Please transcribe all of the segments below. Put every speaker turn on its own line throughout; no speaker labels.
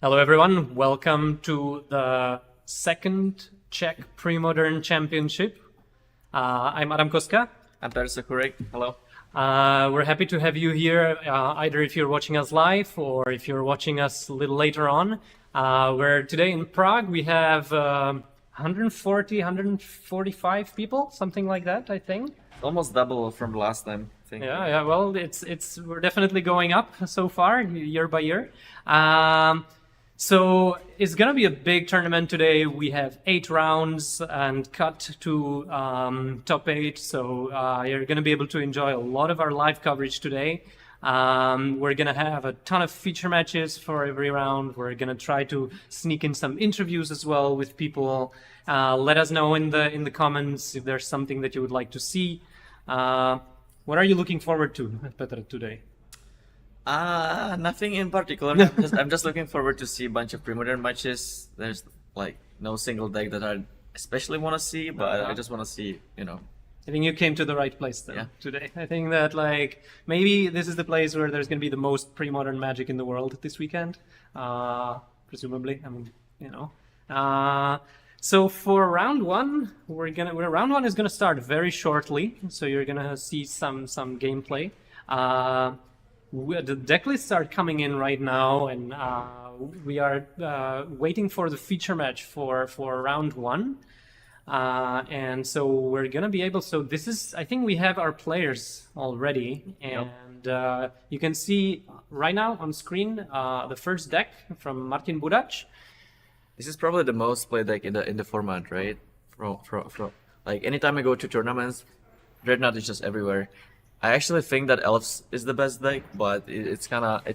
Hello everyone, welcome to the second Czech Premodern Championship. I'm Adam Koska.
I'm Terrageddon. Hello.
We're happy to have you here, either if you're watching us live or if you're watching us a little later on. We're today in Prague. We have 140, 145 people, something like that, I think.
Almost double from last time, I think.
Yeah. Well, we're definitely going up so far, year by year. So it's gonna be a big tournament today. We have 8 rounds and cut to top 8. So you're gonna be able to enjoy a lot of our live coverage today. We're gonna have a ton of feature matches for every round. We're gonna try to sneak in some interviews as well with people. Let us know in the comments if there's something that you would like to see. What are you looking forward to, Petr, today?
Nothing in particular. I'm just looking forward to see a bunch of Premodern matches. There's like no single deck that I especially want to see, but I just want to see,
I think you came to the right place then today. I think that maybe this is the place where there's going to be the most Premodern Magic in the world this weekend, presumably. I mean, So for round one, round one is gonna start very shortly. So you're gonna see some gameplay. The deck lists are coming in right now, and we are waiting for the feature match for round one. And so we're gonna be able. So this is, I think we have our players already, and you can see right now on screen the first deck from Martin Budač.
This is probably the most played deck in the format, right? From like anytime I go to tournaments, Dreadnought is just everywhere. I actually think that Elves is the best deck, but it's kind of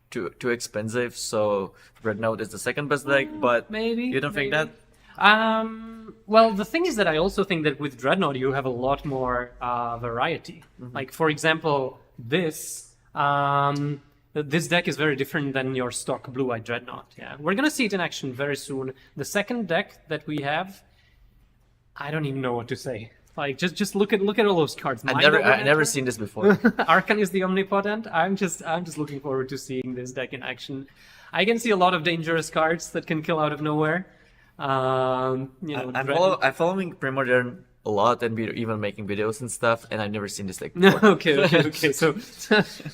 too expensive. So Dreadnought is the second best deck, but
maybe
you don't think that?
Well, the thing is that I also think that with Dreadnought you have a lot more variety.
Mm-hmm.
Like for example, this deck is very different than your stock Blue-Eyed Dreadnought. Yeah, we're gonna see it in action very soon. The second deck that we have, I don't even know what to say. Like just look at all those cards.
I've never seen this before.
Archon is the Omnipotent. I'm just looking forward to seeing this deck in action. I can see a lot of dangerous cards that can kill out of nowhere. I'm
following Premodern a lot and even making videos and stuff, and I've never seen this deck before.
Okay. So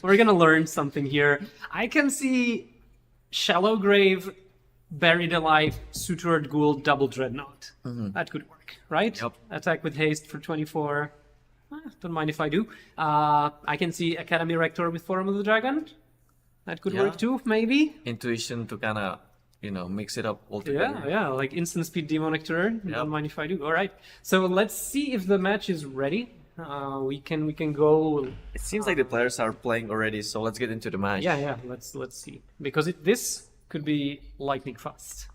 we're gonna learn something here. I can see Shallow Grave, Buried Alive, Sutured Ghoul, double Dreadnought. Mm-hmm. That could work, right?
Yep.
Attack with haste for 24. Don't mind if I do. I can see Academy Rector with Forum of the Dragon. That could work too, maybe.
Intuition to kind of, mix it up altogether.
Yeah, like instant speed demonic turn.
Yep.
Don't mind if I do. All right. So let's see if the match is ready. We can go.
It seems like the players are playing already, so let's get into the match.
Yeah. Let's see, because this could be lightning fast.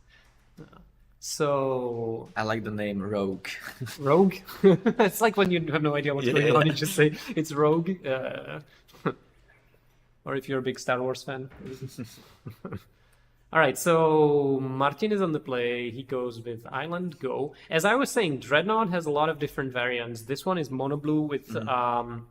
So
I like the name Rogue.
Rogue? It's like when you have no idea what's going on, you just say it's Rogue. Or if you're a big Star Wars fan. All right, so Martin is on the play. He goes with Island Go. As I was saying, Dreadnought has a lot of different variants. This one is mono blue with the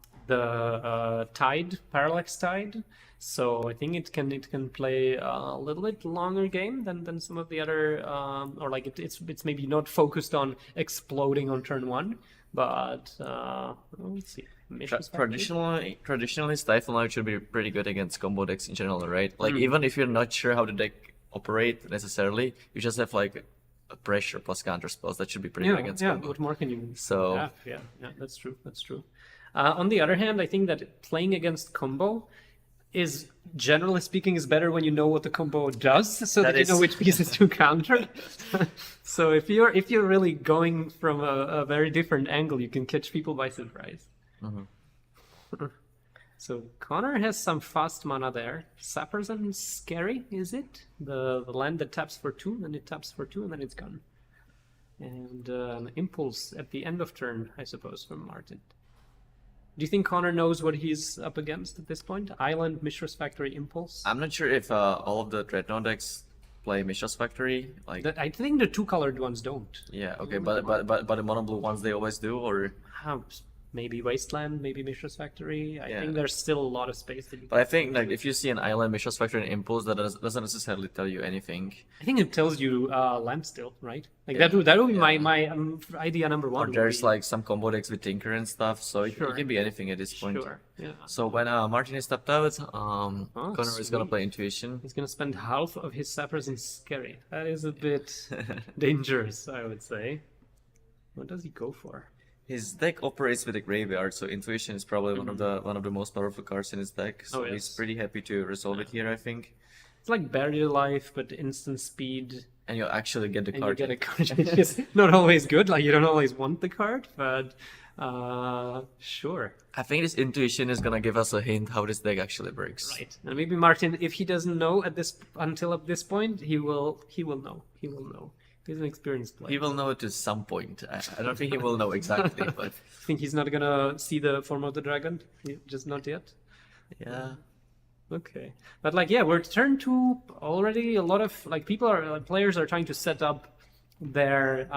Tide, Parallax Tide. So I think it can play a little bit longer game than some of the other, or like it's maybe not focused on exploding on turn 1, but let's see.
Traditionally, Stiflenought should be pretty good against combo decks in general, right? Like even if you're not sure how the deck operate necessarily, you just have like a pressure plus counter spells that should be pretty good against combo.
What more can you?
So
yeah, that's true. On the other hand, I think that playing against combo is, generally speaking, is better when you know what the combo does, so that you know which pieces to counter. So if you're really going from a very different angle, you can catch people by surprise. Mm-hmm. So Conor has some fast mana there. Sapperson Scary, is it? The land that taps for 2, then it taps for 2, and then it's gone. And an Impulse at the end of turn, I suppose, from Martin. Do you think Conor knows what he's up against at this point? Island, Mishra's Factory, Impulse?
I'm not sure if all of the Dreadnought decks play Mishra's Factory.
I think the 2-colored ones don't.
Yeah, okay, but the mono blue ones they always do, or
maybe Wasteland, maybe Mishra's Factory. I
Yeah.
think there's still a lot of space that you
But I think like if you see an island, Mishra's Factory, and Impulse, that doesn't necessarily tell you anything.
I think it tells you land still, right? Like
Yeah,
that would be
yeah.
my idea number one.
Or
would
there's
be-
like some combo decks with Tinker and stuff, so it
Sure.
can be anything at this point.
Sure. Yeah.
So when Martin is tapped out, Conor is gonna
sweet.
play Intuition.
He's gonna spend half of his sappers in Scary. That is a bit dangerous, I would say. What does he go for?
His deck operates with a graveyard, so Intuition is probably one of the most powerful cards in his deck. So
Oh, yes.
he's pretty happy to resolve it here, I think.
It's like Barrier Life, but instant speed,
And you'll actually get the
and
card.
you get a card. Which is not always good. Like you don't always want the card, but sure.
I think this Intuition is gonna give us a hint how this deck actually works.
Right. And maybe Martin, if he doesn't know until at this point, he will know. He will know. He's an experienced player.
He will know to some point. I don't think he will know exactly, but
Think he's not gonna see the form of the dragon? Just not yet.
yeah.
Okay, but like yeah, we're turn two already. A lot of like players are trying to set up their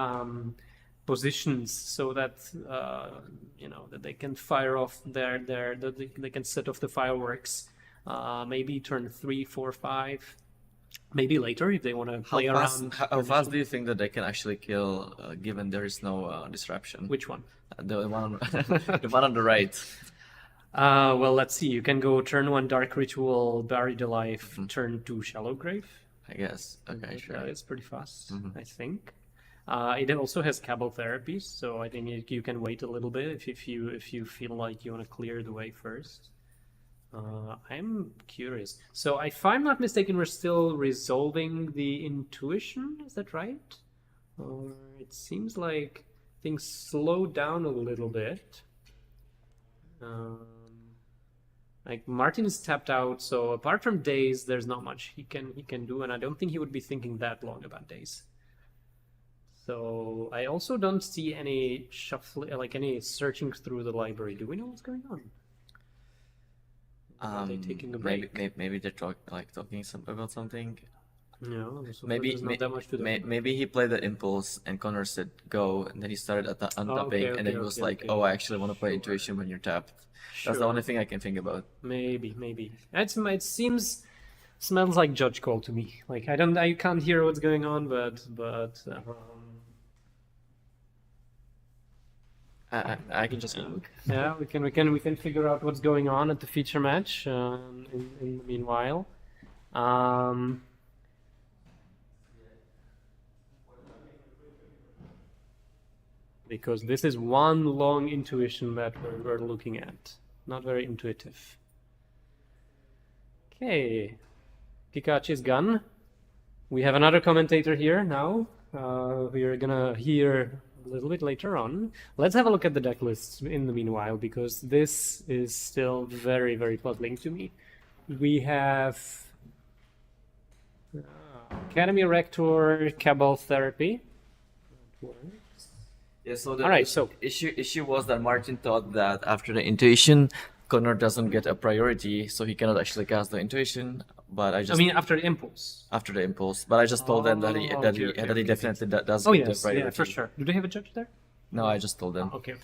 positions so that that they can fire off they can set off the fireworks. Maybe turn 3, 4, 5. Maybe later if they want to play around.
How fast do you think that they can actually kill, given there is no disruption?
Which one?
The one, the one on the right.
Well, let's see. You can go turn 1 Dark Ritual, Bury the Life, turn 2 Shallow Grave.
I guess. Okay, sure.
It's pretty fast, I think. It also has Cabal Therapy, so I think you can wait a little bit if you feel like you want to clear the way first. I'm curious. So if I'm not mistaken, we're still resolving the Intuition. Is that right? Or it seems like things slow down a little bit. Like Martin is tapped out, so apart from Days, there's not much he can do, and I don't think he would be thinking that long about Days. So I also don't see any any searching through the library. Do we know what's going on? Are they taking a break?
Maybe they're talking about something.
No, so
Maybe
there's not that much to do.
maybe he played the Impulse and Conor said go, and then he started untapping, and then he was like, "Oh, I actually want to play Intuition when you're tapped." That's the only thing I can think about.
Maybe. It smells like judge call to me. Like I can't hear what's going on, but
I can just look.
yeah, we can figure out what's going on at the feature match in the meanwhile. Because this is one long intuition that we're looking at. Not very intuitive. Okay. Pikachu's gone. We have another commentator here now. We are gonna hear a little bit later on. Let's have a look at the deck lists in the meanwhile, because this is still very, very puzzling to me. We have Academy Rector, Cabal Therapy.
Yeah, so the
Alright, so
issue was that Martin thought that after the Intuition, Conor doesn't get a priority, so he cannot actually cast the Intuition. But
after the Impulse.
after the Impulse. But I just told them that he definitely does get the priority.
Yeah, for sure. Do they have a judge there?
No, I just told them.
Okay.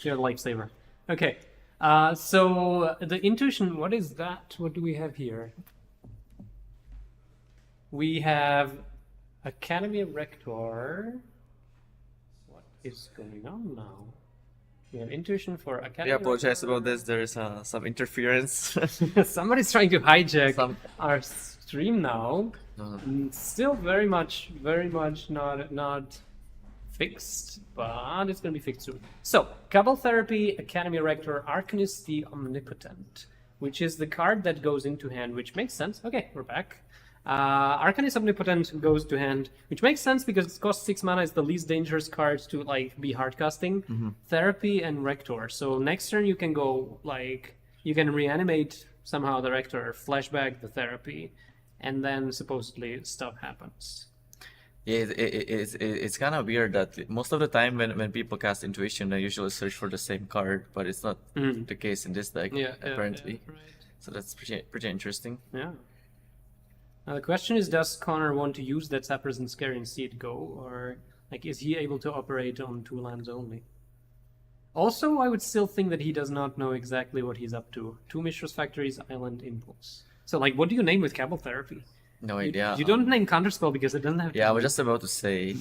You're a lifesaver. Okay. So the Intuition, what is that? What do we have here? We have Academy Rector. What is going on now? We have Intuition for Academy.
I apologize about this. There is some interference.
Somebody's trying to hijack our stream now.
No.
Still very much not fixed, but it's gonna be fixed soon. So, Cabal Therapy, Academy Rector, Arcanist the Omnipotent, which is the card that goes into hand, which makes sense. Okay, we're back. Arcanist Omnipotent goes to hand, which makes sense because it costs 6 mana. It's the least dangerous card to be hardcasting. Therapy and Rector. So next turn you can go you can reanimate somehow the Rector, flashback the Therapy, and then supposedly stuff happens.
Yeah, it's kind of weird that most of the time when people cast Intuition, they usually search for the same card, but it's not the case in this deck, apparently.
Yeah, right.
So that's pretty interesting.
Yeah. Now the question is, does Conor want to use that Sappers and Scary and see it go, or is he able to operate on 2 lands only? Also, I would still think that he does not know exactly what he's up to. 2 Mistress Factories, Island Impulse. So, like, what do you name with Cabal Therapy?
No idea.
You don't name Counterspell because it doesn't have.
Yeah, I was just about to say,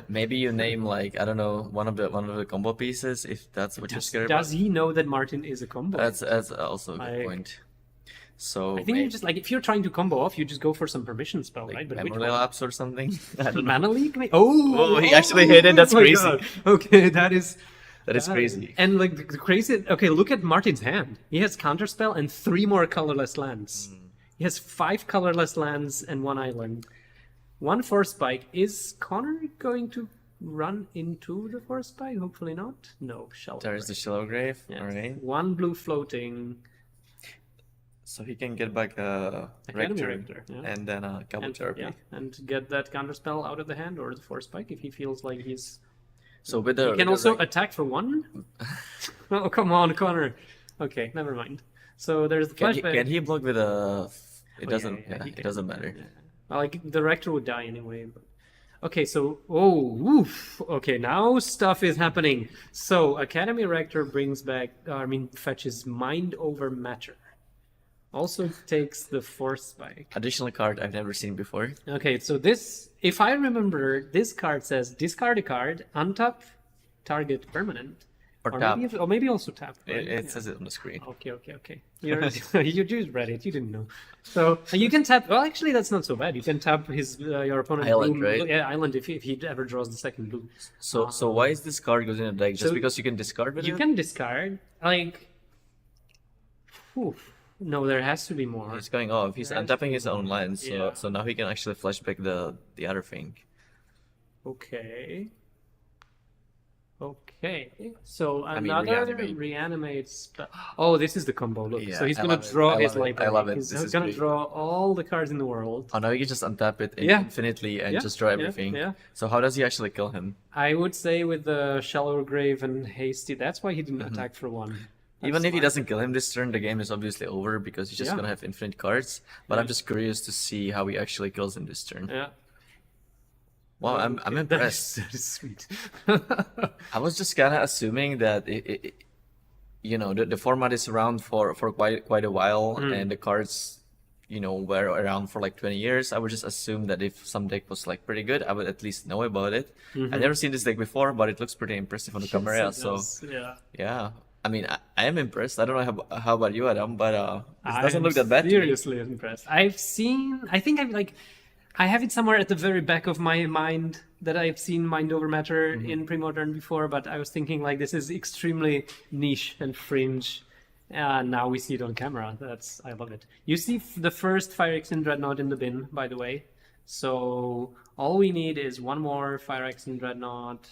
maybe you name like I don't know one of the combo pieces if that's what you're scared about.
Does he know that Martin is a combo?
That's also a good point. So
I think you just like if you're trying to combo off, you just go for some permission spell,
like
right? But
memory lapse or something. I don't know.
Mana Leak? Oh,
he actually hit it. That's
my
crazy.
God. Okay, that is
crazy.
And like the crazy. Okay, look at Martin's hand. He has Counterspell and 3 more colorless lands. He has 5 colorless lands and 1 island. 1 Force Spike. Is Conor going to run into the Force Spike? Hopefully not. No, Shallow
There's the Shallow Grave.
Yes.
All right.
1 blue floating.
So he can get back a
Academy
Rector
Rector, yeah.
and then a Cabal Therapy.
Yeah, and get that Counterspell out of the hand or the Force Spike if he feels like he's...
So with the
He can also attack for 1? Oh, come on, Conor. Okay, never mind. So there's the flashback.
Can he block with a? It
Oh,
doesn't.
yeah,
Yeah,
he
it
can.
doesn't matter.
Yeah. Well, like the Rector would die anyway. But... Okay, so oof. Okay, now stuff is happening. So Academy Rector brings back. Fetches Mind Over Matter. Also takes the Force Spike.
Additional card I've never seen before.
Okay, so this, if I remember, this card says discard a card, untap target permanent,
Or tap.
Maybe also tap. Right?
It says it on the screen.
Okay. You just read it. You didn't know. So you can tap. Well, actually, that's not so bad. You can tap his your opponent's
Island,
blue,
right?
Yeah, island if he ever draws the second blue.
So why is this card goes in a deck? Just
so
because you can discard with
You
it?
can discard like. No, there has to be more.
He's going off. He's
There has to
untapping
be
his own
more.
lands, so
Yeah.
so now he can actually flashback the other thing.
Okay. So
I mean,
another
reanimate.
reanimate spell. Oh, this is the combo. Look,
Yeah,
so he's
I
gonna
love it.
draw
I
his
love it.
library.
I love it.
He's
This is
gonna
great.
draw all the cards in the world.
Oh, now you can just untap it
Yeah.
infinitely and
Yeah,
just draw
yeah,
everything.
yeah.
So how does he actually kill him?
I would say with the Shallow Grave and Hasty. That's why he didn't attack for 1.
Even
That's
if he
smart.
doesn't kill him this turn, the game is obviously over because he's just
Yeah.
gonna have infinite cards. But I'm just curious to see how he actually kills him this turn.
Yeah.
Wow, I'm
That
impressed.
is sweet.
I was just kind of assuming that the format is around for quite a while, and the cards, were around for like 20 years. I would just assume that if some deck was like pretty good, I would at least know about it. I've never seen this deck before, but it looks pretty impressive on the camera.
Yes, it
So
does, yeah.
yeah, I mean, I am impressed. I don't know how about you, Adam, but this doesn't
I'm
look that bad to me.
Seriously impressed. I have it somewhere at the very back of my mind that I've seen Mind Over Matter in Premodern before, but I was thinking like this is extremely niche and fringe. Now we see it on camera. I love it. You see the first Fire Action Dreadnought in the bin, by the way. So all we need is 1 more Fire Action Dreadnought.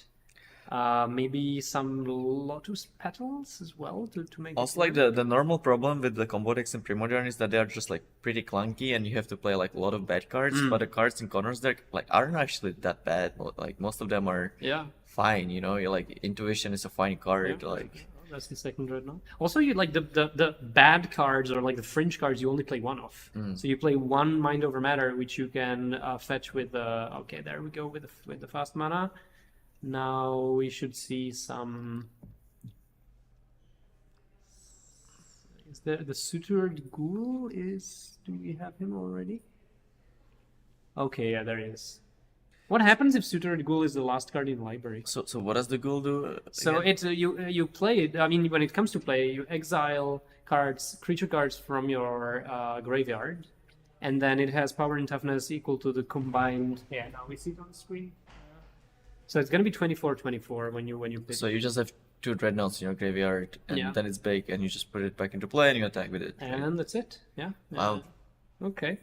Maybe some Lotus Petals as well to make
Also,
it
like the normal problem with the combo decks in Premodern is that they are just like pretty clunky, and you have to play like a lot of bad cards. But the cards in Conor's deck like aren't actually that bad. Like most of them are
Yeah.
fine. You're like Intuition is a fine card.
Yeah.
Like
That's the second Dreadnought. Also, you like the bad cards or like the fringe cards. You only play 1 of. So you play 1 Mind Over Matter, which you can fetch with the. Okay, there we go with the fast mana. Now we should see some. Is there the Sutured Ghoul? Do we have him already? Okay, yeah, there he is. What happens if Sutured Ghoul is the last card in the library?
so what does the ghoul do?
So
again?
it's you play it. I mean, when it comes to play, you exile creature cards from your graveyard, and then it has power and toughness equal to the combined. Yeah, now we see it on the screen. So it's gonna be 24/24 when you play.
So you just have 2 dreadnoughts in your graveyard, and
Yeah.
then it's big, and you just put it back into play, and you attack with it.
And that's it. Yeah.
Wow.
Okay.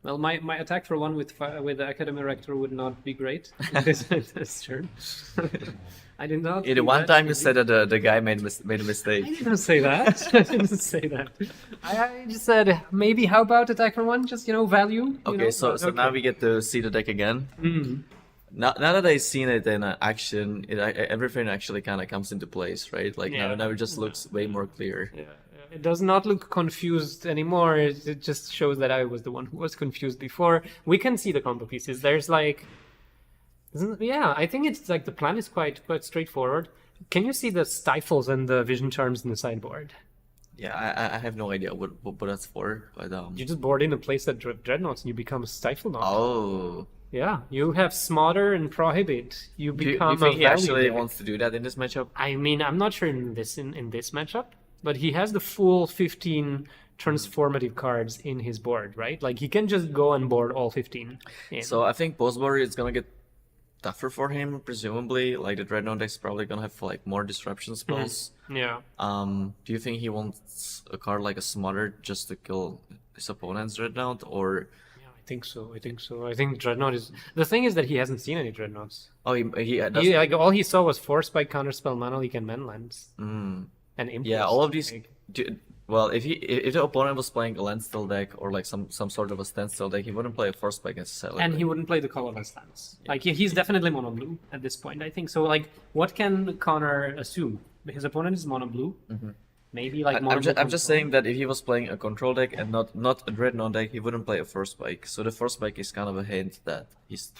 Well, my attack for 1 with the Academy Rector would not be great. That's true. I did not.
Yeah,
do
the one
that,
time you
really.
said that the guy made a mistake.
I didn't say that. I didn't say that. I just said maybe. How about attack for 1? Just value.
Okay, so now we get to see the deck again. Now that I've seen it in action, everything actually kind of comes into place, right? Like now it just looks way more clear.
Yeah. It does not look confused anymore. It just shows that I was the one who was confused before. We can see the combo pieces. There's like, I think it's like the plan is quite straightforward. Can you see the stifles and the vision charms in the sideboard?
Yeah, I have no idea what that's for, but
You just board in a place that dreadnoughts and you become a Stiflenought.
Oh.
Yeah, you have Smother and Prohibit. You
Do you
become
think
a
he actually
value
wants to do that in this matchup?
I mean, I'm not sure in this matchup, but he has the full 15 transformative cards in his board, right? Like he can just go and board all 15. In.
So I think post-board is gonna get tougher for him, presumably. Like the Dreadnought deck's probably gonna have like more disruption spells.
Yeah.
Do you think he wants a card like a Smother just to kill his opponent's Dreadnought, or?
Yeah, I think so. I think Dreadnought is... The thing is that he hasn't seen any Dreadnoughts.
Oh, he
like all he saw was Force Spike, Counterspell, Mana Leak, and Manlands. And Impulse.
Yeah, all of these... Well, if the opponent was playing a Landstill deck or like some sort of a Standstill deck, he wouldn't play a Force Spike necessarily.
And he wouldn't play the colorless lands. Yeah. Like he's definitely mono blue at this point, I think. So like, what can Conor assume? His opponent is mono blue. Maybe like mono blue.
I'm just saying that if he was playing a control deck and not a Dreadnought deck, he wouldn't play a Force Spike. So the Force Spike is kind of a hint that he's.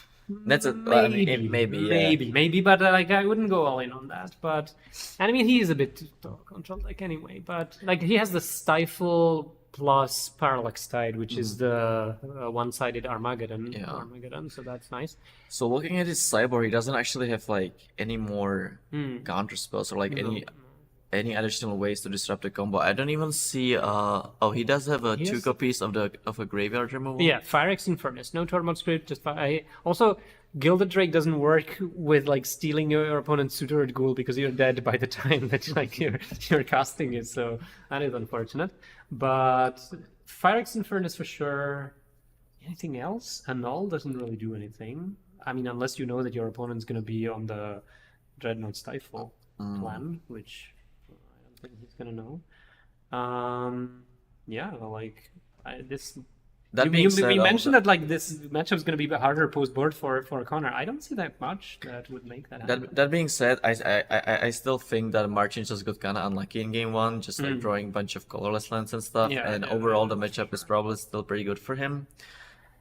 That's a maybe, but like I wouldn't go all in on that. But and I mean he is a bit control deck anyway. But like he has the Stifle plus Parallax Tide, which is the one-sided Armageddon. Yeah.
Armageddon, so that's nice.
So looking at his sideboard, he doesn't actually have like any more counter spells or like any additional ways to disrupt the combo. I don't even see. He does have two copies of a graveyard removal.
Yeah, Phyrex Infernus, no Tormod Script. Just also Gilded Drake doesn't work with like stealing your opponent's Sutured Ghoul because you're dead by the time that like you're casting it. So that is unfortunate. But Phyrex Infernus for sure. Anything else? Annul doesn't really do anything. I mean, unless you know that your opponent's gonna be on the Dreadnought Stifle plan, which I don't think he's gonna know. We mentioned that like this matchup is going to be harder post board for Conor. I don't see that much that would make that happen.
That being said, I still think that Martin just got kind of unlucky in game one, just like drawing a bunch of colorless lands and stuff. Overall, the matchup is probably still pretty good for him.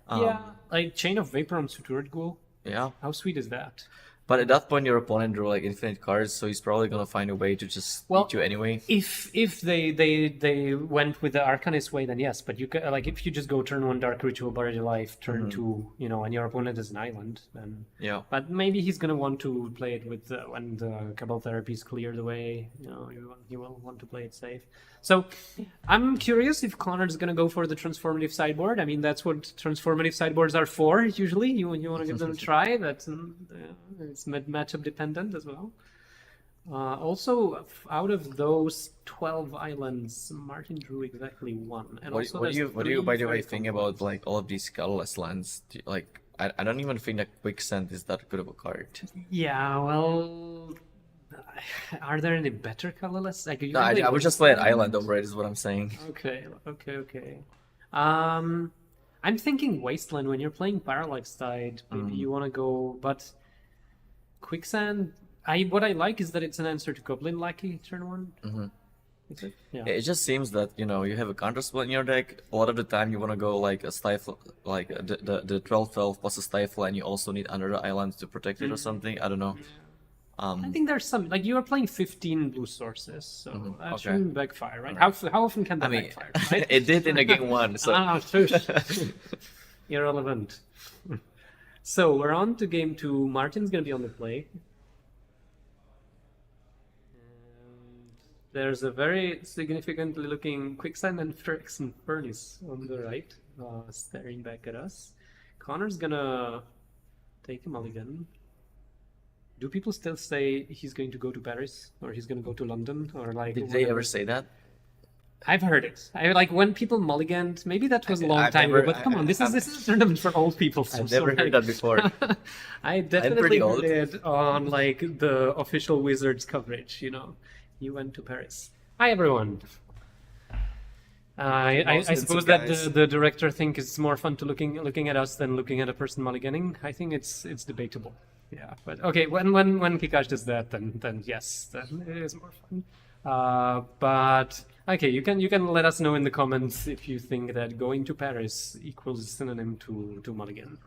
Like Chain of Vapor on Sutured Ghoul.
Yeah.
How sweet is that?
But at that point, your opponent drew like infinite cards, so he's probably gonna find a way to just beat you anyway.
If they went with the Arcanist way, then yes. But you can, like if you just go turn 1 Dark Ritual, Buried Alive, turn 2, and your opponent is an island, then
yeah.
But maybe he's gonna want to play it with when the Cabal Therapies clear the way. He will want to play it safe. So I'm curious if Conor's gonna go for the transformative sideboard. I mean, that's what transformative sideboards are for. Usually, you want to give them a try. That's it's matchup dependent as well. Also, out of those 12 islands, Martin drew exactly 1. And
what do you by the way think about like all of these colorless lands? Like I don't even think that Quicksand is that good of a card.
Yeah, well, are there any better colorless? Like,
I would just play an island over it. Is what I'm saying.
Okay. I'm thinking Wasteland when you're playing Parallax Tide. Maybe you want to go, but Quicksand. What I like is that it's an answer to Goblin Lackey turn 1. Yeah.
It just seems that you have a counterspell in your deck. A lot of the time you want to go like a Stifle, like the 12/12 plus a Stifle, and you also need another island to protect it or something. I don't know.
I think there's some like you are playing 15 blue sources, so that shouldn't backfire, right? How often can that backfire? Right?
It did in a game 1. So
irrelevant. So we're on to game 2. Martin's gonna be on the play. There's a very significantly looking Quicksand and Phyrex Infernus on the right, staring back at us. Conor's gonna take a mulligan. Do people still say he's going to go to Paris or he's going to go to London or like?
Did they ever say that?
I've heard it. I like when people mulliganed. Maybe that was a long time ago, but come on, this is a tournament for old people. So
I've never heard that before.
I definitely heard it on like the official Wizards coverage. You went to Paris. Hi everyone. I suppose that the director think it's more fun to looking at us than looking at a person mulliganing. I think it's debatable. Yeah, but okay. When Kikash does that, then yes, then it is more fun. But okay, you can let us know in the comments if you think that going to Paris equals synonym to mulligan.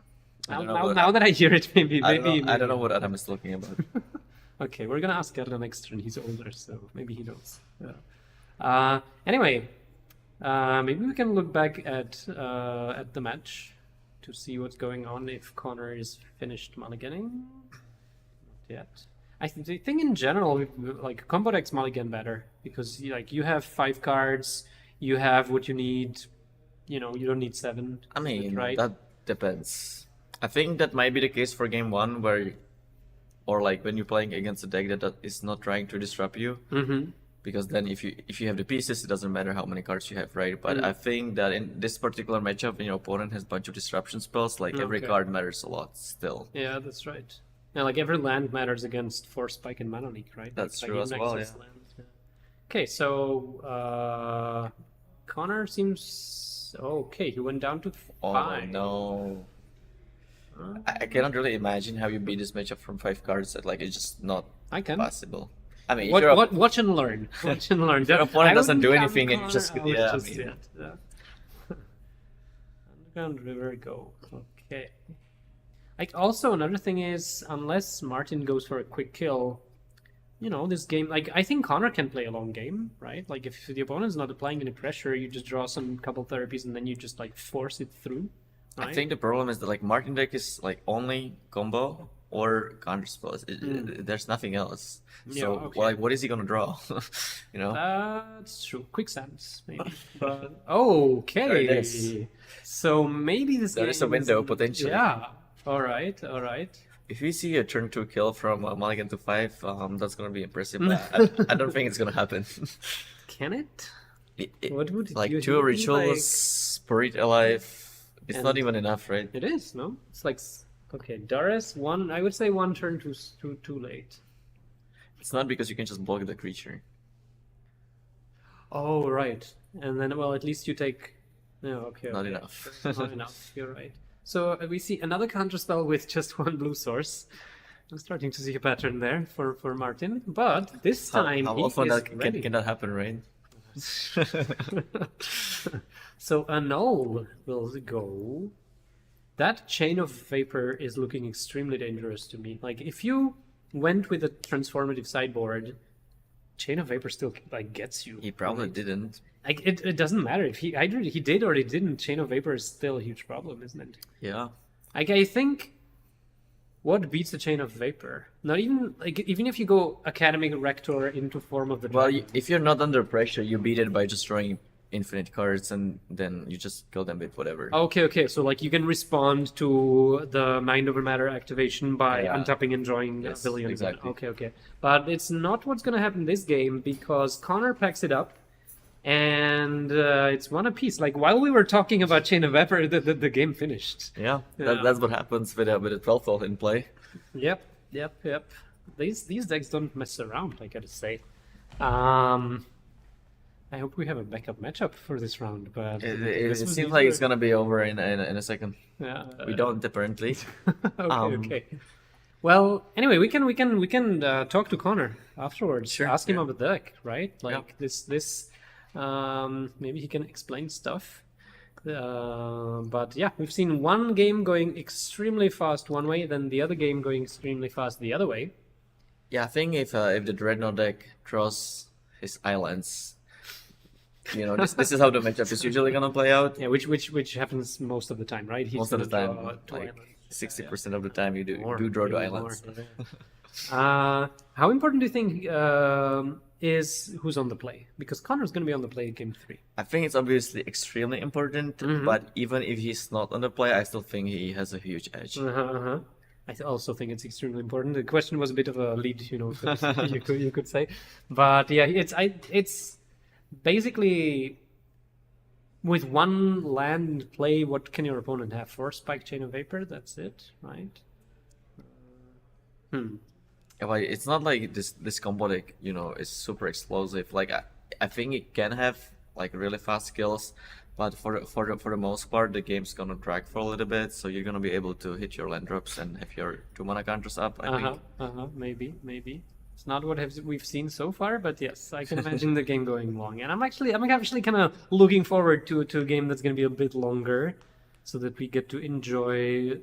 Now that I hear it, maybe
I don't know what Adam is talking about.
Okay, we're gonna ask Gerda next turn. He's older, so maybe he knows. Yeah. Anyway, maybe we can look back at the match to see what's going on. If Conor is finished mulliganing, not yet. I think in general, like combo decks mulligan better because like you have 5 cards, you have what you need. You know, you don't need 7.
I mean,
right?
that depends. I think that might be the case for game 1 or like when you're playing against a deck that is not trying to disrupt you.
Mm-hmm.
Because then if you have the pieces, it doesn't matter how many cards you have, right? But I think that in this particular matchup, when your opponent has a bunch of disruption spells, like every card matters a lot still.
Yeah, that's right. Yeah, like every land matters against Force Spike and Mana Leak, right?
That's
like
true as well,
Nexus lands, yeah. Okay, so Conor seems okay. He went down to 5.
Oh no. I cannot really imagine how you beat this matchup from 5 cards. That like it's just not possible. I mean,
watch and learn. Watch and learn.
Your opponent doesn't do anything, and you just
Underground River, go. Okay. Like also another thing is, unless Martin goes for a quick kill, you know, this game. Like I think Conor can play a long game, right? Like if the opponent's not applying any pressure, you just draw some couple therapies and then you just like force it through. Right?
I think the problem is that like Martin deck is like only combo or counter spells. There's nothing else. So like, what is he gonna draw? You know.
That's true. Quicksands, maybe. But okay. So maybe this
there is a window potentially.
Yeah. All right. All right.
If we see a turn 2 kill from mulligan to 5, that's gonna be impressive. But I don't think it's gonna happen.
Can it?
What would like 2 rituals, like... Spirit Alive? It's not even enough, right?
It is, no? It's like okay, Darius 1. I would say 1 turn too late.
It's not because you can just block the creature.
Oh right, and then well at least you take. No, okay.
Not enough.
Not enough. You're right. So we see another counter spell with just 1 blue source. I'm starting to see a pattern there for Martin, but this time
how often can that happen, right?
So a null will go. That Chain of Vapor is looking extremely dangerous to me. Like if you went with a transformative sideboard, Chain of Vapor still like gets you.
He probably didn't.
Like it doesn't matter if he did or he didn't. Chain of Vapor is still a huge problem, isn't it?
Yeah.
Like I think what beats the Chain of Vapor? Not even like even if you go Academic Rector into Form of the Dragon.
Well, if you're not under pressure, you beat it by just drawing infinite cards and then you just kill them with whatever.
Okay. So like you can respond to the Mind Over Matter activation by untapping and drawing billions.
Exactly.
Okay. But it's not what's gonna happen this game because Conor packs it up and it's 1 apiece. Like while we were talking about Chain of Vapor, the game finished.
Yeah. That's what happens with a 12-12 in play.
Yep. These decks don't mess around, I gotta say. I hope we have a backup matchup for this round, but
it seems like it's gonna be over in a second.
Yeah,
we don't apparently.
Okay. Well, anyway, we can talk to Conor afterwards.
Sure.
Ask him about the deck, right? Like this. Maybe he can explain stuff. But yeah, we've seen one game going extremely fast one way, then the other game going extremely fast the other way.
Yeah, I think if the Dreadnought deck draws his islands. You know, this is how the matchup is usually gonna play out.
Yeah, which happens most of the time, right?
Most of the time, like 60% of the time, you do draw the islands.
How important do you think is who's on the play? Because Conor's gonna be on the play in game 3.
I think it's obviously extremely important, but even if he's not on the play, I still think he has a huge edge.
I also think it's extremely important. The question was a bit of a lead, you know, you could say, but yeah, it's basically, with 1 land play, what can your opponent have? 4 Spike, Chain of Vapor, that's it, right?
Yeah, but it's not like this combo deck, you know, is super explosive. Like I think it can have like really fast skills, but for the most part, the game's gonna drag for a little bit, so you're gonna be able to hit your land drops and have your 2 mana counters up. I think.
Maybe. It's not what we've seen so far, but yes, I can imagine the game going long. And I'm actually kind of looking forward to a game that's going to be a bit longer, so that we get to enjoy,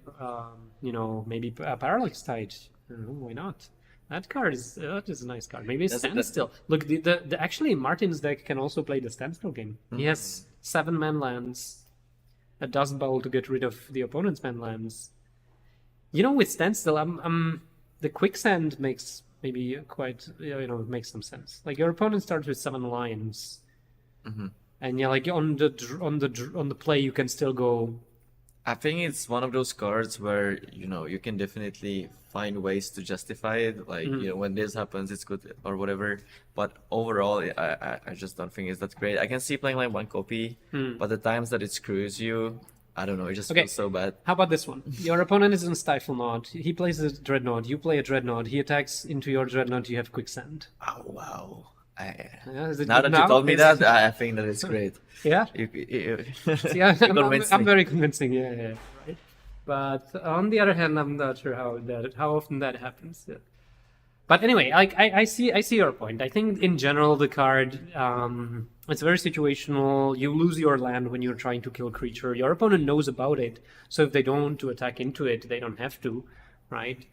you know, maybe a Parallax Tide. I don't know, why not? That card is that is a nice card. Maybe a
That's-
standstill. Look, the actually Martin's deck can also play the standstill game. He has 7-man lands, a Dust Bowl to get rid of the opponent's man lands. You know, with standstill, the quicksand makes maybe quite makes some sense. Like your opponent starts with 7 lions, and yeah, like on the play you can still go.
I think it's one of those cards where you can definitely find ways to justify it. Like when this happens, it's good or whatever. But overall, I just don't think it's that great. I can see playing like 1 copy, but the times that it screws you, I don't know. It just feels so bad.
How about this one? Your opponent is in Stiflenought. He plays a Dreadnought. You play a Dreadnought. He attacks into your Dreadnought. You have Quicksand.
Oh wow!
Is it
Now
good
that you told me
Is-
that, I think that it's great.
Yeah. Yeah,
convinced
I'm
me.
very convincing. Yeah. Right. But on the other hand, I'm not sure how often that happens. Yeah. But anyway, like I see your point. I think in general the card it's very situational. You lose your land when you're trying to kill a creature. Your opponent knows about it, so if they don't want to attack into it, they don't have to, right?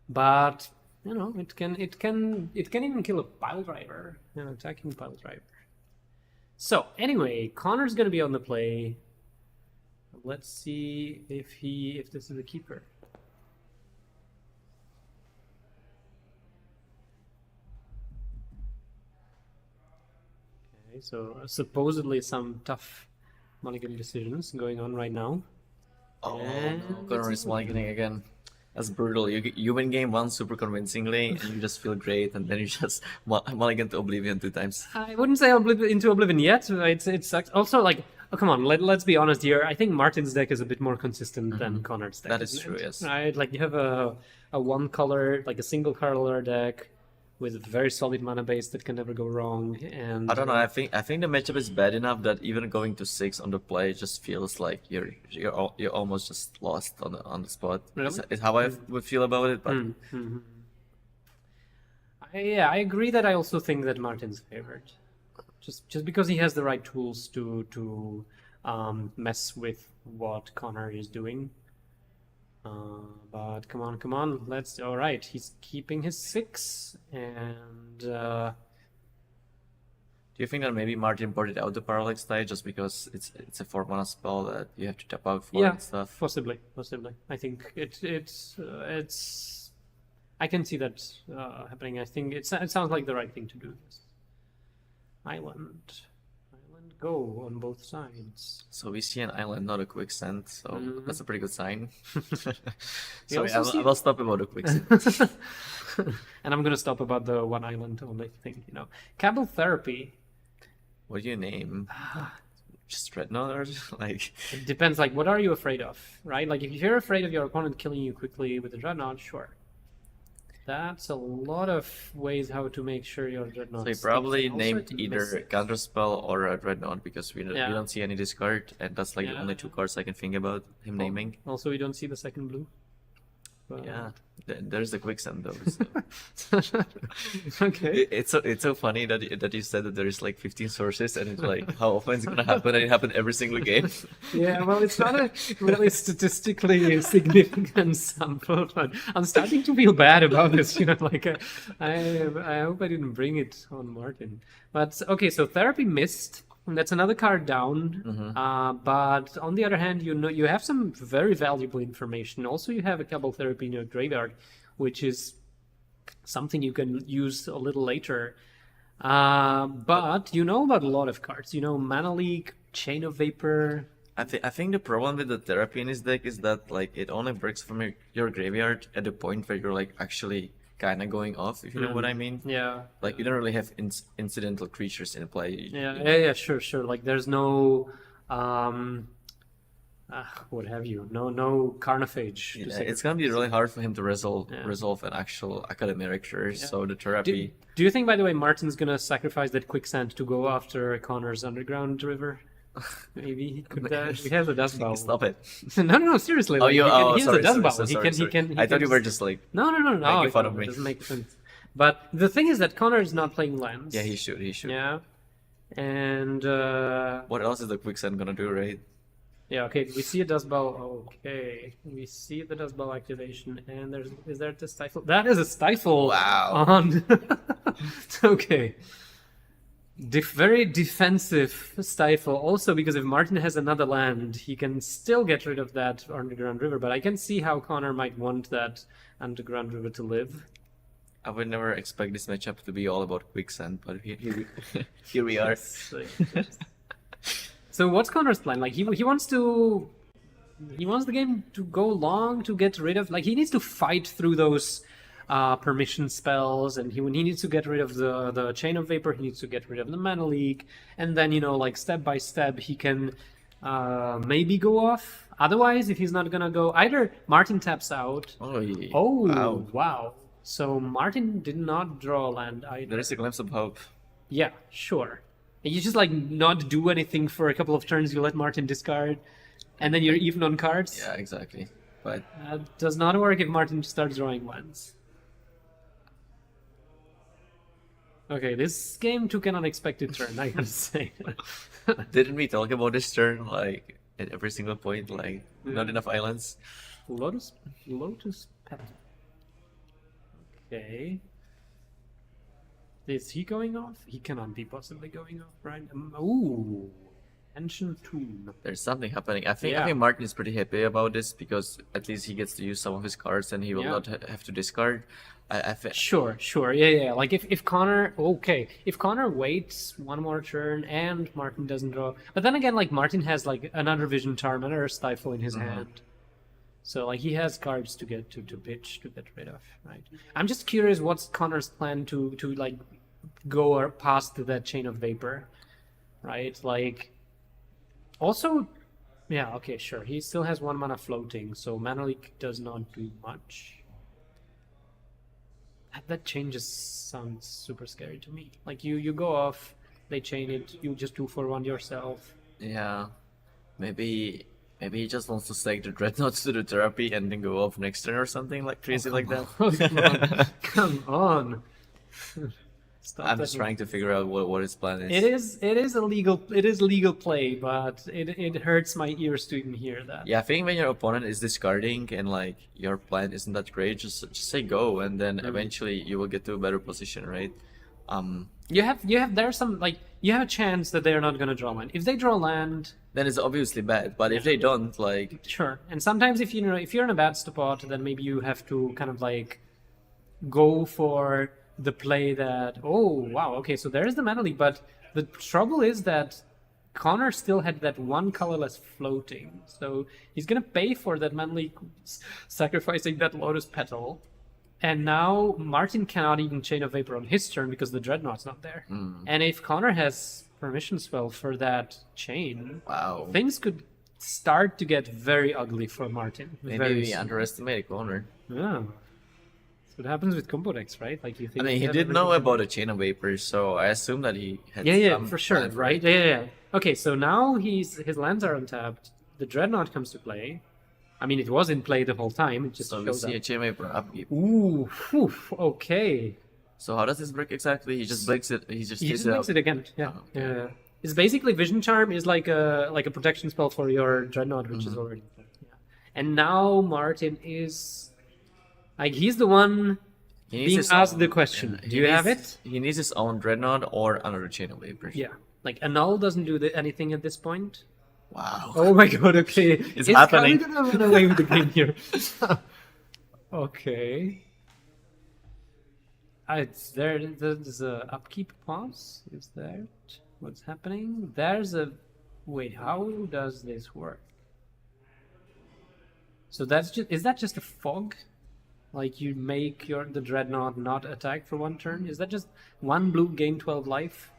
But it can even kill a pile driver, an attacking pile driver. So anyway, Conor's gonna be on the play. Let's see if this is a keeper. Okay, so supposedly some tough mulligan decisions going on right now.
Oh
And
no, Conor is mulliganing again. That's brutal. You win game 1 super convincingly, and you just feel great, and then you just mulligan to Oblivion 2 times.
I wouldn't say into Oblivion yet. It sucks. Also, like, oh, come on, let's be honest here. I think Martin's deck is a bit more consistent than Conor's deck.
That is
isn't
true,
it?
yes.
Right, like you have a one color, like a single color deck with a very solid mana base that can never go wrong. And
I don't know. I think the matchup is bad enough that even going to 6 on the play just feels like you're almost just lost on the spot.
Really?
It's how I would feel about it. But
I agree that I also think that Martin's favored, just because he has the right tools to mess with what Conor is doing. But come on, all right, he's keeping his 6, and
do you think that maybe Martin ported out the Parallax Die just because it's a 4-mana spell that you have to tap out for and stuff?
Possibly. I think it's I can see that happening. I think it sounds like the right thing to do. Island go on both sides.
So we see an island, not a quicksand, so that's a pretty good sign.
We
Sorry,
also
I will stop about the quicksand.
And I'm gonna stop about the one island only thing. Cabal Therapy.
What do you name? Just Dreadnought or like?
It depends. Like, what are you afraid of, right? Like, if you're afraid of your opponent killing you quickly with a Dreadnought, sure. That's a lot of ways how to make sure your Dreadnought.
So he probably named either Counterspell or a Dreadnought because we don't see any discard, and that's like the only 2 cards I can think about him naming.
Also, we don't see the second blue. But...
Yeah, there's the quicksand though. So.
Okay.
It's so funny that you said that there's like 15 sources, and it's like how often it's gonna happen, and it happened every single game.
Yeah, well, it's not a really statistically significant sample, but I'm starting to feel bad about this. Like I hope I didn't bring it on Martin. But okay, so Therapy missed. That's another card down. But on the other hand, you have some very valuable information. Also, you have a Cabal Therapy in your graveyard, which is something you can use a little later. But you know about a lot of cards. Mana Leak, Chain of Vapor.
I think the problem with the Therapy in his deck is that like it only breaks from your graveyard at the point where you're like actually kind of going off, if you know what I mean.
Yeah.
Like you don't really have incidental creatures in play.
Yeah, sure. Like there's no what have you? No Carnophage.
It's gonna be really hard for him to resolve an actual academic curse. Yeah. So the Therapy.
Do you think, by the way, Martin's gonna sacrifice that Quicksand to go after Conor's Underground River? Maybe he could. He has a Dust Bowl.
Stop it!
No, seriously.
He has
a Dust Bowl.
Sorry. I thought you were just like.
No.
Making fun of me.
It doesn't make sense. But the thing is that Conor is not playing lands.
Yeah, he should.
Yeah, and
what else is the Quicksand gonna do, right?
Yeah, okay, we see a Dust Bell. Okay, we see the Dust Bell activation, and is there the Stifle? That is a Stifle!
Wow.
On. Okay. Very defensive Stifle. Also, because if Martin has another land, he can still get rid of that Underground River, but I can see how Conor might want that Underground River to live.
I would never expect this matchup to be all about quicksand, but here we are.
So what's Conor's plan? Like he wants the game to go long to get rid of, like, he needs to fight through those permission spells, and he needs to get rid of the Chain of Vapor, he needs to get rid of the Mana Leak, and then, you know, like step by step he can maybe go off. Otherwise, if he's not gonna go, either Martin taps out.
Oh, yeah.
Oh, wow. So Martin did not draw a land either.
There is a glimpse of hope.
Yeah, sure. You just like not do anything for a couple of turns, you let Martin discard, and then you're even on cards.
Yeah, exactly. But
That does not work if Martin starts drawing lands. Okay, this game took an unexpected turn, I gotta say.
didn't we talk about this turn like at every single point? Like not enough islands.
Lotus Petal. Okay. Is he going off? He cannot be possibly going off, right? Ooh, Ancient Tomb.
There's something happening. I think
Yeah.
Martin is pretty happy about this because at least he gets to use some of his cards and he will
Yeah.
not have to discard.
Sure, yeah. Like if Conor, if Conor waits one more turn and Martin doesn't draw, but then again, like Martin has like another Vision Charm, another Stifle in his hand, so like he has cards to get to pitch to get rid of, right? I'm just curious, what's Conor's plan to like go or past that Chain of Vapor, right? Like, also, yeah, okay, sure. He still has 1 mana floating, so Mana Leak does not do much. That changes sounds super scary to me. Like you go off, they chain it, you just 2-for-1 yourself.
Yeah, maybe he just wants to stake the Dreadnoughts to the therapy and then go off next turn or something like crazy like that.
Come on. Stop
I'm
that.
just trying to figure out what his plan is.
It is legal play, but it hurts my ears to even hear that.
Yeah, I think when your opponent is discarding and like your plan isn't that great, just say go, and then eventually you will get to a better position, right?
You have there's some, like, you have a chance that they're not gonna draw land. If they draw land,
then it's obviously bad. But if they don't, like,
sure. And sometimes if you're in a bad spot, then maybe you have to kind of like go for the play that, oh wow, okay, so there's the Mana Leak, but the trouble is that Conor still had that one colorless floating, so he's gonna pay for that Mana Leak, sacrificing that Lotus Petal, and now Martin cannot even Chain of Vapor on his turn because the Dreadnought's not there. And if Conor has permission spell for that chain,
wow,
things could start to get very ugly for Martin.
maybe we underestimated Conor.
Yeah. What happens with combo decks, right? Like, you think.
I mean, he did know about a Chain of Vapors, so I assume that he had.
Yeah,
some
for sure,
plan for
right?
it.
Yeah. Okay, so now his lands are untapped. The Dreadnought comes to play. I mean, it was in play the whole time. It just
So we
shows
see a
up.
Chain of Vapor upkeep.
Ooh, whew, okay.
So how does this work exactly? He just blinks it. He just
He
takes
just
it
makes
out.
it again. Yeah.
Oh, okay.
Yeah. It's basically Vision Charm is like a protection spell for your Dreadnought, which is already there. Yeah. And now Martin is like, he's the one
He needs
being
his
asked
own-
the question.
yeah,
Do you have it?
He needs his own Dreadnought or another Chain of Vapors.
Yeah. Like, Annul doesn't do anything at this point.
Wow.
Oh my god, okay.
It's happening.
Kinda gonna run away with the game here. Okay. There's a upkeep pause. Is that what's happening? Wait, how does this work? So is that just a fog? Like, you make the Dreadnought not attack for 1 turn? Is that just 1 blue gain 12 life?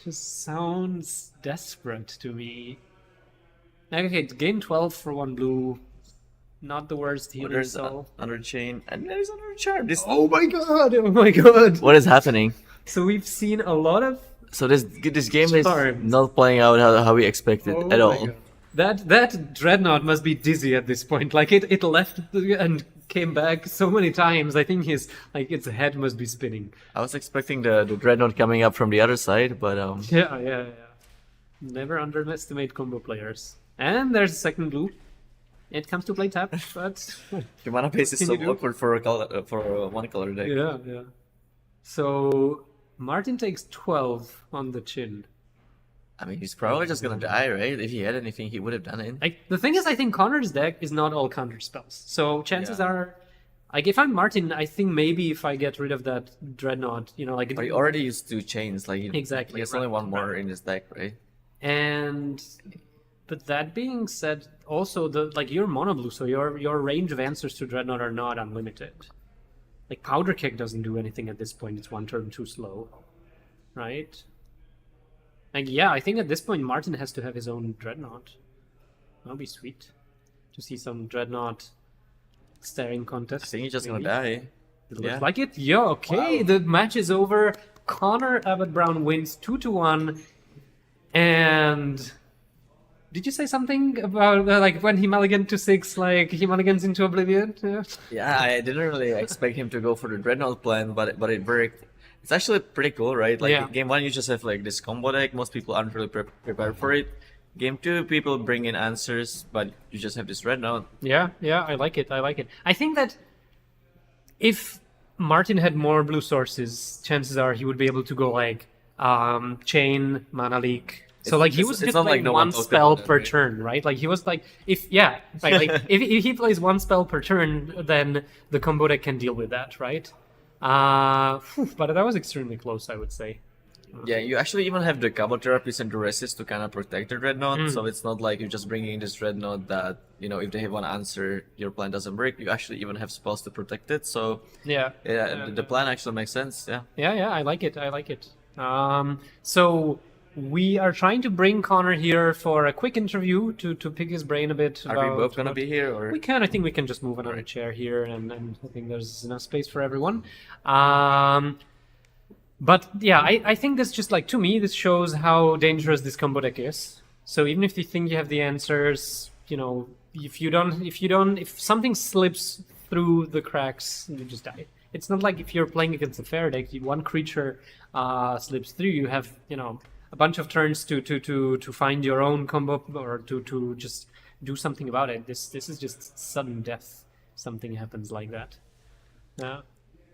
Just sounds desperate to me. Okay, gain 12 for 1 blue. Not the worst
But
healing
there's
soul.
another chain, and there's another charm. This.
Oh my god!
What is happening?
So we've seen a lot of.
So this game is
Charms.
not playing out how we expected
Oh
at
my
all.
God. That Dreadnought must be dizzy at this point. Like, it left and came back so many times. I think its head must be spinning.
I was expecting the Dreadnought coming up from the other side, but
Yeah. Never underestimate combo players. And there's a second blue. It comes to play tap, but
Your mana base is
Can
so
you do?
awkward for a one color deck.
yeah. So Martin takes 12 on the chin.
I mean, he's probably just gonna die, right? If he had anything, he would have done it.
Like the thing is, I think Connor's deck is not all counter spells. So chances
Yeah.
are, like if I'm Martin, I think maybe if I get rid of that Dreadnought, like
But he already used 2 chains. Like
Exactly,
he has only
right,
one more
right.
in his deck, right?
And but that being said, also you're mono blue, so your range of answers to Dreadnought are not unlimited. Like Powder Keg doesn't do anything at this point; it's one turn too slow, right? Like yeah, I think at this point Martin has to have his own Dreadnought. That'll be sweet to see some Dreadnought staring contest.
I think he's just
maybe.
gonna die.
It looks
Yeah.
like it. Yeah, okay.
Wow.
The match is over. Conor Abbott Brown wins 2-1. And did you say something about like when he mulliganed to 6, like he mulligans into oblivion? Yeah.
Yeah, I didn't really expect him to go for the Dreadnought plan, but it worked. It's actually pretty cool, right? Like
Yeah.
game 1, you just have like this combo deck. Most people aren't really prepared for it. Game 2, people bring in answers, but you just have this Dreadnought.
Yeah, I like it. I think that if Martin had more blue sources, chances are he would be able to go like chain, mana leak. So like he
It's-
was
it's
just
not like
playing
no one
one
talked
spell
about that,
per
right?
turn, right? Like he was like if if he plays one spell per turn, then the combo deck can deal with that, right? But that was extremely close, I would say.
Yeah, you actually even have the Cabal Therapies and the Resist to kind of protect the Dreadnought,
Mm.
so it's not like you're just bringing in this Dreadnought that, if they have one answer, your plan doesn't break. You actually even have spells to protect it, so
Yeah.
the plan actually makes sense, yeah.
Yeah, I like it. So we are trying to bring Conor here for a quick interview to pick his brain a bit.
Are we
about
both gonna
what-
be here, or?
We can. I think we can just move another
Right.
chair here, and I think there's enough space for everyone. But yeah, I think this just like to me this shows how dangerous this combo deck is. So even if you think you have the answers, if something slips through the cracks, you just die. It's not like if you're playing against a fair deck, one creature slips through, you have a bunch of turns to find your own combo or to just do something about it. This is just sudden death. Something happens like that. Yeah.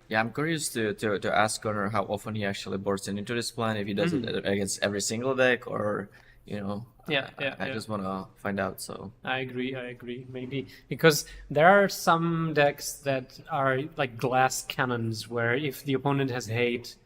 Yeah, I'm curious to ask Conor how often he actually boards into this plan, if he does it against every single deck, or, I just want to find out, so.
I agree. Maybe because there are some decks that are like glass cannons where if the opponent has hate,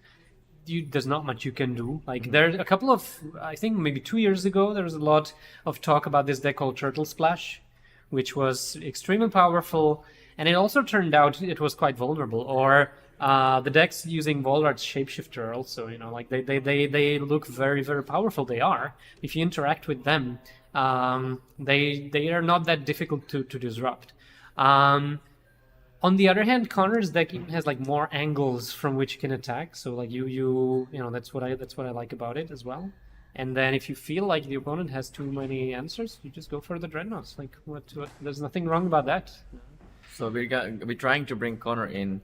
there's not much you can do. Like there's a couple of, I think maybe 2 years ago, there was a lot of talk about this deck called Turtle Splash, which was extremely powerful, and it also turned out it was quite vulnerable. Or the decks using Volrar's Shapeshifter also, like they look very, very powerful. They are. If you interact with them, they are not that difficult to disrupt. On the other hand, Conor's deck even has like more angles from which you can attack. So like that's what I like about it as well. And then if you feel like the opponent has too many answers, you just go for the Dreadnoughts. Like what there's nothing wrong about that.
So we're trying to bring Conor in.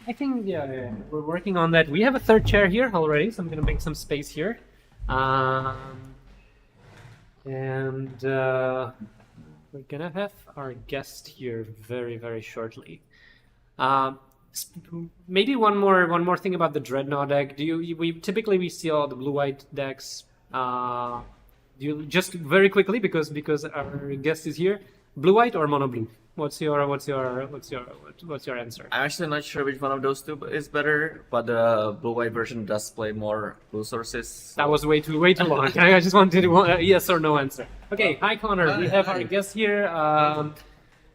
I think yeah, we're working on that. We have a third chair here already, so I'm gonna make some space here. We're gonna have our guest here very, very shortly. Maybe one more thing about the Dreadnought deck. We typically see all the blue-white decks. Do you just very quickly because our guest is here? Blue-white or mono-blue? What's your answer?
I'm actually not sure which one of those two is better, but the blue-white version does play more blue sources. So.
That was way too long. I just wanted a yes or no answer. Okay, hi Conor. We have our guest here.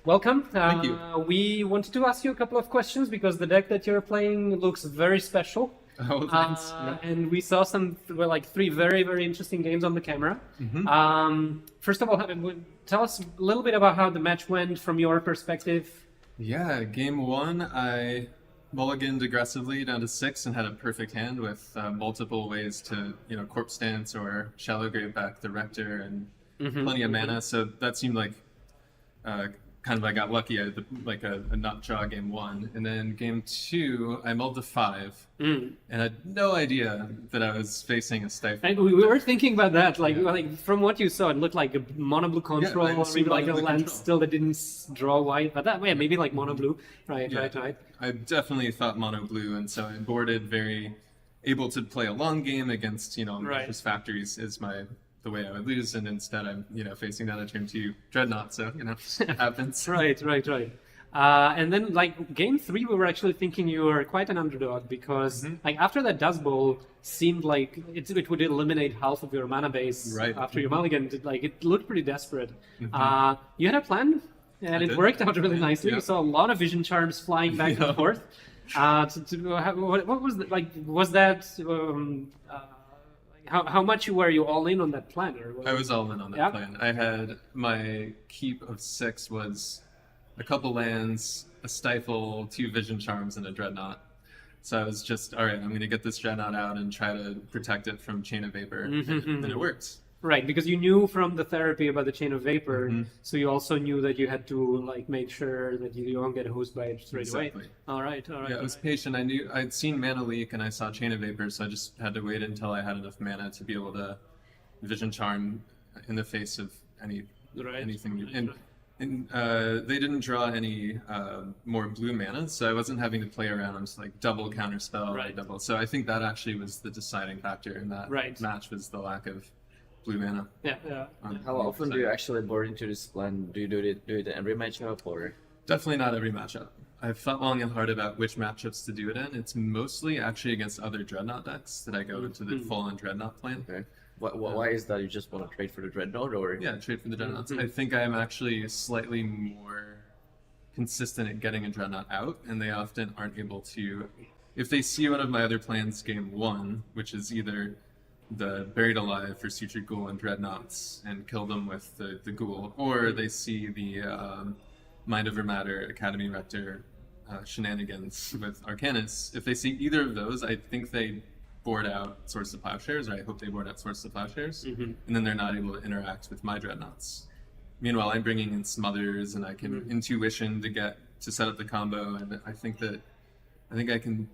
Welcome.
Thank you.
We wanted to ask you a couple of questions because the deck that you're playing looks very special.
Oh, thanks.
And we saw three very, very interesting games on the camera. First of all, tell us a little bit about how the match went from your perspective.
Yeah, game one, I mulliganed aggressively down to 6 and had a perfect hand with multiple ways to, corpse stance or shallow grave back the Rector and plenty of mana. So that seemed like I got lucky. I had a nut draw game 1, and then game 2 I mulled to 5, and I had no idea that I was facing a Stifle.
And we were thinking about that, like from what you saw, it looked like a mono blue control, or maybe like a land still that didn't draw white, but that maybe like mono blue, right.
I definitely thought mono blue, and so I boarded very able to play a long game against just factories is the way I would lose, and instead I'm facing down a turn 2 dreadnought, so it happens.
Right. And then like game 3, we were actually thinking you were quite an underdog because like after that dust bowl seemed like it would eliminate half of your mana base after your mulligan. It looked pretty desperate. You had a plan, and it worked out really nicely. You saw a lot of vision charms flying back and forth. What was like? Was that? How much were you all in on that plan?
I was all in on that plan. I had my keep of 6 was a couple lands, a Stifle, 2 vision charms, and a dreadnought. So I was just, all right, I'm going to get this dreadnought out and try to protect it from Chain of Vapor, and it worked.
Right, because you knew from the therapy about the Chain of Vapor, so you also knew that you had to like make sure that you don't get hosed by it straight away. All right.
Yeah, I was patient. I knew I'd seen Mana Leak and I saw Chain of Vapor, so I just had to wait until I had enough mana to be able to Vision Charm in the face of anything. And they didn't draw any more blue mana, so I wasn't having to play around like double counterspell, double. So I think that actually was the deciding factor in that match, was the lack of blue mana.
Yeah.
How often do you actually board into this plan? Do you do it in every matchup, or?
Definitely not every matchup. I've thought long and hard about which matchups to do it in. It's mostly actually against other Dreadnought decks that I go into the full-on Dreadnought plan.
Okay. Why is that? You just want to trade for the Dreadnought, or?
Yeah, trade for the Dreadnoughts. I think I am actually slightly more consistent at getting a Dreadnought out, and they often aren't able to. If they see one of my other plans game 1, which is either the Buried Alive for Sutured Ghoul and Dreadnoughts and kill them with the Ghoul, or they see the Mind Over Matter Academy Rector shenanigans with Arcanus. If they see either of those, I think they board out Swords to Plowshares, or I hope they board out Swords to Plowshares, and then they're not able to interact with my Dreadnoughts. Meanwhile, I'm bringing in Smothers, and I can Intuition to set up the combo, and I think I can.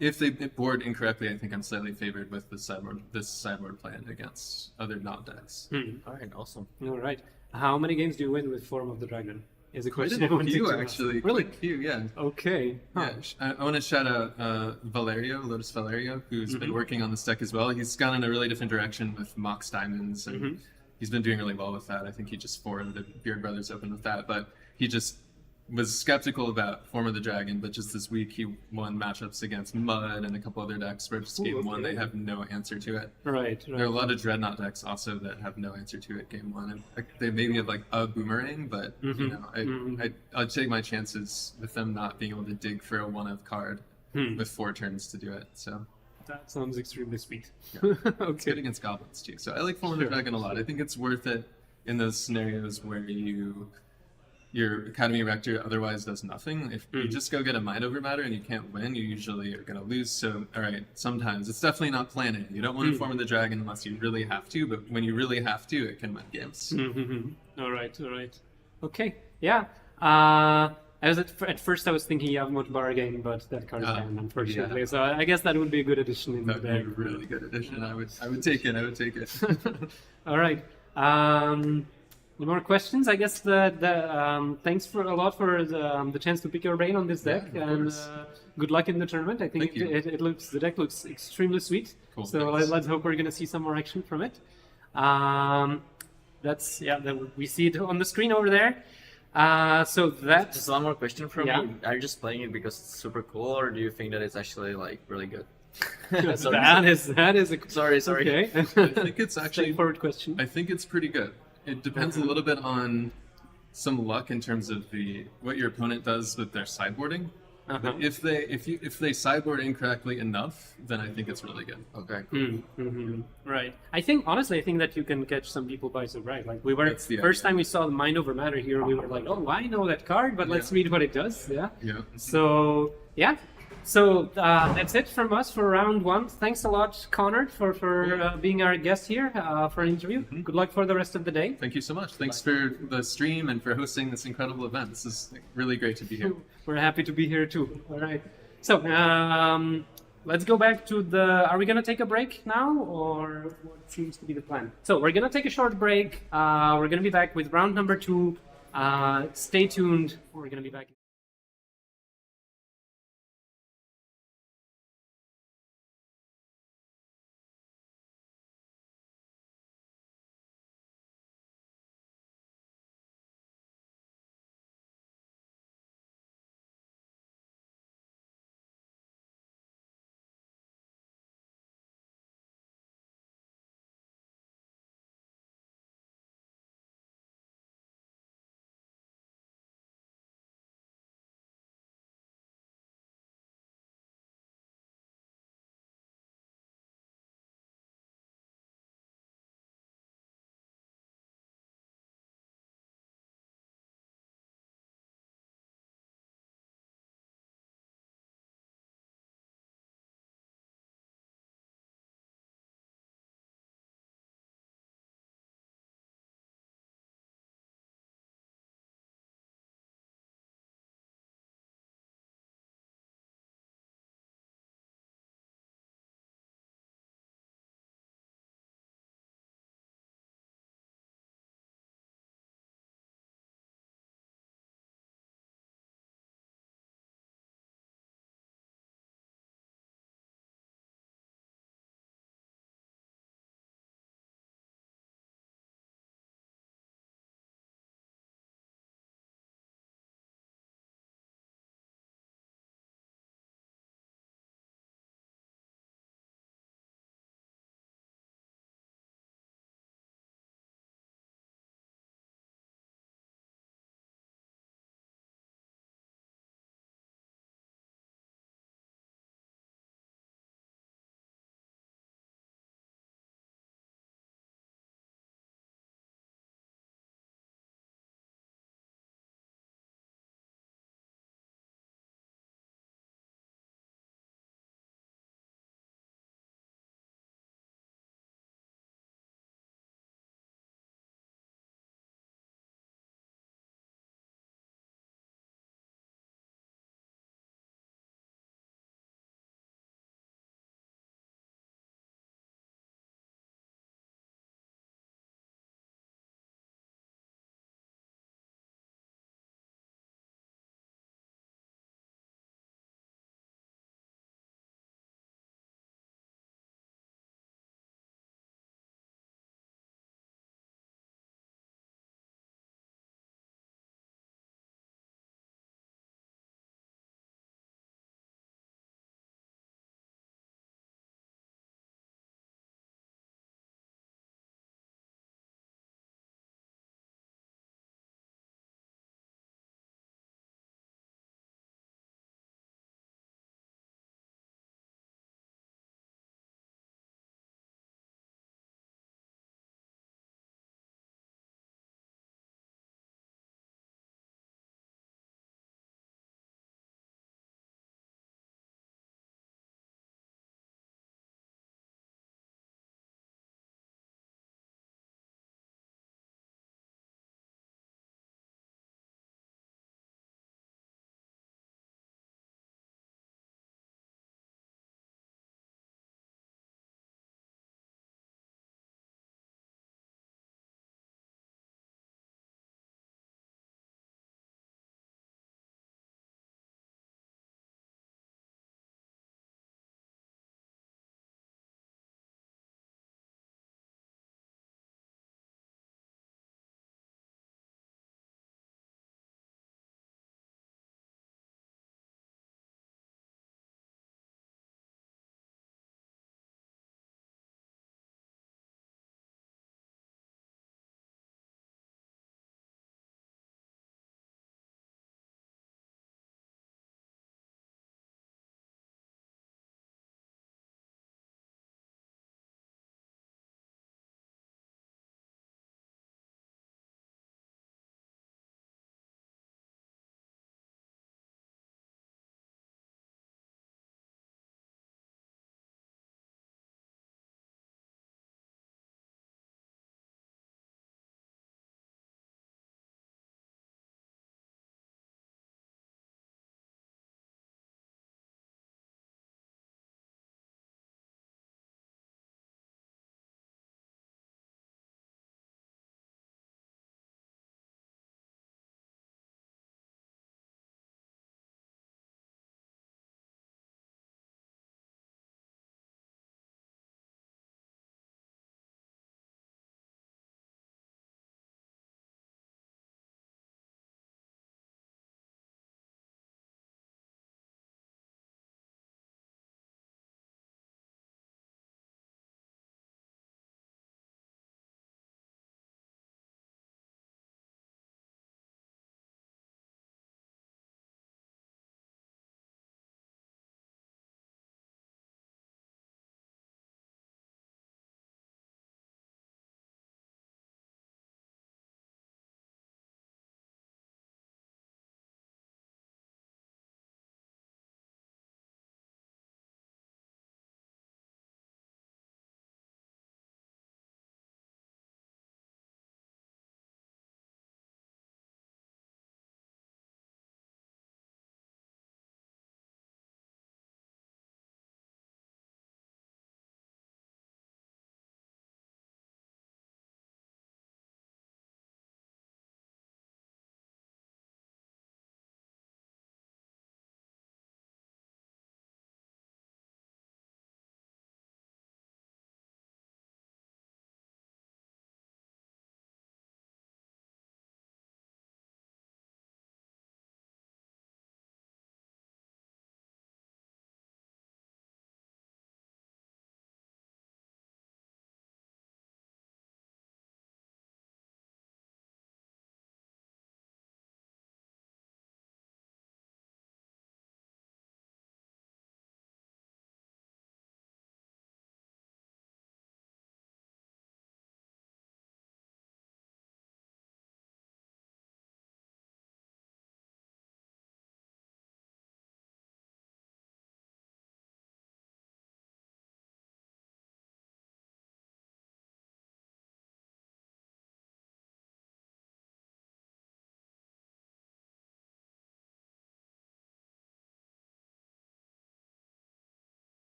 If they board incorrectly, I think I'm slightly favored with this sideboard plan against other not decks.
All right, awesome.
All right. How many games do you win with Form of the Dragon? Is a question
Quite
I want to
actually.
Really?
Quite a few, yeah.
Okay.
Yeah, I want to shout out Lotus Valerio, who's been working on this deck as well. He's gone in a really different direction with Mox Diamonds, and he's been doing really well with that. I think he just formed the Beard Brothers Open with that, but he just was skeptical about Form of the Dragon, but just this week he won matchups against Mud and a couple other decks where just game 1 they have no answer to it.
Right.
There are a lot of Dreadnought decks also that have no answer to it game 1. And they maybe have like a Boomerang, but I'd take my chances with them not being able to dig for a 1-of card with 4 turns to do it. So
that sounds extremely sweet.
Yeah. It's good against Goblins too. So I like Form of the Dragon a lot. I think it's worth it in those scenarios where your Academy Rector otherwise does nothing. If you just go get a Mind Over Matter and you can't win, you usually are going to lose. So, all right, sometimes it's definitely not planning. You don't want to Form of the Dragon unless you really have to, but when you really have to, it can win games.
All right. Okay, yeah. At first I was thinking Yavimot Bargain, but that card is banned, unfortunately. Yeah. So I guess that would be a good addition in the deck.
That would be a really good addition. I would take it.
All right. Any more questions? I guess thanks a lot for the chance to pick your brain on this deck, and good luck in the tournament. I think the deck looks extremely sweet.
Cool,
so let's hope we're gonna see some more action from it. We see it on the screen over there. So that's
just one more question from me. Are you just playing it because it's super cool, or do you think that it's actually like really good?
that is a
sorry.
Okay.
I think it's actually a
straightforward question.
I think it's pretty good. It depends a little bit on some luck in terms of what your opponent does with their sideboarding. But if they sideboard incorrectly enough, then I think it's really good.
Okay.
Right. I think that you can catch some people by surprise. Like we were first time we saw the Mind Over Matter here, we were like, oh, I know that card, but let's read what it does. Yeah.
Yeah.
So yeah. So that's it from us for round one. Thanks a lot, Conor, for being our guest here for an interview. Good luck for the rest of the day.
Thank you so much. Thanks for the stream and for hosting this incredible event. This is really great to be here.
We're happy to be here too. All right. So let's go back to the. Are we gonna take a break now, or what seems to be the plan? So we're gonna take a short break. We're gonna be back with round number 2. Stay tuned. We're gonna be back.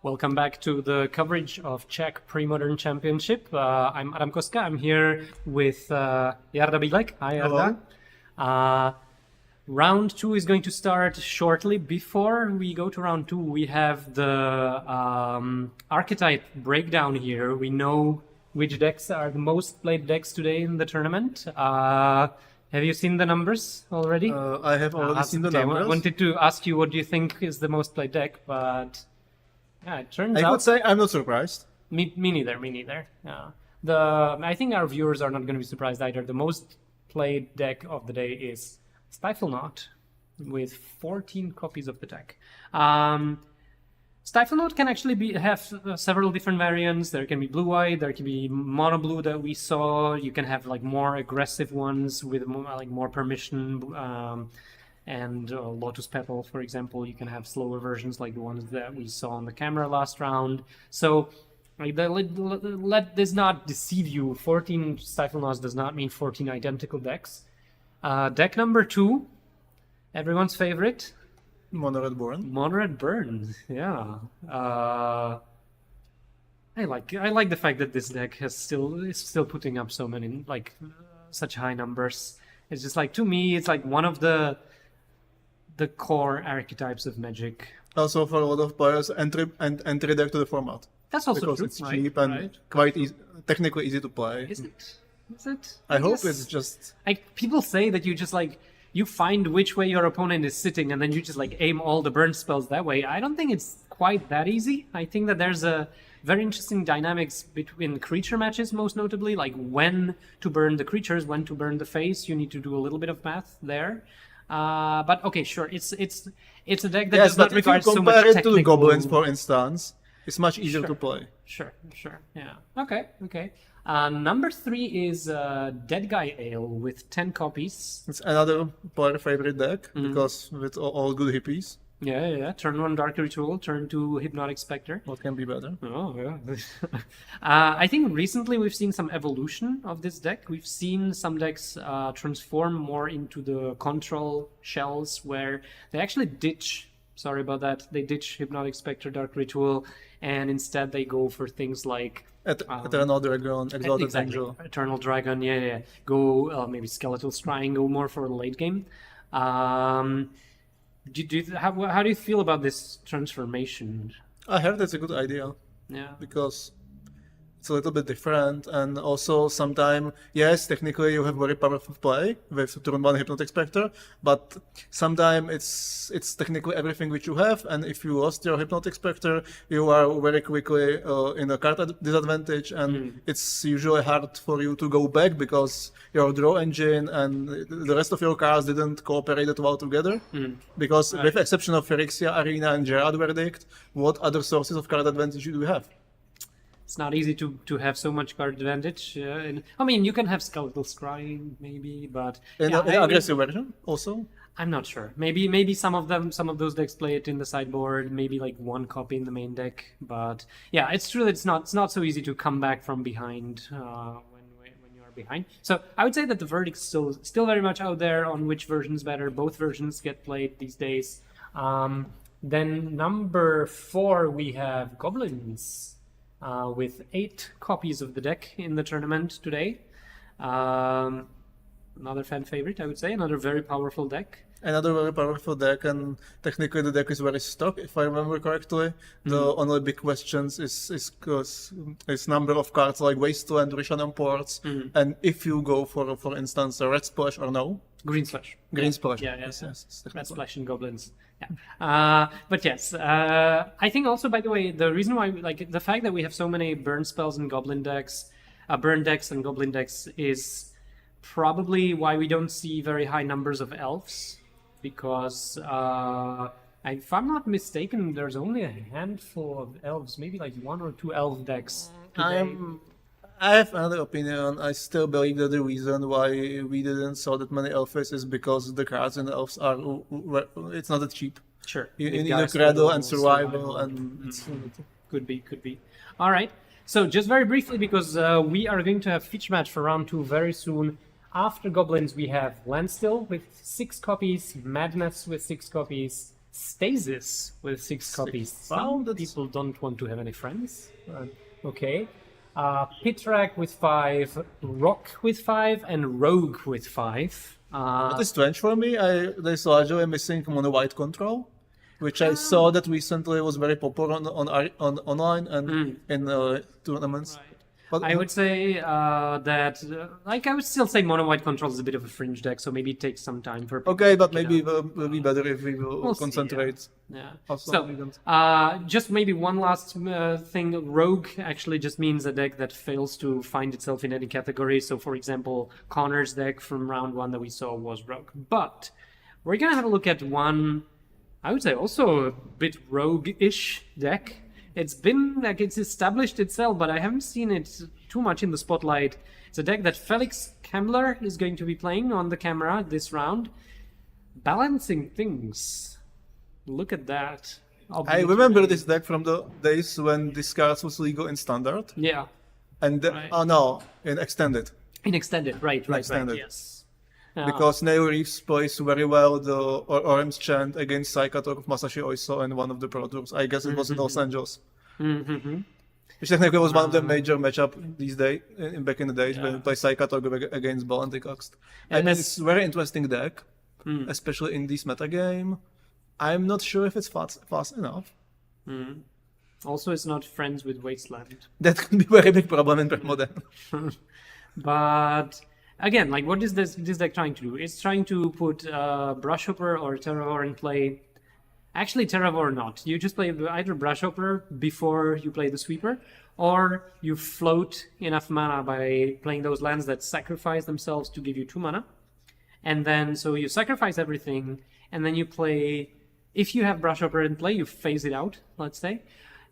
Welcome back to the coverage of Czech Premodern Championship. I'm Adam Koska. I'm here with Jarda Bílek. Hi, Jarda. Round 2 is going to start shortly. Before we go to round 2, we have the archetype breakdown here. We know which decks are the most played decks today in the tournament. Have you seen the numbers already?
I have already seen the numbers.
I wanted to ask you what do you think is the most played deck, but yeah, it turns out...
I would say I'm not surprised.
Me neither. Yeah. I think our viewers are not going to be surprised either. The most played deck of the day is Stiflenought with 14 copies of the deck. Stiflenought can actually have several different variants. There can be blue-white, there can be mono-blue that we saw. You can have like more aggressive ones with more permission, and Lotus Petal, for example. You can have slower versions like the ones that we saw on the camera last round. So let this not deceive you. 14 Stiflenoughts does not mean 14 identical decks. Deck number 2, everyone's favorite.
Mono Red Burn.
Mono Red Burn, yeah. I like the fact that this deck is still putting up so many such high numbers. It's just like, to me, it's like one of the core archetypes of Magic.
Also for a lot of players, entry deck to the format.
That's also
because
true,
it's
right?
cheap and quite easy, technically easy to play.
Is it? Is it?
I hope
guess.
it's just...
Like, people say that you just you find which way your opponent is sitting and then you just aim all the burn spells that way. I don't think it's quite that easy. I think that there's a very interesting dynamics between creature matches, most notably, like when to burn the creatures, when to burn the face. You need to do a little bit of math there. But okay, sure, it's a deck that does not require so much technical...
If you compare it to the Goblins, for instance, it's much easier to play.
Sure, yeah. Okay. Number 3 is Dead Guy Ale with 10 copies.
It's another player favorite deck, because with all good hippies.
Yeah. Turn 1 Dark Ritual, turn 2 Hypnotic Spectre.
What can be better?
Oh, yeah. I think recently we've seen some evolution of this deck. We've seen some decks transform more into the control shells where they actually ditch... Sorry about that. They ditch Hypnotic Spectre, Dark Ritual, and instead they go for things like...
Eternal Dragon, Exalted Angel.
Eternal Dragon, yeah. Go maybe Skeletal Scrying, go more for the late game. How do you feel about this transformation?
I heard that's a good idea.
Yeah.
Because it's a little bit different, and also sometimes, yes, technically you have very powerful play with turn 1 Hypnotic Spectre, but sometimes it's technically everything which you have, and if you lost your Hypnotic Spectre, you are very quickly in a card disadvantage, and it's usually hard for you to go back because your draw engine and the rest of your cards didn't cooperate that well together. Because with exception of Phyrexia, Arena, and Gerard Verdict, what other sources of card advantage do you have?
It's not easy to have so much card advantage. I mean, you can have Skeletal Scrying maybe, but
In the aggressive version also.
I'm not sure. Maybe some of those decks play it in the sideboard. Maybe like 1 copy in the main deck. But yeah, it's true that it's not so easy to come back from behind when you are behind. So I would say that the verdict's still very much out there on which version's better. Both versions get played these days. Then number 4 we have Goblins. With 8 copies of the deck in the tournament today. Another fan favorite, I would say. Another very powerful deck.
Another very powerful deck, and technically the deck is very stuck, if I remember correctly. The only big questions is number of cards like Wasteland, Rishon Ports, and if you go for instance, a Red Splash or no.
Green Splash.
Green Splash.
Yeah.
Yes,
Red Splash and Goblins. Yeah. But yes, I think also, by the way, the reason why, the fact that we have so many burn spells and Goblin decks, burn decks and Goblin decks is probably why we don't see very high numbers of Elves. Because, if I'm not mistaken, there's only a handful of Elves, maybe like 1 or 2 Elf decks today.
I have another opinion. I still believe that the reason why we didn't saw that many Elves is because the cards in the Elves are... It's not that cheap.
Sure.
You need a Cradle and Survival, and it's...
Could be. All right. So just very briefly, because we are going to have feature match for round 2 very soon. After Goblins, we have Landstill with 6 copies, Madness with 6 copies, Stasis with 6 copies. Some people don't want to have any friends. Okay. Pitrak with 5, Rock with 5, and Rogue with 5.
What is strange for me, there's largely missing mono-white control, which I saw that recently was very popular on online and in tournaments. But
I would say that, I would still say mono-white control is a bit of a fringe deck, so maybe it takes some time for people
okay,
to
but
pick it
maybe
up.
it will be better if we will
We'll see,
concentrate.
Yeah.
Also,
So, just maybe one last thing. Rogue actually just means a deck that fails to find itself in any category. So, for example, Conor's deck from round 1 that we saw was Rogue. But we're going to have a look at one, I would say, also a bit rogue-ish deck. It's been, it's established itself, but I haven't seen it too much in the spotlight. It's a deck that Felix Kämmler is going to be playing on the camera this round. Balancing Things. Look at that.
I remember this deck from the days when this card was legal in Standard.
Yeah.
And
Right.
no, in Extended.
In Extended, right,
Extended.
yes.
Because Neo Reeves plays very well the Orange Chant against Psychator of Masashi Oiso and one of the Pro Tours. I guess it was in Los Angeles. Which technically was one of the major matchup these days, back in the days when we play Psychator against Balantic and it's a very interesting deck, especially in this metagame. I'm not sure if it's fast enough.
Also, it's not friends with Wasteland.
That could be a very big problem in Premodern.
But again, what is this deck trying to do? It's trying to put Brushhopper or Terravor in play. Actually, Terravor not. You just play either Brushhopper before you play the Sweeper, or you float enough mana by playing those lands that sacrifice themselves to give you 2 mana. And then, so you sacrifice everything, and then you play, if you have Brushhopper in play, you phase it out, let's say.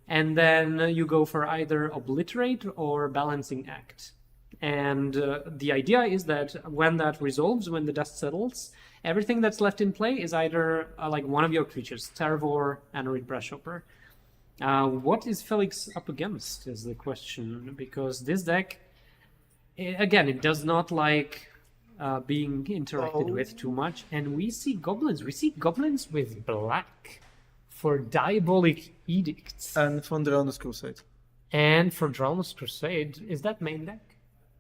And then you go for either Obliterate or Balancing Act. And the idea is that when that resolves, when the dust settles, everything that's left in play is either one of your creatures, Terravor, Anorid, Brushhopper. What is Felix up against is the question, because this deck, again, it does not like being interacted with too much. And we see Goblins. We see Goblins with black for Diabolic Edicts.
And from Drowners Crusade.
And for Drowners Crusade, is that main deck?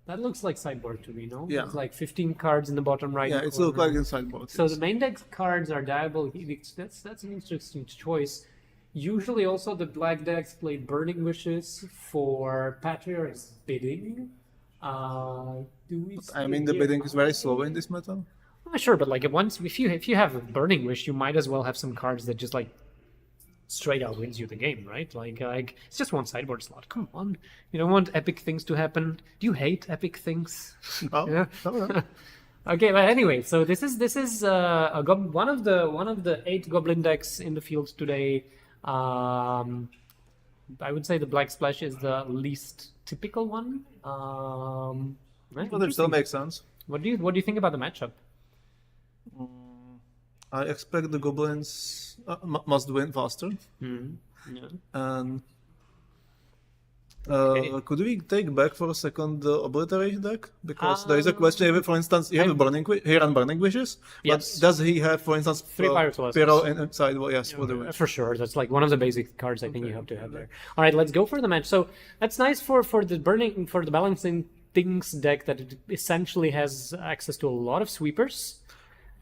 That looks like sideboard to me, no?
Yeah.
It's like 15 cards in the bottom right.
Yeah, it's look like in sideboard.
So the main deck cards are Diabolic Edicts. That's an interesting choice. Usually also the black decks play Burning Wishes for Patriarch's Bidding. Do we
I mean, the bidding is very slow in this meta.
Sure, but if you have a Burning Wish, you might as well have some cards that just straight out wins you the game, right? It's just one sideboard slot. Come on, you don't want epic things to happen. Do you hate epic things?
Oh,
Yeah.
no.
Okay, but anyway, so this is one of the 8 Goblin decks in the field today. I would say the Black Splash is the least typical one.
But it still makes sense.
What do you think about the matchup?
I expect the Goblins must win faster.
Yeah.
And
Okay.
could we take back for a second the Obliterate deck? Because there is a question, for instance, you have Burning Wishes,
Yes.
but does he have, for instance,
3 Pirate Colossus.
Pyro inside? Well, yes, for the win.
For sure, that's one of the basic cards I think you have to have there. All right, let's go for the match. So that's nice for the Balancing Things deck that it essentially has access to a lot of sweepers.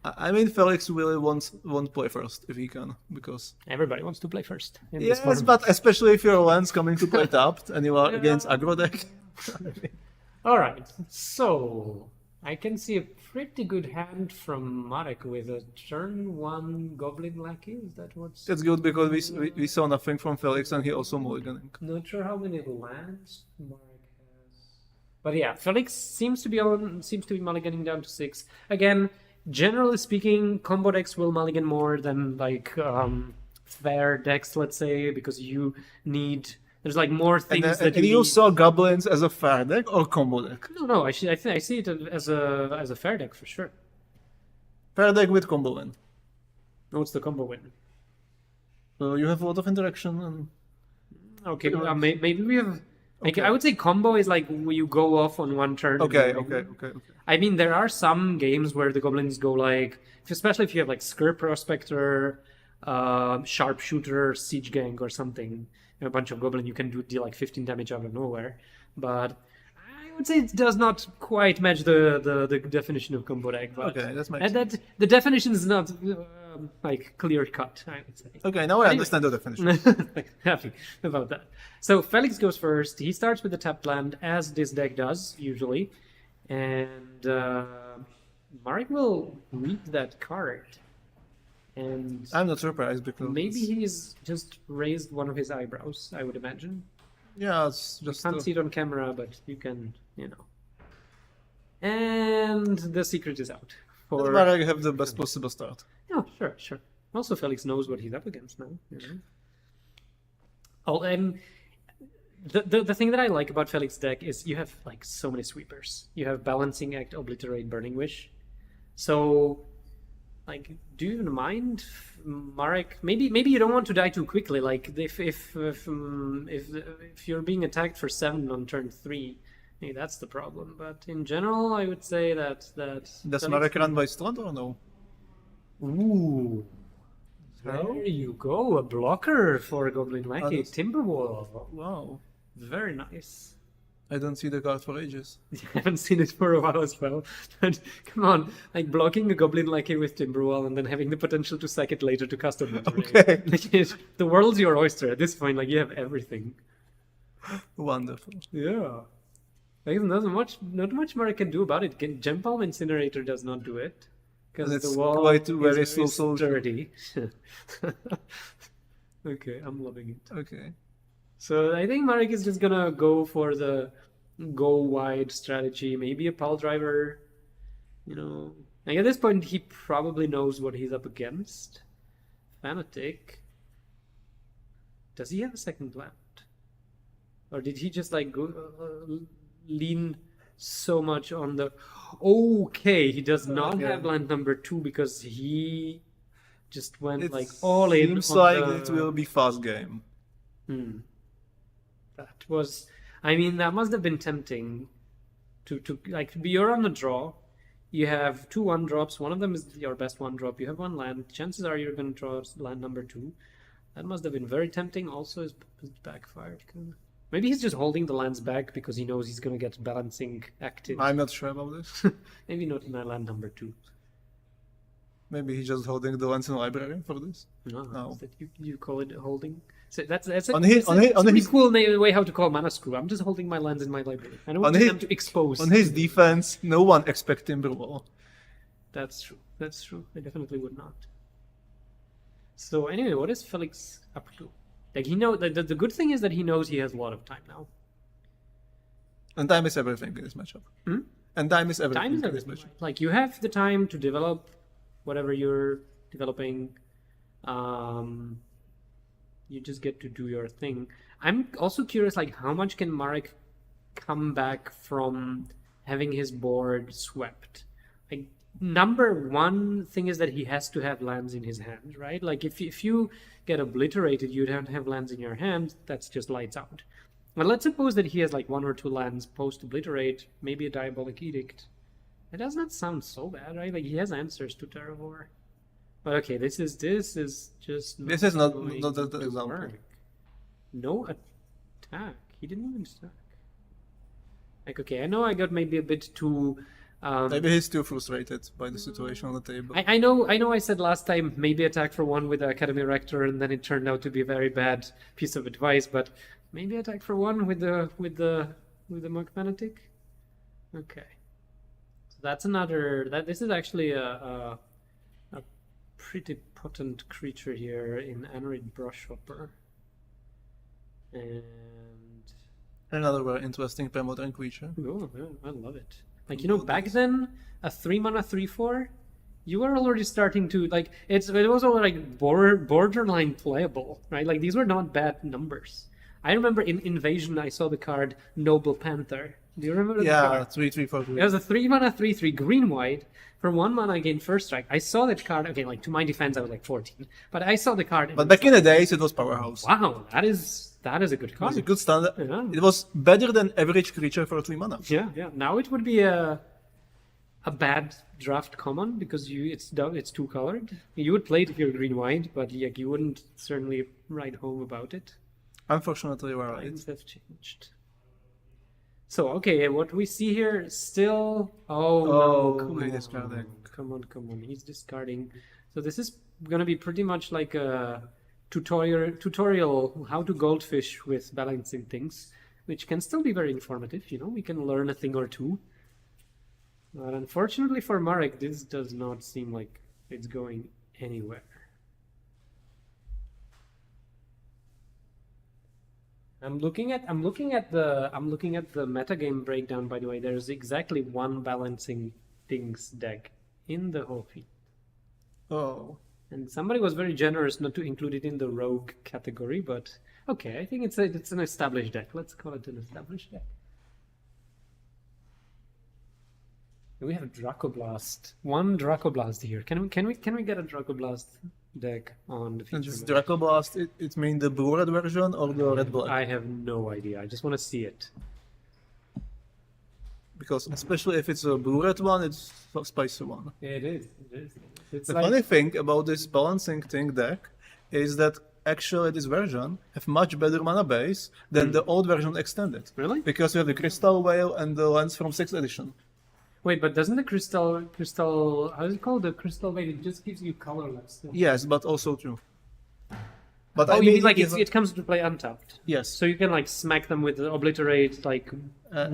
I mean, Felix really won't play first if he can, because
Everybody wants to play first. in this
yes,
form.
but especially if your land's coming to play tapped and you are against aggro deck.
All right, so I can see a pretty good hand from Marek with a turn 1 Goblin Lackey. Is that what's?
That's good because we saw nothing from Felix and he also mulliganing.
Not sure how many lands Marek has, but yeah, Felix seems to be mulliganing down to 6 again. Generally speaking, combo decks will mulligan more than fair decks, let's say, because there's more things
And
that
you
need.
saw Goblins as a fair deck or combo deck?
No, I see it as a fair deck for sure.
Fair deck with combo win.
What's the combo win?
So you have a lot of interaction and
Okay, maybe we have. I would say combo is when you go off on one turn.
okay.
I mean, there are some games where the Goblins go especially if you have Skir Prospector sharpshooter siege gang or something, a bunch of goblin, you can deal like 15 damage out of nowhere. But I would say it does not quite match the definition of combo deck. But
Okay, that's my.
the definition is not like clear cut, I would say.
Okay, now I understand the definition.
Happy about that. So Felix goes first. He starts with the tapped land, as this deck does usually, and Marek will read that card. And
I'm not surprised because
maybe he's just raised one of his eyebrows, I would imagine.
yeah, it's just
Can't see it on camera, but you can, And the secret is out.
Doesn't matter, you have the best possible start.
Yeah, sure. Also, Felix knows what he's up against now. Oh, and the thing that I like about Felix's deck is you have like so many sweepers. You have Balancing Act, Obliterate, Burning Wish. So, like, do you even mind, Marek? Maybe you don't want to die too quickly. Like, if you're being attacked for 7 on turn 3. Hey, that's the problem. But in general, I would say that
Does Marek run by Strand or no?
Ooh, there you go. A blocker for a Goblin Lackey.
that's-
Timberwolf.
Wow,
Very nice.
I don't see the card for ages.
I haven't seen it for a while as well. But come on, like blocking a Goblin Lackey with Timberwall and then having the potential to sack it later to cast Obliterate.
Okay.
Like, the world's your oyster at this point. Like, you have everything.
Wonderful.
Yeah. Like, not much more I can do about it. Gem Palm Incinerator does not do it. Because
It's
the wall
quite
is
very slow
sturdy. Okay, I'm loving it.
Okay.
So I think Marek is just gonna go for the go wide strategy. Maybe a pile driver. Like at this point, he probably knows what he's up against. Fanatic. Does he have a second land? Or did he just like go lean so much on the... Okay, he does not have land number 2 because he just went like all in.
Seems
on
like
the...
it will be fast game.
That was... I mean, that must have been tempting to like, you're on the draw. You have 2 1-drops. One of them is your best 1-drop. You have 1 land. Chances are you're going to draw land number 2. That must have been very tempting. Also, it's backfired. Maybe he's just holding the lands back because he knows he's going to get balancing active.
I'm not sure about this.
Maybe not in land number 2.
Maybe he's just holding the lands in the library for this.
No. Is that you call it holding? So that's a pretty cool way how to call mana screw. I'm just holding my lands in my library. I don't want them to expose.
On his defense, no one expects Timberwall.
That's true. I definitely would not. So anyway, what is Felix up to? Like, the good thing is that he knows he has a lot of time now.
And time is everything in this matchup. And time is everything.
Time is everything. Like, you have the time to develop whatever you're developing. You just get to do your thing. I'm also curious, like, how much can Marek come back from having his board swept? Like, number one thing is that he has to have lands in his hand, right? Like, if you get obliterated, you don't have lands in your hand, that's just lights out. But let's suppose that he has like 1 or 2 lands post-obliterate, maybe a Diabolic Edict. It does not sound so bad, right? Like, he has answers to Terravore. But okay, this is just
This is not the example.
work. No attack. He didn't even stack. Like, okay, I know I got maybe a bit too...
Maybe he's too frustrated by the situation on the table.
I know I said last time maybe attack for 1 with the Academy Rector, and then it turned out to be a very bad piece of advice, but maybe attack for 1 with the Monk Fanatic? Okay. So that's another... This is actually a pretty potent creature here in Anorid Brushhopper. And...
Another very interesting Premodern creature.
Oh, yeah, I love it. Like, back then, a 3-mana 3/4, you were already starting to, like, it was all like borderline playable, right? Like, these were not bad numbers. I remember in Invasion, I saw the card Noble Panther. Do you remember that card?
3/3/4.
It was a 3-mana 3/3 green-white. For 1 mana again, first strike. I saw that card. Okay, like, to my defense, I was like 14. But I saw the card.
But back in the days, it was powerhouse.
Wow, that is a good
It
card.
was a good standard.
Yeah.
It was better than average creature for 3 mana.
Yeah. Now it would be a a bad draft common because it's two colored. You would play it if you're green-white, but like you wouldn't certainly write home about it.
Unfortunately, you are right.
Things have changed. So okay, what we see here is still. Oh no!
He discarded.
Come on! He's discarding. So this is gonna be pretty much like a tutorial how to goldfish with balancing things, which can still be very informative. You know, we can learn a thing or two. But unfortunately for Marek, this does not seem like it's going anywhere. I'm looking at the metagame breakdown, by the way. There's exactly one balancing things deck in the whole field.
Oh.
And somebody was very generous not to include it in the rogue category, but okay, I think it's an established deck. Let's call it an established deck. We have a Dracoblast. One Dracoblast here. Can we get a Dracoblast deck on the feature?
And just Dracoblast, it means the blue-red version or the red-black?
I have no idea. I just want to see it.
Because especially if it's a blue-red one, it's a spicy one.
It is. It's
The
like,
funny thing about this balancing thing deck is that actually this version have much better mana base than the old version extended.
Really?
Because you have the Crystal Whale and the lens from 6th edition.
wait, but doesn't the crystal how is it called? The crystal wait, it just gives you colorless.
Yes, but also true. But
Oh,
I
you
mean,
mean like it comes to play untapped.
yes.
So you can like smack them with the obliterate like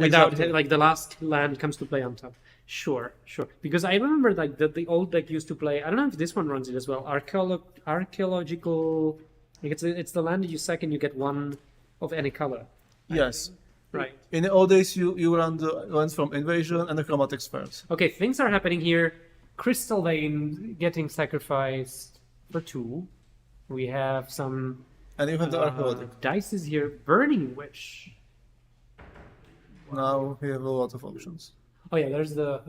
without
Exactly.
like the last land comes to play untapped. Sure. Because I remember like that the old deck used to play. I don't know if this one runs it as well. Archaeological. Like it's the land that you sack and you get one of any color.
Yes.
Right.
In the old days, you run the lens from Invasion and the Chromatic Spheres.
Okay, things are happening here. Crystal Vein getting sacrificed for 2. We have some
And you have the Archaeologic.
dice is here. Burning Witch.
Now we have a lot of options.
Oh yeah, there's the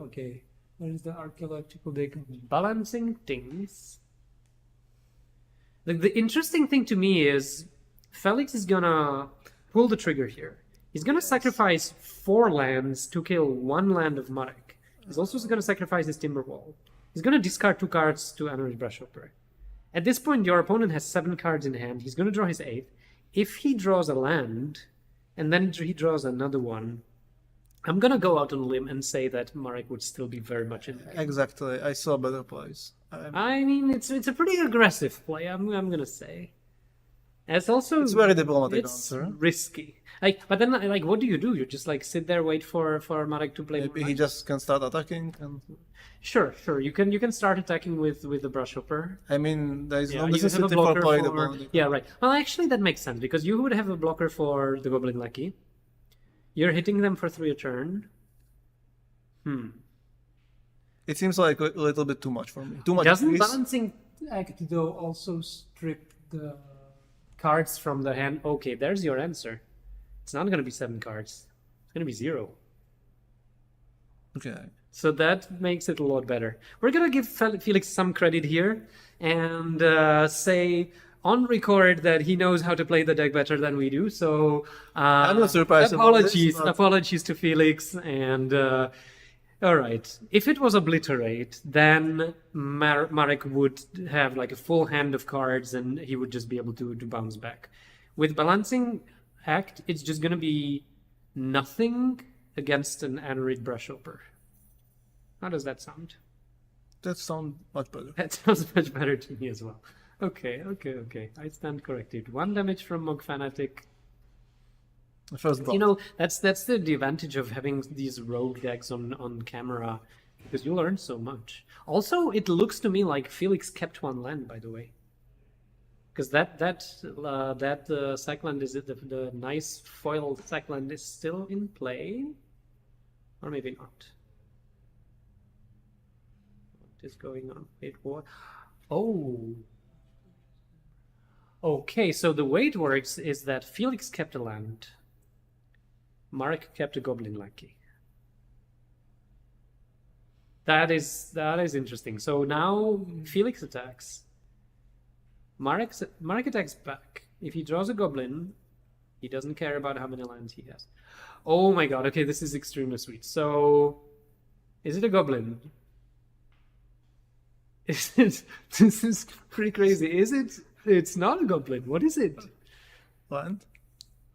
archaeological deck. Balancing things. The interesting thing to me is Felix is gonna pull the trigger here. He's gonna sacrifice 4 lands to kill 1 land of Marek. He's also gonna sacrifice his Timberwall. He's gonna discard 2 cards to Anorid Brashhopper. At this point, your opponent has 7 cards in hand. He's gonna draw his 8th. If he draws a land, and then he draws another one, I'm gonna go out on a limb and say that Marek would still be very much in there.
Exactly. I saw better plays.
I mean, it's a pretty aggressive play. I'm gonna say. It's also
It's very diplomatic
it's
answer.
risky. But then what do? You just like sit there, wait for Marek to play.
Maybe
more
he
lands?
just can start attacking. And
Sure. You can start attacking with the Brashhopper.
I mean, there is
Yeah,
no
you have a
necessity for
blocker
play the
for...
balancing.
Yeah, right. Well, actually, that makes sense because you would have a blocker for the Goblin Lackey. You're hitting them for 3 a turn.
It seems like a little bit too much for me. Too much.
Doesn't
increase.
Balancing Act though also strip the cards from the hand? Okay, there's your answer. It's not going to be 7 cards. It's going to be 0.
Okay.
So that makes it a lot better. We're going to give Felix some credit here and say on record that he knows how to play the deck better than we do. So
I'm not surprised about this, but-
apologies to Felix. And all right, if it was Obliterate, then Marek would have like a full hand of cards and he would just be able to bounce back. With Balancing Act, it's just going to be nothing against an Anorid Brashhopper. How does that sound?
That sounds much better.
That sounds much better to me as well. Okay. I stand corrected. 1 damage from Mog Fanatic.
The first block.
You know, that's the advantage of having these rogue decks on camera, because you learn so much. Also, it looks to me like Felix kept 1 land, by the way. Because that Sackland is the nice foil Sackland is still in play, or maybe not. What is going on? Wait, what? Oh. Okay, so the way it works is that Felix kept a land. Marek kept a Goblin Lackey. That is interesting. So now Felix attacks. Marek attacks back. If he draws a Goblin, he doesn't care about how many lands he has. Oh my god, okay, this is extremely sweet. So Is it a goblin? This is pretty crazy. Is it? It's not a goblin. What is it?
What?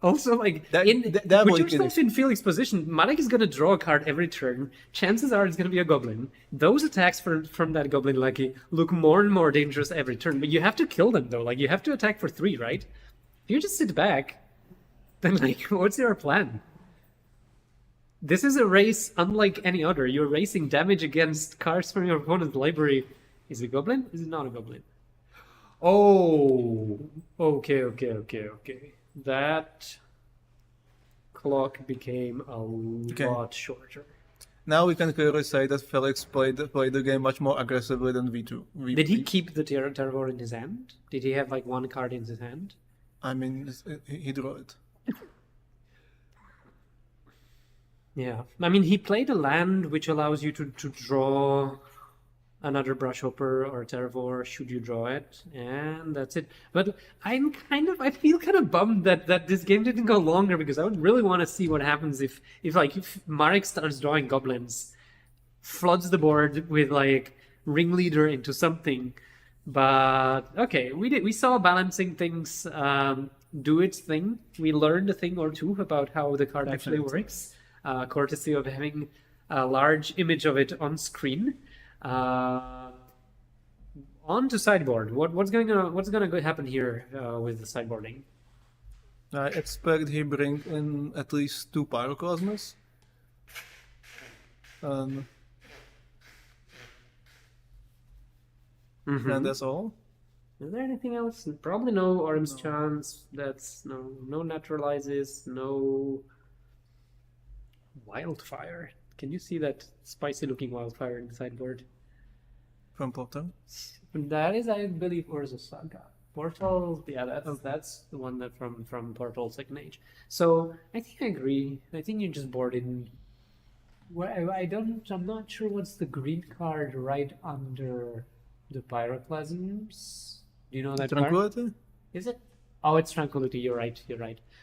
Also, like,
That-
put
boy
yourself in Felix's position. Marek is going to draw a card every turn. Chances are it's going to be a goblin. Those attacks from that goblin lucky look more and more dangerous every turn. But you have to kill them, though. Like, you have to attack for 3, right? If you just sit back, then, like, what's your plan? This is a race unlike any other. You're racing damage against cards from your opponent's library. Is it a goblin? Is it not a goblin? Oh, okay. That clock became a lot shorter.
Now we can clearly say that Felix played the game much more aggressively than V2.
Did he keep the Terror in his hand? Did he have like one card in his hand?
I mean, he drew it.
Yeah. I mean, he played a land which allows you to draw another Brushhopper or Terravor should you draw it, and that's it. But I feel kind of bummed that this game didn't go longer, because I would really want to see what happens if Marek starts drawing goblins, floods the board with like Ringleader into something. But okay, we saw balancing things do its thing. We learned a thing or two about how the card actually works, courtesy of having a large image of it on screen. On to sideboard. What's gonna happen here with the sideboarding?
I expect he bring in at least 2 Pyroclasms. And that's all.
Is there anything else? Probably no Orm's Chance. That's no Naturalizes, no Wildfire. Can you see that spicy looking Wildfire in the sideboard?
From Portal.
That is, I believe, Urza Saga. Portal, yeah, that's the one that from Portal Second Age. So I think I agree. I think you just board in. Well, I'm not sure what's the green card right under the Pyroclasms. Do you know that
Tranquility?
card? Is it? Oh, it's Tranquility. You're right.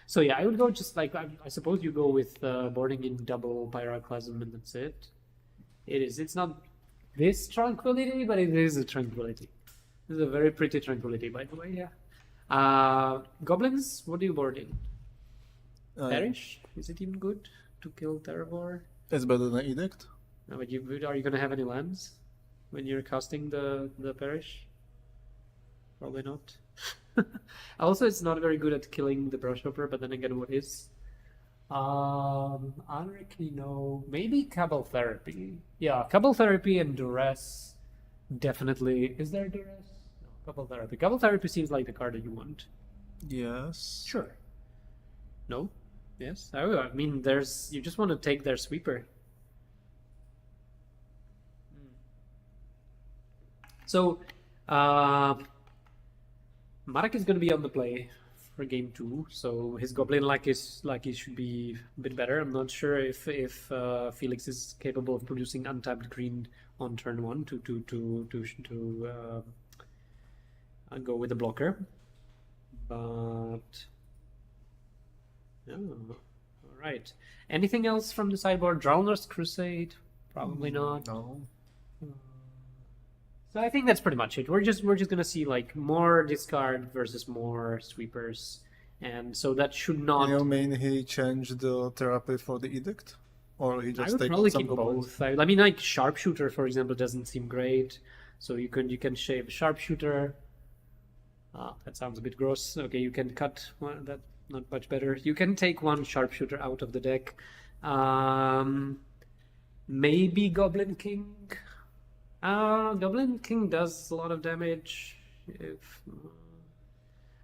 So yeah, I would go just like I suppose you go with boarding in double Pyroclasm and that's it. It is. It's not this Tranquility, but it is a Tranquility. This is a very pretty Tranquility, by the way. Yeah. Goblins. What do you board in? Perish. Is it even good to kill Terravor?
It's better than Edict.
No, but are you gonna have any lands when you're casting the Perish? Probably not. Also, it's not very good at killing the Brushhopper, but then again, what is? I don't really know. Maybe Cabal Therapy. Yeah, Cabal Therapy and Duress. Definitely. Is there Duress? No, Cabal Therapy. Cabal Therapy seems like the card that you want.
Yes.
Sure. No? Yes? I mean, you just want to take their sweeper. So, Marek is going to be on the play for game 2, so his Goblin lucky should be a bit better. I'm not sure if Felix is capable of producing untapped green on turn 1 to go with the blocker. But all right. Anything else from the sideboard? Drowner's Crusade? Probably not.
No.
So I think that's pretty much it. We're just gonna see like more discard versus more sweepers, and so that should not.
You mean he changed the therapy for the Edict, or he
I
just
would
take
probably
some
keep
goblins?
both. I mean, like Sharpshooter, for example, doesn't seem great. So you can shave Sharpshooter. That sounds a bit gross. Okay, you can cut one. That's not much better. You can take one Sharpshooter out of the deck. Maybe Goblin King. Goblin King does a lot of damage.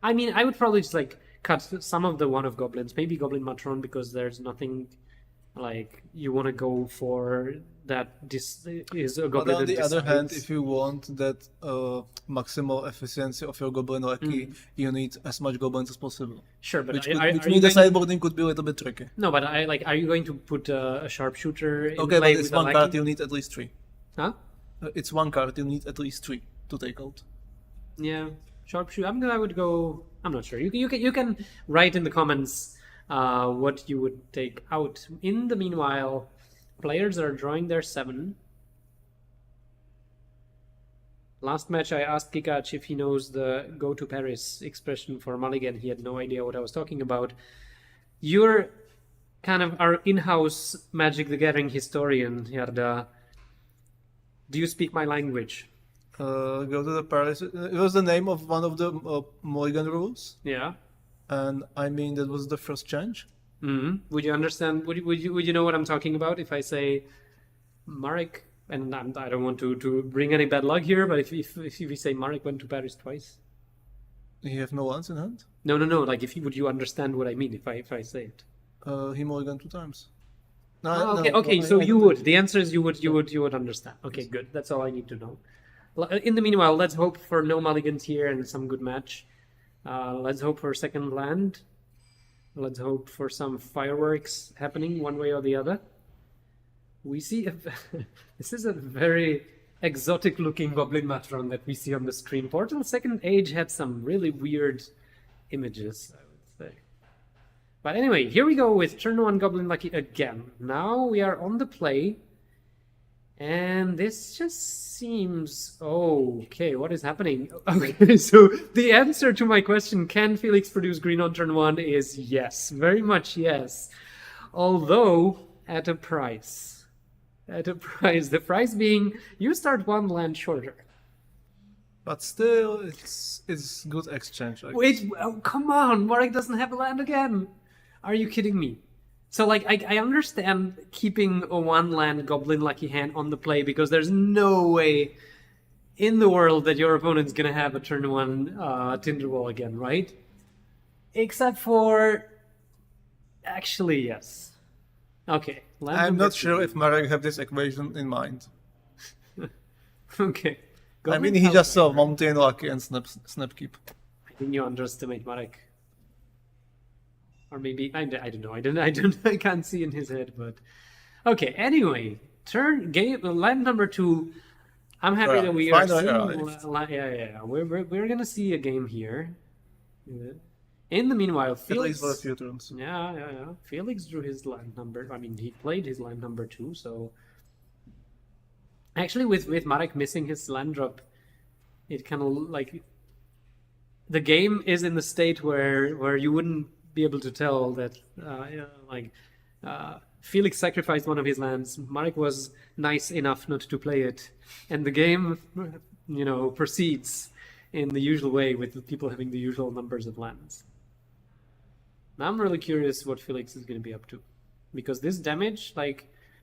I mean, I would probably just like cut some of the one of goblins. Maybe Goblin Matron, because there's nothing like you want to go for that. This is a goblin.
But on the
that
other hand,
decides.
if you want that maximal efficiency of your goblin lucky, you need as much goblins as possible.
Sure, but
Which
are you
means the
going-
sideboarding could be a little bit tricky.
No, but are you going to put a Sharpshooter in
Okay,
play
but it's
with a
one
lucky?
card, you need at least 3.
Huh?
It's one card, you need at least 3 to take out.
Yeah, Sharpshooter. I would go. I'm not sure. You can write in the comments what you would take out. In the meanwhile, players are drawing their 7. Last match, I asked Kikac if he knows the "go to Paris" expression for Mulligan. He had no idea what I was talking about. You're kind of our in-house Magic the Gathering historian, Jarda. Do you speak my language?
Go to the Paris. It was the name of one of the Mulligan rules,
Yeah.
and I mean that was the first change.
Would you understand? Would you know what I'm talking about if I say Marek? And I don't want to bring any bad luck here, but if we say Marek went to Paris twice,
He have no lands in hand.
no. Like would you understand what I mean if I say it?
He mulligan 2 times.
Okay. So you would. The answer is you would understand. Okay, good. That's all I need to know. In the meanwhile, let's hope for no mulligans here and some good match. Let's hope for second land. Let's hope for some fireworks happening one way or the other. We see this is a very exotic-looking Goblin Matron that we see on the screen. Portal Second Age had some really weird images, I would say. But anyway, here we go with turn 1 Goblin Lucky again. Now we are on the play. And this just seems... okay, what is happening? Okay, so the answer to my question, can Felix produce green on turn 1, is yes. Very much yes. Although, at a price. At a price. The price being, you start 1 land shorter.
But still, it's good exchange.
Wait, come on! Marek doesn't have a land again! Are you kidding me? So, like, I understand keeping a 1-land Goblin Lucky hand on the play because there's no way in the world that your opponent's gonna have a turn 1 Tinderwall again, right? Except for... Actually, yes. Okay.
I'm not sure if Marek have this equation in mind.
Okay.
I mean, he just saw Mountain Lucky and Snap Keep.
I think you underestimate Marek. Or maybe I don't know. I can't see in his head, but okay. Anyway, land number 2. I'm happy that we are seeing. We're gonna see a game here. In the meanwhile, Felix.
At least for a few turns.
Yeah. Felix drew his land number. I mean, he played his land number 2. So actually, with Marek missing his land drop, it kind of like the game is in the state where you wouldn't be able to tell that Felix sacrificed one of his lands. Marek was nice enough not to play it, and the game, proceeds in the usual way with the people having the usual numbers of lands. Now I'm really curious what Felix is going to be up to, because this damage,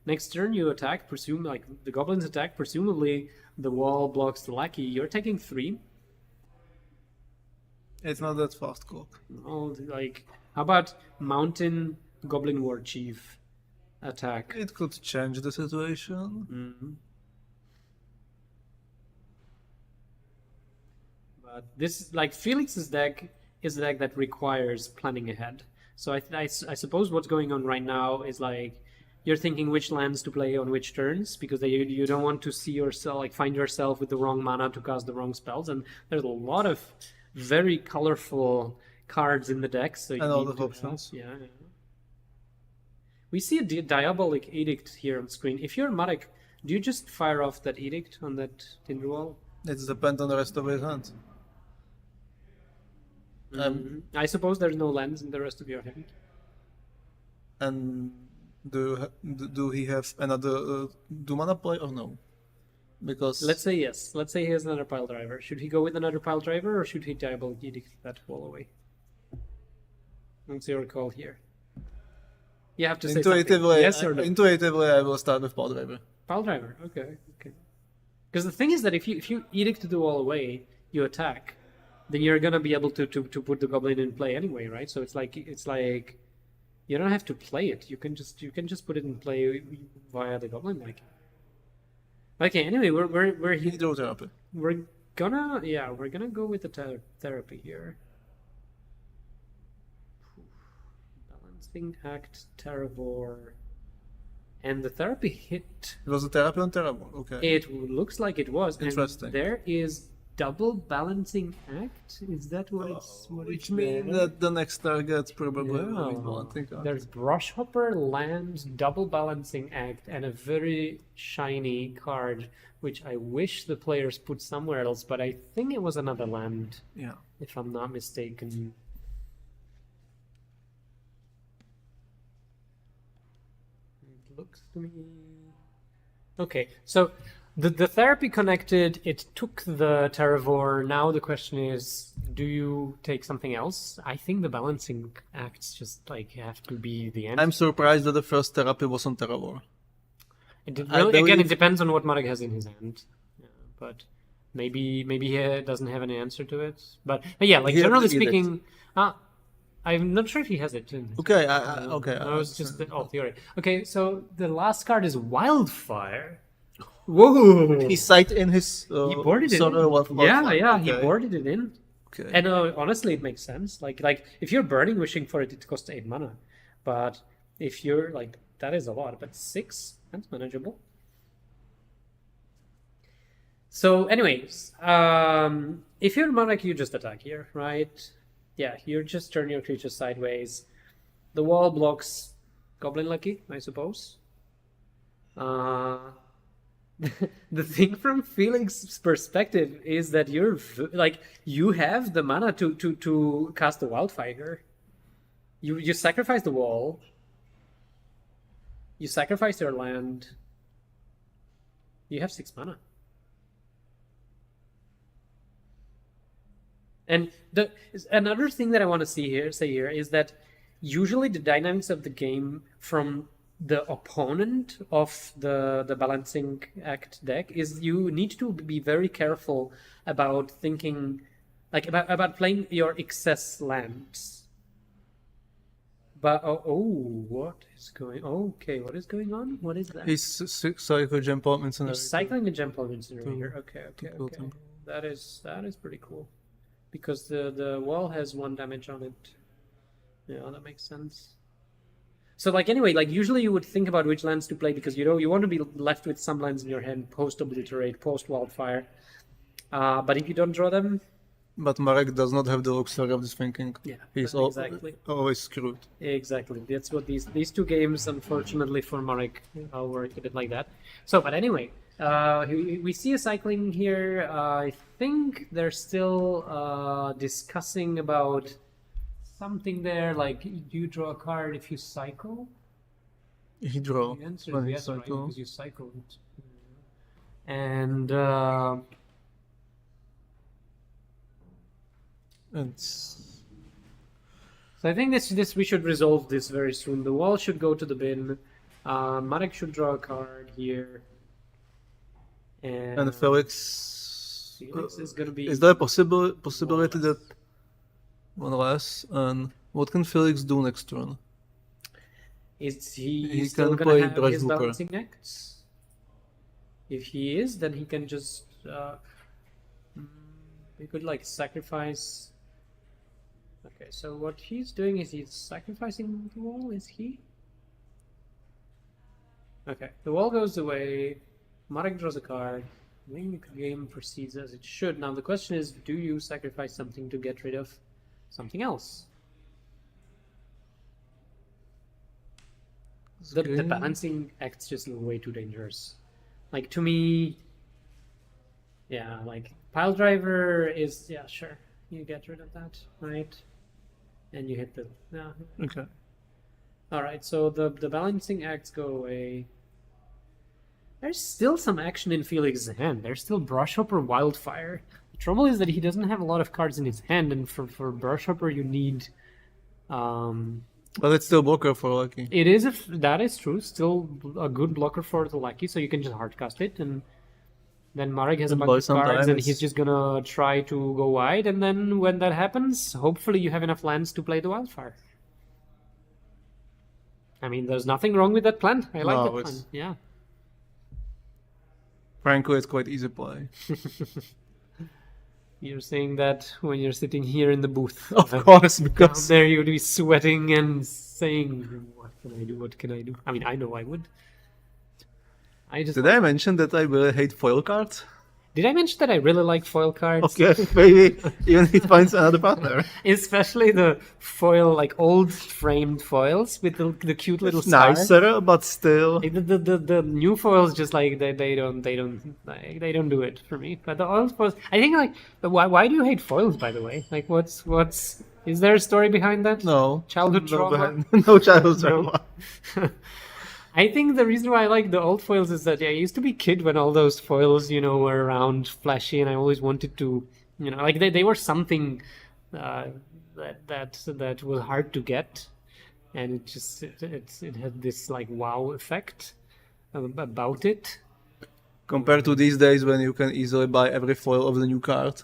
next turn you attack, the goblins attack, presumably the wall blocks the lackey. You're taking 3.
It's not that fast, clock.
Oh, how about Mountain Goblin War Chief attack?
It could change the situation.
Mm-hmm. But this, Felix's deck is a deck that requires planning ahead. So I suppose what's going on right now is you're thinking which lands to play on which turns, because you don't want to see yourself, find yourself with the wrong mana to cast the wrong spells. And there's a lot of very colorful cards in the deck, so you
and all
need
the options.
Yeah. We see a Diabolic Edict here on screen. If you're Marek, do you just fire off that edict on that Tinderwall?
It depends on the rest of his hand.
I suppose there's no lands in the rest of your hand.
And do he have another do mana play or no? Because
let's say yes. Let's say he has another pile driver. Should he go with another pile driver, or should he Diabolic Edict that wall away? What's your call here? You have to say
intuitively,
yes or no.
Intuitively, I will start with pile driver.
Pile driver, okay. Because the thing is that if you edict the wall away, you attack, then you're gonna be able to put the goblin in play anyway, right? So it's like you don't have to play it. You can just put it in play via the goblin. Okay. Anyway, we're here.
Hydrotherapy.
We're gonna go with the therapy here. Balancing Act, Terravor, and the therapy hit.
It was a therapy on Terravor. Okay.
It looks like it was.
Interesting.
And there is double balancing act? Is that what it's?
Which means that the next target probably will be
Yeah.
balancing act.
There's Brushhopper, Land, Double Balancing Act, and a very shiny card, which I wish the players put somewhere else, but I think it was another land,
Yeah.
if I'm not mistaken. It looks to me... Okay, so the therapy connected, it took the Terravore. Now the question is, do you take something else? I think the balancing acts just like have to be the end.
I'm surprised that the first therapy was on Terravore.
Again, it depends on what Marek has in his hand. Yeah, but maybe he doesn't have an answer to it. But yeah, like
He
generally
has it.
speaking, I'm not sure if he has it.
Okay, okay.
That was just theory. Okay, so the last card is Wildfire. Whoa!
He sight in his.
He boarded it
sort
in.
of what-
He
okay.
boarded it in.
Okay.
And honestly, it makes sense. Like if you're burning wishing for it, it costs 8 mana. But if you're like, that is a lot. But 6, that's manageable. So, anyways, if you're Marek, you just attack here, right? Yeah, you just turn your creature sideways. The wall blocks Goblin Lucky, I suppose. The thing from Felix's perspective is that you have the mana to cast the Wildfire. You sacrifice the wall. You sacrifice your land. You have 6 mana. And another thing that I want to say here is that usually the dynamics of the game from the opponent of the balancing act deck is you need to be very careful about thinking about playing your excess lands. But what is going? Okay, what is going on? What is that?
He's cycling gem pop
You're cycling a gem pole incinerator. Okay.
Cool.
That is pretty cool, because the wall has 1 damage on it. Yeah, that makes sense. So anyway, usually you would think about which lands to play because you want to be left with some lands in your hand post Obliterate, post Wildfire. But if you don't draw them,
But Marek does not have the luxury of this thinking.
yeah,
He's
exactly.
always screwed.
Exactly. That's what these 2 games, unfortunately for Marek, work a bit like that. So, but anyway, we see a cycling here. I think they're still discussing about something there, like you draw a card if you cycle.
He draw
The answer
when
is
he
yes, right?
cycle.
Because you cycled. And
It's
so I think this we should resolve this very soon. The wall should go to the bin. Marek should draw a card here.
and Felix.
Felix is gonna be.
Is there a possibility that one less? And what can Felix do next turn?
Is he
He
still
can
gonna
play
have
Brush
his
Hooper.
balancing acts? If he is, then he can just we could sacrifice. Okay, so what he's doing is he's sacrificing the wall. Is he? Okay, the wall goes away. Marek draws a card. I think the game proceeds as it should. Now the question is, do you sacrifice something to get rid of something else? The balancing act's just way too dangerous. To me, yeah, pile driver is, yeah, sure, you get rid of that, right? And you hit the, no.
Okay.
All right, so the balancing acts go away. There's still some action in Felix's hand. There's still Brushhopper, Wildfire. The trouble is that he doesn't have a lot of cards in his hand, and for Brushhopper you need.
But it's still blocker for Lucky.
It is, if that is true, still a good blocker for the Lucky, so you can just hardcast it, and then Marek has a
And
bunch of
buy some
cards, and
diamonds.
he's just gonna try to go wide, and then when that happens, hopefully you have enough lands to play the Wildfire. I mean, there's nothing wrong with that plan. I like
No,
that plan.
it's-
Yeah.
Frankly, it's quite easy play.
You're saying that when you're sitting here in the booth.
Of course,
Down
because
there you would be sweating and saying, what can I do? What can I do? I mean, I know I would. I just
did I mention that I really hate foil cards?
Did I mention that I really like foil cards?
Okay, maybe even he finds another partner.
Especially the foil, like old framed foils with the cute little star.
Nicer, but still.
Like the new foils just like they don't do it for me. But the old foils, I think like why do you hate foils, by the way? Like what's is there a story behind that?
No.
Childhood
No,
trauma?
no childhood
No.
trauma.
I think the reason why I like the old foils is that I used to be a kid when all those foils, were around, flashy, and I always wanted to, like they were something that was hard to get, and it had this like wow effect about it.
Compared to these days when you can easily buy every foil of the new card.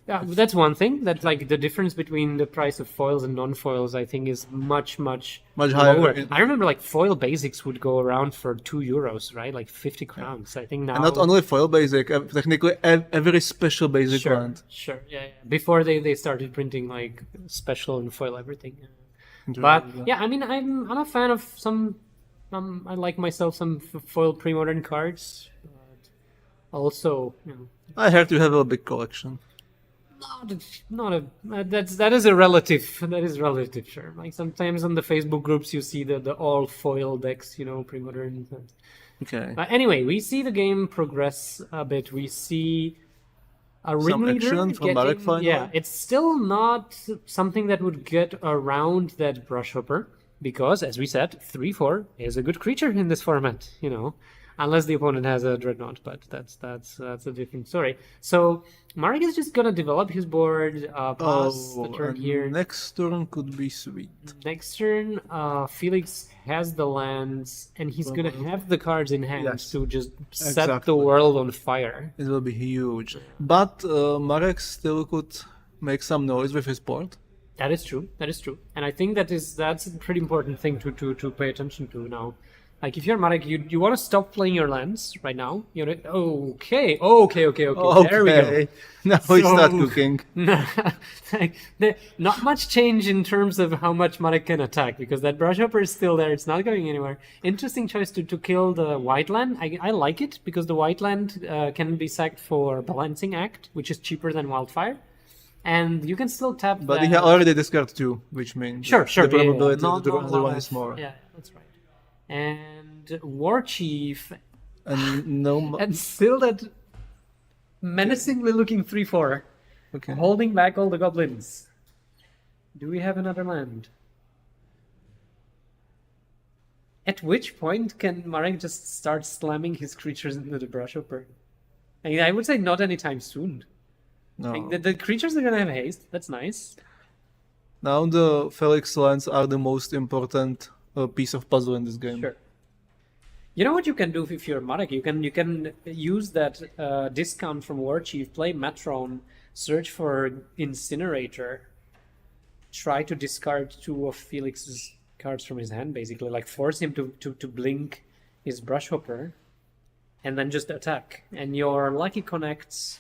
Yeah, that's one thing. That like the difference between the price of foils and non-foils, I think, is much
higher.
lower. I remember like foil basics would go around for €2, right? Like 50 crowns. I think now.
And not only foil basic, technically every special basic land.
Sure. Yeah. Before they started printing like special and foil everything. But yeah, I mean, I'm a fan of some. I like myself some foil Premodern cards. But also,
I heard you have a big collection.
That is a relative. That is relative, sure. Like sometimes on the Facebook groups you see the all foil decks, Premodern.
Okay.
But anyway, we see the game progress a bit. We see a ringleader
action from Marek finally.
Yeah, it's still not something that would get around that brushhopper because, as we said, 3/4 is a good creature in this format. Unless the opponent has a Dreadnought, but that's a different story. So Marek is just gonna develop his board, pass the turn here.
Next turn could be sweet.
Next turn, Felix has the lands, and he's gonna have the cards in hand to just set the world on fire.
It will be huge. But Marek still could make some noise with his board.
That is true. And I think that's a pretty important thing to pay attention to now. Like if you're Marek, you want to stop playing your lands right now. Okay. There we go.
Now we start cooking.
Not much change in terms of how much Marek can attack because that brushhopper is still there. It's not going anywhere. Interesting choice to kill the white land. I like it because the white land can be sacked for Balancing Act, which is cheaper than Wildfire. And you can still tap
But
that.
he already discarded 2, which means
Sure.
the probability
Yeah.
that the other one is more.
Yeah, that's right. And War Chief,
And
still that menacingly looking 3/4,
Okay.
holding back all the goblins. Do we have another land? At which point can Marek just start slamming his creatures into the brushhopper? I would say not anytime soon.
No.
Like, the creatures are gonna have haste. That's nice.
Now the Felix lands are the most important piece of puzzle in this game.
Sure. You know what you can do if you're Marek? You can use that discount from War Chief, play Matron, search for Incinerator, try to discard 2 of Felix's cards from his hand, basically, like force him to blink his brushhopper, and then just attack. And your lucky connects.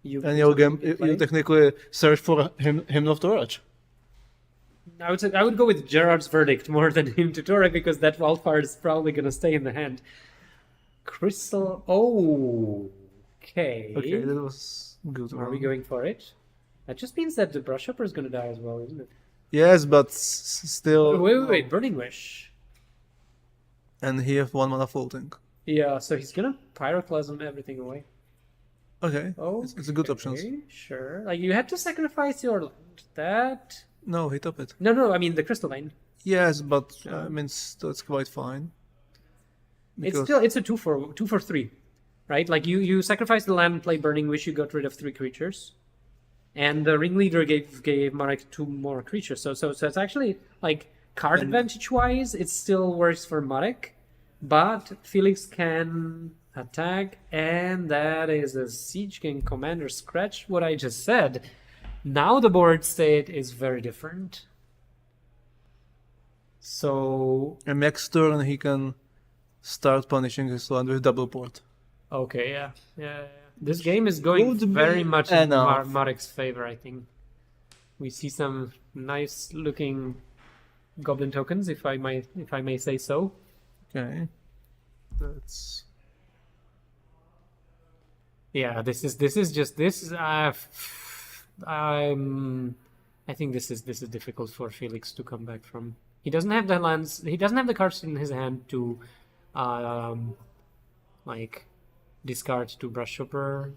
You
technically search for Hymn of Torach.
I would go with Gerard's Verdict more than Hymn to Torah because that wildfire is probably going to stay in the hand. Crystal. Okay.
Okay, that was good.
Are we going for it? That just means that the brushhopper is going to die as well, isn't it?
Yes, but still.
Wait. Burning Wish.
And he have 1 mana floating.
Yeah, so he's going to Pyroclasm everything away.
Okay.
Oh,
It's a good option.
Sure. Like you had to sacrifice your land. That.
No, he top it.
No. I mean the Crystalline.
Yes, but I mean that's quite fine.
It's a 2 for 3, right? Like you sacrifice the land, play Burning Wish, you got rid of 3 creatures, and the Ringleader gave Marek 2 more creatures. So it's actually like card advantage wise, it still works for Marek, but Felix can attack, and that is a Siege King Commander. Scratch what I just said. Now the board state is very different. So
and next turn he can start punishing his land with double port.
okay, yeah. This game is going
Would
very
be
much in
enough.
Marek's favor, I think. We see some nice looking goblin tokens, if I may say so.
Okay. That's
Yeah, this is just this. I think this is difficult for Felix to come back from. He doesn't have the lands. He doesn't have the cards in his hand to, like, discard to Brush Chopper.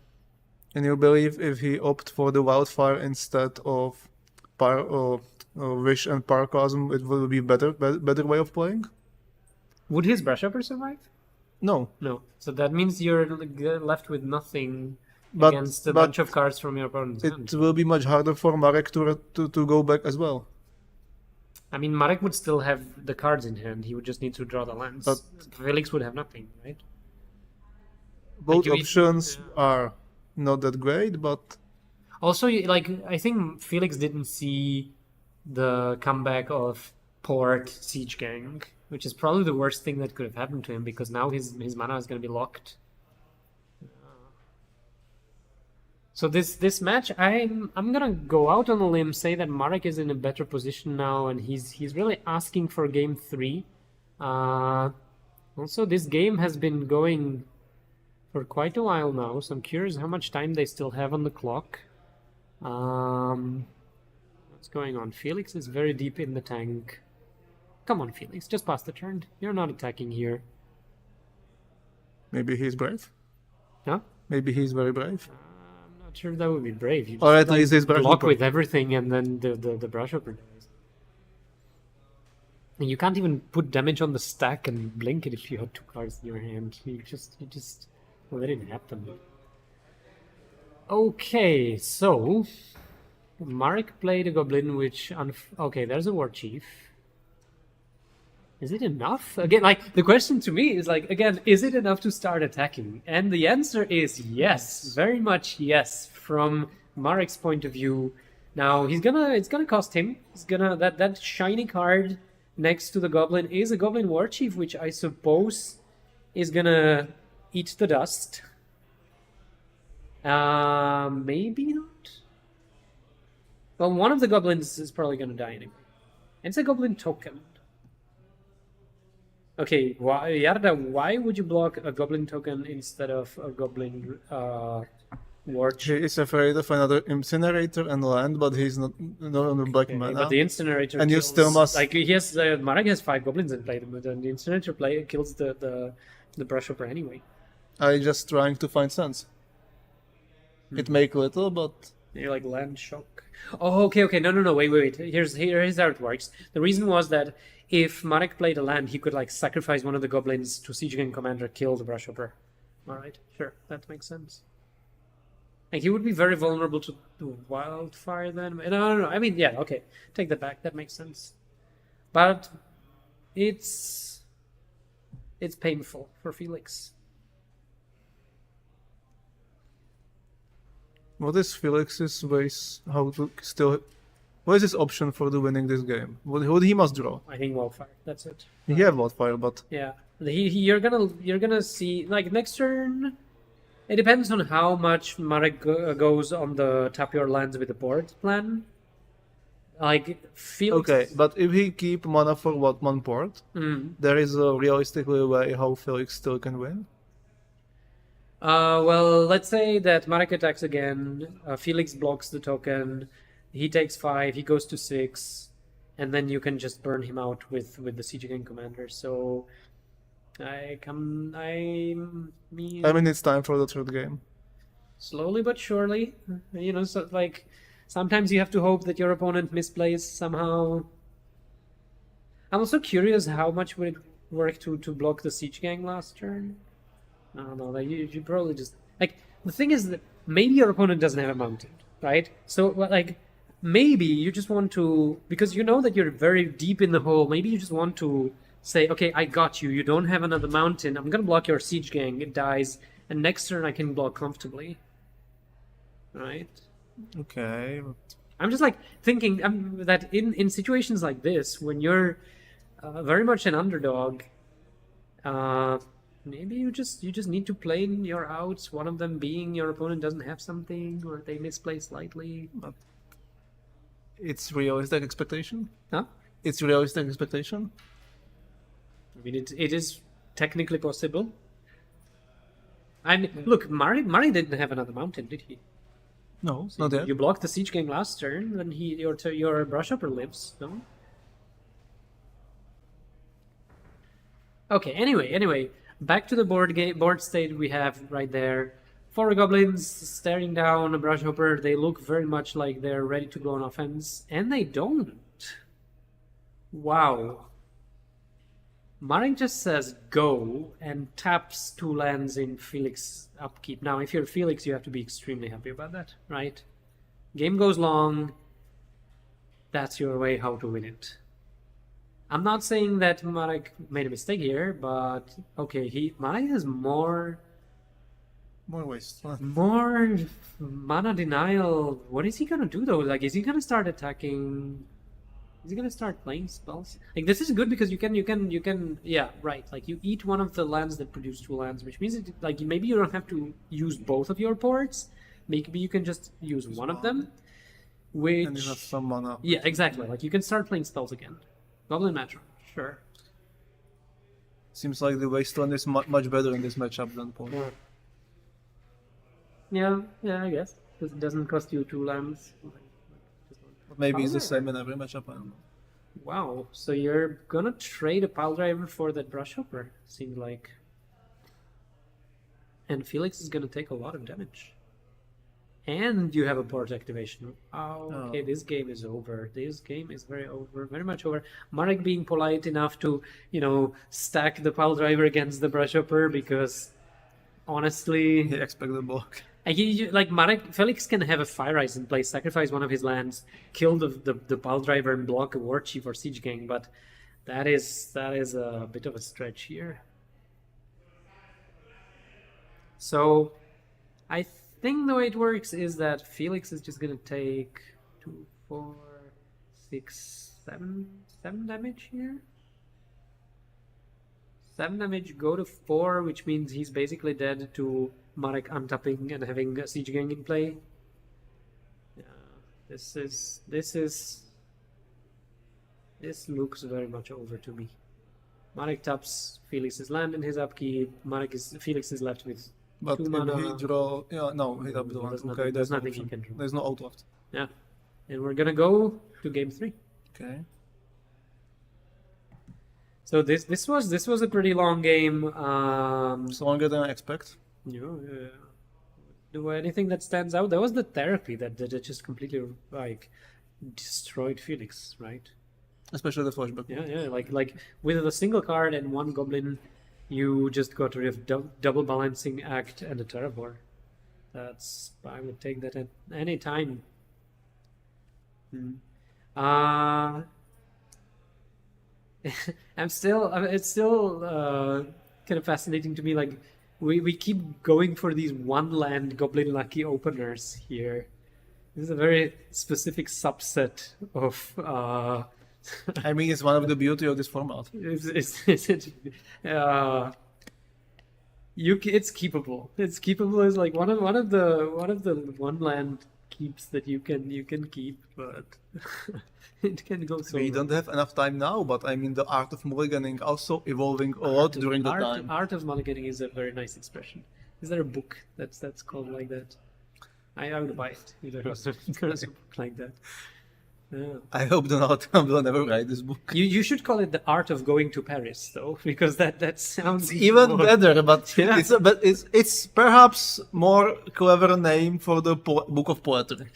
And you believe if he opt for the Wildfire instead of Wish and Paracosm, it will be better way of playing?
Would his Brush Chopper survive?
No.
No. So that means you're left with nothing
But-
against a
but
bunch of cards from your opponent's hand.
It will be much harder for Marek to go back as well.
I mean, Marek would still have the cards in hand. He would just need to draw the lands.
But-
Felix would have nothing, right?
Both
you-
options are not that great, but
Also, like, I think Felix didn't see the comeback of Port Siege Gang, which is probably the worst thing that could have happened to him because now his mana is going to be locked. So this match, I'm gonna go out on a limb, say that Marek is in a better position now, and he's really asking for game 3. Also, this game has been going for quite a while now, so I'm curious how much time they still have on the clock. What's going on? Felix is very deep in the tank. Come on, Felix, just pass the turn. You're not attacking here.
maybe he's brave.
Huh?
Maybe he's very brave.
I'm not sure that would be brave. You
Or
just,
at least he's Brush
block
Chopper.
with everything, and then the Brush Chopper dies. And you can't even put damage on the stack and blink it if you have 2 cards in your hand. You just let it happen. Okay, so Marek played a Goblin, which okay, there's a War Chief. Is it enough? Again, like, the question to me is, like, again, is it enough to start attacking? And the answer is yes, very much yes, from Marek's point of view. Now, it's gonna cost him. That shiny card next to the Goblin is a Goblin War Chief, which I suppose is gonna eat the dust. Maybe not. Well, one of the Goblins is probably gonna die anyway. It's a Goblin token. Okay, Yarda, why would you block a Goblin token instead of a Goblin War
He
Chief?
is afraid of another Incinerator and land, but he's not on the black
Okay,
mana.
but the Incinerator
And you
kills,
still must-
like, Marek has 5 Goblins in play, but the Incinerator kills the Brush Chopper anyway.
I just trying to find sense. It make little, but
You're like land shock. Oh, okay. No. Wait. Here's how it works. The reason was that if Marek played a land, he could like sacrifice one of the goblins to Siege Gang Commander, kill the Brush Chopper. All right, sure, that makes sense. Like he would be very vulnerable to Wildfire then. No. I mean, yeah, okay. Take that back. That makes sense. But it's painful for Felix.
what is Felix's ways how to still? What is his option for the winning this game? What he must draw?
I think Wildfire. That's it.
He have Wildfire, but
Yeah, you're gonna see like next turn. It depends on how much Marek goes on the tap your lands with the board plan. Like Felix.
okay. But if he keep mana for one port, there is a realistically way how Felix still can win.
Well, let's say that Marek attacks again. Felix blocks the token. He takes 5. He goes to 6, and then you can just burn him out with the Siege Gang Commander. So I mean,
it's time for the third game.
slowly but surely, so like sometimes you have to hope that your opponent misplays somehow. I'm also curious how much would it work to block the Siege Gang last turn. I don't know. Like you probably just like the thing is that maybe your opponent doesn't have a mountain, right? So like maybe you just want to, because you know that you're very deep in the hole. Maybe you just want to say, okay, I got you. You don't have another mountain. I'm gonna block your Siege Gang. It dies, and next turn I can block comfortably. Right?
Okay.
I'm just like thinking that in situations like this, when you're very much an underdog, maybe you just need to play in your outs. One of them being your opponent doesn't have something, or they misplay slightly.
It's realistic expectation.
Huh?
It's realistic expectation.
I mean, it is technically possible. I mean, look, Marek didn't have another mountain, did he?
No, not yet.
You blocked the siege gang last turn, then your brushhopper lives, no? Okay, anyway, back to the board state we have right there. 4 goblins staring down a brushhopper. They look very much like they're ready to go on offense, and they don't. Wow. Marek just says go and taps 2 lands in Felix upkeep. Now, if you're Felix, you have to be extremely happy about that, right? Game goes long. That's your way how to win it. I'm not saying that Marek made a mistake here, but okay, Marek has more
waste.
more mana denial. What is he gonna do though? Like, is he gonna start attacking? Is he gonna start playing spells? Like, this is good because you can yeah, right. Like, you eat one of the lands that produce 2 lands, which means like maybe you don't have to use both of your ports. Maybe you can just use one of them. Which,
and you have some mana.
yeah, exactly. Like, you can start playing spells again. Goblin matchup, sure.
Seems like the wasteland is much better in this matchup than Paul.
Yeah, I guess. Because it doesn't cost you 2 lands.
Maybe it's the same in every matchup. I don't know.
Wow, so you're gonna trade a pile driver for that brushhopper, seems like. And Felix is gonna take a lot of damage. And you have a port activation. Oh, okay, this game is over. This game is very much over. Marek being polite enough to, stack the pile driver against the brushhopper because, honestly,
He expected the block.
Felix can have a Fire Rise in place, sacrifice one of his lands, kill the pile driver and block a War Chief or Siege Gang, but that is a bit of a stretch here. So, I think the way it works is that Felix is just gonna take 2, 4, 6, 7 damage here. 7 damage, go to 4, which means he's basically dead to Marek untapping and having a Siege Gang in play. Yeah, this looks very much over to me. Marek taps Felix's land in his upkeep. Felix is left with
But
2
if
mana.
he draw, he tapped the one. Okay,
There's nothing
option.
he can draw.
There's no out left.
Yeah, and we're gonna go to game 3.
Okay.
So this was a pretty long game.
It's longer than I expect.
Do anything that stands out? That was the therapy that just completely destroyed Felix, right?
Especially the flashback.
Yeah. Like with a single card and 1 goblin, you just got rid of double balancing act and a Terravor. I would take that at any time. It's still kind of fascinating to me. Like, we keep going for these 1 land Goblin Lucky openers here. This is a very specific subset of.
I mean, it's one of the beauty of this format.
It's keepable. It's keepable as like one of the 1 land keeps that you can keep, but it can go so.
We don't have enough time now, but I mean, the art of mulliganing also evolving a lot during the time.
Art of mulliganing is a very nice expression. Is there a book that's called like that? I would buy it. There was a book like that. Yeah.
I hope Donald Trump will never write this book.
You should call it The Art of Going to Paris, though, because that sounds
Even better, but
Yeah.
it's perhaps more clever name for the book of poetry.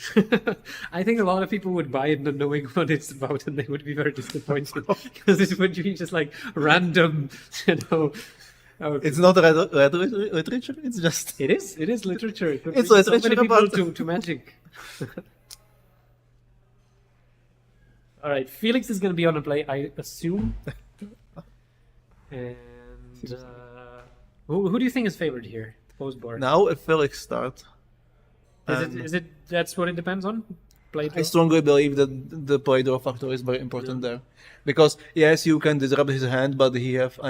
I think a lot of people would buy it not knowing what it's about, and they would be very disappointed because it would be just like random, Okay.
It's not literature. It's just
It is literature. It could
It's
bring so
literature
many people
about-
to magic. All right, Felix is going to be on a play, I assume. And who do you think is favored here? Post board.
now if Felix start.
Is it that's what it depends on? Play draw?
I strongly believe that the play draw factor is very important there, because yes, you can disrupt his hand, but he have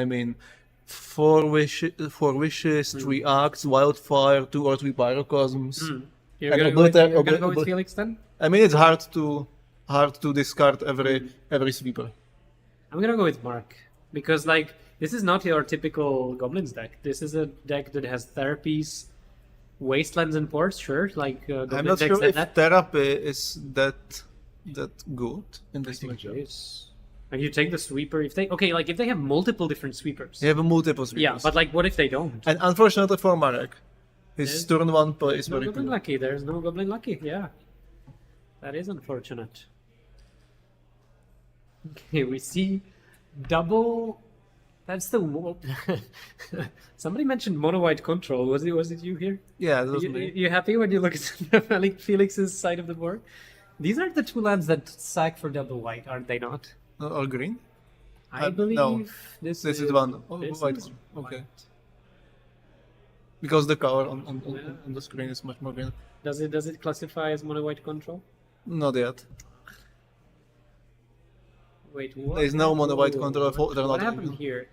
4 wishes, 3 acts, wildfire, 2 or 3 pyroclasms.
You're
and
gonna go with Felix then?
I mean, it's hard to discard every sweeper.
I'm gonna go with Mark because like this is not your typical Goblins deck. This is a deck that has therapies, wastelands, and ports. Sure, like
I'm
Goblin
not
decks
sure
and
if
that.
therapy is that good in this matchup.
Yes. Like you take the sweeper if they like if they have multiple different sweepers.
You have multiple sweepers.
Yeah, but like what if they don't?
And unfortunately for Marek, his
There's-
turn 1 play is
No
very
Goblin
poor.
lucky. There's no Goblin lucky. Yeah, that is unfortunate. Okay, we see double. That's the somebody mentioned mono white control. Was it you here?
Yeah, that was
You,
me.
you happy when you look at Felix's side of the board? These are the two lands that sack for double white, aren't they not?
Or green?
I
no.
believe this
This is one. Oh,
this
white
is
one. Okay.
white.
Because the color on the screen is much more green.
Does it classify as mono white control?
Not yet.
Wait, what?
There is no mono white
Oh,
control for they're
What
not
happened
even.
here?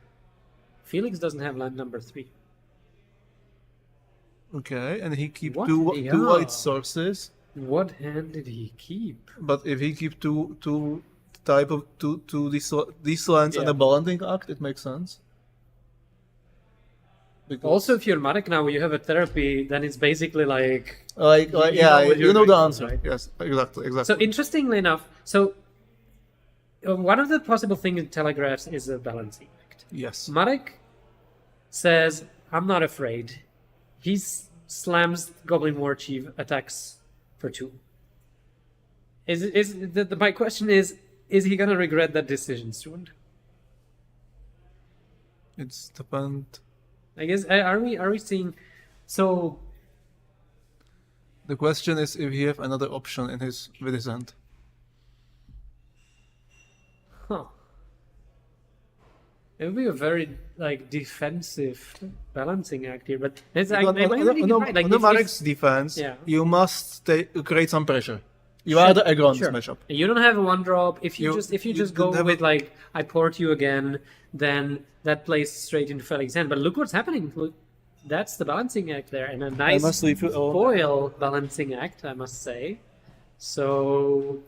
Felix doesn't have land number 3.
Okay, and he keep
What?
two
Yeah.
white sources.
What hand did he keep?
But if he keep two type of two these lands and
Yeah.
a balancing act, it makes sense. Because
Also, if you're Marek now, you have a therapy, then it's basically like
like
you
yeah,
know what
you
you're
know the
doing,
answer.
right?
Yes, exactly.
So interestingly enough, one of the possible things in telegraphs is a balancing act.
Yes.
Marek says, "I'm not afraid." He slams Goblin War Chief, attacks for 2. My question is he gonna regret that decision soon?
It's depend.
I guess are we seeing? So
The question is if he have another option in his with his hand.
Huh. It would be a very like defensive balancing act here, but it's like
on,
they might really be right. Like
on
if-
Marek's defense,
Yeah.
you must create some pressure. You are the aggro in
Sure.
this matchup.
You don't have a 1-drop. If you
You
just
don't
go
have
with like I port you again, then that plays straight into Felix's hand. But look what's happening. Look, that's the balancing act there, and a nice
must leave you alone.
foil balancing act, I must say. So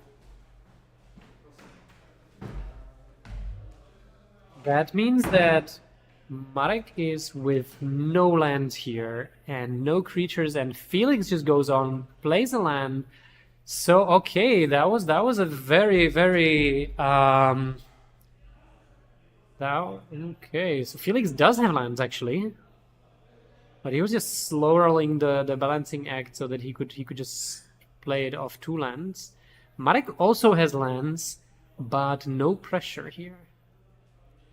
that means that Marek is with no land here and no creatures, and Felix just goes on, plays a land. So okay, that was a very okay. So Felix does have lands actually, but he was just slow rolling the balancing act so that he could just play it off 2 lands. Marek also has lands, but no pressure here.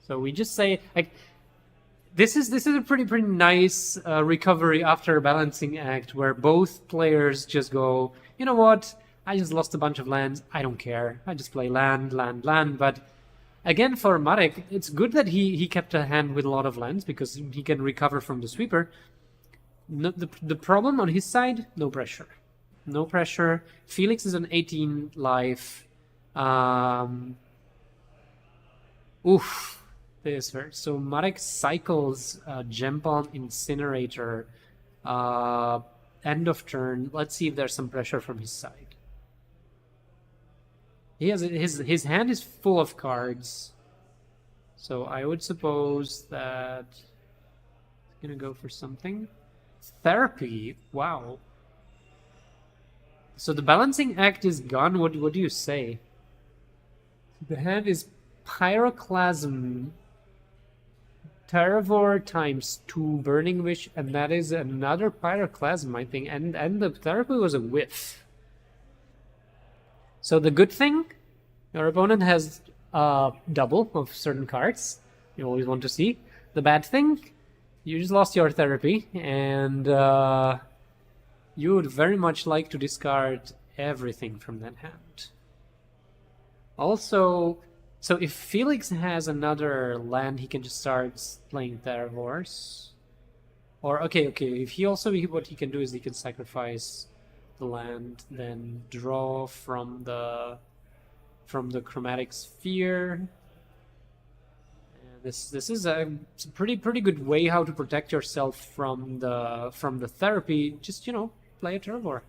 So we just say like this is a pretty nice recovery after a balancing act where both players just go, you know what? I just lost a bunch of lands. I don't care. I just play land. But again, for Marek, it's good that he kept a hand with a lot of lands because he can recover from the sweeper. No, the problem on his side, no pressure. No pressure. Felix is on 18 life. Oof. This hurts. So Marek cycles Gempon Incinerator. End of turn. Let's see if there's some pressure from his side. He has his hand is full of cards. So I would suppose that he's gonna go for something. Therapy. Wow. So the balancing act is gone. What do you say? The hand is Pyroclasm, Terravor times 2 Burning Wish, and that is another Pyroclasm, I think, and the therapy was a whiff. So the good thing, your opponent has double of certain cards you always want to see. The bad thing, you just lost your therapy, and you would very much like to discard everything from that hand. Also, so if Felix has another land, he can just start playing Terravors. Or, okay, if he also, what he can do is he can sacrifice the land, then draw from the Chromatic Sphere. And this is it's a pretty good way how to protect yourself from the therapy. Just, play a Terravor.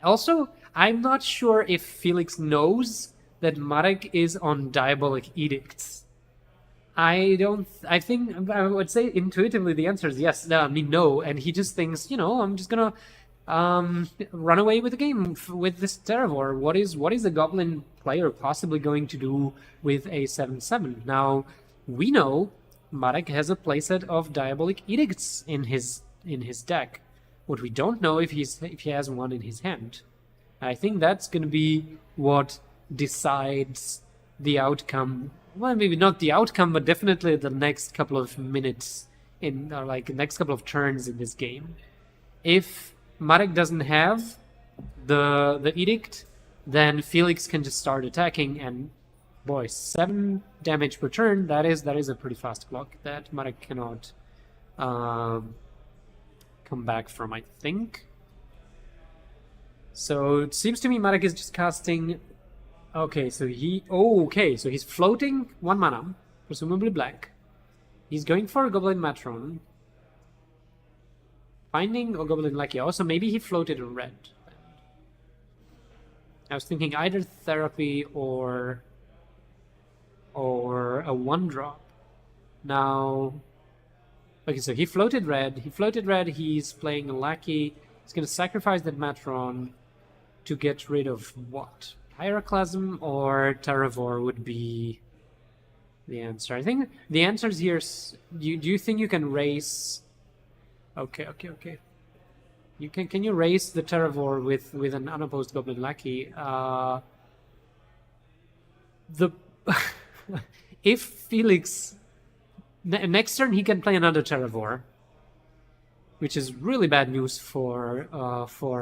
Also, I'm not sure if Felix knows that Marek is on Diabolic Edicts. I would say intuitively the answer is yes. No. And he just thinks, I'm just gonna run away with the game with this Terravor. What is a Goblin player possibly going to do with a 7/7? Now, we know Marek has a playset of Diabolic Edicts in his deck. What we don't know if he has one in his hand. I think that's going to be what decides the outcome. Well, maybe not the outcome, but definitely the next couple of minutes next couple of turns in this game. If Marek doesn't have the edict, then Felix can just start attacking, and boy, 7 damage per turn. That is a pretty fast clock that Marek cannot come back from, I think. So it seems to me Marek is just casting. Okay, so he's floating 1 mana, presumably black. He's going for a Goblin Matron. Finding a Goblin Lackey. Also, maybe he floated a red. I was thinking either Therapy or a 1-drop. Now, okay, so he floated red. He's playing a Lackey. He's going to sacrifice that Matron to get rid of what? Pyroclasm or Terravor would be the answer. I think the answer is here. Do you think you can raise? Okay. Can you raise the Terravor with an unopposed Goblin Lackey? If Felix next turn he can play another Terravor, which is really bad news for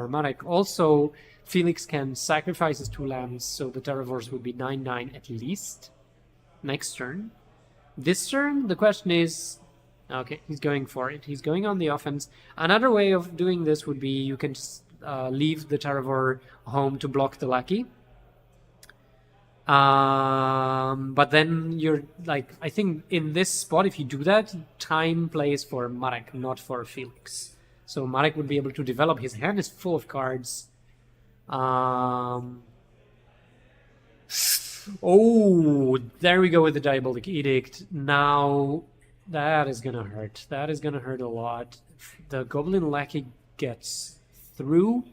Marek. Also, Felix can sacrifice his 2 lands, so the Terravors would be 9/9 at least next turn. This turn, the question is, okay, he's going for it. He's going on the offense. Another way of doing this would be you can just leave the Terravor home to block the Lackey. But then you're I think in this spot, if you do that, time plays for Marek, not for Felix. So Marek would be able to develop. His hand is full of cards. Oh, there we go with the Diabolic Edict. Now, that is gonna hurt. That is gonna hurt a lot. The Goblin Lackey gets through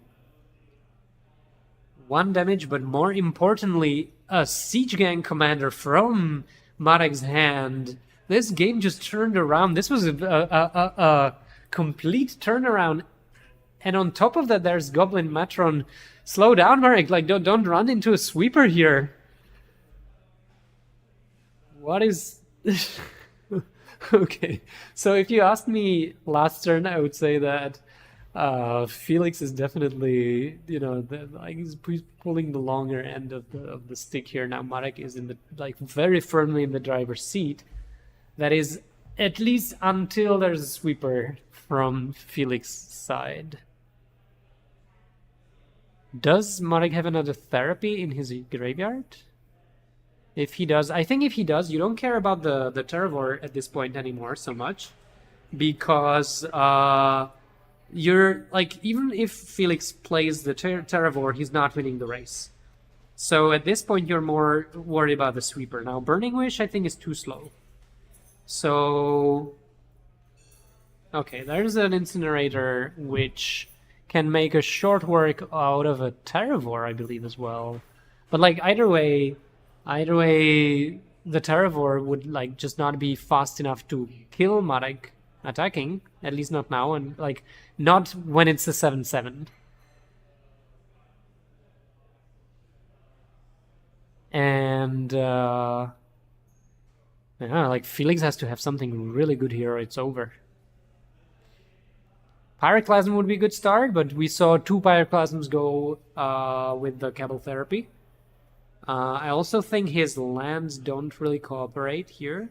1 damage, but more importantly, a Siege Gang commander from Marek's hand. This game just turned around. This was a complete turnaround. And on top of that, there's Goblin Matron. Slow down, Marek. Don't run into a sweeper here. What is... Okay. So if you asked me last turn, I would say that Felix is definitely, he's pulling the longer end of the stick here. Now Marek is in the very firmly in the driver's seat. That is at least until there's a sweeper from Felix's side. Does Marek have another Therapy in his graveyard? If he does, I think if he does, you don't care about the Terravor at this point anymore so much, because you're even if Felix plays the Terravor, he's not winning the race. So at this point, you're more worried about the sweeper. Now, Burning Wish, I think, is too slow. So, okay, there's an Incinerator which can make a short work out of a Terravor, I believe, as well. But either way, the Terravor would just not be fast enough to kill Marek attacking, at least not now, and not when it's a 7/7. And Felix has to have something really good here or it's over. Pyroclasm would be a good start, but we saw 2 Pyroclasms go with the Cabal Therapy. I also think his lands don't really cooperate here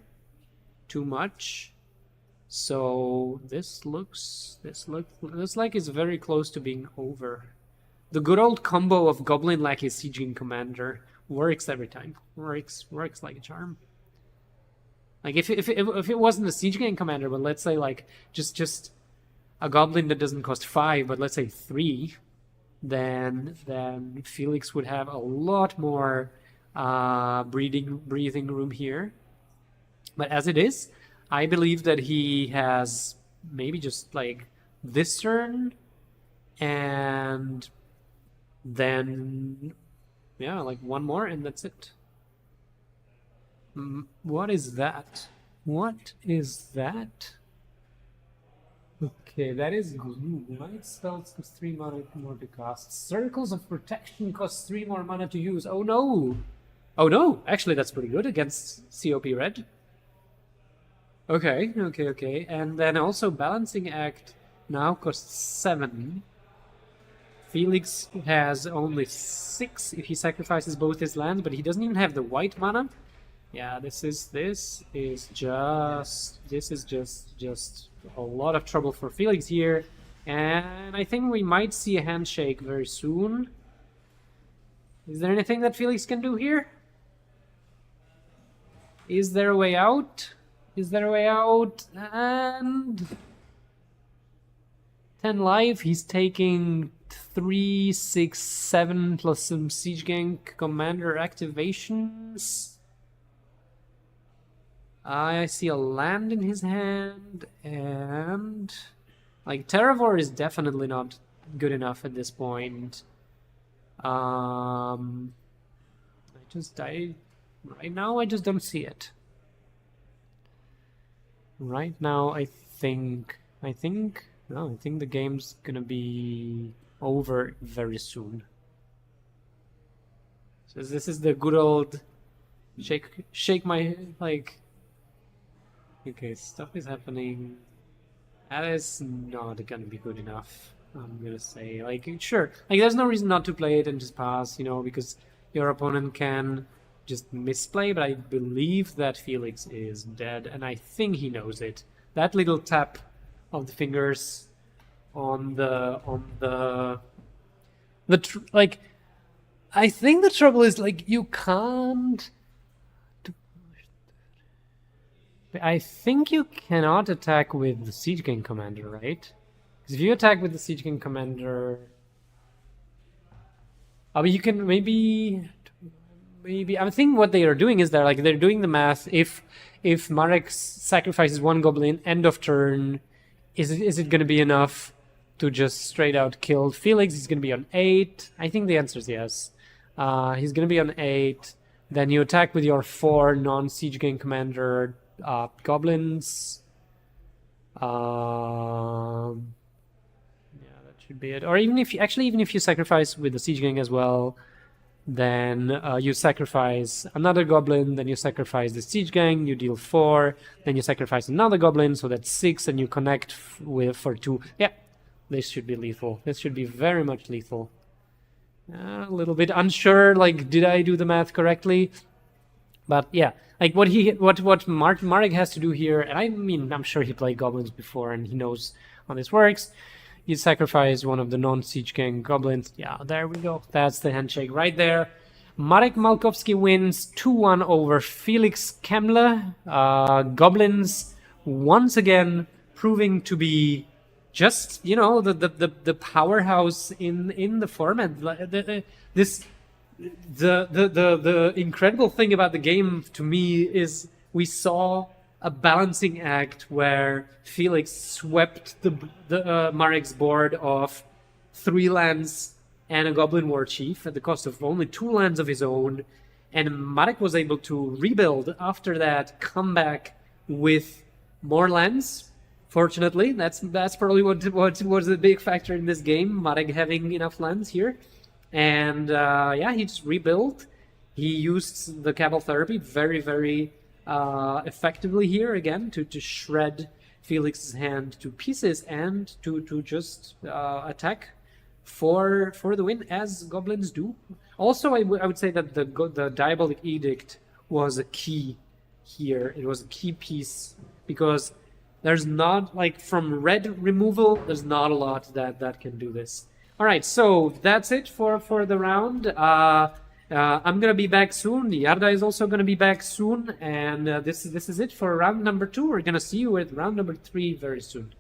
too much. So this looks like it's very close to being over. The good old combo of Goblin Lackey Siege Gang Commander works every time. Works like a charm. If it wasn't a Siege Gang Commander, but let's say just a Goblin that doesn't cost 5, but let's say 3, then Felix would have a lot more breathing room here. But as it is, I believe that he has maybe just like this turn, and then yeah, like one more, and that's it. What is that? What is that? Okay, that is glue. Light spells cost 3 mana more to cast. Circles of protection cost 3 more mana to use. Oh no! Oh no! Actually, that's pretty good against COP red. Okay, okay. And then also Balancing Act now costs 7. Felix has only 6 if he sacrifices both his lands, but he doesn't even have the white mana. Yeah, this is just a lot of trouble for Felix here, and I think we might see a handshake very soon. Is there anything that Felix can do here? Is there a way out? Is there a way out? And 10 life. He's taking 3, 6, 7 plus some Siege Gang Commander activations. I see a land in his hand, and like Terravor is definitely not good enough at this point. Right now I just don't see it. Right now I think the game's gonna be over very soon. So this is the good old shake my like. Okay, stuff is happening. That is not gonna be good enough, I'm gonna say. Like, sure, like there's no reason not to play it and just pass, you know, because your opponent can just misplay, but I believe that Felix is dead, and I think he knows it. That little tap of the fingers on like, I think the trouble is, like, you can't... I think you cannot attack with the Siege Gang Commander, right? Because if you attack with the Siege Gang Commander... I mean, you can maybe... I think what they are doing is they're doing the math. If Marek sacrifices one goblin end of turn, is it going to be enough to just straight out kill Felix? He's going to be on 8. I think the answer is yes. He's going to be on 8. Then you attack with your 4 non-Siege Gang Commander goblins. Yeah, that should be it. Or even if you sacrifice with the Siege Gang as well, then you sacrifice another goblin, then you sacrifice the Siege Gang, you deal 4, then you sacrifice another goblin, so that's 6, and you connect for 2. Yeah, this should be lethal. This should be very much lethal. A little bit unsure, like, did I do the math correctly? But yeah, like what Marek has to do here, and I mean, I'm sure he played goblins before and he knows how this works. You sacrifice one of the non-Siege Gang goblins. Yeah, there we go. That's the handshake right there. Marek Małkowski wins 2-1 over Felix Kämmler. Goblins once again proving to be just, you know, the powerhouse in the format. The incredible thing about the game to me is we saw a balancing act where Felix swept the Marek's board of 3 lands and a Goblin War Chief at the cost of only 2 lands of his own, and Marek was able to rebuild after that, come back with more lands. Fortunately, that's probably what was the big factor in this game, Marek having enough lands here. And yeah, he just rebuilt. He used the Cabal Therapy very, very effectively here again to shred Felix's hand to pieces and to just attack for the win, as goblins do. Also, I would say that the Diabolic Edict was a key here. It was a key piece because there's not, like, from red removal, there's not a lot that can do this. All right, so that's it for the round. I'm gonna be back soon. Yarda is also gonna be back soon, and this is it for round number 2. We're gonna see you with round number 3 very soon.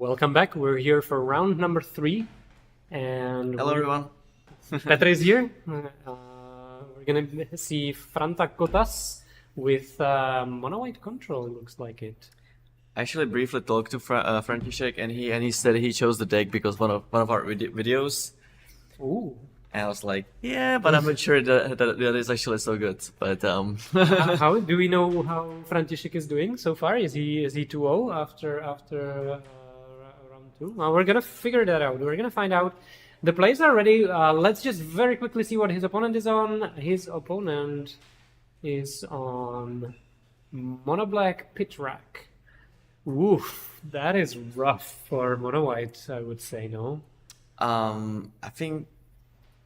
Welcome back. We're here for round number 3. And
Hello, everyone.
Petr is here. We're going to see Franta Kotas with mono white control, it looks like it.
I actually briefly talked to František, and he said he chose the deck because one of our videos.
Ooh.
And I was like, yeah, but I'm not sure that is actually so good. But
How do we know how František is doing so far? Is he 2-0 after round 2? Well, we're gonna figure that out. We're gonna find out. The plays are ready. Let's just very quickly see what his opponent is on. His opponent is on mono black pit rack. Oof, that is rough for mono white, I would say. No.
I think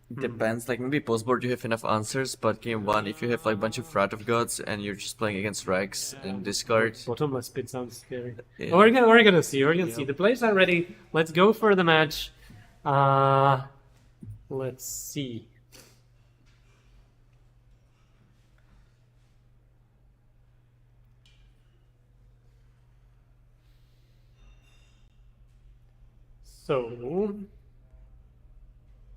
it depends. Like maybe postboard you have enough answers, but game 1, if you have like a bunch of Wrath of Gods and you're just playing against Rex and discard.
Bottomless pit sounds scary.
Yeah.
We're gonna see. We're gonna see. The plays are ready. Let's go for the match. Let's see. So,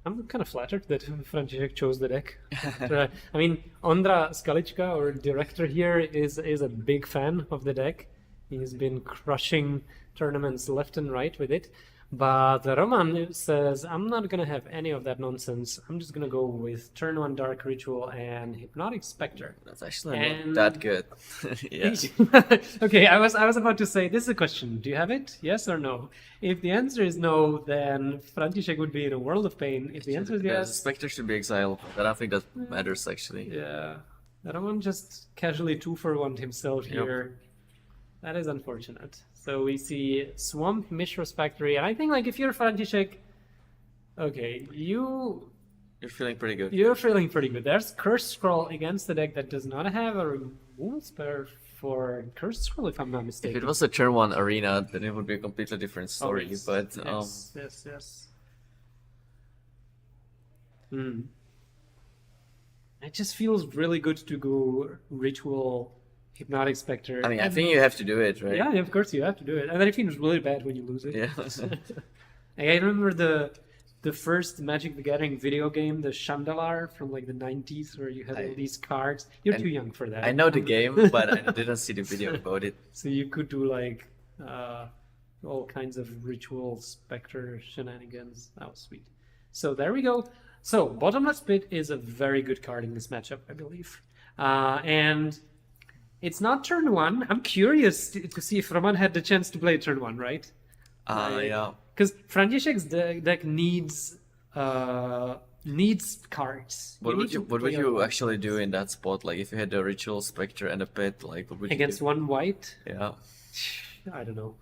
I'm kind of flattered that František chose the deck. I mean, Ondra Skalička, our director here, is a big fan of the deck. He's been crushing tournaments left and right with it. But Roman says, I'm not going to have any of that nonsense. I'm just going to go with turn 1 Dark Ritual and Hypnotic Spectre.
That's actually not that good. Yeah.
Okay, I was about to say, this is a question. Do you have it? Yes or no? If the answer is no, then František would be in a world of pain. If the answer is
Yeah,
yes...
the Spectre should be exiled. I don't think that matters actually.
Yeah. Roman just casually 2-for-1 himself
Yep.
here. That is unfortunate. So we see Swamp, Mishra's Factory, and I think like if you're František, okay, you're
feeling pretty good.
feeling pretty good. There's Curse Scroll against the deck that does not have a removal spell for Curse Scroll, if I'm not mistaken.
If it was a turn 1 arena, then it would be a completely different story.
yes.
But
Yes. It just feels really good to go Ritual, Hypnotic Spectre.
I mean, I think you have to do it, right?
Yeah, of course you have to do it. And then it feels really bad when you lose it.
Yeah.
I remember the first Magic the Gathering video game, the Chandalar from like the 90s, where you had all these cards. You're too young for that.
I know the game, but I didn't see the video about it.
So you could do like all kinds of Ritual Spectre shenanigans. That was sweet. So there we go. So Bottomless Pit is a very good card in this matchup, I believe. And it's not turn 1. I'm curious to see if Roman had the chance to play turn 1, right?
Yeah.
Because František's deck needs cards.
What would you actually do in that spot? Like if you had a Ritual Spectre and a Pit, like what would you
Against
do?
1 white?
Yeah.
I don't know.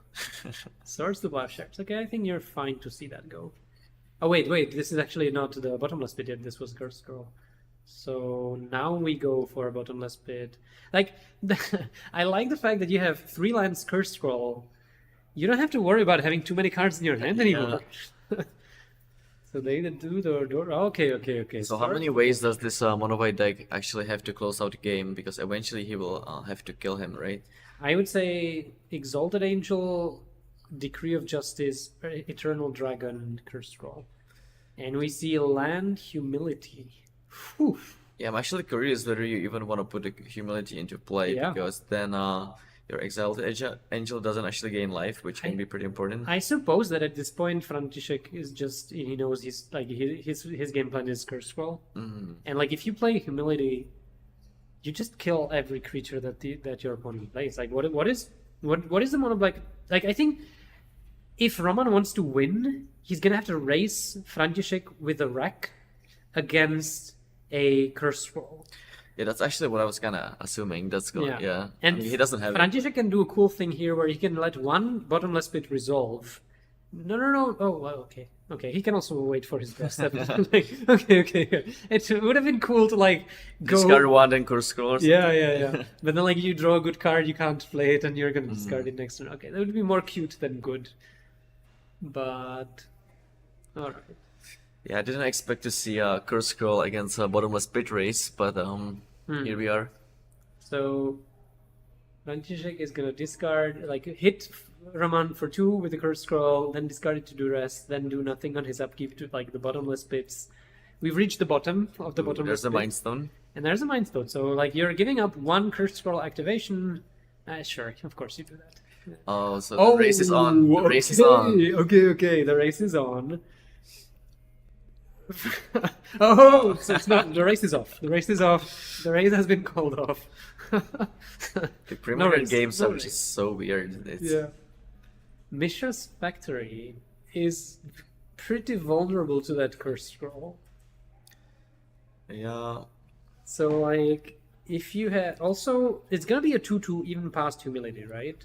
Swords to Blast Shards. Okay, I think you're fine to see that go. Oh wait, this is actually not the Bottomless Pit yet. This was Curse Scroll. So now we go for a Bottomless Pit. Like, I like the fact that you have 3 lands Curse Scroll. You don't have to worry about having too many cards in your hand anymore. So they do the door. Okay.
So how many ways does this mono white deck actually have to close out the game? Because eventually he will have to kill him, right?
I would say Exalted Angel, Decree of Justice, Eternal Dragon, Curse Scroll. And we see Land Humility. Whew.
Yeah, I'm actually curious whether you even want to put the humility into play,
Yeah.
because then your Exalted Angel doesn't actually gain life, which can be pretty important.
I suppose that at this point František is just, he knows his game plan is Curse Scroll. And like if you play Humility, you just kill every creature that your opponent plays. Like what is the mono black? Like I think if Roman wants to win, he's gonna have to race František with a wreck against a Curse Scroll.
Yeah, that's actually what I was kind of assuming. That's going, yeah.
And
I mean, he doesn't have it.
František can do a cool thing here where he can let 1 Bottomless Pit resolve. No. Oh, well, okay. He can also wait for his best. Okay. It would have been cool to like go
Discard 1 and Curse Scroll or something.
Yeah. But then like you draw a good card, you can't play it, and you're gonna discard it next turn. Okay, that would be more cute than good. But all right.
Yeah, I didn't expect to see a Curse Scroll against a Bottomless Pit race, but here we are.
So František is gonna discard, like hit Raman for 2 with the Curse Scroll, then discard it to do rest, then do nothing on his upkeep to like the bottomless pits. We've reached the bottom of the bottomless
There's a
pit.
Mind Stone.
And there's a Mind Stone. So like you're giving up 1 Curse Scroll activation. Sure, of course you do that.
Oh, so the race is on. The race is on.
Okay, the race is on. Oh, so it's not. The race is off. The race is off. The race has been called off.
The Premodern
race,
games
no
are
race.
just so weird. It's,
Yeah. Mishra's Factory is pretty vulnerable to that Curse Scroll.
Yeah.
So, like, if you had... Also, it's gonna be a 2-2 even past Humility, right?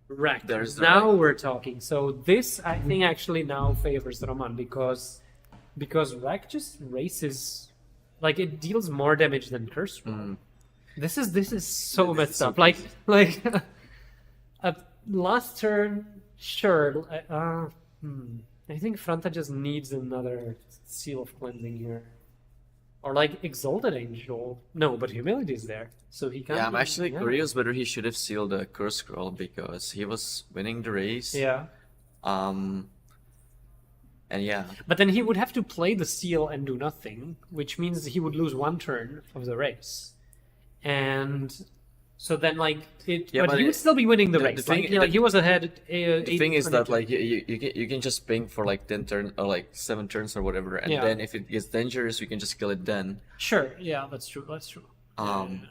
Rack.
There's the
Now
rack.
we're talking. So this, I think, actually now favors Roman because Rack just races... Like, it deals more damage than Curse Scroll. This is so
This
messed
is so
up. Like last turn, sure. I think Franta just needs another Seal of Cleansing here, or like Exalted Angel. No, but Humility is there, so he can't.
Yeah, I'm
do-
actually
yeah.
curious whether he should have sealed the Curse Scroll because he was winning the race.
Yeah,
And yeah,
but then he would have to play the seal and do nothing, which means he would lose 1 turn of the race, and. So then, like,
Yeah,
but he
it-
would still be winning the
the
race.
thing-
Like, he was ahead.
the thing is that like you can just ping for like 10 turns or like 7 turns or whatever, and
Yeah.
then if it gets dangerous, you can just kill it then.
Sure, yeah, that's true. That's true.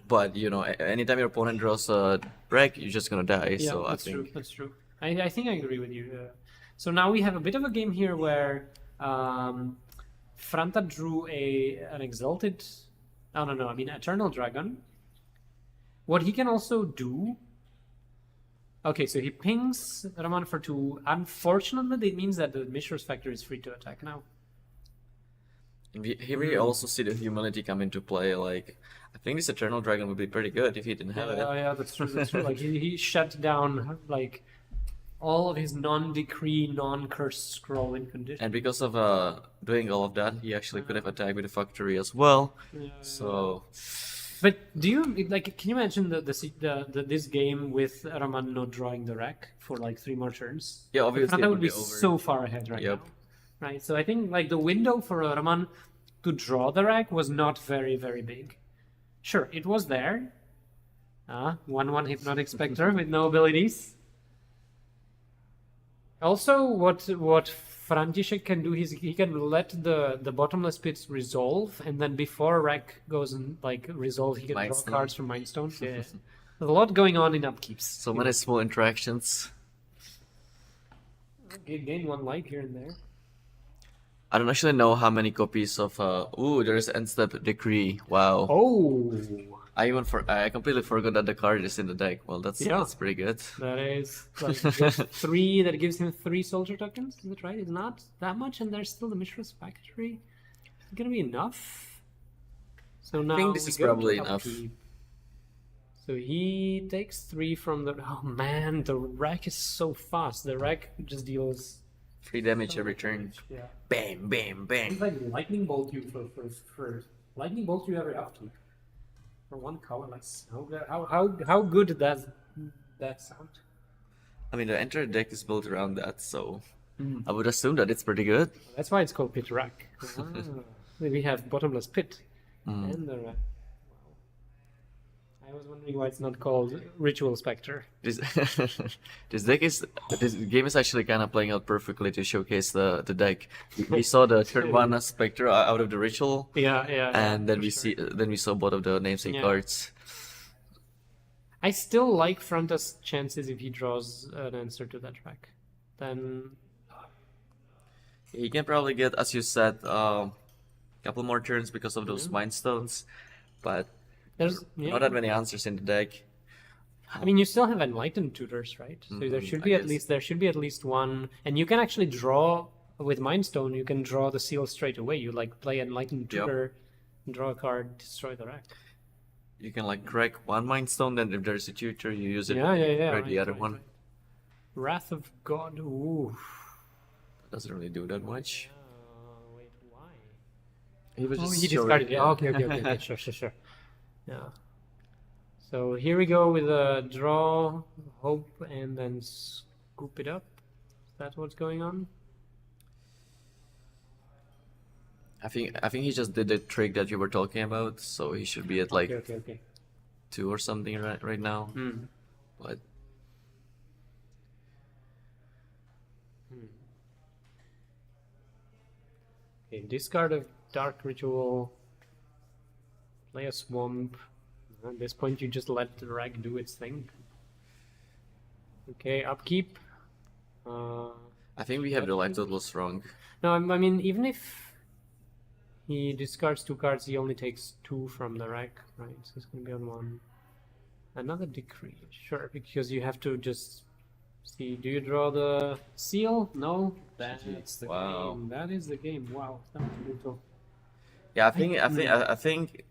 But you know, anytime your opponent draws a wreck, you're just gonna die.
Yeah,
so I
that's
think
true. That's true. I think I agree with you. So now we have a bit of a game here where Franta drew an exalted. No. I mean Eternal Dragon. What he can also do. Okay, so he pings Raman for 2. Unfortunately, it means that the Mishra's Factor is free to attack now.
here we also see the humility come into play. Like, I think this Eternal Dragon would be pretty good if he didn't have it.
Yeah, that's true. That's true. Like he shut down like all of his non-decree, non-curse scrolling conditions.
And because of doing all of that, he actually could have attacked with the factory as well. So
But do you like? Can you imagine this game with Raman not drawing the rack for like 3 more turns?
yeah, obviously
Franta
it
would be
over.
so far ahead right
Yep.
now. Right. So I think like the window for Raman to draw the rack was not very, very big. Sure, it was there. 1/1 Hypnotic Spectre with no abilities. Also, what František can do is he can let the bottomless pits resolve, and then before rack goes and like resolve, he can
Mind
draw
Stone.
cards from Mind Stone. Yeah. There's a lot going on in upkeeps.
So many small interactions.
Gain 1 light here and there.
I don't actually know how many copies of there's End Step Decree. Wow.
Oh,
I completely forgot that the card is in the deck. Well, that's pretty good.
that is like just 3. That gives him 3 soldier tokens. Is that right? It's not that much, and there's still the Mishra's Factory. Is it gonna be enough? So now
think this
we
is
go to
probably enough.
upkeep. So he takes 3 from the. Oh man, the rack is so fast. The rack just deals
3 damage every turn.
Yeah.
Bam, bam, bam.
It's like lightning bolt you for lightning bolt you every upkeep. For 1 color, like how good does that sound?
I mean, the entire deck is built around that, so I would assume that it's pretty good.
That's why it's called Pit Rack. We have bottomless pit and the rack. Wow. I was wondering why it's not called Ritual Spectre.
This this game is actually kind of playing out perfectly to showcase the deck. We saw the turn 1 Spectre out of the ritual,
Yeah.
and then
for
we saw both of the namesake
Yeah.
cards.
I still like Franta's chances if he draws an answer to that rack. Then
He can probably get, as you said, a couple more turns because of those Mind Stones, but
there's
not that many answers in the deck.
I mean, you still have enlightened tutors, right? So there should be
I
at least 1, and you can actually draw with Mind Stone. You can draw the seal straight away. You like play enlightened
Yep.
tutor, draw a card, destroy the rack.
You can like crack 1 Mind Stone, then if there's a tutor, you use it.
Yeah.
Crack the
right,
other
right,
one.
right. Wrath of God. Ooh.
Doesn't really do that much.
Wait, why?
He was
Oh,
just
he
showing-
discarded it. Okay. Sure. Yeah. So here we go with a draw, hope, and then scoop it up. Is that what's going on?
I think he just did the trick that you were talking about, so he should be at like
Okay.
2 or something right now. But
Okay, discard a Dark Ritual, play a Swamp. At this point, you just let the rag do its thing. Okay, upkeep.
I think we have the life totals wrong.
No, I mean, even if he discards 2 cards, he only takes 2 from the rack, right? So it's going to be on 1. Another decree, sure, because you have to just see. Do you draw the seal? No? That's the game. That is the game. Wow, that was brutal.
Yeah, I think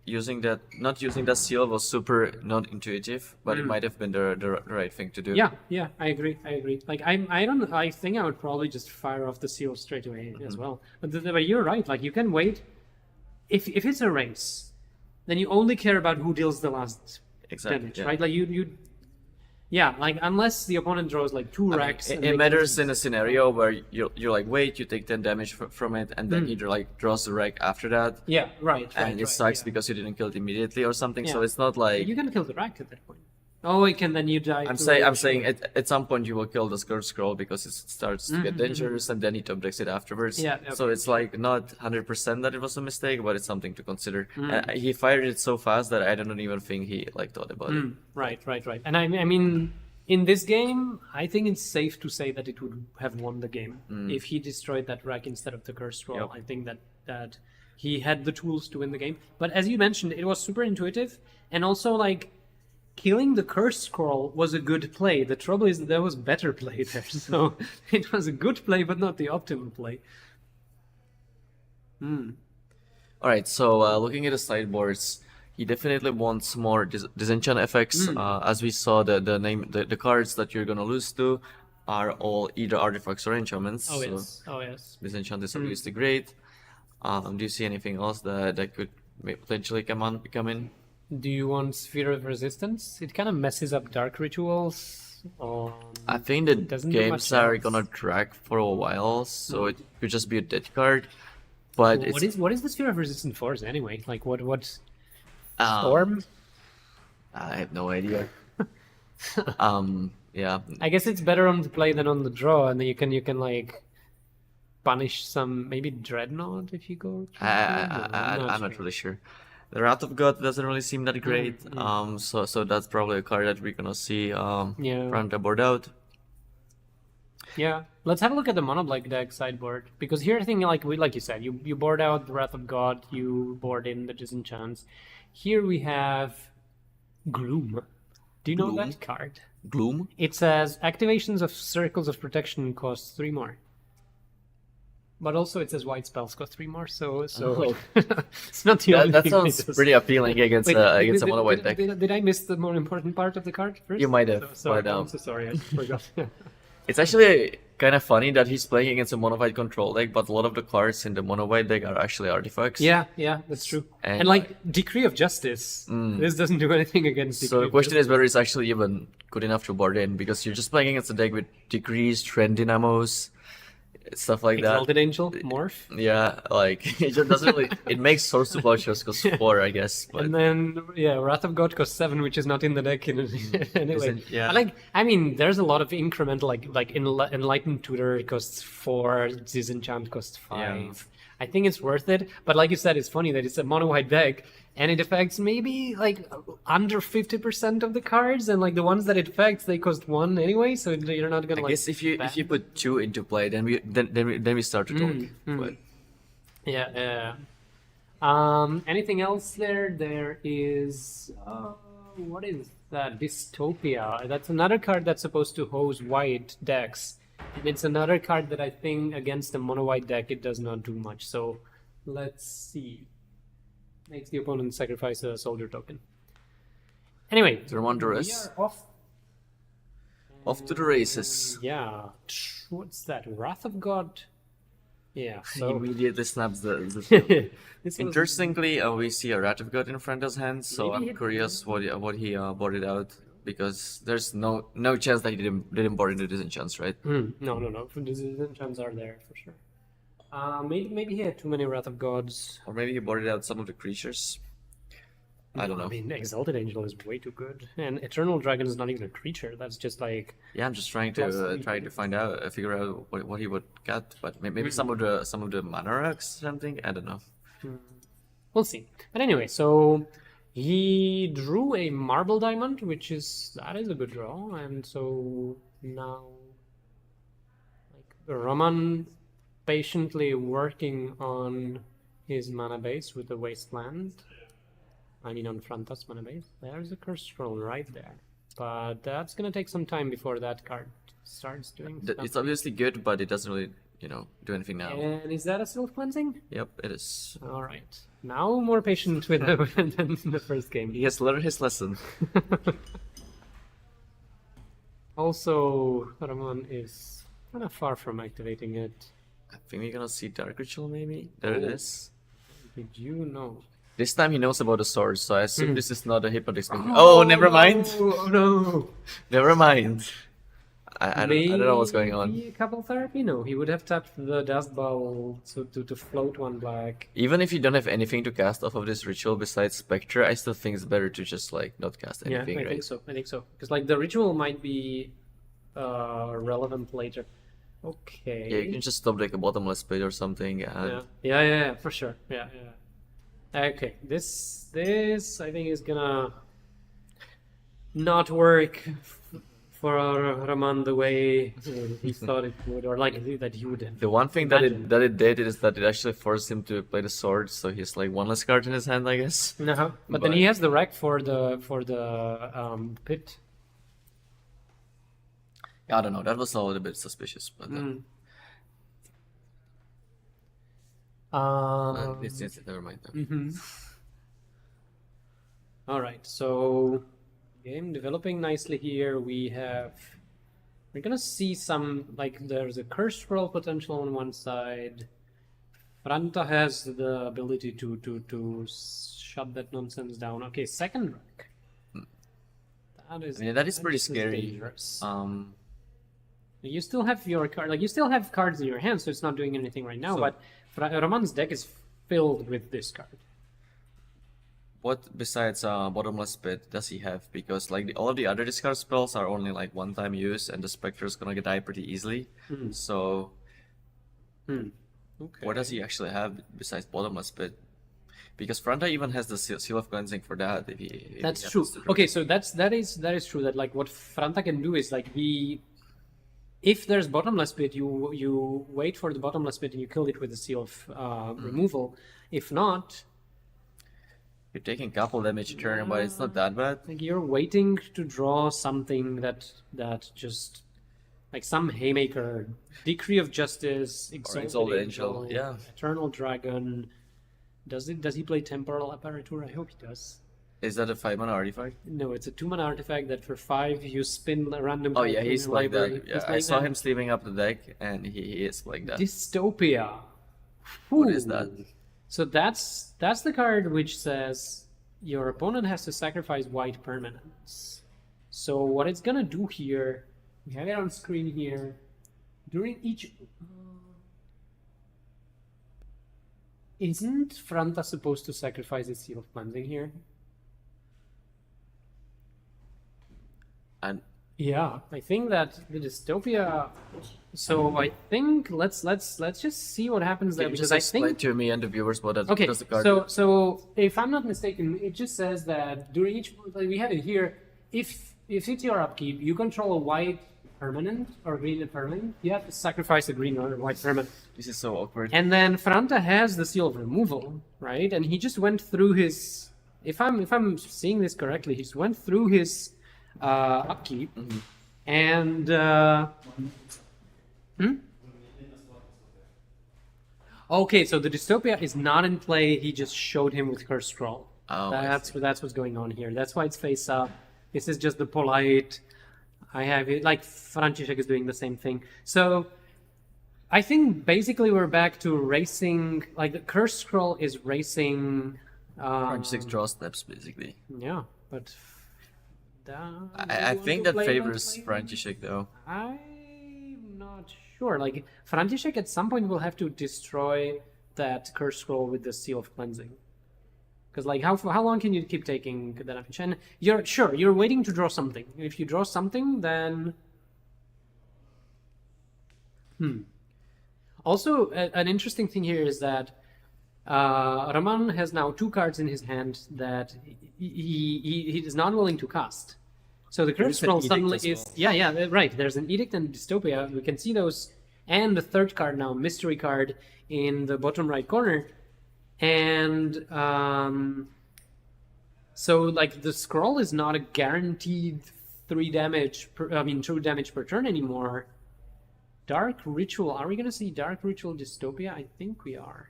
not using that seal was super non-intuitive, but it might have been the right thing to do.
Yeah, I agree. Like I think I would probably just fire off the seal straight away as well. But you're right. Like you can wait. If it's a race, then you only care about who deals the last damage, right? Like you. Yeah, like unless the opponent draws like 2 racks.
It matters in a scenario where you're like, wait, you take 10 damage from it, and then he like draws the rack after that.
Yeah, right.
And it sucks because you didn't kill it immediately or something. So
Yeah.
it's not like
You can kill the rack at that point. Oh, it can then you die.
I'm saying at some point you will kill the Scourge Scroll because it starts to get dangerous, and then he top decks it afterwards.
Yeah,
So it's like not 100% that it was a mistake, but it's something to consider. He fired it so fast that I don't even think he like thought about it.
Right. And I mean, in this game, I think it's safe to say that it would have won the game if he destroyed that rack instead of the Curse Scroll.
Yep.
I think that he had the tools to win the game. But as you mentioned, it was super intuitive, and also like killing the Curse Scroll was a good play. The trouble is that there was better play there, so it was a good play, but not the optimal play.
All right, so looking at the sideboards, he definitely wants more disenchant effects. As we saw, the cards that you're gonna lose to are all either artifacts or enchantments.
Oh
So
yes.
disenchant is obviously great. Do you see anything else that could potentially come in?
Do you want Sphere of Resistance? It kind of messes up Dark Rituals.
I think the
doesn't do
games
much
are
else.
gonna drag for a while, so it could just be a dead card. But
What is the Sphere of Resistance for anyway? Like what
um,
storm?
I have no idea. Yeah.
I guess it's better on the play than on the draw, and then you can like punish some maybe Dreadnought if you go.
I'm not really sure. The Wrath of God doesn't really seem that great. So that's probably a card that we're gonna see Brunda board out.
Yeah, let's have a look at the mono black deck sideboard, because here I think like you said, you board out the Wrath of God, you board in the Disenchants. Here we have Gloom. Do you know
Gloom?
that card?
Gloom?
It says activations of Circles of Protection cost 3 more. But also it says white spells cost 3 more, so it's not the only
That
thing
sounds
it does.
pretty appealing against
Wait,
a mono white deck.
Did I miss the more important part of the card first?
You might have,
Sorry,
but,
I'm so sorry, I forgot.
It's actually kind of funny that he's playing against a mono white control deck, but a lot of the cards in the mono white deck are actually artifacts.
Yeah, that's true. And like Decree of Justice, this doesn't do anything against Decree
So the
of
question
Justice.
is whether it's actually even good enough to board in, because you're just playing against a deck with Decrees, Trend Dynamos, stuff like that.
Exalted Angel, Morph.
Yeah, like it just doesn't really. It makes Source to Blood just cost 4, I guess. But
And then Wrath of God costs 7, which is not in the deck anyway.
Yeah.
I mean, there's a lot of incremental like Enlightened Tutor costs 4, Disenchant costs 5.
Yeah.
I think it's worth it, but like you said, it's funny that it's a mono white deck and it affects maybe like under 50% of the cards, and like the ones that it affects they cost 1 anyway, so you're not gonna
I
like.
guess if you put 2 into play, then we start to talk. But
Yeah. Anything else there? There is. What is that? Dystopia. That's another card that's supposed to hose white decks. And it's another card that I think against a mono white deck it does not do much. So let's see. Makes the opponent sacrifice a soldier token. Anyway,
Turn 1 to
we
rest.
are off.
Off to the races.
Yeah. What's that? Wrath of God. Yeah.
He
So
immediately snaps the
this was-
Interestingly, we see a Rat of God in Franta's hand, so
Maybe
I'm
it-
curious what he boarded out, because there's no chance that he didn't board into Disenchants, right?
No. Disenchants are there for sure. Maybe he had too many Wrath of Gods.
Or maybe he boarded out some of the creatures. I don't know.
I mean, Exalted Angel is way too good, and Eternal Dragon is not even a creature. That's just like
Yeah, I'm just trying to find out, figure out what he would get, but maybe some of the mana rocks or something. I don't know.
we'll see. But anyway, so he drew a Marble Diamond, that is a good draw, and so now like Roman patiently working on his mana base with the Wasteland. I mean, on Franta's mana base. There's a Curse Scroll right there. But that's gonna take some time before that card starts doing stuff.
It's obviously good, but it doesn't really, do anything now.
And is that a Self Cleansing?
Yep, it is.
Alright. Now more patient with it than in the first game.
He has learned his lesson.
Also, Roman is kind of far from activating it.
I think we're gonna see Dark Ritual maybe. There it
Oh.
is.
Did you know?
This time he knows about the swords, so I assume this is not a Hypnotic Spell. Oh, never mind.
Oh no!
Never mind. I don't know what's going on.
Maybe a couple therapy? No, he would have tapped the Dust Bowl to float one black.
Even if you don't have anything to cast off of this ritual besides Spectre, I still think it's better to just not cast anything,
Yeah, I
right?
think so. I think so. Because the ritual might be relevant later. Okay.
Yeah, you can just stop like a bottomless pit or something. And
Yeah, for sure. Yeah. Okay, this I think is gonna not work for Raman the way he thought it would, or that he would.
The one thing that
Imagine.
it did is that it actually forced him to play the sword, so he's one less card in his hand, I guess.
No, but then he has the rack for the pit.
I don't know. That was a little bit suspicious, but never mind.
All right, so game developing nicely here. We're gonna see some there's a curse scroll potential on one side. Franta has the ability to shut that nonsense down. Okay, second rack.
That is pretty scary.
Dangerous. You still have your card, you still have cards in your hand, so it's not doing anything right now. But Roman's deck is filled with this card.
What besides bottomless pit does he have? Because all of the other discard spells are only one-time use, and the Spectre is gonna die pretty easily. So,
Okay.
what does he actually have besides bottomless pit? Because Franta even has the seal of cleansing for that. If
That's
he
true.
happens to
Okay, so that is true. That what Franta can do is if there's bottomless pit, you wait for the bottomless pit and you kill it with the seal of removal. If not,
You're taking couple damage a turn, but it's not that bad.
you're waiting to draw something that just some haymaker, Decree of Justice, Exalted Angel,
yeah.
Eternal Dragon. Does he play Temporal Apparatur? I hope he does.
Is that a 5-mana artifact?
No, it's a 2-mana artifact that for 5 you spin a random.
Oh
card
yeah,
from
he's
your
like
library.
that. Yeah,
He's
I
like
saw
that.
him sleeving up the deck, and he is like that.
Dystopia.
What is that?
So that's the card which says your opponent has to sacrifice white permanents. So what it's gonna do here, we have it on screen here. During each, isn't Franta supposed to sacrifice its seal of cleansing here?
And
Yeah, I think that the Dystopia. So I think let's just see what happens there,
can you
because
just
I
explain
think
to me and the viewers what that
okay.
does the card do?
So if I'm not mistaken, it just says that during each we have it here. If it's your upkeep, you control a white permanent or green permanent. You have to sacrifice a green or white permanent.
This is so awkward.
And then Franta has the seal of removal, right? And he just went through his. If I'm seeing this correctly, he just went through his upkeep, and okay, so the Dystopia is not in play. He just showed him with Curse Scroll.
Oh,
that's what's going on here. That's why it's face up. This is just the polite. I have it like František is doing the same thing. So I think basically we're back to racing. Like the curse scroll is racing.
František draw steps basically.
Yeah, but.
I think that favors František though.
I'm not sure. Like František at some point will have to destroy that curse scroll with the seal of cleansing. Because like how long can you keep taking the damage? And you're waiting to draw something. If you draw something, then Also, an interesting thing here is that Roman has now 2 cards in his hand that he is not willing to cast. So the curse scroll suddenly is right. There's an edict and dystopia. We can see those, and the 3rd card now, mystery card, in the bottom right corner, and so like the scroll is not a guaranteed 2 damage per turn anymore. Dark Ritual. Are we gonna see Dark Ritual Dystopia? I think we are.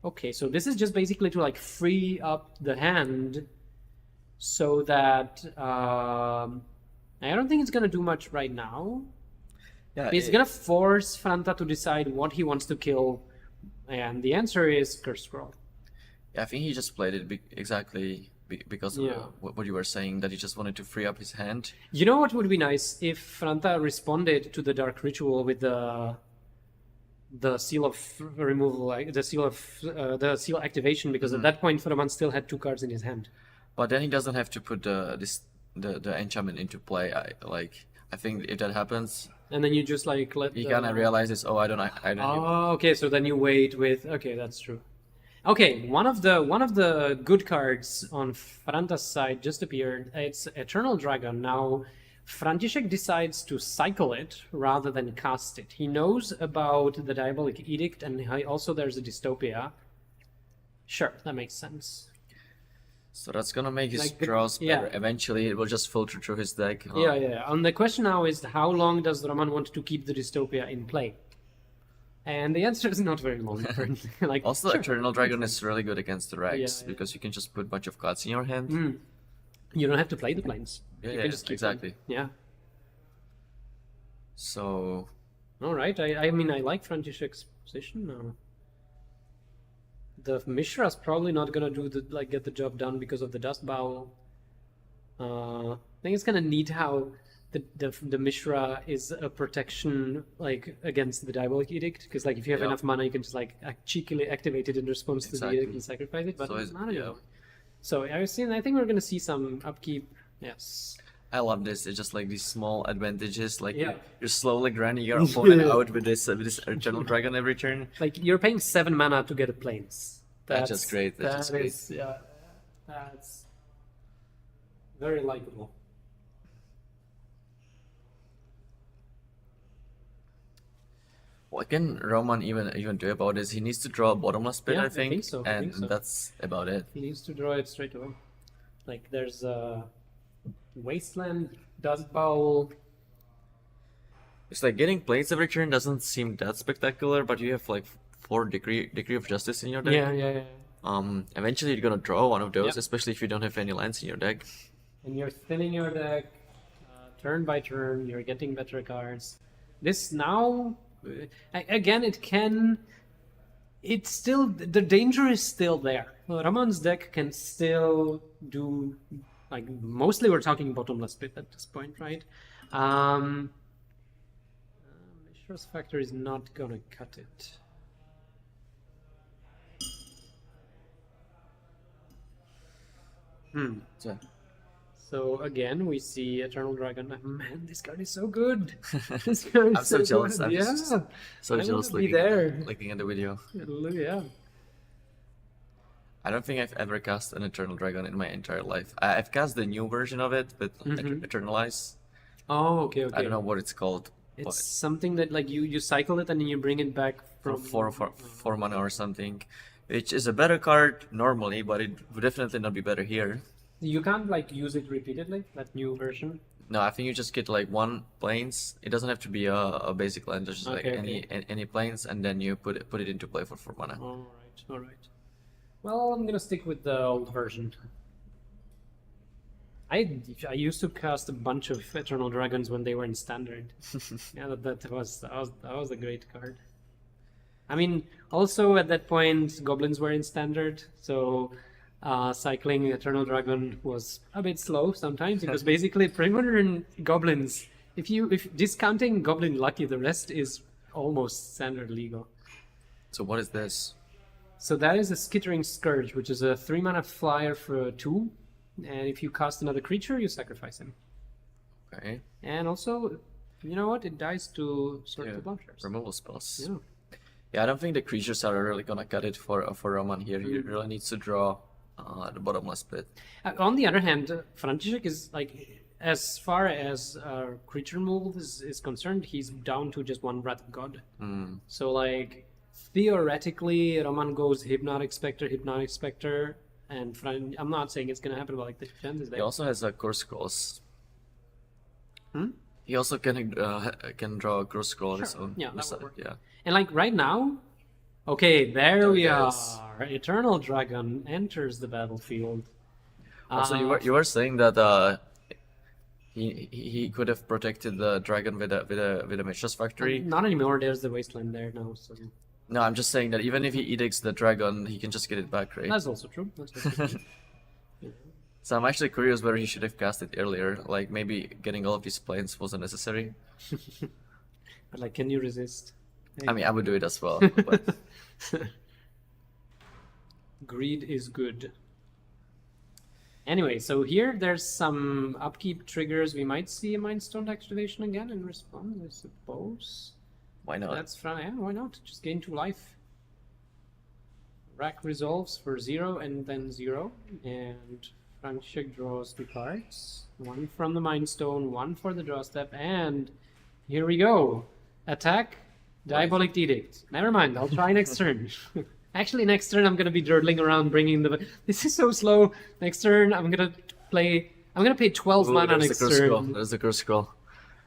Okay, so this is just basically to like free up the hand so that I don't think it's gonna do much right now.
Yeah,
it's gonna force Franta to decide what he wants to kill, and the answer is Curse Scroll.
Yeah, I think he just played it exactly because of what you were saying, that he just wanted to free up his hand.
You know what would be nice? If Franta responded to the Dark Ritual with the seal of removal, like the seal activation, because at that point Roman still had 2 cards in his hand.
But then he doesn't have to put the enchantment into play. I think if that happens,
and then you just like let
he kind of realizes, I don't.
Oh, okay. So then you wait with. Okay, that's true. Okay, one of the good cards on Franta's side just appeared. It's Eternal Dragon. Now, František decides to cycle it rather than cast it. He knows about the Diabolic Edict, and also there's a Dystopia. Sure, that makes sense.
So that's gonna make his draws better. Eventually, it will just filter through his deck.
Yeah. And the question now is, how long does Roman want to keep the Dystopia in play? And the answer is not very long.
Also, Eternal Dragon is really good against the Rex because you can just put a bunch of cards in your hand.
You don't have to play the planes.
Exactly.
Yeah.
So.
All right. I mean, I like František's position now. The Mishra's probably not gonna get the job done because of the Dust Bowl. I think it's kind of neat how the Mishra is a protection against the Diabolic Edict, because if you have enough mana, you can just cheekily activate it in response to the edict and sacrifice it. But so it's not enough. So I think we're gonna see some upkeep. Yes.
I love this. It's just these small advantages. You're slowly grinding your opponent out with this Eternal Dragon every turn.
You're paying 7 mana to get a planes.
That's just great. That's great.
That's very likable.
What can Roman even do about this? He needs to draw a bottomless pit, I think so. And that's about it.
He needs to draw it straight away. There's a Wasteland, Dust Bowl.
It's getting plates every turn doesn't seem that spectacular, but you have 4 degree of justice in your deck.
Yeah.
Eventually you're gonna draw one of those, especially if you don't have any lands in your deck.
And you're thinning your deck turn by turn. You're getting better cards. This now. Again, it's still, the danger is still there. Roman's deck can still do, mostly we're talking bottomless pit at this point, right? Mishra's Factor is not gonna cut it. So again, we see Eternal Dragon. Man, this card is so good. This card is
I'm so jealous.
Good.
I'm so jealous looking at the video.
Yeah.
I don't think I've ever cast an Eternal Dragon in my entire life. I've cast the new version of it with Eternalize.
Oh, okay.
I don't know what it's called.
It's something that you cycle it and then you bring it back
from 4 mana or something, which is a better card normally, but it would definitely not be better here.
You can't use it repeatedly, that new version?
No, I think you just get 1 planes. It doesn't have to be a basic land, just any planes, and then you put it into play for 4 mana.
All right. Well, I'm gonna stick with the old version. I used to cast a bunch of Eternal Dragons when they were in Standard. Yeah, that was a great card. I mean, also at that point, Goblins were in Standard, so cycling Eternal Dragon was a bit slow sometimes. It was basically Premodern Goblins. If discounting Goblin Lucky, the rest is almost Standard legal.
So what is this?
So that is a Skittering Scourge, which is a 3-mana flyer for 2. And if you cast another creature, you sacrifice him.
Okay.
And also, you know what? It dies to Sword to Plowshares.
Removal spells.
Yeah.
Yeah, I don't think the creatures are really gonna cut it for Roman here. He really needs to draw the bottomless pit.
On the other hand, František is like, as far as creature moves is concerned, he's down to just one Wrath of God. So like, theoretically, Roman goes Hypnotic Spectre, and I'm not saying it's gonna happen, but like the chances there.
He also has a Curse Scrolls. He also can draw a Curse Scroll on his own.
Yeah, that would work.
Yeah.
And like right now, okay, there we
it
are.
is.
Eternal Dragon enters the battlefield.
Also, you were saying that he could have protected the dragon with a Mishra's Factory.
Not anymore. There's the Wasteland there now. So
No, I'm just saying that even if he edicts the dragon, he can just get it back, right?
that's also true.
So I'm actually curious whether he should have cast it earlier. Like maybe getting all of these planes wasn't necessary.
But like, can you resist?
I mean, I would do it as well. But
Greed is good. Anyway, so here there's some upkeep triggers. We might see a Mind Stone activation again in response, I suppose.
why not?
That's fine. Yeah, why not? Just gain 2 life. Rack resolves for 0 and then 0. And František draws 2 cards. 1 from the Mind Stone, 1 for the draw step, and here we go. Attack, Diabolic Edict. Never mind, I'll try next turn. Actually, next turn I'm gonna be dirtling around bringing the... This is so slow. Next turn I'm gonna pay 12 mana next turn.
There's the Curse Scroll.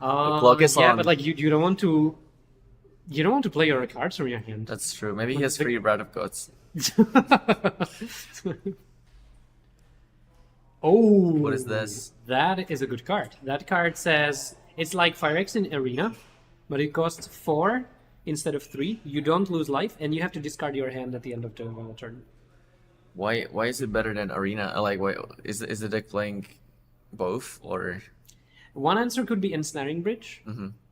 The clock is
yeah,
on.
but like you don't want to... You don't want to play your cards from your hand.
That's true. Maybe he has free Wrath of Gods.
Oh,
What is this?
That is a good card. That card says it's like Firex in Arena, but it costs 4 instead of 3. You don't lose life, and you have to discard your hand at the end of the turn.
Why is it better than Arena? Like, why is the deck playing both or?
One answer could be Ensnaring Bridge,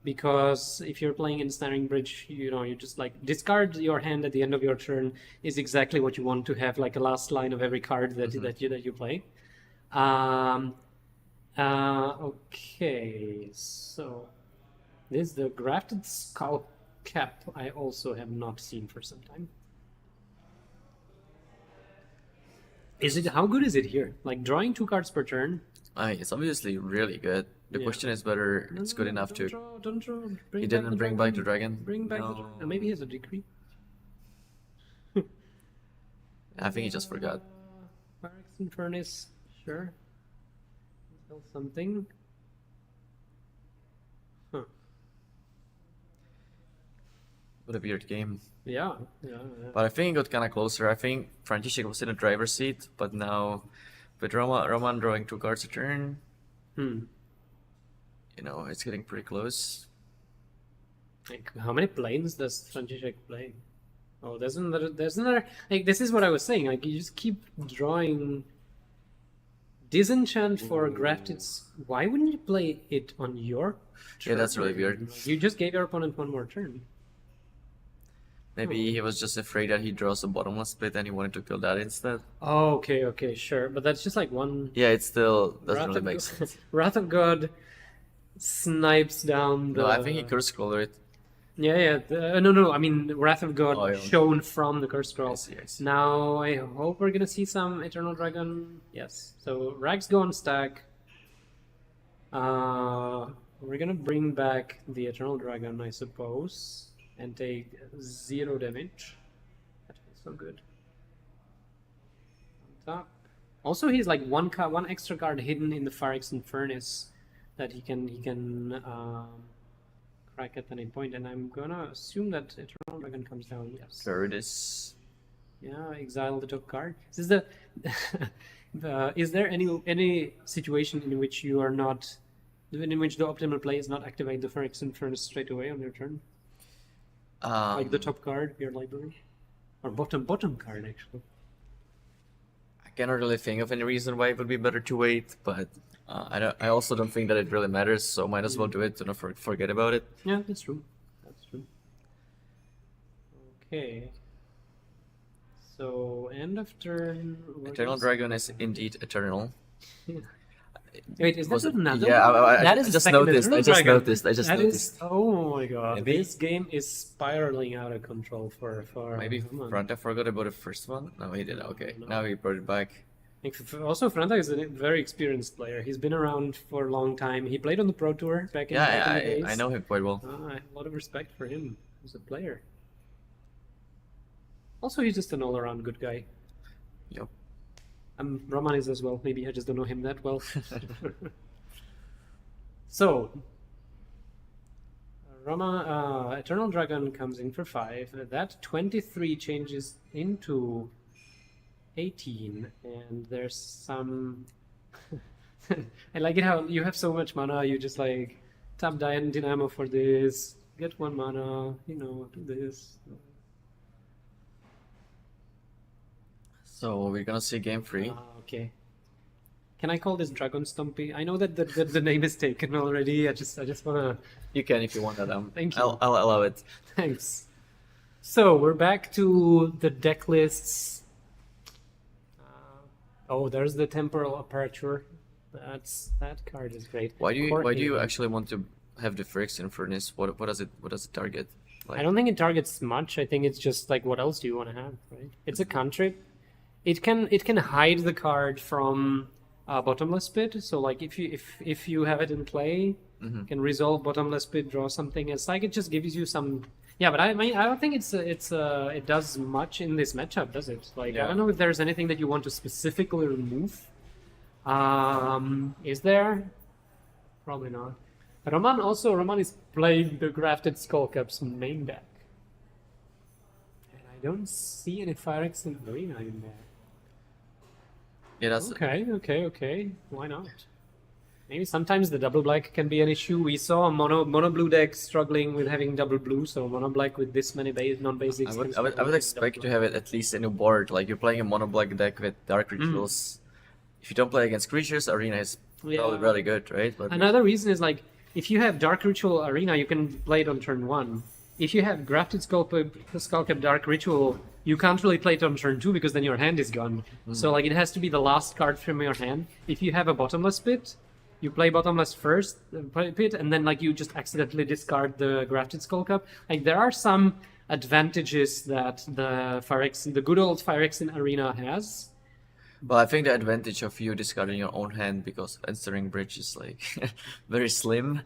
because if you're playing Ensnaring Bridge, you just like discard your hand at the end of your turn is exactly what you want to have, like a last line of every card that you play. Okay, so this is the Grafted Skull Cap. I also have not seen for some time. How good is it here? Like drawing 2 cards per turn.
It's obviously really good. The question is whether it's good enough to.
Don't draw.
He didn't bring back the dragon.
Bring back the dragon. Maybe he has a decree.
I think he just forgot.
Marek and Furnace, sure. Still something. Huh.
What a weird game.
Yeah.
But I think it got kind of closer. I think František was in the driver's seat, but now with Roman drawing 2 cards a turn, it's getting pretty close.
Like, how many planes does František play? Oh, there's another. Like, this is what I was saying. Like, you just keep drawing. Disenchant for Grafted. Why wouldn't you play it on your turn?
Yeah, that's really weird.
You just gave your opponent 1 more turn.
Maybe he was just afraid that he draws a bottomless pit and he wanted to kill that instead.
Oh, okay, sure. But that's just like one.
Yeah, it still doesn't
Wrath
really
of
make
God-
sense.
Wrath of God snipes down the.
No, I think he Curse Scrolled it.
Yeah. No. I mean, Wrath of God
Oh, yeah.
shown from the Curse Scroll.
I see.
Now, I hope we're gonna see some Eternal Dragon. Yes. So, Rags go on stack. We're gonna bring back the Eternal Dragon, I suppose, and take 0 damage. That feels so good. On top. Also, he's like one extra card hidden in the Phyrexian Furnace that he can crack at any point, and I'm gonna assume that Eternal Dragon comes down. Yes.
There it is.
Yeah, exile the top card. This is the is there any situation in which you are not, in which the optimal play is not activate the Phyrexian Furnace straight away on your turn? Like the top card of your library? Or bottom card, actually.
I cannot really think of any reason why it would be better to wait, but I also don't think that it really matters, so might as well do it to not forget about it.
Yeah, that's true. That's true. Okay. So, end of turn.
Eternal Dragon is indeed eternal.
Wait, is that another?
Yeah,
one? That is
I just
second
noticed.
Eternal
I just
Dragon.
noticed. I just
That
noticed.
is, oh my god,
Maybe-
this game is spiraling out of control for
Maybe
Roman.
Franta forgot about the first one. No, he did. Okay,
No.
now he brought it back.
Also, Franta is a very experienced player. He's been around for a long time. He played on the Pro Tour back in, back in the days.
I know him quite well.
I have a lot of respect for him as a player. Also, he's just an all-around good guy.
Yep.
Roman is as well. Maybe I just don't know him that well. So, Eternal Dragon comes in for 5. That 23 changes into 18, and there's some. I like it how you have so much mana. You just like tap Dynamo for this, get 1 mana. Do this.
So we're gonna see game 3.
Okay. Can I call this Dragon Stumpy? I know that the name is taken already. I just wanna.
You can if you want that.
Thank you.
I'll allow it.
Thanks. So we're back to the deck lists. Oh, there's the Temporal Aperture. That card is great.
Why do you
Coordinating.
actually want to have the Phyrexian Furnace? What does it target? Like,
I don't think it targets much. I think it's just like, what else do you want to have, right? It's a cantrip. It can hide the card from Bottomless Pit. So like if you have it in play, you can resolve Bottomless Pit, draw something. It's like it just gives you some. Yeah, but I mean I don't think it does much in this matchup, does it? Like I don't know if there's anything that you want to specifically remove. Is there? Probably not. Roman is playing the Grafted Skullcap's main deck. And I don't see any Phyrexian Arena in there.
yeah, that's
Okay. Why not? Maybe sometimes the double black can be an issue. We saw a mono blue deck struggling with having double blue, so mono black with this many non-basics.
I would expect to have it at least in a board. Like you're playing a mono black deck with dark rituals. If you don't play against creatures, Arena is probably really good, right? But
Another reason is like if you have Dark Ritual Arena, you can play it on turn 1. If you have Grafted Skullcap Dark Ritual, you can't really play it on turn 2 because then your hand is gone. So like it has to be the last card from your hand. If you have a Bottomless Pit, you play Bottomless first, pit, and then like you just accidentally discard the Grafted Skullcap. Like there are some advantages that the good old Phyrexian Arena has.
But I think the advantage of you discarding your own hand because Answering Bridge is like very slim.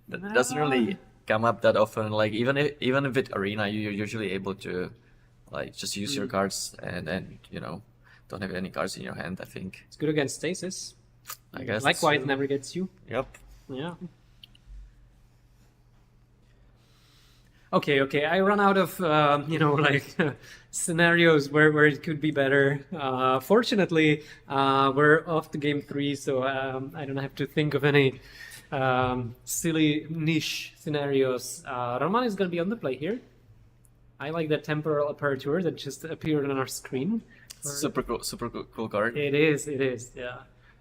That doesn't really come up that often. Like even if with Arena, you're usually able to like just use your cards and don't have any cards in your hand. I think
It's good against Stasis.
I guess.
Likewise, never gets you.
Yep.
Yeah. Okay. I run out of scenarios where it could be better. Fortunately, we're off to game 3, so I don't have to think of any silly niche scenarios. Roman is going to be on the play here. I like that Temporal Aperture that just appeared on our screen.
Super cool card.
It is. Yeah.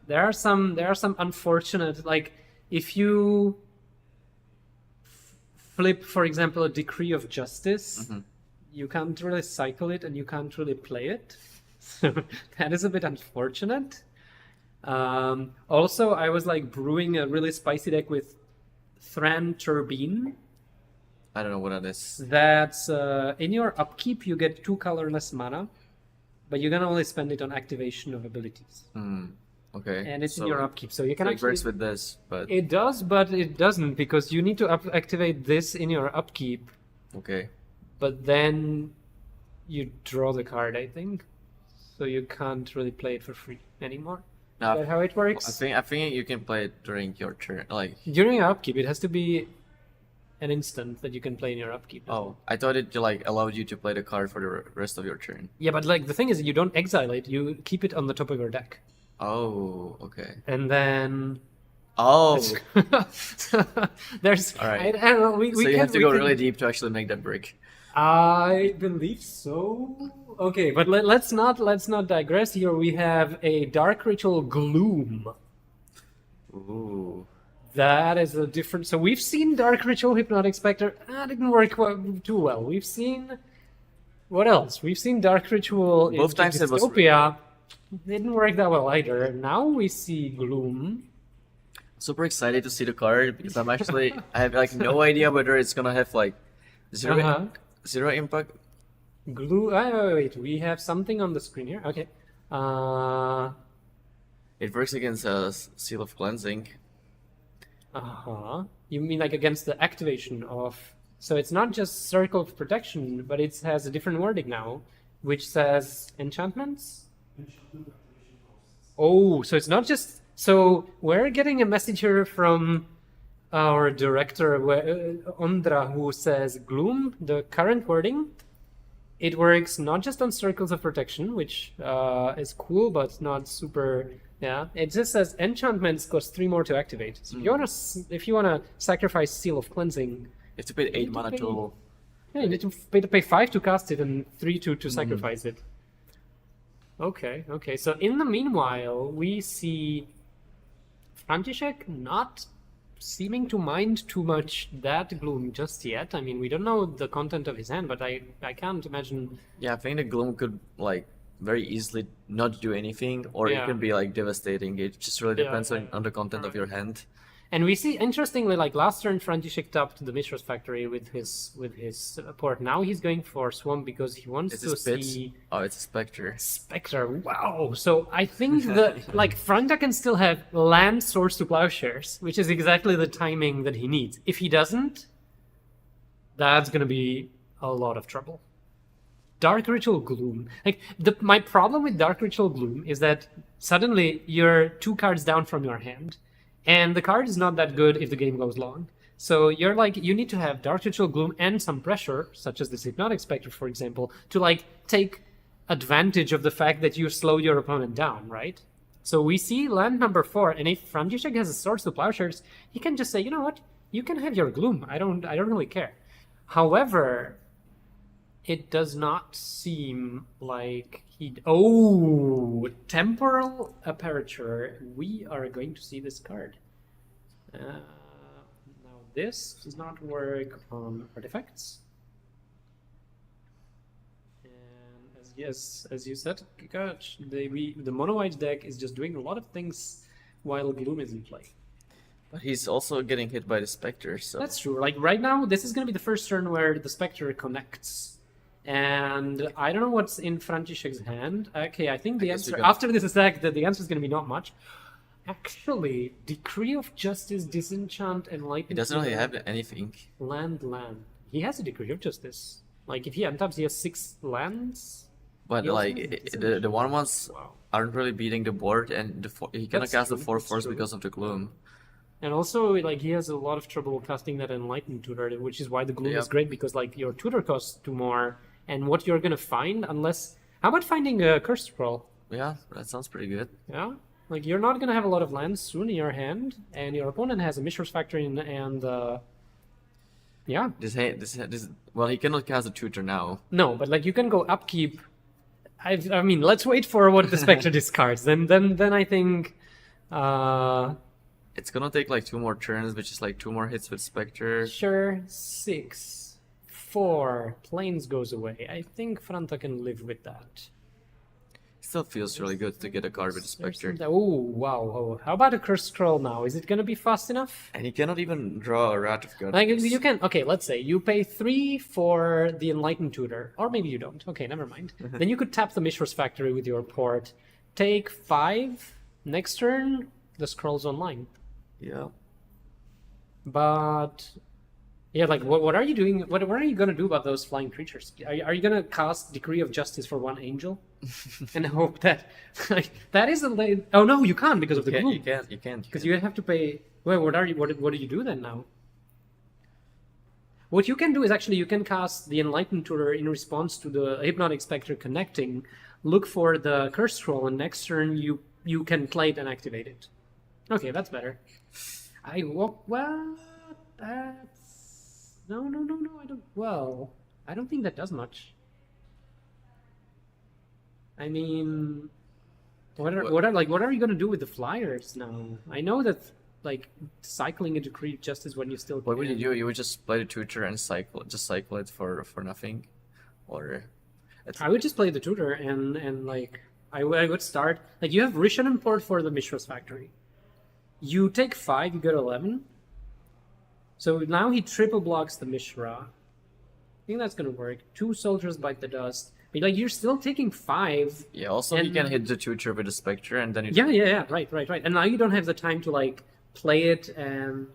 There are some unfortunate, like if you flip, for example, a Decree of Justice, you can't really cycle it and you can't really play it. So that is a bit unfortunate. Also, I was like brewing a really spicy deck with Thran Turbine.
I don't know what that is.
That's in your upkeep you get 2 colorless mana, but you can only spend it on activation of abilities.
Okay.
And it's in your upkeep, so you can
it
actually.
works with this, but
It does, but it doesn't because you need to activate this in your upkeep,
okay.
but then you draw the card, I think, so you can't really play it for free anymore.
Now,
Is that how it works?
I think you can play it during your turn. Like
During your upkeep, it has to be. an instant that you can play in your upkeep.
Oh, I thought it like allowed you to play the card for the rest of your turn.
Yeah, but like the thing is, you don't exile it; you keep it on the top of your deck,
Oh, okay.
and then
Oh,
there's.
all right.
I don't know. We
So you
can,
have to
we
go
can-
really deep to actually make that brick.
I believe so. Okay, but let's not digress here. We have a Dark Ritual Gloom.
Ooh.
That is a different. So we've seen Dark Ritual Hypnotic Spectre. Didn't work too well. We've seen what else? We've seen Dark Ritual
Both
in
times it was-
Dystopia. Didn't work that well either. Now we see Gloom.
Super excited to see the card because I have like no idea whether it's gonna have like zero
Uh-huh.
zero impact.
Glue. Wait, we have something on the screen here. Okay.
It works against a Seal of Cleansing.
You mean like against the activation of... So it's not just Circle of Protection, but it has a different wording now, which says enchantments? Oh, so it's not just... So we're getting a message here from our director, Ondra, who says Gloom, the current wording, it works not just on Circles of Protection, which is cool, but not super... Yeah, it just says enchantments cost 3 more to activate. So if you wanna sacrifice Seal of Cleansing,
You have to pay 8 mana
pay-
total.
yeah, you need to pay 5 to cast it and 3 to sacrifice it. Okay. So in the meanwhile, we see František not seeming to mind too much that Gloom just yet. I mean, we don't know the content of his hand, but I can't imagine.
Yeah, I think the Gloom could like very easily not do anything, or
Yeah.
it can be like devastating. It just really
Yeah,
depends
yeah.
on the content of your hand.
And we see, interestingly, like last turn, František tapped the Mishra's Factory with his port. Now he's going for Swamp because he wants
It's
to
a spit.
see
Oh, it's a Spectre.
Spectre. Wow. So I think that like Franta can still have land Swords to Plowshares, which is exactly the timing that he needs. If he doesn't, that's gonna be a lot of trouble. Dark Ritual Gloom. Like my problem with Dark Ritual Gloom is that suddenly you're 2 cards down from your hand, and the card is not that good if the game goes long. So you're like, you need to have Dark Ritual Gloom and some pressure, such as this Hypnotic Spectre, for example, to like take advantage of the fact that you slowed your opponent down, right? So we see land number 4, and if František has a Swords to Plowshares, he can just say, you know what, you can have your Gloom. I don't really care. However, it does not seem like he... Oh, Temporal Aperture. We are going to see this card. Now this does not work on artifacts. And as you said, Gosh, the mono white deck is just doing a lot of things while Gloom is in play.
But he's also getting hit by the Spectre, so
That's true. Like right now, this is going to be the first turn where the Spectre connects. And I don't know what's in František's hand. Okay, I think the
guess
answer
we got-
after this attack, the answer is going to be not much. Actually, Decree of Justice, Disenchant, Enlighten.
he doesn't really have anything.
Land. He has a Decree of Justice. Like if he untaps, he has 6 lands.
But
He also
like
has
the 1/1s
Wow.
aren't really beating the board, and he cannot
That's
cast the
true,
4/4s
that's true.
because of the Gloom.
And also, like he has a lot of trouble casting that Enlighten Tutor, which is why the Gloom is
Yep.
great because like your tutor costs 2 more, and what you're gonna find unless. How about finding a Curse Scroll?
Yeah, that sounds pretty good.
Yeah, like you're not gonna have a lot of lands soon in your hand, and your opponent has a Mishra's Factory and yeah,
This well, he cannot cast a tutor now.
no, but like you can go upkeep. I mean, let's wait for what the Spectre discards. Then I think.
It's gonna take like 2 more turns, which is like 2 more hits with Spectre.
Sure, 6, 4, Plains goes away. I think Franta can live with that.
Still feels really good to get a card with a Spectre.
Oh, wow. Oh, how about a Curse Scroll now? Is it gonna be fast enough?
And he cannot even draw a Wrath of God.
Like, you can... Okay, let's say you pay 3 for the Enlightened Tutor. Or maybe you don't. Okay, never mind. Then you could tap the Mishra's Factory with your port. Take 5. Next turn, the Scroll's online.
Yeah.
But... Yeah, like, what are you doing? What are you gonna do about those flying creatures? Are you gonna cast Decree of Justice for 1 angel? And hope that... Like, that is a late... Oh, no, you can't because of the Gloom.
You can't.
Because you have to pay... Well, what do you do then now? What you can do is actually you can cast the Enlightened Tutor in response to the Hypnotic Spectre connecting, look for the Curse Scroll, and next turn you can play it and activate it. Okay, that's better. Well, that's... No, I don't... Well, I don't think that does much. I mean... What are you gonna do with the flyers now? I know that like cycling into creep just is when you still.
What would you do? You would just play the tutor and cycle it for nothing, or.
I would just play the tutor and like I would start like you have Rishon import for the Mishra's factory. You take 5, you get 11. So now he triple blocks the Mishra. I think that's gonna work. 2 soldiers bite the dust. But like you're still taking 5.
Yeah. Also, you can hit the tutor with the spectre, and then you.
Yeah. Right. And now you don't have the time to like play it, and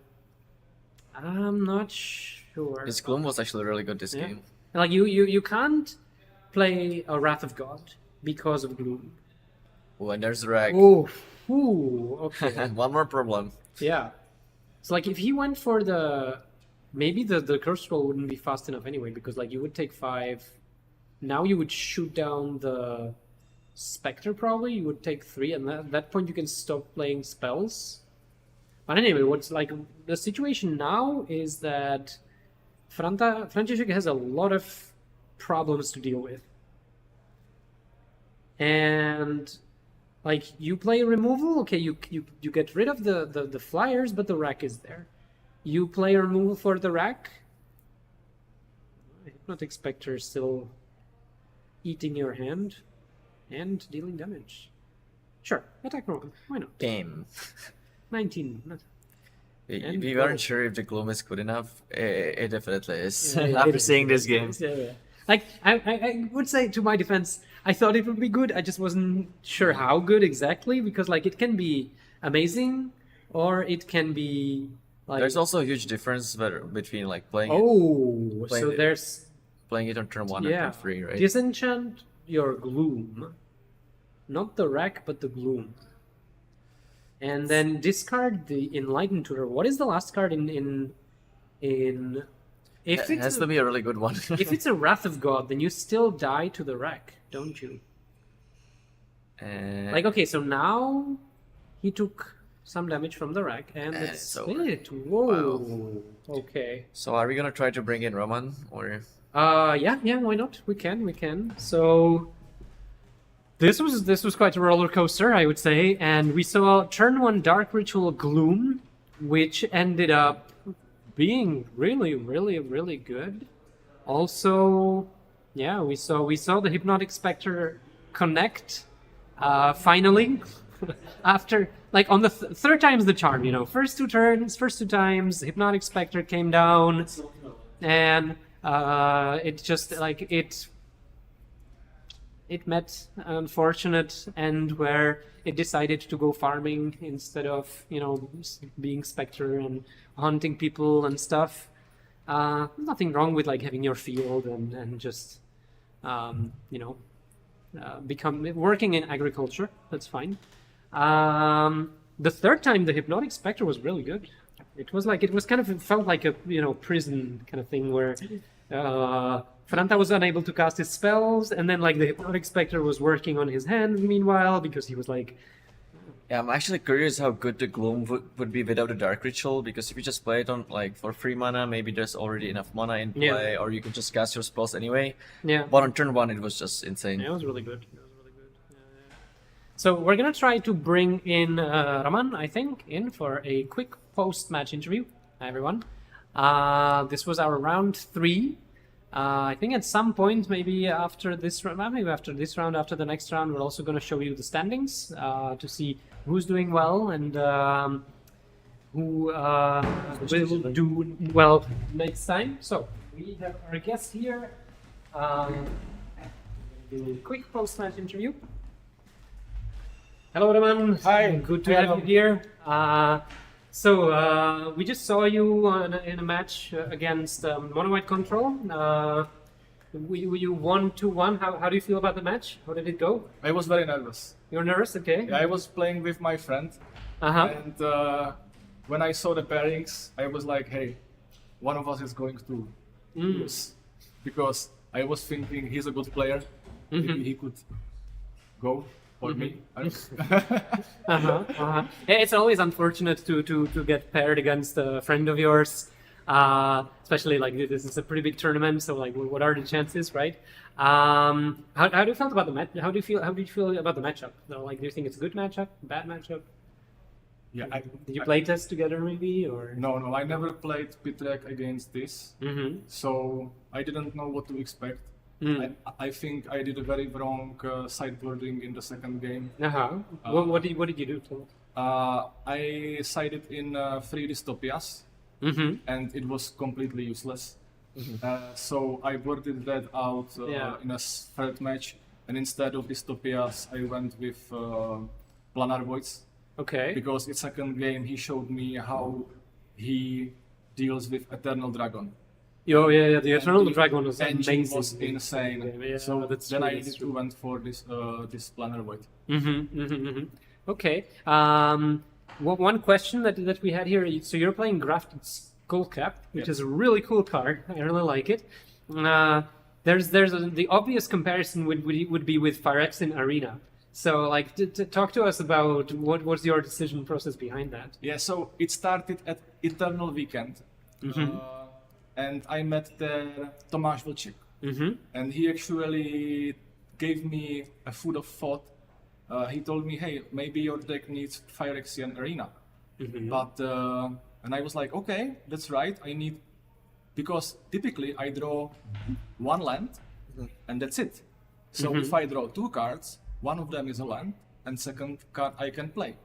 I'm not sure.
His gloom was actually really good this game.
And like you can't play a Wrath of God because of gloom.
Oh, and there's Rag.
Ooh, okay.
One more problem.
Yeah. So like if he went for the maybe the curse scroll wouldn't be fast enough anyway, because like you would take 5. Now you would shoot down the Spectre probably, you would take 3, and at that point you can stop playing spells. But anyway, what's like the situation now is that František has a lot of problems to deal with. And like you play removal, okay, you get rid of the flyers, but the rack is there. You play removal for the rack. Hypnotic Spectre still eating your hand and dealing damage. Sure, attack normal. Why not?
Game.
19.
If you aren't sure if the gloom is good enough, it definitely is.
Yeah,
After seeing this game.
Yeah. Like I would say to my defense, I thought it would be good. I just wasn't sure how good exactly, because like it can be amazing or it can be like.
There's also a huge difference between like playing. Playing it on turn 1 and turn 3, right?
Disenchant your gloom, not the rack, but the gloom, and then discard the Enlightened Tutor. What is the last card in? If
it has to be a really good one.
If it's a Wrath of God, then you still die to the rack, don't you? Like okay, so now he took some damage from the rack, and it's split. Whoa. Wow. Okay.
So are we gonna try to bring in Roman or?
Yeah, why not? We can. So this was quite a roller coaster, I would say, and we saw turn 1 Dark Ritual Gloom, which ended up being really good. Also, yeah, we saw the Hypnotic Spectre connect finally after like on the third time's the charm, you know. First 2 times Hypnotic Spectre came down, and it just like it met an unfortunate end where it decided to go farming instead of, you know, being Spectre and hunting people and stuff. Nothing wrong with like having your field and just you know, working in agriculture. That's fine. The third time the Hypnotic Spectre was really good. It felt like a, you know, prison kind of thing where Franta was unable to cast his spells, and then like the Hypnotic Spectre was working on his hand meanwhile, because he was like...
Yeah, I'm actually curious how good the Gloom would be without a Dark Ritual, because if you just play it on like for 3 mana, maybe there's already enough mana in play, or you can just cast your spells anyway.
Yeah.
But on turn 1 it was just insane.
Yeah, it was really good. Yeah. So we're gonna try to bring in Raman, I think, in for a quick post-match interview. Hi everyone. This was our round 3. I think at some point, maybe after this round, after the next round, we're also going to show you the standings to see who's doing well and who will do well next time. So we have our guest here. Do a quick post-match interview. Hello, Raman.
Hi.
Good to have you here. So we just saw you in a match against Mono White Control. You won 2-1. How do you feel about the match? How did it go?
I was very nervous.
You were nervous? Okay.
Yeah, I was playing with my friend, and when I saw the pairings, I was like, "Hey, one of us is going to lose because I was thinking he's a good player. Maybe he could go for me. I don't
Yeah, it's always unfortunate to get paired against a friend of yours, especially like this is a pretty big tournament. So like, what are the chances, right? How do you feel about the match? How do you feel about the matchup? So, like, do you think it's a good matchup, bad matchup?
Yeah,
Did you play test together maybe, or?
No, I never played Pitrek against this, so I didn't know what to expect. I think I did a very wrong sideboarding in the second game.
What did you do?
I sided in 3 dystopias, and it was completely useless. So I boarded that out in a third match, and instead of dystopias, I went with planar voids.
Okay.
Because in second game he showed me how he deals with Eternal Dragon.
Oh yeah, the Eternal Dragon was
engine
amazing.
was insane.
Yeah,
so
that's
then
true,
I
that's
needed
true.
to went for this planar void.
Okay. One question that we had here. So you're playing Grafted Skullcap, which is a really cool card. I really like it. The obvious comparison would be with Phyrexian Arena. So like, talk to us about what was your decision process behind that.
Yeah, so it started at Eternal Weekend, and I met there Tomáš Vlček, and he actually gave me a food of thought. He told me, hey, maybe your deck needs Phyrexian Arena. But and I was like, okay, that's right. I need, because typically I draw 1 land and that's it. So if I draw 2 cards, one of them is a land and second card I can play.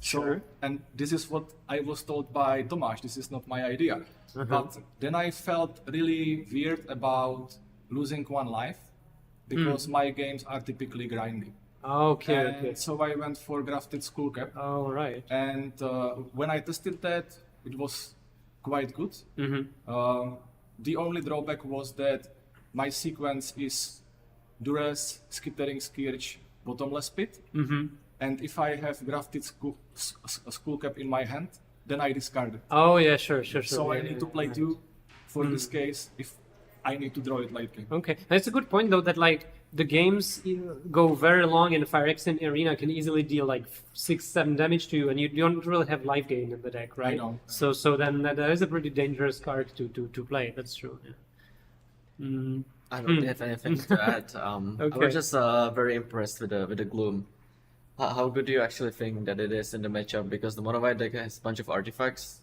Sure.
And this is what I was told by Tomáš. This is not my idea. But then I felt really weird about losing 1 life because my games are typically grindy.
Okay.
And so I went for Grafted Skullcap.
All right.
And when I tested that, it was quite good. The only drawback was that my sequence is Duress, Skittering Scourge, Bottomless Pit. And if I have Grafted Skullcap in my hand, then I discard it.
Oh yeah, sure.
So
Yeah,
I need to play 2 for this case if I need to draw it late game.
Okay, that's a good point though. That like the games go very long, and Phyrexian Arena can easily deal like 6-7 damage to you, and you don't really have life gain in the deck, right?
I know.
So then that is a pretty dangerous card to play. That's true. Yeah.
I don't have anything to add. I
Okay.
was just very impressed with the Gloom. How good do you actually think that it is in the matchup? Because the Mono White deck has a bunch of artifacts.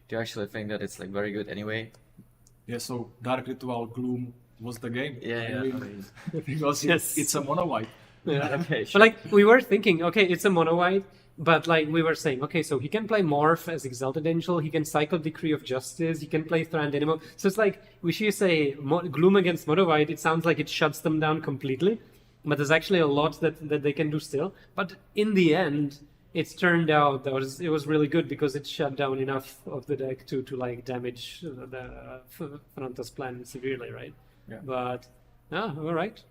Do you actually think that it's like very good anyway?
Yeah, so Dark Ritual Gloom was the game.
Yeah.
I mean, because
Yes.
it's a mono white.
Yeah.
Okay,
But like we were thinking, okay, it's a mono white, but like we were saying, okay, so he can play Morph as Exalted Angel, he can cycle Decree of Justice, he can play Thran Dynamo. So it's like we should say Gloom against mono white. It sounds like it shuts them down completely, but there's actually a lot that they can do still. But in the end, it's turned out that it was really good because it shut down enough of the deck to like damage the Fronta's plan severely, right?
Yeah.
But all right.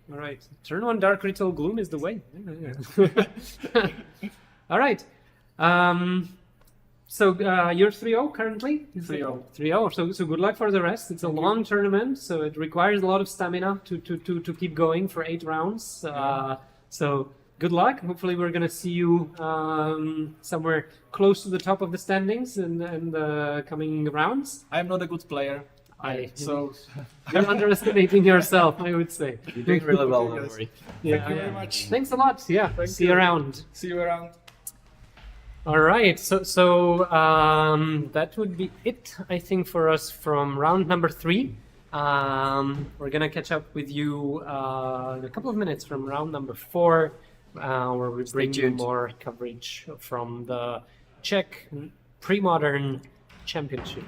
Turn 1 Dark Ritual Gloom is the way. Yeah. All right. So you're 3-0 currently?
3-0.
3-0. So good luck for the rest. It's a long tournament, so it requires a lot of stamina to keep going for 8 rounds. So good luck. Hopefully we're gonna see you somewhere close to the top of the standings in the coming rounds.
I'm not a good player. So
You're underestimating yourself, I would say.
You're doing really well, don't worry.
thank you very much.
Thanks a lot. Yeah. See you around.
See you around.
All right. So that would be it, I think, for us from round number 3. We're gonna catch up with you in a couple of minutes from round number 4, where we bring you
tuned.
more coverage from the Czech Premodern Championship.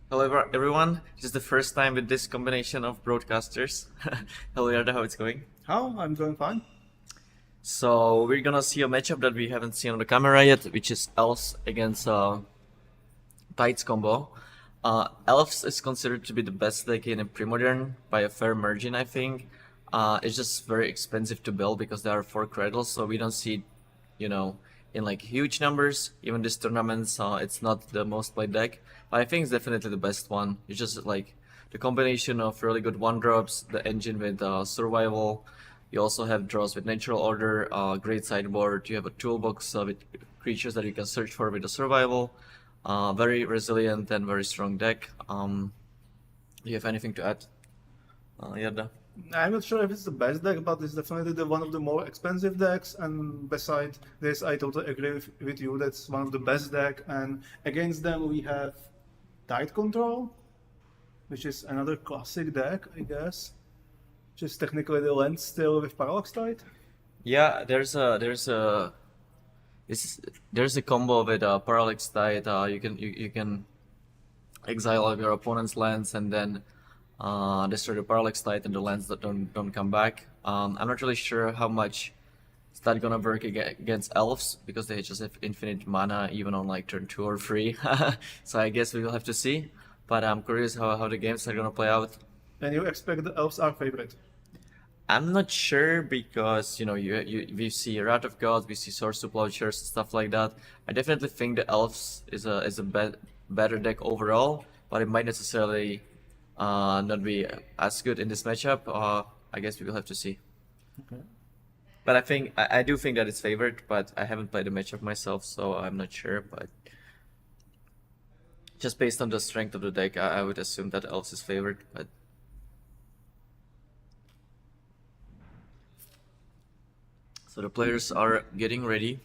Hello everyone. This is the first time with this combination of broadcasters. Hello Jarda, how it's going?
How? I'm doing fine.
So we're gonna see a matchup that we haven't seen on the camera yet, which is Elves against Tides combo. Elves is considered to be the best deck in Premodern by a fair margin, I think. It's just very expensive to build because there are 4 cradles, so we don't see, you know, in like huge numbers. Even this tournaments, it's not the most played deck, but I think it's definitely the best one. It's just like the combination of really good 1-drops, the engine with survival. You also have draws with natural order, great sideboard. You have a toolbox with creatures that you can search for with the survival. Very resilient and very strong deck. Do you have anything to add, Jarda?
I'm not sure if it's the best deck, but it's definitely one of the more expensive decks. And beside this, I totally agree with you. That's one of the best deck. And against them, we have Tide Control, which is another classic deck, I guess. Just technically the land still with Parallax Tide.
Yeah, there's a combo with Parallax Tide. You can exile all your opponent's lands and then destroy the Parallax Tide and the lands that don't come back. I'm not really sure how much is that gonna work against Elves because they just have infinite mana even on like turn 2 or 3. So I guess we will have to see. But I'm curious how the games are gonna play out.
And you expect the Elves are favorite?
I'm not sure because we see Wrath of God, we see Source to Plowshares, stuff like that. I definitely think the Elves is a better deck overall, but it might necessarily not be as good in this matchup. I guess we will have to see.
Okay.
But I do think that it's favored, but I haven't played the matchup myself, so I'm not sure. But just based on the strength of the deck, I would assume that Elves is favored. But so the players are getting ready.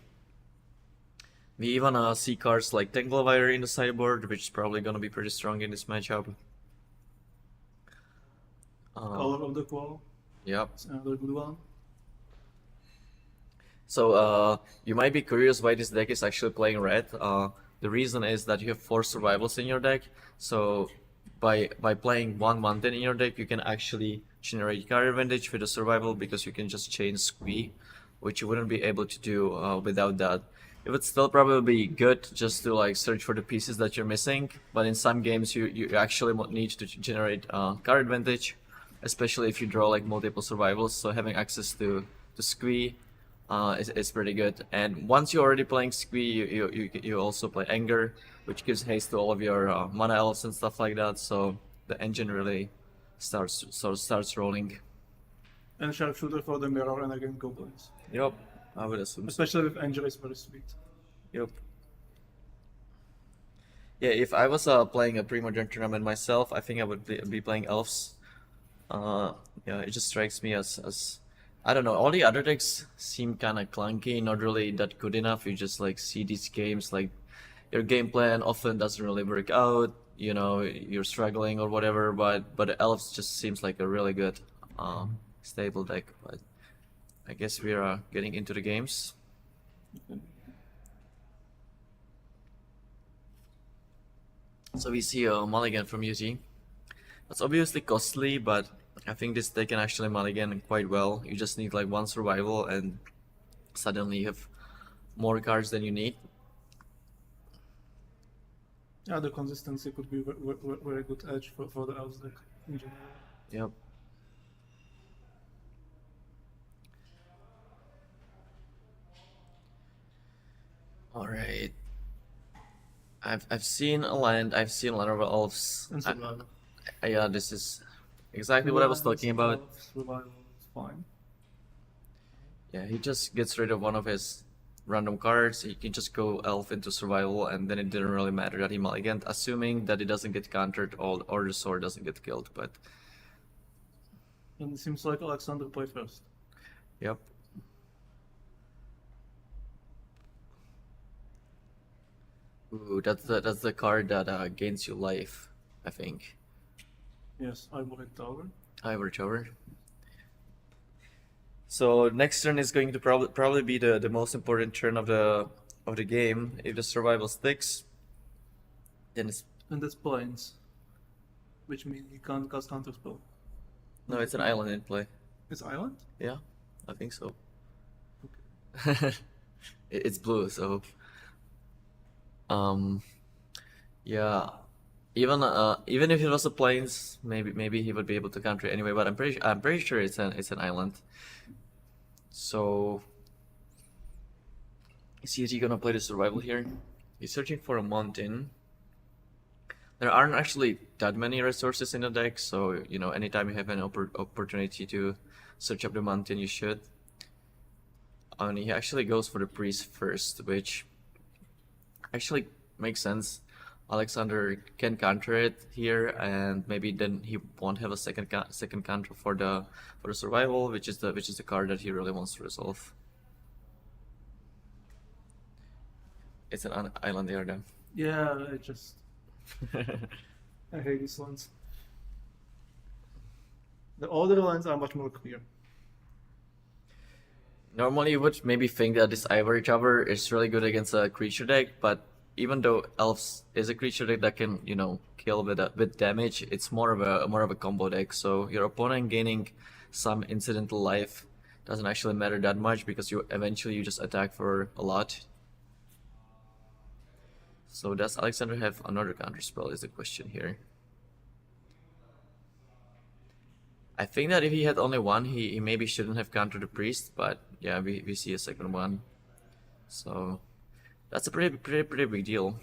We even see cards like Tanglewire in the sideboard, which is probably gonna be pretty strong in this matchup.
Color of the Qual.
Yep.
It's another good one.
So you might be curious why this deck is actually playing red. The reason is that you have 4 survivals in your deck. So by playing 1 mountain in your deck, you can actually generate card advantage with the survival because you can just chain Squee, which you wouldn't be able to do without that. It would still probably be good just to like search for the pieces that you're missing, but in some games you actually need to generate card advantage, especially if you draw like multiple survivals. So having access to Squee is pretty good. And once you're already playing Squee, you also play Anger, which gives haste to all of your mana elves and stuff like that. So the engine really starts rolling.
And Sharpshooter for the mirror and again Goblins.
Yep, I would assume.
Especially with Angel is very sweet.
Yep. Yeah, if I was playing a Premodern tournament myself, I think I would be playing Elves. Yeah, it just strikes me as I don't know. All the other decks seem kind of clunky, not really that good enough. You just like see these games, like your game plan often doesn't really work out. You know, you're struggling or whatever. But the Elves just seems like a really good stable deck. But I guess we are getting into the games. So we see a mulligan from Jiří. That's obviously costly, but I think this deck can actually mulligan quite well. You just need like 1 survival and suddenly you have more cards than you need.
Yeah, the consistency could be very good edge for the Elves deck in general.
Yep. Alright. I've seen a land, I've seen a lot of elves.
And survival.
Yeah, this is exactly what I was talking about.
Survival is fine.
Yeah, he just gets rid of one of his random cards. He can just go elf into survival, and then it didn't really matter that he mulliganed, assuming that it doesn't get countered or the sword doesn't get killed. But
And it seems like Alexander played first.
yep. Ooh, that's the card that gains you life, I think.
Yes, Ivory Tower.
Ivory Tower. So next turn is going to probably be the most important turn of the game. If the survival sticks, then it's
And that's Plains. which means he can't cast counterspell.
No, it's an island in play.
It's island?
Yeah, I think so. It's blue, so yeah. Even if it was a plains, maybe he would be able to counter it anyway. But I'm pretty sure it's an island. So is Jiří gonna play the survival here? He's searching for a mountain. There aren't actually that many resources in the deck, so you know, anytime you have an opportunity to search up the mountain, you should. And he actually goes for the priest first, which actually makes sense. Alexander can counter it here, and maybe then he won't have a second counter for the survival, which is the card that he really wants to resolve. It's an island there, then.
Yeah, I hate these ones. The other ones are much more clear.
Normally, you would maybe think that this Ivory Tower is really good against a creature deck, but even though Elves is a creature deck that can, you know, kill with damage, it's more of a combo deck. So your opponent gaining some incidental life doesn't actually matter that much because you just attack for a lot. So does Alexander have another counterspell is the question here. I think that if he had only one, he maybe shouldn't have countered the priest, but yeah, we see a second one. So that's a pretty big deal.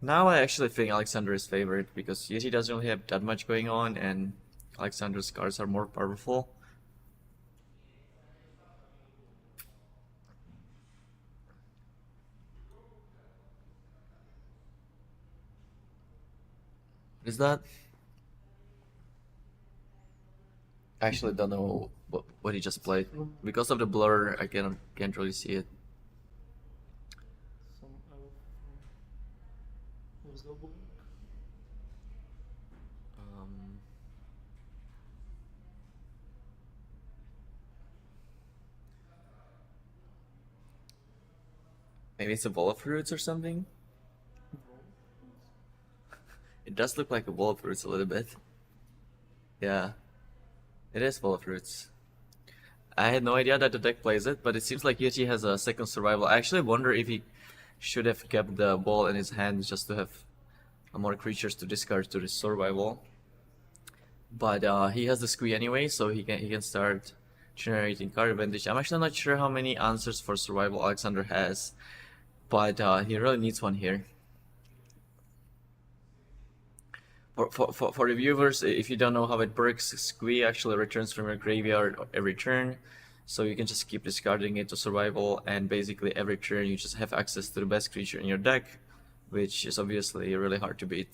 Now I actually think Alexander is favored because Jiří doesn't really have that much going on and Alexander's cards are more powerful. What is that? I actually don't know what he just played. Because of the blur, I can't really see it. Maybe it's a bowl of fruits or something? It does look like a bowl of fruits a little bit. Yeah. It is full of fruits. I had no idea that the deck plays it, but it seems like Jiří has a second survival. I actually wonder if he should have kept the ball in his hand just to have more creatures to discard to the survival. But he has the squee anyway, so he can start generating card advantage. I'm actually not sure how many answers for survival Alexander has, but he really needs one here. For the viewers, if you don't know how it works, Squee actually returns from your graveyard every turn, so you can just keep discarding it to survival, and basically every turn you just have access to the best creature in your deck, which is obviously really hard to beat.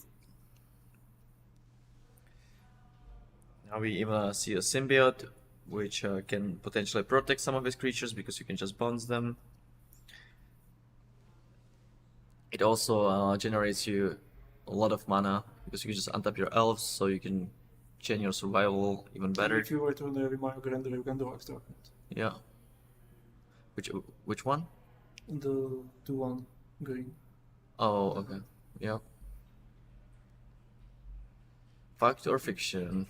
Now we even see a symbiote, which can potentially protect some of his creatures because you can just bounce them. It also generates you a lot of mana because you can just untap your elves, so you can chain your survival even better.
If you were to run a Mario Grande, you can do extra.
Yeah. Which one?
The 2-1 green.
Oh, okay. Yeah. Fact or fiction?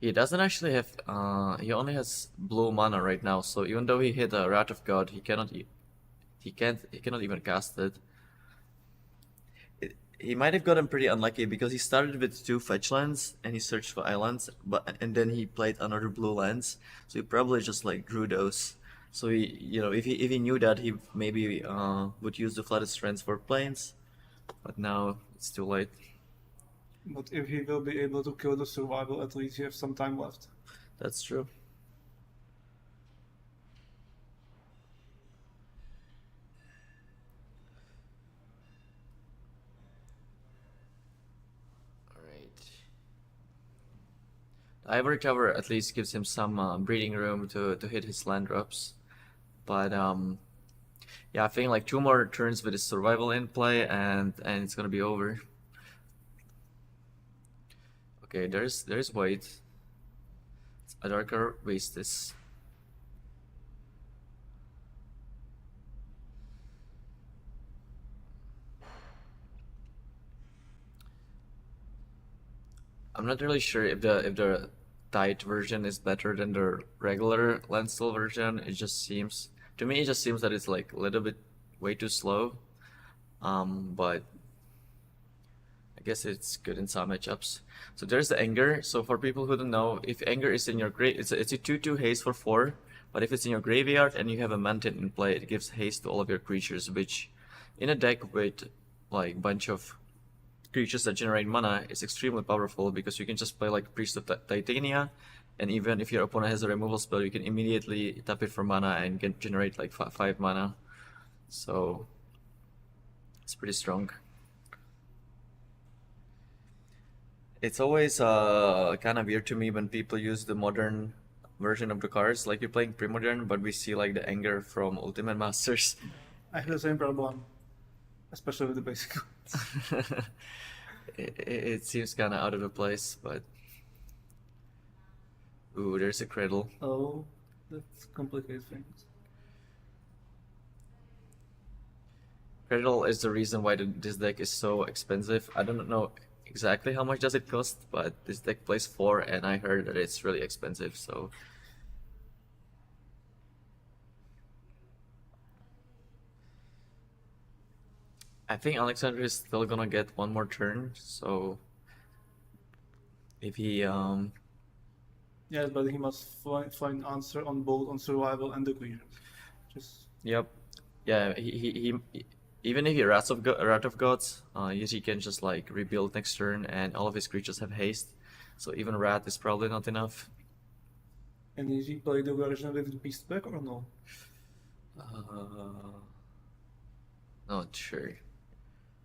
He doesn't actually have. He only has blue mana right now. So even though he hit a Wrath of God, he cannot even cast it. He might have gotten pretty unlucky because he started with 2 fetch lands and he searched for islands, and then he played another blue lands, so he probably just like drew those. So he, you know, if he knew that, he maybe would use the Flooded Strands for plains, but now it's too late.
But if he will be able to kill the survival, at least you have some time left.
That's true. Ivory Tower at least gives him some breathing room to hit his land drops, but yeah, I think like 2 more turns with his survival in play and it's gonna be over. Okay, there's white. It's a darker Wastes. I'm not really sure if the Tide version is better than the regular Landstill version. It just seems to me that it's like a little bit way too slow. But I guess it's good in some matchups. So there's the Anger. So for people who don't know, if Anger is in your grave, it's a 2/2 haste for 4. But if it's in your graveyard and you have a Mountain in play, it gives haste to all of your creatures, which in a deck with like bunch of creatures that generate mana is extremely powerful because you can just play like Priest of Titania, and even if your opponent has a removal spell, you can immediately tap it for mana and generate like 5 mana. So it's pretty strong. It's always kind of weird to me when people use the modern version of the cards, like you're playing Premodern, but we see like the Anger from Ultimate Masters.
I have the same problem, especially with the basic ones.
It seems kind of out of the place, but ooh, there's a Cradle.
Oh, that complicates things.
Cradle is the reason why this deck is so expensive. I don't know exactly how much does it cost, but this deck plays 4, and I heard that it's really expensive. So I think Alexander is still gonna get one more turn. So if he
Yes, but he must find answer on both on survival and the creatures. Just
yep, yeah, he even if he Wrath of Gods, Jiří can just like rebuild next turn, and all of his creatures have haste. So even Wrath is probably not enough.
and did he play the version with Beast Pack or no?
Not sure.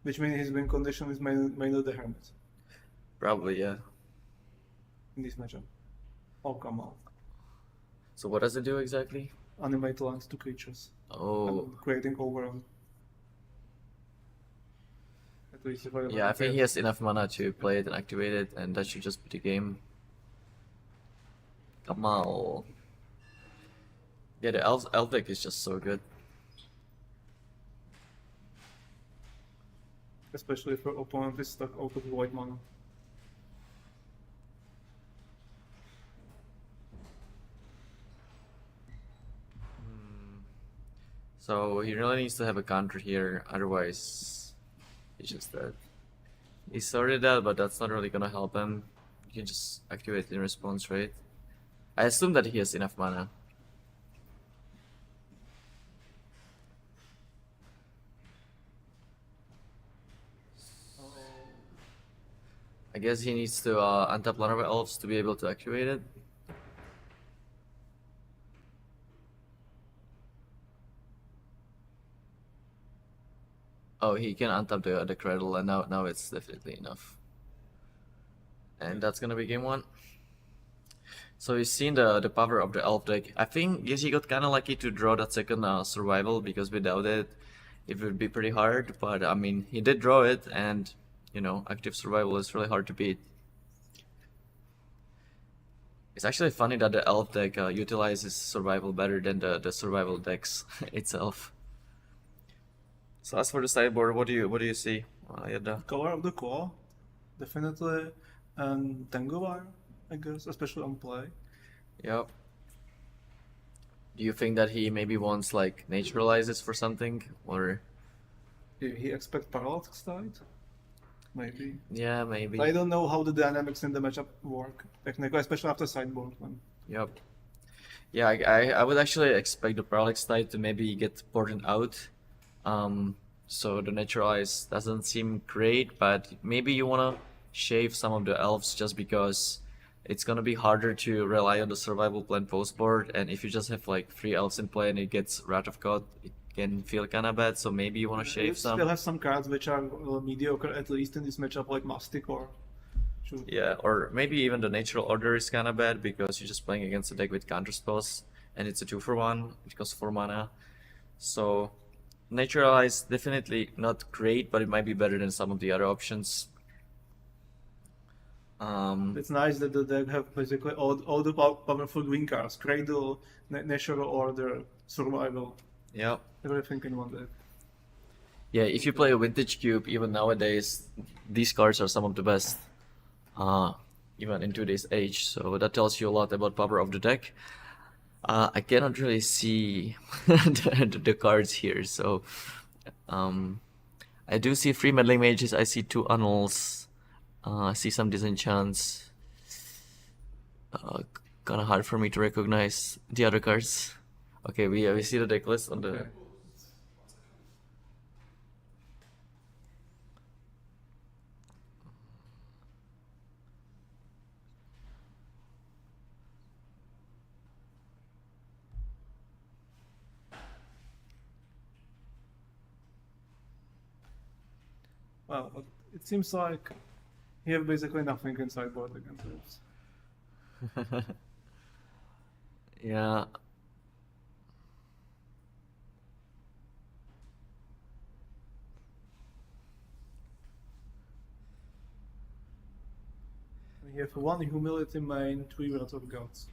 Which means his win condition is mainly the Hermit
Probably, yeah.
in this matchup. Oh, come on.
So what does it do exactly?
Animate lands to creatures.
Oh,
And creating overrun. At least if
yeah, I think he has enough mana to play it and activate it, and that should just be the game. Come on. Yeah, the elf deck is just so good.
Especially if your opponent is stuck out of white mana.
So he really needs to have a counter here, otherwise he's just dead. He sorted that, but that's not really gonna help him. You can just activate it in response, right? I assume that he has enough mana. I guess he needs to untap one of the elves to be able to activate it. Oh, he can untap the Cradle, and now it's definitely enough. And that's gonna be game 1. So you've seen the power of the elf deck. I think Jiří got kinda lucky to draw that second survival, because without it would be pretty hard. But I mean, he did draw it, and you know, active survival is really hard to beat. It's actually funny that the elf deck utilizes survival better than the survival decks itself. So as for the sideboard, what do you see?
Color of the Claw, definitely, and Tanglewire, I guess, especially on play.
Yep. Do you think that he maybe wants like naturalizes for something, or?
He expects Parallax Tide? Maybe.
Yeah, maybe.
I don't know how the dynamics in the matchup work, technically, especially after sideboard.
Yep. Yeah, I would actually expect the Parallax Tide to maybe get ported out. So the naturalize doesn't seem great, but maybe you wanna shave some of the elves just because it's gonna be harder to rely on the survival plan post board, and if you just have like 3 elves in play and it gets Wrath of God, it can feel kinda bad, so maybe you wanna shave
You
some.
still have some cards which are mediocre, at least in this matchup, like Masticore.
Yeah, or maybe even the Natural Order is kinda bad because you're just playing against a deck with counter spells, and it's a 2-for-1, it costs 4 mana. So Naturalize definitely not great, but it might be better than some of the other options.
It's nice that the deck have basically all the powerful green cards: Cradle, Natural Order, Survival,
Yeah.
everything in one deck.
Yeah, if you play a Vintage Cube, even nowadays, these cards are some of the best. even in today's age. So that tells you a lot about power of the deck. I cannot really see the cards here, so I do see 3 meddling mages. I see 2 annals. I see some disenchants. Kind of hard for me to recognize the other cards. Okay, we see the deck list on the.
Okay.
Well, but it seems like he have basically nothing in sideboard against Elves.
Yeah.
We have 1 Humility main, 3 Wrath of Gods.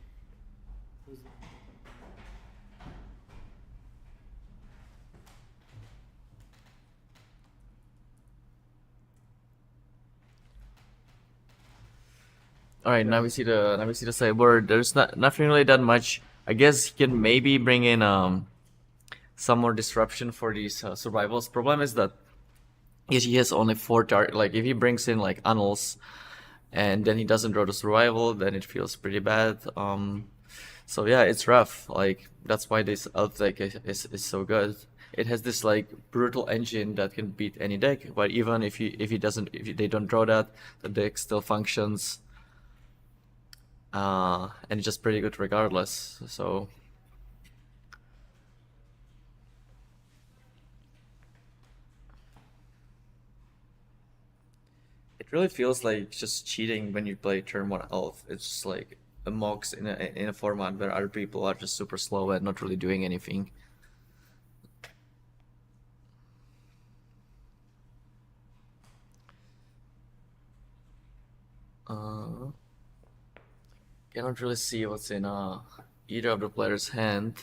All right, now we see the sideboard. There's nothing really that much. I guess he can maybe bring in some more disruption for these survivals. Problem is that he has only 4 target. Like if he brings in like annals, and then he doesn't draw the survival, then it feels pretty bad. So yeah, it's rough. Like that's why this elf deck is so good. It has this like brutal engine that can beat any deck. But even if they don't draw that, the deck still functions. And it's just pretty good regardless. So it really feels like just cheating when you play turn 1 elf. It's just like a Mox in a format where other people are just super slow and not really doing anything. Cannot really see what's in either of the player's hand.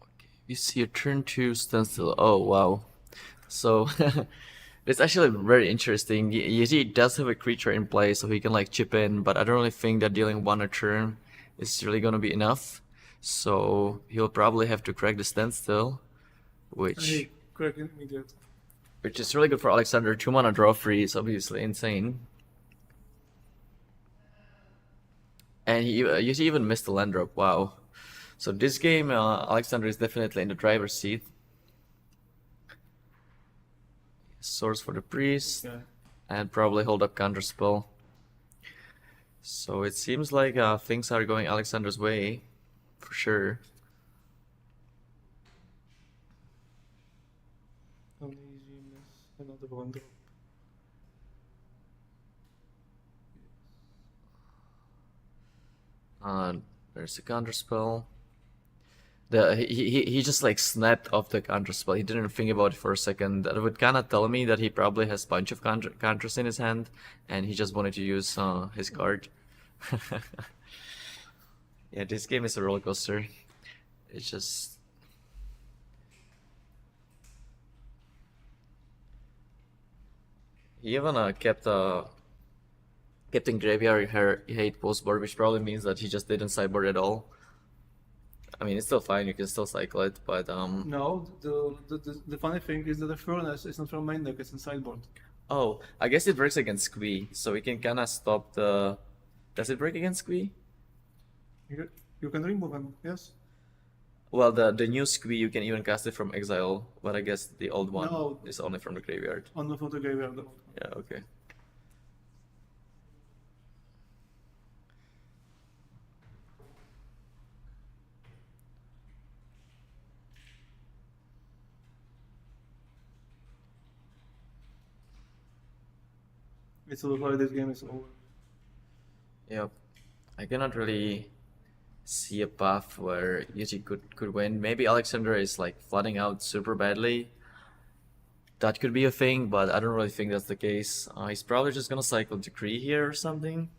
Okay, you see a turn 2 standstill. Oh wow! So it's actually very interesting. Jiří does have a creature in play, so he can like chip in, but I don't really think that dealing 1 a turn is really gonna be enough. So he'll probably have to crack the standstill, which
Crack immediate.
which is really good for Alexander. 2 mana draw free is obviously insane. And he even missed the land drop. Wow. So this game, Alexander is definitely in the driver's seat. Source for the priest.
Yeah.
And probably hold up counterspell. So it seems like things are going Alexander's way, for sure.
Only easy miss, another 1 drop.
There's a counterspell. He just like snapped off the counterspell. He didn't think about it for a second. That would kind of tell me that he probably has a bunch of counters in his hand, and he just wanted to use his card. Yeah, this game is a roller coaster. It's just. He even kept in graveyard hate postboard, which probably means that he just didn't sideboard at all. I mean, it's still fine. You can still cycle it, but
No, the funny thing is that the furnace is not from main deck; it's in sideboard.
Oh, I guess it works against Squee, so we can kind of stop the. Does it work against Squee?
You can remove him, yes.
Well, the new Squee you can even cast it from exile, but I guess the old one
No.
is only from the graveyard.
Only from the graveyard. Though.
Yeah. Okay.
It looks like this game is over.
Yep. I cannot really see a path where Jiří could win. Maybe Alexander is like flooding out super badly. That could be a thing, but I don't really think that's the case. He's probably just gonna cycle Decree here or something.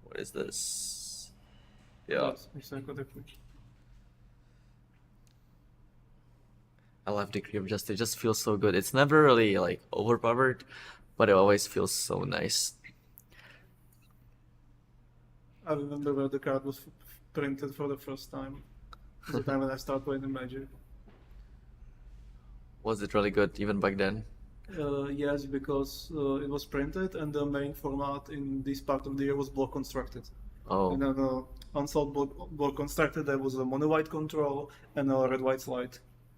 What is this? Yeah.
It's like what I put.
I love Decree of Justice. It just feels so good. It's never really like overpowered, but it always feels so nice.
I remember where the card was printed for the first time. The time when I started playing the Magic.
Was it really good even back then?
Yes, because it was printed and the main format in this part of the year was block constructed.
Oh,
And then unsolved block constructed, there was a mono white control and a red white slide.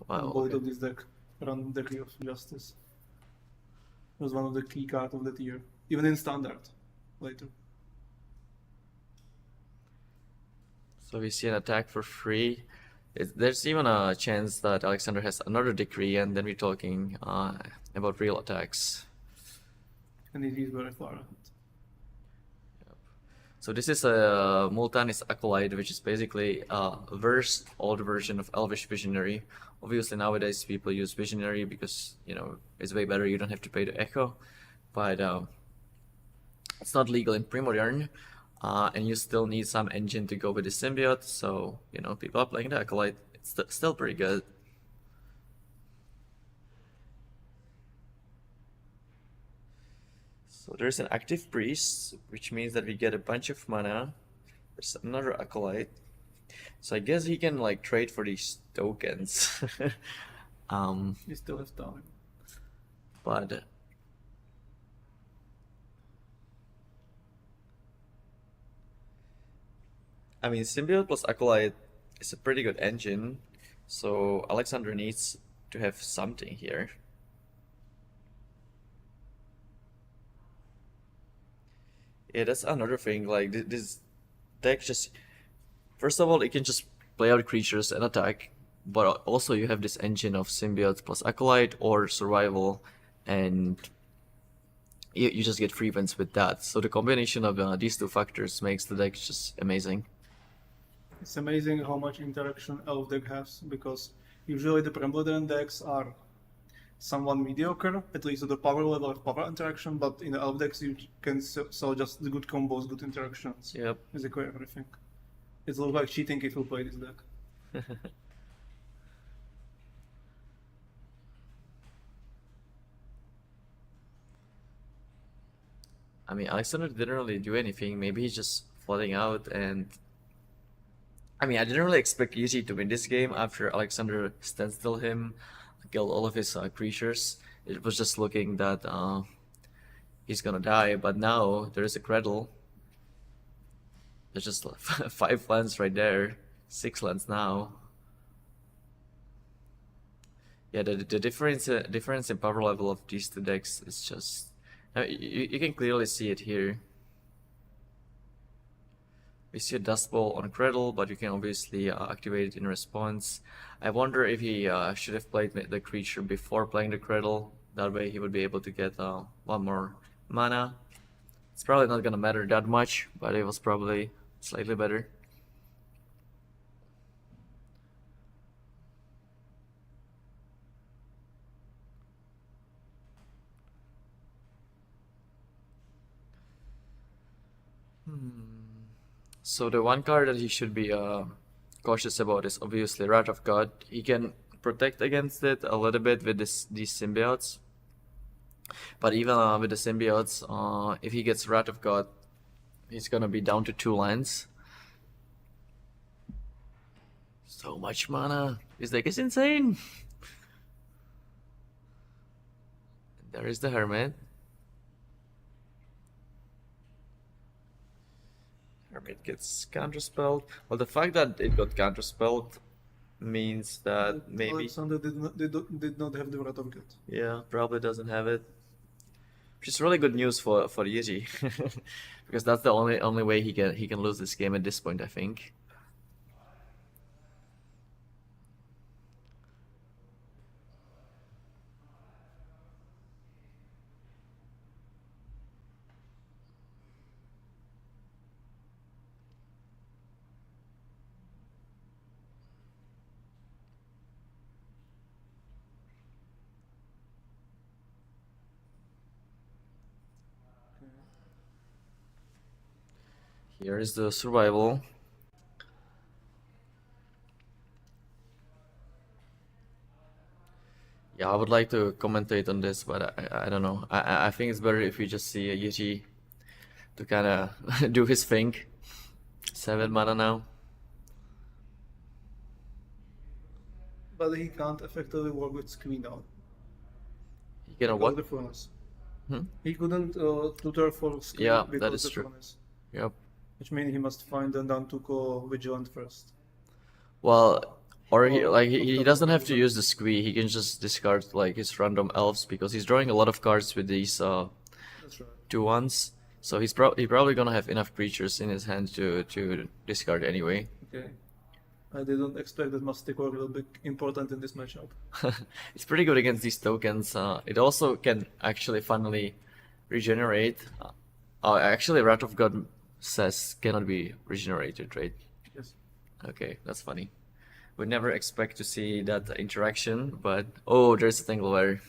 wow.
Both
Okay.
of this deck run Decree of Justice. It was one of the key cards of that year, even in standard later.
So we see an attack for free. There's even a chance that Alexander has another decree, and then we're talking about real attacks.
And it is very far ahead.
So this is a Multanis Acolyte, which is basically a old version of Elvish Visionary. Obviously nowadays people use Visionary because, you know, it's way better, you don't have to pay the Echo. But it's not legal in Premodern, and you still need some engine to go with the Symbiote, so, you know, people are playing the Acolyte. It's still pretty good. So there's an active priest, which means that we get a bunch of mana. There's another acolyte. So I guess he can like trade for these tokens.
You still have time.
But I mean, Symbiote plus Acolyte is a pretty good engine. So Alexander needs to have something here. Yeah, that's another thing. Like this deck just, first of all, it can just play out creatures and attack, but also you have this engine of Symbiote plus Acolyte or Survival, and you just get free wins with that. So the combination of these two factors makes the deck just amazing.
It's amazing how much interaction Elf deck has, because usually the Premodern decks are somewhat mediocre, at least at the power level of power interaction, but in the Elf decks you can sell just the good combos, good interactions,
Yep.
basically everything. It looks like cheating if you play this deck.
I mean, Alexander didn't really do anything. Maybe he's just flooding out, and I mean, I didn't really expect Jiří to win this game after Alexander standstill him, killed all of his creatures. It was just looking that he's gonna die, but now there is a Cradle. There's just 5 lands right there, 6 lands now. Yeah, the difference in power level of these two decks is just, you can clearly see it here. We see a Dust Bowl on Cradle, but you can obviously activate it in response. I wonder if he should have played the creature before playing the Cradle. That way he would be able to get 1 more mana. It's probably not gonna matter that much, but it was probably slightly better. So the one card that he should be cautious about is obviously Wrath of God. He can protect against it a little bit with these symbiotes. But even with the symbiotes, if he gets Wrath of God, he's gonna be down to 2 lands. So much mana. This deck is insane. There is the Hermit. Hermit gets counterspelled. Well, the fact that it got counterspelled means that maybe,
Alexander did not have the Wrath of God.
yeah, probably doesn't have it. Which is really good news for Jiří, because that's the only way he can lose this game at this point, I think. Here is the Survival. Yeah, I would like to commentate on this, but I don't know. I think it's better if we just see Jiří to kind of do his thing. 7 mana now.
But he can't effectively work with screen now.
He can
Because
what?
of the furnace.
Hmm?
He couldn't tutor for screen
Yeah,
because
that
of
is
the
true.
furnace.
Yep.
Which means he must find a Nantuko Vigilant first.
Well, or he
Or
like he
Octopus
doesn't have to
Vigilant.
use the squee. He can just discard like his random elves because he's drawing a lot of cards with these
That's right.
2/1s. So he probably gonna have enough creatures in his hand to discard anyway.
Okay. I didn't expect that Masticor will be important in this matchup.
It's pretty good against these tokens. It also can actually finally regenerate. Actually, Wrath of God says cannot be regenerated, right?
Yes.
Okay, that's funny. Would never expect to see that interaction, but oh, there's a Tanglewire.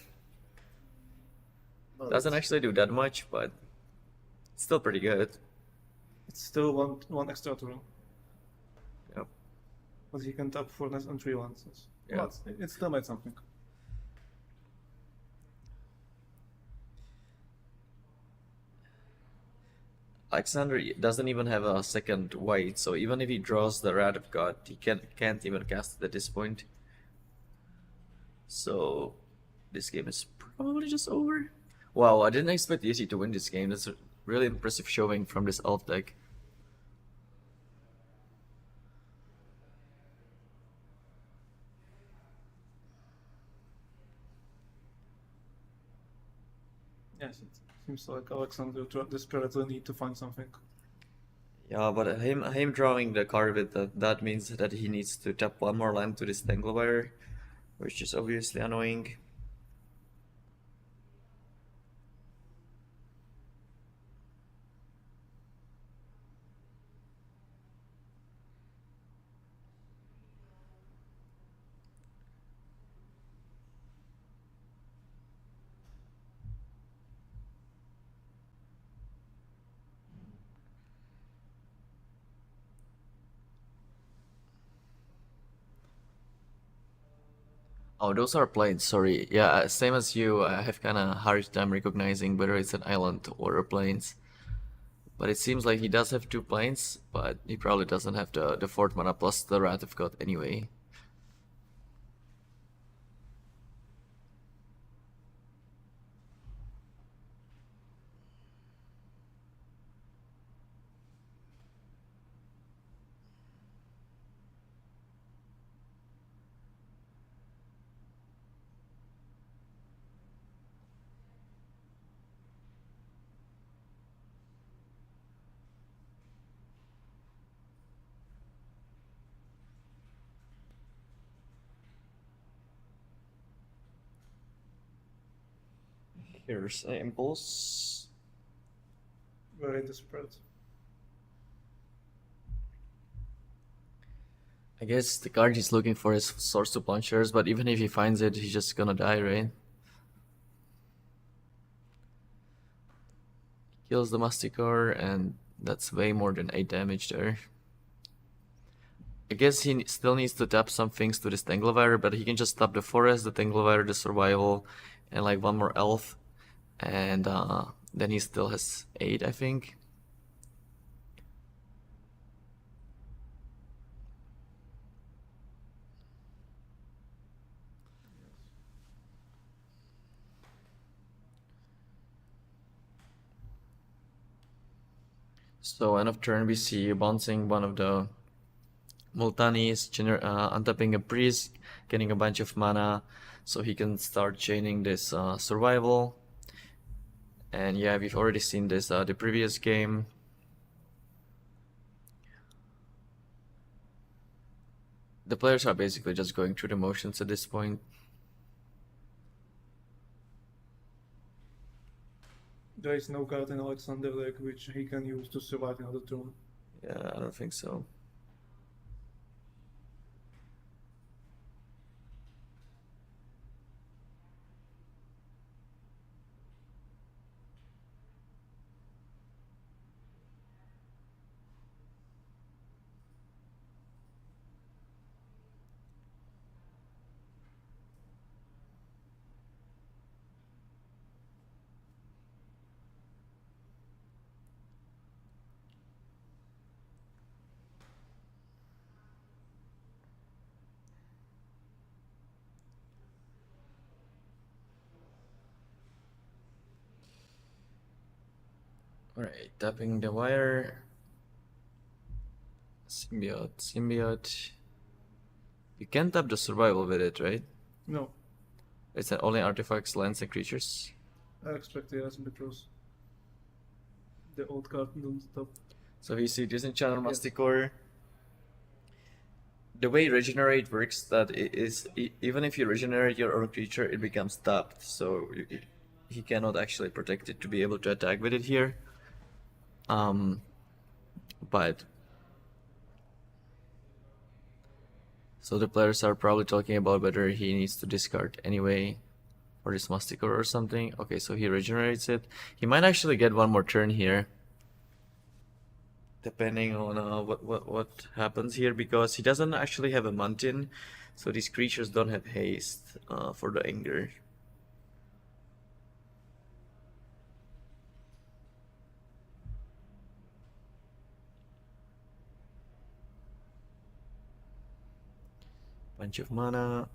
But
Doesn't actually do that much, but it's still pretty good.
it's still one extra turn.
Yep.
But he can tap Furnace and 3/1s.
Yeah.
But it still made something.
Alexander doesn't even have a second white, so even if he draws the Wrath of God, he can't even cast it at this point. So this game is probably just over. Wow, I didn't expect Jiří to win this game. That's a really impressive showing from this elf deck.
Yes, it seems like Alexander desperately need to find something.
Yeah, but him drawing the card with that means that he needs to tap one more land to this Tanglewire, which is obviously annoying. Oh, those are planes, sorry. Yeah, same as you, I have kind of hard time recognizing whether it's an island or a plains. But it seems like he does have 2 planes, but he probably doesn't have the 4th mana plus the Wrath of God anyway. Here's an impulse.
Very desperate.
I guess the card he's looking for is Source to Plungers, but even if he finds it, he's just gonna die, right? Kills the Masticore, and that's way more than 8 damage there. I guess he still needs to tap some things to this Tanglewire, but he can just tap the Forest, the Tanglewire, the Survival, and like one more Elf. And then he still has 8, I think. So end of turn we see you bouncing one of the Multanis, untapping a priest, getting a bunch of mana, so he can start chaining this survival. And yeah, we've already seen this the previous game. The players are basically just going through the motions at this point.
There is no card in Alexander deck which he can use to survive another turn.
Yeah, I don't think so. Alright, tapping the wire. Symbiote. You can't tap the survival with it, right?
No,
It's only artifacts, lands, and creatures.
I expect yes because the old card on the top.
So we see Disenchant Masticore. The way regenerate works that it is even if you regenerate your own creature, it becomes tapped. So he cannot actually protect it to be able to attack with it here. But so the players are probably talking about whether he needs to discard anyway for this Masticore or something. Okay, so he regenerates it. He might actually get one more turn here, depending on what happens here, because he doesn't actually have a mountain, so these creatures don't have haste for the anger. Bunch of mana.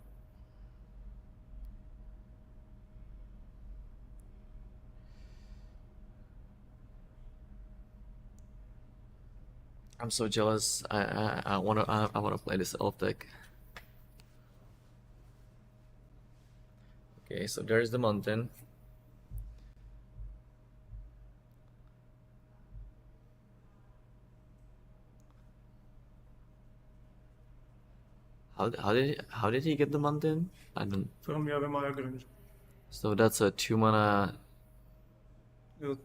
I'm so jealous. I wanna play this elf deck. Okay, so there's the mountain. How did he get the mountain? I don't.
From Yaremaya Grange.
So that's a 2 mana.
To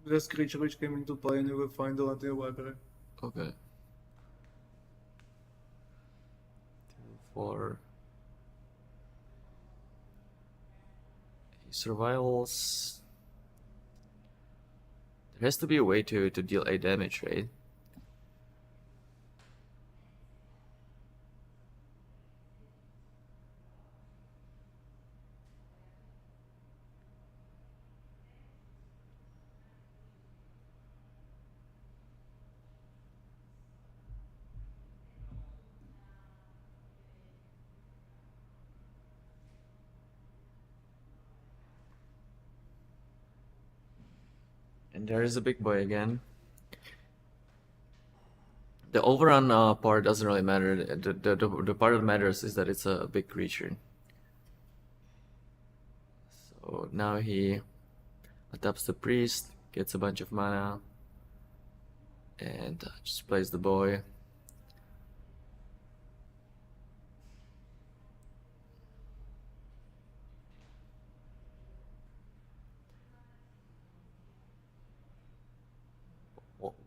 this creature which came into play, and you will find the land in the library.
Okay. 2, 4. He survivals. There has to be a way to deal 8 damage, right? And there is a big boy again. The overrun part doesn't really matter. The part that matters is that it's a big creature. So now he taps the priest, gets a bunch of mana, and just plays the boy.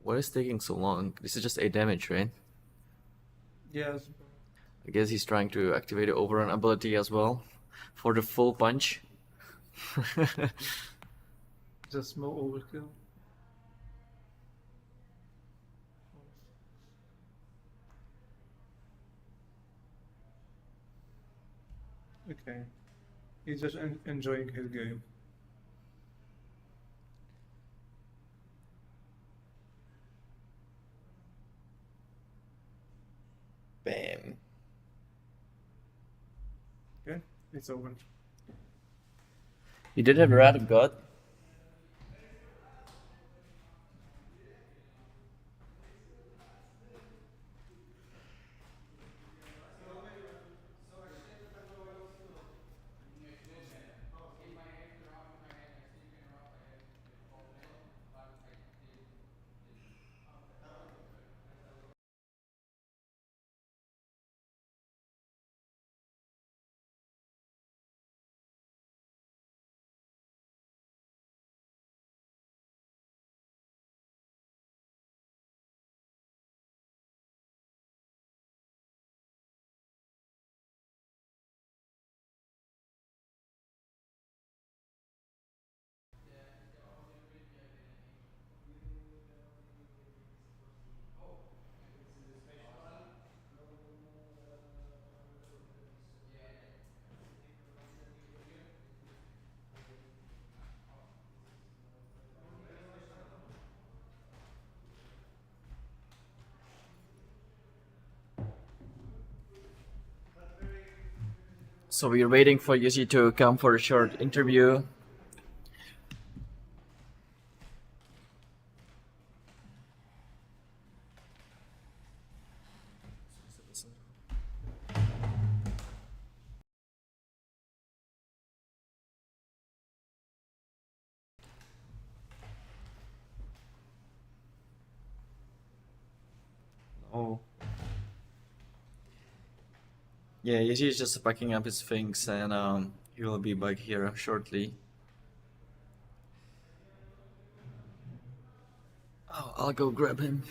What is taking so long? This is just 8 damage, right?
Yes.
I guess he's trying to activate the overrun ability as well for the full punch.
Just small overkill. Okay. He's just enjoying his game.
Bam.
Okay, it's over.
You did have a Wrath of God. So we're waiting for Jiří to come for a short interview. Yeah, Jiří is just packing up his things and he will be back here shortly. Oh, I'll go grab him.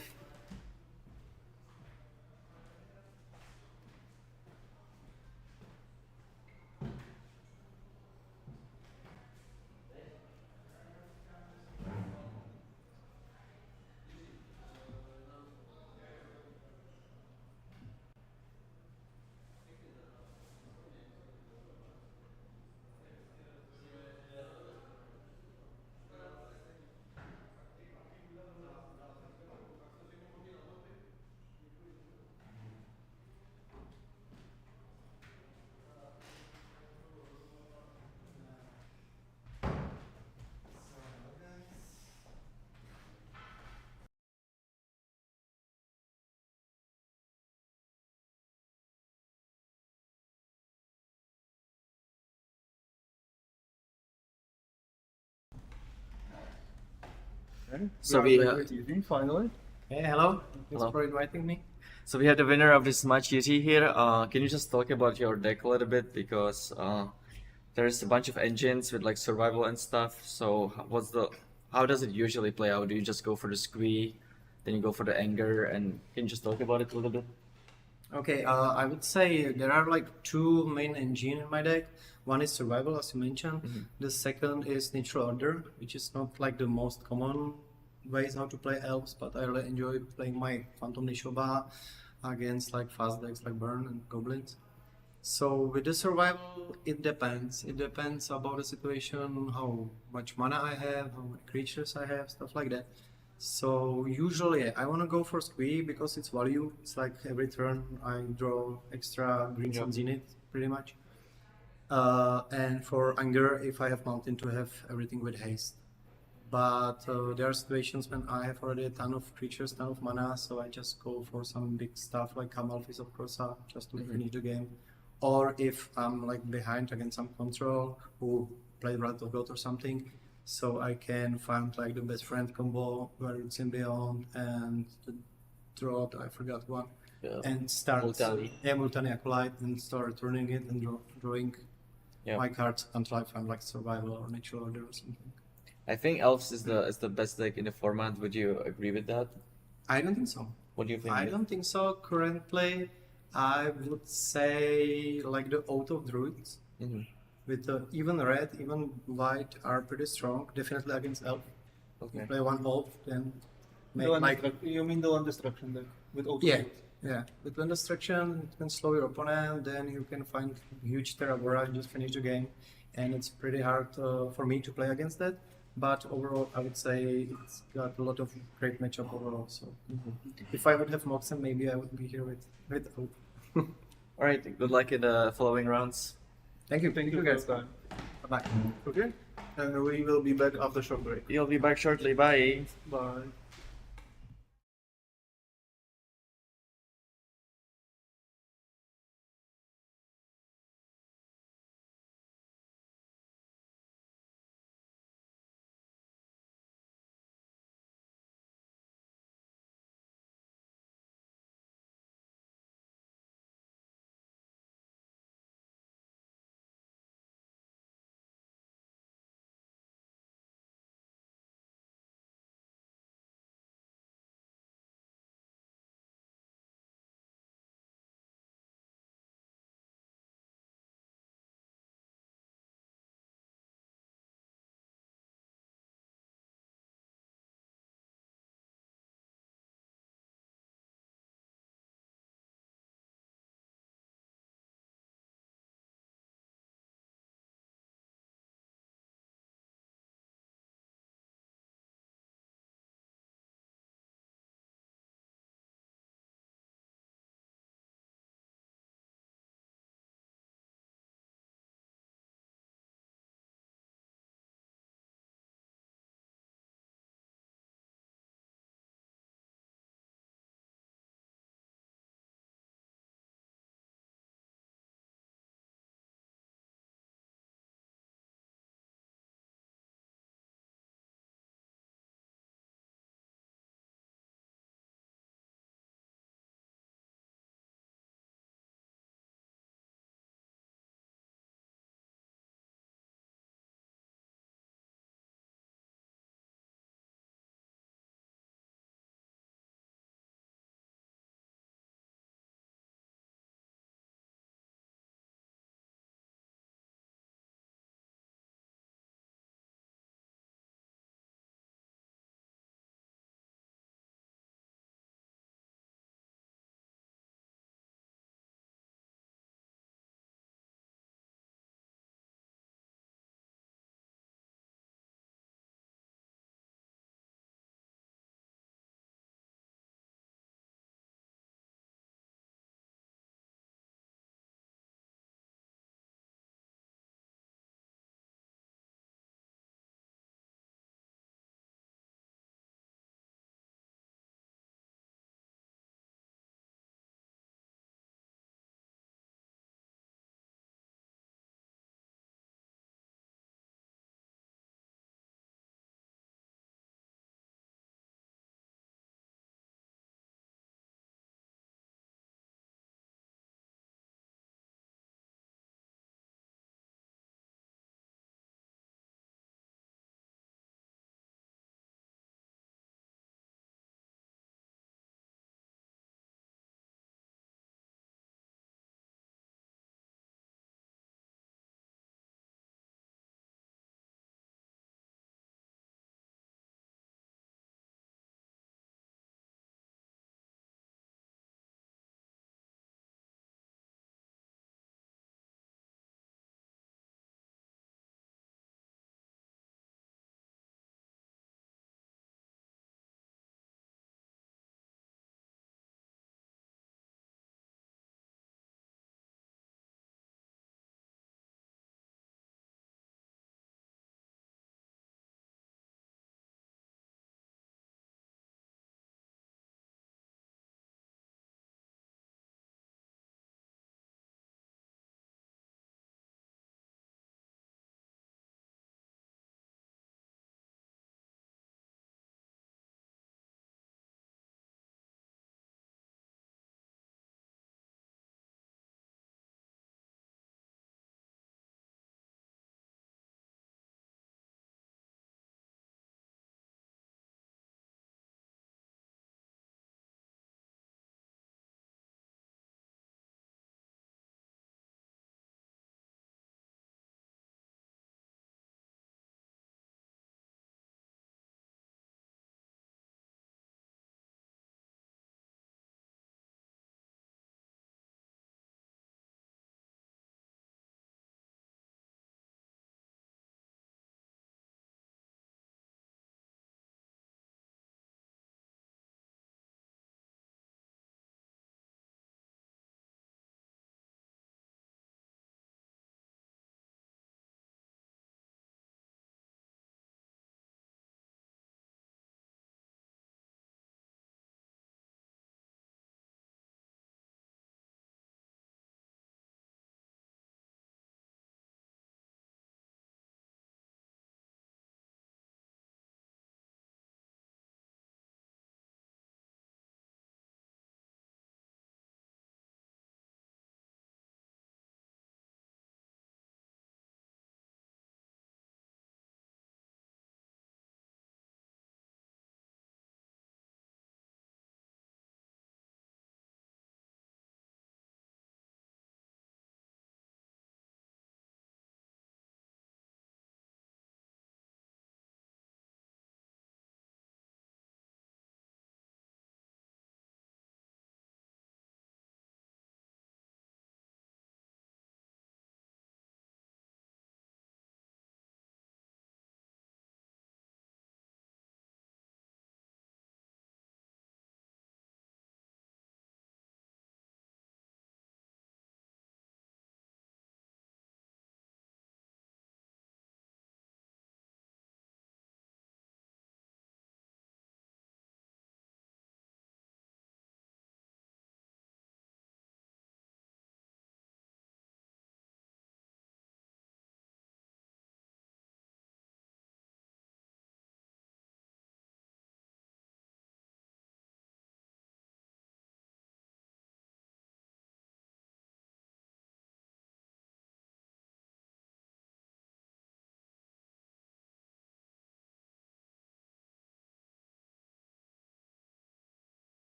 So we
finally.
Hey, hello. Thanks
Hello.
for inviting me.
So we have the winner of this match, Jiří here. Can you just talk about your deck a little bit, because there's a bunch of engines with like survival and stuff. So how does it usually play out? Do you just go for the squee, then you go for the anger, and can you just talk about it a little bit?
Okay, I would say there are like two main engine in my deck. One is survival, as you mentioned. The second is neutral order, which is not like the most common ways how to play elves, but I really enjoy playing my Phantom Nishoba against like fast decks like Burn and Goblins. So with the survival, it depends. It depends about the situation, how much mana I have, how many creatures I have, stuff like that. So usually I want to go for squee because it's value. It's like every turn I draw extra greens and zenith pretty much. And for anger, if I have mountain, to have everything with haste. But there are situations when I have already a ton of creatures, ton of mana, so I just go for some big stuff like Amalfis of Krosa just to finish the game. Or if I'm like behind against some control who play Wrath of God or something, so I can find like the best friend combo where it's Symbiont and the drought, I forgot one, and start Multani Acolyte and start turning it and drawing my cards until I find like survival or natural order or something.
I think Elves is the best deck in the format. Would you agree with that?
I don't think so.
What do you think?
I don't think so. Currently, I would say like the Oath of Druids with even red, even white are pretty strong. Definitely against elf.
Okay.
You play one elf, then make
The one
like
you mean the one destruction deck with auto?
yeah. With one destruction, you can slow your opponent. Then you can find huge Terragora and just finish the game. And it's pretty hard for me to play against that. But overall, I would say it's got a lot of great matchup overall. So if I would have Moxen, maybe I would be here with Oath.
All right. Good luck in the following rounds.
Thank you.
Thank you guys.
Bye-bye.
Okay. And we will be back after short break.
You'll be back shortly. Bye.
Bye.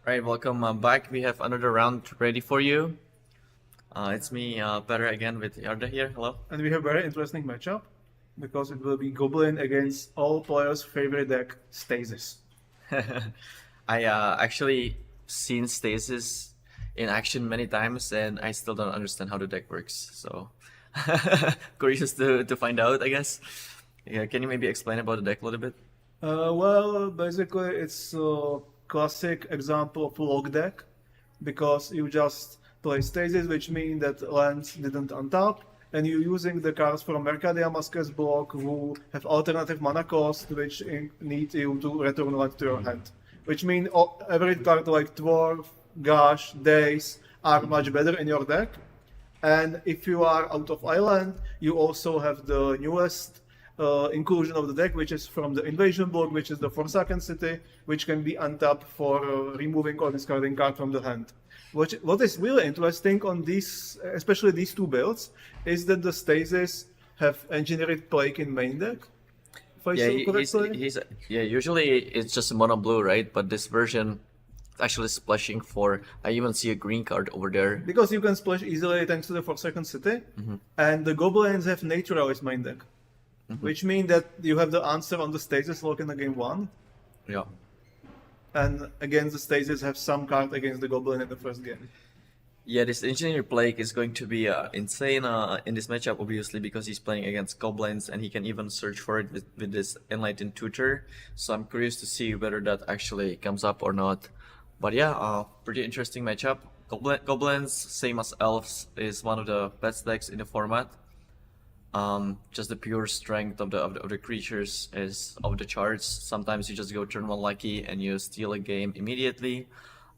Alright, welcome back. We have another round ready for you. It's me, Peter, again with Yarda here. Hello.
And we have very interesting matchup because it will be Goblin against all players' favorite deck, Stasis.
I actually seen Stasis in action many times, and I still don't understand how the deck works. So curious to find out, I guess. Yeah, can you maybe explain about the deck a little bit?
Well, basically, it's a classic example of log deck because you just play Stasis, which means that lands didn't untap, and you're using the cards from Mercadia Masquer's block who have alternative mana cost, which need you to return land to your hand. Which means every card like Dwarf, Gash, Daze are much better in your deck. And if you are out of island, you also have the newest inclusion of the deck, which is from the invasion block, which is the Forsaken City, which can be untapped for removing or discarding card from the hand. What is really interesting on these, especially these two builds, is that the Stasis have engineered Plague in main deck. If I saw correctly.
Usually it's just mono blue, right? But this version actually splashing for, I even see a green card over there.
Because you can splash easily thanks to the Forsaken City, and the Goblins have Naturalized main deck, which means that you have the answer on the Stasis lock in the game 1.
Yeah.
And against the Stasis have some card against the Goblin in the first game.
Yeah, this Engineer Plague is going to be insane in this matchup, obviously, because he's playing against Goblins, and he can even search for it with this Enlightened Tutor. So I'm curious to see whether that actually comes up or not. But yeah, pretty interesting matchup. Goblins, same as Elves, is one of the best decks in the format. Just the pure strength of the creatures is off the charts. Sometimes you just go turn 1 lucky and you steal a game immediately.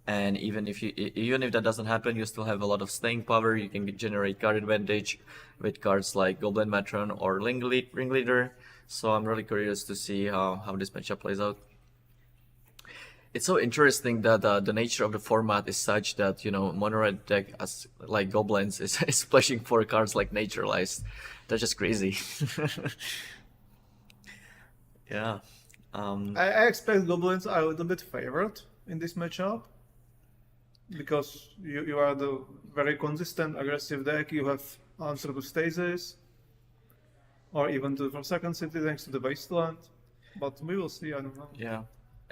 And even if that doesn't happen, you still have a lot of staying power. You can generate card advantage with cards like Goblin Matron or Ringleader. So I'm really curious to see how this matchup plays out. It's so interesting that the nature of the format is such that, you know, mono red deck as like Goblins is splashing for cards like Naturalized. That's just crazy. Yeah.
I expect Goblins are a little bit favored in this matchup because you are the very consistent, aggressive deck. You have answer to Stasis or even to Forsaken City thanks to the Wasteland. But we will see, I don't know.
Yeah.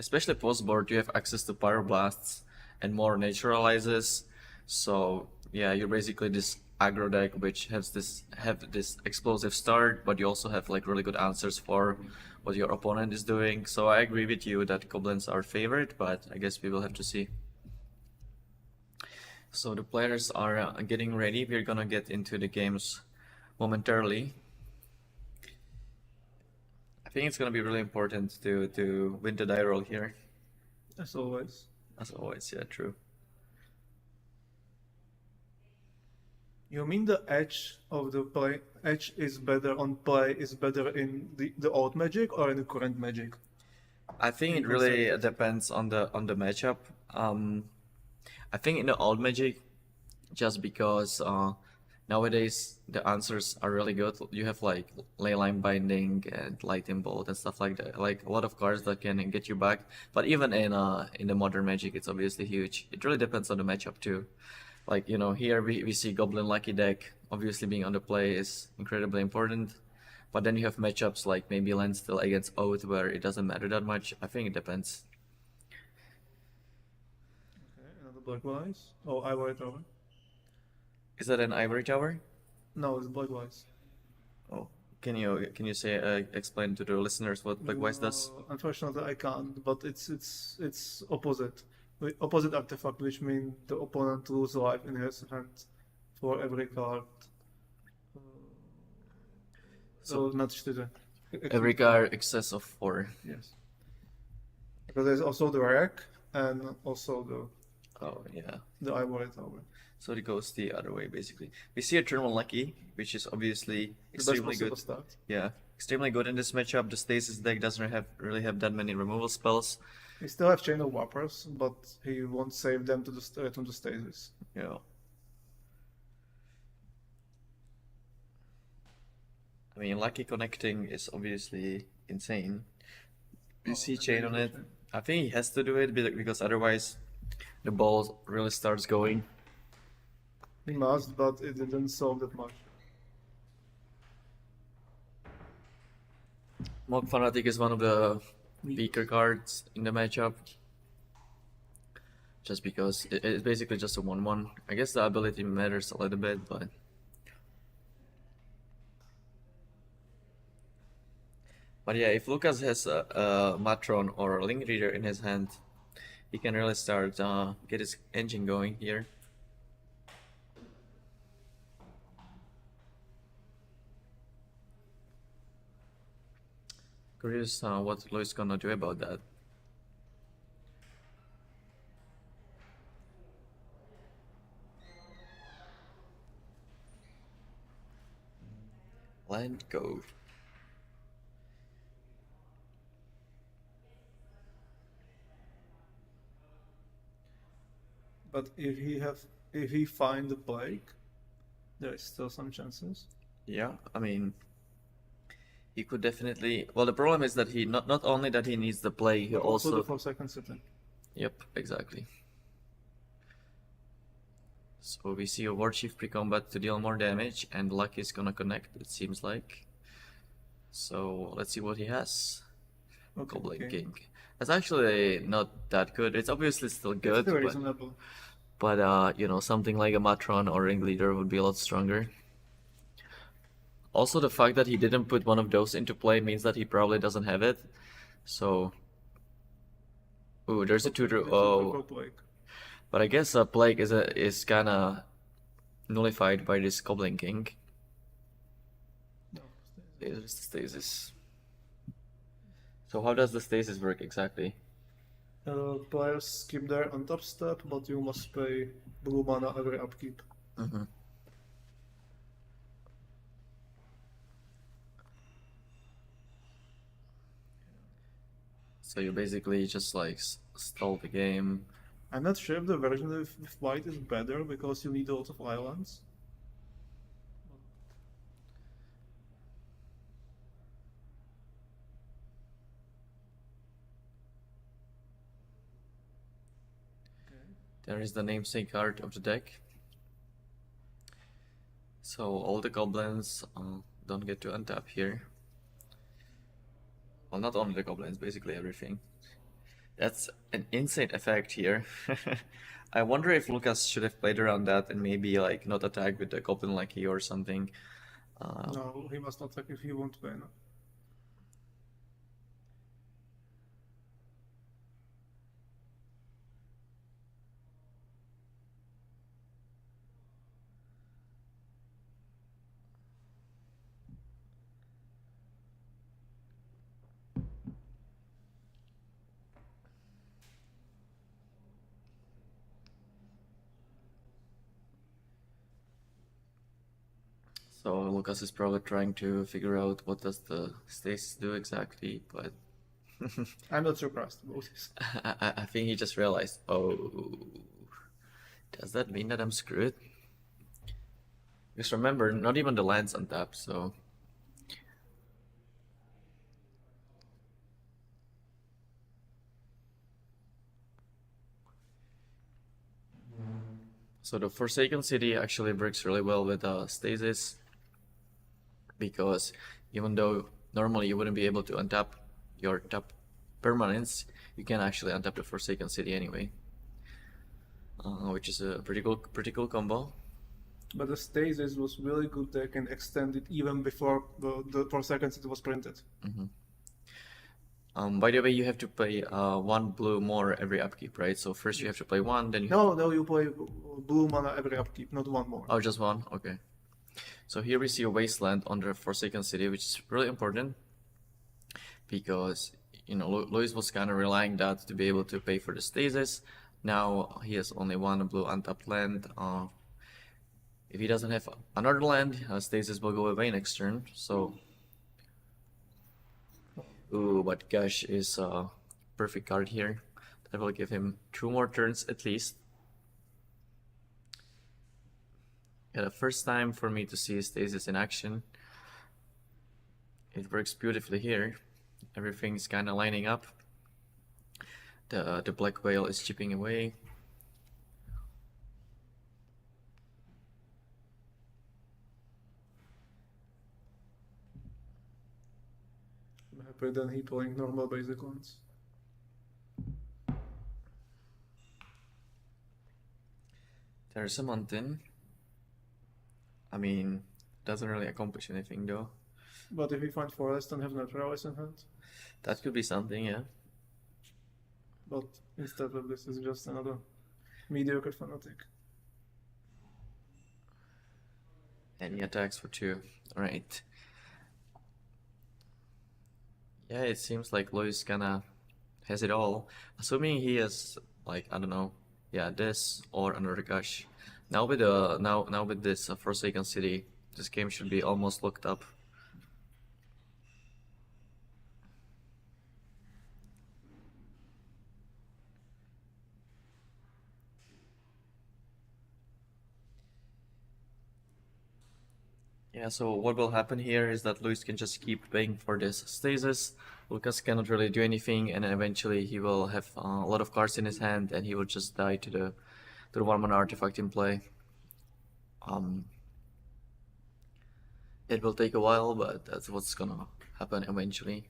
Especially post-board, you have access to Pyroblasts and more Naturalizes. So yeah, you're basically this aggro deck which have this explosive start, but you also have like really good answers for what your opponent is doing. So I agree with you that Goblins are favored, but I guess we will have to see. So the players are getting ready. We're gonna get into the games momentarily. I think it's gonna be really important to win the die roll here.
As always.
As always, yeah, true.
You mean the edge of the play? Edge is better on play is better in the old Magic or in the current Magic?
I think it really depends on the matchup. I think in the old Magic, just because nowadays the answers are really good. You have like Leyline Binding and Lightning Bolt and stuff like that. Like a lot of cards that can get you back. But even in the modern Magic, it's obviously huge. It really depends on the matchup too. Like, you know, here we see Goblin Lucky deck. Obviously being on the play is incredibly important. But then you have matchups like maybe Landstill against Oath where it doesn't matter that much. I think it depends.
Okay, another Black Wise. Oh, Ivory Tower.
Is that an Ivory Tower?
No, it's Black Wise.
Oh, can you say explain to the listeners what Black Wise does?
Unfortunately, I can't. But it's opposite. Opposite artifact, which means the opponent loses life in his hand for every card. So not 4.
Every card excess of 4.
Yes. Because there's also the Rack and also
Oh yeah.
the Ivory Tower.
So it goes the other way basically. We see a turn 1 Lucky, which is obviously
The best
extremely
possible
good.
start.
Yeah, extremely good in this matchup. The Stasis deck doesn't really have that many removal spells.
He still have Chain of Whoppers, but he won't save them to the return to Stasis.
Yeah. I mean, Lucky connecting is obviously insane. We see Chain on it. I think he has to do it because otherwise the ball really starts going.
He must, but it didn't solve that much.
Mock Fanatic is one of the weaker cards in the matchup. Just because it's basically just a 1-1. I guess the ability matters a little bit, but... But yeah, if Lukas has a Matron or a Link Reader in his hand, he can really start get his engine going here. Curious what Luis gonna do about that. Land go.
But if he find the plague, there is still some chances.
Yeah, I mean, he could definitely. Well, the problem is that he not only that he needs the play, he
But also
also.
the 4-second setting.
Yep, exactly. So we see a Warchief pre-combat to deal more damage, and luck is gonna connect, it seems like. So let's see what he has.
Okay,
Goblin
okay.
King. That's actually not that good. It's obviously still good,
Still
but,
reasonable.
you know, something like a Matron or Ringleader would be a lot stronger. Also, the fact that he didn't put one of those into play means that he probably doesn't have it. So, ooh, there's a tutor. Oh,
Plague.
but I guess a plague is kind of nullified by this Goblin King.
No,
There's the stasis. So how does the stasis work exactly?
players skip their on top step, but you must pay blue mana every upkeep.
Mm-hmm. So you basically just like stall the game.
I'm not sure if the version with white is better because you need a lot of islands.
There is the namesake card of the deck. So all the goblins don't get to untap here. Well, not only the goblins, basically everything. That's an insane effect here. I wonder if Lukas should have played around that and maybe like not attack with the goblin lackey or something.
No, he must attack if he won't win.
So Lukas is probably trying to figure out what does the stasis do exactly, but
I'm not surprised about this.
I think he just realized, oh, does that mean that I'm screwed? Because remember, not even the land's untapped, so... So the Forsaken City actually works really well with Stasis, because even though normally you wouldn't be able to untap your top permanents, you can actually untap the Forsaken City anyway, which is a pretty cool combo.
But the Stasis was really good deck and extended even before the 4 seconds it was printed.
By the way, you have to play 1 blue more every upkeep, right? So first you have to play 1, then you
No, you play blue mana every upkeep, not 1 more.
Oh, just 1? Okay. So here we see a Wasteland on the Forsaken City, which is really important because, you know, Luis was kind of relying that to be able to pay for the Stasis. Now he has only 1 blue untapped land. If he doesn't have another land, Stasis will go away next turn. So, ooh, but Gush is a perfect card here. That will give him 2 more turns at least. Yeah, the first time for me to see Stasis in action. It works beautifully here. Everything's kind of lining up. The Black Whale is chipping away.
happy than he playing normal basic ones.
There's a mountain. I mean, doesn't really accomplish anything though.
But if we find forest and have naturalize in hand,
That could be something, yeah.
but instead of this is just another mediocre fanatic.
And he attacks for 2. Alright. Yeah, it seems like Luis kinda has it all. Assuming he has, like, I don't know, yeah, this or another gush. Now with now with this Forsaken City, this game should be almost looked up. Yeah, so what will happen here is that Luis can just keep paying for this stasis. Lukas cannot really do anything, and then eventually he will have a lot of cards in his hand, and he will just die to the 1-mana artifact in play. It will take a while, but that's what's gonna happen eventually.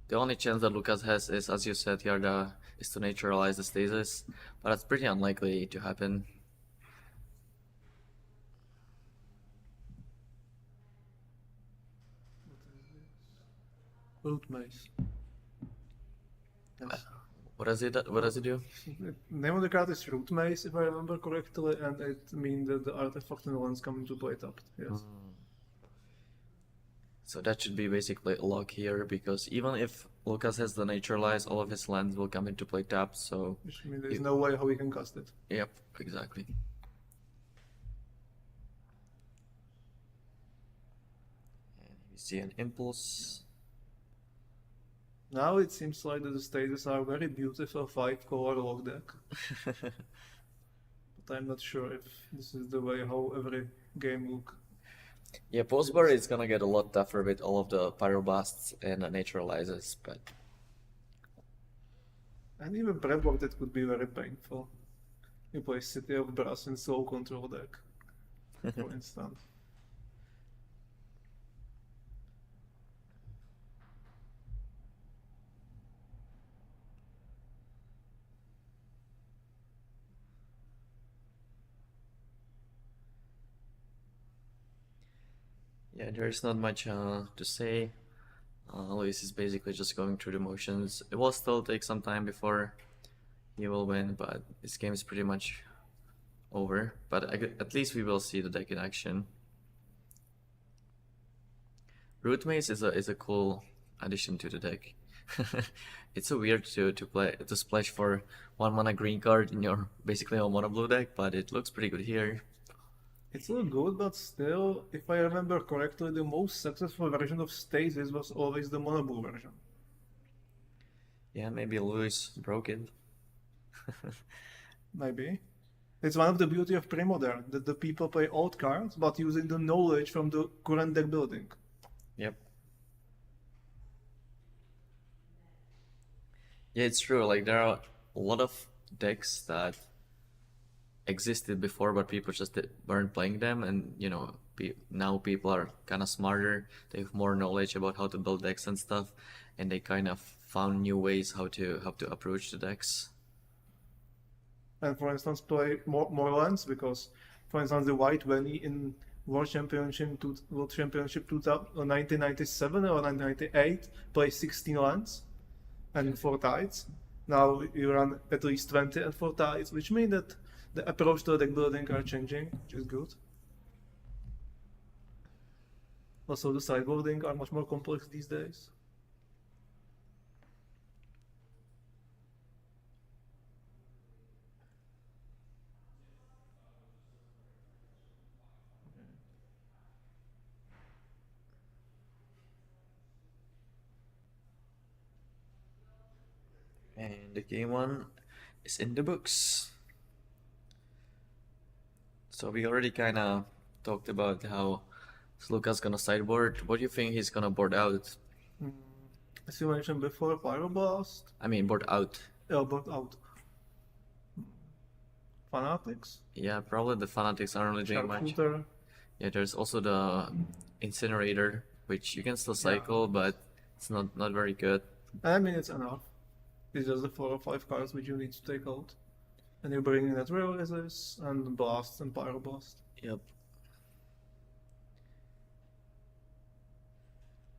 The only chance that Lukas has is, as you said, Yarda, is to neutralize the stasis, but that's pretty unlikely to happen.
Root maze. Yes.
What does it do?
The name of the card is Root Maze, if I remember correctly, and it means that the artifact and the lands come into play tapped. Yes.
So that should be basically a lock here, because even if Lukas has the neutralize, all of his lands will come into play tapped, so...
Which means there's no way how we can cast it.
Yep, exactly. And we see an impulse.
Now it seems like that the stages are very beautiful 5-color lock deck. But I'm not sure if this is the way how every game look.
Yeah, Postbar is gonna get a lot tougher with all of the Pyrobasts and neutralizes, but...
And even prep it could be very painful. You play City of Brass in slow control deck, for instance.
Yeah, there's not much to say. Luis is basically just going through the motions. It will still take some time before he will win, but this game is pretty much over. But at least we will see the deck in action. Root Maze is a cool addition to the deck. It's so weird to splash for 1-mana green card in your basically 1-mana blue deck, but it looks pretty good here.
It's all good, but still, if I remember correctly, the most successful version of Stasis was always the mono blue version.
Yeah, maybe Luis broke it.
Maybe. It's one of the beauty of Premodern, that the people play old cards, but using the knowledge from the current deck building.
Yep. Yeah, it's true. Like, there are a lot of decks that existed before, but people just weren't playing them, and you know, now people are kind of smarter. They have more knowledge about how to build decks and stuff, and they kind of found new ways how to approach the decks.
And for instance, play more lands, because for instance, the White Valley in World Championship 1997 or 1998 plays 16 lands and 4 tides. Now you run at least 20 and 4 tides, which means that the approach to deck building are changing, which is good. Also, the sideboarding are much more complex these days.
And the game 1 is in the books. So we already kind of talked about how Lukas gonna sideboard. What do you think he's gonna board out?
As you mentioned before, Pyroblast.
I mean, board out.
Yeah, board out. Fanatics.
Yeah, probably the Fanatics aren't really doing much. Yeah, there's also the Incinerator, which you can still cycle, but It's not very good.
I mean, it's enough. It's just the 4 or 5 cards which you need to take out. And you're bringing that Resist and Blast and Pyroblast.
Yep.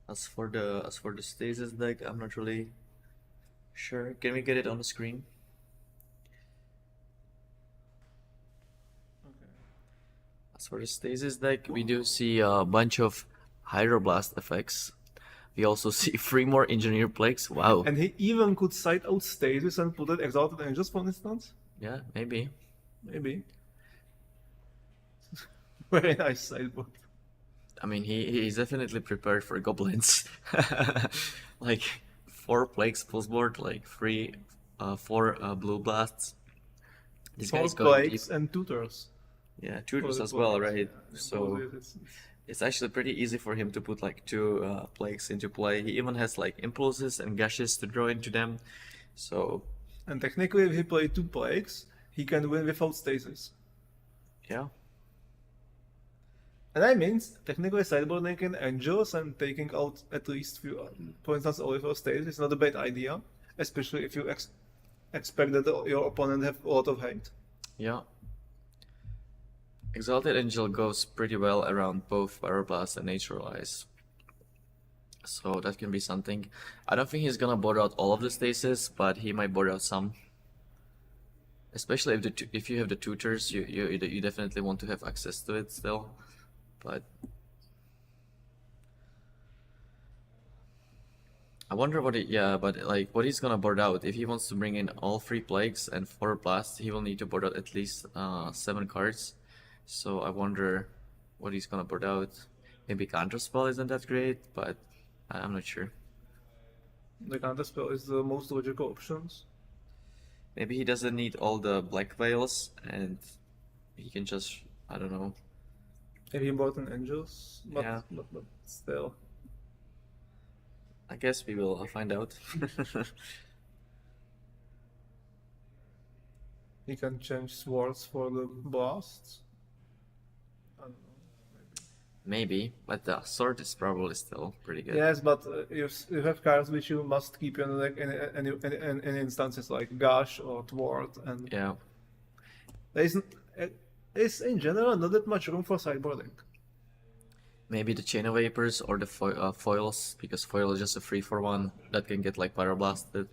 As for the Stasis deck, I'm not really sure. Can we get it on the screen? As for the Stasis deck, we do see a bunch of Hydroblast effects. We also see 3 more Engineer Plagues. Wow.
And he even could side out Stasis and put it Exalted Angels, for instance.
Yeah, maybe.
Maybe. Very nice sideboard.
I mean, he's definitely prepared for Goblins. Like 4 Plagues full board, like 4 Blue Blasts. This
4
guy's going deep.
Plagues and Tutors.
Yeah, tutors
For
as
the
well,
plagues,
right?
yeah.
So it's actually pretty easy for him to put like 2 plagues into play. He even has like impulses and gashes to draw into them. So
And technically, if he played 2 Plagues, he can win without Stasis.
yeah,
And I mean, technically, sideboarding in Angels and taking out at least few, for instance, Oliver Stasis is not a bad idea, especially if you expect that your opponent have a lot of hate.
yeah. Exalted Angel goes pretty well around both Pyroblast and Naturalize. So that can be something. I don't think he's gonna board out all of the Stasis, but he might board out some. Especially if you have the tutors, you definitely want to have access to it still. But I wonder what what he's gonna board out. If he wants to bring in all 3 plagues and 4 blasts, he will need to board out at least 7 cards. So I wonder what he's gonna board out. Maybe Counterspell isn't that great, but I'm not sure.
The Counterspell is the most logical options.
Maybe he doesn't need all the black veils and he can just, I don't know.
If he bought an Angels, but,
Yeah.
but still.
I guess we will find out.
He can change Swords for the Blasts. I don't know.
Maybe, but the sword is probably still pretty good.
Yes, but you have cards which you must keep in the deck in instances like Gash or Thwart, and
Yeah.
there's in general not that much room for sideboarding.
Maybe the Chain of Vapors or the foils, because foil is just a 3-for-1 that can get like Pyroblasted.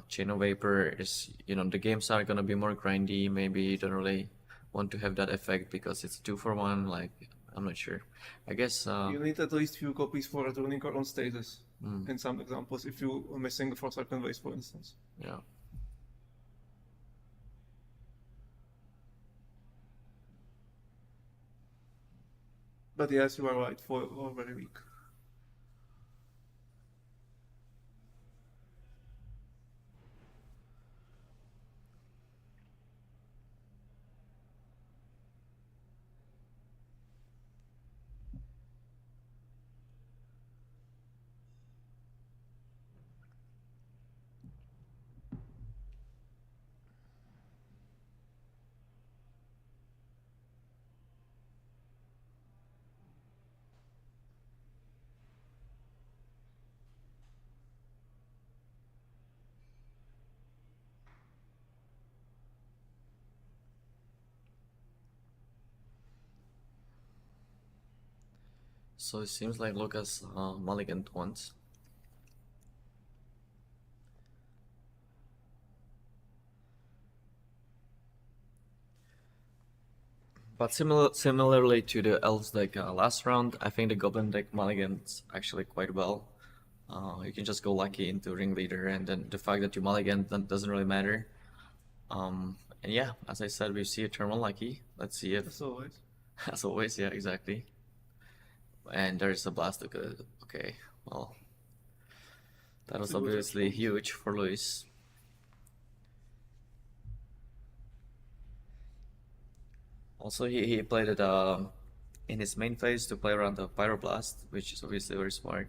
Chain of Vapor is, the games are gonna be more grindy. Maybe you don't really want to have that effect because it's 2-for-1. Like, I'm not sure. I guess.
You need at least few copies for returning or on Stasis. In some examples, if you are missing for second base, for instance.
Yeah.
But yes, you are right. Foil are very weak.
So it seems like Lukas mulliganed once. But similarly to the Elves deck last round, I think the Goblin deck mulligans actually quite well. You can just go lucky into Ringleader, and then the fact that you mulligan doesn't really matter. And yeah, as I said, we see a turn 1 lucky. Let's see if...
As always.
As always, yeah, exactly. And there's a blast. Okay, well, that was obviously huge for Luis. Also, he played it in his main phase to play around the Pyroblast, which is obviously very smart.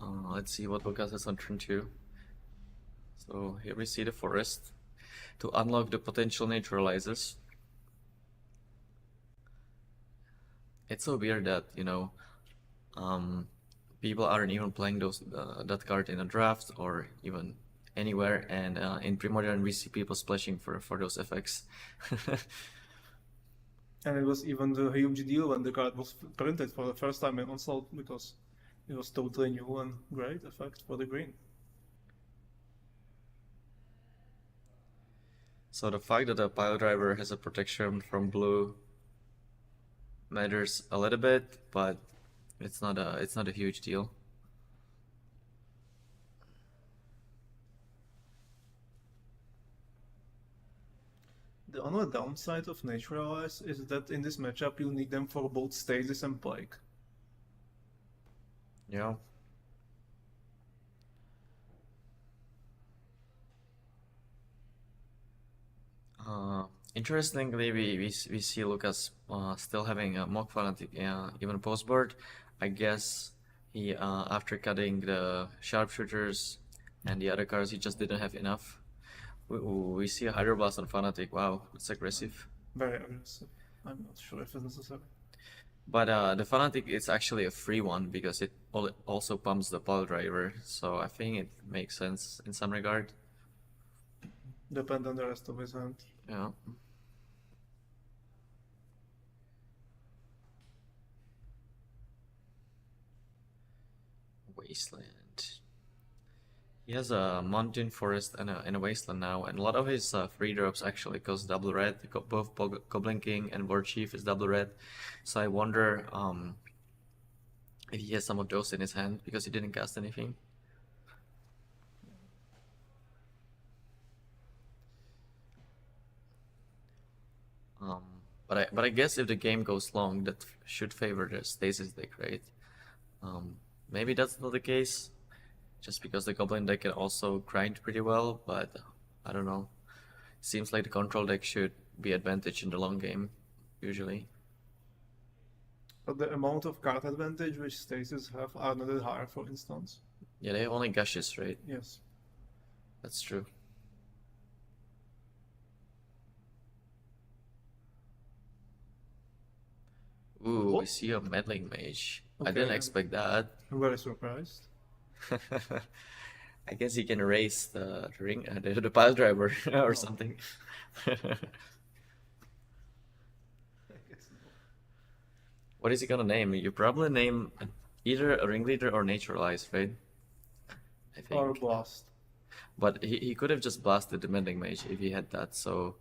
Let's see what Lukas has on turn 2. So here we see the forest to unlock the potential neutralizers. It's so weird that, people aren't even playing that card in a draft or even anywhere, and in Premodern we see people splashing for those effects.
And it was even the huge deal when the card was printed for the first time in Onslaught, because it was totally new and great effect for the green.
So the fact that the pile driver has a protection from blue matters a little bit, but it's not a huge deal.
The only downside of Naturalize is that in this matchup you need them for both Stasis and Plague.
Yeah. Interestingly, we see Lukas still having a Mock Fanatic even post-board. I guess he after cutting the Sharpshooters and the other cards, he just didn't have enough. We see a Hydroblast on Fanatic. Wow, that's aggressive.
Very aggressive. I'm not sure if it's necessary.
But the Fanatic is actually a free one because it also pumps the pile driver. So I think it makes sense in some regard.
Depend on the rest of his hand.
Yeah. Wasteland. He has a mountain forest and a wasteland now, and a lot of his free drops actually cost double red. Both Goblin King and War Chief is double red, so I wonder if he has some of those in his hand because he didn't cast anything. But I guess if the game goes long, that should favor the Stasis deck, right? Maybe that's not the case, just because the Goblin deck can also grind pretty well, but I don't know. Seems like the control deck should be advantage in the long game, usually.
But the amount of card advantage which Stasis have are not that high, for instance.
Yeah, they have only Gushes, right?
Yes.
That's true. Ooh, we see a Meddling Mage. I
Okay.
didn't expect that.
I'm very surprised.
I guess he can erase the ring, the pile driver or something. What is he gonna name? You probably name either a ringleader or Naturalize, right? I think.
Or Blast.
But he could have just blasted the Mending Mage if he had that, so...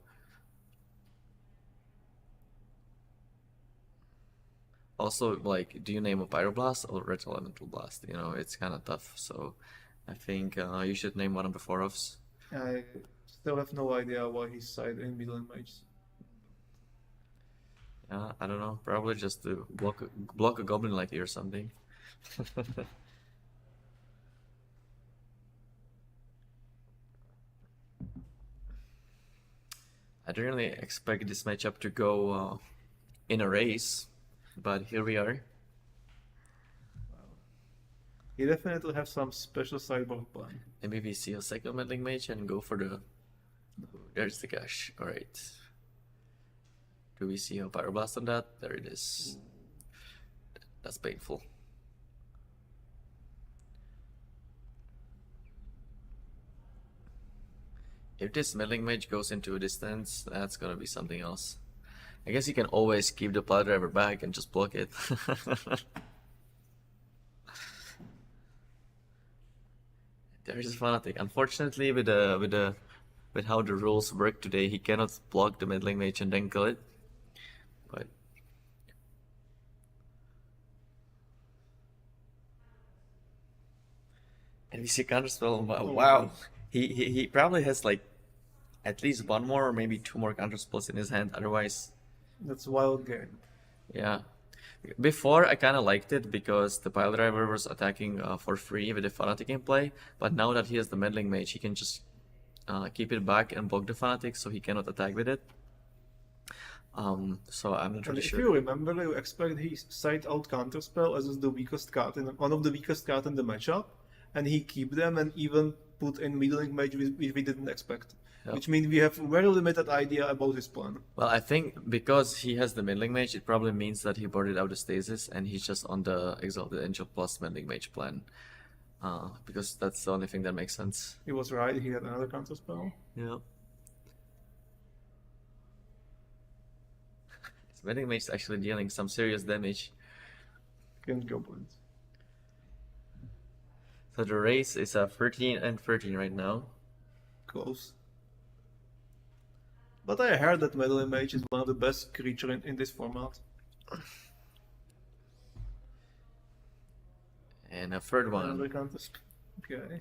Also, like, do you name a Pyroblast or Red Elemental Blast? You know, it's kind of tough, so I think you should name one of the 4-offs.
I still have no idea why he's side in Middle Mages.
I don't know, probably just to block a Goblin Lady or something. I didn't really expect this matchup to go in a race, but here we are.
He definitely has some special sideboard plan.
Maybe we see a second Meddling Mage and go for the... There's the Gush, alright. Do we see a Pyroblast on that? There it is. That's painful. If this Meddling Mage goes into a distance, that's gonna be something else. I guess you can always keep the pile driver back and just block it. There's a Fanatic. Unfortunately, with how the rules work today, he cannot block the Meddling Mage and then kill it. But and we see counterspell. Wow, he probably has like at least one more or maybe 2 more counterspells in his hand. Otherwise,
That's wild game.
yeah. Before I kind of liked it because the pile driver was attacking for free with the Fanatic in play, but now that he has the Meddling Mage, he can just keep it back and block the Fanatic, so he cannot attack with it. So I'm not
And
really
if
sure.
you remember, you expect he side out counterspell as is the weakest card in one of the weakest cards in the matchup, and he keep them and even put in Middling Mage which we didn't expect.
Yep.
which means we have very limited idea about his plan.
Well, I think because he has the Meddling Mage, it probably means that he boarded out the Stasis and he's just on the Exalted Angel plus Meddling Mage plan. Because that's the only thing that makes sense.
He was right, he had another counter spell.
Yeah. His Meddling Mage is actually dealing some serious damage.
Against Goblins.
So the race is 13 and 13 right now.
Close. But I heard that Meddling Mage is one of the best creature in this format.
And a third
Another
one.
counter spell. Okay.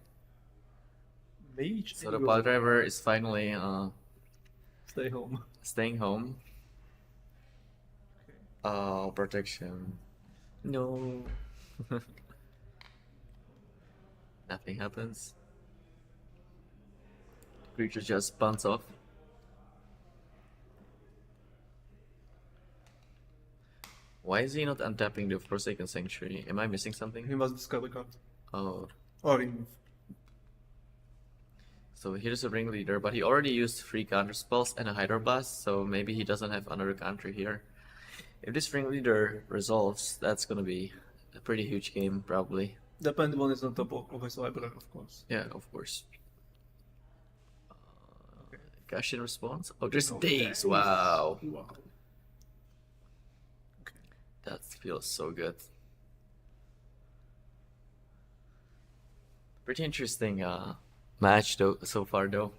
Mage.
So the Pile Driver is finally
Stay home.
staying home. Oh, protection. No. Nothing happens. The creature just bounce off. Why is he not untapping the Forsaken Sanctuary? Am I missing something?
He must discard a card.
Oh.
Or remove.
So here's a ringleader, but he already used 3 counter spells and a Hydroblast, so maybe he doesn't have another counter here. If this ringleader resolves, that's gonna be a pretty huge game, probably.
Depends when it's on top of his library, of course.
Yeah, of course. Cash in response? Oh, there's
Oh,
Tings!
Tings.
Wow!
Wow.
That feels so good. Pretty interesting match though so far though.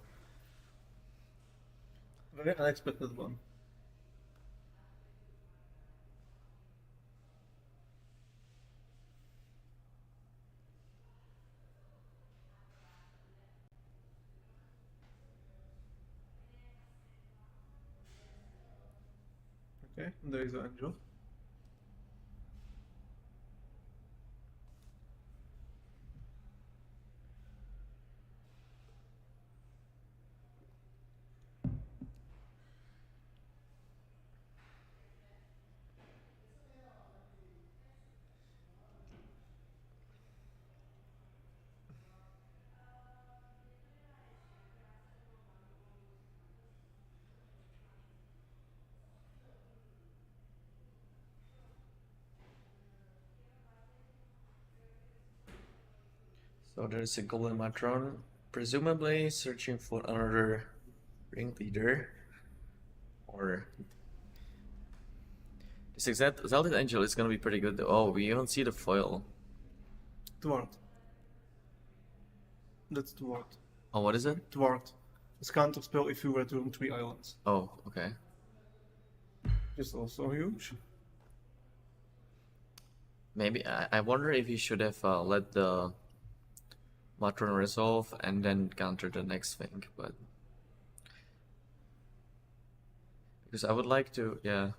Very unexpected one. Okay, there is an angel.
So there's a Golden Matron, presumably searching for another ringleader. Or this Exalted Angel is gonna be pretty good though. Oh, we even see the foil.
Thwart. That's Thwart.
Oh, what is it?
Thwart. It's counter spell if you were to run 3 islands.
Oh, okay.
Just also huge.
Maybe I wonder if he should have let the Matron resolve and then counter the next thing, but because I would like to, yeah.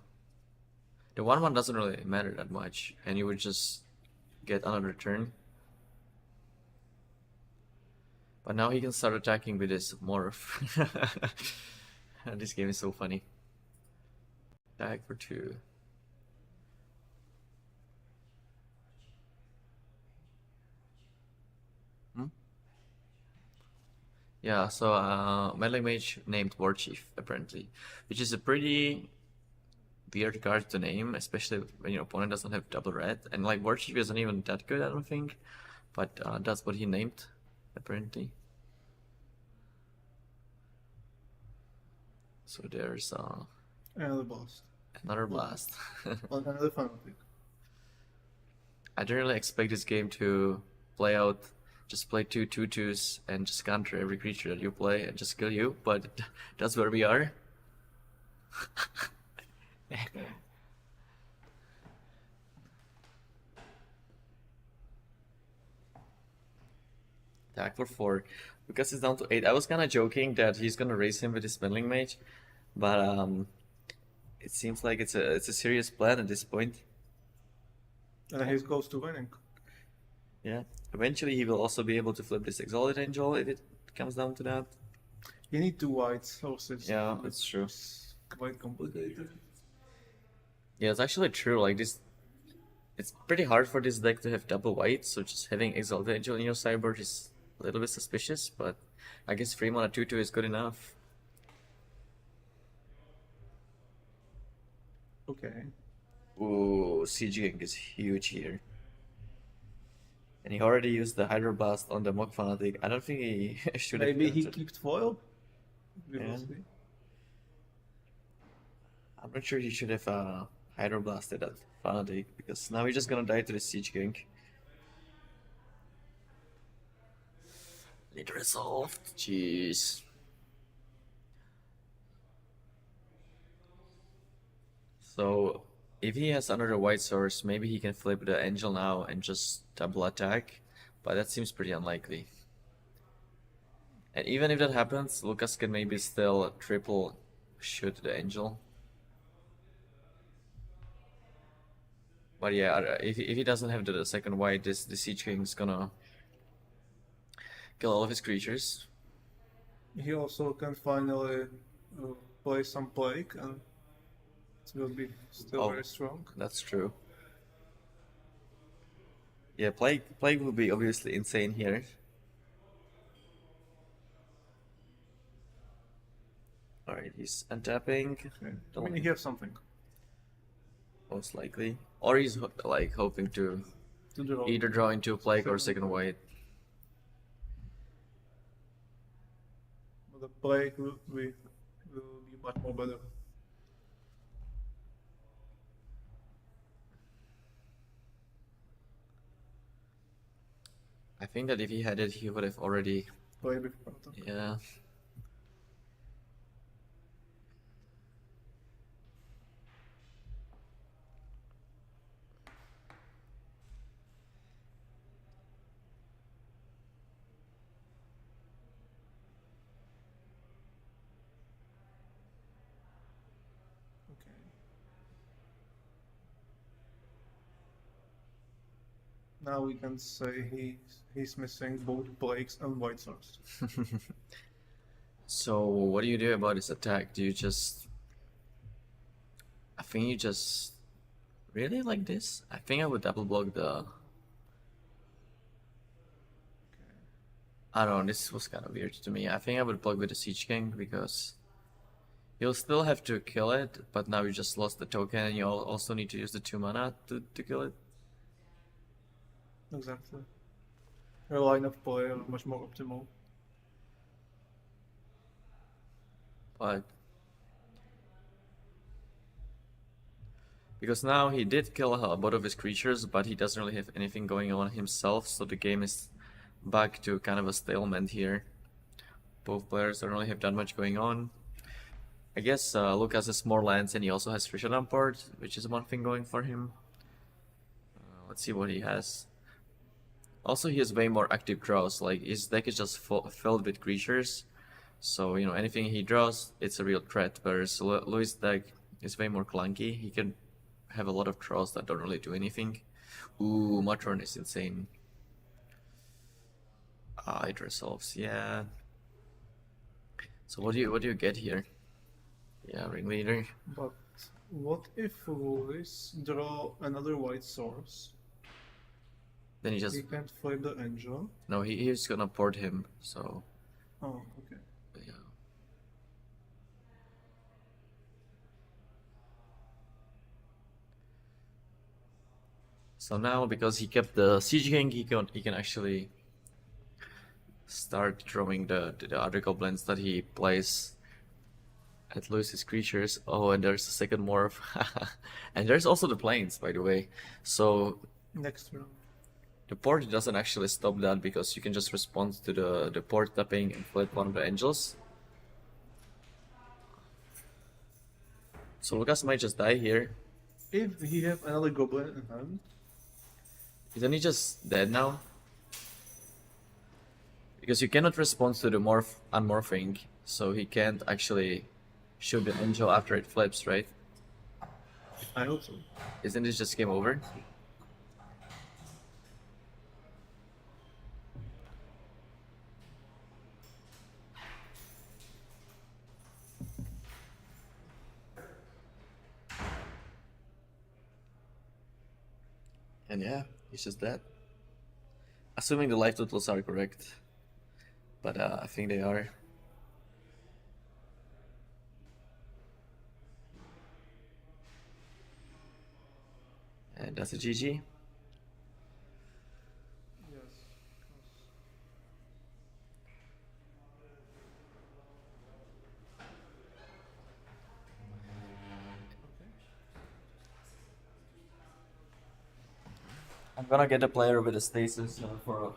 The 1/1 doesn't really matter that much, and you would just get another turn. But now he can start attacking with his morph. This game is so funny. Attack for 2. Yeah, so Meddling Mage named War Chief, apparently, which is a pretty weird card to name, especially when your opponent doesn't have double red. And like War Chief isn't even that good, I don't think, but that's what he named, apparently. So there's
Another blast.
another blast.
Another fanatic.
I didn't really expect this game to play out. Just play 2 2/2s and just counter every creature that you play and just kill you, but that's where we are. Attack for 4. Because it's down to 8. I was kind of joking that he's gonna raise him with his Meddling Mage, but it seems like it's a serious plan at this point.
And he's close to winning.
Yeah. Eventually he will also be able to flip this Exalted Angel if it comes down to that.
You need 2 white sources.
Yeah, that's true.
It's quite complicated.
Yeah, it's actually true. Like this, it's pretty hard for this deck to have double white. So just having Exalted Angel in your sideboard is a little bit suspicious. But I guess 3 mana 2/2 is good enough.
Okay.
Ooh, Siege King is huge here. And he already used the Hydroblast on the Mock Fanatic. I don't think he should have.
Maybe he
countered.
kept foil. We will
Yeah.
see.
I'm not sure he should have Hydroblasted that Fanatic because now he's just gonna die to the Siege King. Need resolved. Jeez. So if he has another white source, maybe he can flip the Angel now and just double attack, but that seems pretty unlikely. And even if that happens, Lukas can maybe still triple shoot the Angel. But yeah, if he doesn't have the second white, the Siege King's gonna kill all of his creatures.
He also can finally play some Plague, and it will be still
Oh.
very strong.
That's true. Yeah, Plague will be obviously insane here. Alright, he's untapping,
Okay. I
Don't
mean,
like-
he has something
most likely. Or he's like hoping to
to draw.
either draw into Plague or second white.
But the Plague will be much more better.
I think that if he had it, he would have already.
Play before.
Yeah.
Okay. Now we can say he's missing both Plagues and White Source.
So what do you do about his attack? Do you just? I think you just really like this. I think I would double block the. I don't know. This was kind of weird to me. I think I would block with the Siege King because you'll still have to kill it, but now you just lost the token, and you also need to use the 2 mana to kill it.
Exactly. Your line of play are much more optimal.
But because now he did kill a lot of his creatures, but he doesn't really have anything going on himself, so the game is back to kind of a stalemate here. Both players don't really have that much going on. I guess Lukas has more lands and he also has Fisher Port, which is one thing going for him. Let's see what he has. Also, he has way more active draws. Like his deck is just filled with creatures, so you know anything he draws, it's a real threat. Whereas Louis' deck is way more clunky. He can have a lot of draws that don't really do anything. Ooh, Matron is insane. It resolves, yeah. So what do you get here? Yeah, Ringleader.
But what if Louis draw another White Source?
Then he just
He can't flip the Angel.
no, he's gonna port him. So
Oh, okay.
yeah. So now because he kept the Siege King, he can actually start drawing the other goblins that he plays at Lewis's creatures. Oh, and there's a second morph. And there's also the planes, by the way. So
Next round.
the port doesn't actually stop that because you can just respond to the port tapping and flip one of the angels. So Lukas might just die here.
If he have another Goblin in hand,
Isn't he just dead now? Because you cannot respond to the unmorphing, so he can't actually shoot the angel after it flips, right?
I hope so.
Isn't this just game over? And yeah, he's just dead. Assuming the life totals are correct. but I think they are. And that's a GG. I'm gonna get a player with a Stasis for a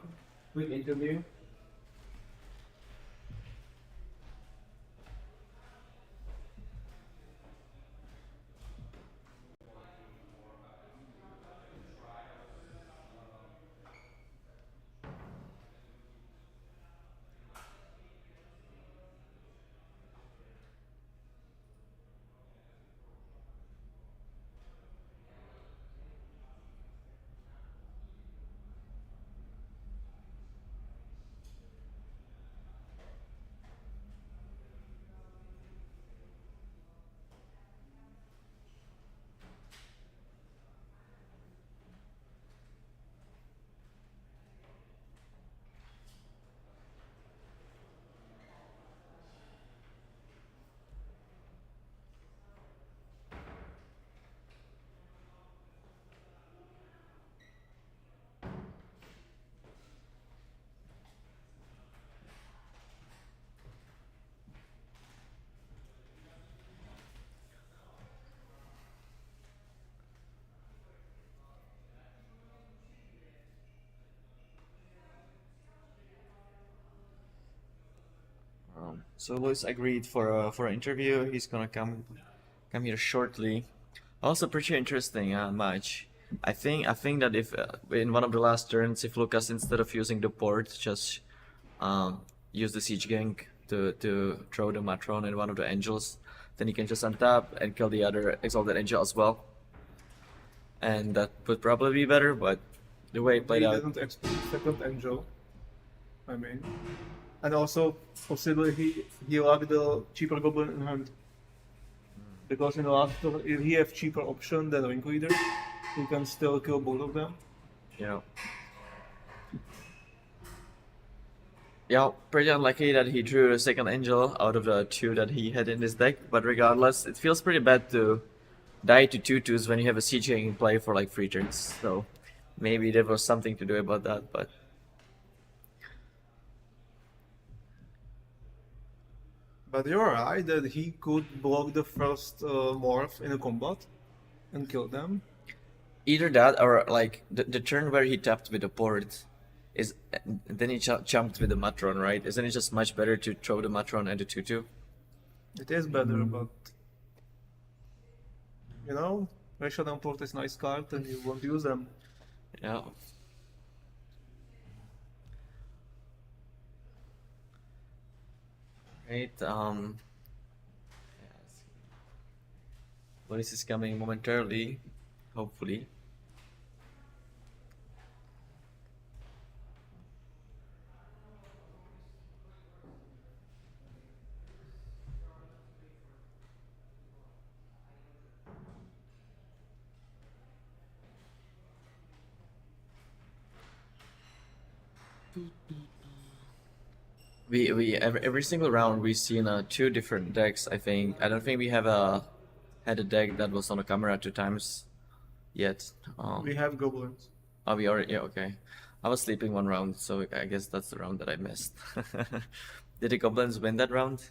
quick interview. So Luis agreed for an interview. He's gonna come here shortly. Also, pretty interesting match. I think that if in one of the last turns, if Lukas instead of using the port, just use the siege gang to throw the Matron and one of the angels, then he can just untap and kill the other exalted angel as well. And that would probably be better, but the way it played
He
out.
didn't expect second angel. I mean, and also possibly he lacked the cheaper goblin in hand. Because in the last turn, if he have cheaper option than Ringleader, he can still kill both of them.
Yeah. Yeah, pretty unlucky that he drew a second angel out of the two that he had in his deck, but regardless, it feels pretty bad to die to 2/2s when you have a siege gang in play for like 3 turns, so maybe there was something to do about that, but...
But you're right that he could block the first morph in a combat and kill them.
Either that or like the turn where he tapped with the port is then he jumped with the Matron, right? Isn't it just much better to throw the Matron and the 2/2?
It is better, but you know, Shutdown Port is nice card and you won't use them.
Yeah. Right, yes. Boris is coming momentarily, hopefully. We every single round we've seen 2 different decks. I think I don't think we have had a deck that was on the camera 2 times yet.
We have goblins.
Oh, we already, yeah, okay. I was sleeping one round, so I guess that's the round that I missed. Did the Goblins win that round?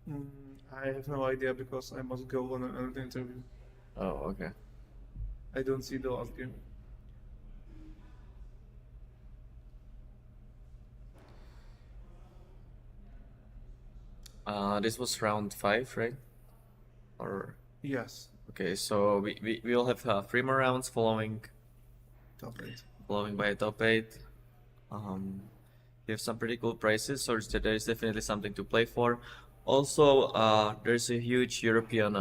I have no idea because I must go on an interview.
Oh, okay.
I don't see the last game.
This was round 5, right? Or
Yes.
okay, so we will have 3 more rounds following
Top 8.
by a top 8. We have some pretty cool prices, so there is definitely something to play for. Also, there's a huge European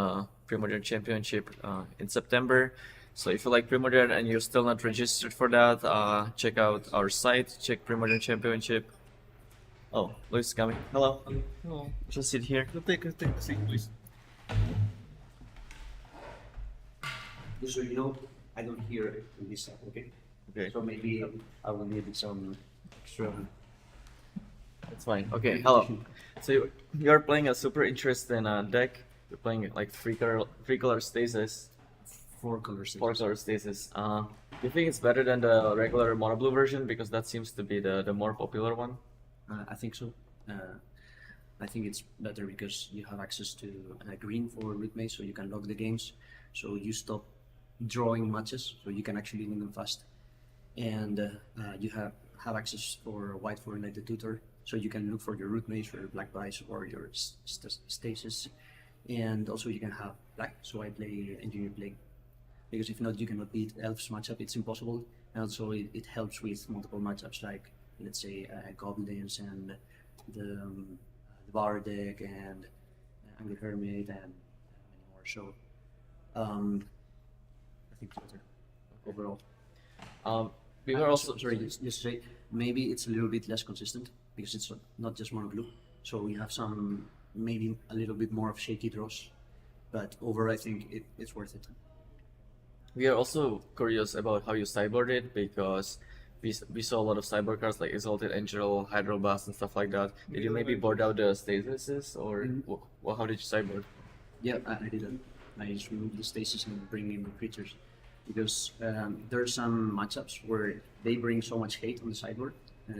Premodern Championship in September. So if you like Premodern and you're still not registered for that, check out our site, Czech Premodern Championship. Oh, Luis is coming. Hello.
No,
Just sit here.
take a seat, please.
Just so you know, I don't hear it in this side, okay?
Okay.
So maybe I will need some extra
It's fine. Okay, hello. So you're playing a super interesting deck. You're playing like three color Stasis.
4 colors.
4 color Stasis. Do you think it's better than the regular mono blue version because that seems to be the more popular one?
I think so. I think it's better because you have access to green for root maze, so you can lock the games, so you stop drawing matches, so you can actually win them fast. And you have access for white for United Tutor, so you can look for your root maze or black vice or your stasis. And also you can have black, so I play engineer play. Because if not, you cannot beat Elves matchup, it's impossible. And also it helps with multiple matchups, like let's say Goblins and the Bar deck and Angry Hermit and many more. So I think it's better overall.
We were also
sorry, just to say, maybe it's a little bit less consistent because it's not just mono blue. So we have some, maybe a little bit more of shaky draws, but overall I think it's worth it.
We are also curious about how you sideboarded because we saw a lot of sideboard cards like Exalted Angel, Hydroblast, and stuff like that. Did you maybe board out the Stasis or how did you sideboard?
Yeah, I did that. I just removed the Stasis and bring in the creatures because there are some matchups where they bring so much hate on the sideboard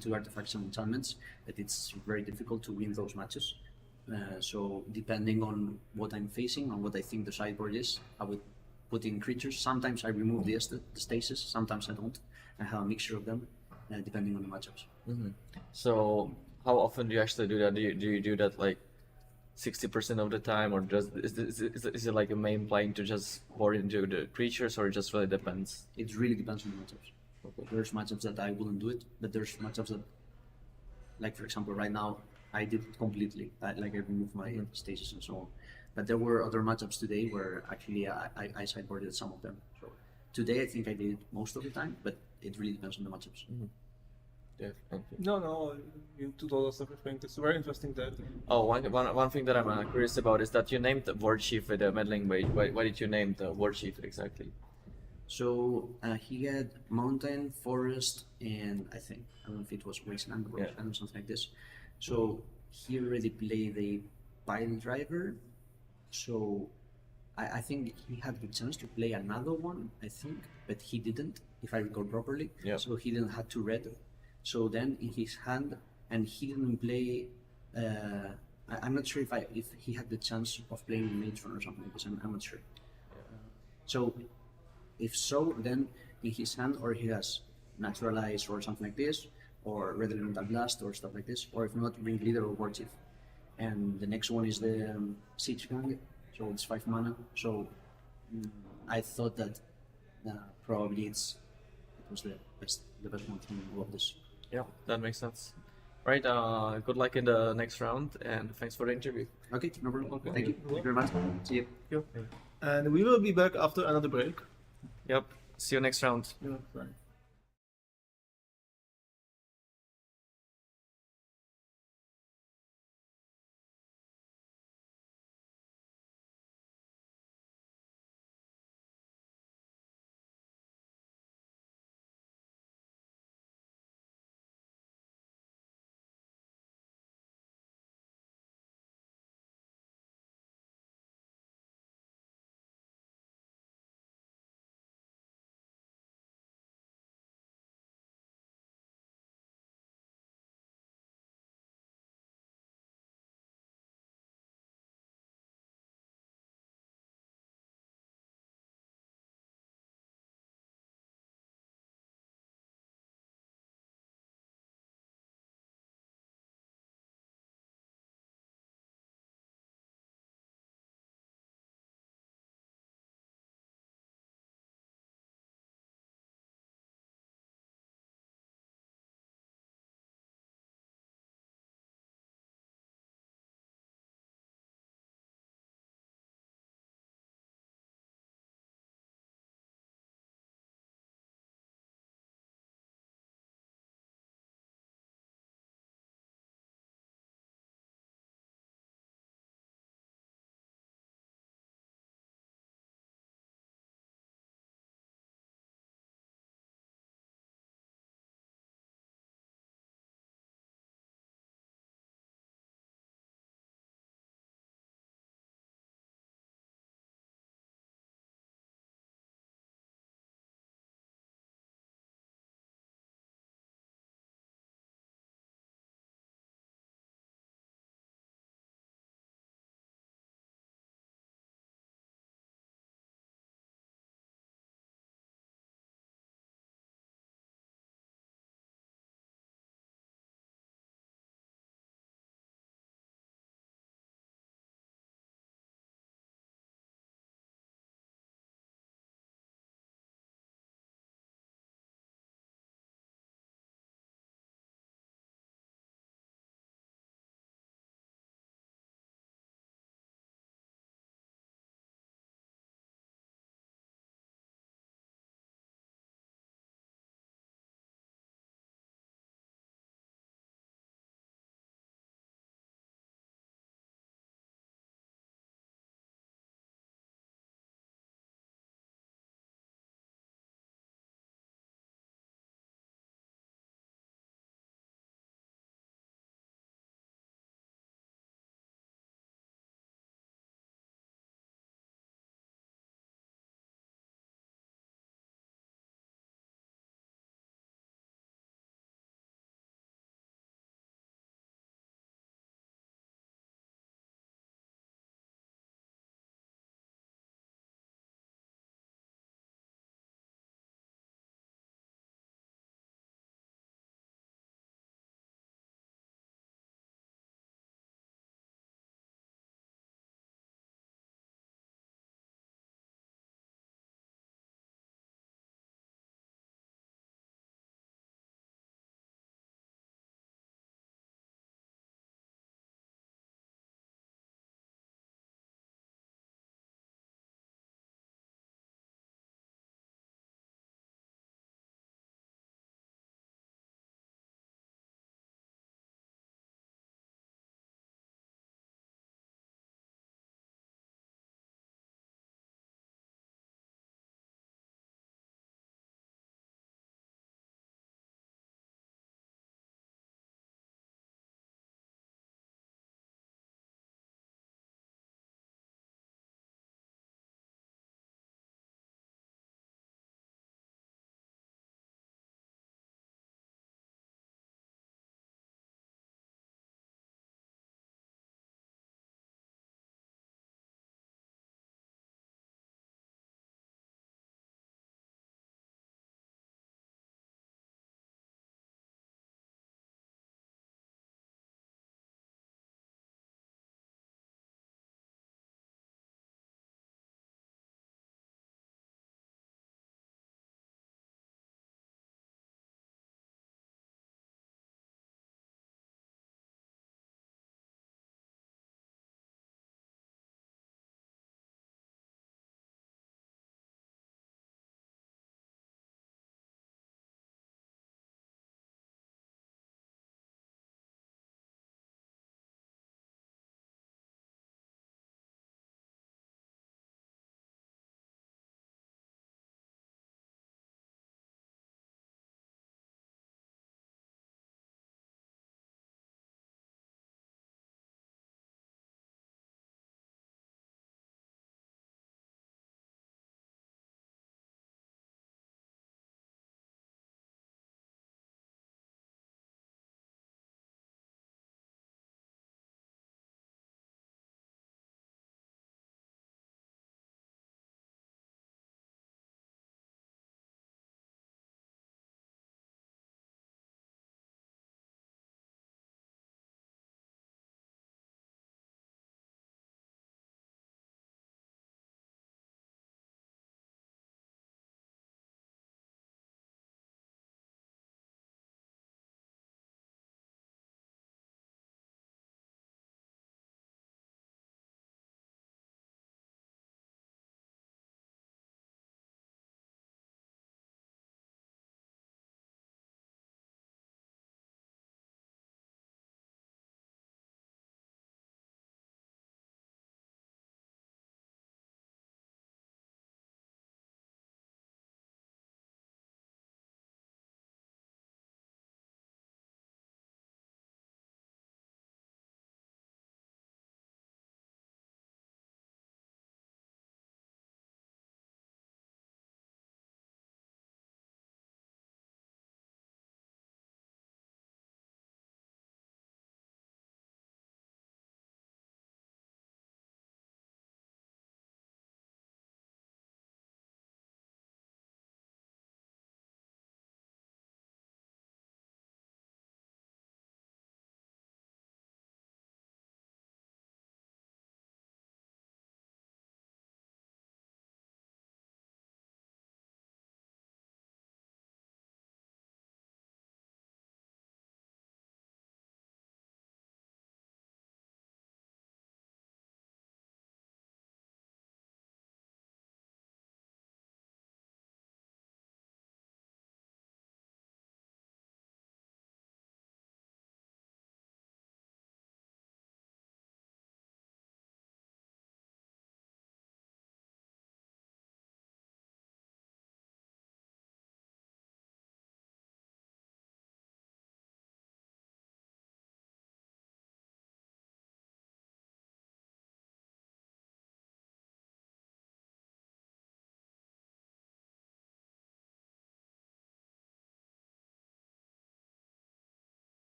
to artifacts and enchantments that it's very difficult to win those matches. So depending on what I'm facing and what I think the sideboard is, I would put in creatures. Sometimes I remove the Stasis, sometimes I don't. I have a mixture of them, depending on the matchups.
Mm-hmm. So how often do you actually do that? Do you do that like 60% of the time, or just is it like a main plan to just board into the creatures, or it just really depends?
It really depends on the matchups. Okay. There's matchups that I wouldn't do it, but there's matchups that, like for example, right now I did it completely. I removed my Stasis and so on. But there were other matchups today where actually I sideboarded some of them. So today I think I did it most of the time, but it really depends on the matchups.
Mm-hmm. Yeah. Okay.
No, you told us everything. It's very interesting that.
Oh, one thing that I'm curious about is that you named the Ward Chief with the Meddling Wage. Why did you name the Ward Chief exactly?
So he had mountain, forest, and I don't know if it was wasteland or something like this. So he already played a pile driver. So I think he had the chance to play another one, I think, but he didn't, if I recall properly.
Yeah.
So he didn't have to red. So then in his hand, and he didn't play. I'm not sure if he had the chance of playing Matron or something, because I'm not sure. So if so, then in his hand, or he has Naturalize or something like this, or Red Elemental Blast or stuff like this, or if not, Ring Leader or War Chief. And the next one is the Siege Gang, so it's 5 mana. So I thought that probably it was the best one from all of this.
Yeah, that makes sense. Right, good luck in the next round, and thanks for the interview.
Okay, no problem. Thank you. Thank you very much. See you.
And we will be back after another break.
Yep, see you next round.
Yeah, right.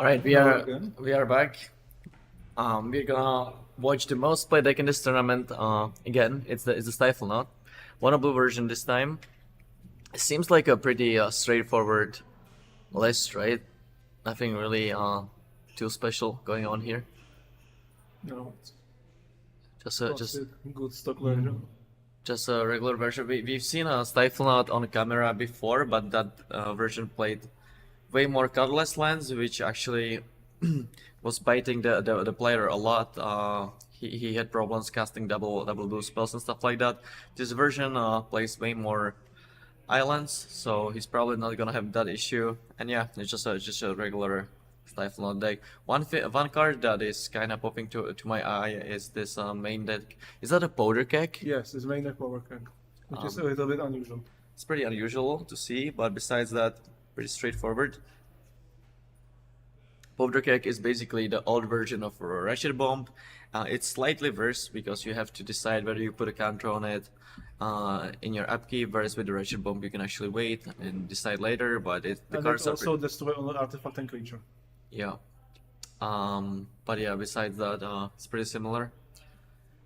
All right,
Okay.
we are back. We're gonna watch the most played deck in this tournament. Again, it's the Stiflenought, one blue version this time. It seems like a pretty straightforward list, right? Nothing really too special going on here.
No, it's
Just
good stock version.
just a regular version. We've seen a Stiflenought on camera before, but that version played way more colorless lands, which actually was biting the player a lot. He had problems casting double blue spells and stuff like that. This version plays way more islands, so he's probably not gonna have that issue. And yeah, it's just a regular Stiflenought deck. One card that is kind of popping to my eye is this main deck. Is that a powder keg?
Yes, it's main deck power keg, which is a little bit unusual.
It's pretty unusual to see, but besides that, pretty straightforward. Powder keg is basically the old version of Ratchet Bomb. It's slightly worse because you have to decide whether you put a counter on it in your upkeep, whereas with the Ratchet Bomb you can actually wait and decide later, but the
And
cards
it
are
also destroy all artifact and creature.
yeah. But yeah, besides that, it's pretty similar.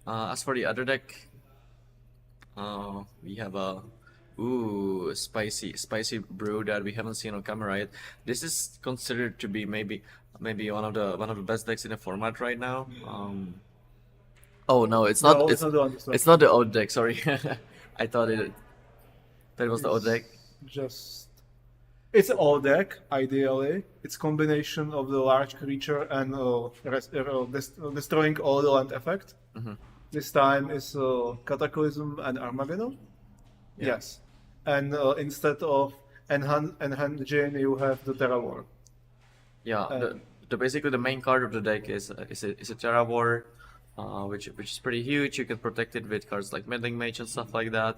As for the other deck, we have a spicy brew that we haven't seen on camera yet. This is considered to be maybe one of the best decks in the format right now. Oh no, it's not.
No,
it's
not the one, it's not.
it's not the old deck. Sorry, I thought it was the old deck.
It's an old deck, ideally. It's combination of the large creature and destroying all the land effect. This time is Cataclysm and Armageddon.
Yeah.
Yes. And instead of Engine, you have the Terra War.
Yeah, basically the main card of the deck is a Terra War, which is pretty huge. You can protect it with cards like Meddling Mage and stuff like that.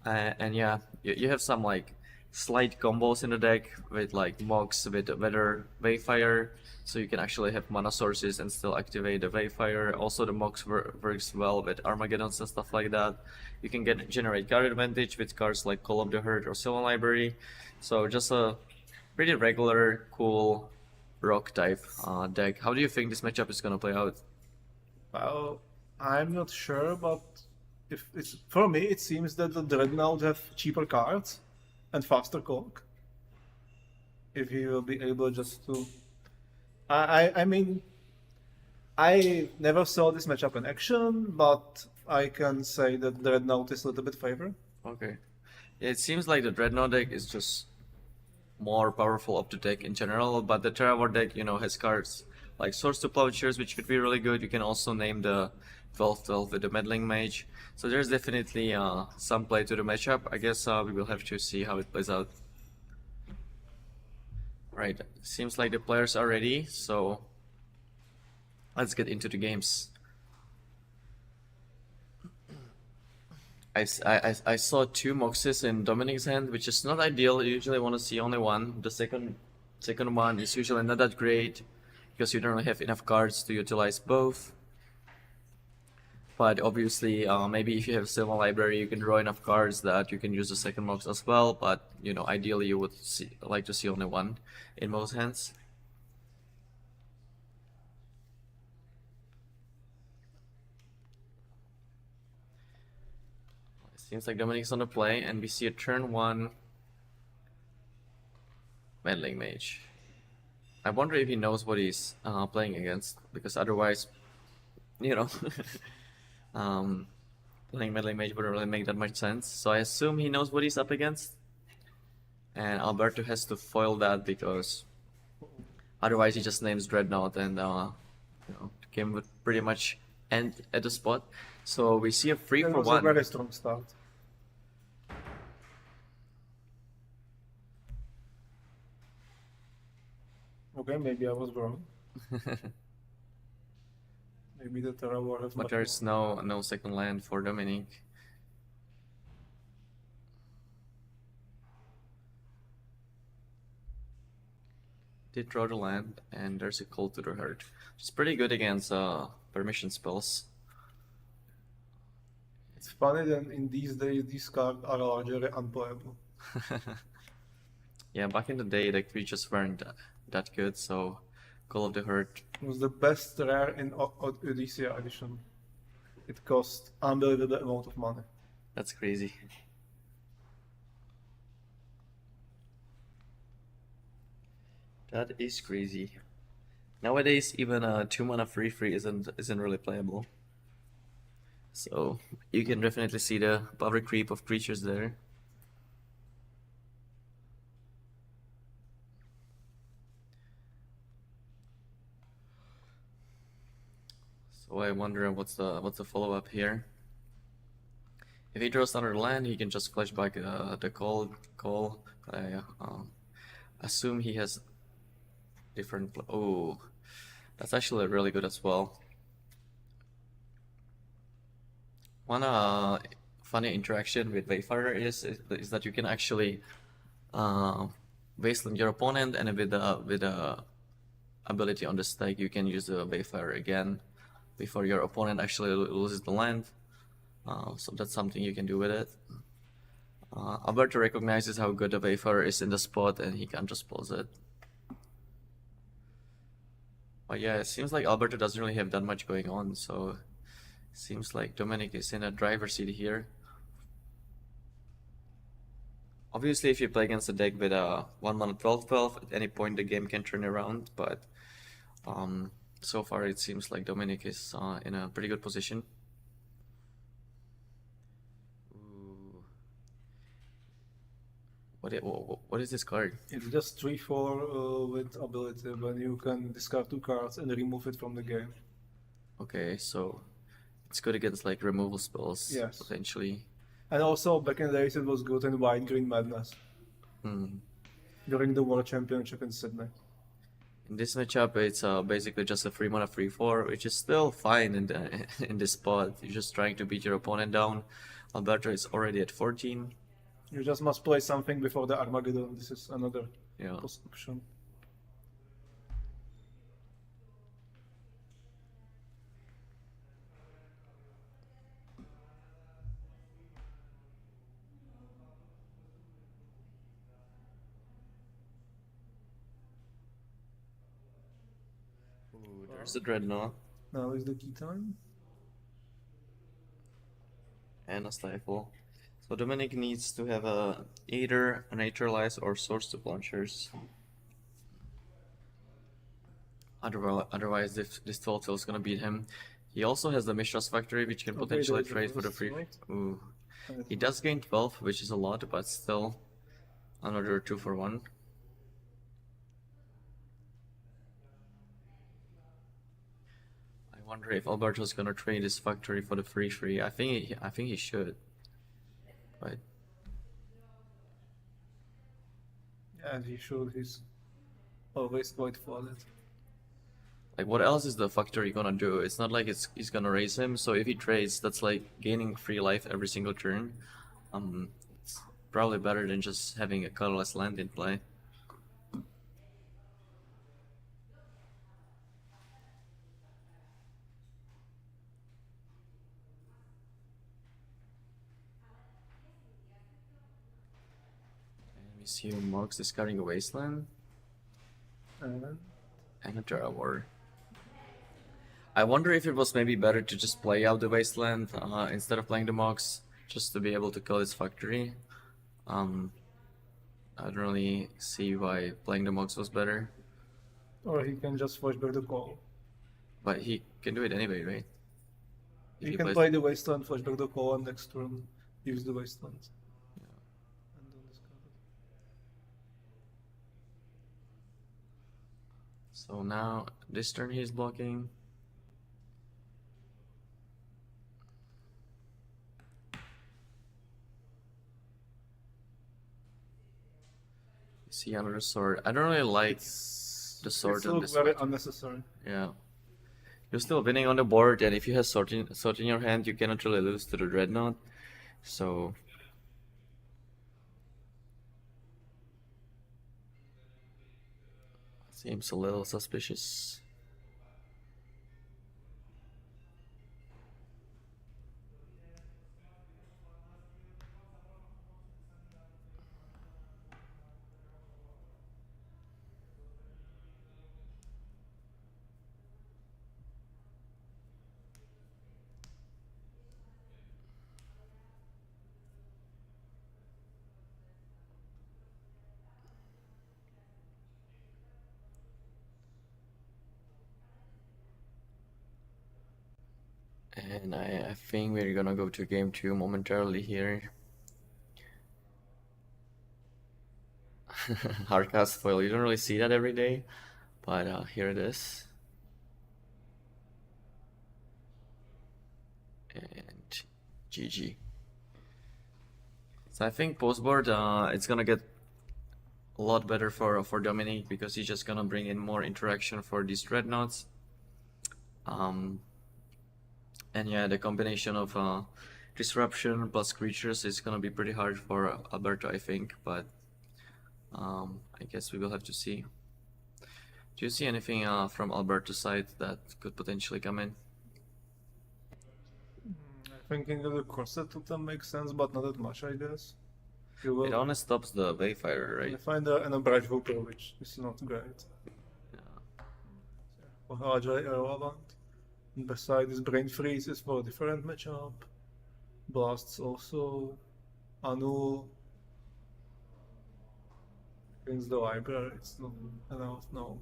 And yeah, you have some like slight combos in the deck with like Mox with Weather Wayfire, so you can actually have mana sources and still activate the Wayfire. Also, the Mox works well with Armageddons and stuff like that. You can generate card advantage with cards like Call of the Herd or Sylvan Library. So just a pretty regular, cool rock type deck. How do you think this matchup is gonna play out?
Well, I'm not sure, but if it's for me, it seems that the Dreadnought have cheaper cards and faster clock. If he will be able just to, I mean, I never saw this matchup in action, but I can say that Dreadnought is a little bit favored.
Okay, yeah, it seems like the Dreadnought deck is just more powerful of the deck in general, but the Terra War deck, has cards like Swords to Plowshares, which could be really good. You can also name the 12/12 with the Meddling Mage. So there's definitely some play to the matchup. I guess we will have to see how it plays out. Right, seems like the players are ready, so let's get into the games. I saw two Moxes in Dominik's hand, which is not ideal. You usually want to see only one. The second one is usually not that great because you don't really have enough cards to utilize both. But obviously, maybe if you have a Sylvan Library, you can draw enough cards that you can use the second Mox as well. But ideally, you would like to see only one in most hands. Seems like Dominik's on the play, and we see a turn 1 Meddling Mage. I wonder if he knows what he's playing against, because otherwise, playing Meddling Mage wouldn't really make that much sense. So I assume he knows what he's up against, and Alberto has to foil that because otherwise he just names Dreadnought and the game would pretty much end at the spot. So we see a 3
That
for
was a
1.
very strong start. Okay, maybe I was wrong. Maybe the Terra War has
But
much
there's no second land for Dominik. Did draw the land, and there's a Call to the Herd. It's pretty good against permission spells.
It's funny that in these days these cards are largely unplayable.
Yeah, back in the day the creatures weren't that good, so Call of the Herd.
It was the best rare in Odyssey edition. It cost unbelievable amount of money.
That's crazy. That is crazy. Nowadays, even a 2-mana free isn't really playable. So you can definitely see the power creep of creatures there. So I wonder what's the follow-up here. If he draws another land, he can just flash back the call. I assume he has different. Oh, that's actually really good as well. One funny interaction with Wayfarer is that you can actually wasteland your opponent, and with the ability on the stack, you can use the Wayfarer again before your opponent actually loses the land. So that's something you can do with it. Alberto recognizes how good the Wayfarer is in the spot, and he can just pause it. But yeah, it seems like Alberto doesn't really have that much going on, so it seems like Dominik is in a driver's seat here. Obviously, if you play against a deck with a 1-mana 12/12, at any point the game can turn around, but so far it seems like Dominik is in a pretty good position. What is this card?
It's just 3/4 with ability when you can discard 2 cards and remove it from the game.
Okay, so it's good against like removal spells,
Yes.
potentially.
And also back in the days it was good in White Green Madness during the World Championship in Sydney.
In this matchup, it's basically just a 3-mana 3/4, which is still fine in this spot. You're just trying to beat your opponent down. Alberto is already at 14.
You just must play something before the Armageddon. This is another
Yeah.
option.
Ooh, there's the Dreadnought
Now is the key time.
and a Stifle. So Dominik needs to have either a Neutralize or Source to Launchers. Otherwise this 12 is gonna beat him. He also has the Mishra's Factory, which can
Okay,
potentially
there's a
trade for the
first
free.
right.
Ooh. He does gain 12, which is a lot, but still another 2-for-1. I wonder if Alberto's gonna trade his factory for the free. I think he should. But
Yeah, he should. He's always quite flawed.
like, what else is the factory gonna do? It's not like he's gonna raise him. So if he trades, that's like gaining free life every single turn. It's probably better than just having a colorless land in play. Let me see. Mark's discarding a wasteland
And
and a Terra War. I wonder if it was maybe better to just play out the wasteland instead of playing the Mox, just to be able to kill his factory. I don't really see why playing the Mox was better,
or he can just flash back the call.
but he can do it anyway, right? If
You
he
can
plays-
play the wasteland, flash back the call, and next turn use the wasteland. And don't discard it.
So now this turn he's blocking. See another sword. I don't really like the sword
It's
on
look
this
very
one.
unnecessary.
Yeah. You're still winning on the board, and if you have sword in your hand, you cannot really lose to the Dreadnought. So seems a little suspicious. And I think we're gonna go to game 2 momentarily here. Hardcast foil, you don't really see that every day, but here it is. And GG. So I think postboard, it's gonna get a lot better for Dominik because he's just gonna bring in more interaction for these dreadnoughts. And yeah, the combination of disruption plus creatures is gonna be pretty hard for Alberto, I think, but I guess we will have to see. Do you see anything from Alberto's side that could potentially come in?
Thinking of the corset totem makes sense, but not that much, I guess. You will
It only stops the Wayfirer, right?
find a Bright Hooper, which is not great. For Hajj irrelevant. And beside this, Brain Freeze is for a different matchup. Blasts also. Anu. Against the library, it's not enough, no.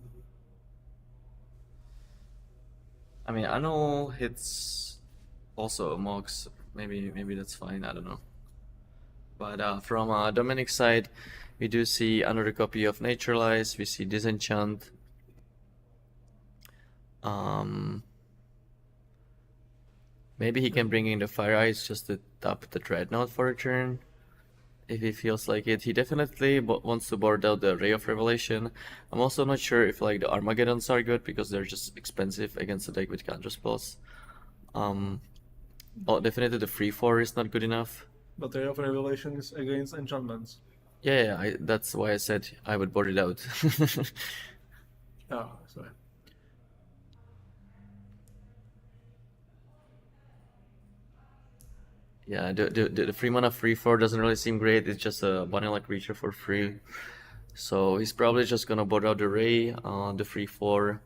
I mean, Anu hits also Mox. Maybe that's fine. I don't know. But from Dominik's side, we do see another copy of Naturalize. We see Disenchant. Maybe he can bring in the Fire Eyes just to tap the Dreadnought for a turn, if he feels like it. He definitely wants to board out the Ray of Revelation. I'm also not sure if like the Armageddons are good because they're just expensive against the deck with counter spells. Oh, definitely the 3/4 is not good enough.
But Ray of Revelation is against enchantments.
Yeah, that's why I said I would board it out.
Oh, sorry.
Yeah, the 3 mana 3/4 doesn't really seem great. It's just a vanilla creature for free. So he's probably just gonna board out the Ray, the 3/4,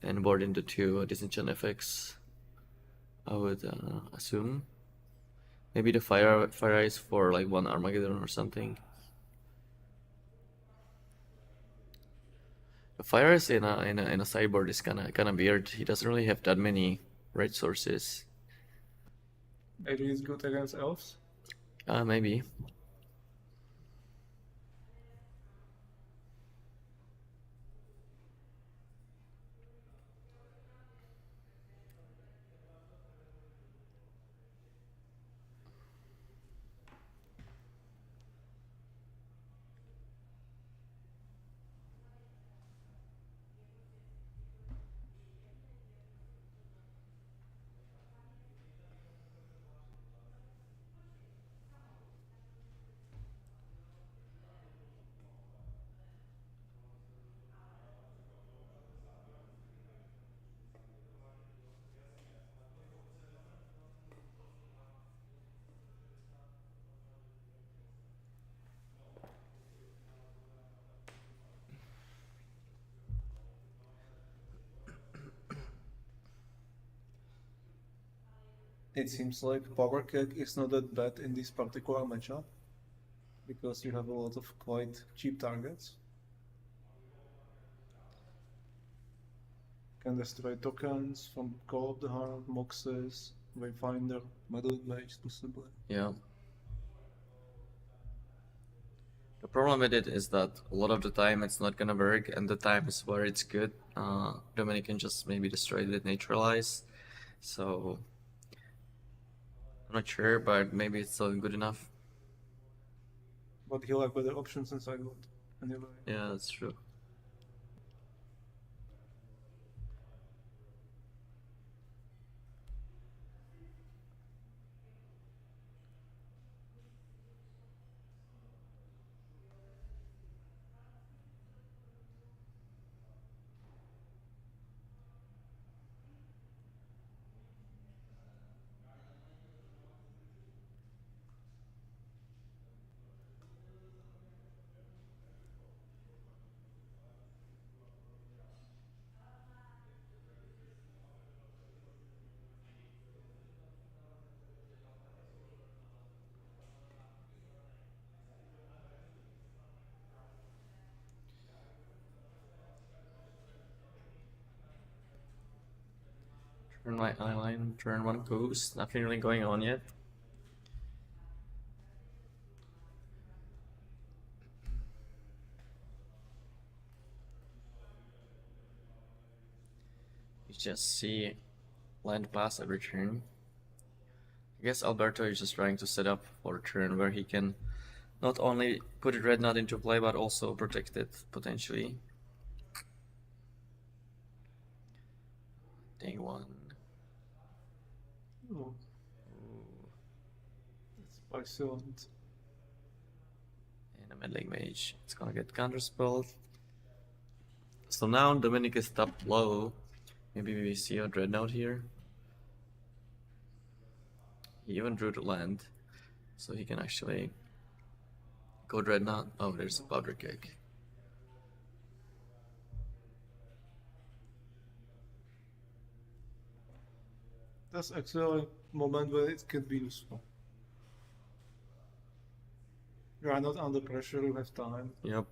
and board into 2 Disenchant effects, I would assume. Maybe the Fire Eyes for like 1 Armageddon or something. The Fire Eyes in a sideboard is kinda weird. He doesn't really have that many red sources.
Maybe it's good against elves.
Maybe.
It seems like Power Kick is not that bad in this particular matchup, because you have a lot of quite cheap targets. Can destroy tokens from Call of the Heart, Moxes, Wayfinder, Meddling Mage possibly.
Yeah. The problem with it is that a lot of the time it's not gonna work, and the times where it's good, Dominik can just maybe destroy it with Naturalize. So I'm not sure, but maybe it's still good enough.
But he'll have better options in sideboard anyway.
Yeah, that's true. Turn my eyeline, turn 1 goes. Nothing really going on yet. You just see land pass every turn. I guess Alberto is just trying to set up for a turn where he can not only put Dreadnought into play but also protect it potentially. Day 1.
Oh. That's excellent.
And a meddling mage. It's gonna get counterspelled. So now Dominik is top low. Maybe we see a Dreadnought here. He even drew the land, so he can actually go Dreadnought. Oh, there's a powder keg.
That's actually a moment where it could be useful. You are not under pressure, you have time.
Yep.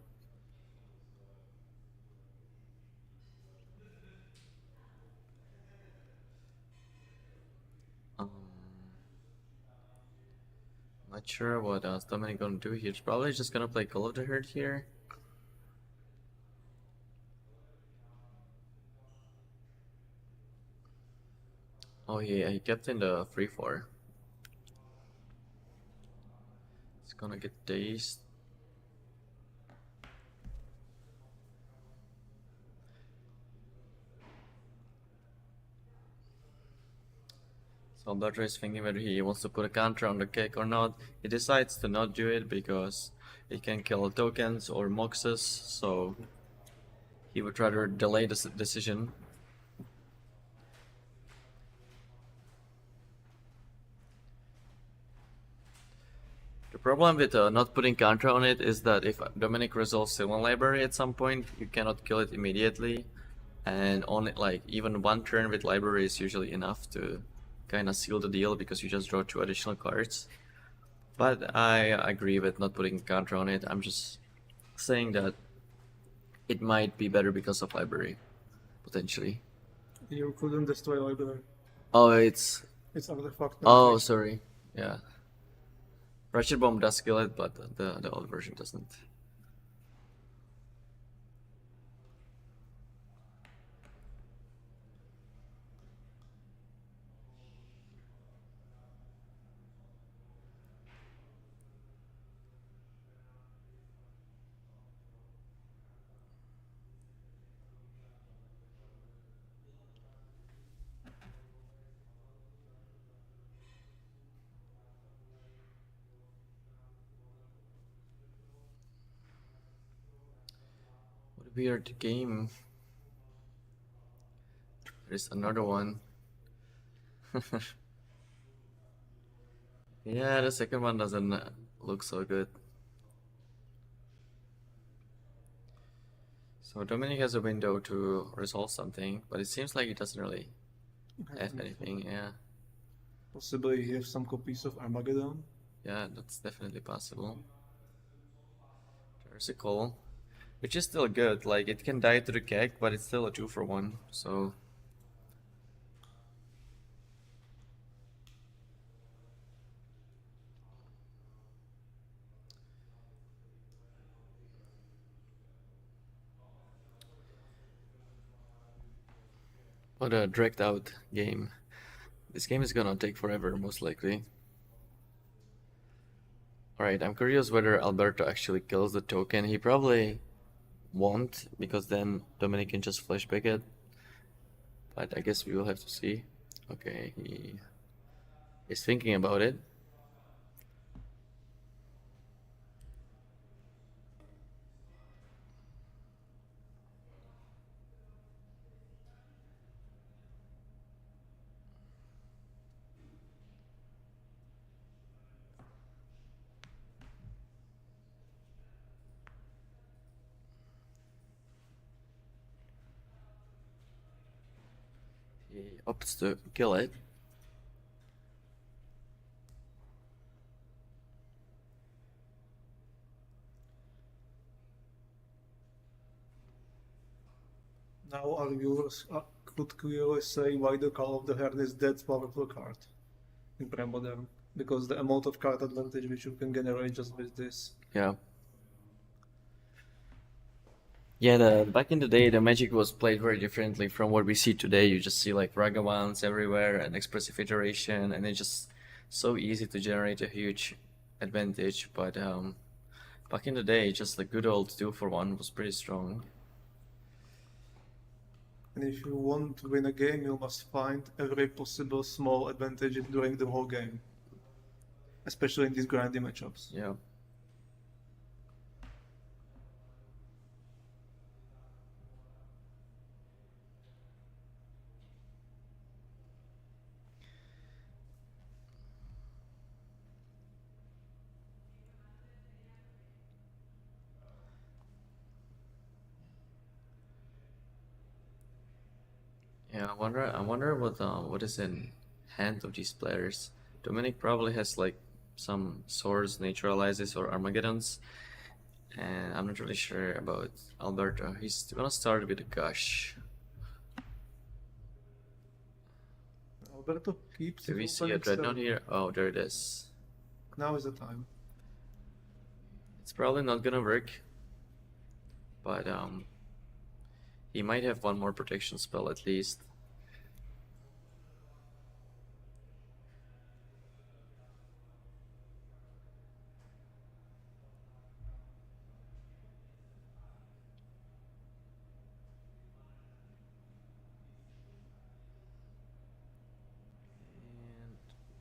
Not sure what else Dominik gonna do here. He's probably just gonna play Call of the Herd here. Oh yeah, he kept in the 3-4. He's gonna get dazed. So Alberto is thinking whether he wants to put a counter on the kick or not. He decides to not do it because it can kill tokens or moxes, so he would rather delay this decision. The problem with not putting counter on it is that if Dominik resolves Sylvan Library at some point, you cannot kill it immediately, and only like even 1 turn with library is usually enough to kind of seal the deal because you just draw 2 additional cards. But I agree with not putting counter on it. I'm just saying that it might be better because of library, potentially.
You couldn't destroy library.
Oh, it's
artifact.
oh, sorry. Yeah. Ratchet Bomb does kill it, but the old version doesn't. Weird game. There's another one. Yeah, the second one doesn't look so good. So Dominik has a window to resolve something, but it seems like he doesn't really have anything. Yeah,
Possibly he has some copies of Armageddon.
yeah, that's definitely possible. There's a call. Which is still good, like it can die to the keg, but it's still a 2-for-1, so... What a dragged out game. This game is gonna take forever, most likely. Alright, I'm curious whether Alberto actually kills the token. He probably won't, because then Dominik can just flashback it. But I guess we will have to see. Okay, he is thinking about it. He opts to kill it.
Now our viewers could clearly say why the Call of the Heart is that powerful card in Premodern. Because the amount of card advantage which you can generate just with this.
Yeah. Yeah, back in the day, the Magic was played very differently from what we see today. You just see like Ragavans everywhere and expressive iteration, and it's just so easy to generate a huge advantage. But back in the day, just the good old 2-for-1 was pretty strong.
And if you want to win a game, you must find every possible small advantage during the whole game. Especially in these grindy matchups.
Yeah. Yeah, I wonder what is in hand of these players. Dominik probably has like some swords, neutralizes, or Armageddons, and I'm not really sure about Alberto. He's gonna start with a gush.
Alberto keeps.
Do we
his
see a
opening
Dreadnought
step.
here? Oh, there it is.
Now is the time.
It's probably not gonna work, but he might have one more protection spell at least.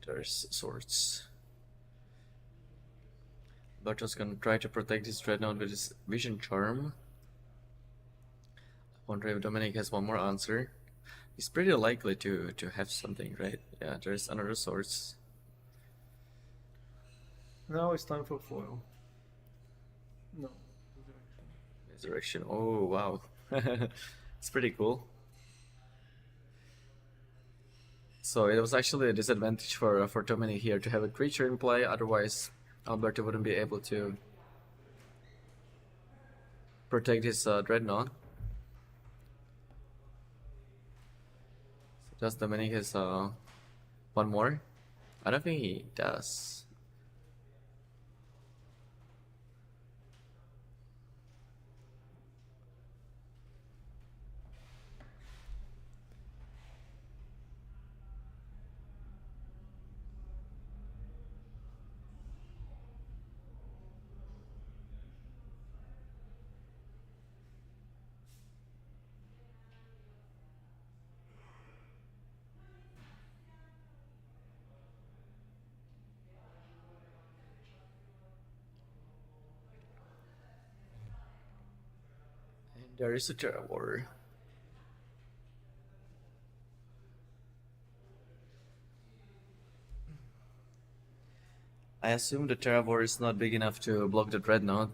There's swords. Alberto's gonna try to protect his Dreadnought with his Vision Charm. I wonder if Dominik has one more answer. He's pretty likely to have something, right? Yeah, there's another swords.
Now it's time for foil. No.
Resurrection. Oh wow. It's pretty cool. So it was actually a disadvantage for Dominik here to have a creature in play, otherwise Alberto wouldn't be able to protect his Dreadnought. So does Dominik has one more? I don't think he does. There is a Terra War. I assume the Terra War is not big enough to block the Dreadnought.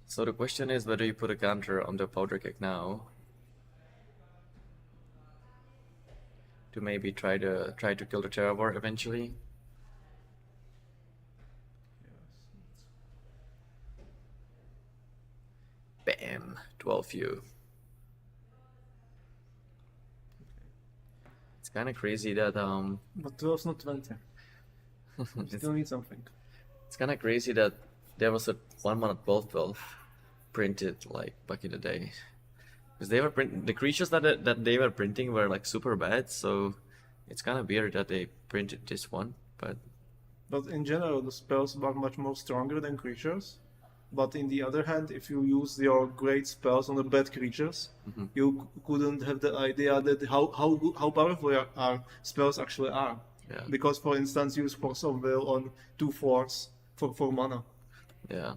So the question is whether you put a counter on the Powder Keg now to maybe try to kill the Terra War eventually. Bam, 12U. It's kind of crazy that
But 12's not 20. You still need something.
it's kind of crazy that there was a 1-mana 12/12 printed like back in the day, because they were the creatures that they were printing were like super bad. So it's kind of weird that they printed this one, but
in general, the spells are much more stronger than creatures. But in the other hand, if you use your great spells on the bad creatures, you couldn't have the idea that how powerful our spells actually are.
yeah,
Because, for instance, use Force of Will on 2/4 for 4 mana.
yeah.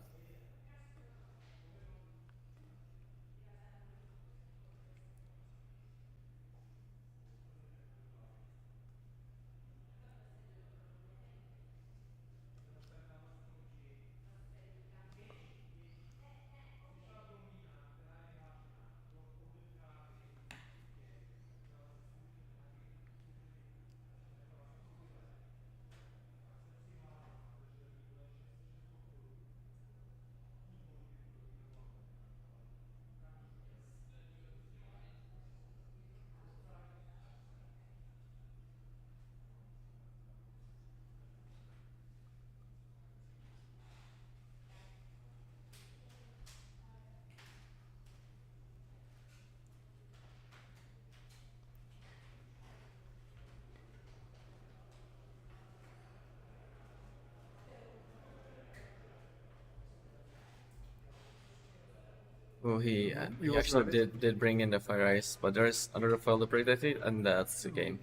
Oh, he
was
actually
right.
did bring in the Fire Ice, but there's another foil to protect it, and that's the game.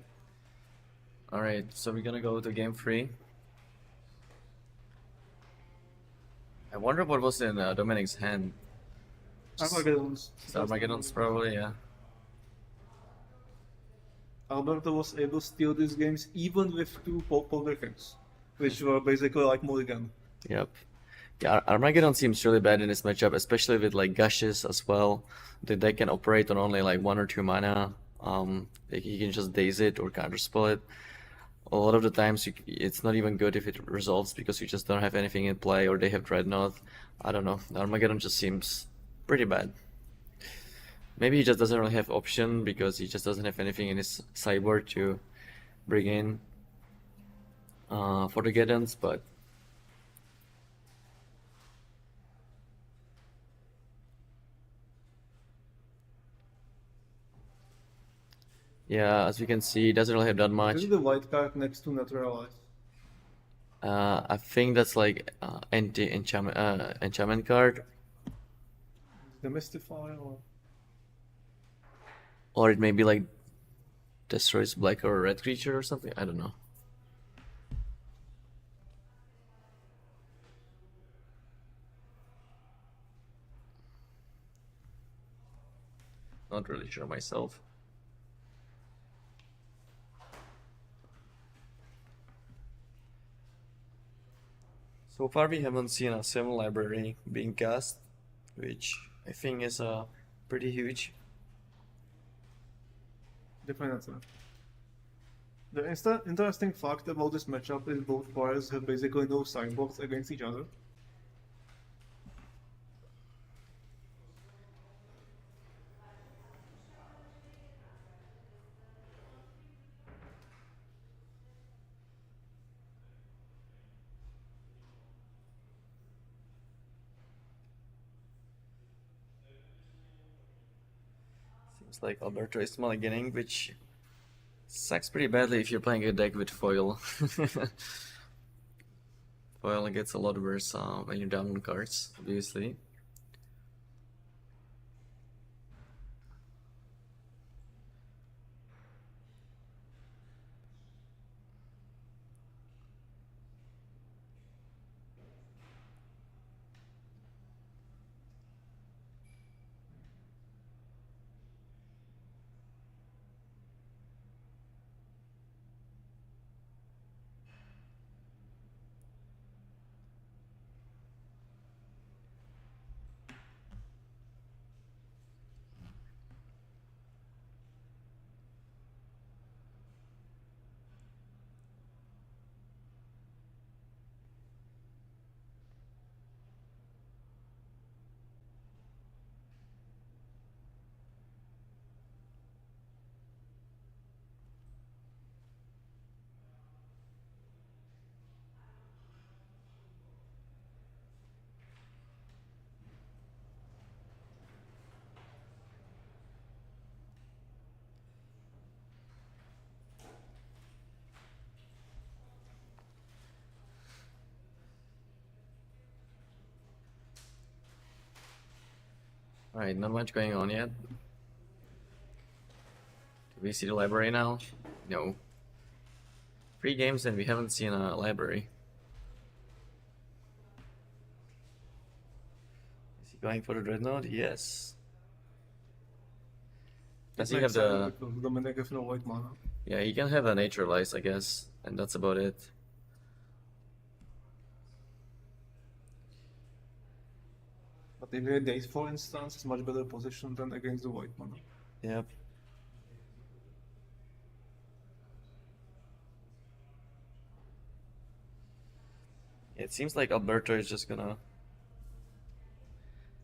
Alright, so we're gonna go to game 3. I wonder what was in Dominik's hand.
Armageddon's.
Armageddon's probably, yeah.
Alberto was able to steal these games even with 2 Poker Kings, which were basically like mulligan.
Yep. Yeah, Armageddon seems really bad in this matchup, especially with like gushes as well. The deck can operate on only like 1 or 2 mana. Like you can just daze it or counterspell it. A lot of the times it's not even good if it resolves because you just don't have anything in play or they have Dreadnought. I don't know. Armageddon just seems pretty bad. Maybe he just doesn't really have option because he just doesn't have anything in his sideboard to bring in for the Geddons, but yeah, as we can see, he doesn't really have that much.
This is the white card next to Naturalize.
I think that's like enchantment card,
The Mystify
or it may be like destroys black or red creature or something. I don't know. Not really sure myself. So far we haven't seen a Sim library being cast, which I think is pretty huge.
Definitely. The interesting fact about this matchup is both players have basically no sideboards against each other.
Seems like Alberto is mulliganing, which sucks pretty badly if you're playing a deck with foil. Foil gets a lot worse when you're down on cards, obviously. Alright, not much going on yet. Do we see the library now? No. 3 games and we haven't seen a library. Is he going for the Dreadnought? Yes. Does he have the...
Dominik has no white mana.
Yeah, he can have a Naturalize, I guess, and that's about it.
But if he days, for instance, is much better position than against the white mana.
Yep. It seems like Alberto is just gonna...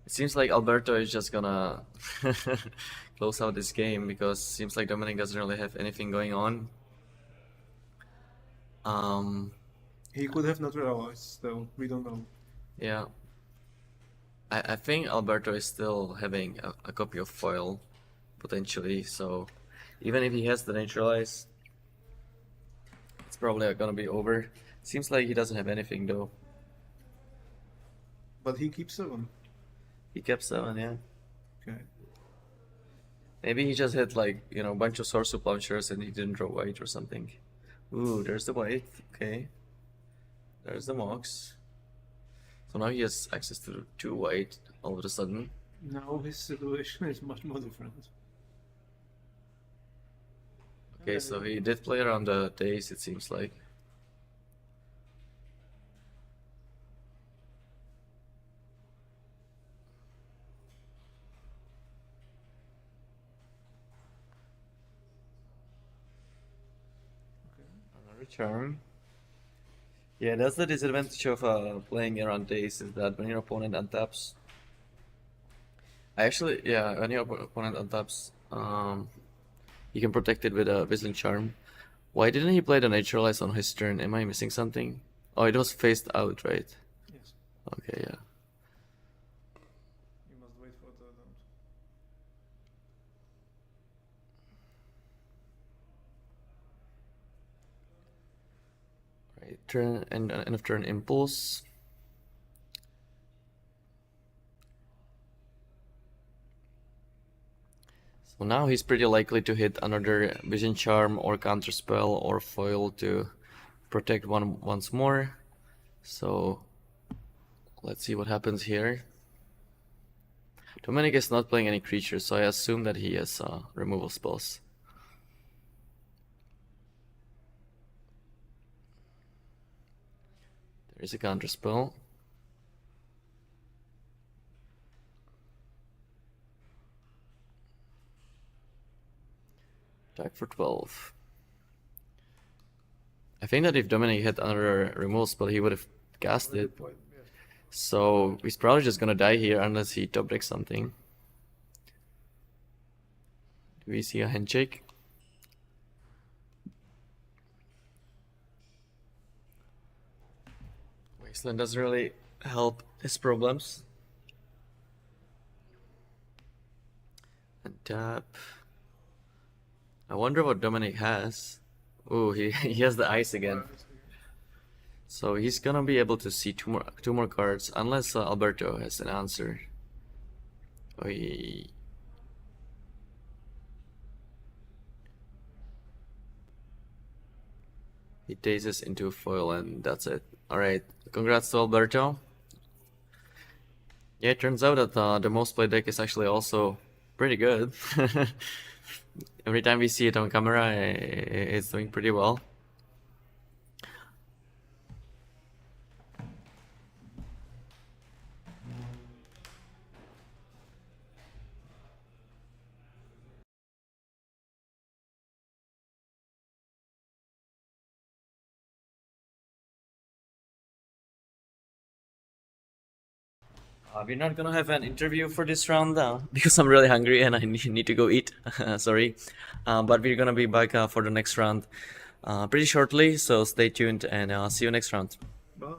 It seems like Alberto is just gonna close out this game because it seems like Dominik doesn't really have anything going on.
He could have Naturalized, though. We don't know.
Yeah. I think Alberto is still having a copy of foil, potentially, so even if he has the Naturalize, it's probably gonna be over. Seems like he doesn't have anything though.
But he keeps 7.
He kept 7, yeah.
Okay.
Maybe he just hit like, you know, a bunch of Sorcerer Launchers and he didn't draw white or something. Ooh, there's the white. Okay. There's the Mox. So now he has access to 2 white all of a sudden.
Now his situation is much more different.
Okay, so he did play around the days, it seems like. Another charm. Yeah, that's the disadvantage of playing around days, is that when your opponent untaps. When your opponent untaps, you can protect it with a Whistling Charm. Why didn't he play the Naturalize on his turn? Am I missing something? Oh, it was phased out, right?
Yes.
Okay, yeah.
You must wait for the note.
Right, turn and end of turn Impulse. So now he's pretty likely to hit another Vision Charm or Counterspell or Foil to protect once more. So let's see what happens here. Dominik is not playing any creatures, so I assume that he has removal spells. There is a Counterspell. Attack for 12. I think that if Dominik had another removal spell, he would have cast it. So he's probably just gonna die here unless he top decks something. Do we see a handshake? Wasteland doesn't really help his problems. And tap. I wonder what Dominik has. Ooh, he has the ice again. So he's gonna be able to see two more cards unless Alberto has an answer. He dazes into foil and that's it. Alright, congrats to Alberto. Yeah, it turns out that the most played deck is actually also pretty good. Every time we see it on camera, it's doing pretty well. We're not gonna have an interview for this round because I'm really hungry and I need to go eat. Sorry. But we're gonna be back for the next round pretty shortly, so stay tuned and see you next round.
Bye.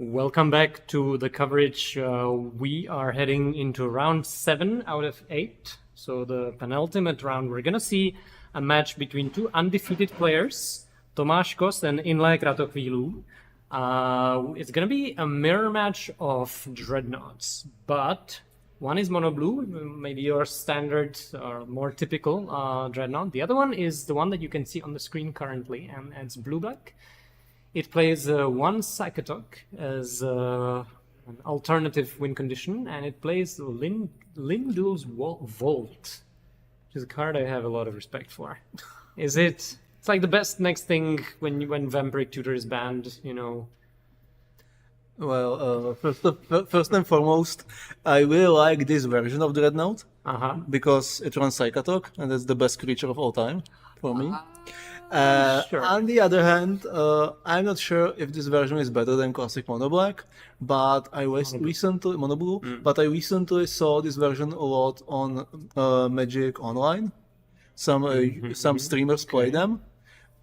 Welcome back to the coverage. We are heading into round 7 out of 8. So the penultimate round, we're going to see a match between 2 undefeated players, Tomáš Kos and Inle Kratochvílu. It's going to be a mirror match of Dreadnoughts, but one is mono blue, maybe your standard or more typical Dreadnought. The other one is the one that you can see on the screen currently, and it's blue-black. It plays 1 Psychotog as an alternative win condition, and it plays Lindul's Volt, which is a card I have a lot of respect for. It's like the best next thing when Vampiric Tutor is banned, you know.
Well, first and foremost, I really like this version of Dreadnought because it runs Psychotog, and that's the best creature of all time for me.
Sure.
On the other hand, I'm not sure if this version is better than classic mono black, but I recently mono blue. But I recently saw this version a lot on Magic Online. Some streamers play them,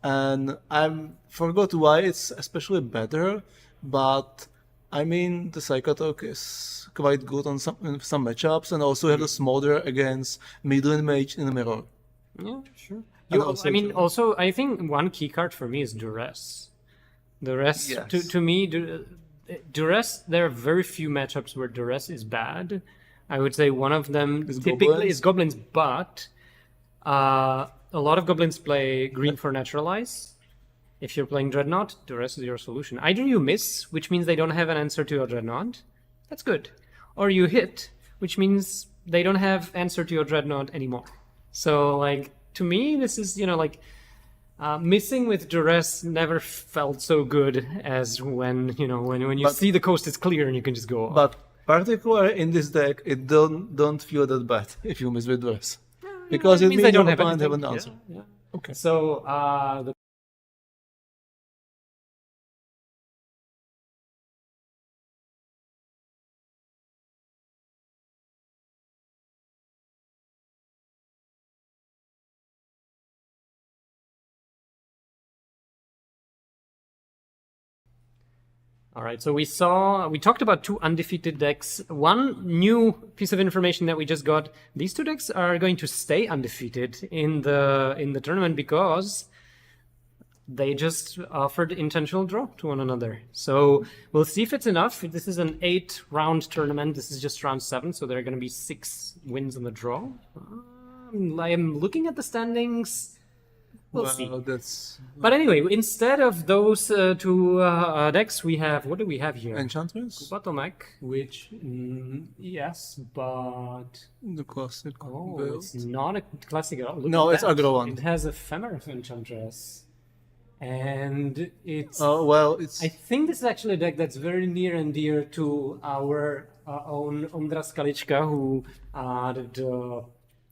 and I forgot why it's especially better. But I mean, the Psychotog is quite good on some matchups, and also have a smolder against Midland Mage in the mirror.
Yeah, sure.
And
also, I think one key card for me is Duress. The rest,
Yes.
to me, Duress, there are very few matchups where Duress is bad. I would say one of them typically
Goblins.
is Goblins, but a lot of Goblins play green for Naturalize. If you're playing Dreadnought, Duress is your solution. Either you miss, which means they don't have an answer to your Dreadnought. That's good. Or you hit, which means they don't have answer to your Dreadnought anymore. So, like, to me, this is, missing with Duress never felt so good as when you see the coast is clear and you can just go off.
But particularly in this deck, it don't feel that bad if you miss with Duress, because it means
they
your
don't have
opponent have
anything.
an answer.
Yeah.
Okay.
So, the All right, so we talked about 2 undefeated decks. One new piece of information that we just got: these 2 decks are going to stay undefeated in the tournament because they just offered intentional draw to one another. So we'll see if it's enough. This is an 8-round tournament. This is just round 7, so there are going to be 6 wins on the draw. I'm looking at the standings. We'll see. But anyway, instead of those 2 decks, we have, what do we have here?
Enchantress?
Tomek, which, yes, but...
The classic
Oh,
build.
it's not a classic at all. Look
No,
at
it's
that.
aggro one.
It has Ephemeral Enchantress. And it's...
It's...
I think this is actually a deck that's very near and dear to our own Ondra Skalička, who did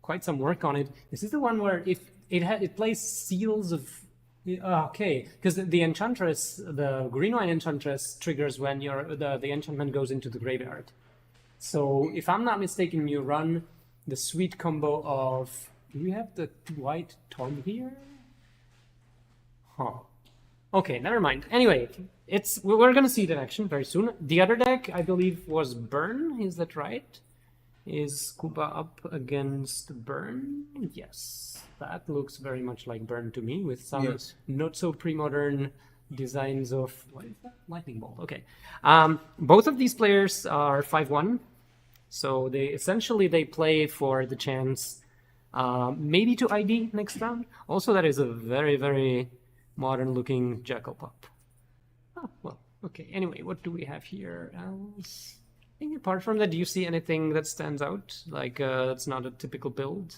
quite some work on it. This is the one where if it plays Seals of... Okay, because the Enchantress, the green-white Enchantress triggers when the enchantment goes into the graveyard. So, if I'm not mistaken, you run the sweet combo of... Do we have the white Tog here? Huh. Okay, never mind. Anyway, we're gonna see it in action very soon. The other deck, I believe, was Burn. Is that right? Is Kuba up against Burn? Yes. That looks very much like Burn to me, with some not so pre-modern designs of... What is that? Lightning Bolt. Okay. Both of these players are 5-1. So they play for the chance maybe to ID next round. Also, that is a very, very modern-looking Jackal Pup. Oh, well, okay. Anyway, what do we have here else? I think apart from that, do you see anything that stands out? Like, that's not a typical build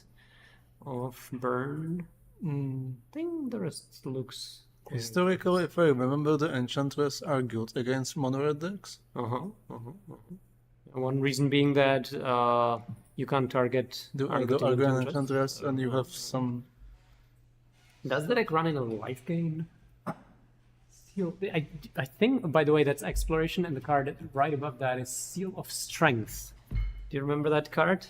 of Burn? I think the rest looks...
Historically, if I remember, the Enchantress are good against mono-red decks.
One reason being that you can't target
The
Argon
Enchantress, and you have some...
Does the deck run in a life gain? I think, by the way, that's Exploration, and the card right above that is Seal of Strength. Do you remember that card?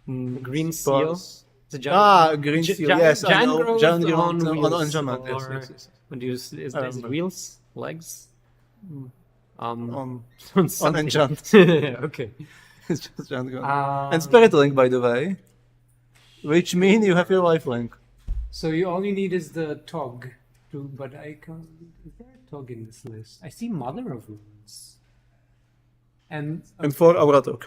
The green seal. It's a
green seal. Yes, I know.
Giant growth
on
wheels,
enchantment.
or
Yes.
What do you, is it wheels? Legs?
on
something.
enchant.
Okay.
It's just enchant. And Spirit Link, by the way, which mean you have your lifelink.
So all you need is the Tog. But I can't. Is there a Tog in this list? I see Mother of Runes. And
4 Aura Tog.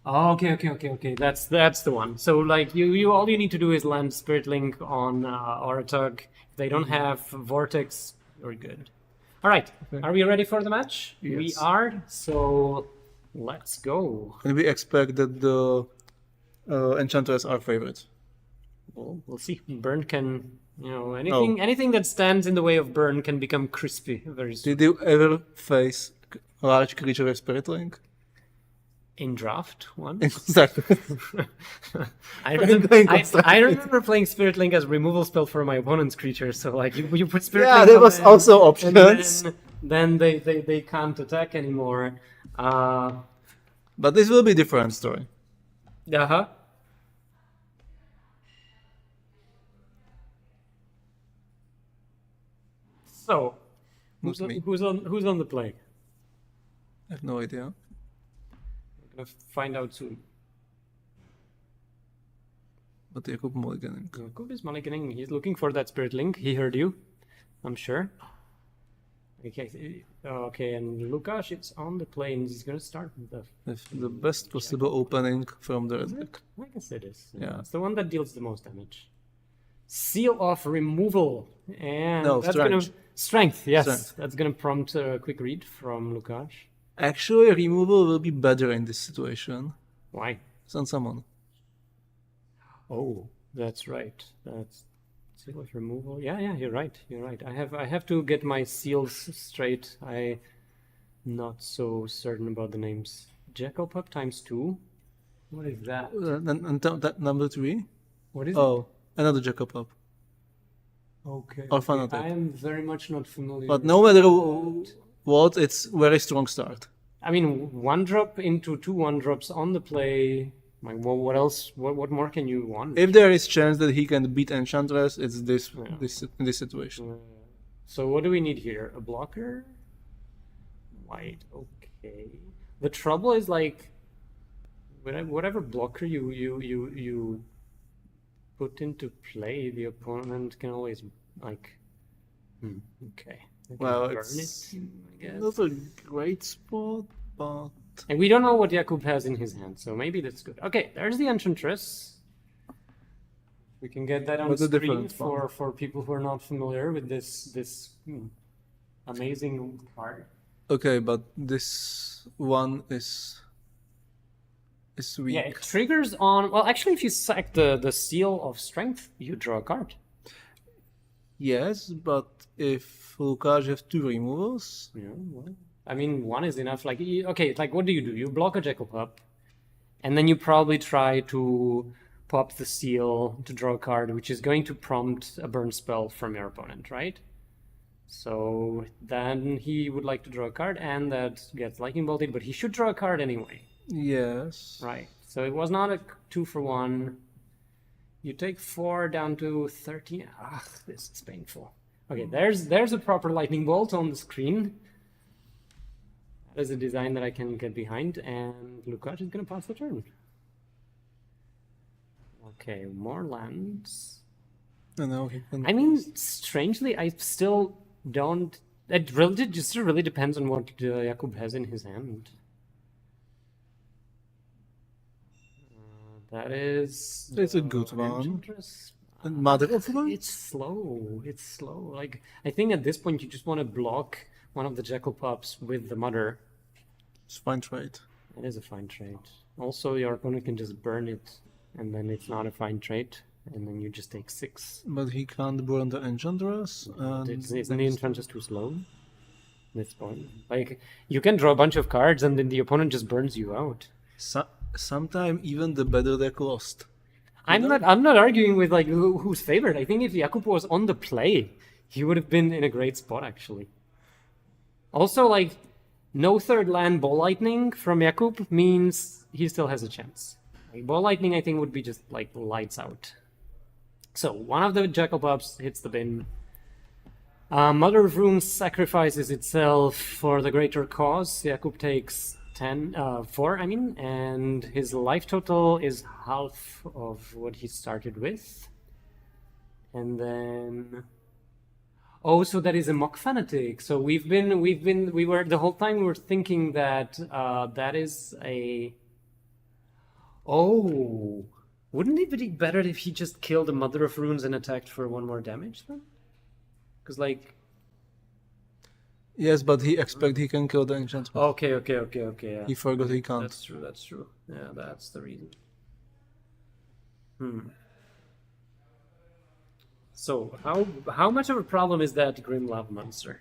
oh, okay. That's the one. So like you all you need to do is land Spirit Link on Oratug. If they don't have Vortex, you're good. All right.
Okay.
Are we ready for the match?
Yes.
We are. So let's go.
And we expect that the Enchantress are favorites.
We'll see. Burn can, anything that stands in the way of burn can become crispy very soon.
Did you ever face large creature with Spirit Link?
In draft one.
Exactly.
I
Construct.
remember playing Spirit Link as removal spell for my opponent's creature. So like you put Spirit
Yeah,
Link
there
on
was
them,
also
and
options.
then they can't attack anymore.
But this will be different story.
Uh-huh. So who's
Not me.
on the play?
I have no idea.
We're gonna find out soon.
But Jakub mulliganing.
Jakub is mulliganing. He's looking for that Spirit Link. He heard you, I'm sure. Okay, and Lukáš is on the play and he's gonna start with
The best possible opening from the red deck.
I guess it is.
Yeah.
It's the one that deals the most damage. Seal of removal. And
No,
that's
strength.
gonna strength, yes.
Strength.
That's gonna prompt a quick read from Lukáš.
Actually, removal will be better in this situation
Why?
than summon.
Oh, that's right. That's seal of removal. Yeah, you're right. I have to get my seals straight. I'm not so certain about the names. Jackalpup ×2. What is that?
And that number 3?
What is
Oh, another Jackalpup.
it? Okay.
or Fanatic.
I am very much not familiar.
But no matter what, it's very strong start.
I mean, 1-drop into 2 1-drops on the play. Like, well, what else? What more can you want?
If there is chance that he can beat Enchantress, it's this
Yeah.
this situation.
So what do we need here? A blocker? White. Okay. The trouble is like, whatever blocker you put into play, the opponent can always like. Okay. They can
Well,
burn
it's
it, I guess.
not a great spot, but
And we don't know what Jakub has in his hand, so maybe that's good. Okay, there's the Enchantress. We can get that on
What's the
screen
difference, Bob?
for people who are not familiar with this amazing card.
okay, but this one is weak.
Yeah, it triggers on. Well, actually, if you sack the seal of strength, you draw a card.
Yes, but if Lukáš has 2 removals,
Yeah, well, I mean, 1 is enough. Like, okay, like what do? You block a Jackalpup, and then you probably try to pop the seal to draw a card, which is going to prompt a burn spell from your opponent, right? So then he would like to draw a card, and that gets lightning bolted, but he should draw a card anyway,
yes.
right? So it was not a 2-for-1. You take 4 down to 13. Ah, this is painful. Okay, there's a proper lightning bolt on the screen. That is a design that I can get behind, and Lukáš is gonna pass the turn. Okay, more lands.
And now he can.
I mean, strangely, I still don't. It really depends on what Jakub has in his hand. That is.
It's a good one.
Enchantress.
And Mother of Runes?
It's slow. Like, I think at this point you just want to block one of the Jackalpups with the Mother.
It's fine trade.
It is a fine trade. Also, your opponent can just burn it, and then it's not a fine trade, and then you just take 6.
But he can't burn the Enchantress. And
Isn't the Enchantress too slow? At this point, like, you can draw a bunch of cards, and then the opponent just burns you out.
Sometime even the better deck lost.
I'm not arguing with like who's favored. I think if Jakub was on the play, he would have been in a great spot actually. Also, like, no 3rd land Ball Lightning from Jakub means he still has a chance. Like, Ball Lightning, I think, would be just like lights out. So one of the Jackalpups hits the bin. Mother of Runes sacrifices itself for the greater cause. Jakub takes 4, and his life total is half of what he started with. And then, so that is a mock fanatic. So we were the whole time we were thinking that that is a. Oh, wouldn't it be better if he just killed the Mother of Runes and attacked for 1 more damage then? Because like.
Yes, but he expect he can kill the enchantment.
Okay. Yeah.
He forgot he can't.
That's true. Yeah, that's the reason. So how much of a problem is that Grim Lava Monster?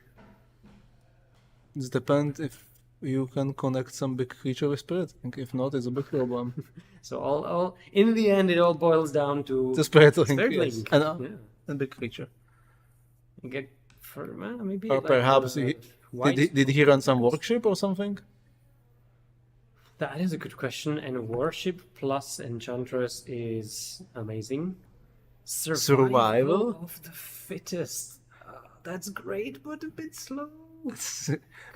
It depends if you can connect some big creature with Spirit. If not, it's a big problem.
So all in the end, it all boils down to
The Spirit Link,
Spirit
yes.
Link.
And big creature.
You get for maybe.
Or
like
perhaps did he run some worship or something?
That is a good question. And worship plus Enchantress is amazing. Survival of the fittest. That's great, but a bit slow.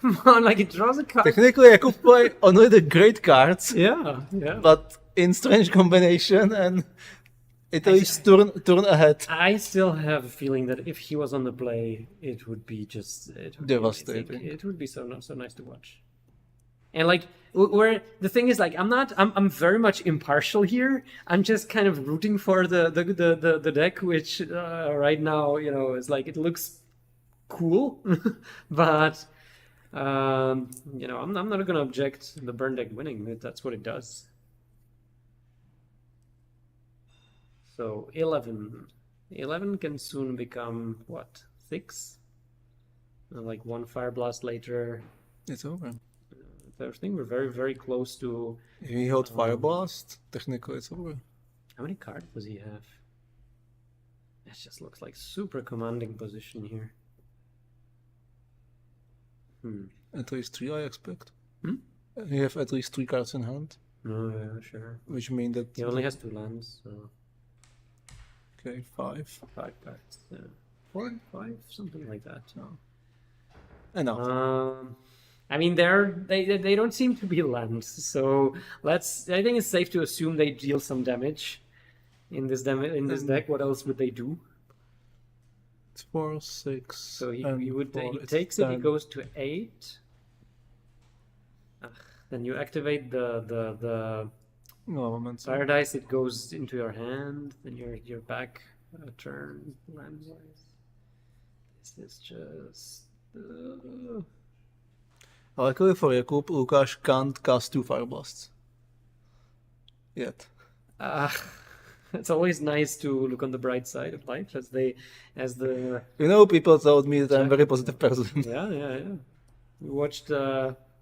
Come on, like it draws a card.
Technically, I could play only the great cards,
Yeah.
but in strange combination, and it is turn ahead.
I still have a feeling that if he was on the play, it would be
Devastating.
It would be so nice to watch. And like, where the thing is, like, I'm very much impartial here. I'm just kind of rooting for the deck, which right now, is like it looks cool, but I'm not gonna object the burn deck winning. That's what it does. So 11 can soon become what, 6? Like 1 Fire Blast later.
It's over.
I think we're very, very close to.
If he held Fire Blast, technically it's over.
How many cards does he have? It just looks like super commanding position here.
At least 3, I expect.
Hmm?
He have at least 3 cards in hand,
Oh yeah, sure.
which mean that
He only has 2 lands, so
okay, 5.
5 cards. Yeah.
4?
5, something like that.
Enough.
I mean, they don't seem to be lands, so I think it's safe to assume they deal some damage in this deck. What else would they do?
It's 4, 6.
So he
4,
takes it. He
10.
goes to 8. Then you activate the
Moments.
Paradise. It goes into your hand. Then you're back a turn land-wise. This is just.
Luckily for Jakub, Lukáš can't cast 2 Fire Blasts. Yet.
It's always nice to look on the bright side of life,
People told me that I'm a very positive person.
Yeah. You watched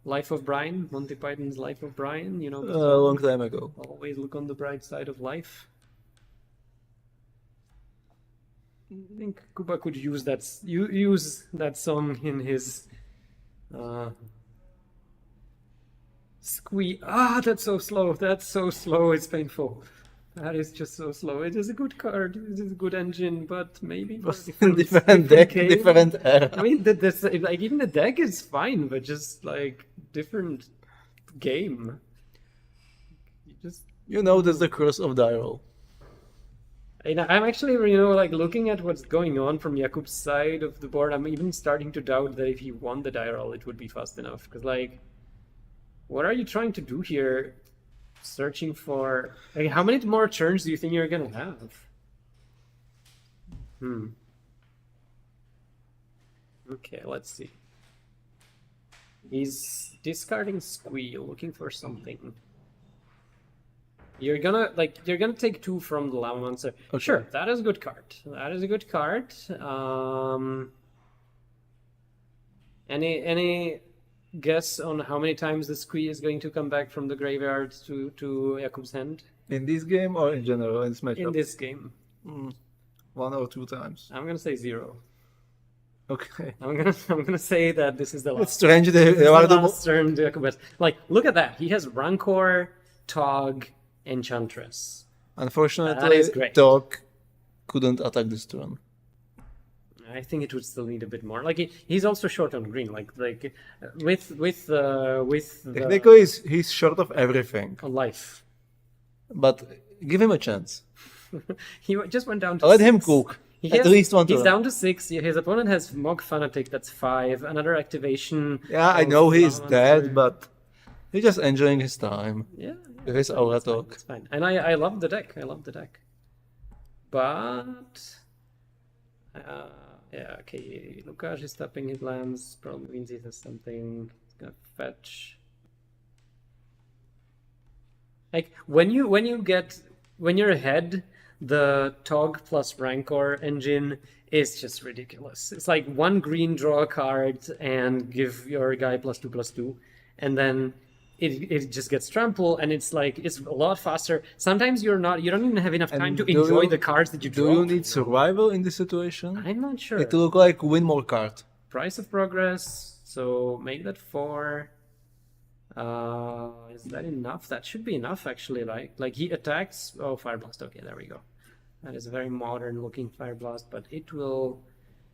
Life of Brian, Monty Python's Life of Brian,
A long time ago.
Always look on the bright side of life. I think Kuba could use that song in his squeak. That's so slow. That's so slow. It's painful. That is just so slow. It is a good card. It is a good engine, but maybe
different deck,
game.
different era.
I mean, like even the deck is fine, but just like different game. That's
the curse of die roll.
I'm actually, like looking at what's going on from Jakub's side of the board. I'm even starting to doubt that if he won the die roll, it would be fast enough. Because like, what are you trying to do here? Searching for how many more turns do you think you're gonna have? Okay, let's see. He's discarding Squeal, looking for something. You're gonna take 2 from the Lava Monster.
Okay.
Sure, that is a good card. Any guess on how many times the Squee is going to come back from the graveyard to Jakub's hand?
In this game or in general in this matchup?
In this game.
1 or 2 times.
I'm gonna say 0.
Okay.
I'm gonna say that this is the last.
It's strange.
Last turn Jakub has. Like, look at that. He has Rancor, Tog, Enchantress. That
Unfortunately,
is great.
Dog couldn't attack this turn.
I think it would still need a bit more. Like he's also short on green. Like with
Technically, he's short of everything.
a life.
But give him a chance.
He just went down to
Let him
6.
cook.
He
At
has-
least one
He's
turn.
down to 6. His opponent has Mog Fanatic, that's 5. Another activation.
Yeah, I
of
know he's
Lava
dead,
Monster.
but he's just enjoying his time.
Yeah.
With his aura talk.
It's fine. And I love the deck. But yeah, okay. Lukáš is tapping his lands. Probably means he has something. He's gonna fetch. Like when you're ahead, the Tog plus Rancor engine is just ridiculous. It's like 1 green, draw a card, and give your guy +2/+2, and then it just gets trample, and it's like it's a lot faster. Sometimes you don't even have enough time
And
to
do
enjoy
you-
the cards that you
Do
draw.
you need survival in this situation?
I'm not sure.
It look like win more card.
Price of progress, so make that 4. Is that enough? That should be enough, actually, right? Like he attacks. Oh, Fire Blast. Okay, there we go. That is a very modern looking Fire Blast, but it will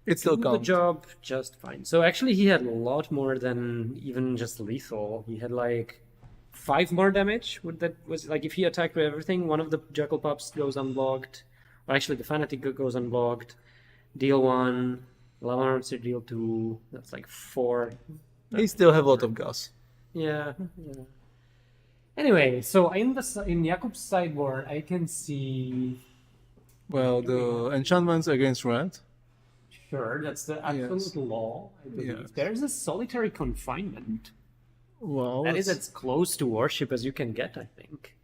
It still
do the
counts.
job just fine. So actually, he had a lot more than even just lethal. He had like 5 more damage. Was like if he attacked with everything, one of the Jackal Pups goes unblocked. Or actually, the Fanatic goes unblocked. Deal 1. Lava Monster deal 2. That's like 4.
He still have a lot of gas.
Yeah. Anyway, so in Jakub's sideboard, I can see.
Well, the enchantments against red.
Sure, that's the absolute law. I believe
Yes.
there's a solitary confinement.
Well,
That is as close to worship as you can get, I think.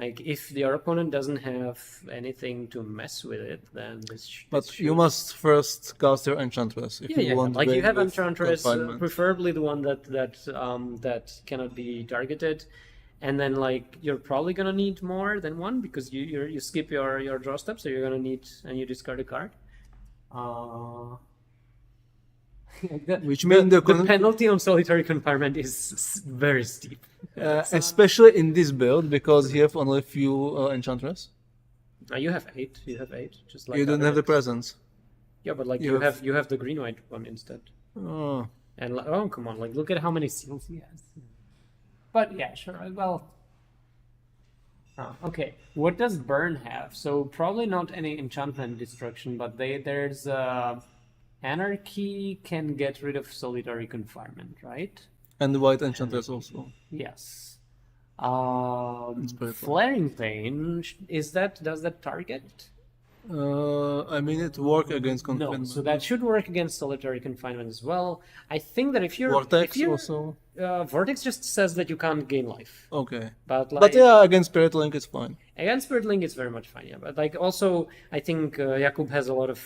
Like if your opponent doesn't have anything to mess with it, then this.
but you must first cast your enchantress if you want.
Like you
win
have
with
Enchantress,
confinement.
preferably the one that cannot be targeted, and then like you're probably gonna need more than one because you skip your draw step, so you're gonna need and you discard a card.
Which means the
penalty on solitary confinement is very steep.
especially in this build because you have only few enchantress.
You have 8. You have 8. Just like
You don't
other
have the
decks.
presence.
Yeah, but like
you
you have the green white one instead.
Oh.
And oh come on, like look at how many seals he has. But yeah, sure. Well, okay. What does Burn have? So probably not any enchantment destruction, but there's Anarchy can get rid of solitary confinement, right?
And the white enchantress also.
Yes.
pretty
Flaring Pain does that target?
I mean, it work against
No,
confinement.
so that should work against solitary confinement as well. I think that if you're
Vortex
if you're,
also.
Vortex just says that you can't gain life,
Okay.
but like
But yeah, against Spirit Link, it's fine.
against Spirit Link, it's very much fine. Yeah, but like also, I think Jakub has a lot of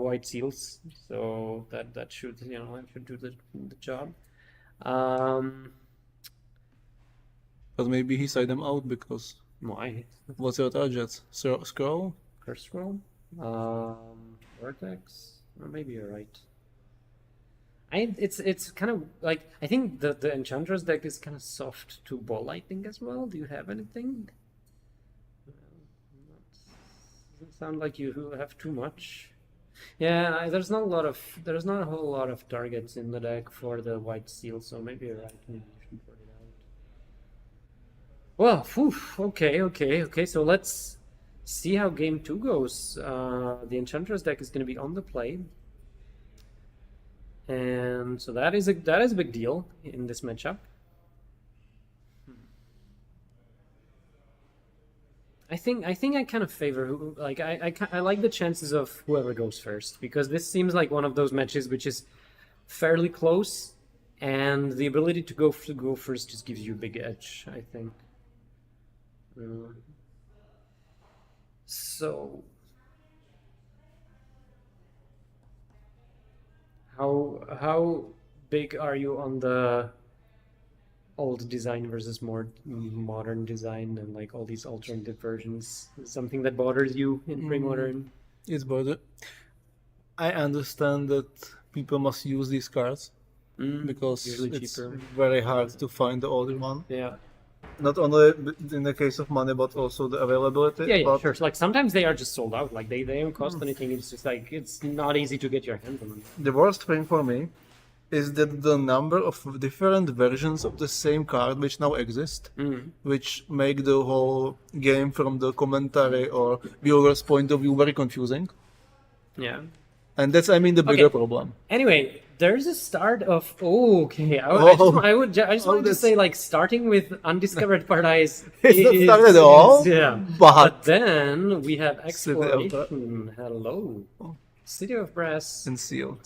white seals, so that should do the job.
But maybe he side them out because
Why?
what's your target? Scroll?
Curse Scroll? Vortex? Or maybe you're right. It's kind of like I think the Enchantress deck is kind of soft to Ball Lightning as well. Do you have anything? Doesn't sound like you have too much. Yeah, there's not a whole lot of targets in the deck for the white seal, so maybe you're right. Maybe you should put it out. Well, phew, okay. So let's see how game 2 goes. The Enchantress deck is going to be on the play, and so that is a big deal in this matchup. I think I kind of favor I like the chances of whoever goes first because this seems like one of those matches which is fairly close, and the ability to go first just gives you a big edge, I think. So, how big are you on the old design versus more modern design and like all these alternative versions? Something that bothers you in Premodern?
It's border. I understand that people must use these cards because
usually
it's
cheaper.
very hard to find the older one.
Yeah.
not only in the case of money, but also the availability.
Yeah,
but
sure. Like sometimes they are just sold out. Like they don't cost anything. It's just like it's not easy to get your hands on them.
the worst thing for me is that the number of different versions of the same card which now exist, which make the whole game from the commentary or viewer's point of view very confusing.
Yeah.
And that's, I mean, the bigger
Okay.
problem.
Anyway, there's a start of okay. I just wanted to
that's-
say like starting with Undiscovered Paradise.
It's not started at all,
Yeah,
but-
then we have
City of
Exploration. Hello, City of Brass.
And seal.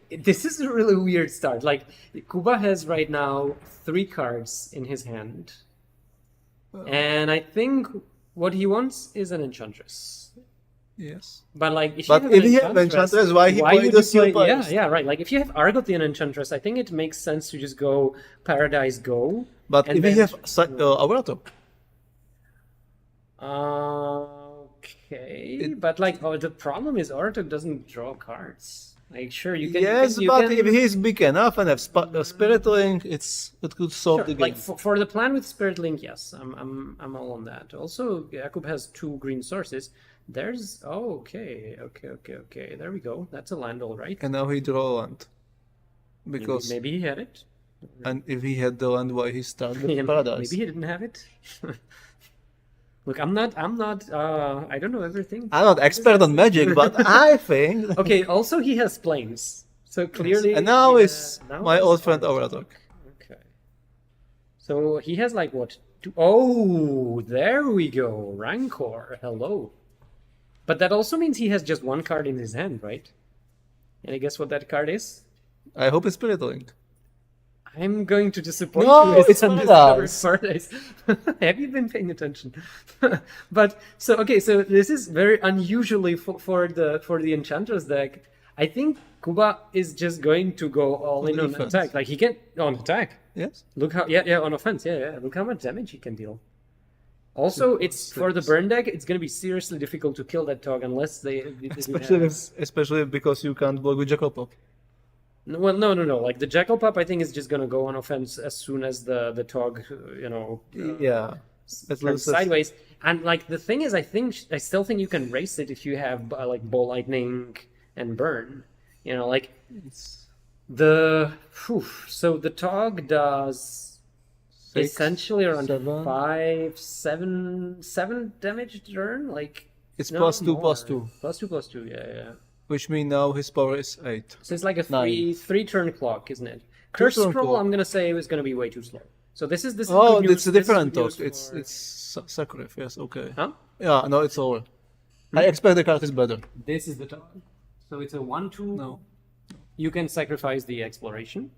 This is a really weird start. Like Kuba has right now 3 cards in his hand, and I think what he wants is an Enchantress.
Yes.
But like, if
But
you
if
have
he
an
had Enchantress, why he
would
played
you
the Seal
play- Yeah,
first?
yeah, right. Like if you have Argot the Enchantress, I think it makes sense to just go Paradise Go.
But
and
if he
then-
have Alberto,
Okay, but like, the problem is Artok doesn't draw cards. Like, sure, you can.
yes,
you
but
can,
if he's big enough and have Spirit Link, it could solve
Sure,
the game.
like for the plan with Spirit Link, yes, I'm all on that. Also, Jakub has 2 green sources. There's okay. There we go. That's a land, all right.
And now he draw land.
Maybe,
Because
maybe he had it.
and if he had the land, why he started
Yeah,
Paradise?
maybe he didn't have it. Look, I'm not. I don't know everything.
I'm not expert on Magic, but I think.
Okay. Also, he has planes, so clearly.
And now
he
is
now
my
it's
old friend
Artok.
Overtalk.
Okay. So he has like what? Oh, there we go. Rancor. Hello. But that also means he has just 1 card in his hand, right? And I guess what that card is?
I hope it's Spirit Link.
I'm going to disappoint
No,
you.
it's
Undiscovered
Paradise.
Paradise. Have you been paying attention? But so okay, so this is very unusually for the Enchantress deck. I think Kuba is just going to go all in on
defense.
attack. Like he can on attack.
Yes.
Look how on offense. Yeah. Look how much damage he can deal. Also, it's for the burn deck. It's going to be seriously difficult to kill that Tog unless they
Especially because you can't block with Jackal Pop.
Well, no. Like the Jackal Pup, I think is just gonna go on offense as soon as the Tog,
Yeah. At
turns
least
sideways. And like the thing is, I still think you can race it if you have like Ball Lightning and Burn. Like so the Tog does essentially around 7 damage turn. Like
It's
no,
+2,
more.
+2.
+2, yeah.
Which means now his power is 8.
So it's like a
9.
three turn clock, isn't it? Curse
turn
Scroll,
clock.
I'm gonna say is gonna be way too slow. So this is
Oh,
good news.
it's a
This is
different
good news
talk. It's
for-
Sacrif, yes, okay.
Huh?
Yeah, no, it's over. I expect the card is better.
This is the top. So it's a 1/2.
No.
You can sacrifice the exploration.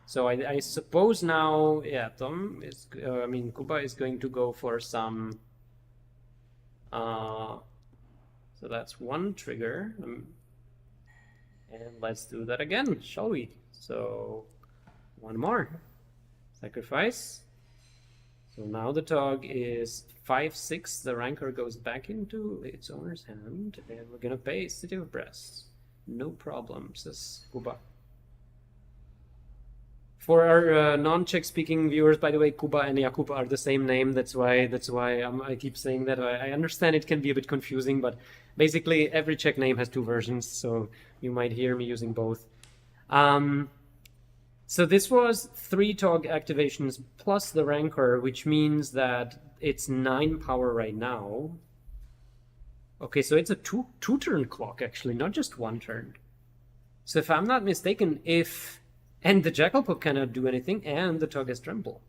So I suppose now, yeah, Kuba is going to go for some. So that's 1 trigger. And let's do that again, shall we? So 1 more. Sacrifice. So now the Tog is 5/6. The Rancor goes back into its owner's hand, and we're gonna pay City of Brass. No problem, says Kuba. For our non-Czech speaking viewers, by the way, Kuba and Jakub are the same name. That's why I keep saying that. I understand it can be a bit confusing, but basically every Czech name has 2 versions, so you might hear me using both. So this was 3 Tog activations plus the Rancor, which means that it's 9 power right now. Okay, so it's a two turn clock actually, not just 1 turn. So if I'm not mistaken, and the Jackal Pup cannot do anything, and the Tog has Tremble.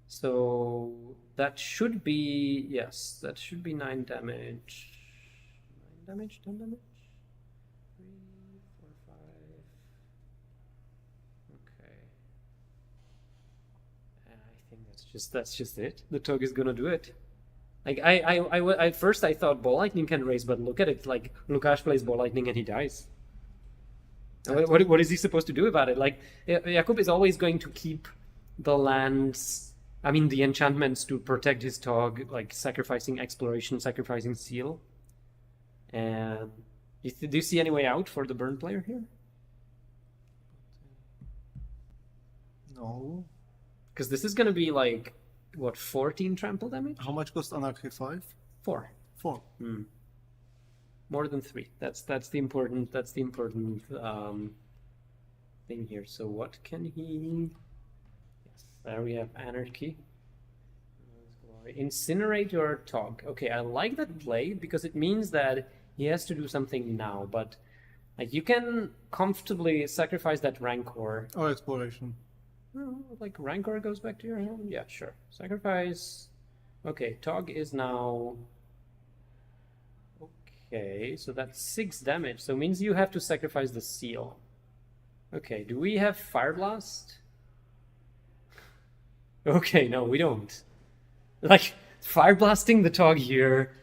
So that should be 9 damage. 9 damage, 10 damage? 3, 4, 5. Okay. I think that's just it. The Tog is gonna do it. Like at first I thought Ball Lightning can raise, but look at it. Like Lukáš plays Ball Lightning and he dies. What is he supposed to do about it? Like Jakub is always going to keep the lands. I mean the enchantments to protect his Tog, like sacrificing exploration, sacrificing seal. And do you see any way out for the burn player here?
No.
Because this is gonna be like, what, 14 trample damage?
How much cost Anarchy? 5?
4.
4.
More than 3. That's the important thing here. So what can he? Yes, there we have Anarchy. Incinerate your Tog. Okay, I like that play because it means that he has to do something now, but like you can comfortably sacrifice that Rancor.
Or Exploration.
Like Rancor goes back to your hand? Yeah, sure. Sacrifice. Okay, Tog is now... Okay, so that's 6 damage. So it means you have to sacrifice the seal. Okay, do we have Fire Blast? Okay, no, we don't. Like, Fire Blasting the Tog here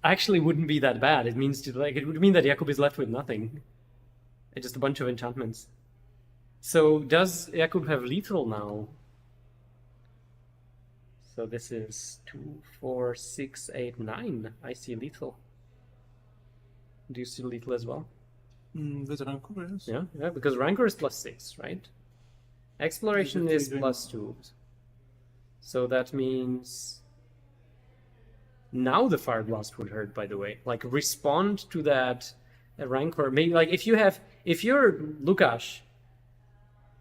actually wouldn't be that bad. It means it would mean that Jakub is left with nothing. Just a bunch of enchantments. So does Jakub have lethal now? So this is 2, 4, 6, 8, 9. I see lethal. Do you see lethal as well?
With Rancor, yes.
Yeah, because Rancor is +6, right? Exploration is +2. So that means now the Fire Blast would hurt, by the way. Like, respond to that Rancor. Maybe, like, if you're Lukáš,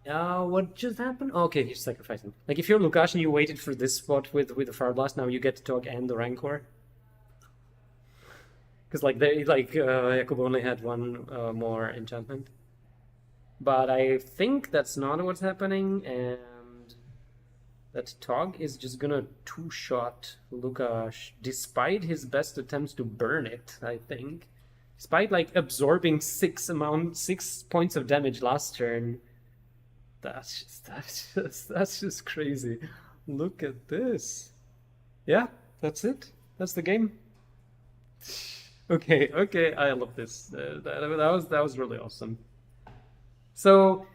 what just happened? Okay, he's sacrificing. Like, if you're Lukáš and you waited for this spot with the Fire Blast, now you get the Tog and the Rancor. Because, like, Jakub only had one more enchantment. But I think that's not what's happening, and that Tog is just gonna two-shot Lukáš, despite his best attempts to burn it, I think. Despite, like, absorbing 6 points of damage last turn. That's just crazy. Look at this. Yeah, that's it. That's the game. Okay, I love this. That was really awesome. So,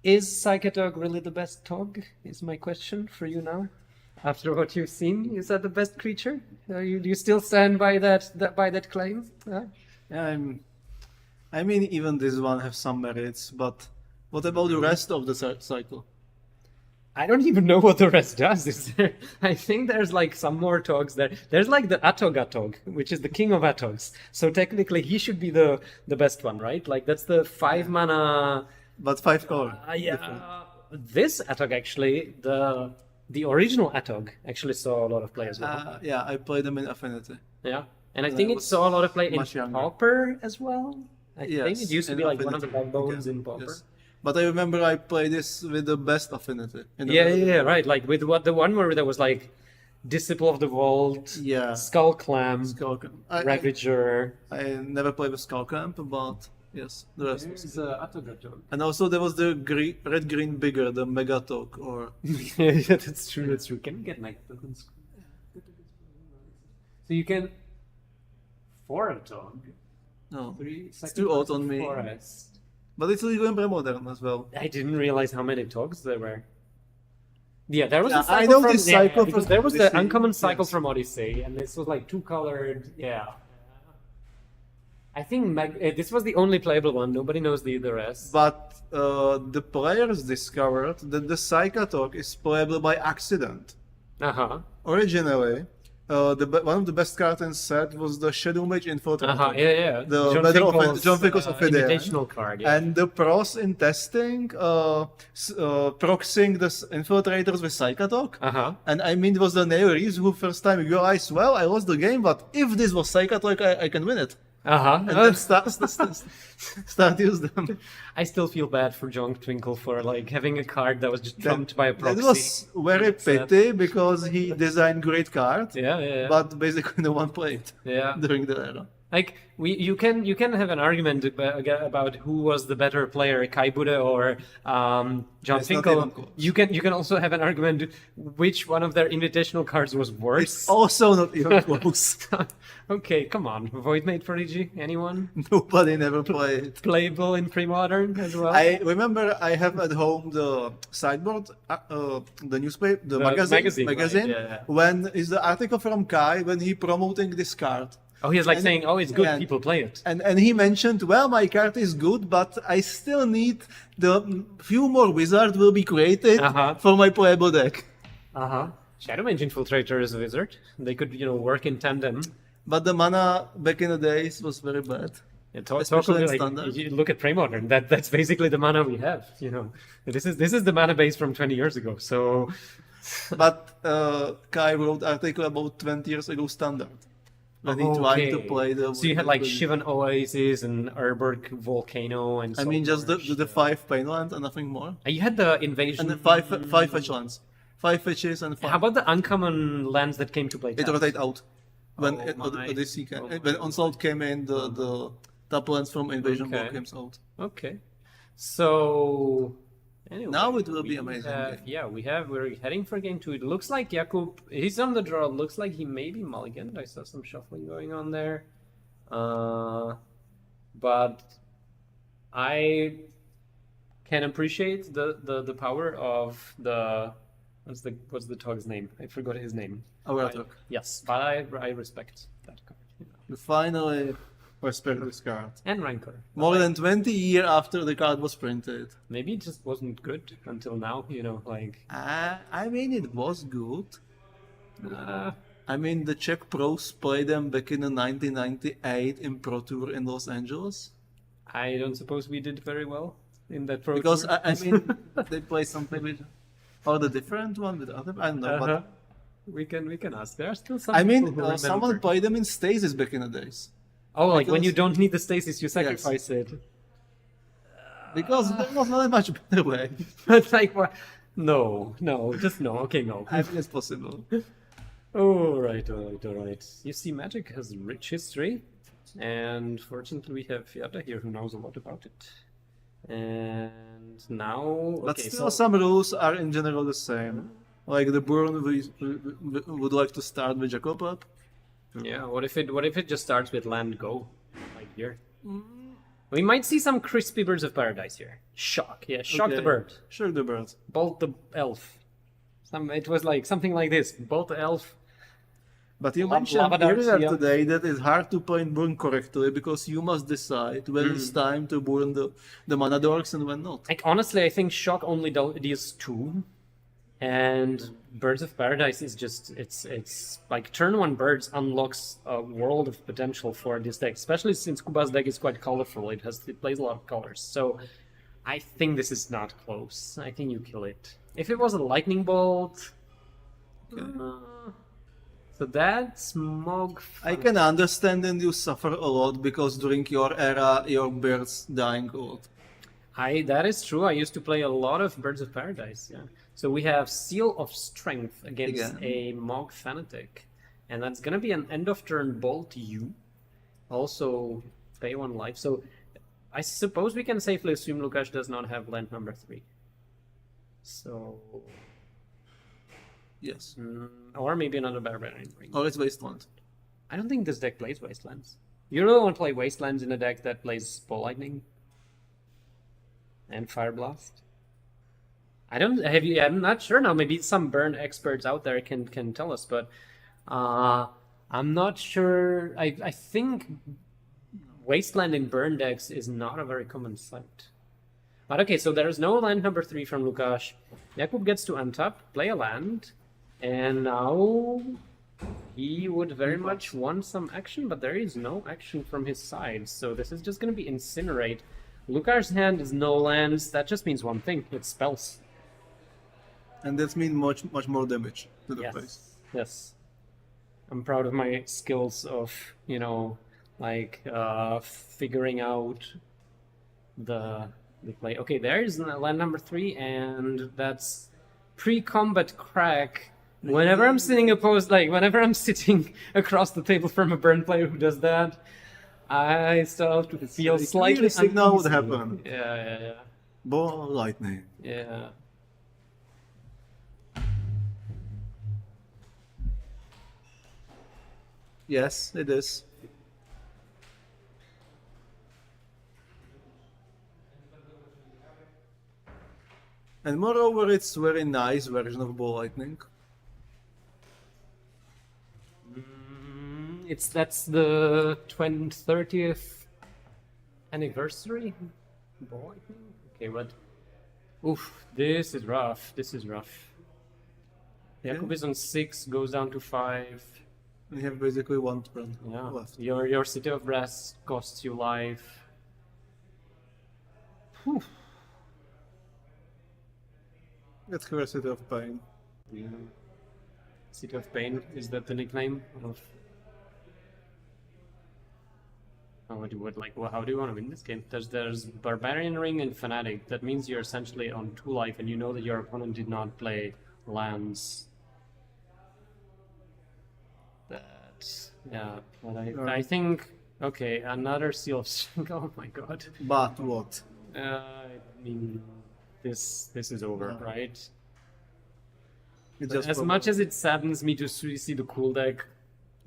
is EnchanTog really the best Tog? Is my question for you now. After what you've seen, is that the best creature? Do you still stand by that claim?
Yeah, I mean, even this one has some merits, but what about the rest of the cycle?
I don't even know what the rest does. Is there? I think there's like some more Togs there. There's like the Atog, which is the king of Atogs. So technically he should be the best one, right? Like that's the 5 mana.
But 5 color.
Yeah. This Atog actually, the original Atog actually saw a lot of play as well.
Yeah, I played them in Affinity.
Yeah, and I think it saw a lot of play in
younger.
Pauper as well. I think it used to
in
be like one
Affinity.
of the backbones in Pauper.
Yes. But I remember I played this with the best Affinity.
Yeah, right. Like with the one where there was like Disciple of the Vault, Skull Clamp, Ravager.
I never played with Skull Clamp, but yes, the rest was
There's Atog.
And also there was the red-green bigger, the Mega Tog, or...
Yeah, that's true. Can you get Mega tokens? So you can... 4 Atog.
No,
3
it's too old on me.
Forest.
But it's legal in Premodern as well.
I didn't realize how many Togs there were. Yeah, there was a cycle
I know
from...
this cycle
because
from
there was the
Odyssey,
uncommon cycle
yes.
from Odyssey, and this was like 2-colored... Yeah. I think this was the only playable one. Nobody knows the rest.
But the players discovered that the EnchanTog is playable by accident.
Uh-huh.
Originally, one of the best cards in set was the Shadow Mage Infiltrator.
Uh-huh, yeah.
The John Finkel's Ophidian.
Invitational card, yeah.
And the pros in testing, proxying the infiltrators with EnchanTog.
Uh-huh.
And I mean, it was the Neo Reeves who first time realized, well, I lost the game, but if this was EnchanTog, I can win it.
Uh-huh.
And then start use them.
I still feel bad for John Twinkle for like having a card that was just trumped by a proxy.
That was very pity because he designed great cards.
Yeah.
But basically no one played during the era.
Like you can have an argument about who was the better player, Kai Bude or John Finkel. You can also have an argument which one of their invitational cards was worse.
It's also not even close.
Okay, come on. Voidmate Prodigy, anyone?
Nobody never played.
Playable in Premodern as well?
I remember I have at home the sideboard, the newspaper, the magazine.
Right, yeah.
When is the article from Kai when he promoting this card.
Oh, he's like saying, "Oh, it's good.
and-
People play it."
And he mentioned, well, my card is good, but I still need the few more wizards will be created for my playable deck.
Shadow Mage Infiltrator is a wizard. They could, work in tandem.
But the mana back in the days was very bad.
Yeah,
Especially in
like,
Standard.
you look at Premodern. That's basically the mana we have. This is the mana base from 20 years ago. So,
But Kai wrote article about 20 years ago Standard. When he tried to play the...
So you had like Shivan Oasis and Urberg Volcano and.
I mean, just the 5 pain lands and nothing more.
And you had the invasion.
And the 5 fetch lands. 5 fetches and 5.
How about the uncommon lands that came to play?
It rotate out. When
my.
when Onslaught came in, the top lands from Invasion Block came out.
Okay. So anyway,
Now it will be
we
amazing
have-
game.
we're heading for game 2. It looks like Jakub, he's on the draw. Looks like he may be mulliganed. I saw some shuffling going on there. But I can appreciate the power of the what's the Tog's name? I forgot his name.
Alberto.
Yes, but I respect that card.
We finally respect this card.
And Rancor.
More than 20 years after the card was printed.
Maybe it just wasn't good until now, like...
I mean, it was good.
Uh,
I mean, the Czech pros played them back in the 1998 in Pro Tour in Los Angeles.
I don't suppose we did very well in that Pro
Because,
Tour.
I mean, they play something with... Or the different one with other... I don't know, but...
We can ask. There are still some
I
people
mean,
who remember.
someone played them in Stasis back in the days.
Oh, like when
because-
you don't need the stasis, you sacrifice it.
Because there was not a much better way.
But like, what? No, just no. Okay, no.
I think it's possible.
All right. You see, Magic has rich history, and fortunately, we have Yada here who knows a lot about it. And now,
But
okay,
still, some rules are in general the same. Like the burn, we would like to start with Jakub up.
yeah. What if it just starts with land go, like here? We might see some crispy birds of paradise here. Shock, yeah, shock the
Okay.
bird.
Sure, the bird.
Bolt the elf. It was like something like this. Bolt the elf.
But you
Lava
mentioned
darts,
earlier
yeah.
today that it's hard to point burn correctly because you must decide when it's time to burn the mana dorks and when not.
Like honestly, I think shock only deals 2, and Birds of Paradise is just it's like turn 1 birds unlocks a world of potential for this deck, especially since Kuba's deck is quite colorful. It plays a lot of colors, so I think this is not close. I think you kill it. If it was a lightning bolt. So that's Mog.
I can understand and you suffer a lot because during your era your birds dying a lot.
That is true. I used to play a lot of Birds of Paradise. Yeah. So we have Seal of Strength against a Mog Fanatic, and that's gonna be an end of turn Bolt U. Also pay 1 life. So I suppose we can safely assume Lukáš does not have land number 3. So
Yes.
or maybe another Barbarian Ring.
Or it's Wasteland.
I don't think this deck plays Wastelands. You really want to play Wastelands in a deck that plays Ball Lightning and Fire Blast? I'm not sure now. Maybe some burn experts out there can tell us, but I'm not sure. I think Wasteland in burn decks is not a very common sight. But okay, so there's no land number 3 from Lukáš. Jakub gets to untap, play a land, and now he would very much want some action, but there is no action from his side, so this is just going to be Incinerate. Lukáš's hand is no lands. That just means one thing: it's spells.
And that means much more damage to the face.
Yes. I'm proud of my skills of, figuring out the play. Okay, there's land number 3, and that's pre-combat crack. Whenever I'm sitting across the table from a burn player who does that, I start to feel slightly
signal would
uneasy.
happen.
Yeah.
Ball lightning.
Yeah.
Yes, it is. And moreover, it's very nice version of ball lightning.
that's the 30th anniversary. Boy, okay, what? Oof, this is rough. This is rough. Jakub is on 6, goes down to 5.
We have basically 1 turn
Yeah,
left.
your City of Rest costs you life. Whew.
Let's have a City of Pain.
Yeah. City of Pain, is that the nickname of? Oh, how do you want to win this game? There's Barbarian Ring and Fanatic. That means you're essentially on 2 life, and you know that your opponent did not play lands. Yeah, but I think okay, another Seal of Strength. Oh my god.
But what?
I mean, this is over, right?
It just
As much as it saddens me to see the cool deck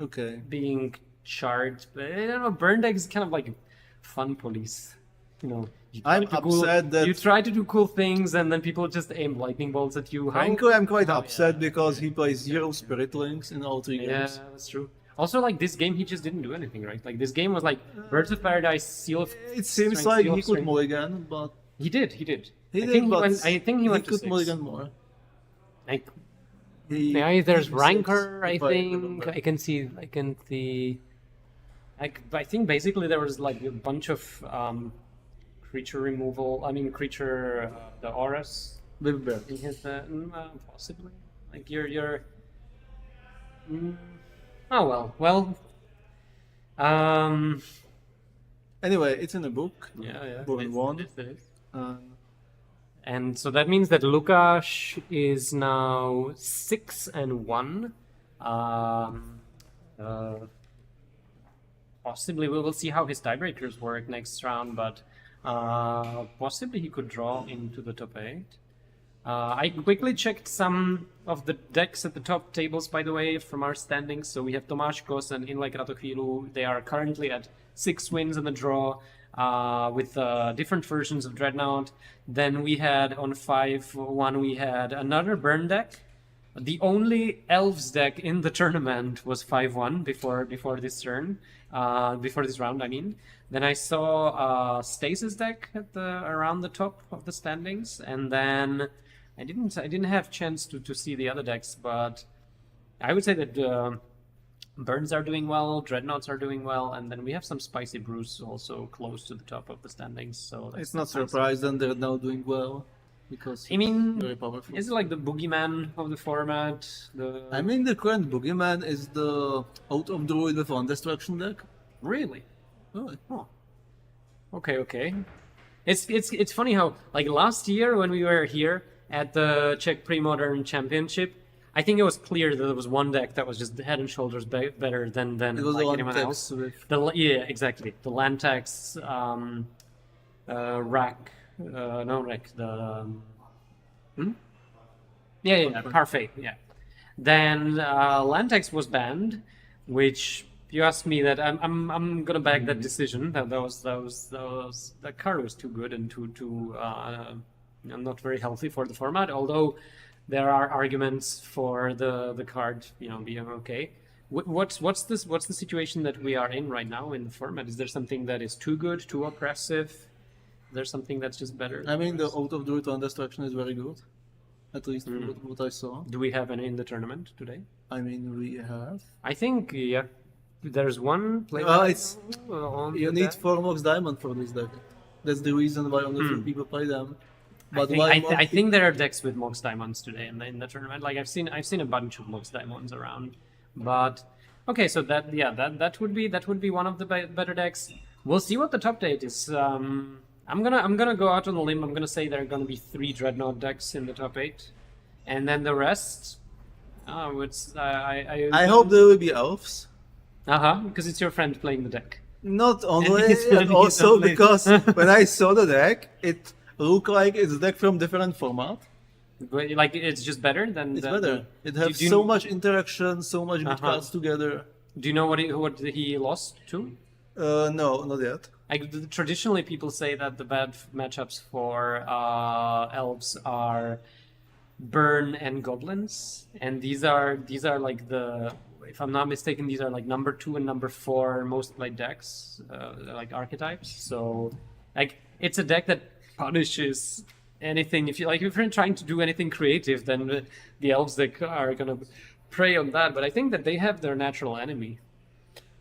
Okay.
being charred, but I don't know, burn deck is kind of like fun police. You know, you try
I'm
to do
upset that-
you try to do cool things and then people just aim lightning bolts at you.
Frankly, I'm quite
Oh,
upset
yeah.
because he plays 0 Spirit Links in all 3
Yeah,
games.
that's true. Also, like this game, he just didn't do anything, right? Like this game was like Birds of Paradise, Seal of
It seems
Strength,
like
Seal of
he could
Strength.
mulligan, but
He did.
he
I
did,
think
but
I think he went to
could
6.
mulligan more.
Like,
He,
yeah, there's
he
Rancor.
six,
I
if
think
remember.
I can see. I think basically there was like a bunch of creature removal. I mean, creature the auras
With Bear.
in his possibly. Like you're. Oh well.
Anyway, it's in the book.
Yeah.
Burn one.
It is.
And
And so that means that Lukáš is now 6-1. Possibly we will see how his tiebreakers work next round, but possibly he could draw into the top 8. I quickly checked some of the decks at the top tables, by the way, from our standings. So we have Tomáškos and Inlay Kratochvíľu. They are currently at 6 wins in the draw with different versions of Dreadnought. Then we had on 5-1, we had another burn deck. The only Elves deck in the tournament was 5-1 before this turn, before this round, I mean. Then I saw Stasis deck at around the top of the standings, and then I didn't have chance to see the other decks, but I would say that Burns are doing well, Dreadnoughts are doing well, and then we have some Spicy Brews also close to the top of the standings. So
it's not surprising they're now doing well. Because
I mean,
very powerful.
is it like the boogeyman of the format?
I mean, the current boogeyman is the Out of Druid with One Destruction deck.
Really?
Really?
Oh. Okay. It's funny how like last year when we were here at the Czech Premodern Championship, I think it was clear that there was one deck that was just head and shoulders better than
It was
like
the one
anyone
text
else.
with
Yeah, exactly. The Lantax, Rack, no Rack, the yeah, Parfait, yeah. Then Lantax was banned, which you asked me that I'm gonna back that decision. That card was too good and too not very healthy for the format. Although there are arguments for the card, being okay. What's the situation that we are in right now in the format? Is there something that is too good, too oppressive? Is there something that's just better?
I mean, the Out of Druid One Destruction is very good. At least what I saw.
Do we have any in the tournament today?
I mean, we have.
I think there's one player.
You need 4 Mox Diamond for this deck. That's the reason why only 2 people play them. But
I think there are decks with Mox Diamonds today in the tournament. Like I've seen a bunch of Mox Diamonds around. But okay, so that would be one of the better decks. We'll see what the top 8 is. I'm gonna go out on a limb. I'm gonna say there are gonna be 3 Dreadnought decks in the top 8, and then the rest.
I hope there will be Elves.
Because it's your friend playing the deck.
Not only,
He's
and also
only-
because when I saw the deck, it looked like it's a deck from different format.
But like it's just better than
It's
than-
better. It has
do you-
so much interaction, so much good cards together.
Do you know what he lost to?
No, not yet.
Traditionally, people say that the bad matchups for elves are Burn and Goblins, and these are like the, if I'm not mistaken, these are like number 2 and number 4 most played decks, like archetypes. So like it's a deck that punishes anything. If you're trying to do anything creative, then the Elves deck are gonna prey on that. But I think that they have their natural enemy.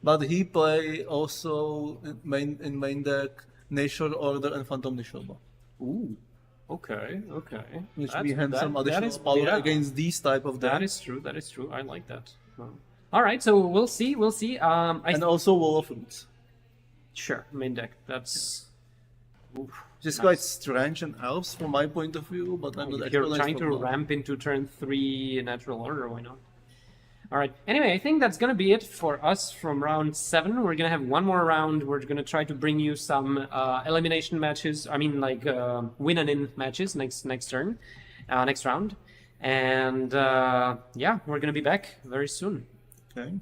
But he play also in main deck Nature Order and Phantom Nishoba,
Ooh. Okay.
which we hand some additional power against these type of decks.
That is true. I like that. All right, so we'll see.
And also Wall of Roots.
Sure, main deck. That's
Just quite strange and Elves from my point of view, but I'm not
if you're
expert
trying to
for that.
ramp into turn 3 natural order, why not? All right. Anyway, I think that's gonna be it for us from round 7. We're gonna have one more round. We're gonna try to bring you some elimination matches. I mean, like win and in matches next round. And yeah, we're gonna be back very soon.
Okay.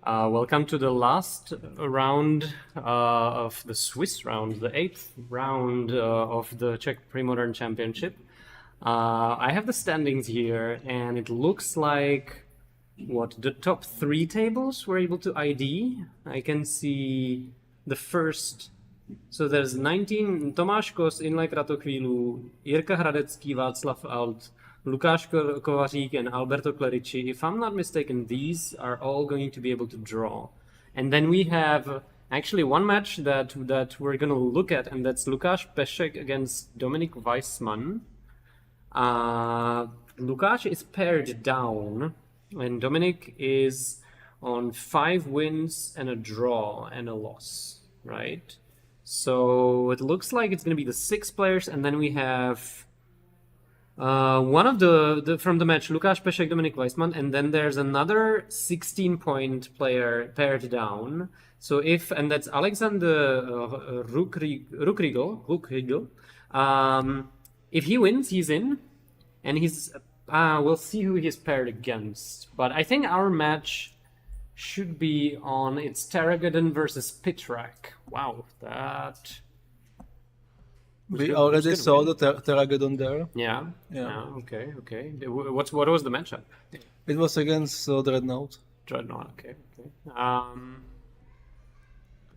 Welcome to the last round of the Swiss round, the 8th round of the Czech Premodern Championship. I have the standings here, and it looks like the top 3 tables were able to ID. I can see the first. So there's 19 Tomáš Kos, Inlay Kratochvílu, Jirka Hradecký, Václav Alt, Lukáš Kovařík, and Alberto Clerici. If I'm not mistaken, these are all going to be able to draw. And then we have actually one match that we're going to look at, and that's Lukáš Pešek against Dominik Weismann. Lukáš is paired down, and Dominik is on 5 wins and a draw and a loss, right? So it looks like it's going to be the 6 players, and then we have one of the from the match, Lukáš Pešek, Dominik Weismann, and then there's another 16-point player paired down. So and that's Alexander Ruckriegel. If he wins, he's in, and we'll see who he's paired against. But I think our match should be on. It's Terrageddon versus Pitrak. Wow, that.
We already saw the Terrageddon there.
Yeah. Okay. What was the matchup?
It was against Dreadnought.
Okay.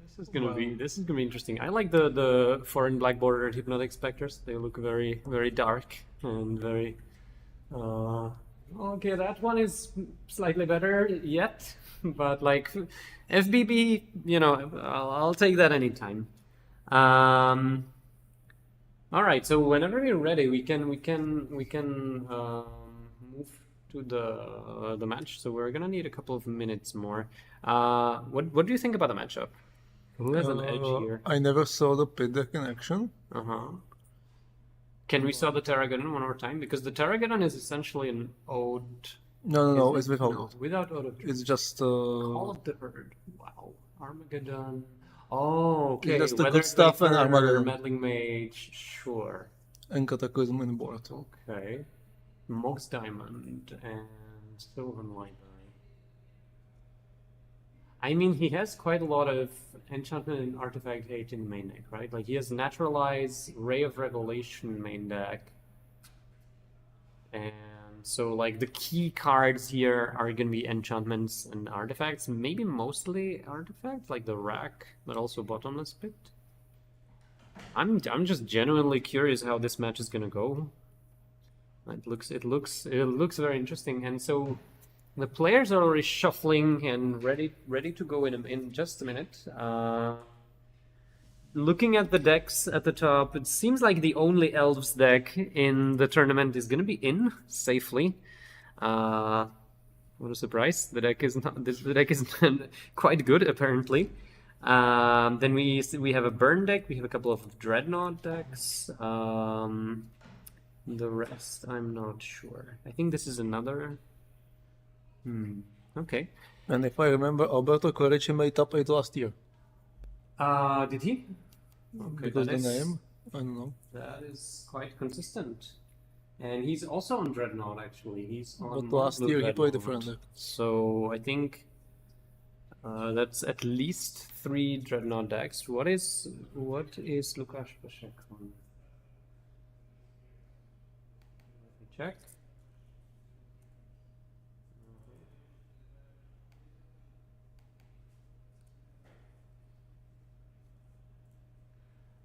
This is gonna be interesting. I like the foreign black bordered hypnotic specters. They look very, very dark and very. Okay, that one is slightly better yet, but like FBB, I'll take that anytime. All right, so whenever we're ready, we can move to the match. So we're gonna need a couple of minutes more. What do you think about the matchup? Who has an edge here?
I never saw the pit deck in action.
Can we saw the Terrageddon one more time? Because the Terrageddon is essentially an ode.
No, it's without.
No, without ode.
It's just.
Call of the Herd. Wow, Armageddon. Oh, okay.
That's the good stuff and Armageddon.
Meddling Mage, sure.
And Cataclysm in board.
Okay. Mox Diamond and Sylvan Library. I mean, he has quite a lot of enchantment and artifact hate in the main deck, right? Like he has Naturalize, Ray of Revelation main deck. And so like the key cards here are going to be enchantments and artifacts, maybe mostly artifacts like the Rack, but also Bottomless Pit. I'm just genuinely curious how this match is going to go. It looks very interesting, and so the players are already shuffling and ready to go in just a minute. Looking at the decks at the top, it seems like the only Elves deck in the tournament is going to be in safely. What a surprise! The deck is quite good apparently. Then we have a Burn deck. We have a couple of Dreadnought decks. The rest, I'm not sure. I think this is another. Okay.
And if I remember, Alberto Clerici made top 8 last year.
Did he? Okay,
because the name, I don't know.
That is quite consistent. And he's also on Dreadnought, actually. He's on.
But last year he played different deck.
So I think that's at least 3 Dreadnought decks. What is Lukáš Pešek on? Let me check.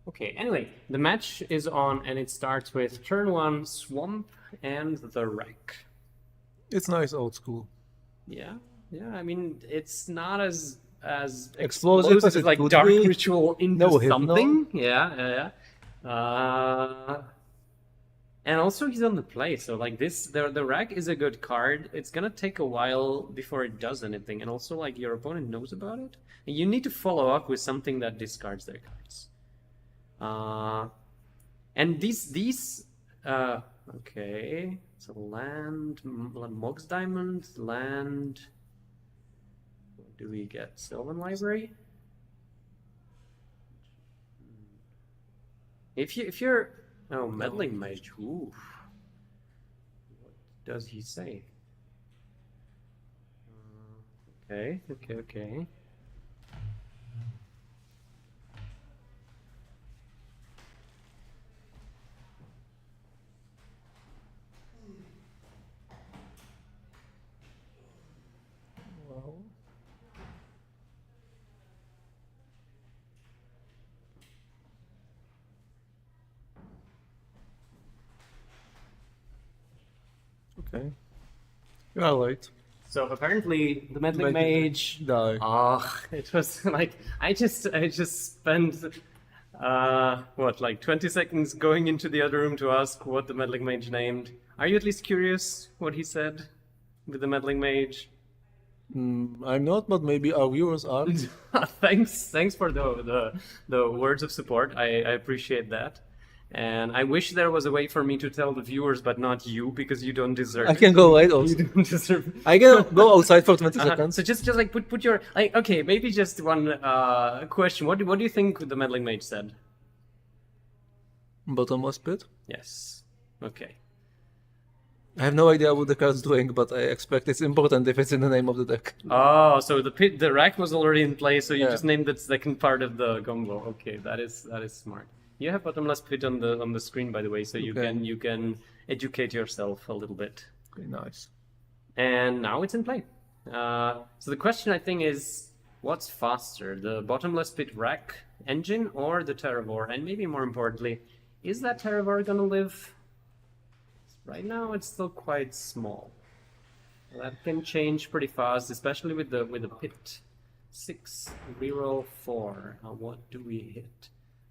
Okay, anyway, the match is on and it starts with turn 1, Swamp and the Wreck.
It's nice old school.
Yeah, I mean, it's not as
explosive as
like
could
Dark
be.
Ritual into something. Yeah. And also he's on the play, so like this, the Wreck is a good card. It's gonna take a while before it does anything, and also like your opponent knows about it. And you need to follow up with something that discards their cards. And these okay, so land, Mox Diamond, land. What do we get? Sylvan Library. If you're Meddling Mage. Ooh. What does he say? Okay.
Okay. You are right.
So apparently the meddling mage.
Die.
It was like I just spent like 20 seconds going into the other room to ask what the meddling mage named. Are you at least curious what he said with the meddling mage?
I'm not, but maybe our viewers are.
Thanks for the words of support. I appreciate that. And I wish there was a way for me to tell the viewers, but not you, because you don't deserve
I can go right also.
You don't deserve
I can go outside for 20 seconds.
So just like put your like okay, maybe just one question. What do you think the meddling mage said?
Bottomless pit.
Yes. Okay.
I have no idea what the card's doing, but I expect it's important if it's in the name of the deck.
Oh, so the rack was already in play, so you
Yeah.
just named the second part of the combo. Okay, that is smart. You have bottomless pit on the screen, by the way, so you can educate yourself a little bit.
Okay, nice.
And now it's in play. So the question I think is, what's faster, the bottomless pit rack engine or the Terravor? And maybe more importantly, is that Terravor gonna live? Right now it's still quite small. That can change pretty fast, especially with the pit. 6, reroll 4. What do we hit?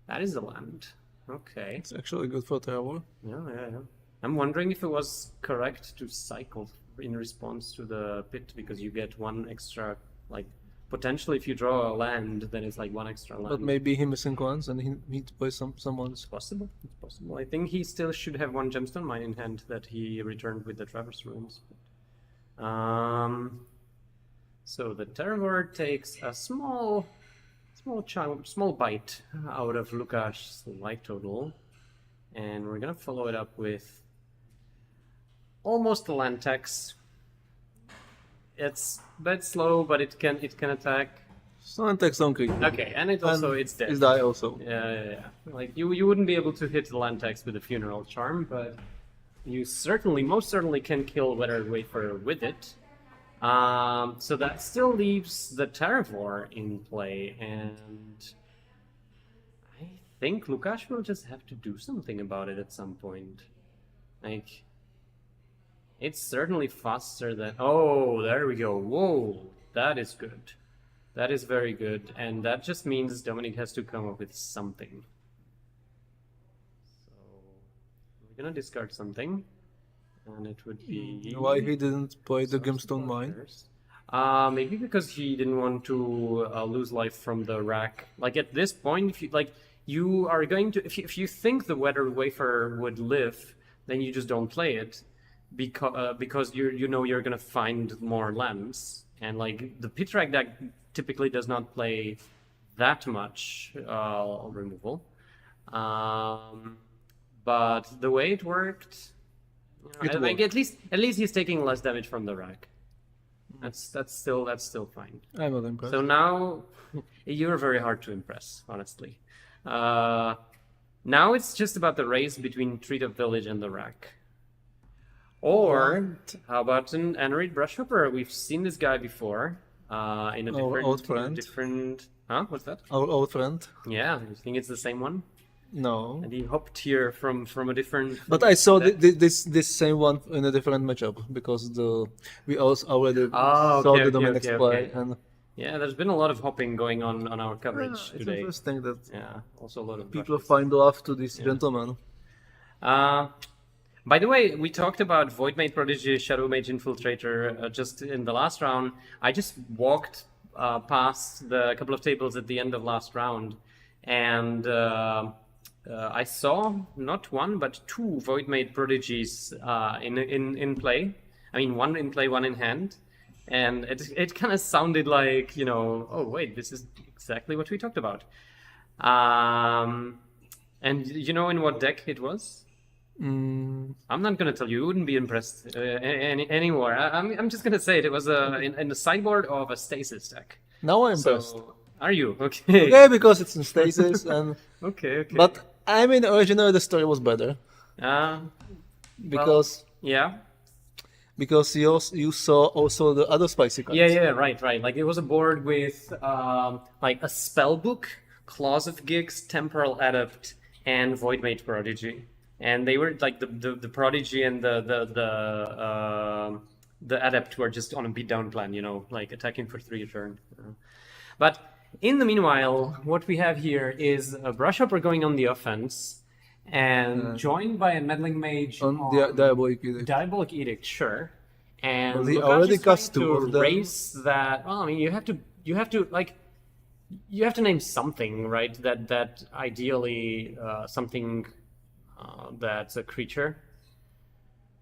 That is a land. Okay.
It's actually good for Terror.
Yeah. I'm wondering if it was correct to cycle in response to the pit, because you get one extra, like, potentially if you draw a land, then it's like one extra land.
But maybe he missing ones and he need to play someone's.
It's possible. I think he still should have one gemstone mine in hand that he returned with the Traverse Runes. So the Terravor takes a small bite out of Lukáš's life total, and we're gonna follow it up with almost a land tax. It's a bit slow, but it can attack.
Sun text on creep.
Okay, and it's dead.
It's die also.
Yeah. Like you wouldn't be able to hit the land tax with a Funeral Charm, but you most certainly can kill Weathered Wafer with it. So that still leaves the Terravor in play, and I think Lukáš will just have to do something about it at some point. Like, it's certainly faster than... Oh, there we go. Whoa, that is good. That is very good, and that just means Dominik has to come up with something. So, we're gonna discard something. And it would be...
Why he didn't play the Gemstone Mine?
Maybe because he didn't want to lose life from the rack. Like at this point, if you are going to, if you think the Weathered Wafer would live, then you just don't play it, because you know you're gonna find more lands, and like the pit rack deck typically does not play that much removal. But the way it worked. Like at least he's taking less damage from the rack. That's still fine.
I'm not impressed.
So now you're very hard to impress, honestly. Now it's just about the race between Treetop Village and the rack. Or how about an Anorite Brushhopper? We've seen this guy before. In a different. Huh? What's that?
Our old friend.
Yeah, you think it's the same one?
No.
And he hopped here from a different...
But I saw this same one in a different matchup, because we also already saw the Dominik's play. And
yeah, there's been a lot of hopping going on our coverage
it's
today.
interesting that
Also a lot of
people find love to this gentleman.
By the way, we talked about Voidmage Prodigy, Shadow Mage Infiltrator just in the last round. I just walked past the couple of tables at the end of last round, and I saw not one but 2 Voidmage Prodigies in play. I mean, one in play, one in hand, and it kind of sounded like, oh wait, this is exactly what we talked about. And you know in what deck it was? I'm not gonna tell you. You wouldn't be impressed anymore. I'm just gonna say it was in the sideboard of a Stasis deck.
Now I'm impressed.
So, are you? Okay.
Okay, because it's in Stasis and...
Okay.
But, I mean, originally the story was better. Because...
Yeah.
Because you saw also the other spicy cards.
Yeah, right. Like it was a board with like a spell book, Claws of Gigs, Temporal Adept, and Voidmage Prodigy, and they were like the Prodigy and the Adept were just on a beatdown plan, you know, like attacking for 3 a turn. But in the meanwhile, what we have here is a Brushhopper going on the offense, and joined by a Meddling Mage
On the Diabolic Edict.
Diabolic Edict, sure. And
Well, he
Lukáš
already
is
cast
trying
2 of
to
them.
raise that. Well, I mean, you have to name something, right? That ideally something that's a creature.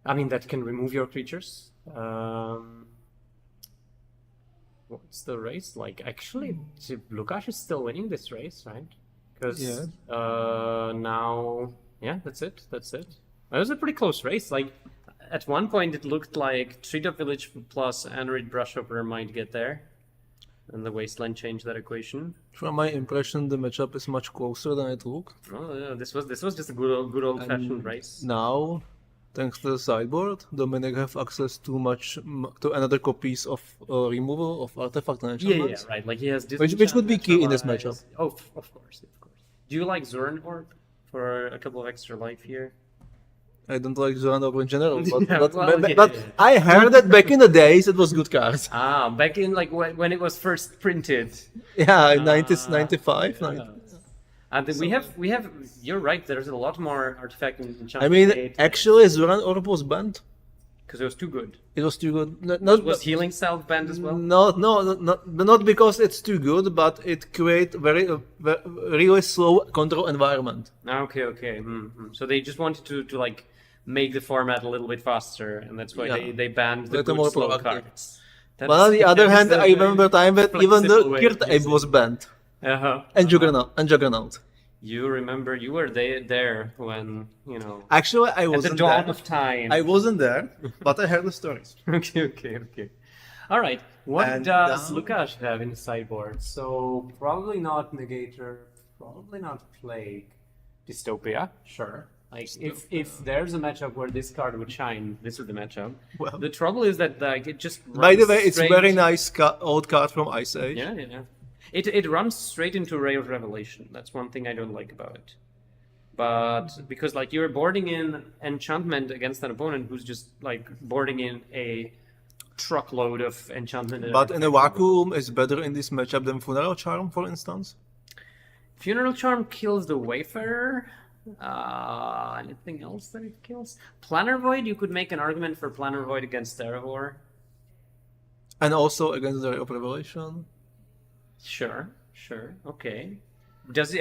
I mean, that can remove your creatures. What's the race like? Actually, Lukáš is still winning this race, right? Because now, yeah, that's it. It was a pretty close race. Like, at one point, it looked like Treat of Village plus Anrid Brushhopper might get there, and the Wasteland changed that equation.
From my impression, the matchup is much closer than it looked.
Oh, yeah, this was just a good old fashioned race.
Now, thanks to the sideboard, Dominik have access to another copies of removal of artifact and
Yeah,
enchantments.
right. Like he has
Which would be key in this
Neutralize.
matchup.
Oh, of course. Do you like Zorn Orb for a couple of extra life here?
I don't like Zoranov in general, but,
Yeah,
but,
well,
but,
yeah,
but
yeah.
I heard that back in the days it was good cards.
Back in like when it was first printed.
Yeah, in 95.
And we have. You're right. There's a lot more artifact in Enchantment.
I mean, actually, Zoran Orb was banned.
because it was too good.
It was too good.
Was Healing Salve banned as well?
Not because it's too good, but it creates really slow control environment.
Okay. So they just wanted to like make the format a little bit faster, and that's why
Yeah.
they banned the
Little
good
more
slow
proactive.
cards.
But on the other hand, I remember time that even the Kirt Ape was banned. And Juggernaut.
You remember you were there when, you know,
Actually, I
at the
wasn't
dawn
there.
of time.
I wasn't there, but I heard the stories.
Okay. All right. What
And
does
now-
Lukáš have in the sideboard? So probably not Negator, probably not Plague, Dystopia. Sure. Like if there's a matchup where this card would shine, this is the matchup.
Well-
The trouble is that like it just.
By the
runs
way, it's
straight-
very nice old card from Ice Age.
Yeah. It runs straight into Ray of Revelation. That's one thing I don't like about it. But because like you're boarding in enchantment against an opponent who's just like boarding in a truckload of enchantment.
But in a vacuum, is better in this matchup than Funeral Charm, for instance.
Funeral Charm kills the Wayfarer. Anything else that it kills? Planar Void. You could make an argument for Planar Void against Terravor.
And also against the Ray of Revelation.
Sure. Okay.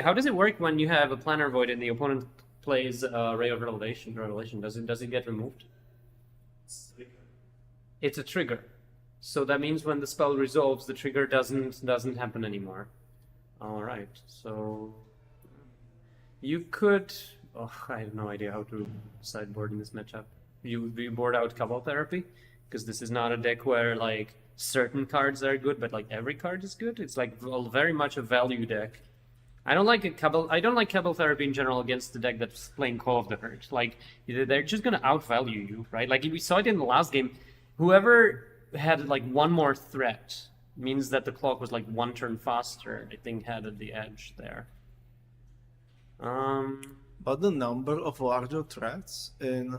How does it work when you have a Planar Void and the opponent plays Ray of Revelation? Does it get removed? It's a trigger. So that means when the spell resolves, the trigger doesn't happen anymore. All right. So you could. Oh, I have no idea how to sideboard in this matchup. You board out Cabal Therapy because this is not a deck where like certain cards are good, but like every card is good. It's like very much a value deck. I don't like Cabal Therapy in general against the deck that's playing Call of the Herd. Like they're just gonna outvalue you, right? Like we saw it in the last game. Whoever had like one more threat means that the clock was like one turn faster. I think had the edge there.
But the number of larger threats in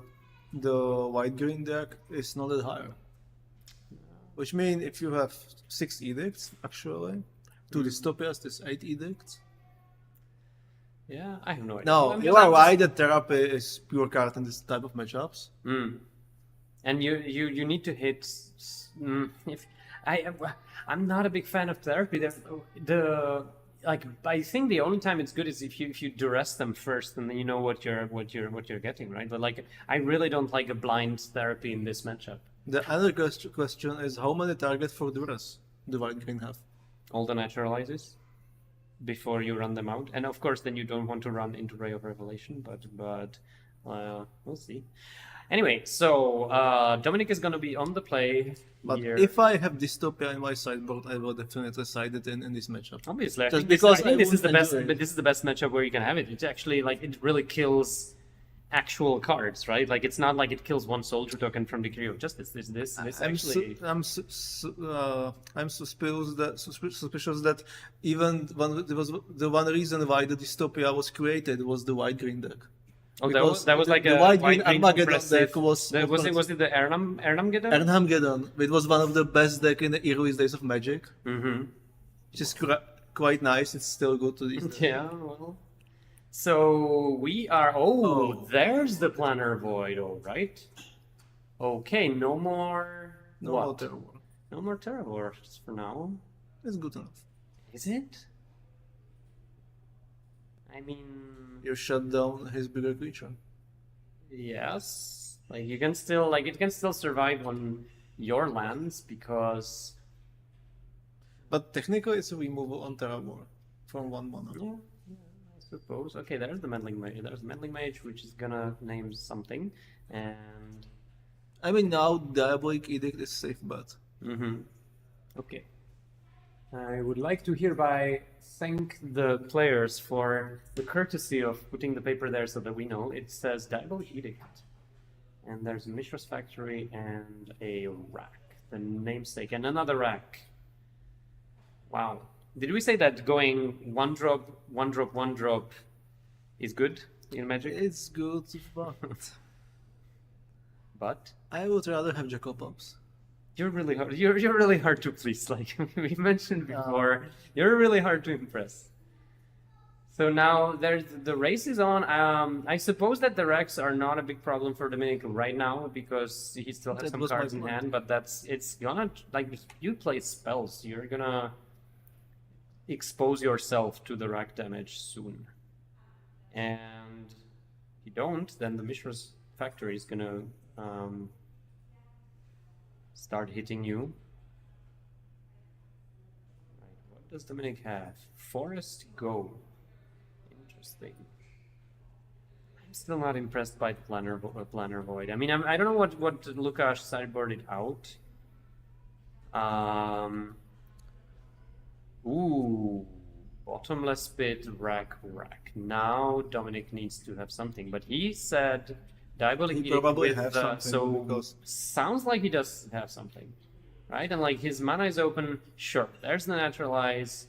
the white-green deck is not that high. Which means if you have 6 edicts, actually, 2 dystopias, there's 8 edicts.
Yeah, I have no idea.
No, you are right that therapy is pure card in this type of matchups.
And you need to hit. If I'm not a big fan of therapy. I think the only time it's good is if you duress them first, and then you know what you're getting, right? But like I really don't like a blind therapy in this matchup.
The other question is how many targets for duress do white-green have?
All the naturalizes before you run them out, and of course then you don't want to run into Ray of Revelation, but We'll see. Anyway, so Dominik is gonna be on the play
But
here.
if I have Dystopia in my sideboard, I will definitely side it in this matchup.
Obviously, I
Just
think this,
because
I think
I
this is the
won't
best.
enjoy it.
But this is the best matchup where you can have it. It's actually like it really kills actual cards, right? Like it's not like it kills one soldier token from Decree of Justice. This actually.
I'm suspicious that even the one reason why the Dystopia was created was the white green deck.
Oh,
Because
that was like
the
a
white
white
green
green
Armageddon
oppressive-
deck was
Was it the Ernamgeddon?
Ernhamgeddon. It was one of the best deck in the earliest days of Magic,
Mm-hmm.
which is quite nice. It's still good to these days.
Yeah, well. So we are. Oh, there's the Planner Void. All right. Okay, no more.
No
what?
more terrible.
No more Terravors for now.
It's good enough.
Is it? I mean,
You shut down his bigger creature.
yes. Like you can still it can still survive on your lands because
But technically, it's a removal on Terravor from 1 mana.
yeah, I suppose. Okay, there's the Meddling Mage. There's the Meddling Mage, which is gonna name something, and
I mean, now Diabolic Edict is safe bet.
Okay. I would like to hereby thank the players for the courtesy of putting the paper there so that we know. It says Diabolic Edict. And there's a Mishra's Factory and a rack. The namesake. And another rack. Wow. Did we say that going 1-drop, 1-drop, 1-drop is good in Magic?
It's good, but
But
I would rather have Jacopops.
you're really hard. You're really hard to please. Like we mentioned before, you're really hard to impress. So now there's the race is on. I suppose that the racks are not a big problem for Dominik right now because he still has
That
some
was my
cards in
point.
hand. But it's gonna like if you play spells, you're gonna expose yourself to the rack damage soon. And if you don't, then the Mishra's Factory is gonna start hitting you. Right, what does Dominik have? Forest Go. Interesting. I'm still not impressed by the Planner Void. I mean, I don't know what Lukáš sideboarded out. Ooh, bottomless pit, rack. Now Dominik needs to have something, but he said Diabolic
He
Edict
probably
with,
have something
so
because-
sounds like he does have something, right? And like his mana is open. Sure, there's the Naturalize.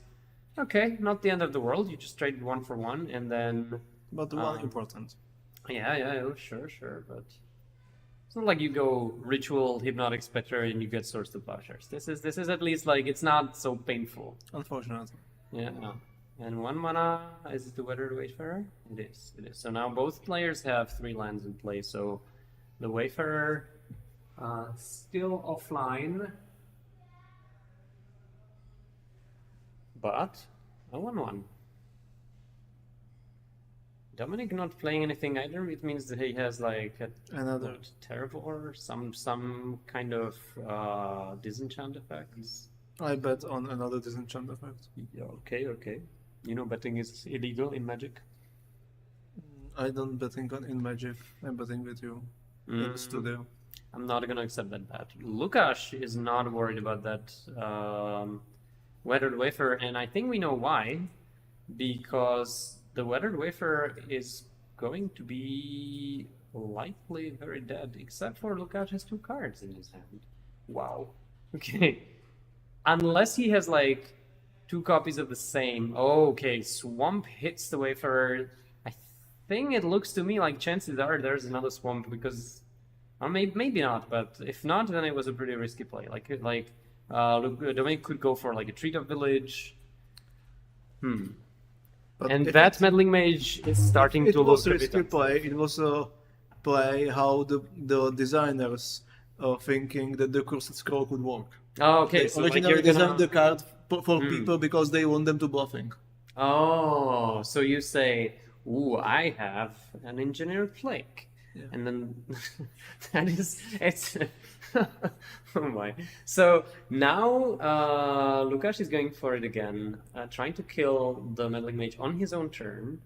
Okay, not the end of the world. You just trade 1 for 1, and then
But one important.
yeah, oh, sure, but it's not like you go Ritual, Hypnotic Spectre, and you get Swords to Plowshares. This is at least like it's not so painful.
Unfortunately.
Yeah. And 1 mana, is it the Weathered Wayfarer? It is. So now both players have 3 lands in play, so the Wayfarer still offline. But a 1/1. Dominik not playing anything either, it means that he has like
Another.
Terravor, some kind of disenchant effects.
I bet on another disenchant effect.
Yeah, okay. You know betting is illegal in Magic.
I don't betting in Magic. I'm betting with you in the studio.
I'm not gonna accept that bet. Lukáš is not worried about that Weathered Wafer, and I think we know why. Because the Weathered Wafer is going to be likely very dead, except for Lukáš has 2 cards in his hand. Wow. Okay. Unless he has like 2 copies of the same. Okay, Swamp hits the Wayfarer. I think it looks to me like chances are there's another Swamp because, or maybe not, but if not, then it was a pretty risky play. Dominik could go for like a Treat of Village.
But
And
if
that
it's-
Meddling Mage is starting
it
to
was
look
a
a bit
risky play. It was a play how the designers thinking that the Cursed Scroll could work.
Oh, okay.
They
So like
originally
you're
designed
gonna...
the card for people because they want them to bluffing.
Oh, so you say, "Ooh, I have an Engineered Flake," and then it's. Oh my! So now Lukáš is going for it again, trying to kill the Meddling Mage on his own turn,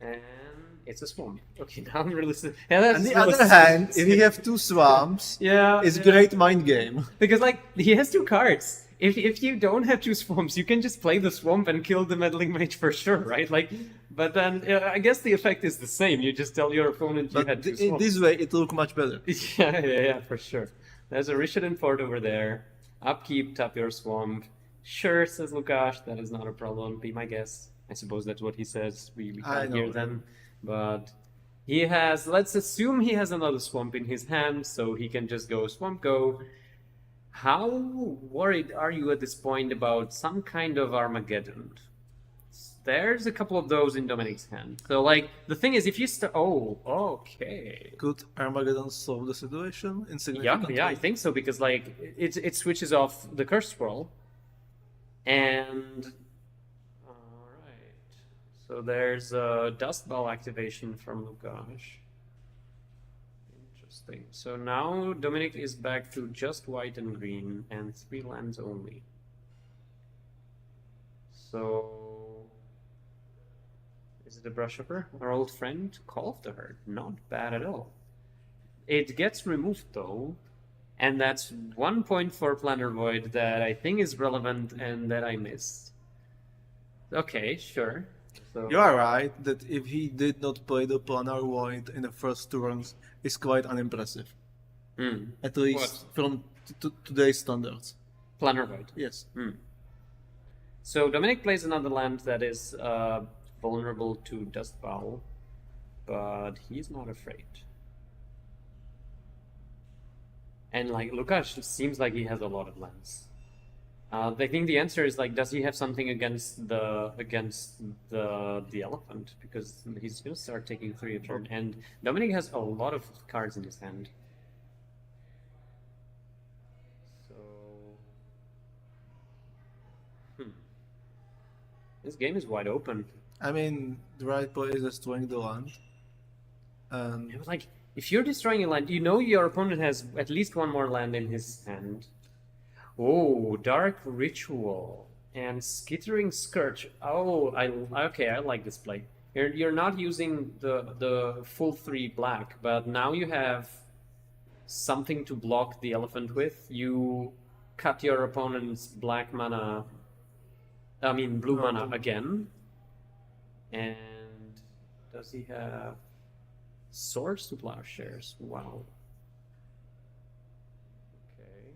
and It's a swamp. Okay, now I'm really... Yeah, that's
On the
really
other hand, if you have 2 swamps,
yeah,
it's great mind game.
because like he has 2 cards. If you don't have 2 swamps, you can just play the swamp and kill the meddling mage for sure, right? Like, but then I guess the effect is the same. You just tell your opponent you
But
had 2
in
swamps.
this way, it look much better.
Yeah, for sure. There's a Rishadan fort over there. Upkeep, tap your swamp. Sure, says Lukáš, that is not a problem. Be my guest. I suppose that's what he says. We
I
can't
know.
hear them. But he has, let's assume he has another swamp in his hand, so he can just go swamp go. How worried are you at this point about some kind of Armageddon? There's a couple of those in Dominik's hand. So, like, the thing is, if you start... Oh, okay.
Could Armageddon solve the situation in
Yeah,
significant
yeah, I
way?
think so, because, like, it switches off the curse scroll. And... Alright. So there's a Dust Ball activation from Lukáš. Interesting. So now Dominik is back to just white and green and 3 lands only. So... Is it a brush upper? Our old friend? Call of the Herd. Not bad at all. It gets removed though, and that's 1 point for Planar Void that I think is relevant and that I missed. Okay, sure. So
You are right that if he did not play the Planar Void in the first 2 rounds, it's quite unimpressive. At least from today's standards.
Planar Void.
Yes.
So Dominik plays another land that is vulnerable to Dust Bowl, but he's not afraid. And like Lukáš seems like he has a lot of lands. I think the answer is like, does he have something against the elephant? Because he's gonna start taking 3 a turn, and Dominik has a lot of cards in his hand. So, this game is wide open.
I mean, the right play is destroying the land. And
It was like, if you're destroying a land, you know your opponent has at least 1 more land in his hand. Oh, Dark Ritual and Skittering Scourge. Oh, okay, I like this play. You're not using the full 3 black, but now you have something to block the elephant with. You cut your opponent's blue mana again. And does he have Swords to Plowshares? Wow. Okay.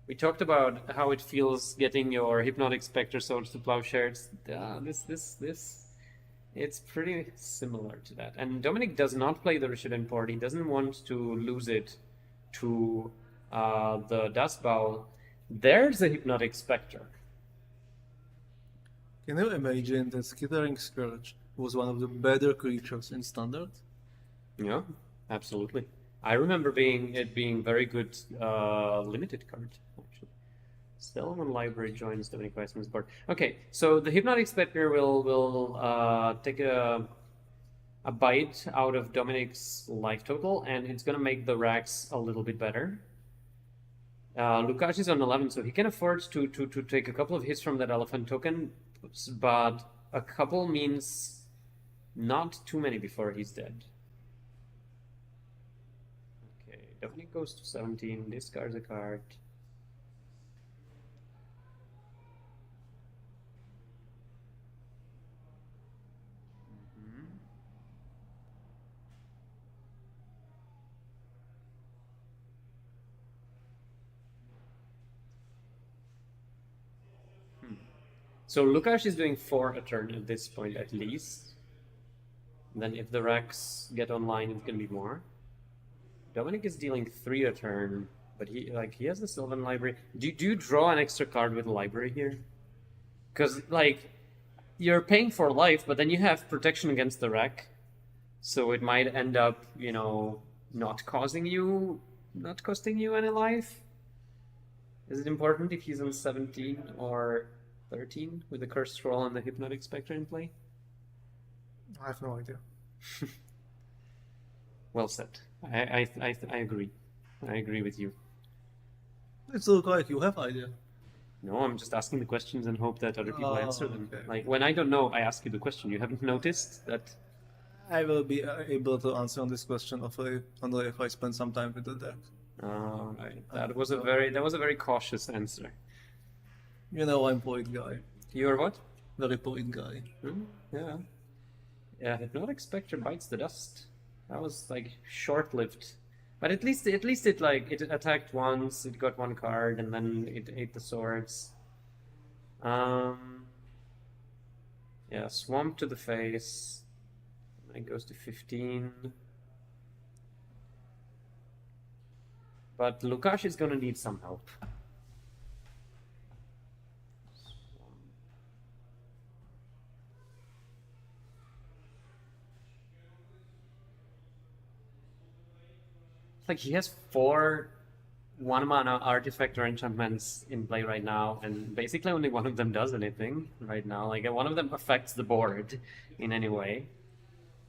We talked about how it feels getting your Hypnotic Spectre Swords to Plowshares. It's pretty similar to that. And Dominik does not play the Rishadan port. He doesn't want to lose it to the Dust Bowl. There's a Hypnotic Spectre.
can you imagine that Skittering Scourge was one of the better creatures in Standard?
Yeah, absolutely. I remember it being very good limited card, actually. Stellman Library joins Dominik Weismann's board. Okay, so the Hypnotic Spectre will take a bite out of Dominik's life total, and it's going to make the racks a little bit better. Lukáš is on 11, so he can afford to take a couple of hits from that elephant token, but a couple means not too many before he's dead. Okay, Dominik goes to 17, discards a card. So Lukáš is doing 4 a turn at this point at least. Then if the racks get online, it's gonna be more. Dominik is dealing 3 a turn, but he has the Sylvan Library. Do you draw an extra card with a library here? Because like you're paying for life, but then you have protection against the rack, so it might end up, not costing you any life. Is it important if he's on 17 or 13 with the Cursed Scroll and the Hypnotic Spectre in play?
I have no idea.
Well said. I agree. I agree with you.
It looks like you have idea.
No, I'm just asking the questions and hope that other people answer them.
Okay.
Like when I don't know, I ask you the question. You haven't noticed that?
I will be able to answer on this question only if I spend some time with the deck.
Right. That was a very cautious answer.
You know, I'm point guy.
You're what?
Very point guy.
Yeah. Yeah, Hypnotic Spectre bites the dust. That was like short-lived. But at least it attacked once, it got one card, and then it ate the swords. Yeah, Swamp to the face. It goes to 15. But Lukáš is gonna need some help. It's like he has 4 1-mana artifact or enchantments in play right now, and basically only one of them does anything right now. Like one of them affects the board in any way.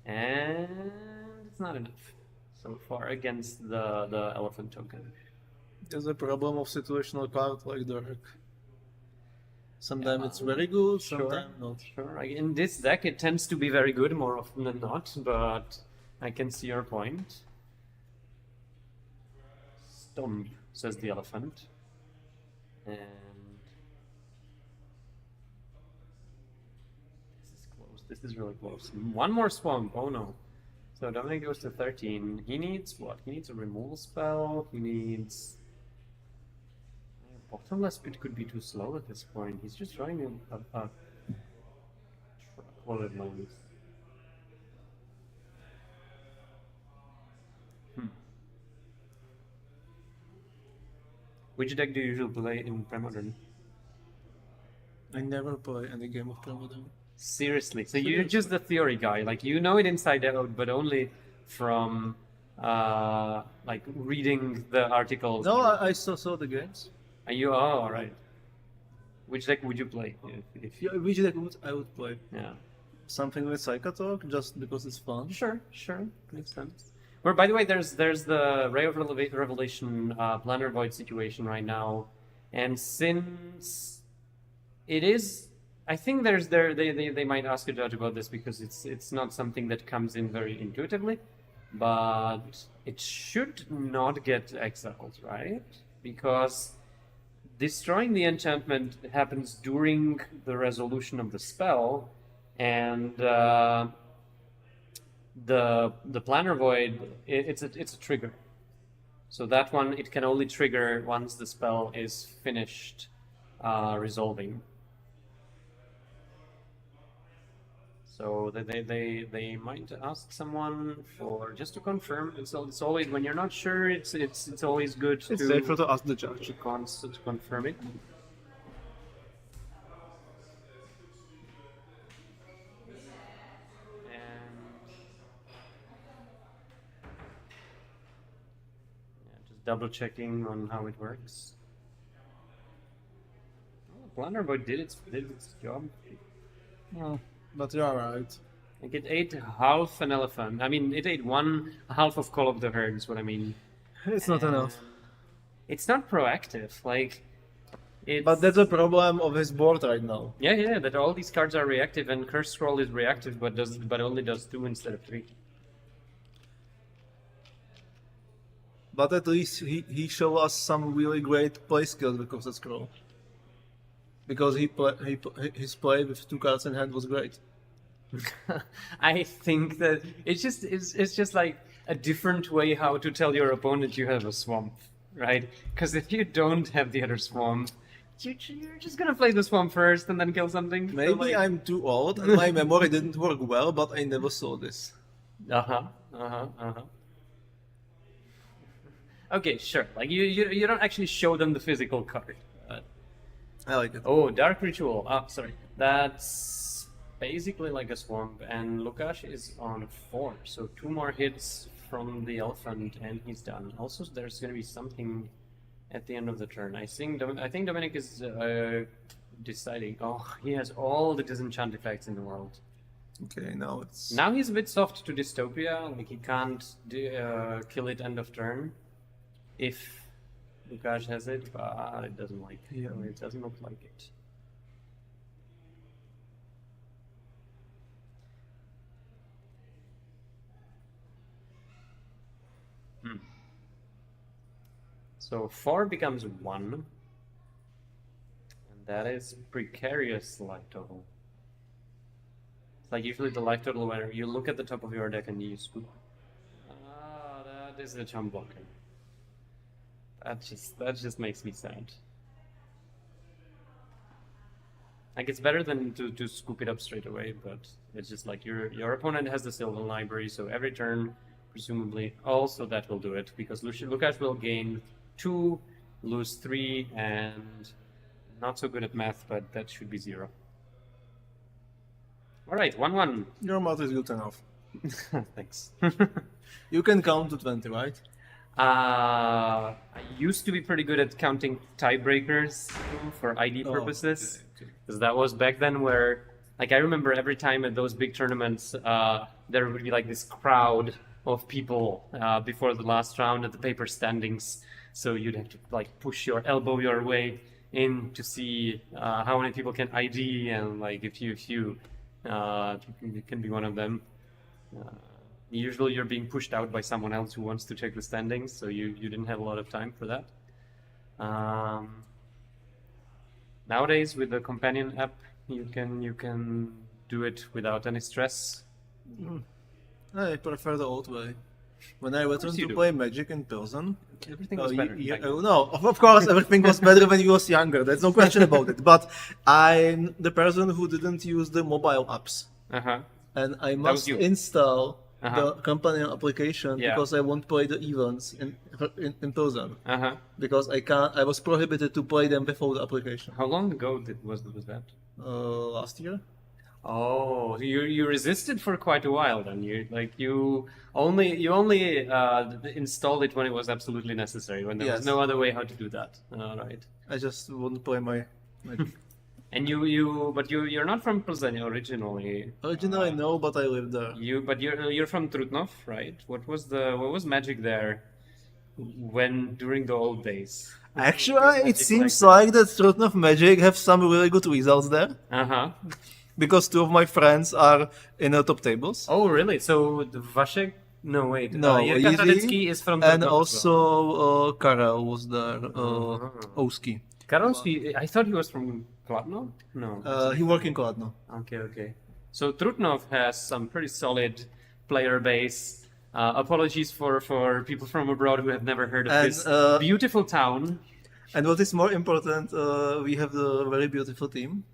And it's not enough so far against the elephant token.
There's a problem of situational card like Dark. Sometimes it's very good, sometimes not.
Sure. Like in this deck, it tends to be very good more often than not, but I can see your point. Stomp, says the elephant. And this is really close. One more swamp. Oh no. So Dominik goes to 13. He needs what? He needs a removal spell. He needs... Bottomless pit could be too slow at this point. He's just trying a truckload of lines. Which deck do you usually play in Premodern?
I never play any game of Premodern.
Seriously, so you're just the theory guy, like you know it inside out, but only from like reading the articles.
No, I saw the games.
Are you? Oh, all right. Which deck would you play? If
Yeah, which deck I would play?
yeah.
Something with EnchanTog, just because it's fun.
Sure, makes sense. Where, by the way, there's the Ray of Revelation Planar Void situation right now, and since it is, I think they might ask a judge about this because it's not something that comes in very intuitively, but it should not get exiled, right? Because destroying the enchantment happens during the resolution of the spell, and the Planar Void, it's a trigger. So that one, it can only trigger once the spell is finished resolving. So they might ask someone for just to confirm. It's always when you're not sure. It's always good
It's safer to ask the judge.
to confirm it. Double checking on how it works. Oh, Planar Void did its job.
Oh, but you're right.
Like it ate half an elephant. I mean, it ate half of Call of the Herd is what I mean.
It's not enough.
It's not proactive. Like, it's...
But that's a problem of his board right now.
Yeah. That all these cards are reactive, and Curse Scroll is reactive, but only does 2 instead of 3.
But at least he showed us some really great play skills because of Scroll. Because his play with 2 cards in hand was great.
I think that it's just like a different way how to tell your opponent you have a swamp, right? Because if you don't have the other swamp, you're just gonna play the swamp first and then kill something.
Maybe
So, like...
I'm too old and my memory didn't work well, but I never saw this.
Okay, sure. Like you don't actually show them the physical card.
I like it.
Oh, Dark Ritual. Sorry. That's basically like a swamp, and Lukáš is on 4, so 2 more hits from the elephant, and he's done. Also, there's going to be something at the end of the turn. I think Dominik is deciding. Oh, he has all the disenchant effects in the world.
Okay,
Now he's a bit soft to Dystopia. Like he can't kill it end of turn. If Lukáš has it, but it doesn't like it.
Yeah.
It doesn't look like it. So 4 becomes 1. And that is precarious life total. It's like usually the life total where you look at the top of your deck and you scoop. Ah, that is the chump blocker. That just makes me sad. Like, it's better than to scoop it up straight away, but it's just like your opponent has the Sylvan Library, so every turn, presumably, also that will do it, because Lukáš will gain 2, lose 3, and not so good at math, but that should be 0. Alright, 1-1.
Your math is good enough.
Thanks.
You can count to 20, right?
I used to be pretty good at counting tiebreakers for ID purposes. Because that was back then where, like, I remember every time at those big tournaments, there would be like this crowd of people before the last round at the paper standings. So you'd have to like push your elbow your way in to see how many people can ID, and like if you can be one of them. Usually you're being pushed out by someone else who wants to check the standings, so you didn't have a lot of time for that. Nowadays with the companion app, you can do it without any stress.
I prefer the old way. When I returned
you
to
do.
play Magic in person,
Everything was better. back then.
no, of course everything was better when you was younger. There's no question about it. But I'm the person who didn't use the mobile apps,
Uh-huh.
and I
was
must
you.
install
Uh-huh.
the companion application
Yeah.
because I won't play the events in person
Uh-huh.
because I was prohibited to play them before the application.
How long ago was that?
Last year.
Oh, you resisted for quite a while then. You only installed it when it was absolutely necessary, when there was
Yes.
no other way how to do that. All right.
I just won't play my Magic.
And you're not from Plzeň originally.
Originally, no, but I live there.
You're from Trutnov, right? What was Magic there during the old days?
Actually, it seems like that Trutnov Magic have some really good results there
Uh-huh.
because 2 of my friends are in the top tables.
Oh, really? So the Vašek? No, wait.
No,
Jirka
Jiří,
Hradecký is from
and
Trutnov as
also Karel was there. Oski.
Karolski, I thought he was from Kladno? No.
He worked in Kladno.
Okay. So Trutnov has some pretty solid player base. Apologies for people from abroad who have never heard of
And,
this beautiful town.
And what is more important, we have the very beautiful team.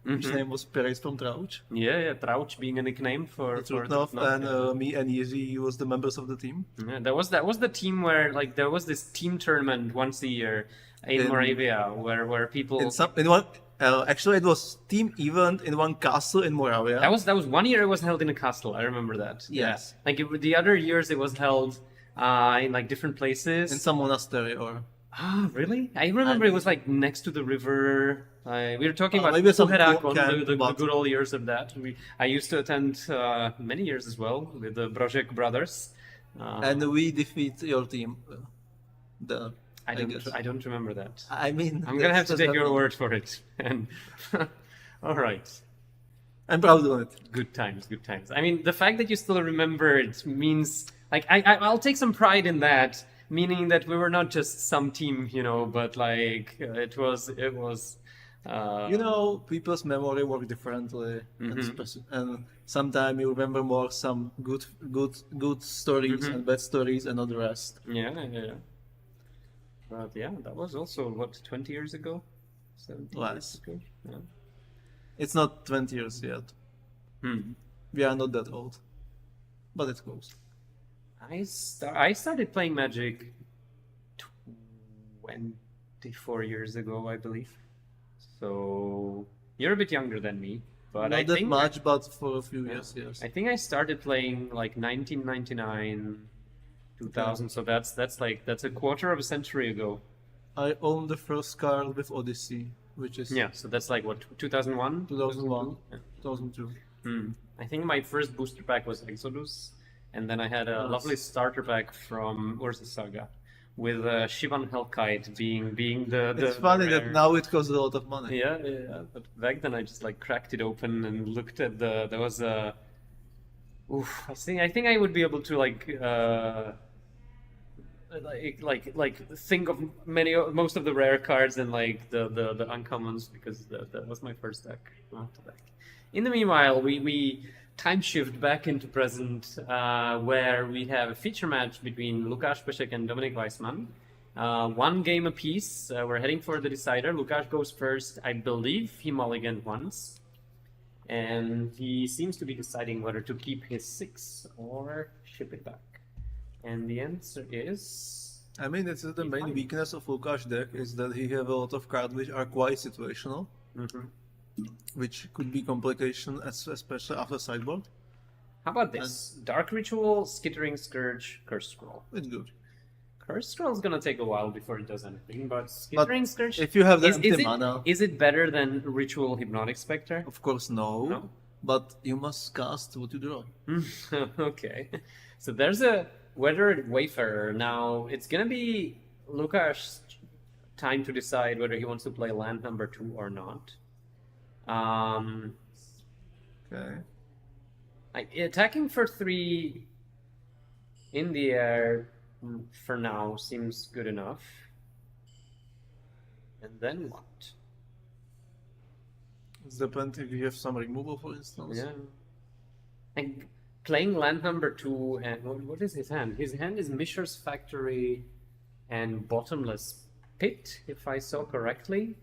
His
Mhm.
name was Perez from Trauch.
Yeah, Trauch being a nickname for
Trutnov, and
yeah.
me and Jiří was the members of the team.
Yeah, that was the team where like there was this team tournament once a year in
In-
Moravia where people
Actually, it was team event in one castle in Moravia.
that was 1 year it was held in a castle. I remember that.
Yes.
Yeah. Like the other years it was held in like different places.
in some monastery or
Ah, really? I remember it was like next to the river. We were talking about
maybe some
Hradecký,
cool camp,
the
but-
good old years of that. I used to attend many years as well with the Brožek brothers.
and we defeat your team. Guess.
I don't remember that.
I mean,
I'm gonna have to
that's
take your
happened.
word for it. And all right,
I'm proud of it.
good times. I mean, the fact that you still remember it means like I'll take some pride in that. Meaning that we were not just some team, but like it was.
People's memory work differently, and sometimes you remember more some good stories and bad stories, and not the rest.
Yeah. But yeah, that was also what 20 years ago, 17
Less.
years ago. Yeah.
It's not 20 years yet. We are not that old, but it's close.
I started playing Magic 24 years ago, I believe. So you're a bit younger than me, but
Not
I
that
think
much, but for a few years, yes.
I think I started playing like 1999, 2000. So that's a quarter of a century ago.
I own the first card with Odyssey, which is
Yeah, so that's like what 2001,
2001,
Yeah.
2002.
I think my first booster pack was Exodus, and then I had a lovely starter pack from Urza Saga with Shivan Hellkite being the
It's funny
rare-
that now it costs a lot of money.
Yeah. But back then I just like cracked it open and looked at there was a. I think I would be able to like think of most of the rare cards and like the uncommons, because that was my first deck. In the meanwhile, we time shift back into present, where we have a feature match between Lukáš and Dominik Weismann. 1 game apiece. We're heading for the decider. Lukáš goes first. I believe he mulliganed once. And he seems to be deciding whether to keep his 6 or ship it back. And the answer is...
I mean, it's the main weakness of Lukáš deck is that he have a lot of cards which are quite situational. Which could be complication, especially after sideboard.
How about this? Dark Ritual, Skittering Scourge, Curse Scroll.
It's good.
Curse Scroll is gonna take a while before it does anything, but Skittering Scourge...
If you have the empty mana...
Is it better than Ritual Hypnotic Spectre?
Of course no.
No?
But you must cast what you draw.
Okay. So there's a Weathered Wayfarer. Now, it's gonna be Lukáš's time to decide whether he wants to play land number 2 or not.
Okay.
Attacking for 3 in the air for now seems good enough. And then what?
It depends if you have some removal, for instance.
Yeah. And playing land number 2, and what is his hand? His hand is Mishra's Factory and Bottomless Pit, if I saw correctly.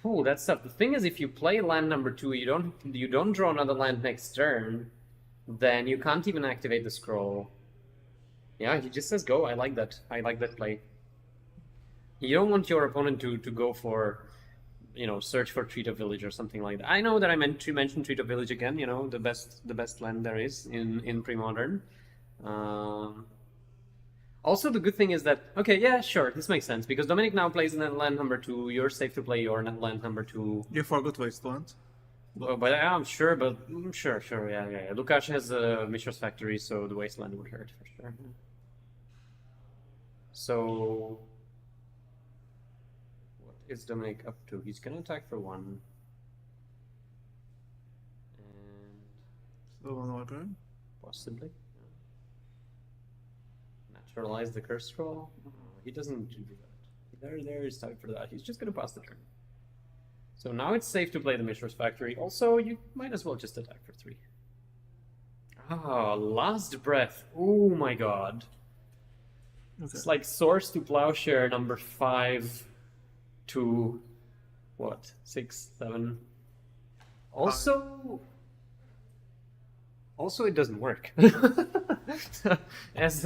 Oh, that's tough. The thing is, if you play land number 2, you don't draw another land next turn, then you can't even activate the scroll. Yeah, he just says go. I like that. I like that play. You don't want your opponent to go for, search for Treat of Village or something like that. I know that I meant to mention Treat of Village again. The best land there is in Premodern. Also, the good thing is that, okay, yeah, sure, this makes sense, because Dominik now plays in land number 2, you're safe to play your land number 2.
You forgot Wasteland.
But I'm sure, yeah. Lukáš has a Mishra's Factory, so the Wasteland would hurt, for sure. So, what is Dominik up to? He's gonna attack for 1. And...
So, one more turn?
Possibly. Naturalize the curse scroll? He doesn't do that. There is time for that. He's just gonna pass the turn. So now it's safe to play the Mishra's Factory. Also, you might as well just attack for 3. Ah, Last Breath. Oh my god. Okay. It's like Source to Plowshare number 5 to what? 6, 7. Also, it doesn't work. As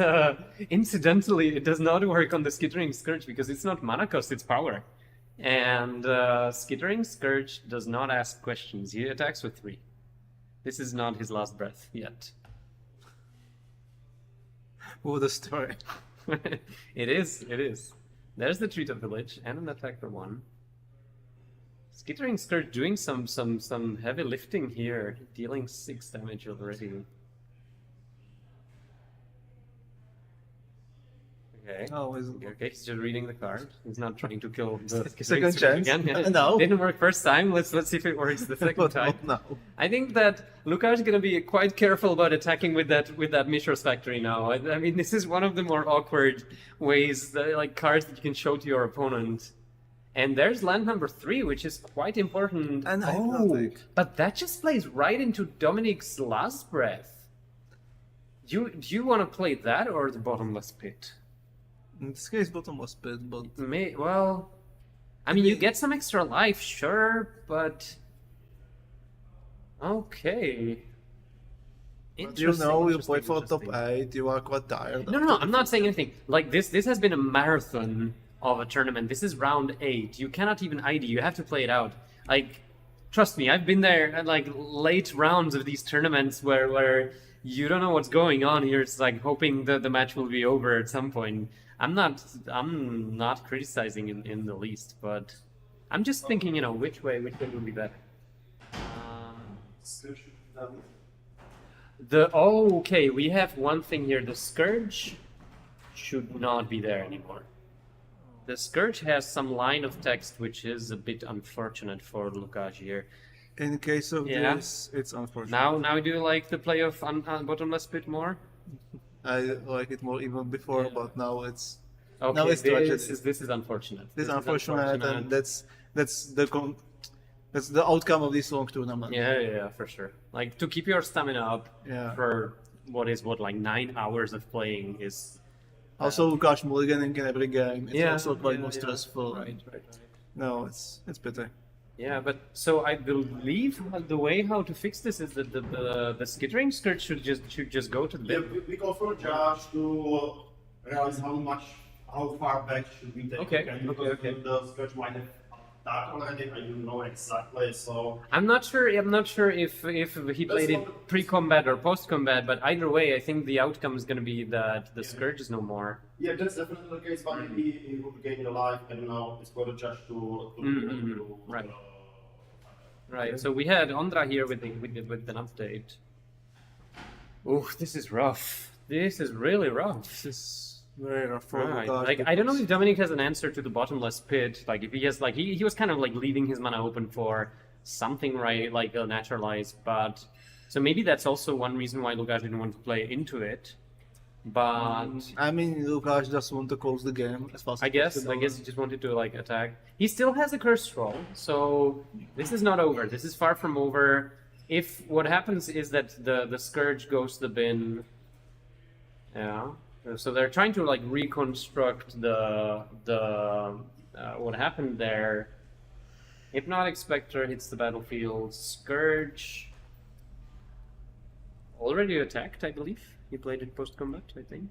incidentally, it does not work on the Skittering Scourge because it's not mana cost, it's power. And Skittering Scourge does not ask questions. He attacks with 3. This is not his last breath yet.
What a story.
It is. There's the Treat of Village and an attack for 1. Skittering Scourge doing some heavy lifting here, dealing 6 damage already. Okay.
Oh,
okay, he's just reading the card. He's not trying to kill the
second chance
again. Yeah.
No.
Didn't work first time. Let's see if it works the second time.
No.
I think that Lukáš is gonna be quite careful about attacking with that Mishra's Factory now. I mean, this is one of the more awkward ways, like cards that you can show to your opponent. And there's land number 3, which is quite important.
And
but that just plays right into Dominik's Last Breath. Do you want to play that or the Bottomless Pit?
In this case, Bottomless Pit, but...
I mean, you get some extra life, sure, but... Okay.
You play for top 8, you are quite tired.
No, I'm not saying anything. Like, this has been a marathon of a tournament. This is round 8. You cannot even ID, you have to play it out. Like, trust me, I've been there at, like, late rounds of these tournaments where you don't know what's going on here. It's like hoping that the match will be over at some point. I'm not criticizing in the least, but I'm just thinking, which way would be better. Okay, we have one thing here. The Scourge should not be there anymore. The Scourge has some line of text which is a bit unfortunate for Lukáš here.
In case of this, it's unfortunate.
Now do you like the play of Bottomless Pit more?
I like it more even before,
Yeah.
but now it's
Okay,
now it's tragedy.
this is unfortunate.
This is
is
unfortunate, and that's the outcome of this long tournament.
Yeah, for sure. Like to keep your stamina up
Yeah.
for like 9 hours of playing is
Also, Lukáš mulliganing in every game. It's also quite more
yeah.
stressful.
Right.
No, it's pity.
Yeah, but so I believe the way how to fix this is that the skittering skirt should just go to the
Yeah,
bin.
we go for a judge to realize how far back should we take
Okay,
it, and
okay,
because the sketch might have that already, I don't know exactly, so
I'm not sure if he played it pre-combat or post-combat, but either way, I think the outcome is going to be that the scourge is no more.
yeah, that's definitely the case, but maybe he would gain the life, I don't know, it's for the judge to
Right. Right. So we had Ondra here with an update. Oh, this is rough. This is really rough.
This is very rough for
Right.
Lukáš.
Like I don't know if Dominik has an answer to the bottomless pit. Like if he has like he was kind of like leaving his mana open for something, right, like a naturalize, but so maybe that's also one reason why Lukáš didn't want to play into it. But
I mean, Lukáš just want to close the game as fast
I
as
guess
possible.
he just wanted to like attack. He still has a curse scroll, so this is not over. This is far from over. If what happens is that the scourge goes to the bin, yeah. So they're trying to like reconstruct the what happened there. Hypnotic Spectre hits the battlefield. Scourge already attacked, I believe. He played it post combat, I think.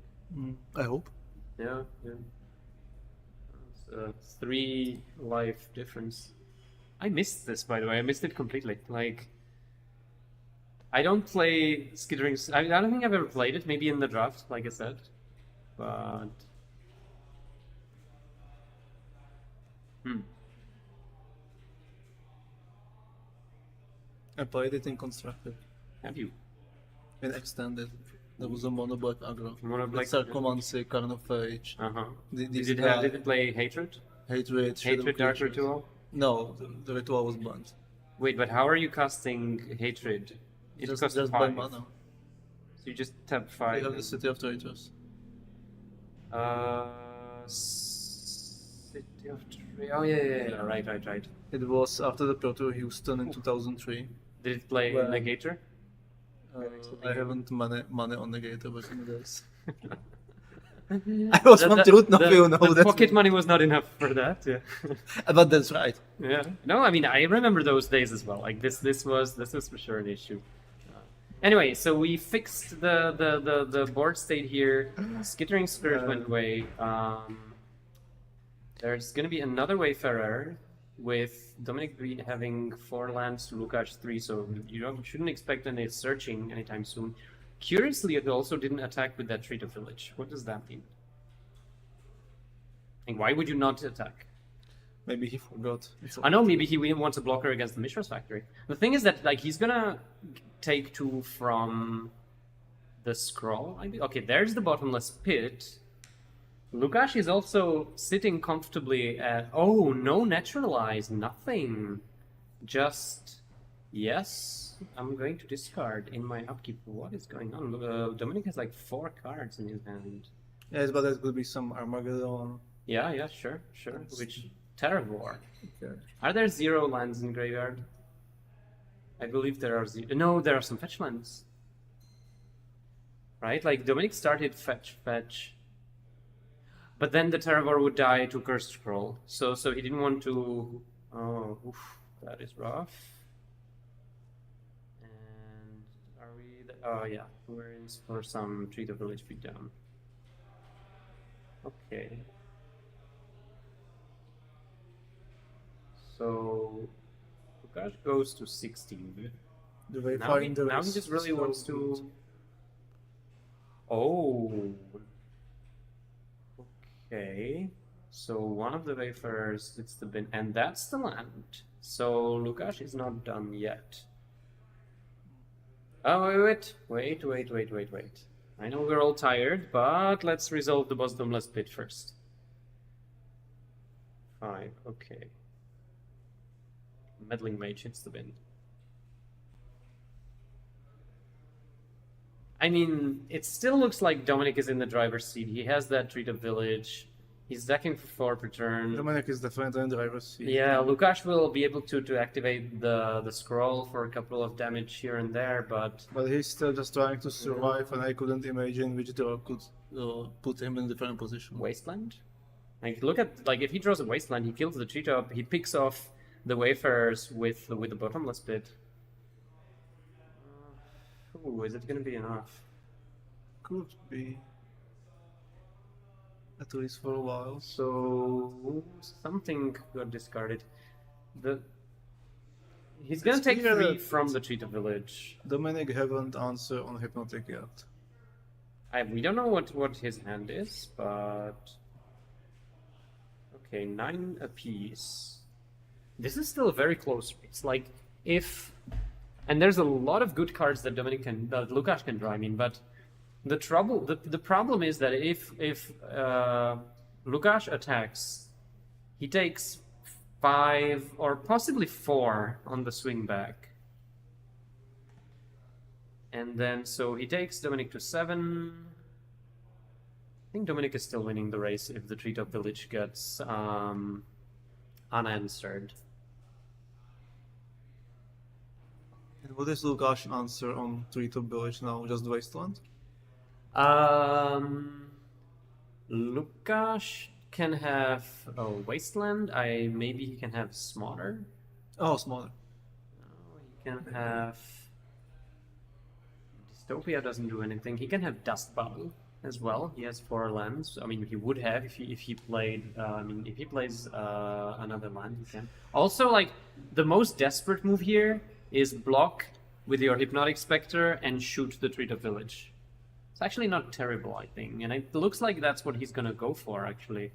I hope.
Yeah. It's 3 life difference. I missed this, by the way. I missed it completely. Like, I don't play Skittering. I don't think I've ever played it. Maybe in the draft, like I said. But
I played it in constructed.
have you?
In extended. There was a mono black aggro.
Mono black
With Sarcomancy, Carnophage.
Uh-huh.
Did
Did it play Hatred?
Hatred,
Hatred Dark Ritual?
No, the ritual was banned.
Wait, but how are you casting Hatred? It costs
Just by
5.
mana.
So you just tap
We
5.
have the City of Traitors.
City of Oh, yeah. Right.
It was after the Pro Tour Houston in 2003.
Did it play
Well,
Negator?
I haven't money on the gator back in the days. I was from Trutnov, you know.
The
That's
pocket money was not enough for that, yeah.
But that's right.
Yeah. No, I mean, I remember those days as well. Like, this was for sure an issue. Anyway, so we fixed the board state here. Skittering Scourge went away. There's going to be another Wayfarer with Dominik having 4 lands to Lukáš 3, so you shouldn't expect any searching anytime soon. Curiously, it also didn't attack with that Treat of Village. What does that mean? And why would you not attack?
Maybe he forgot.
I know, maybe he wants a blocker against the Mishra's Factory. The thing is that, like, he's gonna take 2 from the scroll. Okay, there's the bottomless pit. Lukáš is also sitting comfortably at... Oh, no naturalize, nothing. Just... Yes, I'm going to discard in my upkeep. What is going on? Dominik has like 4 cards in his hand.
Yes, but there could be some Armageddon.
Yeah, sure. Which... Terror War.
Okay.
Are there 0 lands in graveyard? I believe there are 0. No, there are some fetch lands. Right? Like, Dominik started fetch. But then the Terror War would die to Cursed Scroll. So he didn't want to... Oh, oof, that is rough. And are we... Oh, yeah. We're in for some Treat of Village beatdown. Okay. So... Lukáš goes to 16.
The way
Now he just really wants to... Oh... Okay, so one of the Wayfarers hits the bin, and that's the land. So Lukáš is not done yet. Oh, wait. I know we're all tired, but let's resolve the bottomless pit first. 5, okay. Meddling Mage hits the bin. I mean, it still looks like Dominik is in the driver's seat. He has that Treat of Village. He's decking for 4 per turn.
Dominik is definitely in the driver's seat.
Yeah, Lukáš will be able to activate the scroll for a couple of damage here and there, but
But he's still just trying to survive, and I couldn't imagine which draw could put him in a different position.
Wasteland? Like, look at, like, if he draws a Wasteland, he kills the treetop, he picks off the Wayfarers with the Bottomless Pit. Ooh, is it gonna be enough?
Could be. At least for a while.
So something got discarded. He's gonna
It's
take
clear
3
that
from the Treat of Village.
Dominik haven't answered on Hypnotic yet.
We don't know what his hand is, but okay, 9 apiece. This is still a very close race. Like if, and there's a lot of good cards that Lukáš can draw. I mean, but the problem is that if Lukáš attacks, he takes 5 or possibly 4 on the swing back. And then, so he takes Dominik to 7. I think Dominik is still winning the race if the Treat of Village gets unanswered.
And what is Lukáš answer on Treat of Village now? Just Wasteland?
Lukáš can have a Wasteland. Maybe he can have Smaller.
Oh, smaller.
He can have Dystopia. Doesn't do anything. He can have Dust Bubble as well. He has 4 lands. I mean, he would have if he played. If he plays another land, he can. Also, like the most desperate move here is block with your Hypnotic Spectre and shoot the Treat of Village. It's actually not terrible, I think, and it looks like that's what he's gonna go for, actually.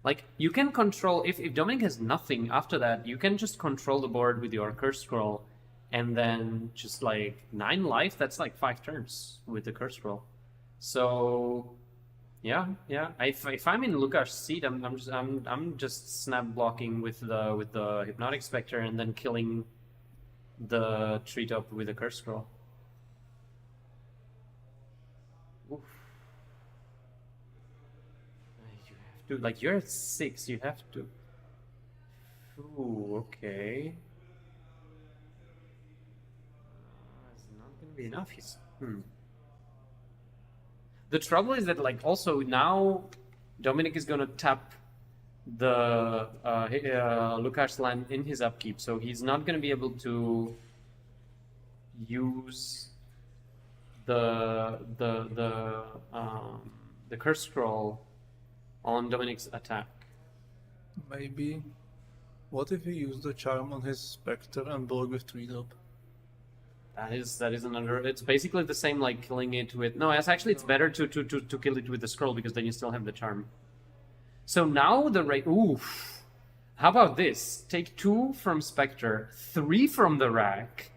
Like, you can control, if Dominik has nothing after that, you can just control the board with your Curse Scroll, and then just like 9 life, that's like 5 turns with the Curse Scroll. So, yeah. If I'm in Lukáš's seat, I'm just snap blocking with the Hypnotic Spectre and then killing the Treat Up with the Curse Scroll. Oof. You have to, like, you're at 6, you have to. Ooh, okay. It's not gonna be enough. The trouble is that, like, also now Dominik is gonna tap the Lukáš land in his upkeep, so he's not going to be able to use the Curse Scroll on Dominik's attack.
Maybe. What if he used the charm on his Spectre and block with 3-drop?
That is another. It's basically the same like killing it with. No, it's better to kill it with the scroll because then you still have the charm. So now the rate. Oof. How about this? Take 2 from Spectre, 3 from the rack,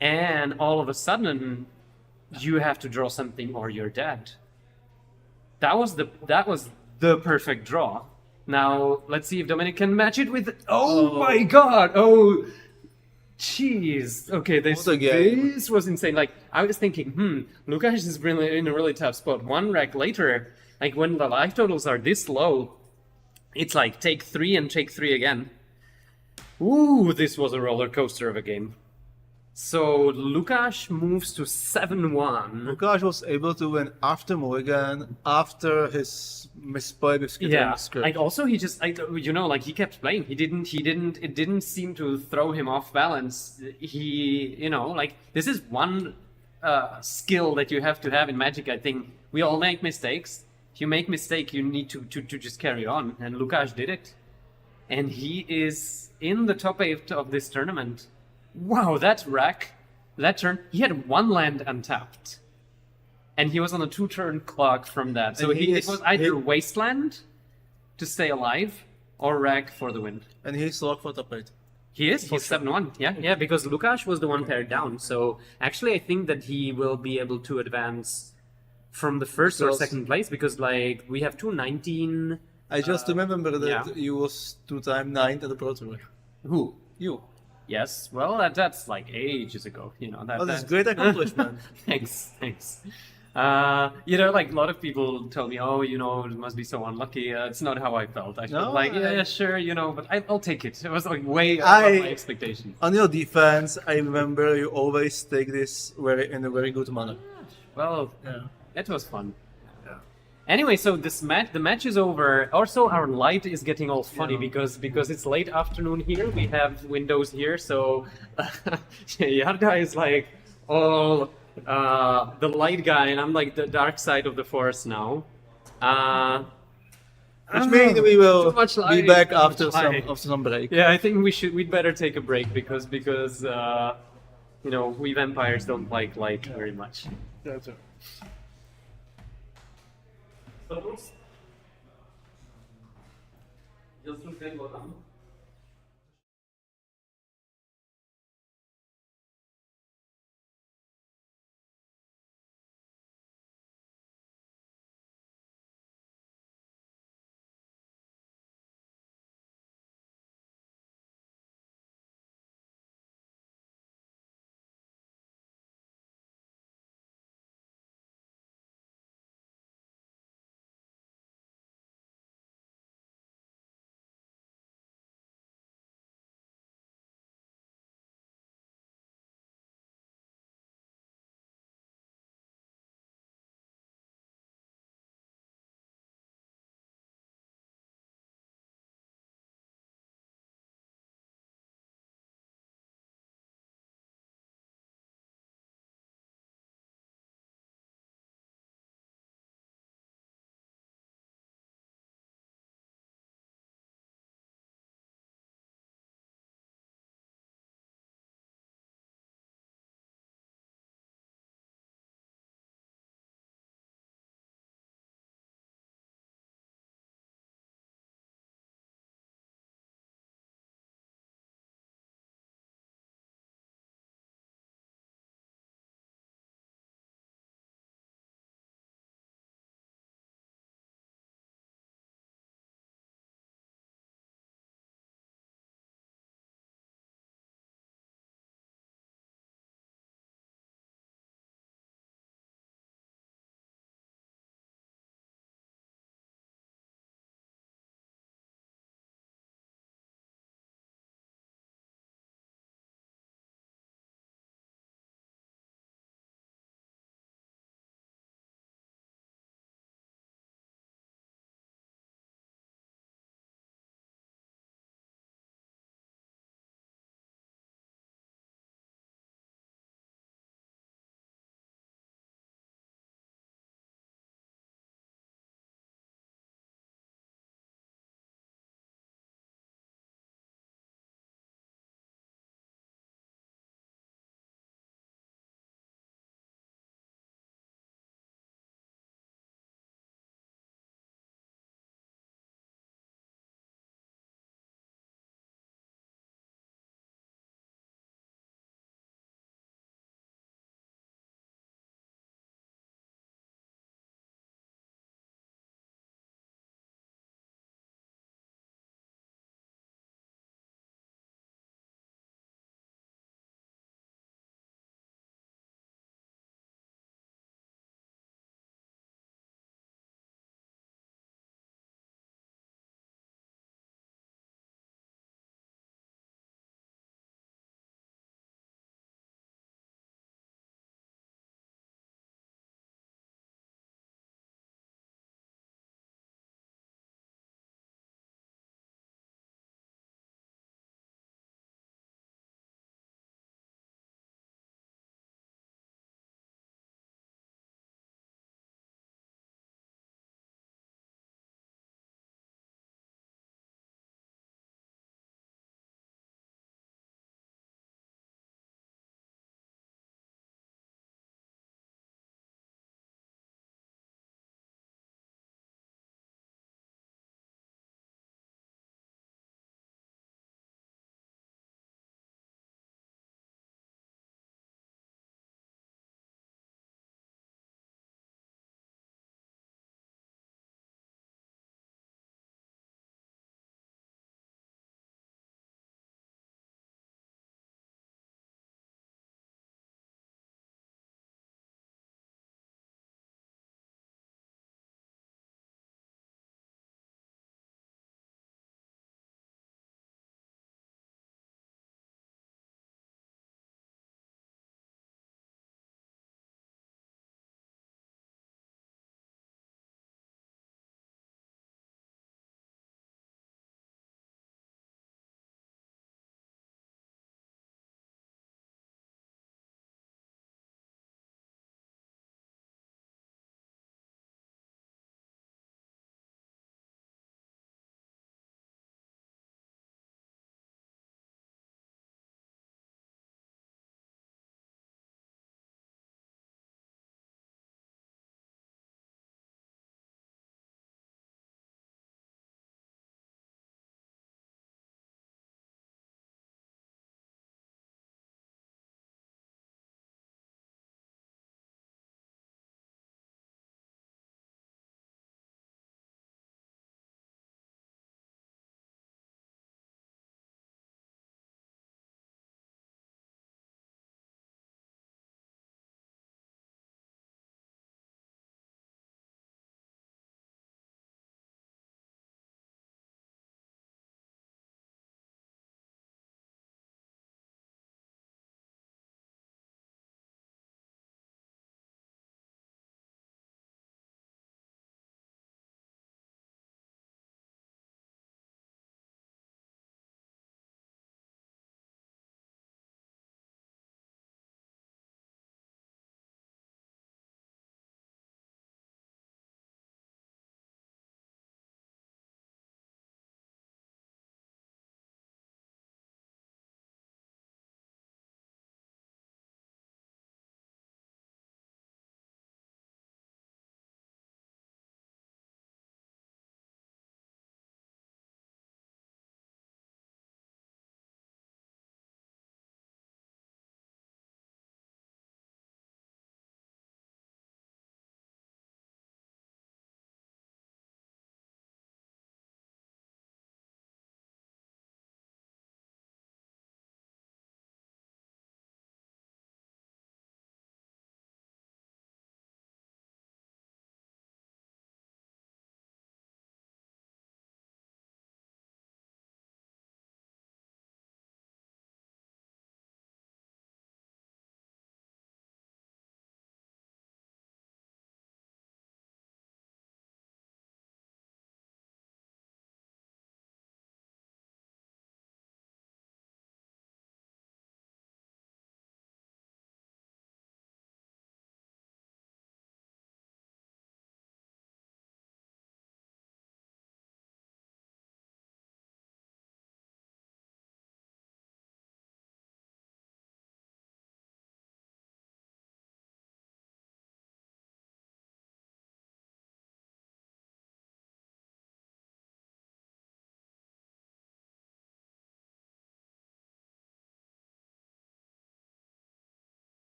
and all of a sudden you have to draw something or you're dead. That was the perfect draw. Now let's see if Dominik can match it with. Oh my god! Oh, jeez. Okay, this was insane. Like I was thinking, Lukáš is really in a really tough spot. 1 rack later. Like, when the life totals are this low, it's like, take 3 and take 3 again. Ooh, this was a roller coaster of a game. So, Lukáš moves to 7-1.
Lukáš was able to win after Mulligan, after his misplay with Skittering Script.
Like, also, he just, he kept playing. It didn't seem to throw him off balance. This is one skill that you have to have in Magic, I think. We all make mistakes. If you make mistake, you need to just carry on, and Lukáš did it. And he is in the top 8 of this tournament. Wow, that turn, he had 1 land untapped. And he was on a 2-turn clock from that. So it was either Wasteland to stay alive, or rack for the win.
And he's locked for top 8.
He's 7-1, yeah, because Lukáš was the one paired down. So actually I think that he will be able to advance from the first or second place, because like we have 2-19.
I just remember that you was 2-time 9th at the Pro Tour.
Who?
You.
Yes, well, that's like ages ago, you know.
Oh, that's great accomplishment.
Thanks. You know, like a lot of people tell me, oh, you know, it must be so unlucky. It's not how I felt. I felt like, yeah, sure, you know, but I'll take it. It was like way above my expectations.
On your defense, I remember you always take this in a very good manner.
Well, it was fun. Anyway, so the match is over. Also, our light is getting all funny because it's late afternoon here. We have windows here, so Jarda is like all the light guy, and I'm like the dark side of the force now.
Which means we will be back after
light.
some break.
Yeah, I think we'd better take a break because you know, we vampires don't like light very much.
That's it.
Just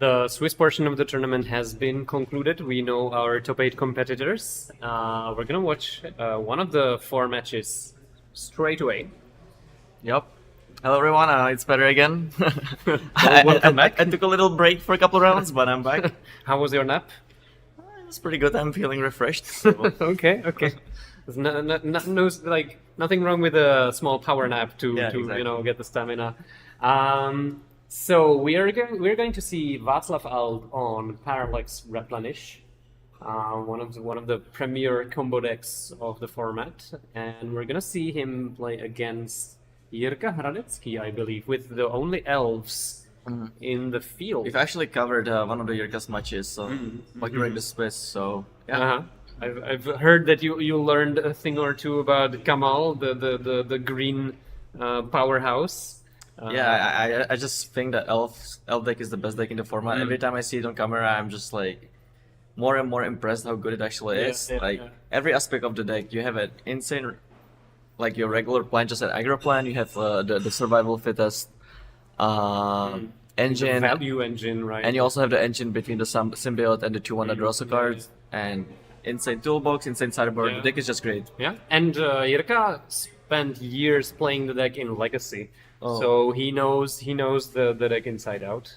The Swiss portion of the tournament has been concluded. We know our top 8 competitors. We're gonna watch one of the 4 matches straight away.
Yep. Hello everyone, it's better again.
Welcome back.
I took a little break for a couple of rounds, but I'm back.
How was your nap?
It was pretty good. I'm feeling refreshed. So.
Okay. There's nothing wrong with a small power nap to
exactly.
get the stamina. So we're going to see Václav Alt on Parallax Replenish, one of the premier combo decks of the format, and we're gonna see him play against Jirka Hradecký, I believe, with the only elves in the field.
We've actually covered one of the Jirka's matches, so during the Swiss. So yeah.
I've heard that you learned a thing or two about Kamal, the green powerhouse.
I just think that elf deck is the best deck in the format. Every time I see it on camera, I'm just like more and more impressed how good it actually is. Every aspect of the deck, you have an insane, like your regular plan, just an aggro plan. You have the survival fittest engine,
the value engine, right?
and you also have the engine between the symbiote and the 2/1 that draws a card, and insane toolbox, insane sideboard. The deck is just great.
Yeah, and Jirka spent years playing the deck in Legacy. So he knows the deck inside out.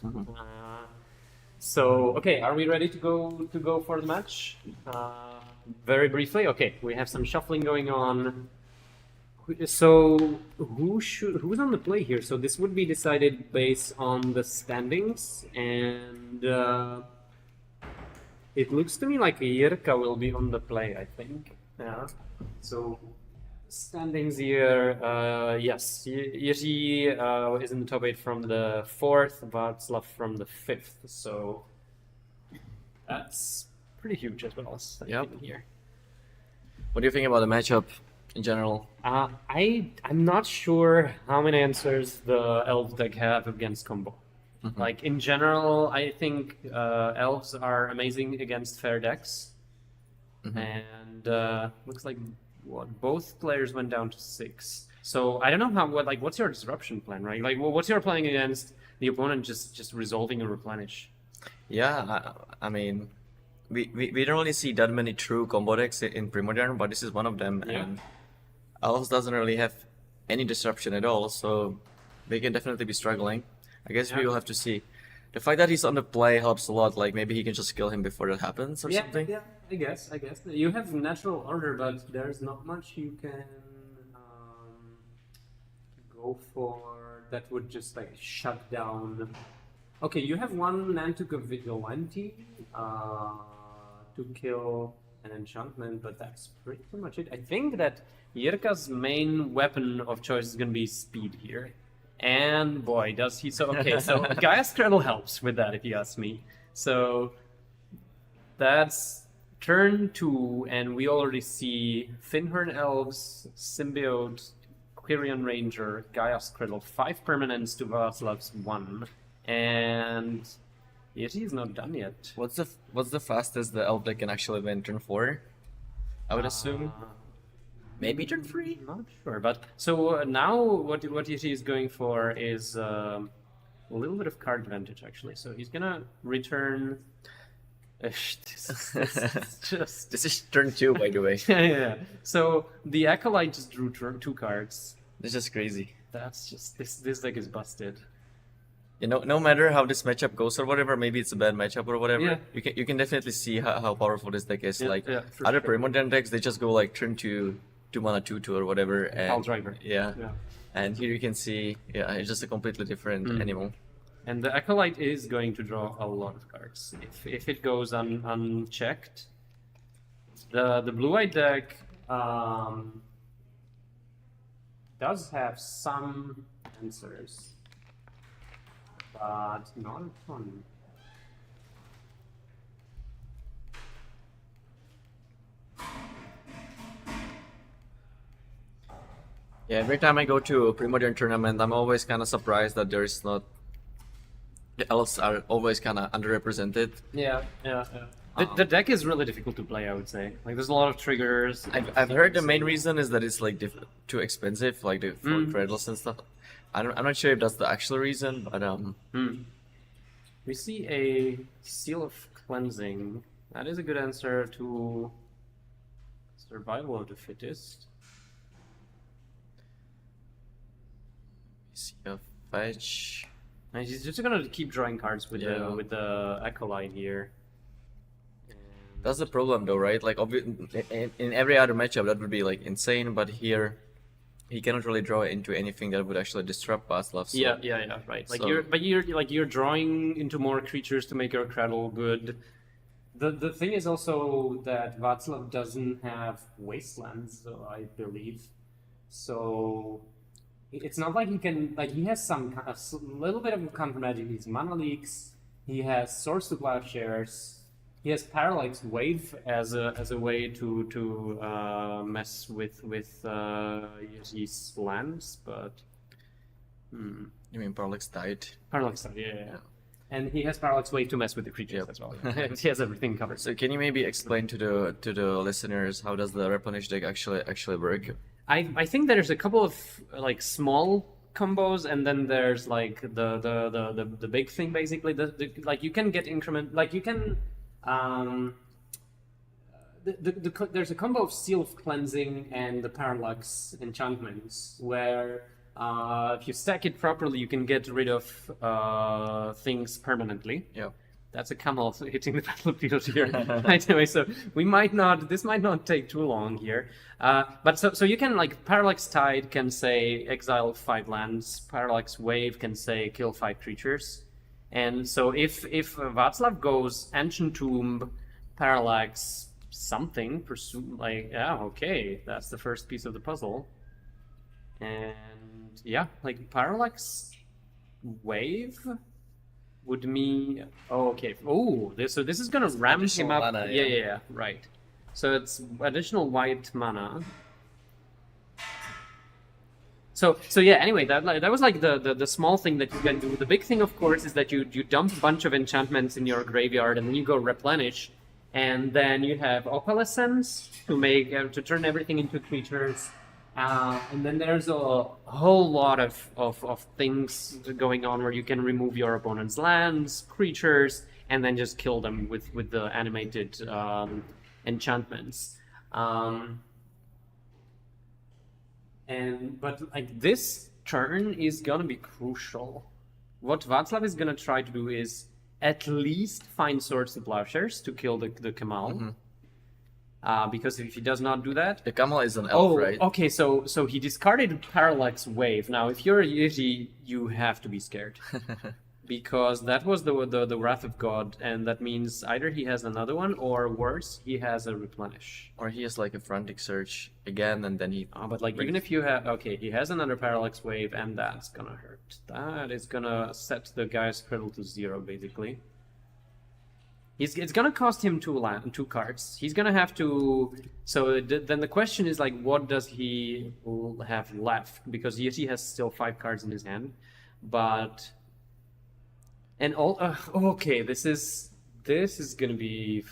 So okay, are we ready to go for the match? Very briefly, okay, we have some shuffling going on. So who's on the play here? So this would be decided based on the standings, and it looks to me like Jirka will be on the play. I think. Yeah. So. Standings here, yes, Jiří is in the top 8 from the 4th, Václav from the 5th, so that's pretty huge as well. Here.
What do you think about the matchup in general?
I'm not sure how many answers the Elves deck have against combo. Like in general, I think Elves are amazing against fair decks, and looks like. Both players went down to 6. So I don't know what's your disruption plan, right? Like, what's your playing against the opponent just resolving a replenish?
Yeah, I mean, we don't really see that many true combo decks in Premodern, but this is one of them, and Elves doesn't really have any disruption at all, so they can definitely be struggling. I guess we will have to see. The fact that he's on the play helps a lot. Like maybe he can just kill him before that happens or something.
Yeah, I guess. You have natural order, but there's not much you can go for that would just like shut down. Okay, you have one Nantuk of Vigilante to kill an enchantment, but that's pretty much it. I think that Jirka's main weapon of choice is going to be speed here. And boy, does he so. Okay, so Gaia's Cradle helps with that, if you ask me. So that's turn 2, and we already see Finhorn Elves, Symbiote, Quirion Ranger, Gaia's Cradle, 5 permanents to Václav's 1. And Jiří is not done yet.
What's the fastest the Elf deck can actually win? Turn 4? I would assume. Maybe turn 3?
Not sure, but so now what Jiří is going for is a little bit of card advantage actually. So he's gonna return. This
is turn 2, by the way.
yeah. So the Acolyte just drew 2 cards.
This is crazy.
That's just this deck is busted.
You know, no matter how this matchup goes or whatever, maybe it's a bad matchup or whatever.
Yeah.
You can definitely see how powerful this deck is. Other
sure.
Premodern decks, they just go like turn 2 mana 2/2 or whatever. And,
Pile Driver.
Yeah. And here you can see, it's just a completely different animal.
And the Acolyte is going to draw a lot of cards if it goes unchecked. The blue-eyed deck does have some answers, but not a ton.
Yeah, every time I go to a Premodern tournament, I'm always kind of surprised that the Elves are always kind of underrepresented.
Yeah. The deck is really difficult to play, I would say. Like, there's a lot of triggers.
I've heard the main reason is that it's like too expensive, like the for cradles and stuff. I'm not sure if that's the actual reason, but
We see a Seal of Cleansing. That is a good answer to Survival of the Fittest.
See a fetch.
And he's just gonna keep drawing cards with the Acolyte here.
That's the problem though, right? Like in every other matchup that would be like insane, but here he cannot really draw into anything that would actually disrupt Václav. So,
Yeah, right. Like
so-
you're drawing into more creatures to make your Cradle good. The thing is also that Václav doesn't have Wastelands, I believe. So it's not like he can, like, he has a little bit of counter magic. He's Mana Leaks, he has Source to Plowshares, he has Parallax Wave as a way to mess with his lands, but
You mean Parallax died?
Parallax, yeah. And he has Parallax Wave to mess with the creatures as well. He has everything covered.
So can you maybe explain to the listeners how does the Replenish deck actually work?
I think there's a couple of like small combos, and then there's like the big thing basically. Like you can get increment, like you can there's a combo of Seal of Cleansing and the Parallax enchantments where if you stack it properly, you can get rid of things permanently.
Yeah.
That's a camel hitting the battlefield here. Anyway, so this might not take too long here. But so you can, like, Parallax Tide can say exile 5 lands, Parallax Wave can say kill 5 creatures. And so if Václav goes Ancient Tomb, Parallax something, pursue, like, yeah, okay, that's the first piece of the puzzle. And yeah, like Parallax Wave would mean, oh, okay. Oh, so this is gonna ramp him up.
Mana,
yeah, right. So it's additional white mana. So yeah. Anyway, that was like the small thing that you can do. The big thing, of course, is that you dump a bunch of enchantments in your graveyard, and then you go replenish, and then you have Opalescence to turn everything into creatures. And then there's a whole lot of things going on where you can remove your opponent's lands, creatures, and then just kill them with the animated enchantments. But like this turn is gonna be crucial. What Václav is gonna try to do is at least find Swords to Plowshares to kill the Kämmler.
Mm-hmm.
Because if he does not do that...
The Kämmler is an elf, right?
Okay, so he discarded Parallax Wave. Now, if you're a Jiří, you have to be scared. Because that was the Wrath of God, and that means either he has another one, or worse, he has a Replenish.
Or he has like a Frantic Search again, and then he...
But like, even if you have... Okay, he has another Parallax Wave, and that's gonna hurt. That is gonna set the guy's Cradle to 0, basically. It's gonna cost him 2 cards. He's gonna have to. So then the question is like, what does he have left? Because Jiří has still 5 cards in his hand, but okay, this is gonna be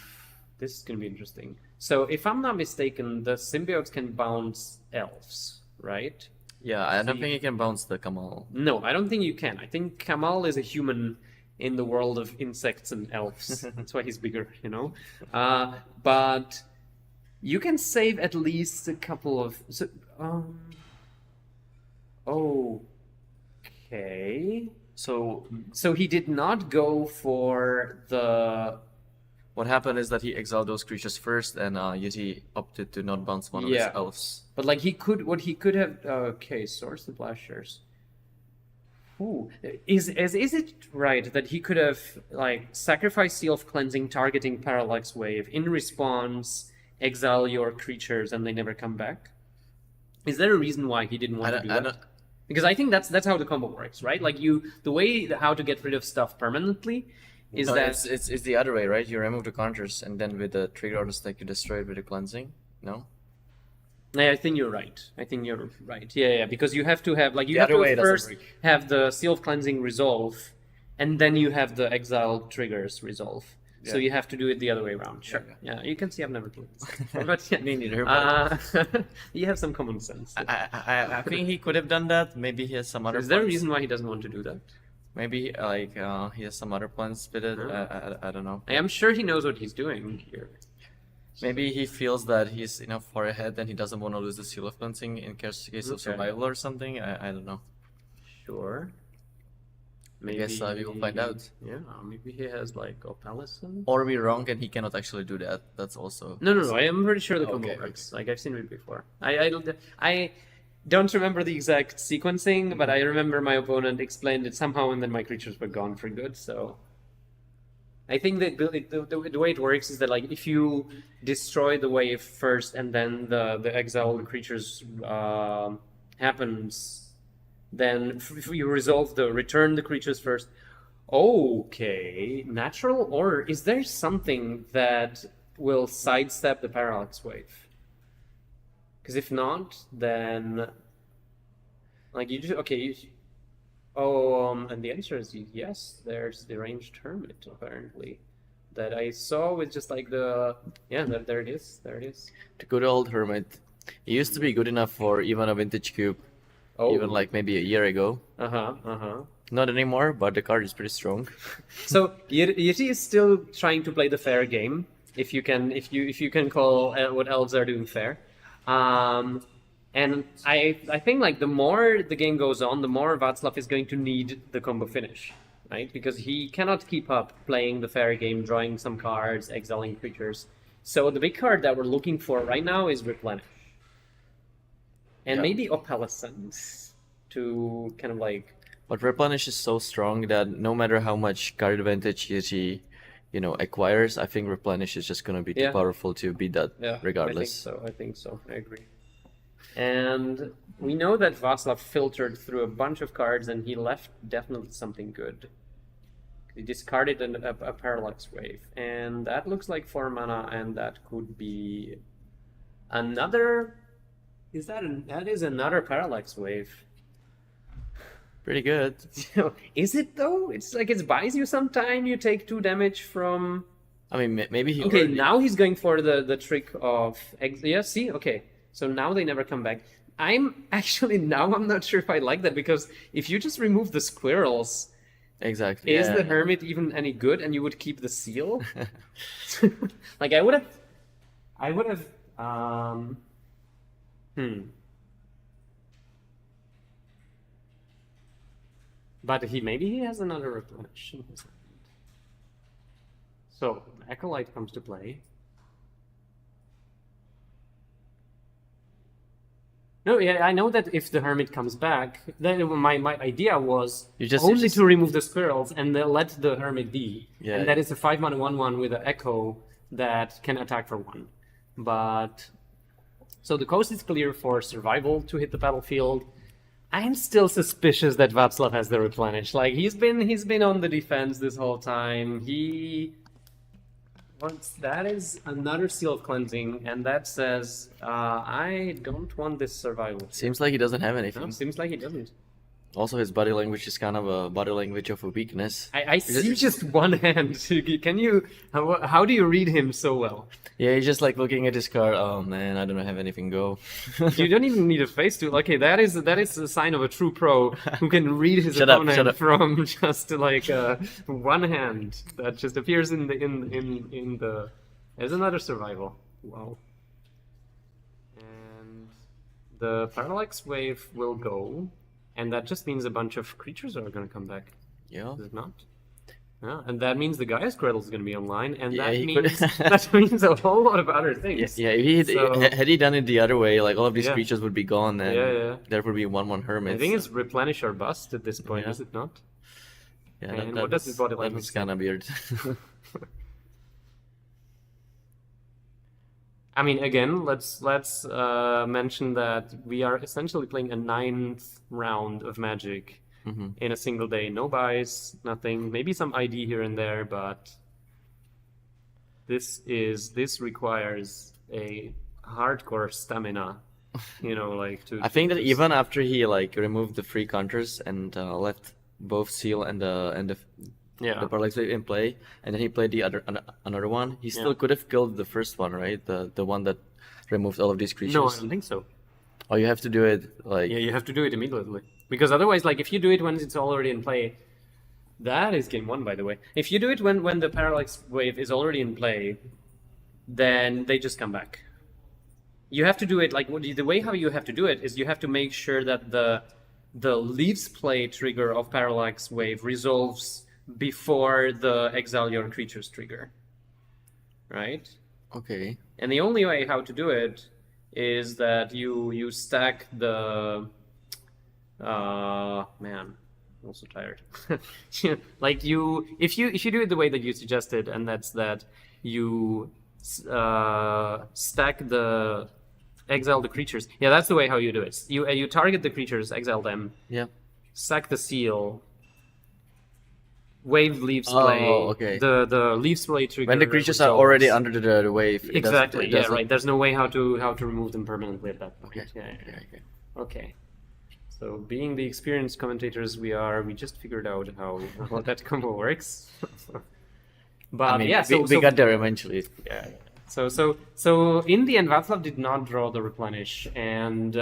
interesting. So if I'm not mistaken, the symbiotes can bounce elves, right?
Yeah, I don't think he can bounce the Kämmler.
No, I don't think you can. I think Kämmler is a human in the world of insects and elves. That's why he's bigger, you know? But you can save at least a couple of... Okay... So he did not go for the...
What happened is that he exiled those creatures first, and Jiří opted to not bounce one of his elves.
But like he could have... Okay, Source the Plowshares. Ooh, is it right that he could have like sacrificed Seal of Cleansing targeting Parallax Wave, in response exile your creatures and they never come back? Is there a reason why he didn't want to do that? Because I think that's how the combo works, right? Like how to get rid of stuff permanently is that
it's the other way, right? You remove the counters and then with the trigger auto stack you destroy it with the cleansing. No?
Yeah, I think you're right. Yeah, because you have to have you have to first have the Seal of Cleansing resolve, and then you have the exile triggers resolve. Yeah. So you have to do it the other way around. Sure. Yeah, you can see I've never played this. But yeah,
me neither.
You have some common sense.
I think he could have done that. Maybe he has some other.
Is there a reason why he doesn't want to do that?
Maybe like he has some other plans with it. I don't know.
I am sure he knows what he's doing here.
Maybe he feels that he's enough far ahead and he doesn't want to lose the Seal of Cleansing in case of survival or something. I don't know.
Sure.
I guess we will find out.
Yeah, maybe he has like Opalison.
Or we're wrong and he cannot actually do that. That's also...
No. I am pretty sure the combo works. Like I've seen it before. I don't remember the exact sequencing, but I remember my opponent explained it somehow, and then my creatures were gone for good. So I think that the way it works is that like if you destroy the wave first and then the exile creatures happens, then if you resolve the return the creatures first. Okay, natural, or is there something that will sidestep the parallax wave? Because if not, then like you just and the answer is yes. There's the ranged hermit apparently that I saw with just like there it is.
The good old hermit. He used to be good enough for even a vintage cube. Even like maybe a year ago. Not anymore, but the card is pretty strong.
So Jiří is still trying to play the fair game, if you can call what elves are doing fair. And I think like the more the game goes on, the more Václav is going to need the combo finish, right? Because he cannot keep up playing the fair game, drawing some cards, exiling creatures. So the big card that we're looking for right now is Replenish. And maybe Opalescence to kind of like...
But Replenish is so strong that no matter how much card advantage Jiří, acquires, I think Replenish is just going to be too powerful to beat that regardless.
I think so. I agree. And we know that Václav filtered through a bunch of cards and he left definitely something good. He discarded a Parallax Wave. And that looks like 4 mana, and that could be another... That is another Parallax Wave.
Pretty good.
Is it though? It's like it buys you some time. You take 2 damage from...
I mean, maybe he...
Okay, now he's going for the trick of... Yeah, see? Okay. So now they never come back. I'm not sure if I like that, because if you just remove the squirrels...
Exactly.
Is the hermit even any good, and you would keep the seal? Like I would have But maybe he has another replenish in his hand. So Acolyte comes to play. No, yeah, I know that if the hermit comes back, then my idea was to remove the squirrels and then let the hermit be. Yeah. And that is a 5-mana 1/1 with an echo that can attack for 1. But so the coast is clear for survival to hit the battlefield. I'm still suspicious that Václav has the replenish. Like he's been on the defense this whole time. That is another Seal of Cleansing, and that says, I don't want this survival.
Seems like he doesn't have anything.
No, seems like he doesn't.
Also, his body language is kind of a body language of a weakness.
I see just one hand. Can you... How do you read him so well?
Yeah, he's just like looking at his card. Oh man, I don't have anything go.
You don't even need a face to... Okay, that is a sign of a true pro who can read his opponent from just like one hand that just appears in the... There's another survival. Wow. And the Parallax Wave will go. And that just means a bunch of creatures are going to come back.
Yeah.
Is it not? Yeah, and that means the Gaia's Cradle is going to be online, and that means a whole lot of other things.
Yeah, had he done it the other way, like all of these creatures would be gone, and there would be 1/1 hermit.
I think it's replenish or bust at this point, is it not?
Yeah,
and what does his body language
say? Kind of weird.
I mean, again, let's mention that we are essentially playing a 9th round of Magic in a single day. No buys, nothing. Maybe some ID here and there, but this requires a hardcore stamina. To.
I think that even after he removed the free counters and left both Seal and the Parallax Wave in play, and then he played another one. He still could have killed the first one, right? The one that removed all of these creatures.
No, I don't think so.
Oh, you have to do it
you have to do it immediately, because otherwise, if you do it when it's already in play, That is game 1, by the way. If you do it when the parallax wave is already in play, then they just come back. You have to do it like the way how you have to do it is you have to make sure that the leaves play trigger of parallax wave resolves before the exile your creatures trigger. Right?
Okay.
And the only way how to do it is that you stack the man, I'm also tired. Like if you do it the way that you suggested, and that's that you stack the exile the creatures. Yeah, that's the way how you do it. You target the creatures, exile them.
Yeah.
Sack the seal. Wave leaves play.
Okay.
The leaves play trigger.
When the creatures are already under the wave.
Exactly. Yeah. Right. There's no way how to remove them permanently at that point.
Okay.
Yeah.
Okay.
Okay. So, being the experienced commentators we are, we just figured out how that combo works. But
I mean,
yeah,
we got there eventually.
Yeah. So in the end, Václav did not draw the replenish, and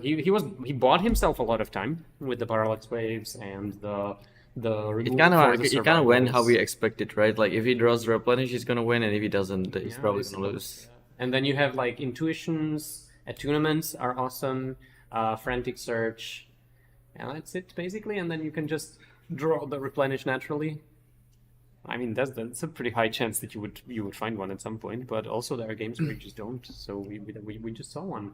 he bought himself a lot of time with the parallax waves and the
It kind of went how we expected, right? Like if he draws replenish, he's gonna win, and if he doesn't, he's probably gonna lose.
And then you have like intuitions, attunements are awesome, frantic search, and that's it basically. And then you can just draw the replenish naturally. I mean, that's a pretty high chance that you would find one at some point, but also there are games where you just don't. So we just saw one.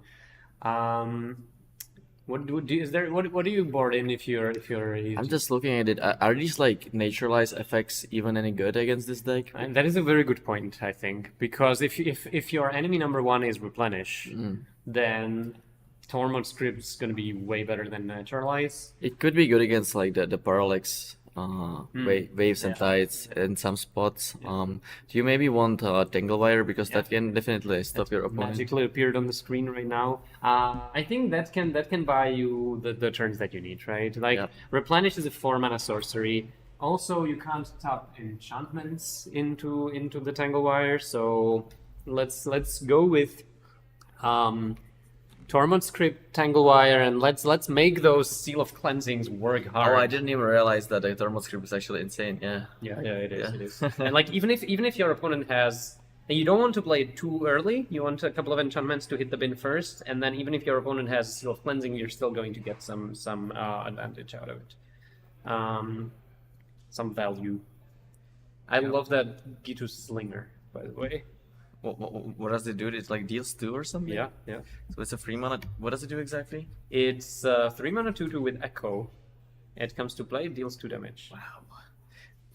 What do you board in if you're?
I'm just looking at it. Are these like naturalized effects even any good against this deck?
And that is a very good point, I think, because if your enemy number 1 is replenish, then Tormod script is going to be way better than naturalize.
It could be good against like the parallax waves and tides in some spots. Do you maybe want Tanglewire because that can definitely stop your opponent?
Magically appeared on the screen right now. I think that can buy you the turns that you need, right? Like replenish is a 4-mana sorcery. Also, you can't tap enchantments into the Tanglewire, so let's go with Tormod script, Tanglewire, and let's make those Seal of Cleansings work hard.
Oh, I didn't even realize that the Tormod script is actually insane. Yeah,
it is. And like even if your opponent has, and you don't want to play it too early, you want a couple of enchantments to hit the bin first, and then even if your opponent has Seal of Cleansing, you're still going to get some advantage out of it, some value. I love that Gitu Slinger, by the way.
What does it do? It's like deals 2 or something?
Yeah.
So it's a 3-mana. What does it do exactly?
It's 3-mana 2/2 with Echo. It comes to play, deals 2 damage.
Wow.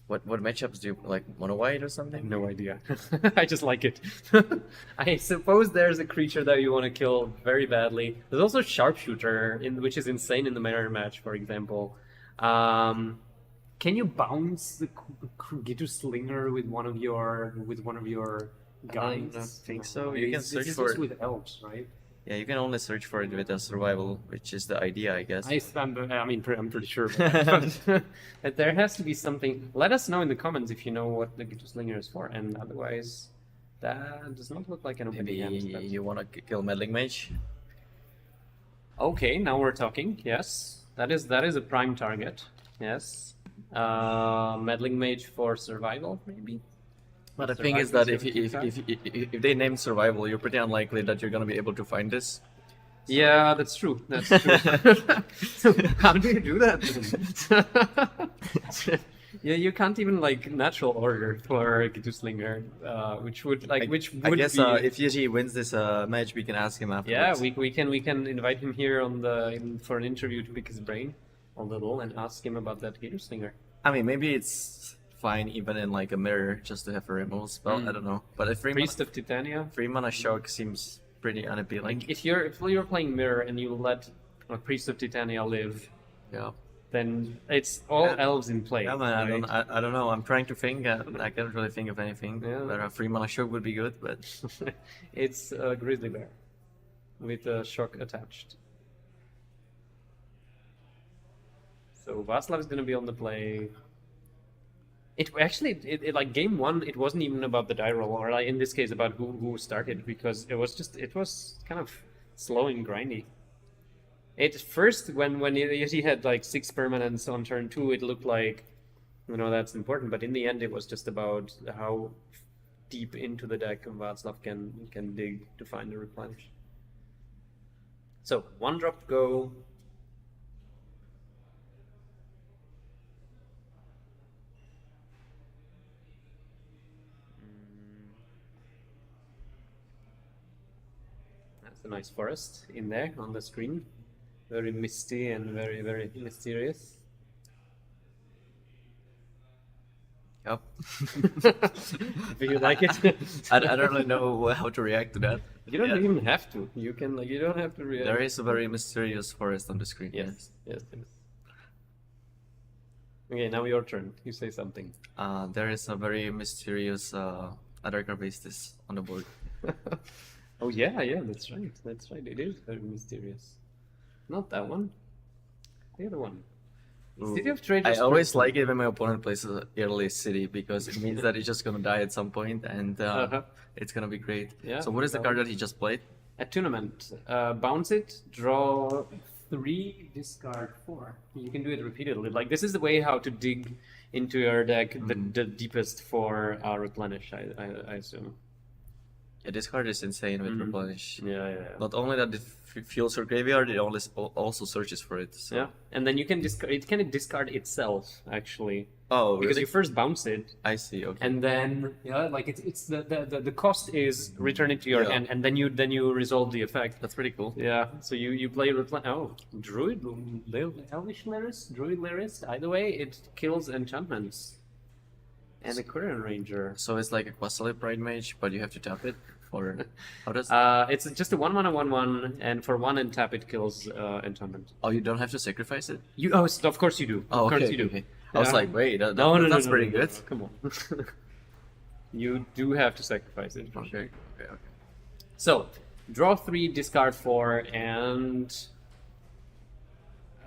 What matchups do you like? Mono white or something?
No idea. I just like it. I suppose there's a creature that you want to kill very badly. There's also Sharpshooter, which is insane in the mirror match, for example. Can you bounce the Gitu Slinger with one of your guys?
I don't think so.
You can search for it with elves, right?
Yeah, you can only search for it with a survival, which is the idea, I guess.
I'm pretty sure. But there has to be something. Let us know in the comments if you know what the Gitu Slinger is for, and otherwise, that does not look like an opening hand.
Maybe you want to kill Meddling Mage?
Okay, now we're talking. Yes, that is a prime target. Yes, Meddling Mage for survival, maybe.
But the thing is that if they name survival, you're pretty unlikely that you're gonna be able to find this. So.
Yeah, that's true. That's true. So how do you do that then? Yeah, you can't even like natural order for Gitu Slinger, which would like
I guess if Jiří wins this match, we can ask him afterwards.
Yeah, we can invite him here for an interview to pick his brain a little and ask him about that Gitu Slinger.
I mean, maybe it's fine even in like a mirror just to have a removal spell. I don't know, but if
Priest of Titania,
3-mana Shock seems pretty unappealing.
Like if you're playing mirror and you let a Priest of Titania live, then it's all elves in play.
Yeah, man, right? I don't know. I'm trying to think. I can't really think of anything.
Yeah.
Where a 3-mana Shock would be good, but
it's a Grizzly Bear with a Shock attached. So Václav is gonna be on the play. It actually, like game 1, it wasn't even about the die roll, or like in this case about who started, because it was kind of slow and grindy. At first, when he had like 6 permanents on turn 2, it looked like You know, that's important. But in the end, it was just about how deep into the deck Václav can dig to find a replenish. So 1-drop go. That's a nice forest in there on the screen. Very misty and very, very mysterious.
Yep.
Do you like it?
I don't really know how to react to that.
You don't even have to. You can you don't have to react.
There is a very mysterious forest on the screen.
Yes. Okay, now your turn. You say something.
There is a very mysterious other card based on the board.
Oh yeah, that's right. That's right. It is very mysterious. Not that one. The other one. City of Traders.
I always like it when my opponent plays an early city because it means that it's just gonna die at some point and it's gonna be great.
Yeah,
so what is the card that he just played?
A tournament. Bounce it, draw 3, discard 4. You can do it repeatedly. Like this is the way how to dig into your deck the deepest for replenish. I assume.
Yeah, this card is insane with replenish.
Yeah.
Not only that it fills your graveyard, it also searches for it. So.
Yeah, and then you can discard. It can discard itself actually.
Oh,
because
really?
you first bounce it.
I see. Okay.
And then like it's the cost is return it to your hand, and then you resolve the effect.
That's pretty cool.
Yeah. So you play Druid, Elvish Lyrist, Druid Lyrist. Either way, it kills enchantments. And a Quirion Ranger.
So it's like a Quasali Pride Mage, but you have to tap it. Or how does?
It's just a 1/1 1/1, and for 1 and tap it kills enchantment.
Oh, you don't have to sacrifice it.
Of course you do.
Oh,
of course
okay,
you do.
Okay. I was like, wait, that's pretty good.
Come on. You do have to sacrifice it.
Okay.
So, draw 3, discard 4, and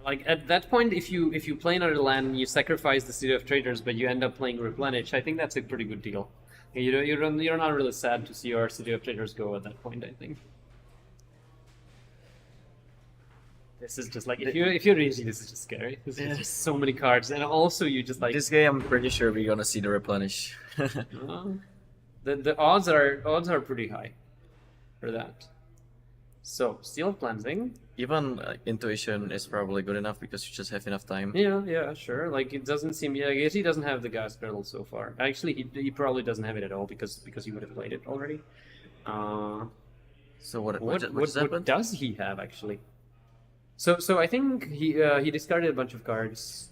like at that point, if you play another land, you sacrifice the City of Traders, but you end up playing Replenish. I think that's a pretty good deal. You're not really sad to see your City of Traders go at that point, I think. This is just like if you're Jiří, this is just scary. This is just so many cards, and also you just like
this game. I'm pretty sure we're gonna see the replenish.
The odds are pretty high for that. So Seal of Cleansing.
Even intuition is probably good enough because you just have enough time.
Yeah, sure. Like it doesn't seem. Yeah, I guess he doesn't have the gas pedal so far. Actually, he probably doesn't have it at all because he would have played it already.
So what
does he have actually? So I think he discarded a bunch of cards.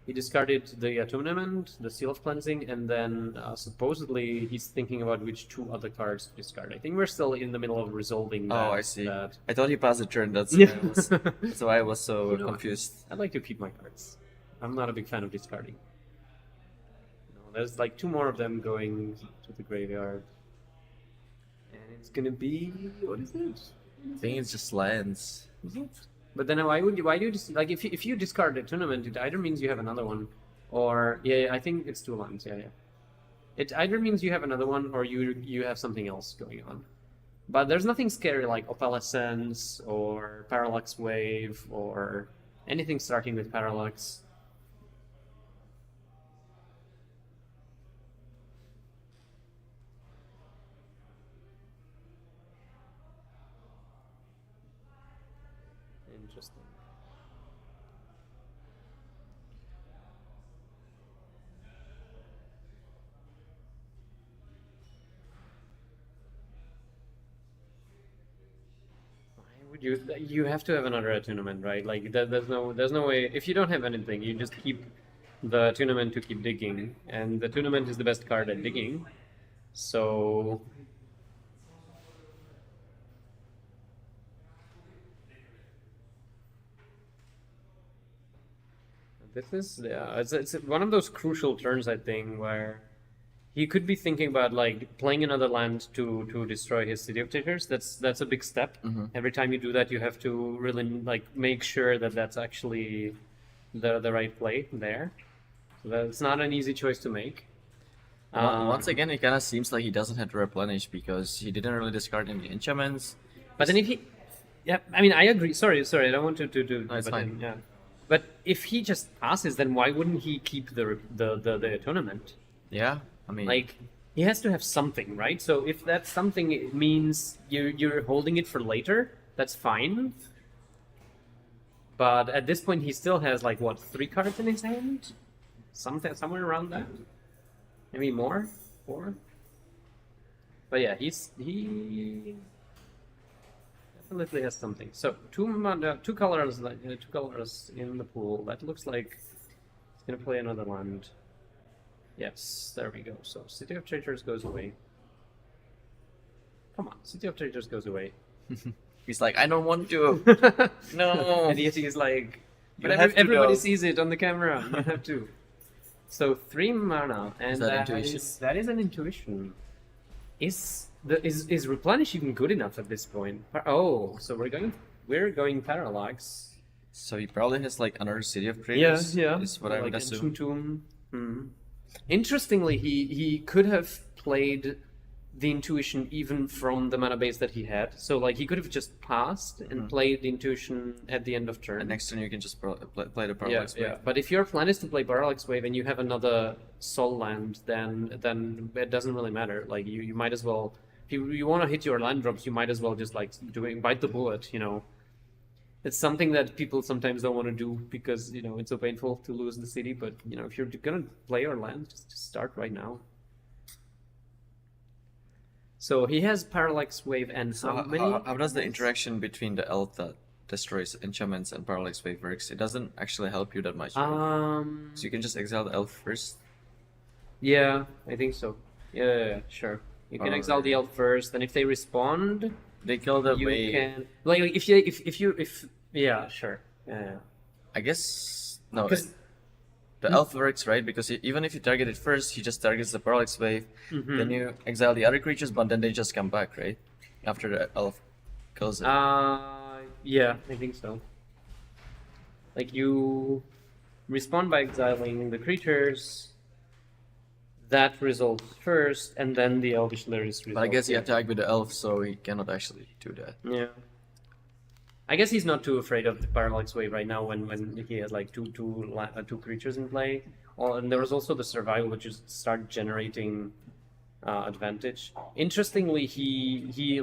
He discarded the Attunement, the Seal of Cleansing, and then supposedly he's thinking about which 2 other cards to discard. I think we're still in the middle of resolving that.
Oh, I see.
That.
I thought he passed the turn. That's why I was so confused.
I like to keep my cards. I'm not a big fan of discarding. There's like 2 more of them going to the graveyard. And it's gonna be... what is it?
I think it's just lands.
Is it? But then why do you just like if you discard a tournament, it either means you have another one, or I think it's 2 lands. Yeah. It either means you have another one or you have something else going on. But there's nothing scary like Opalescence or Parallax Wave or anything starting with Parallax. Interesting. Why would you have to have another attunement, right? Like there's no way. If you don't have anything, you just keep the attunement to keep digging, and the attunement is the best card at digging. So this is it's one of those crucial turns, I think, where he could be thinking about like playing another land to destroy his City of Traders. That's a big step. Every time you do that, you have to really like make sure that that's actually the right play there. So that's not an easy choice to make.
Once again, it kind of seems like he doesn't have to replenish because he didn't really discard any enchantments.
But then if he, I mean, I agree. Sorry, I don't want to.
No, it's fine.
Then, But if he just passes, then why wouldn't he keep the tournament?
Yeah, I mean,
Like, he has to have something, right? So if that something means you're holding it for later, that's fine. But at this point, he still has like what, 3 cards in his hand, somewhere around that, maybe more, 4. But yeah, he definitely has something. So 2 colors in the pool. That looks like he's gonna play another land. Yes, there we go. So City of Traitors goes away. Come on, City of Traitors goes away.
he's like, I don't want to. No.
And Jiří is like, but
You have to
everybody
go.
sees it on the camera. You have to. So 3 mana, and
that intuition?
that is an intuition. Is Replenish even good enough at this point? Oh, so we're going Parallax.
So he probably has like another City of Traitors.
Yeah.
Is what I would
like
assume.
Tomb. Interestingly, he could have played the intuition even from the mana base that he had. So like he could have just passed and played the intuition at the end of turn.
And next turn you can just play the Parallax Wave.
Yeah. But if your plan is to play Parallax Wave and you have another Soul Land, then it doesn't really matter. Like you might as well, if you want to hit your land drops, you might as well just like bite the bullet. You know, it's something that people sometimes don't want to do because it's so painful to lose the city. But if you're gonna play your land, just start right now. So he has Parallax Wave and
How does the interaction between the elf that destroys enchantments and Parallax Wave works? It doesn't actually help you that much. Right? So you can just exile the elf first.
Yeah, I think so. Yeah, sure. You can exile the elf first, and if they respond,
they kill the
you
wave.
can yeah, sure. Yeah.
I guess no.
'Cause-
The elf works, right? Because even if you target it first, he just targets the Parallax Wave. Then you exile the other creatures, but then they just come back, right? After the elf kills it.
Yeah, I think so. Like you respond by exiling the creatures. That resolves first, and then the Elvish Lyris resolves.
But I guess he
yeah.
attacked with the elf, so he cannot actually do that.
Yeah. I guess he's not too afraid of the Parallax Wave right now when he has like two creatures in play. And there was also the survival, which is start generating advantage. Interestingly, he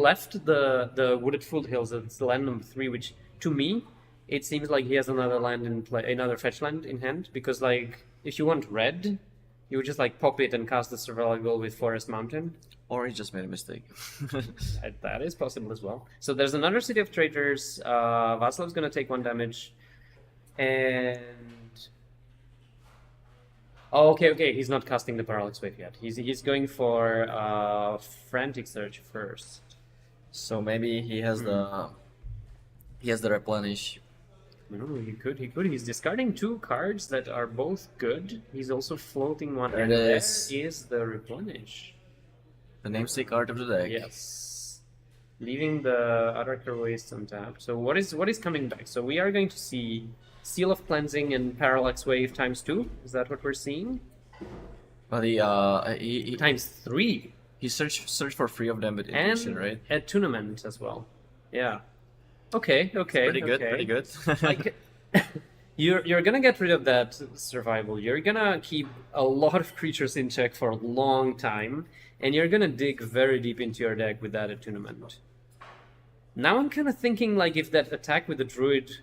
left the Wooded Foothills. It's land number 3, which to me it seems like he has another land in play, another fetch land in hand. Because like if you want red, you would just like pop it and cast the survival with Forest Mountain.
Or he just made a mistake.
That is possible as well. So there's another City of Traitors. Václav's gonna take 1 damage. And... Oh, okay. He's not casting the Parallax Wave yet. He's going for Frantic Surge first.
So maybe he has the replenish.
No, he could. He's discarding 2 cards that are both good. He's also floating 1.
There
and
it
there
is.
is the Replenish.
The namesake card of the deck.
Yes. Leaving the Other Waste untapped. So what is coming back? So we are going to see Seal of Cleansing and Parallax Wave ×2. Is that what we're seeing?
But he
×3.
he searched for 3 of them with
And
intuition, right?
at tournament as well. Yeah. Okay.
Pretty good.
Like, you're gonna get rid of that survival. You're gonna keep a lot of creatures in check for a long time, and you're gonna dig very deep into your deck with that attunement. Now I'm kind of thinking like if that attack with the Druid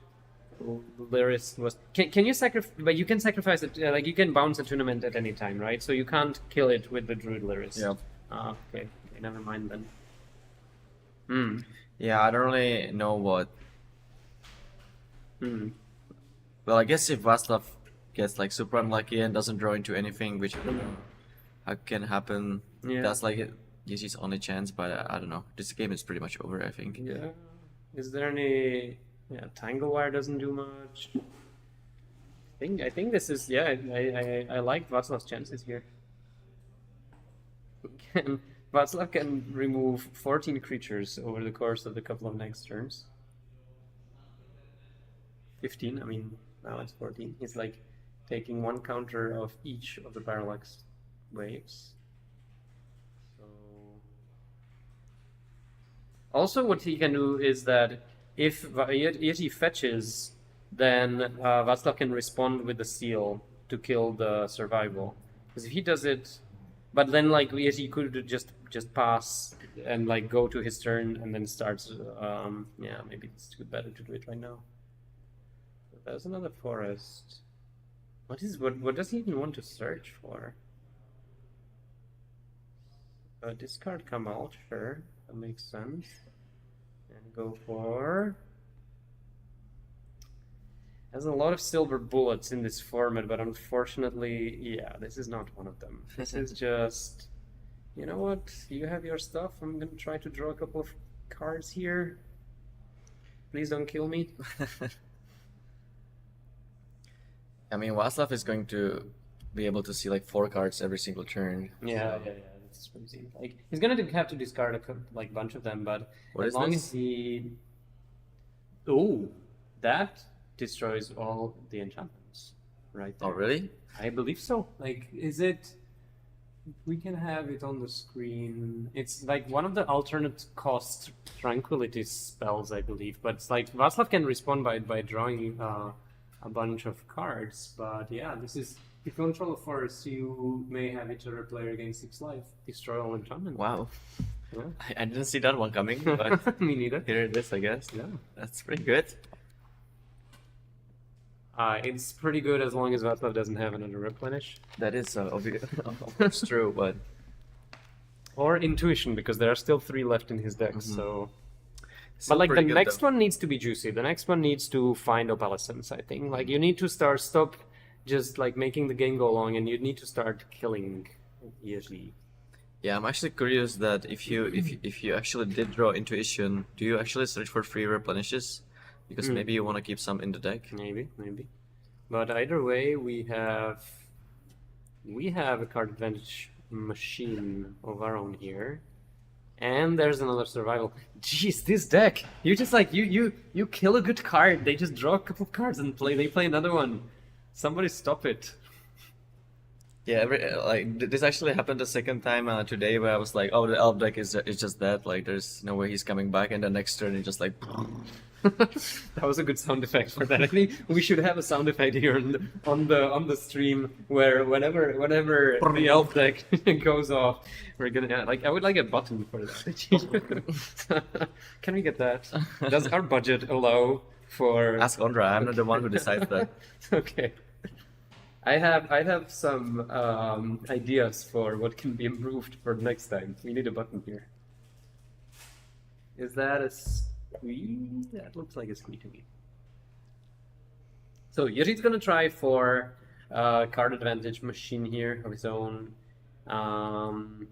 Lyris was, can you sacrifice? But you can sacrifice it. Like you can bounce attunement at any time, right? So you can't kill it with the Druid Lyris.
Yeah.
Okay. Never mind then.
Yeah, I don't really know what. Well, I guess if Václav gets like super unlucky and doesn't draw into anything, which I don't know how can happen,
Yeah.
that's like his only chance. But I don't know. This game is pretty much over, I think.
Yeah. Is there any? Yeah, Tanglewire doesn't do much. I think this is I like Václav's chances here. Václav can remove 14 creatures over the course of the couple of next turns. 15, I mean, now it's 14. He's like taking 1 counter of each of the Parallax waves. So... Also what he can do is that if Jiří fetches then Václav can respond with the seal to kill the survival. Because if he does it, but then like Jiří could just pass and like go to his turn and then starts. Yeah, maybe it's better to do it right now. But there's another forest. What does he even want to search for? Discard Kamal, sure, that makes sense. And go for. Has a lot of silver bullets in this format, but unfortunately, yeah, this is not one of them. This is just, you know what? You have your stuff. I'm gonna try to draw a couple of cards here. Please don't kill me.
I mean, Václav is going to be able to see like 4 cards every single turn.
Yeah. That's crazy. Like he's gonna have to discard a bunch of them, but
What
as
is
long
this?
as he, oh, that destroys all the enchantments, right there.
Oh, really?
I believe so. Like, is it? We can have it on the screen. It's like one of the alternate cost tranquility spells, I believe. But it's like Václav can respond by drawing a bunch of cards. But yeah, this is if you control a forest, you may have each other player gain 6 life, destroy all enchantments.
Wow.
Yeah.
I didn't see that one coming, but
Me neither.
here it is, I guess.
Yeah.
That's pretty good.
It's pretty good as long as Václav doesn't have another replenish.
That is almost true, but
Or intuition, because there are still 3 left in his deck, so...
still
But like the
pretty good,
next
though.
one needs to be juicy. The next one needs to find opalescence, I think. Like you need to stop just like making the game go long, and you need to start killing Jiří.
Yeah, I'm actually curious that if you actually did draw intuition, do you actually search for free replenishes? Because maybe you want to keep some in the deck.
Maybe. But either way, we have a card advantage machine of our own here. And there's another survival. Jeez, this deck! You just like you kill a good card, they just draw a couple of cards and they play another one. Somebody stop it.
Yeah, this actually happened the second time today, where I was like, oh, the elf deck is just that. Like, there's no way he's coming back, and the next turn it's just like.
That was a good sound effect for that. I think we should have a sound effect here on the stream where whenever the elf deck goes off, we're gonna like I would like a button for that. Can we get that? Does our budget allow for?
Ask Ondra. I'm not the one who decides that.
Okay. I have some ideas for what can be improved for next time. We need a button here. Is that a squee? That looks like a squee to me. So Jiří's gonna try for card advantage machine here of his own. Václav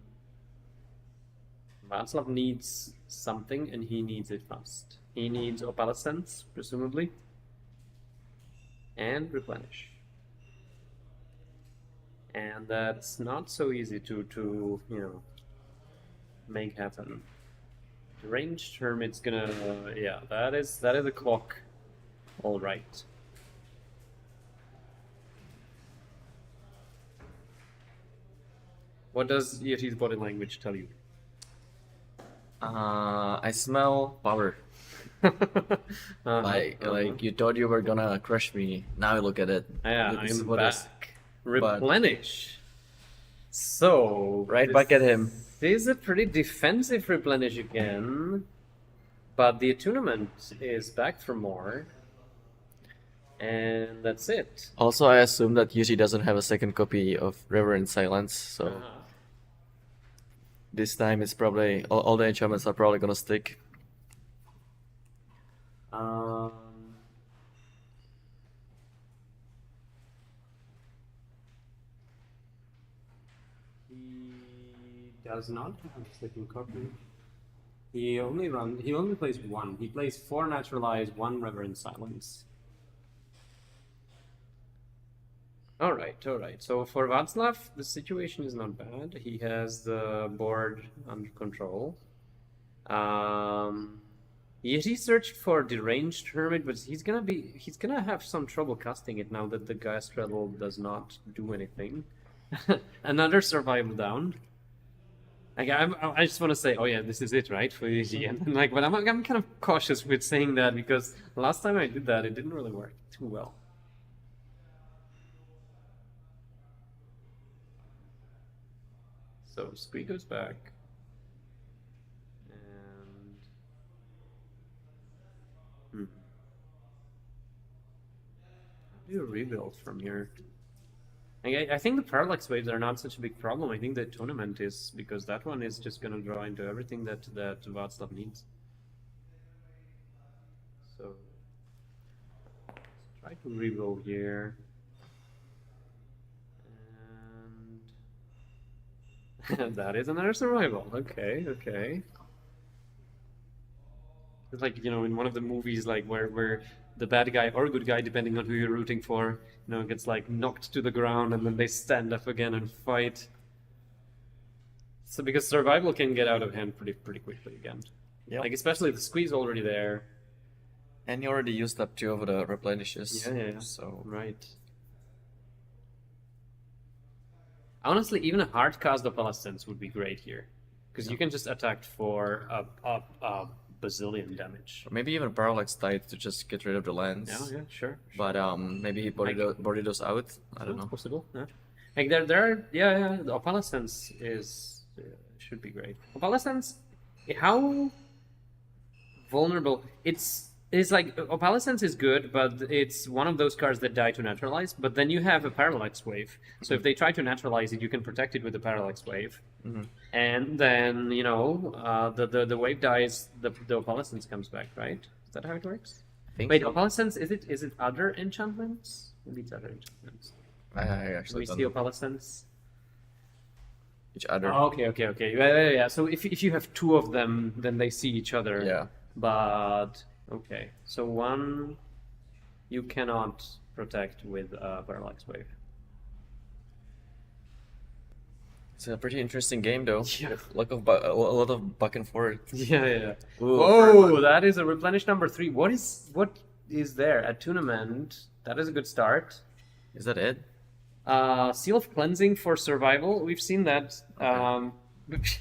needs something, and he needs it fast. He needs opalescence, presumably, and replenish. And that's not so easy to make happen. Ranged Hermit's gonna yeah, that is a clock. All right. What does Jiří's body language tell you?
I smell power. Like you thought you were gonna crush me. Now look at it.
Yeah,
This is
I'm
what is-
back. Replenish. So
Right back at him.
This is a pretty defensive replenish again, but the attunement is back for more, and that's it.
Also, I assume that Jiří doesn't have a second copy of Reverend Silence, so this time it's probably all the enchantments are probably gonna stick.
He does not have a second copy. He only plays 1. He plays 4 Naturalize, 1 Reverend Silence. Alright. So for Václav, the situation is not bad. He has the board under control. Jiří searched for Deranged Hermit, but he's gonna have some trouble casting it now that the Gas Straddle does not do anything. Another survival down. Like I just want to say, oh yeah, this is it, right, for Jiří. And like, but I'm kind of cautious with saying that because last time I did that, it didn't really work too well. So Squee goes back, and how do you rebuild from here? I think the parallax waves are not such a big problem. I think the tournament is, because that one is just gonna draw into everything that Václav needs. So let's try to rebuild here. And that is another survival. Okay, okay. It's like, you know, in one of the movies, like where the bad guy or good guy, depending on who you're rooting for, you know, gets like knocked to the ground and then they stand up again and fight. So because survival can get out of hand pretty quickly again.
Yeah.
Like especially the squeeze already there.
And you already used up 2 of the replenishes.
Yeah.
So
Right. Honestly, even a hard cast of Palestines would be great here, because you can just attack for a bazillion damage.
maybe even Parallax Tide to just get rid of the lands.
Yeah, sure.
But maybe he bodied those out. I don't know.
Possible. Yeah. Like there are, yeah. The Opalescence is should be great. Opalescence, how vulnerable it's like Opalescence is good, but it's one of those cards that die to naturalize. But then you have a Parallax Wave, so if they try to naturalize it, you can protect it with the Parallax Wave, and then you know the wave dies, the Opalescence comes back, right? Is that how it works? Wait, Opalescence, is it other enchantments? Maybe it's other enchantments.
I
Do
actually
we
don't
see
know.
Opalescence?
Each other.
Oh, okay. Yeah. So if you have 2 of them, then they see each other.
Yeah.
But okay, so one you cannot protect with Parallax Wave.
It's a pretty interesting game, though.
Yeah.
A lot of back and forth.
Yeah.
Ooh,
Oh, that is a replenish number 3. What is there at tournament? That is a good start.
Is that it?
Seal of Cleansing for survival. We've seen that.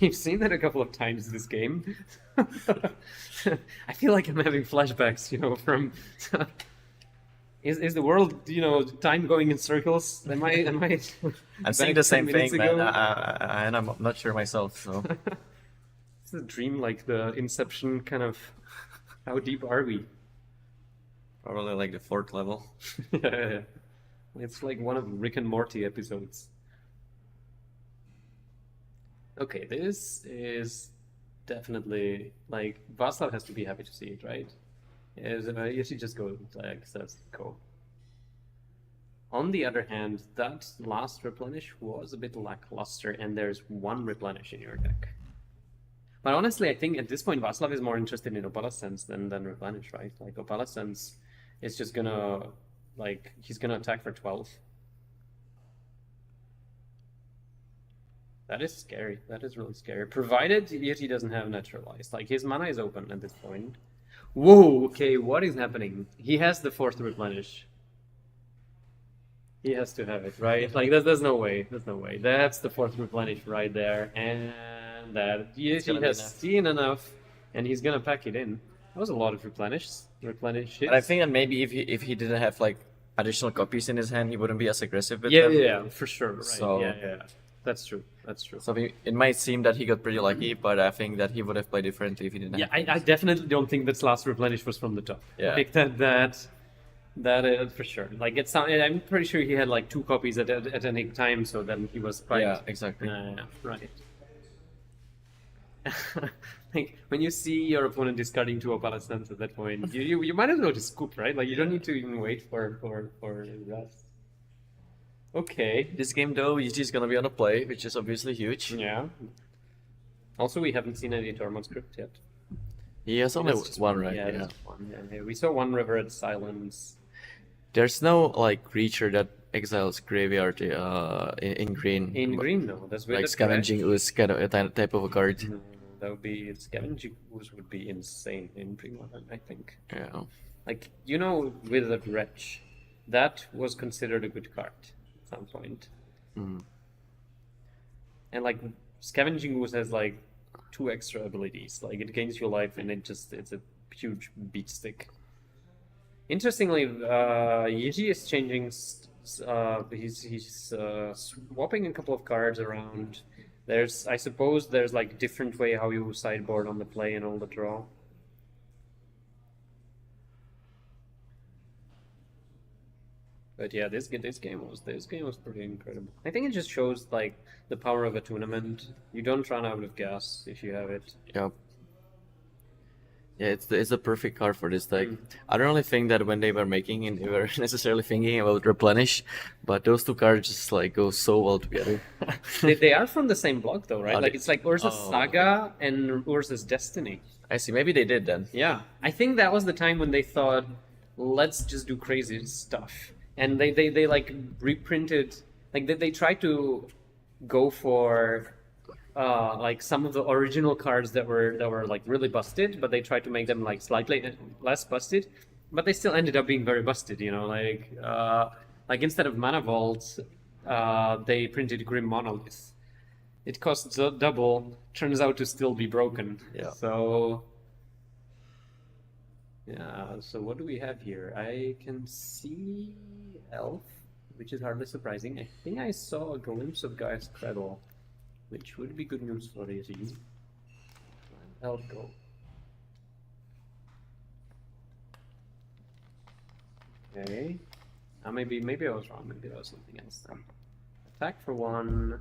We've seen that a couple of times this game. I feel like I'm having flashbacks, you know, from. Is the world, you know, time going in circles? Am I?
I'm saying the same thing, man. And I'm not sure myself. So
It's a dream, like the Inception kind of. How deep are we?
probably like the 4th level.
Yeah. It's like one of Rick and Morty episodes. Okay, this is definitely like Václav has to be happy to see it, right? You should just go like says cool. On the other hand, that last replenish was a bit lackluster, and there's 1 replenish in your deck. But honestly, I think at this point Václav is more interested in Opalescence than replenish, right? Like Opalescence is just gonna he's gonna attack for 12. That is scary. That is really scary. Provided Jiří doesn't have naturalized. Like his mana is open at this point. Whoa, okay, what is happening? He has the 4th replenish. He has to have it, right? Like there's no way. There's no way. That's the 4th replenish right there. And that Jiří has seen enough, and he's gonna pack it in. That was a lot of replenishes.
And I think that maybe if he didn't have like additional copies in his hand, he wouldn't be as aggressive with them.
Yeah, for sure. Right.
So-
Yeah. That's true.
So it might seem that he got pretty lucky, but I think that he would have played differently if he didn't.
Yeah,
have
I definitely don't think that last replenish was from the top.
Yeah.
Like that is for sure. Like I'm pretty sure he had like 2 copies at any time, so then he was quite.
Yeah, exactly.
Right. Like when you see your opponent discarding 2 Opalescence at that point, you might as well just scoop, right? Like you don't need to even wait for that. Okay.
This game though, Jiří's gonna be on a play, which is obviously huge.
Yeah. Also, we haven't seen any Tormod script yet.
He has only
That's just
1, right?
Yeah,
Yeah.
just 1. Yeah. We saw 1 River at Silence.
There's no like creature that exiles graveyard in green.
In green, no. That's
like
that's
Scavenging Ooze kind of a type of a card.
correct. No, that would be Scavenging Ooze would be insane in Premodern, I think.
Yeah.
Like with the Wretch, that was considered a good card at some point.
Mhm.
And like Scavenging Ooze has like 2 extra abilities. Like it gains you life and it's a huge beat stick. Interestingly, Jiří is changing. He's swapping a couple of cards around. I suppose there's like different way how you sideboard on the play and all the draw. But yeah, this game was pretty incredible. I think it just shows like the power of a tournament. You don't run out of gas if you have it.
Yep. Yeah, it's a perfect card for this deck. I don't really think that when they were making it, they were necessarily thinking about replenish, but those 2 cards just like go so well together.
They are from the same block though, right?
Are
Like
they?
it's like Urza's Saga and Urza's Destiny.
I see. Maybe they did then.
Yeah, I think that was the time when they thought, let's just do crazy stuff, and they like reprinted, like they tried to go for. Like some of the original cards that were like really busted, but they tried to make them like slightly less busted, but they still ended up being very busted. You know, like instead of Mana Vault, they printed Grim Monolith. It costs double, turns out to still be broken.
Yeah.
So yeah. So what do we have here? I can see Elf, which is hardly surprising. I think I saw a glimpse of Gaia's Cradle, which would be good news for Jiří. I'll go. Okay. Maybe I was wrong. Maybe that was something else then. Attack for 1.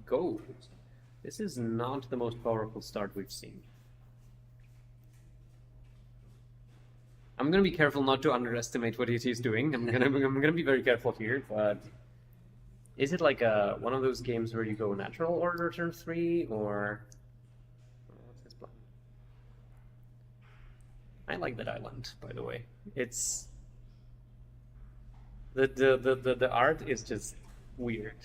Gold. This is not the most powerful start we've seen. I'm gonna be careful not to underestimate what Jiří is doing. I'm gonna be very careful here, but. Is it like one of those games where you go natural order turn 3, or what's his plan? I like that island, by the way. It's the art is just weird.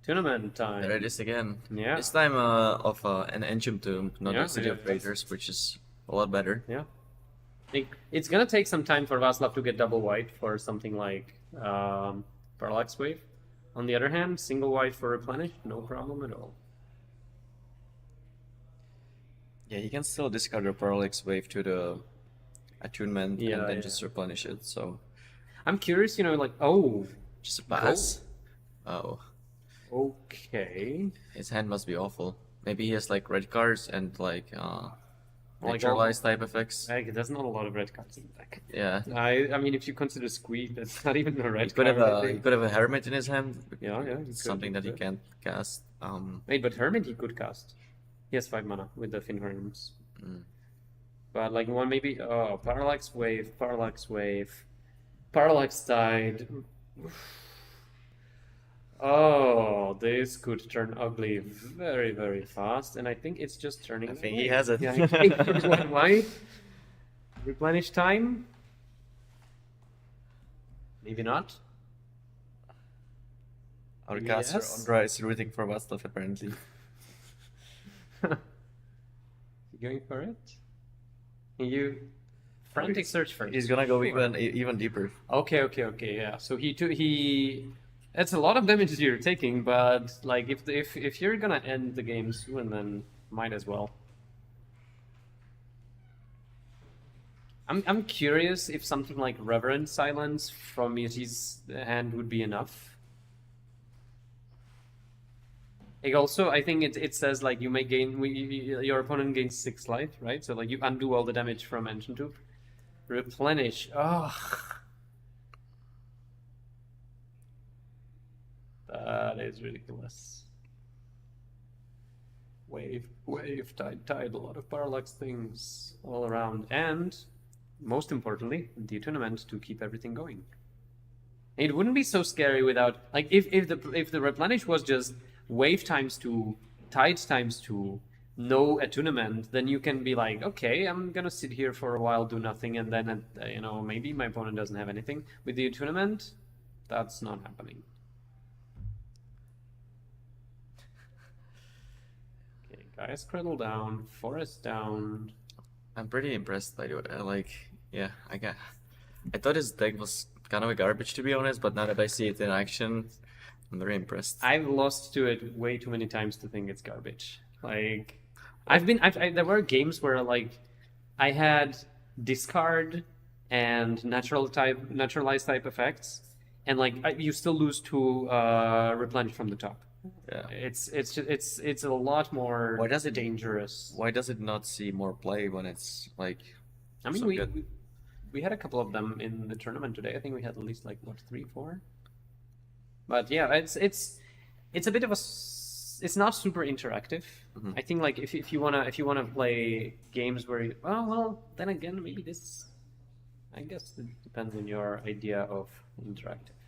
Tournament time.
There it is again.
Yeah.
This time of an Ancient Tomb, not
Yeah,
the City
yeah.
of Raiders, which is a lot better.
Yeah. It's gonna take some time for Václav to get double white for something like Parallax Wave. On the other hand, single white for replenish, no problem at all.
Yeah, you can still discard your Parallax Wave to the attunement
Yeah,
and then
yeah.
just replenish it. So
I'm curious, you know, like, oh,
just a pass. Oh,
okay.
his hand must be awful. Maybe he has like red cards and like
Like
neutralized type effects.
Like, there's not a lot of red cards in the deck.
Yeah.
I mean, if you consider Squeak, that's not even a red
He could
card.
have
I
he
think.
could have a Hermit in his hand.
Yeah, he could,
Something that he
could.
can't cast.
Wait, but Hermit he could cast. He has 5 mana with the Finhorns. But like one maybe Parallax Wave, Parallax Tide. Oh, this could turn ugly very, very fast, and I think it's just turning.
I think
away.
he has it.
Yeah, I think it's one white. Replenish time. Maybe not.
Our caster
Yes.
Ondra is rooting for Václav apparently.
You going for it? You frantic search first.
He's gonna go even deeper.
Okay, yeah. So he that's a lot of damage you're taking, but like if you're gonna end the game soon, then might as well. I'm curious if something like Reverent Silence from Jiří's hand would be enough. Like also, I think it says like you may gain your opponent gains 6 life, right? So like you undo all the damage from EnchanTog. Replenish. Oh. That is ridiculous. Wave, tide, a lot of parallax things all around, and most importantly, the tournament to keep everything going. It wouldn't be so scary without like if the replenish was just wave times 2, tide times 2, no attunement, then you can be like, okay, I'm gonna sit here for a while, do nothing, and then maybe my opponent doesn't have anything. With the attunement, that's not happening. Okay, guys, Cradle down, Forest down.
I'm pretty impressed by the way. I thought his deck was kind of a garbage to be honest, but now that I see it in action, I'm very impressed.
I've lost to it way too many times to think it's garbage. Like, there were games where like I had discard and naturalized type effects, and like you still lose to replenish from the top.
Yeah.
It's a lot more
Why does it-
dangerous.
Why does it not see more play when it's like?
I mean,
so good?
we had a couple of them in the tournament today. I think we had at least like what 3, 4. But yeah, it's a bit of it's not super interactive.
Mhm.
I think like if you wanna play games where well then again maybe this, I guess it depends on your idea of interactive.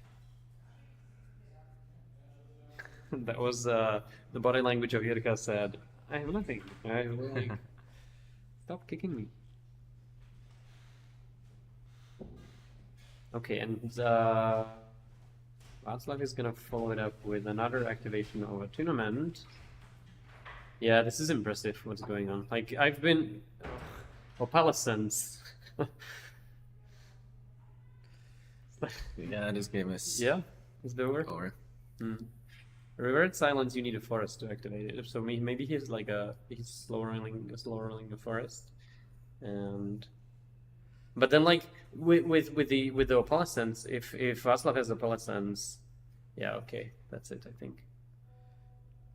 That was the body language of Jirka said, I have nothing. I will like stop kicking me. Okay, and Václav is gonna follow it up with another activation of a tournament. Yeah, this is impressive what's going on. Like, I've been... Opalescence.
Yeah, this game is
Yeah, is the word?
over.
Revert Silence, you need a forest to activate it. So maybe he's like he's slow rolling the forest. And... But then, like with the Opalescence, if Václav has Opalescence, yeah, okay, that's it. I think.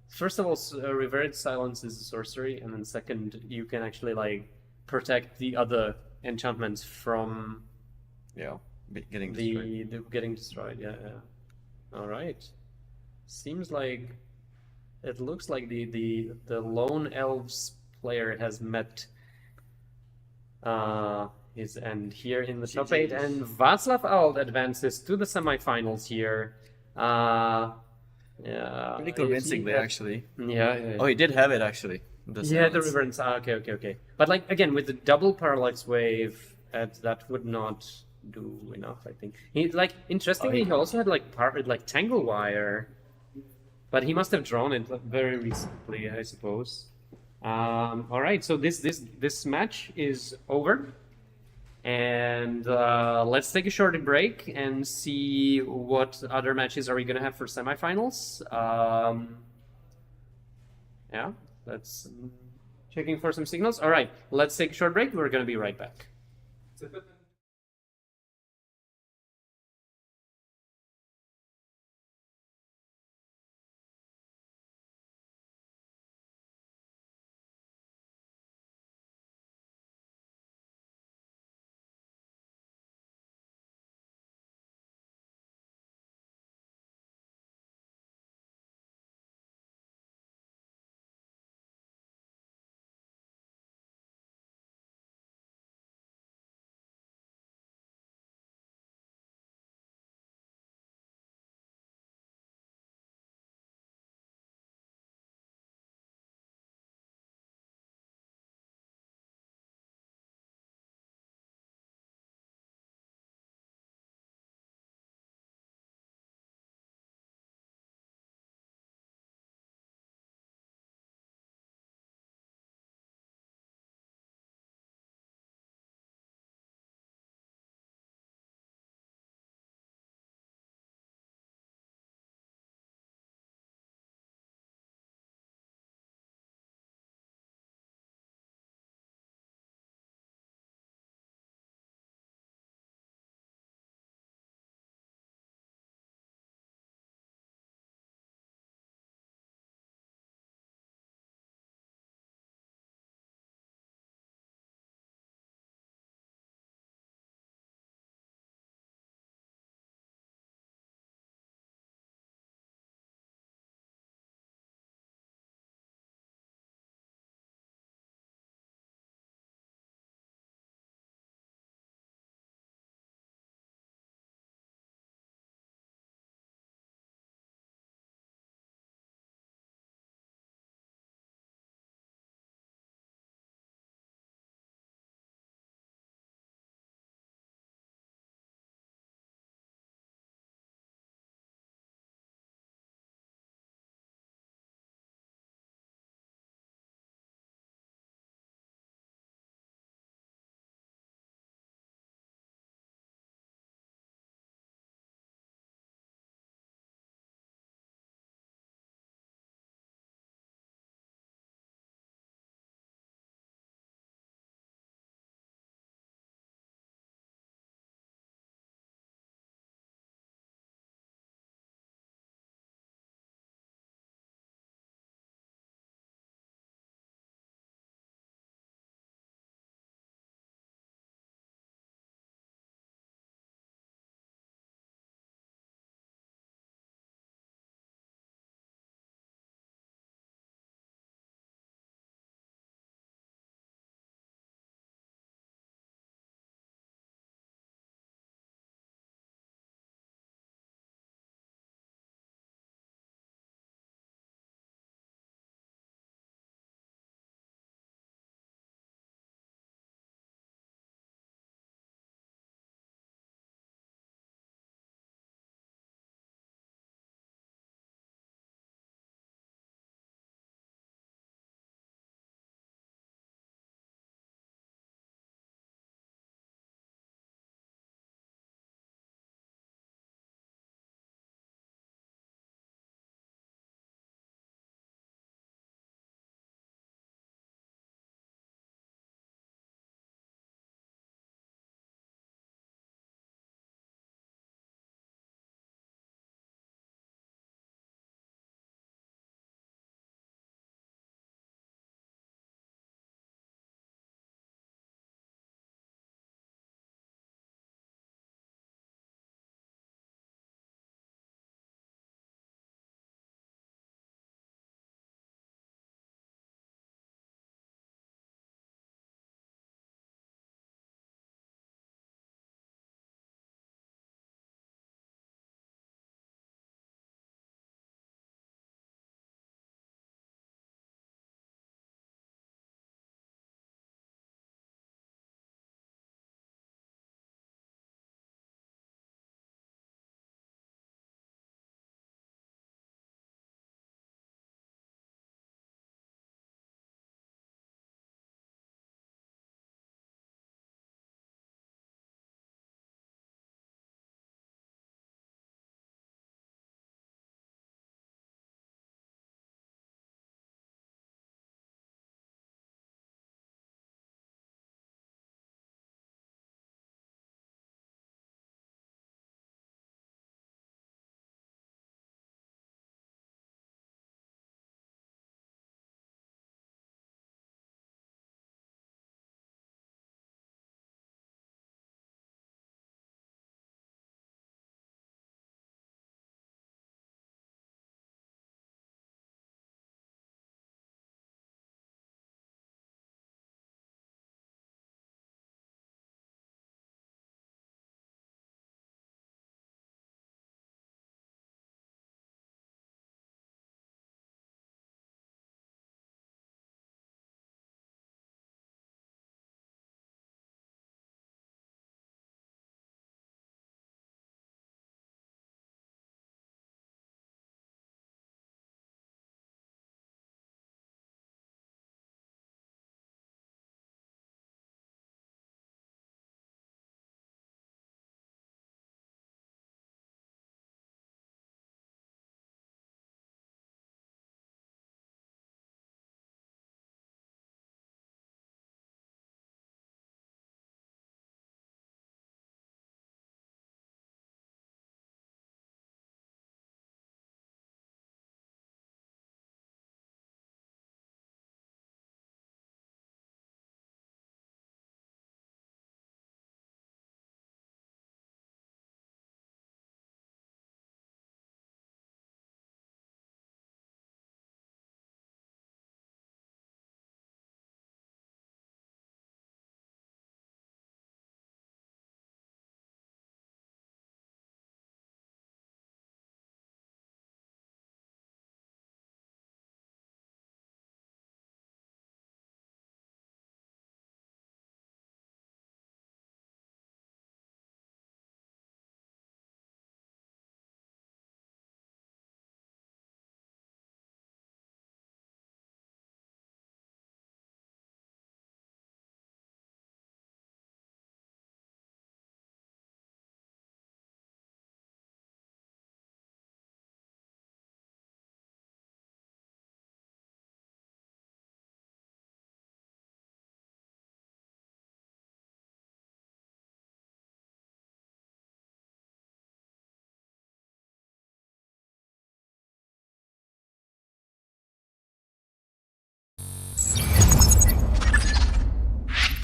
First of all, Revered Silence is a sorcery, and then second, you can actually like protect the other enchantments from
Getting destroyed.
the getting destroyed. Yeah, yeah. All right. Seems like it looks like the lone elves player has met his end here in the top 8, and Václav Alt advances to the semifinals here. Yeah,
Pretty convincingly, actually.
Yeah.
Oh, he did have it actually. The
Yeah, the
silence.
reverence. Okay. But like again, with the double parallax wave, that would not do enough. I think he interestingly he also had like tangle wire, but he must have drawn it very recently, I suppose. All right, so this match is over, and let's take a short break and see what other matches are we gonna have for semifinals. Yeah, that's checking for some signals. All right, let's take a short break. We're gonna be right back.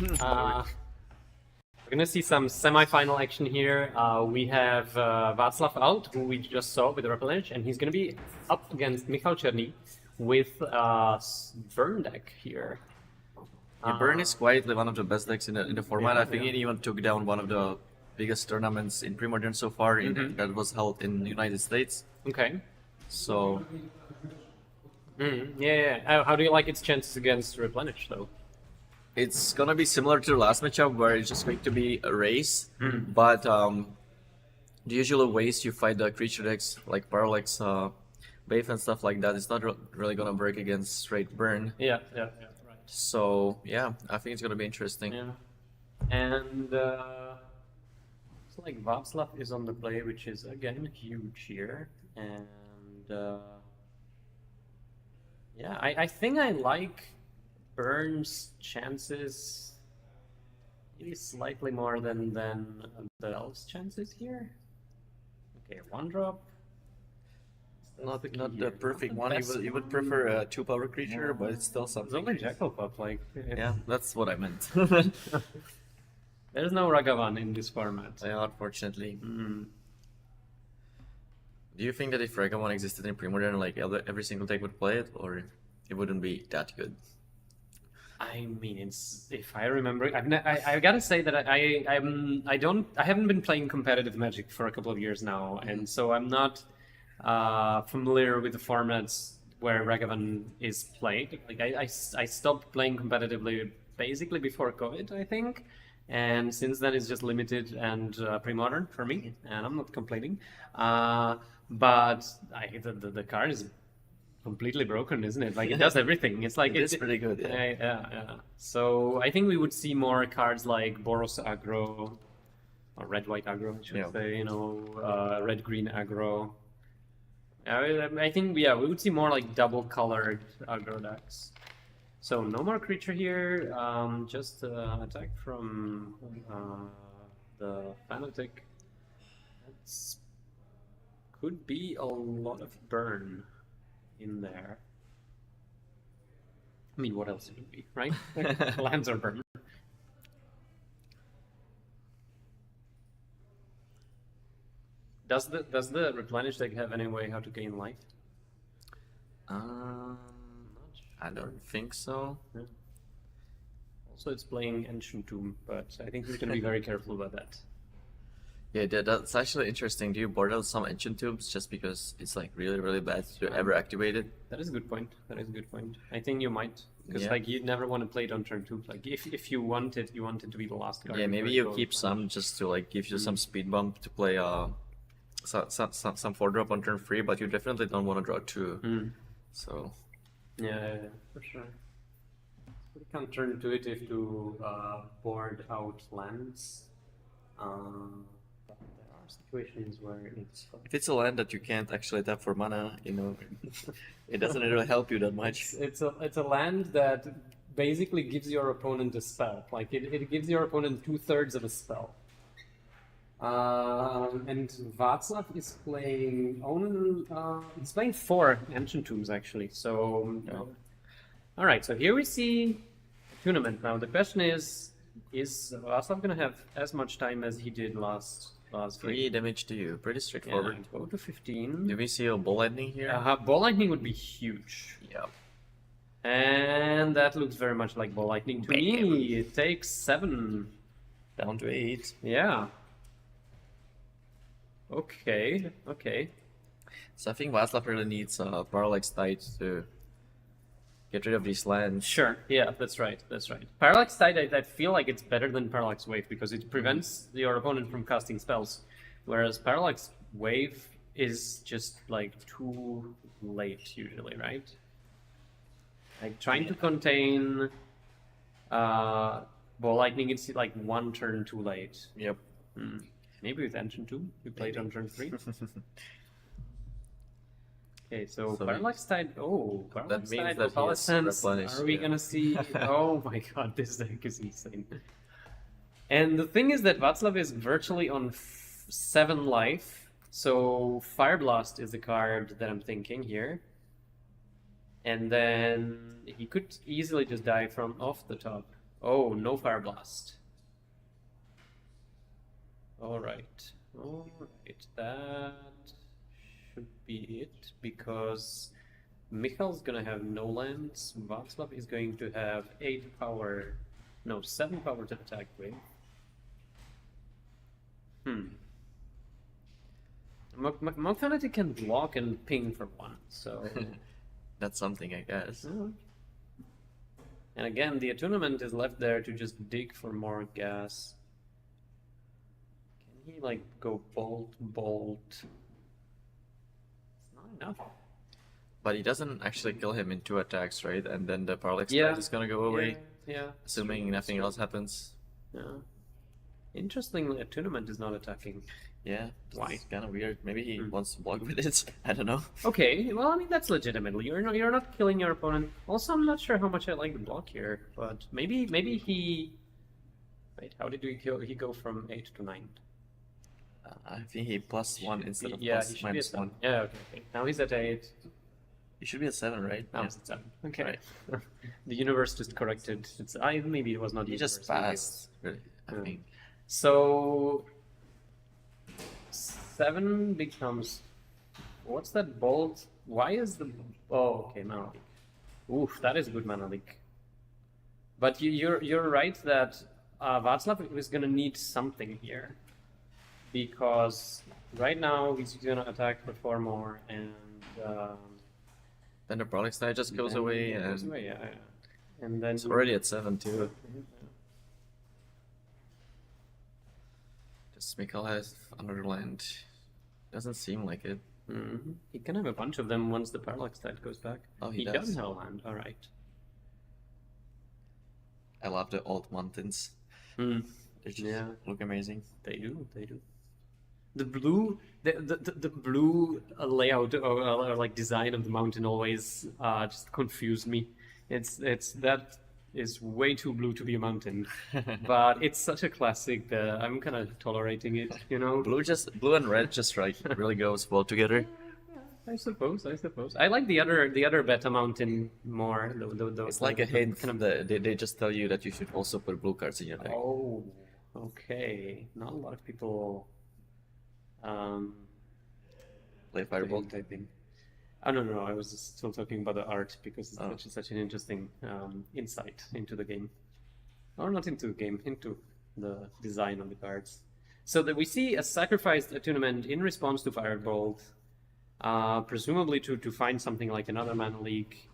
We're gonna see some semi-final action here. We have Václav out, who we just saw with the Replenish, and he's gonna be up against Michal Černý with Burn deck here.
Yeah, Burn is quietly one of the best decks in the format. I think it even took down one of the biggest tournaments in Premodern so far that was held in the United States.
Okay.
So
Yeah. How do you like its chances against Replenish, though?
it's gonna be similar to the last matchup where it's just going to be a race, but the usual ways you fight the creature decks like Parallax, Wave and stuff like that, it's not really gonna work against straight Burn.
Yeah, right.
So yeah, I think it's gonna be interesting.
Yeah. And it's like Václav is on the play, which is again huge here. And yeah, I think I like Burn's chances maybe slightly more than the Elves' chances here. Okay, 1-drop.
Not the perfect one. You would prefer a 2-power creature, but it's still
It's
something.
only Jakub, like
Yeah, that's what I meant.
there's no Ragavan in this format.
Yeah, unfortunately. Do you think that if Ragavan existed in Premodern, like every single deck would play it, or it wouldn't be that good?
I mean, it's if I remember, I gotta say that I haven't been playing competitive Magic for a couple of years now, and so I'm not familiar with the formats where Ragavan is played. Like I stopped playing competitively basically before COVID, I think, and since then it's just limited and Premodern for me, and I'm not complaining. But the card is completely broken, isn't it? Like it does everything. It's like
It's pretty good. Yeah.
yeah. So I think we would see more cards like Boros aggro, or red-white aggro, I should say. Red-green aggro. I think we would see more like double-colored aggro decks. So no more creature here. Just attack from the Fanatic. That's could be a lot of burn in there. I mean, what else it would be, right? Lands are burn. Does the replenish deck have any way how to gain life?
I don't think so.
Yeah. Also, it's playing Ancient Tomb, but I think we're going to be very careful about that.
Yeah, that's actually interesting. Do you board out some Ancient Tombs just because it's like really, really bad to ever activate it?
That is a good point. I think you might, because
Yeah.
like you never want to play it on turn 2. Like if you want it to be the last card.
Yeah, maybe
before
you
go
keep some just to like give you some speed bump to play some 4-drop on turn 3, but you definitely don't want to draw 2. So
Yeah, for sure. We can turn to it if to board out lands. But there are situations where it's
if it's a land that you can't actually tap for mana, it doesn't really help you that much.
it's a land that basically gives your opponent a spell. Like it gives your opponent 2/3 of a spell. And Václav is playing he's playing 4 Ancient Tombs actually. So all right, so here we see a tournament. Now the question is Václav gonna have as much time as he did last
3
game?
damage to you, pretty straightforward.
Yeah, go to 15.
Do we see a ball lightning here?
Ball lightning would be huge.
Yeah.
And that looks very much like ball lightning to me. It takes 7.
Down to 8.
Yeah. Okay.
So I think Václav really needs Parallax Tide to get rid of these lands.
Sure. Yeah, that's right. Parallax Tide, I feel like it's better than Parallax Wave because it prevents your opponent from casting spells, whereas Parallax Wave is just like too late usually, right? Like trying to contain ball lightning, it's like 1 turn too late.
Yep.
Maybe with Ancient 2, we played on turn 3. Okay, so Parallax Tide. Oh, Parallax
means
Tide
that
of
he is
Palestance.
replenished,
Are we
yeah.
gonna see? Oh my god, this deck is insane. And the thing is that Václav is virtually on 7 life, so Fire Blast is the card that I'm thinking here. And then he could easily just die from off the top. Oh, no Fire Blast. Alright. That should be it, because Michal's gonna have no lands, Václav is going to have 7 power to attack with. Małkowski can block and ping for 1, so...
That's something, I guess.
And again, the attunement is left there to just dig for more gas. Can he, like, go bolt? It's not enough.
But he doesn't actually kill him in 2 attacks, right? And then the Parallax Tide is gonna go away,
Yeah.
assuming nothing else happens.
Yeah. Interestingly, attunement is not attacking.
Yeah,
Why?
it's kind of weird. Maybe he wants to block with it. I don't know.
Okay, well, I mean, that's legitimately. You're not killing your opponent. Also, I'm not sure how much I like the block here, but maybe he... Wait, how did he go from 8 to 9?
I think he +1 instead of
He should be at
1.
Yeah, okay. Now he's at 8.
He should be at 7, right?
Now
Yeah.
he's at 7. Okay.
Right.
The universe just corrected. Maybe it was not the
He just
universe, maybe it
passed, really, I
Yeah.
think.
So 7 becomes. What's that bolt? Why is the? Oh, okay, mana leak. Oof, that is good mana leak. But you're right that Václav is gonna need something here, because right now he's gonna attack for 4 more, and
Then the Parallax Tide just goes
then
away,
it goes
and
away, yeah. And then
it's already at 7 too. Just Michael has another land. Doesn't seem like it.
He can have a bunch of them once the Parallax Tide goes back.
Oh, he
does
does.
have a land. All right.
I love the old mountains. They just look amazing.
They do. The blue, the blue layout or like design of the mountain always just confused me. That is way too blue to be a mountain, but it's such a classic that I'm kind of tolerating it.
Blue and red just right really goes well together.
I suppose. I like the other beta mountain more.
It's like a hint. They just tell you that you should also put blue cards in your deck.
Oh, okay. Not a lot of people.
Play Firebolt.
I think. Oh, no. I was still talking about the art because it's such an interesting insight into the game. Or not into the game, into the design of the cards. So that we see a sacrificed attunement in response to Firebolt, presumably to find something like another mana leak,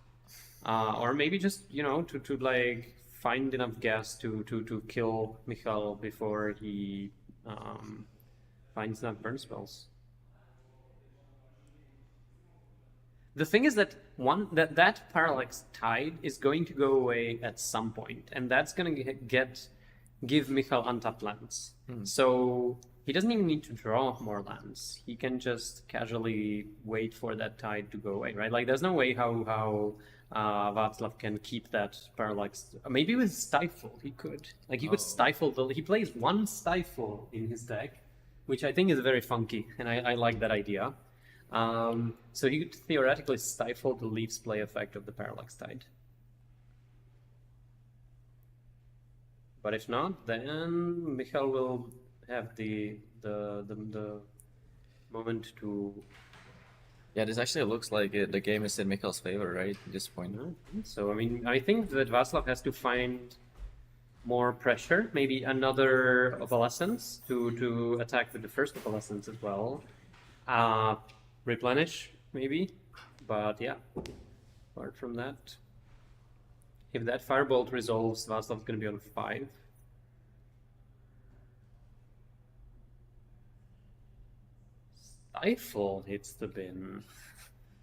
or maybe just to like find enough gas to kill Michal before he finds enough burn spells. The thing is that that Parallax Tide is going to go away at some point, and that's going to give Michal untapped lands. So he doesn't even need to draw more lands. He can just casually wait for that tide to go away, right? Like there's no way how Václav can keep that Parallax. Maybe with Stifle he could. Like he could stifle he plays 1 Stifle in his deck, which I think is very funky, and I like that idea. So you could theoretically stifle the Leaf's play effect of the Parallax Tide. But if not, then Michal will have the moment to...
Yeah, this actually looks like the game is in Michal's favor, right, at this point.
So, I mean, I think that Václav has to find more pressure, maybe another Opalescence to attack with the first Opalescence as well. Replenish, maybe, but yeah, apart from that, if that Firebolt resolves, Václav's going to be on 5. Stifle hits the bin.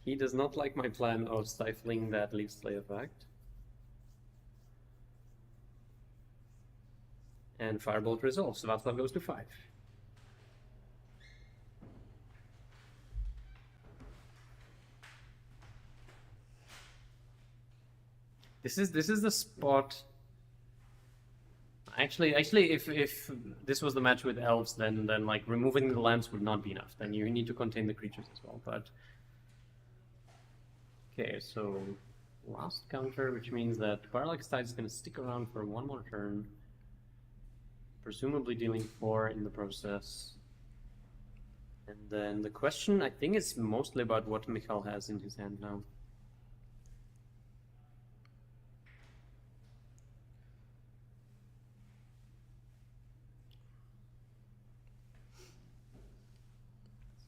He does not like my plan of stifling that Leaf's play effect. And Firebolt resolves, Václav goes to 5. This is the spot. Actually, if this was the match with Elves, then like removing the lands would not be enough. Then you need to contain the creatures as well. But okay, so last counter, which means that Parallax Tide is going to stick around for one more turn, presumably dealing 4 in the process. And then the question, I think, is mostly about what Michal has in his hand now.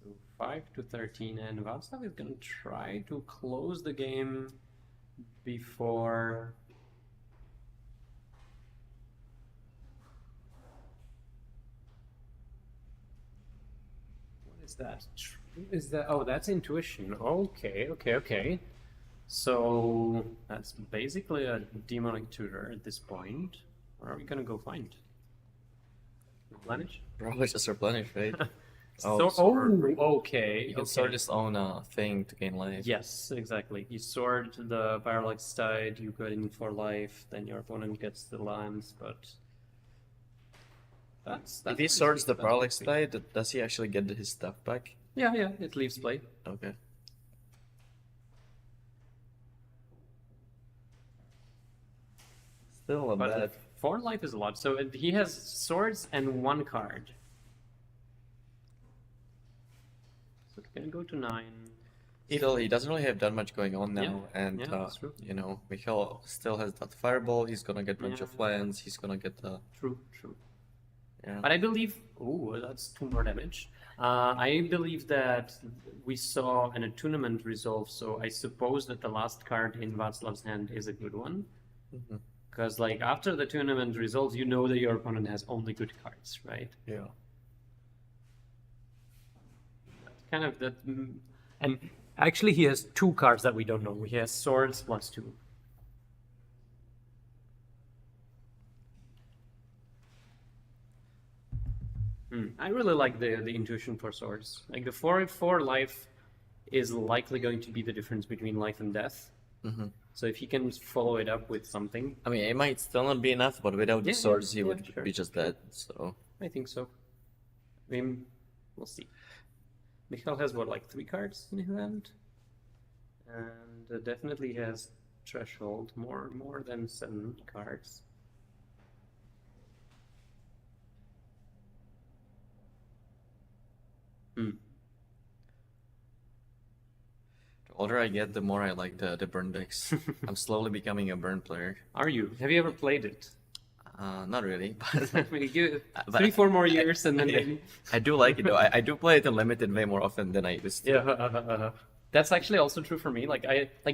So 5 to 13, and Václav is going to try to close the game before... That is that? Oh, that's intuition. Okay. So that's basically a demonic tutor at this point. Where are we gonna go find? Replenish?
Probably just replenish, right?
Okay.
You can sort his own thing to gain life.
Yes, exactly. You sword the Parallax Tide, you go in for life, then your opponent gets the lands, but that's
if he swords the Parallax Tide, does he actually get his stuff back?
Yeah, it leaves play.
Okay. Still a bad.
4 life is a lot. So he has swords and 1 card. So it's gonna go to 9.
Still, he doesn't really have that much going on now, and
that's true.
you know, Michal still has that fireball. He's gonna get a bunch of lands. He's gonna get the
True.
yeah.
But I believe, that's 2 more damage. I believe that we saw an attunement resolve, so I suppose that the last card in Václav's hand is a good one. Because like after the tournament resolves, you know that your opponent has only good cards, right?
Yeah.
That's kind of that, and actually he has 2 cards that we don't know. He has swords +2. I really like the intuition for swords. Like the 4 life is likely going to be the difference between life and death. So if he can follow it up with something,
I mean, it might still not be enough, but without the swords, he would
sure.
be just dead. So
I think so. I mean, we'll see. Michal has what, like 3 cards in his hand, and definitely has threshold more than 7 cards.
The older I get, the more I like the burn decks. I'm slowly becoming a burn player.
Are you? Have you ever played it?
Not really, but
I mean, give it 3-4 more years and then maybe.
I do like it though. I do play it in limited way more often than I used to.
Yeah, that's actually also true for me. Like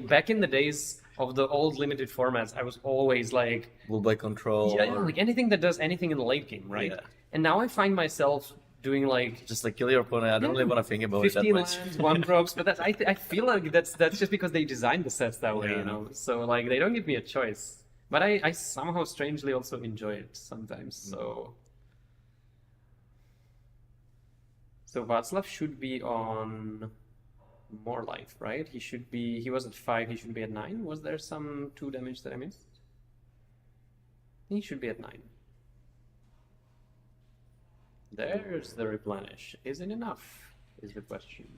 back in the days of the old limited formats, I was always like
Bull by control.
Yeah, like anything that does anything in the late game, right?
Yeah.
And now I find myself doing like
just like kill your opponent. I don't really want to think about it that
15
much.
lands, 1 drops, but that's I feel like that's just because they designed the sets that way, you know. So like they don't give me a choice. But I somehow strangely also enjoy it sometimes. So Václav should be on more life, right? He was at 5, he should be at 9. Was there some 2 damage that I missed? He should be at 9. There's the replenish. Is it enough? Is the question.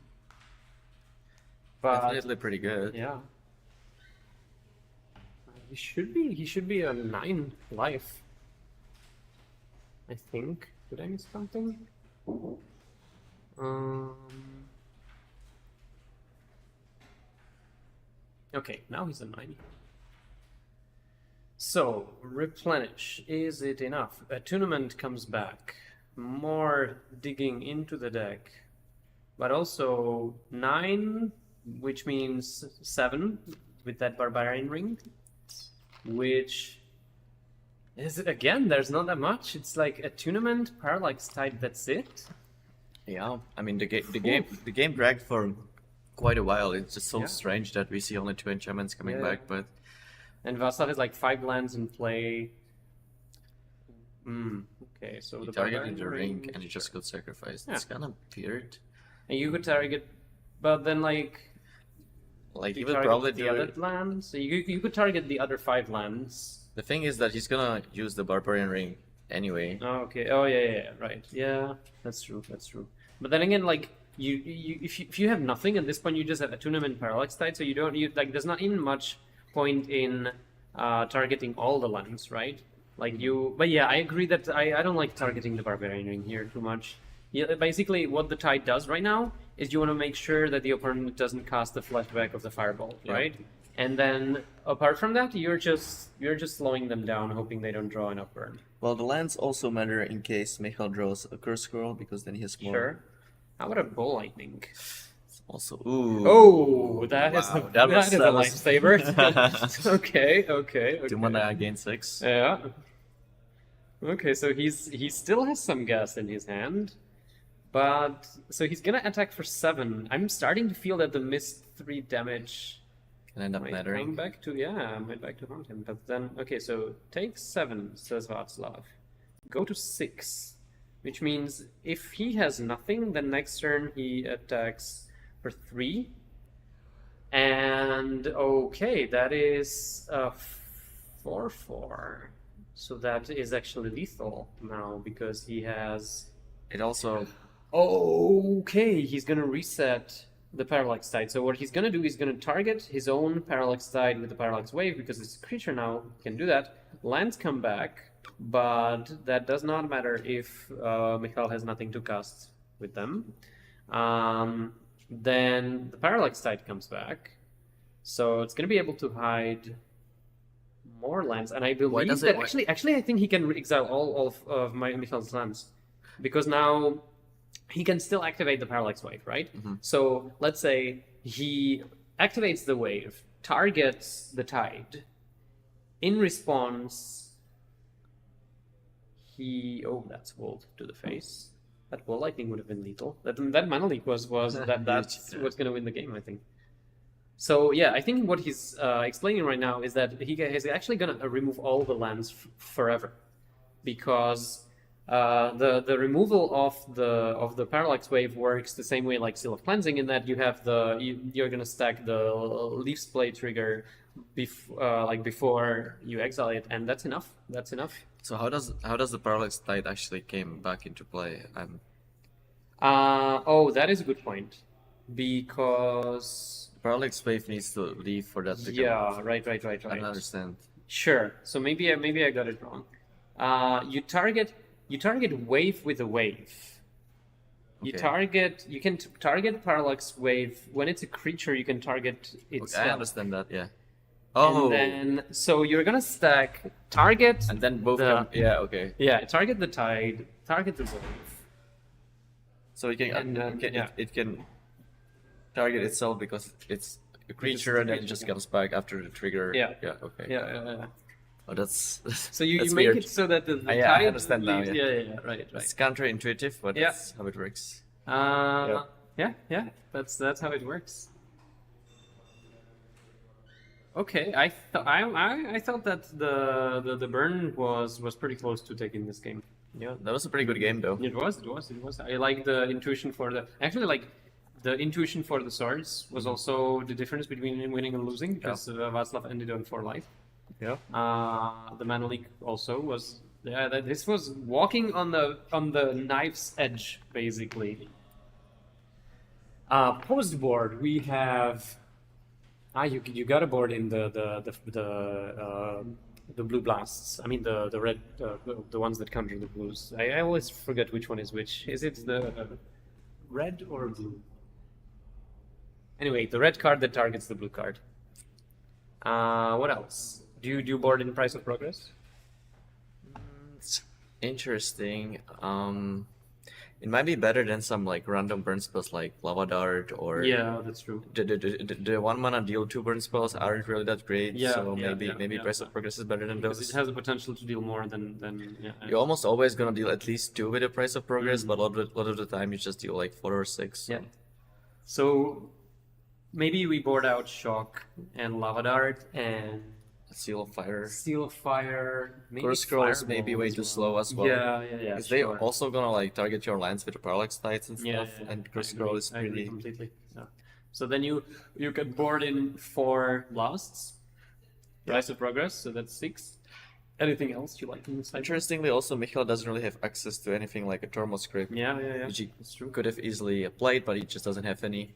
But
Definitely pretty good.
yeah. He should be a 9 life. I think. Did I miss something? Okay, now he's a 9. So, replenish. Is it enough? Attunement comes back. More digging into the deck. But also 9, which means 7 with that Barbarian Ring. Which is, again, there's not that much. It's like Attunement, Parallax Tide, that's it.
Yeah, I mean the game dragged for quite a while. It's just so strange that we see only 2 enchantments coming back, but
and Václav has like 5 lands in play. Okay, so
you target the ring and you just got sacrificed. It's kind of weird.
And you could target, but then like
you would probably
the other lands. So you could target the other 5 lands.
The thing is that he's gonna use the Barbarian Ring anyway.
Oh, okay. Oh yeah, right. Yeah, that's true. But then again, like if you have nothing at this point, you just have Attunement, Parallax Tide, so you don't like there's not even much point in targeting all the lands, right? Like you, but yeah, I agree that I don't like targeting the barbarian here too much. Yeah, basically what the tide does right now is you want to make sure that the opponent doesn't cast the flashback of the fireball, right? And then apart from that, you're just slowing them down, hoping they don't draw enough burn.
Well, the lands also matter in case Michal draws a curse scroll because then he has more.
Sure. How about a bull lightning?
Also, ooh.
Oh, that is
Wow,
a,
that was-
is a
that was-
lifesaver. okay.
2 mana gain 6.
Yeah. Okay, so he still has some gas in his hand, but so he's gonna attack for 7. I'm starting to feel that the missed 3 damage
Can end up
might
mattering.
come back to might back to haunt him. But then okay, so take 7, says Václav. Go to 6, which means if he has nothing, then next turn he attacks for 3. And okay, that is a 4/4. So that is actually lethal now because he has.
It also
Okay, he's gonna reset the Parallax Tide. So what he's gonna do is gonna target his own Parallax Tide with the Parallax Wave because it's a creature now, can do that. Lands come back, but that does not matter if Michal has nothing to cast with them. Then the Parallax Tide comes back, so it's gonna be able to hide more lands, and I believe
does
that
it-
actually I think he can exile all of Michal's lands because now he can still activate the Parallax Wave, right? So let's say he activates the wave, targets the tide. In response, that's Volt to the face. That Wall Lightning would have been lethal. That Mana Leak was that's what's going to win the game, I think. So yeah, I think what he's explaining right now is that he's actually going to remove all the lands forever, because the removal of the Parallax Wave works the same way like Seal of Cleansing, in that you have you're going to stack the Leaf Splay trigger before you exile it, and that's enough. That's enough.
So how does the Parallax Tide actually came back into play?
That is a good point, because
Parallax Wave needs to leave for that to
yeah, right.
I don't understand.
Sure. So maybe I got it wrong. You target wave with a wave. You can target Parallax Wave when it's a creature. You can target itself.
I understand that. Yeah.
And then so you're gonna stack target
and then both
the-
come. Yeah. Okay.
yeah, target the tide, target the wave.
So it can
And,
it can target itself because it's a creature and then it just comes back after the trigger.
Yeah.
Yeah. Okay.
Yeah.
Oh, that's
So you
that's
make
weird.
it so that the
I
tide
understand now,
leaves-
yeah.
Yeah. Right.
It's counterintuitive, but
Yeah.
that's how it works.
Yeah. That's how it works. Okay, I thought that the burn was pretty close to taking this game.
Yeah, that was a pretty good game though.
It was. I like the intuition for the intuition for the swords was also the difference between winning and losing, because Václav ended on 4 life.
Yeah.
The Mana Leak also was. Yeah, this was walking on the knife's edge, basically. Post board, we have. You got a board in the blue blasts. I mean the red, the ones that counter the blues. I always forget which one is which. Is it the red or blue? Anyway, the red card that targets the blue card. What else? Do you board in Price of Progress?
It's interesting. It might be better than some like random burn spells like Lava Dart or
Yeah, that's true.
the 1 mana deal 2 burn spells aren't really that great.
Yeah,
so
yeah,
maybe
yeah.
Price of Progress is better than
Because
those.
it has the potential to deal more than yeah.
You're almost always gonna deal at least 2 with the Price of Progress, but a lot of the time you just deal like 4 or 6. So.
Yeah. So maybe we board out Shock and Lava Dart and
Seal of Fire.
Seal of Fire. Maybe
Curse Scrolls may be
Fireball
way
as
too
well.
slow as well.
Yeah.
Because
Sure.
they're also gonna like target your lands with the Parallax Tides and
Yeah,
stuff,
yeah,
and Curse
I
Scroll
agree.
is
I agree
pretty.
completely. Yeah. So then you can board in 4 blasts. Rise of Progress, so that's 6. Anything else you like in this?
Interestingly, also Michal doesn't really have access to anything like a Tormo script,
Yeah.
which he
That's true.
could have easily played, but he just doesn't have any.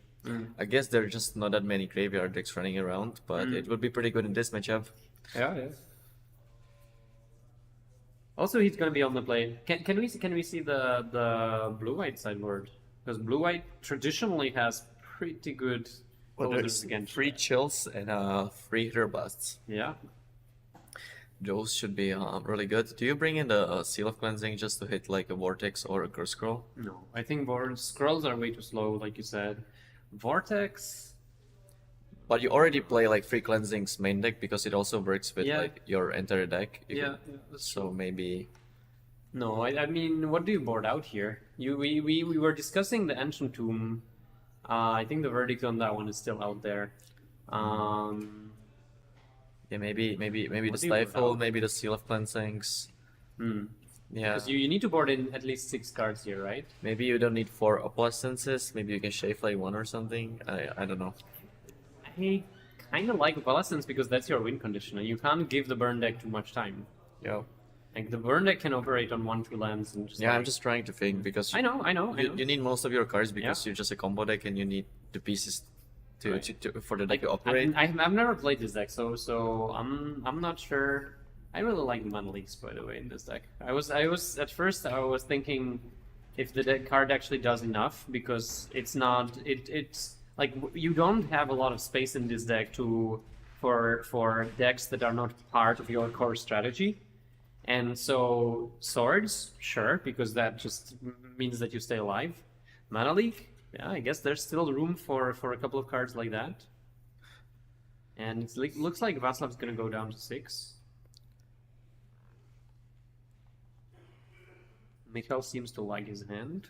I guess there are just not that many graveyard decks running around, but it would be pretty good in this matchup.
Yeah, yeah. Also, he's gonna be on the play. Can we see the blue-white sideboard? Because blue-white traditionally has pretty good
Well,
posers
there's
against
3 chills and 3 hitter blasts.
Yeah.
Those should be really good. Do you bring in the Seal of Cleansing just to hit like a Vortex or a Curse Scroll?
No, I think scrolls are way too slow, like you said. Vortex.
But you already play like 3 cleansings main deck because it also works with
Yeah.
like your entire deck.
Yeah, that's
So maybe
No, I mean, what do you board out here? We were discussing the Ancient Tomb. I think the verdict on that one is still out there.
yeah, maybe the
What do you board
Stifle,
out?
maybe the Seal of Cleansings. Yeah,
Because you need to board in at least 6 cards here, right?
maybe you don't need 4 Opalescences. Maybe you can shave like 1 or something. I don't know.
I kind of like Valescence because that's your win condition, and you can't give the burn deck too much time.
Yeah.
Like the burn deck can operate on 1-2 lands and just.
Yeah, I'm
like-
just trying to think because
I know.
you need most of your cards because you're just a combo deck and you need the pieces to,
Right.
for the deck
Like
to operate.
I've never played this deck, so I'm not sure. I really like the mana leaks, by the way, in this deck. I was at first I was thinking if the deck card actually does enough because it's not it's like you don't have a lot of space in this deck for decks that are not part of your core strategy. And so swords, sure, because that just means that you stay alive. Mana leak, yeah, I guess there's still room for a couple of cards like that. And it looks like Václav's gonna go down to 6. Michal seems to like his hand.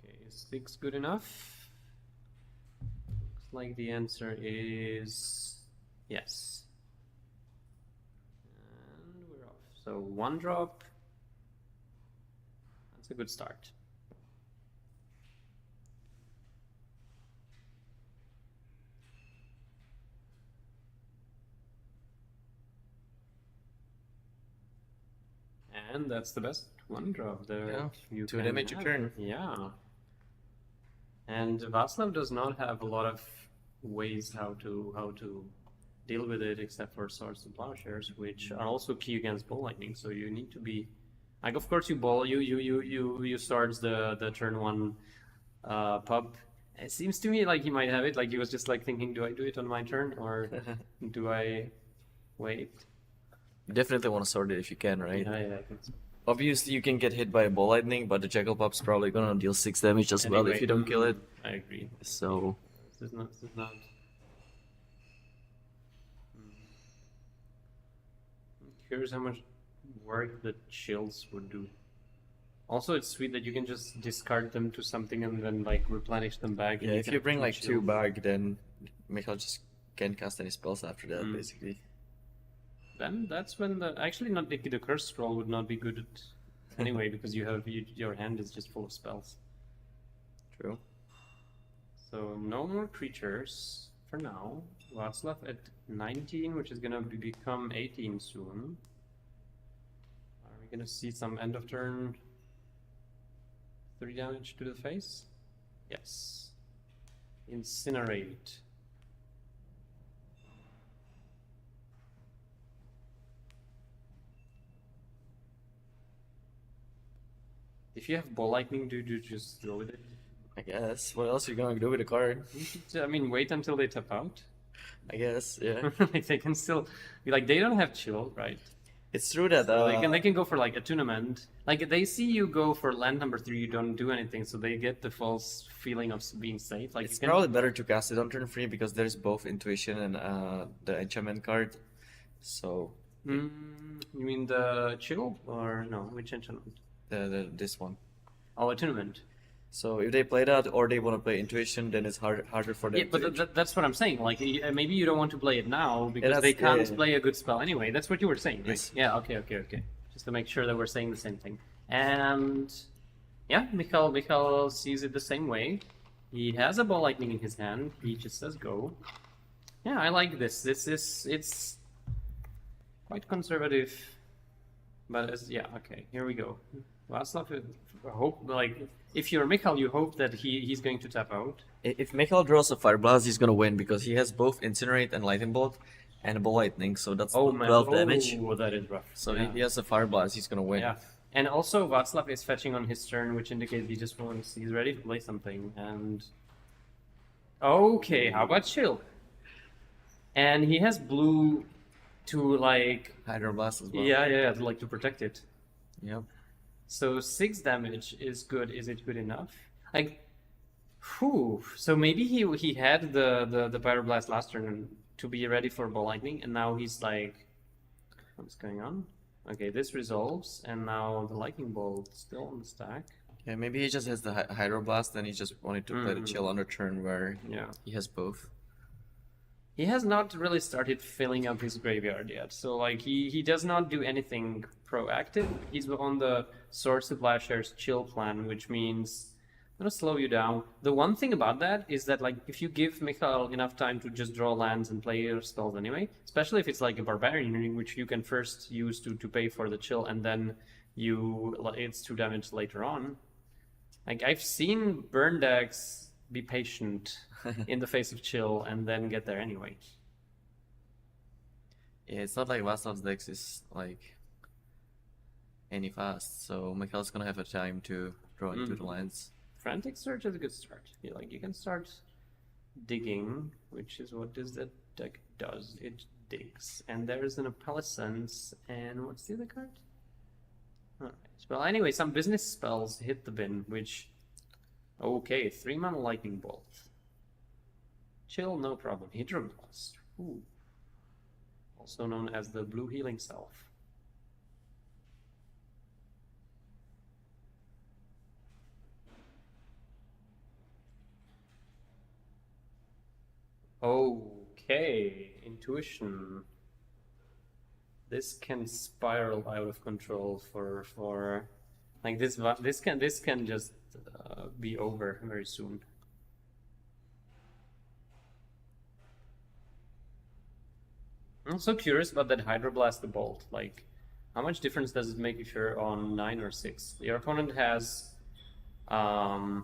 Okay, is 6 good enough? Looks like the answer is yes. And we're off. So 1 drop. That's a good start. And that's the best 1 drop there.
Yeah,
you
2
can
damage
have.
a turn.
Yeah. And Václav does not have a lot of ways how to deal with it except for Swords and Plowshares, which are also key against Ball Lightning. So you need to be like, of course, you swords the turn 1 pub. It seems to me like he might have it. Like he was just like thinking, do I do it on my turn or do I wait?
You definitely want to sword it if you can, right?
Yeah, I think so.
Obviously, you can get hit by a Ball Lightning, but the Jackal Pup's probably gonna deal 6 damage as well
Anyway,
if you don't kill it.
I agree.
So
This is not. Curious how much work the chills would do. Also, it's sweet that you can just discard them to something and then like replenish them back.
yeah,
and
if
can
you bring
have
like 2
chills.
back, then Michal just can't cast any spells after that, basically.
Then that's when actually not the curse scroll would not be good anyway because your hand is just full of spells.
True.
So no more creatures for now. Václav at 19, which is gonna become 18 soon. Are we gonna see some end of turn 3 damage to the face? Yes. Incinerate. If you have Ball Lightning, do you just go with it?
I guess. What else are you gonna do with the card?
I mean, wait until they tap out.
I guess, yeah.
Like they can still, like they don't have chill, right?
It's true that
So they can go for like attunement. Like they see you go for land number 3, you don't do anything, so they get the false feeling of being safe. Like
it's
you can,
probably better to cast it on turn 3 because there's both intuition and the enchantment card. So
you mean the chill or no? Which enchantment?
this one.
Oh, attunement.
So if they play that or they want to play intuition, then it's harder for them.
Yeah, but that's what I'm saying. Like maybe you don't want to play it now because
that's-
they can't
yeah.
play a good spell anyway. That's what you were saying, right?
Yes.
Yeah. Okay. Just to make sure that we're saying the same thing. And yeah, Michal sees it the same way. He has a Ball Lightning in his hand. He just says go. Yeah, I like this. It's quite conservative, but yeah. Okay, here we go. Václav, hope like if you're Michal, you hope that he's going to tap out.
If Michal draws a Fire Blast, he's gonna win because he has both Incinerate and Lightning Bolt and a Ball Lightning, so that's 12 damage.
Oh, that is rough.
So
yeah.
if he has a Fire Blast, he's gonna win.
Yeah. And also Václav is fetching on his turn, which indicates he just wants he's ready to play something. And okay, how about chill? And he has blue to like
Hydro Blast as well.
yeah, to like to protect it.
Yep.
So 6 damage is good. Is it good enough? Like, whew. So maybe he had the Pyroblast last turn to be ready for Ball Lightning, and now he's like, what's going on? Okay, this resolves, and now the Lightning Bolt still on the stack.
Yeah, maybe he just has the Hydro Blast and he just wanted to play the chill on a turn where he has both.
He has not really started filling up his graveyard yet, so like he does not do anything proactive. He's on the Swords to Plowshares chill plan, which means I'm gonna slow you down. The one thing about that is that like if you give Michal enough time to just draw lands and play your spells anyway, especially if it's like a Barbarian ring, which you can first use to pay for the chill and then it's 2 damage later on. Like I've seen burn decks be patient in the face of chill and then get there anyway.
Yeah, it's not like Václav's decks is like any fast, so Michal's gonna have a time to draw into the lands.
Frantic Search is a good start. You can start digging, which is what this deck does. It digs. And there's an Appellescence, and what's the other card? Alright. Well, anyway, some business spells hit the bin, which... Okay, 3-mana Lightning Bolt. Chill, no problem. Hydroblast. Ooh. Also known as the Blue Healing Self. Okay, Intuition. This can spiral out of control for like this can just be over very soon. I'm so curious about that Hydroblast the Bolt. Like, how much difference does it make if you're on 9 or 6? Your opponent has a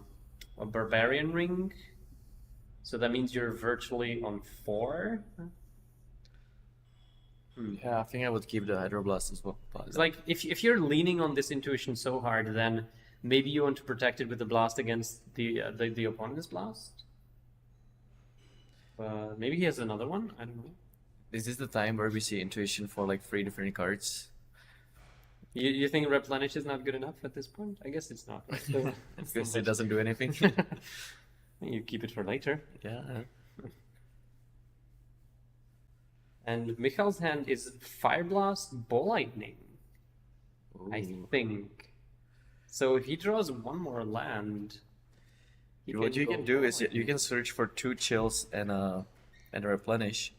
Barbarian Ring, so that means you're virtually on 4.
Yeah, I think I would keep the Hydroblast as well.
It's like if you're leaning on this Intuition so hard, then maybe you want to protect it with the blast against the opponent's blast. Maybe he has another one. I don't know.
Is this the time where we see Intuition for like 3 different cards?
You think Replenish is not good enough at this point? I guess it's not. Right?
Because it doesn't do anything.
You keep it for later.
Yeah.
And Michal's hand is Fire Blast, Ball Lightning.
Ooh.
I think. So if he draws one more land,
What you can do is you can search for 2 chills and a replenish.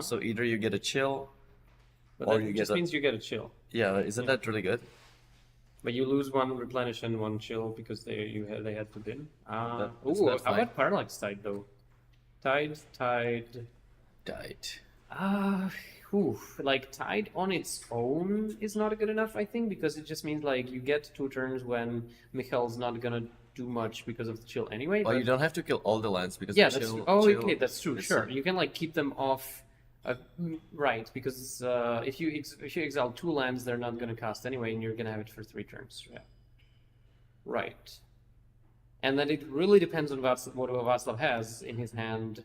So either you get a chill,
but
or
that
you
just
get
means you get a chill.
Yeah, isn't that really good?
But you lose 1 replenish and 1 chill because they had to bin.
That's
Ooh,
not
how
fine.
about Parallax Tide though? Tide. Like Tide on its own is not good enough, I think, because it just means like you get 2 turns when Michal's not gonna do much because of the chill anyway.
Well,
but...
you don't have to kill all the lands because
yeah,
the
that's
chill,
true. Oh,
chill
okay, that's true.
is-
Sure, you can like keep them off. Right, because if you exile 2 lands, they're not gonna cast anyway, and you're gonna have it for 3 turns. Yeah. Right. And then it really depends on what Václav has in his hand,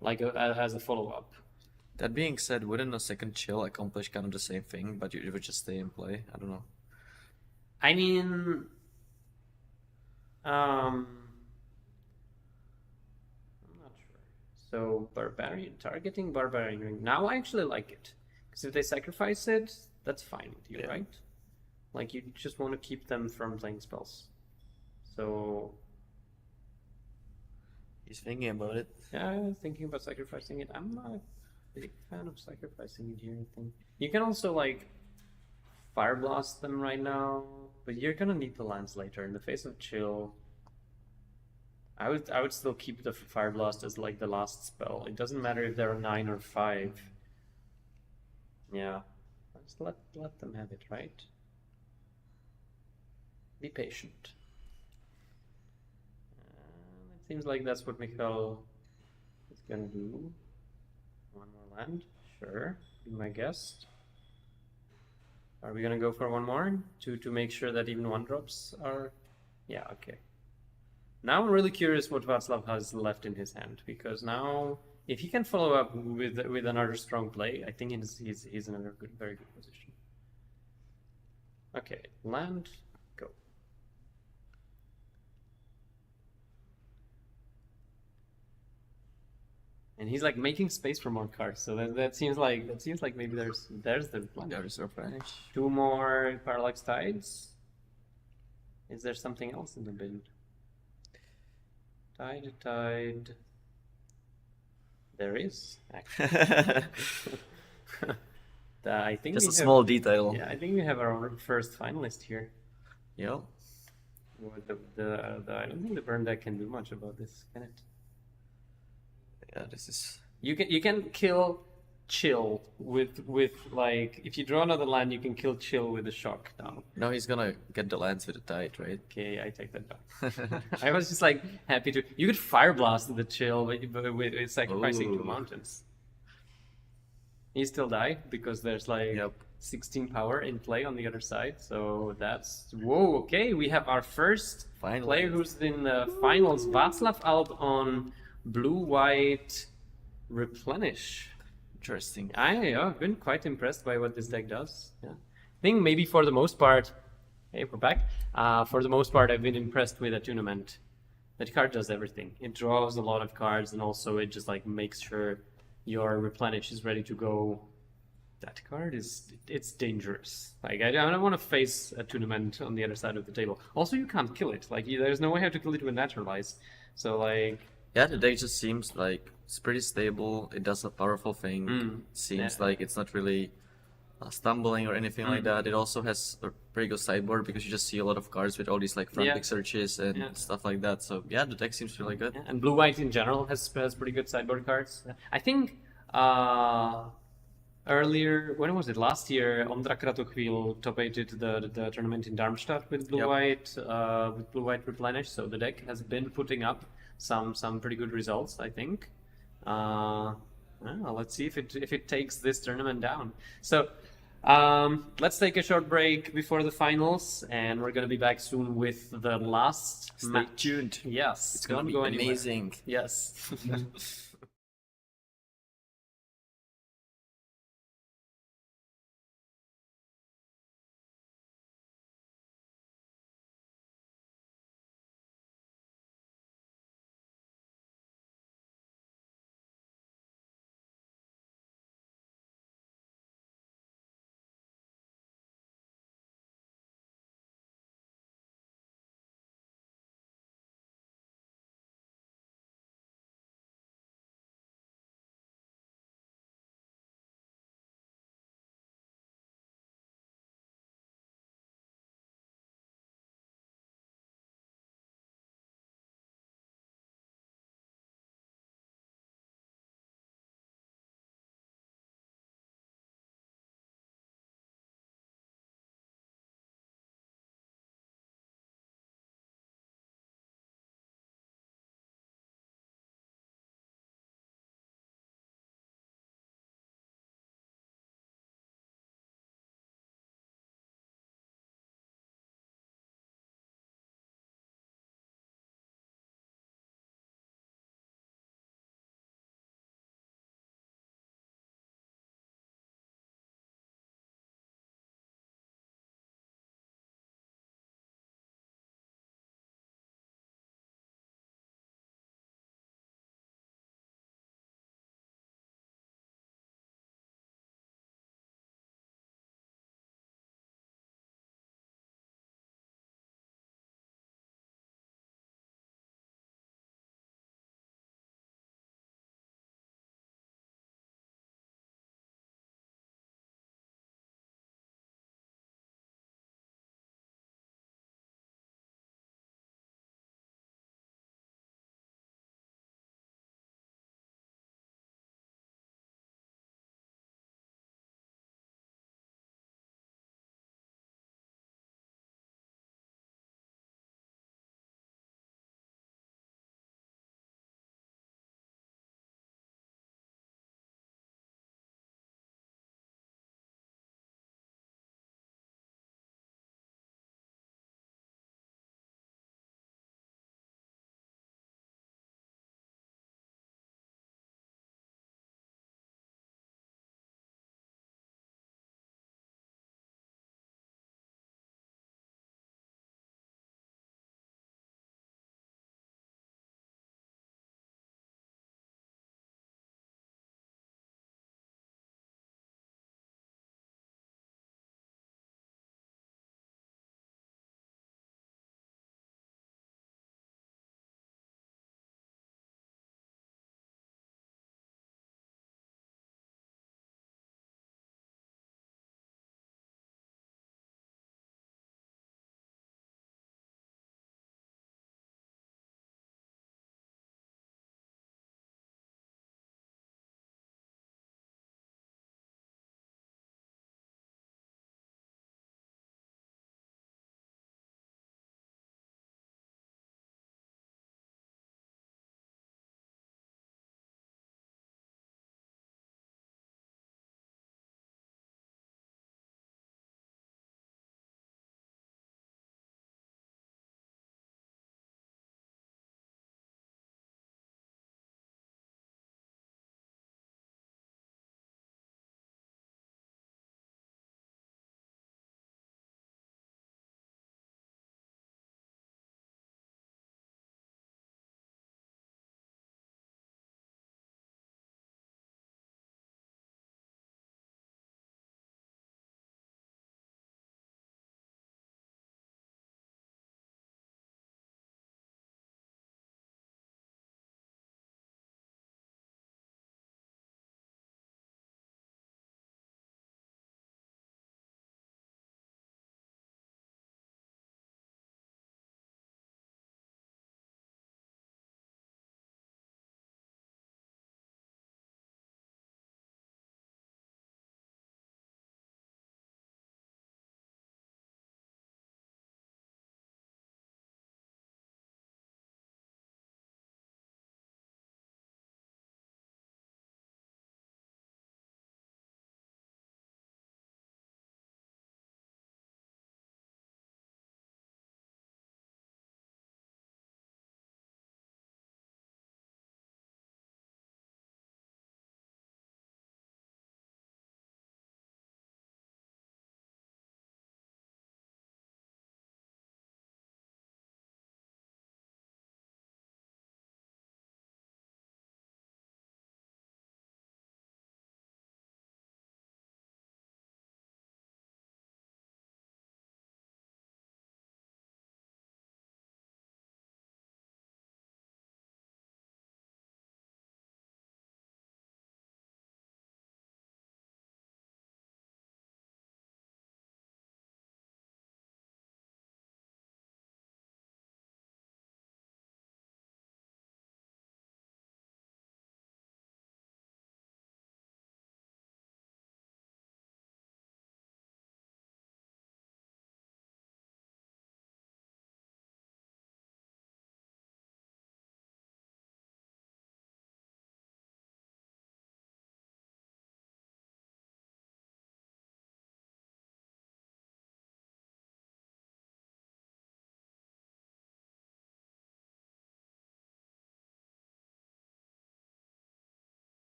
like as a follow-up.
That being said, wouldn't a second chill accomplish kind of the same thing, but it would just stay in play? I don't know.
I mean, I'm not sure. So targeting Barbarian Ring. Now I actually like it, because if they sacrifice it, that's fine with you, right? Like you just want to keep them from playing spells. So
He's thinking about it.
yeah, thinking about sacrificing it. I'm not a big fan of sacrificing it here. I think you can also like Fire Blast them right now, but you're gonna need the lands later in the face of chill. I would still keep the Fire Blast as like the last spell. It doesn't matter if they're 9 or 5. Yeah, just let them have it, right? Be patient. It seems like that's what Mikhail is gonna do. One more land, sure. Be my guest. Are we gonna go for one more to make sure that even one drops are? Yeah, okay. Now I'm really curious what Václav has left in his hand, because now if he can follow up with another strong play, I think he's in a very good position. Okay, land, go. And he's like making space for more cards, so that seems like maybe there's the plan.
There's surprise.
2 more Parallax Tides. Is there something else in the bin? Tide. There is, actually. I think
Just a
we
small detail.
Yeah, I think we have our first finalist here.
Yeah.
Well, I don't think the burn deck can do much about this, can it?
Yeah, this is.
You can kill chill with like if you draw another land, you can kill chill with a shock down.
No, he's gonna get the lands with the tide, right?
Okay, I take that back. I was just like happy to. You could fire blast the chill, but with sacrificing 2
Ooh.
mountains. He still die because there's like
Yep.
16 power in play on the other side. So that's whoa. Okay, we have our first
Finally.
player who's in the finals. Václav out on blue-white replenish.
Interesting.
I've been quite impressed by what this deck does. Yeah. I think maybe for the most part, hey, we're back. For the most part, I've been impressed with Attunement. That card does everything. It draws a lot of cards, and also it just like makes sure your replenish is ready to go. That card it's dangerous. Like I don't want to face Attunement on the other side of the table. Also, you can't kill it. Like there's no way how to kill it with Naturalize. So like.
Yeah, the deck just seems like it's pretty stable. It does a powerful thing. Seems
Yeah.
like it's not really stumbling or anything like that. It also has a pretty good sideboard because you just see a lot of cards with all these like front
Yeah.
pick searches and
Yeah.
stuff like that. So yeah, the deck seems really good.
Yeah, and blue-white in general has pretty good sideboard cards. I think earlier, when was it? Last year, Ondra Kratochvíl top-8'd the tournament in Darmstadt with blue-white replenish. So the deck has been putting up some pretty good results, I think. Well, let's see if it takes this tournament down. So let's take a short break before the finals, and we're gonna be back soon with the last
Stay
match.
tuned.
Yes,
It's gonna
don't
be
go anywhere.
amazing.
Yes.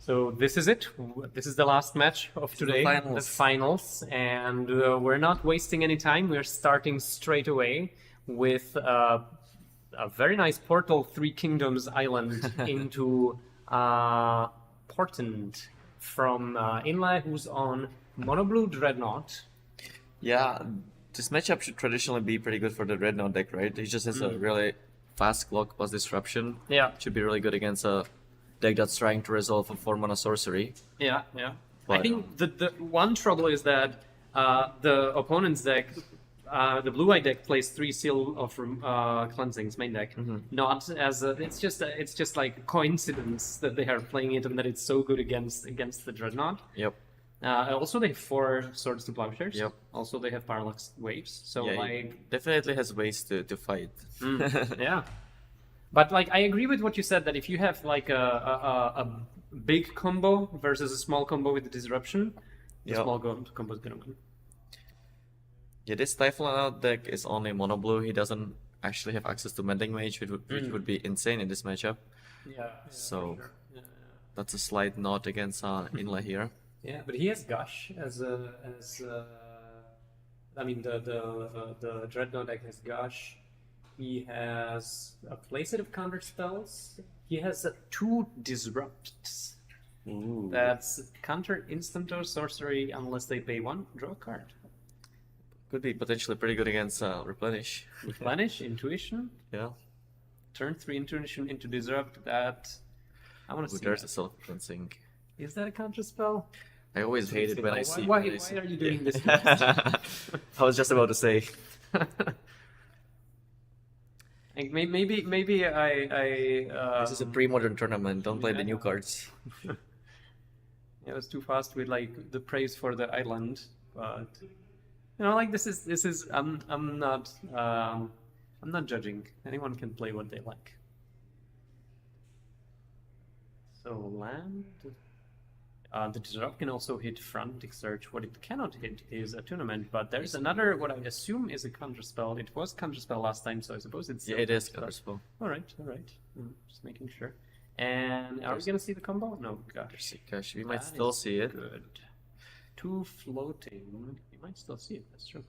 So this is it. This is the last match of today, the finals, and we're not wasting any time. We're starting straight away with a very nice portal, Three Kingdoms Island into Portland from Inlay, who's on Mono Blue Dreadnought.
Yeah, this matchup should traditionally be pretty good for the Dreadnought deck, right? He just has a really fast clock plus disruption.
Yeah.
Should be really good against a deck that's trying to resolve a 4-mana sorcery.
Yeah, yeah.
But,
I think the one trouble is that the opponent's deck, the blue-eye deck, plays 3 Seal of Cleansings main deck. Not as a, it's just like a coincidence that they are playing it and that it's so good against the Dreadnought.
Yep.
Also, they have 4 Swords to Plowshares.
Yep.
Also, they have Parallax Waves. So
Yeah, he
like,
definitely has ways to fight.
yeah. But like, I agree with what you said that if you have like a big combo versus a small combo with the disruption, the
Yep.
small combo is gonna win.
Yeah, this Stiflenought deck is only mono blue. He doesn't actually have access to Mending Mage, which would be insane in this matchup.
Yeah.
So that's a slight nod against Inlay here.
Yeah, but he has Gush I mean the Dreadnought deck has Gush. He has a playset of counter spells. He has 2 disrupts.
Ooh.
That's counter instant or sorcery unless they pay 1, draw a card.
Could be potentially pretty good against Replenish.
Replenish, intuition,
Yeah.
turn 3 intuition into disrupt. That I want to
Ooh,
see.
there's
That.
a self-cleansing.
Is that a counter spell?
I always hate it when I see.
Why
when I see-
are you doing this?
I was just about to say.
Like, maybe I
This is a pre-modern tournament. Don't play the new cards.
I was too fast with like the praise for the island, but you know, like this is I'm not judging. Anyone can play what they like. So land. The disrupt can also hit Frantic Search. What it cannot hit is a tournament, but there's another, what I assume is a counterspell. It was counterspell last time, so I suppose it's
Yeah,
still
it is
counterspell.
counterspell.
Alright. Just making sure. And are we gonna see the combo? No, gosh.
Gosh, we might
That
still
is
see it.
Good. 2 floating. You might still see it, that's true.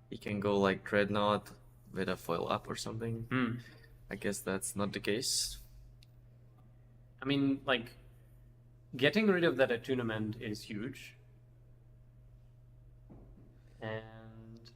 He can go like Dreadnought with a foil up or something.
Hmm.
I guess that's not the case.
I mean, like, getting rid of that attunement is huge. And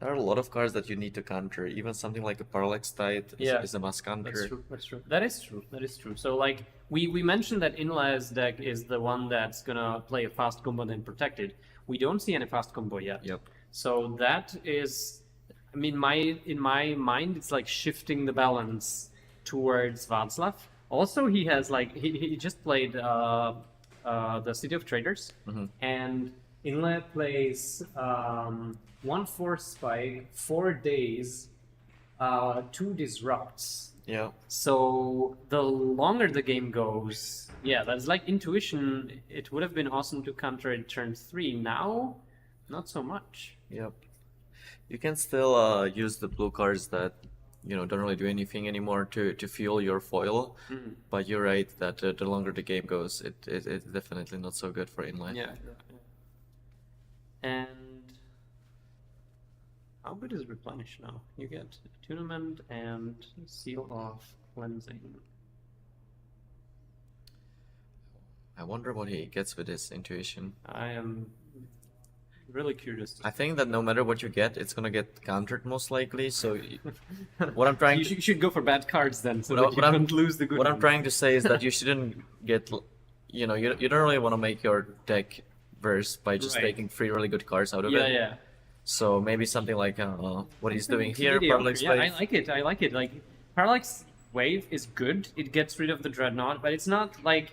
There are a lot of cards that you need to counter. Even something like a Parallax Tide is a must counter.
that's true. That is true. So, like, we mentioned that Inlay's deck is the one that's gonna play a fast combo and then protect it. We don't see any fast combo yet.
Yep.
So that is, I mean, in my mind, it's like shifting the balance towards Václav. Also, he has like he just played the City of Traders, and Inlay plays 1 Force Spike, 4 days, 2 Disrupts.
Yeah.
So the longer the game goes, yeah, that's like intuition. It would have been awesome to counter it turn 3. Now, not so much.
Yep. You can still use the blue cards that don't really do anything anymore to fuel your foil. But you're right that the longer the game goes, it's definitely not so good for Inlay.
Yeah. And how good is Replenish now? You get Attunement and Seal of Cleansing.
I wonder what he gets with his intuition.
I am really curious.
I think that no matter what you get, it's gonna get countered most likely. So what I'm trying
You should go for bad cards then, so
What
that you
I'm-
don't lose the good
what I'm
ones.
trying to say is that you shouldn't get you don't really want to make your deck worse by just
Right.
taking 3 really good cards out of
Yeah,
it.
yeah.
So maybe something like what he's doing here,
Mediocre.
Parallax
Yeah,
Wave.
I like it. Like, Parallax Wave is good. It gets rid of the Dreadnought, but it's not like...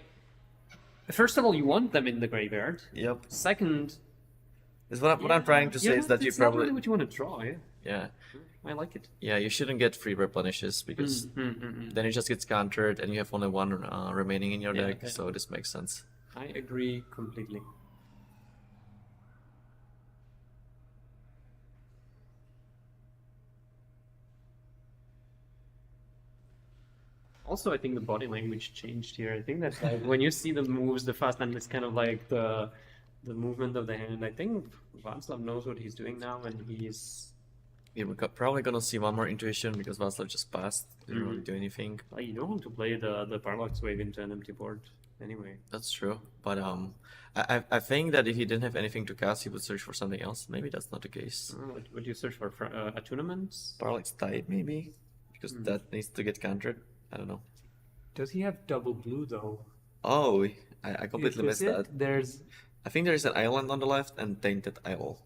First of all, you want them in the graveyard.
Yep.
Second...
Is what I'm trying to say is that you
it's not
probably
really what you want to draw, yeah.
yeah
I like it.
yeah you shouldn't get 3 replenishes because then it just gets countered and you have only 1 remaining in your
Yeah,
deck.
yeah.
So this makes sense.
I agree completely. Also, I think the body language changed here. I think that like, when you see the moves, the fast, and it's kind of like the movement of the hand. I think Václav knows what he's doing now, and he's.
Yeah, we're probably gonna see one more intuition because Václav just passed. Didn't really do anything.
Like, you don't want to play the Parallax Wave into an empty board anyway.
That's true. But I think that if he didn't have anything to cast, he would search for something else. Maybe that's not the case.
Would you search for attunements?
Parallax Tide, maybe? Because that needs to get countered. I don't know.
Does he have double blue though?
Oh, I completely missed that.
There's
I think there is an island on the left and Tainted Isle,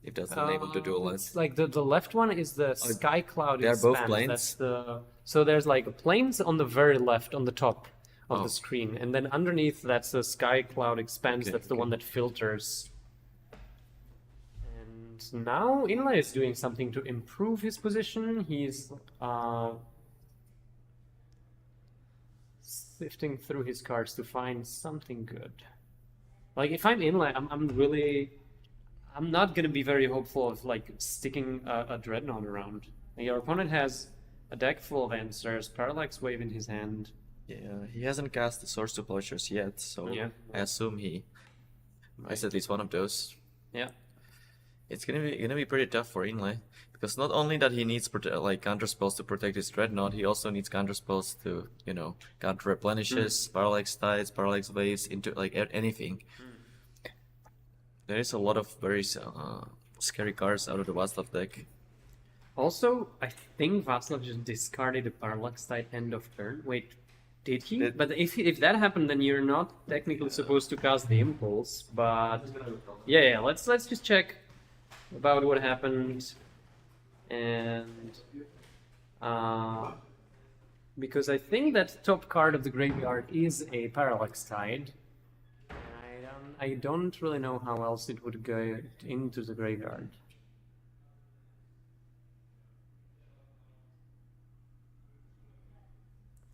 if that's the name of the dual
it's like the left one is the Sky Cloud.
they are both
Expanse.
planes?
That's so there's like planes on the very left on the top of the screen, and then underneath that's the Sky Cloud Expanse.
Okay,
that's the one that filters. And now Inlay is doing something to improve his position. He's sifting through his cards to find something good. Like if I'm Inlay, I'm not gonna be very hopeful of like sticking a Dreadnought around. Your opponent has a deck full of answers, Parallax Wave in his hand.
Yeah, he hasn't cast the Source to Publishers yet, so
Yeah.
I assume he is at least one of those.
Yeah.
It's gonna be pretty tough for Inlay because not only that he needs like counter spells to protect his Dreadnought, he also needs counter spells to counter replenishes, Parallax Tides, Parallax Waves into like anything. There is a lot of very scary cards out of the Václav deck.
Also, I think Václav just discarded a Parallax Tide end of turn. Wait, did he? But if that happened, then you're not technically supposed to cast the Impulse. But yeah, let's just check about what happened, and because I think that top card of the graveyard is a Parallax Tide. I don't really know how else it would go into the graveyard.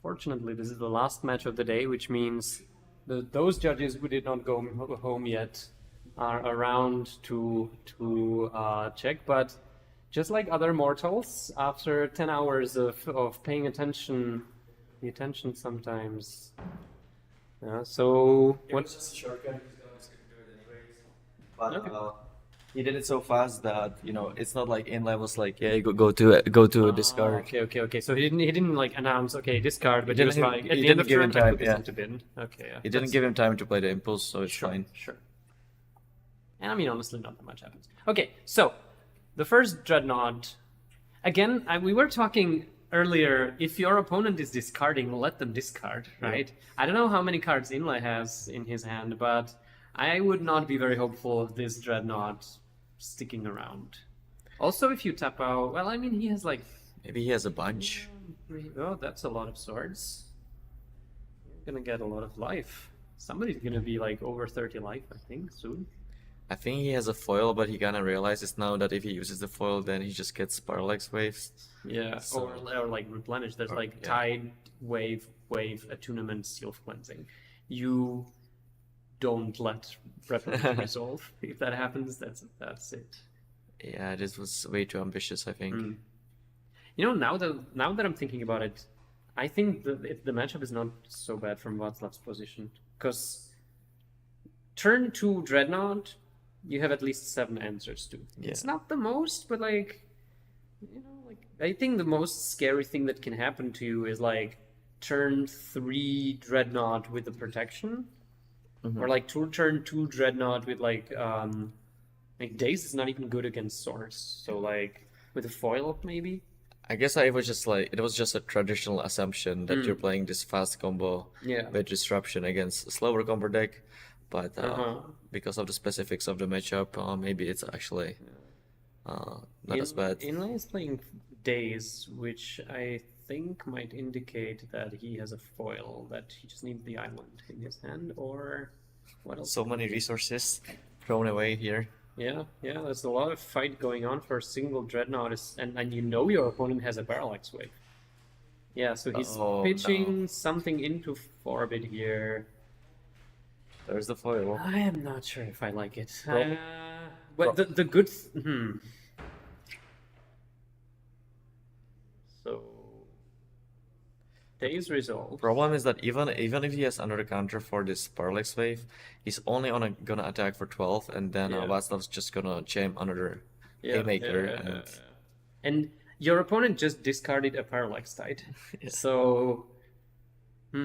Fortunately, this is the last match of the day, which means those judges who did not go home yet are around to check. But just like other mortals, after 10 hours of paying attention, the attention sometimes. So what?
Just a shortcut. But he did it so fast that it's not like Inlay was like, yeah, go to discard.
Okay. So he didn't like announce discard, but
He
he was
didn't-
like at
he
the end of
didn't give
turn,
him
I put
time,
this
yeah.
into bin. Okay, yeah.
He didn't give him time to play the impulse, so it's fine.
Sure. And I mean, honestly, not that much happens. Okay, so the first Dreadnought. Again, we were talking earlier. If your opponent is discarding, let them discard, right? I don't know how many cards Inlay has in his hand, but I would not be very hopeful of this Dreadnought sticking around. Also, if you tap out, well, I mean, he has like.
Maybe he has a bunch.
Oh, that's a lot of swords. You're gonna get a lot of life. Somebody's gonna be like over 30 life, I think, soon.
I think he has a foil, but he kind of realizes now that if he uses the foil, then he just gets Parallax Waves.
Yeah,
So-
or like replenish. There's like
yeah.
Tide, Wave, Attunement, Seal of Cleansing. You don't let Replica resolve. If that happens, that's it.
Yeah, this was way too ambitious, I think.
Now that I'm thinking about it, I think the matchup is not so bad from Václav's position. Because turn 2 Dreadnought, you have at least 7 answers to.
Yeah.
It's not the most, but I think the most scary thing that can happen to you is like turn 3 Dreadnought with the protection. Or like turn 2 Dreadnought with like Daze is not even good against Source. So like with a foil maybe.
I guess it was just a traditional assumption that you're playing this fast combo
Yeah.
with disruption against a slower combo deck, but because of the specifics of the matchup, maybe it's actually not as bad.
Inlay is playing Daze, which I think might indicate that he has a foil, that he just needs the island in his hand, or what else?
So many resources thrown away here.
Yeah, there's a lot of fight going on for a single Dreadnought, and your opponent has a Parallax Wave. Yeah, so he's pitching something into Forbid here.
There's the foil.
I am not sure if I like it.
Well-
But the good... So... Pays resolve.
Problem is that even if he has another counter for this Parallax Wave, he's only gonna attack for 12, and then
Yeah.
Václav's just gonna jam another haymaker.
And your opponent just discarded a Parallax Tide. So, I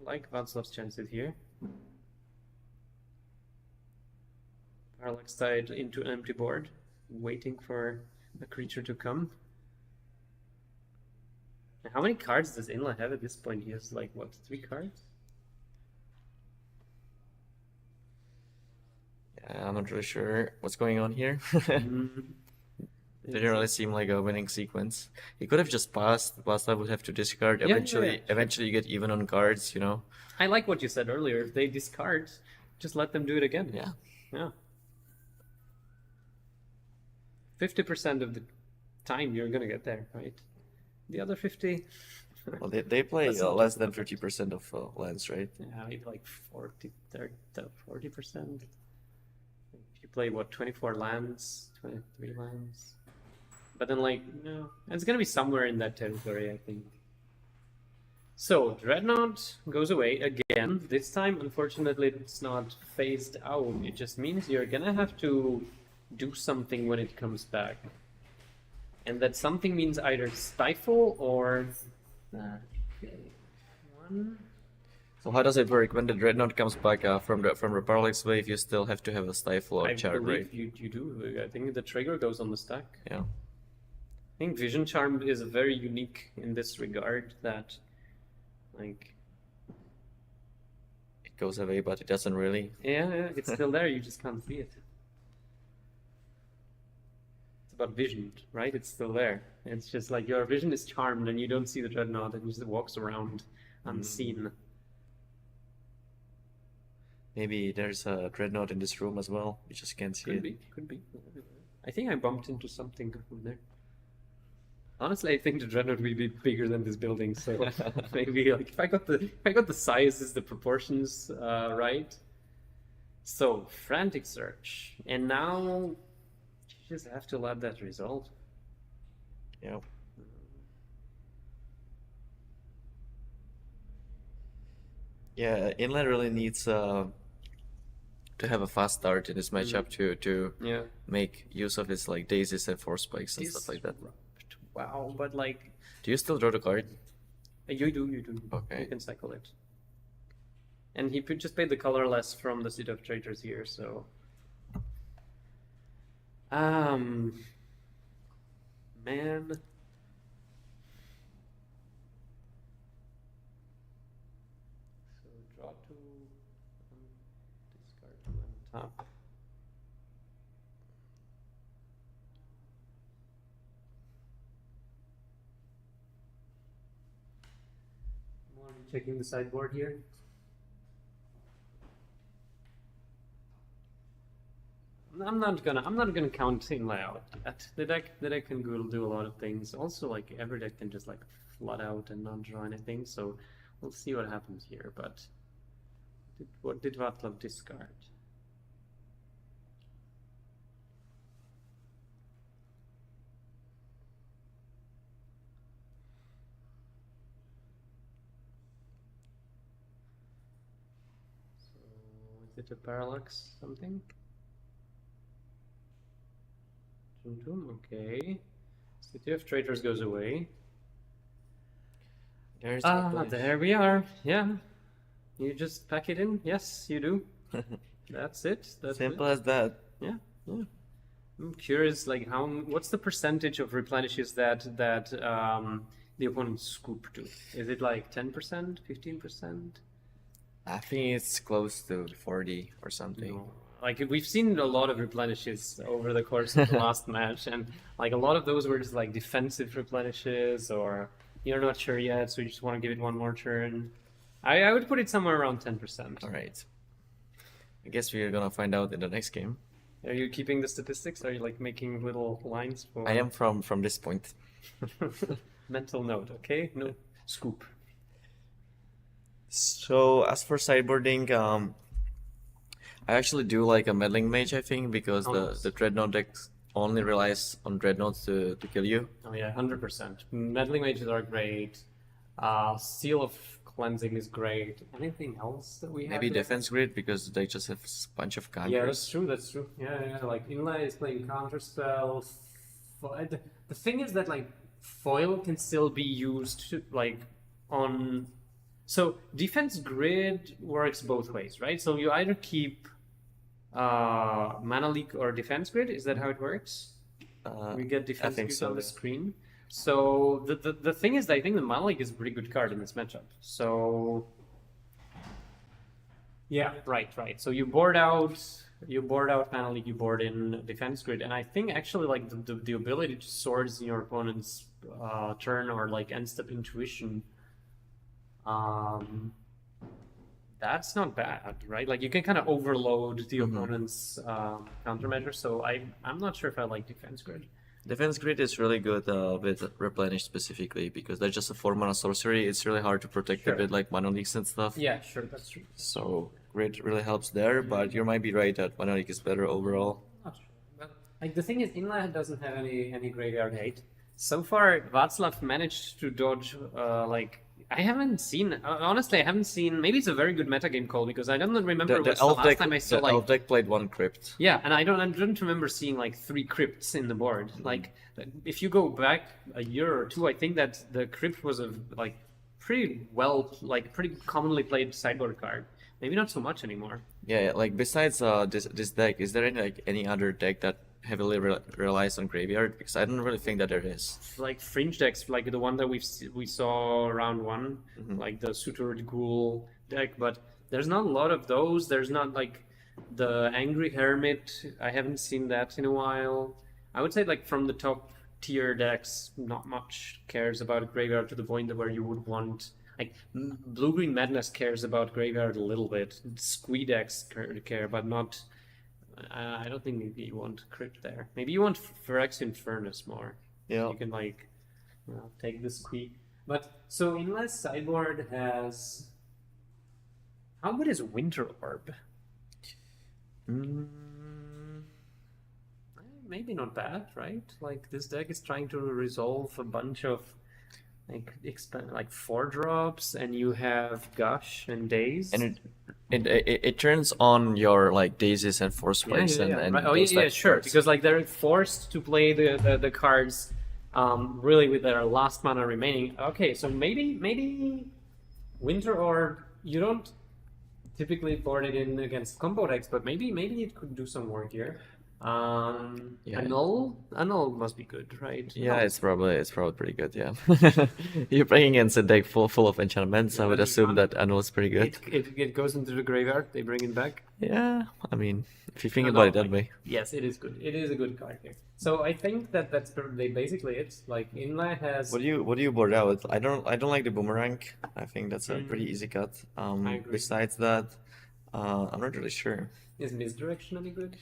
like Václav's chances here. Parallax Tide into an empty board, waiting for a creature to come. How many cards does Inla have at this point? He has like, what, 3 cards?
Yeah, I'm not really sure what's going on here. Didn't really seem like a winning sequence. He could have just passed. Václav would have to discard. Eventually you get even on cards, you know.
I like what you said earlier. If they discard, just let them do it again.
Yeah.
Yeah. 50% of the time you're gonna get there, right? The other 50.
Well, they play
That's not
less than 50% of lands, right?
Yeah, maybe like 40%. If you play what, 24 lands, 23 lands. But then like, it's gonna be somewhere in that territory, I think. So Dreadnought goes away again. This time, unfortunately, it's not phased out. It just means you're gonna have to do something when it comes back. And that something means either stifle or... one.
So how does it work when the Dreadnought comes back from the Parallax Wave? You still have to have a stifle or
I
charm,
believe
right?
you do. I think the trigger goes on the stack.
Yeah.
I think Vision Charm is very unique in this regard that, like...
It goes away, but it doesn't really.
Yeah, it's still there, you just can't see it. It's about vision, right? It's still there. It's just like your vision is charmed and you don't see the Dreadnought and it just walks around unseen.
Maybe there's a Dreadnought in this room as well. You just can't see it.
Could be. I think I bumped into something from there. Honestly, I think the Dreadnought will be bigger than this building, so maybe like if I got the sizes, the proportions right. So frantic search, and now you just have to let that resolve.
Yeah. Yeah, Inland really needs to have a fast start in this matchup to make use of his like daisies and force spikes and stuff like that.
Wow, but like...
Do you still draw the card?
You do.
Okay.
You can cycle it. And he just paid the colorless from the Seat of Traitors here, so... Man... So draw 2, discard 2 on top. Checking the sideboard here. I'm not gonna count in layout yet. The deck can do a lot of things. Also, like every deck can just like flood out and not draw anything. So we'll see what happens here. But what did Václav discard? Is it a parallax something? Okay. City of Traitors goes away.
There's
there we are. Yeah. You just pack it in? Yes, you do. That's it. That's
simple
it.
as that.
Yeah. I'm curious, like what's the percentage of replenishes that the opponent scoop to? Is it like 10%, 15%?
I think it's close to 40 or something.
No. Like we've seen a lot of replenishes over the course of the last match, and like a lot of those were just like defensive replenishes, or you're not sure yet, so you just want to give it one more turn. I would put it somewhere around 10%.
All right. I guess we're gonna find out in the next game.
Are you keeping the statistics? Are you like making little lines for?
I am from this point.
Mental note, okay? No scoop.
So as for sideboarding, I actually do like a meddling mage, I think, because the Dreadnought deck only relies on Dreadnoughts to kill you.
Oh yeah, 100%. Meddling mages are great. Seal of Cleansing is great. Anything else that we have?
Maybe
there?
defense grid because they just have a bunch of counters.
Yeah, that's true. That's true. Yeah. Like Inlay is playing counterspell. The thing is that like foil can still be used to, like on. So defense grid works both ways, right? So you either keep mana leak or defense grid. Is that how it works? We get defense grid
so,
on the
yeah.
screen. So the thing is, I think the mana leak is a pretty good card in this matchup. So yeah, right. So you board out mana leak, you board in defense grid, and I think actually like the ability to swords in your opponent's turn or like end step intuition. That's not bad, right? Like you can kind of overload the opponent's countermeasure. So I'm not sure if I like defense grid.
Defense grid is really good with replenish specifically because they're just a 4-mana sorcery. It's really hard to protect
Sure.
a bit like mana leaks and stuff.
Yeah, sure, that's true.
So grid really helps there, but you might be right that mana leak is better overall.
Not sure. But like the thing is, Inland doesn't have any graveyard hate. So far, Václav managed to dodge like. I haven't seen, honestly, I haven't seen, maybe it's a very good metagame call because I don't remember
The
what's the
elf
last
deck,
time I saw
the
like,
elf deck played 1 crypt.
yeah, and I don't remember seeing like 3 crypts in the board. Like, if you go back a year or two, I think that the crypt was a like pretty commonly played sideboard card. Maybe not so much anymore.
Yeah, like besides this deck, is there any other deck that heavily relies on graveyard? Because I don't really think that there is.
Like fringe decks, like the one that we saw round 1, like the Sutured Ghoul deck, but there's not a lot of those. There's not like the Angry Hermit. I haven't seen that in a while. I would say like from the top tier decks, not much cares about graveyard to the point where you would want. Like Blue-Green Madness cares about graveyard a little bit. Squee decks care, but not. I don't think maybe you want crypt there. Maybe you want Phyrexian Furnace more.
Yeah.
You can like, take the squeak. But so Inlet's sideboard has. How good is Winter Orb? Maybe not bad, right? Like this deck is trying to resolve a bunch of like 4-drops, and you have Gush and Daze.
And it turns on your like daisies and force spikes and
Right. Oh
those
yeah,
type of
sure.
cards.
Because like they're forced to play the cards really with their last mana remaining. Okay, so maybe Winter Orb, you don't typically board it in against combo decks, but maybe it could do some work here. Annul must be good, right?
Yeah,
Annul.
it's probably pretty good. Yeah, you're playing against a deck full of enchantments. I would assume that Annul is pretty good.
It goes into the graveyard. They bring it back.
Yeah, I mean, if you think
No,
about it that
like,
way.
Yes, it is good. It is a good card here. So I think that's basically it. Like Inlay has.
What do you board out? I don't like the boomerang. I think that's a pretty easy cut.
I agree.
Besides that, I'm not really sure.
Is Misdirection any good?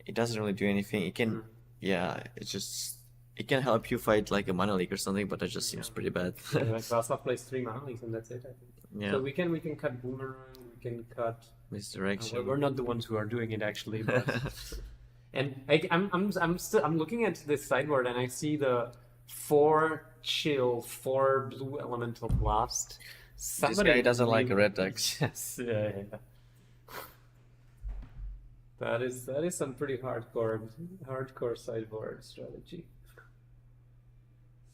It doesn't really do anything. It can, it can help you fight like a mana leak or something, but that just seems pretty bad.
Like Václav plays 3 mana leaks and that's it. I think.
Yeah.
So we can cut Boomerang. We can cut.
Misdirection.
We're not the ones who are doing it actually, but. And I'm looking at this sideboard and I see the 4 chill, 4 blue elemental blast.
This guy doesn't like red decks.
Yes, yeah. That is some pretty hardcore sideboard strategy.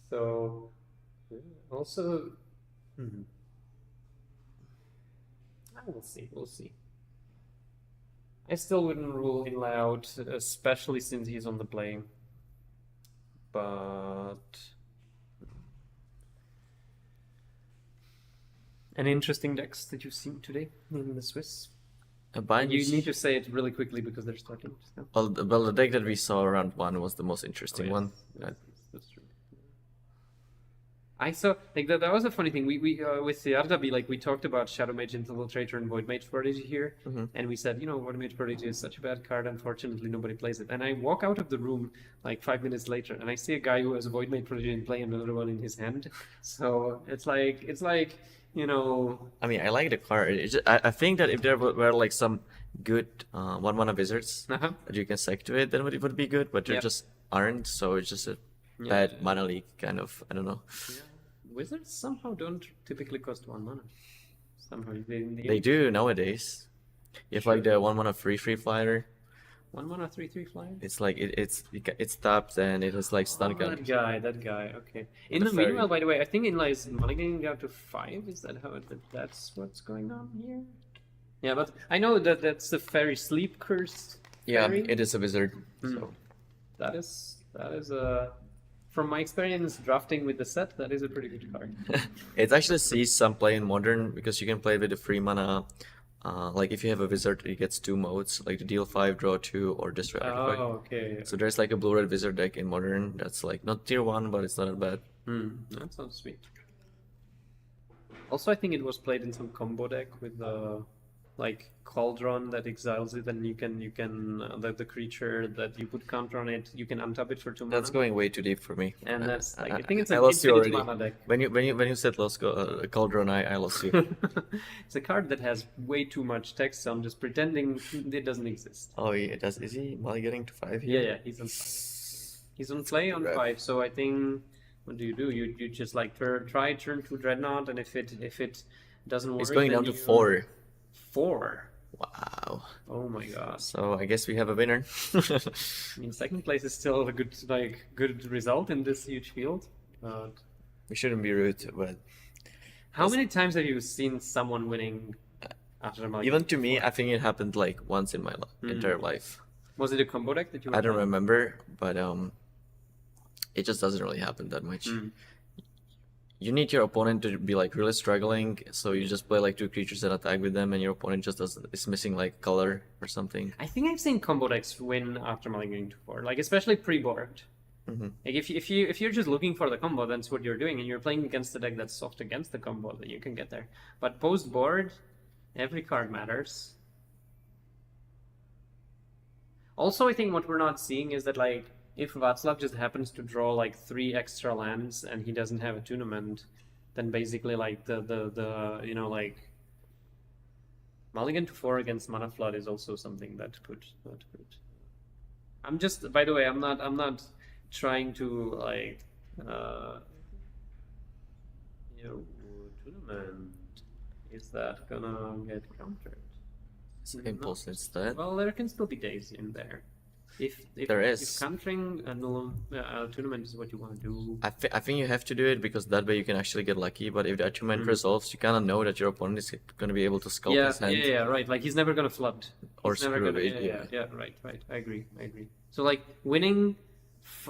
So also, we'll see. I still wouldn't rule Inlay out, especially since he's on the play. But any interesting decks that you've seen today in the Swiss?
A bunch.
You need to say it really quickly because they're starting. So.
Well, the deck that we saw around 1 was the most interesting one.
That's true. I saw like that was a funny thing. We with the RW, like we talked about Shadow Mage Infiltrator and Void Mage Prodigy here, and we said, Void Mage Prodigy is such a bad card. Unfortunately, nobody plays it. And I walk out of the room like 5 minutes later, and I see a guy who has a Void Mage Prodigy in play and another one in his hand. So it's like.
I mean, I like the card. I think that if there were like some good 1-mana wizards
Uh-huh.
that you can sack to it, then it would be good, but there
Yep.
just aren't, so it's just a
Yeah.
bad mana league, kind of. I don't know.
Yeah. Wizards somehow don't typically cost 1 mana. Somehow
They do nowadays. You have like the 1-mana free flyer.
1 mana 3/3 flyer.
It's like it's tapped and it has like stun gun.
That guy. Okay. In
The
the
fairy.
meanwhile, by the way, I think Inla is mulliganing down to 5. Is that how that's what's going on here? Yeah, but I know that that's the fairy sleep curse.
Yeah,
fairy.
it is a wizard.
Hmm.
So
That is a. From my experience drafting with the set, that is a pretty good card.
it actually sees some play in modern because you can play with the free mana. Like if you have a wizard, it gets 2 modes, like the deal 5, draw 2, or destroy artifact.
Oh, okay.
So there's like a blue-red wizard deck in modern that's like not tier 1, but it's not that bad.
That sounds sweet. Also, I think it was played in some combo deck with the like Cauldron that exiles it, and you can the creature that you put counter on it, you can untap it for 2 mana.
That's going way too deep for me.
And that's like I think it's
I
a
lost you
infinite
already.
mana deck.
When you said lost Cauldron, I lost you.
It's a card that has way too much text, so I'm just pretending it doesn't exist.
Oh yeah, it does. Is he getting to 5
Yeah,
here?
yeah, he's on 5. He's on play on
Right.
5, so I think what do? You just like try turn 2 Dreadnought, and if it doesn't work,
It's going
then
down to
you-
4.
4.
Wow.
Oh my god.
So I guess we have a winner.
I mean, second place is still a good result in this huge field. But
We shouldn't be rude, but
how many times have you seen someone winning after a
even to me, I think it happened like once in my entire life.
Was it a combo deck that you?
I don't
playing?
remember, but it just doesn't really happen that much. You need your opponent to be like really struggling, so you just play like 2 creatures and attack with them, and your opponent just is missing like color or something.
I think I've seen combo decks win after mulliganing to 4, like especially pre-board.
Mhm.
Like if you're just looking for the combo, that's what you're doing, and you're playing against a deck that's soft against the combo, then you can get there. But post-board, every card matters. Also, I think what we're not seeing is that like if Václav just happens to draw like 3 extra lands and he doesn't have a tournament, then basically like the you know like mulligan to 4 against Mana Flood is also something that could. I'm just, by the way, I'm not trying to like tournament. Is that gonna get countered?
Impulse instead.
Well, there can still be days in there. If
There is.
If countering a tournament is what you want to do.
I think you have to do it because that way you can actually get lucky. But if the attunement resolves, you kind of know that your opponent is going to be able to sculpt
Yeah,
his hand.
yeah, right. Like he's never gonna flood.
Or
He's never
screw
gonna.
it,
Yeah, right. I agree. So like winning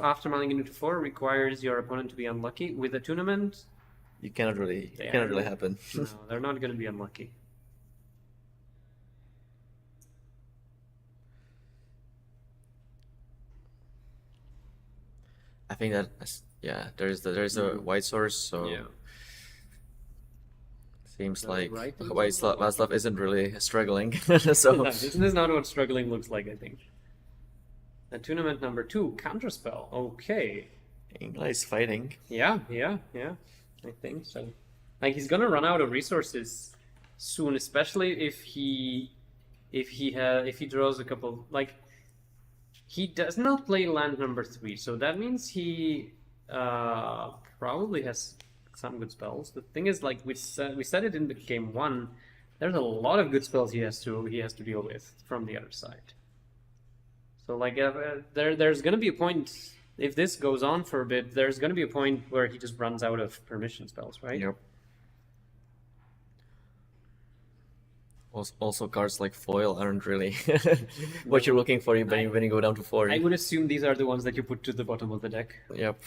after mulliganing to 4 requires your opponent to be unlucky. With a tournament,
You cannot really,
Yeah.
it cannot really happen.
no, they're not gonna be unlucky.
I think that there's a white source, so
Yeah.
seems
No,
like
right.
Václav isn't really struggling. So
No, this is not what struggling looks like, I think. Tournament number 2, Counterspell. Okay.
Ingla is fighting.
Yeah. I think so. Like he's gonna run out of resources soon, especially if he draws a couple. Like he does not play land number 3, so that means he probably has some good spells. The thing is, like we said it in the game 1, there's a lot of good spells he has to deal with from the other side. So like there's gonna be a point if this goes on for a bit. There's gonna be a point where he just runs out of permission spells, right?
Yep. Also, cards like foil aren't really what you're looking for when you go down to 4.
I would assume these are the ones that you put to the bottom of the deck.
Yep.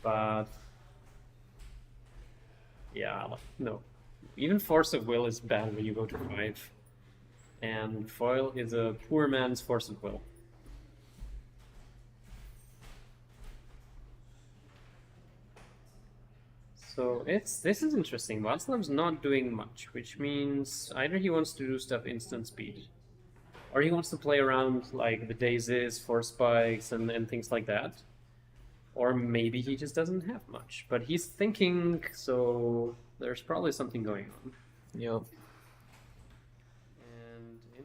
But yeah, no. Even Force of Will is bad when you go to 5. And foil is a poor man's Force of Will. So this is interesting. Václav's not doing much, which means either he wants to do stuff instant speed, or he wants to play around like the daisies, force spikes, and things like that. Or maybe he just doesn't have much. But he's thinking, so there's probably something going on.
Yep.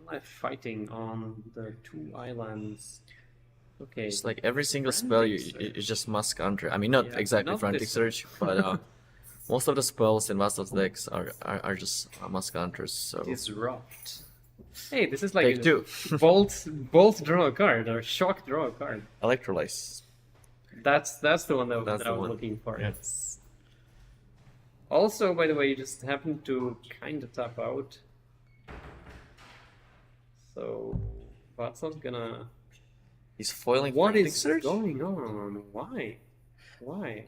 life fighting on the 2 islands. Okay.
It's like every single spell you just must counter. I mean, not
Yeah,
exactly
not
Frantic
this
Surge, but most of the spells in Vassal's decks are just must counters. So
Disrupt. Hey, this is like
Take two.
bolt draw a card or shock draw a card.
Electrolyze.
That's the one that,
That's
that I
the
was
one.
looking for.
Yeah.
Yes. Also, by the way, you just happened to kind of tap out. So Václav's gonna.
He's foiling
What
Frantic
is
Surge?
going on? Why? Why?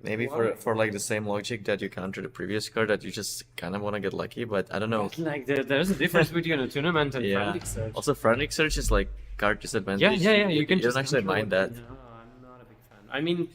Maybe
Why?
for like the same logic that you counter the previous card, that you just kind of want to get lucky, but I don't know.
Like there's a difference between a tournament and
Yeah.
Frantic Surge.
Also, Frantic Surge is like card disadvantage.
Yeah. You can
don't
just
actually
control
mind
it.
that.
No, I'm not a big fan. I mean,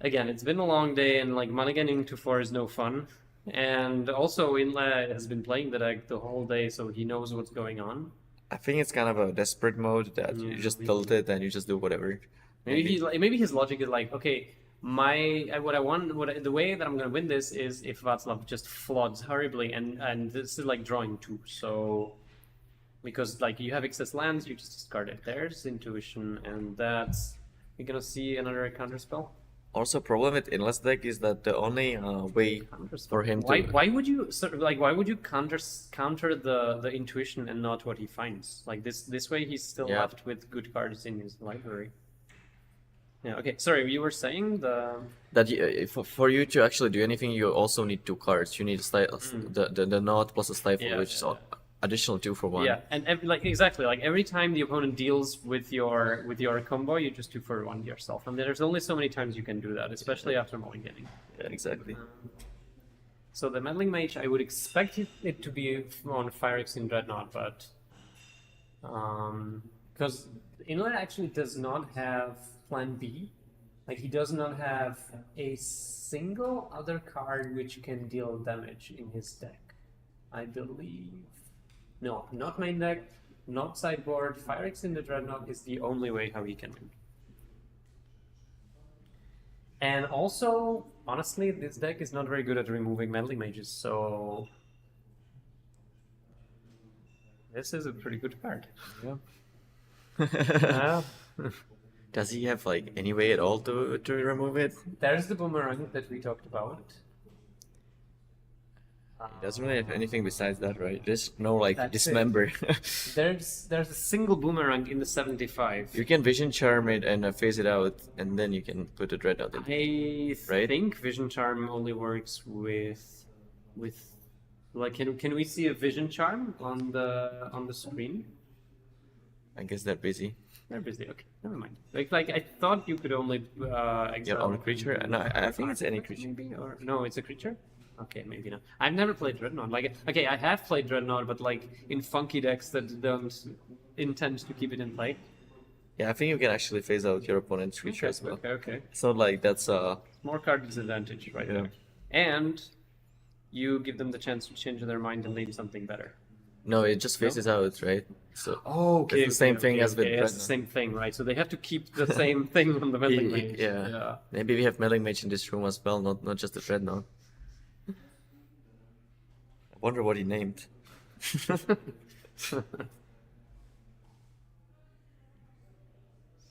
again, it's been a long day, and like mulliganing to 4 is no fun. And also, Inla has been playing the deck the whole day, so he knows what's going on.
I think it's kind of a desperate mode that you
Yeah,
just
maybe.
tilt it and you just do whatever.
Maybe his logic is like, okay, the way that I'm gonna win this is if Václav just floods horribly, and this is like drawing 2. So because like you have excess lands, you just discard it. There's intuition, and that's you're gonna see another counter spell.
Also, problem with Inless deck is that the only way for him to
Why would you why would you counter the intuition and not what he finds? Like this way he's still
Yeah.
left with good cards in his library. Yeah. Okay. Sorry, you were saying
that for you to actually do anything, you also need 2 cards. You need the Knot plus a Stifle,
Yeah,
which is
yeah.
additional 2 for 1.
Yeah, and like every time the opponent deals with your combo, you just 2 for 1 yourself, and there's only so many times you can do that, especially after mulliganing.
Yeah, exactly.
So the meddling mage, I would expect it to be on Felix in Dreadnought, but because Inlet actually does not have Plan B, like he does not have a single other card which can deal damage in his deck, I believe. No, not main deck, not sideboard. Felix in the Dreadnought is the only way how he can win. And also, honestly, this deck is not very good at removing meddling mages, so this is a pretty good card.
Yeah. Does he have like any way at all to remove it?
There's the boomerang that we talked about.
He doesn't really have anything besides that, right? There's no like
That's it.
dismember.
There's a single boomerang in the 75.
You can Vision Charm it and phase it out, and then you can put the Dreadnought in.
I
Right?
think Vision Charm only works with like can we see a Vision Charm on the screen?
I guess they're busy.
They're busy. Okay, never mind. Like I thought you could only
Yeah,
exile
on a creature? No, I think it's any creature.
maybe, or no, it's a creature. Okay, maybe not. I've never played Dreadnought. Like, okay, I have played Dreadnought, but like in funky decks that don't intend to keep it in play.
Yeah, I think you can actually phase out your opponent's creature as well.
Okay.
So like that's
More card disadvantage right
Yeah.
there. And you give them the chance to change their mind and name something better.
no, it just phases out, right? So
Oh,
okay. It's the same thing as with
It's the
Dreadnought.
same thing, right? So they have to keep the same thing on the meddling mage.
Yeah. Maybe we have Meddling Mage in this room as well, not just the Dreadnought. I wonder what he named.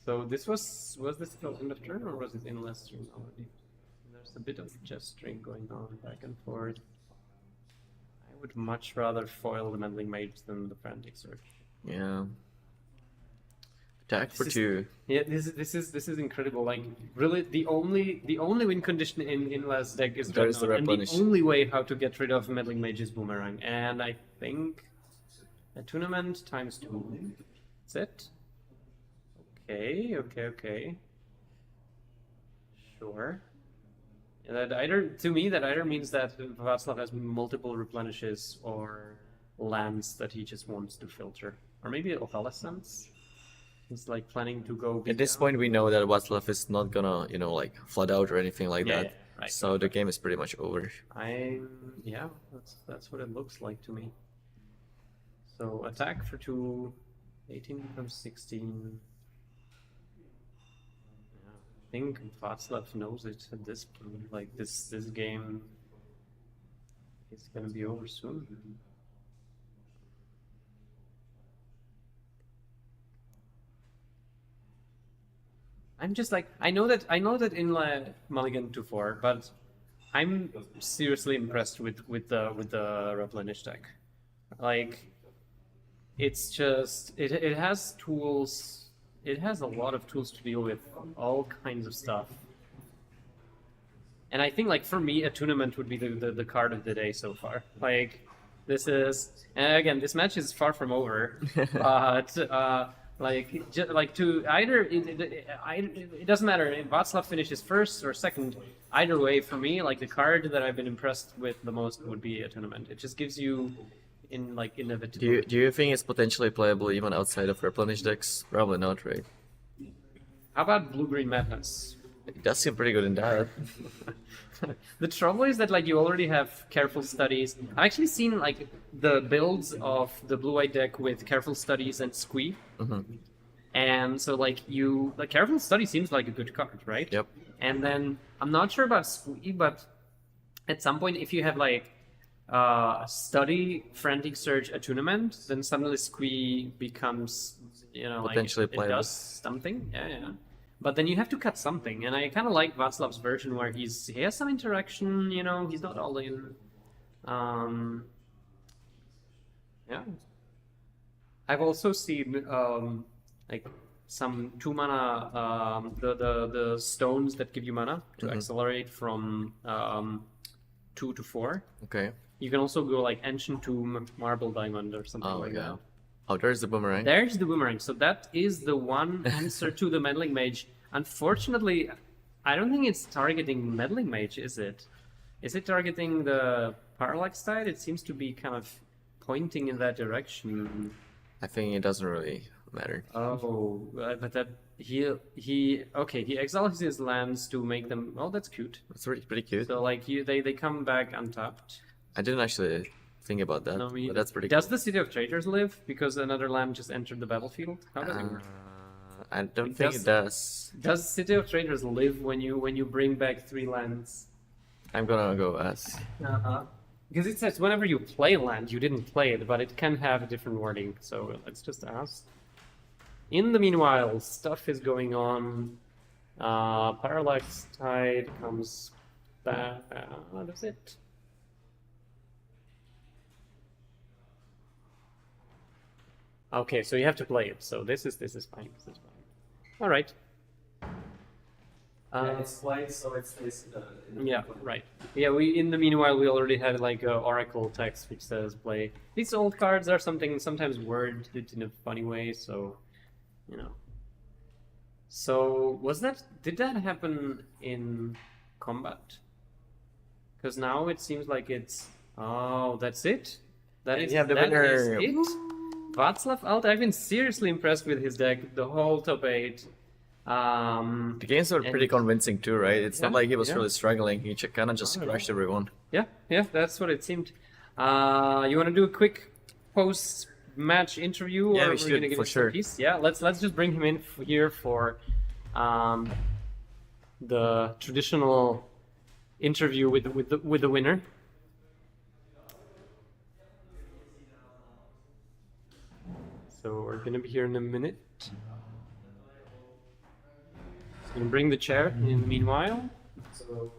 So this was this still in the turn or was it in last turn already? There's a bit of gesturing going on back and forth. I would much rather foil the meddling mage than the frantic search.
Yeah. Attack for
This is-
2.
Yeah, this is incredible. Like really, the only win condition in last deck is
There is the
Dreadnought, and the
replenish.
only way how to get rid of meddling mage is boomerang. And I think a tournament ×2. That's it. Okay. Sure. That either means that Václav has multiple replenishes or lands that he just wants to filter, or maybe Opalescence. He's like planning to go.
At this point, we know that Václav is not gonna, like flood out or anything like that.
Yeah, right.
So the game is pretty much over.
Yeah, that's what it looks like to me. So attack for 2, 18 becomes 16. Yeah, I think Václav knows it at this point. Like this game is gonna be over soon. I'm just like I know that in Mulligan 2-4, but I'm seriously impressed with the Replenish deck. Like, it's just it has tools. It has a lot of tools to deal with all kinds of stuff. And I think, like, for me, a tournament would be the card of the day so far. Like, this is, and again, this match is far from over, but to either it doesn't matter if Václav finishes first or second. Either way, for me, like, the card that I've been impressed with the most would be a tournament. It just gives you inevitable.
Do you think it's potentially playable even outside of Replenish decks? Probably not, right?
How about Blue-Green Madness?
It does seem pretty good in that.
The trouble is that, like, you already have Careful Studies. I've actually seen, like, the builds of the blue-white deck with Careful Studies and Squee. And so, like, Careful Study seems like a good card, right?
Yep.
And then, I'm not sure about Squee, but at some point, if you have, like, Study, Frantic Surge, Attunement, then suddenly Squee becomes,
Potentially
like, it
playable.
does something. Yeah. But then you have to cut something, and I kind of like Václav's version where he has some interaction, he's not all in. Yeah. I've also seen like some 2 mana, the stones that give you mana to accelerate from 2 to 4.
Okay.
You can also go like Ancient Tomb, Marble Diamond, or something like that.
Oh, there's the boomerang.
There's the boomerang. So that is the one answer to the Meddling Mage. Unfortunately, I don't think it's targeting Meddling Mage, is it? Is it targeting the Parallax tide? It seems to be kind of pointing in that direction.
I think it doesn't really matter.
Oh, but that he exiles his lands to make them. Oh, that's cute.
It's pretty cute.
So like they come back untapped.
I didn't actually think about that, but that's pretty
Does
cool.
the City of Traders live because another land just entered the battlefield? How does it work?
I don't think it does.
Does City of Traders live when you bring back 3 lands?
I'm gonna go S.
Because it says whenever you play land, you didn't play it, but it can have a different wording. So let's just ask. In the meanwhile, stuff is going on. Parallax Tide comes back. What is it? Okay, so you have to play it. So this is fine. This is fine. All right.
It's played, so it stays.
Yeah, right. Yeah, in the meanwhile we already had like a Oracle text which says play. These old cards are sometimes worded in a funny way, so So did that happen in combat? Because now it seems like it's that's it. That is
the winner.
it. Václav Alt, I've been seriously impressed with his deck the whole top 8.
The games were pretty convincing too, right? It's not like he was really struggling. He kind of just crushed everyone.
Yeah, that's what it seemed. You want to do a quick post-match interview,
Yeah,
or
we
we're
should,
gonna give
for
it some
sure.
piece? Yeah, let's just bring him in here for the traditional interview with the winner. So we're gonna be here in a minute. Gonna bring the chair in the meanwhile. So.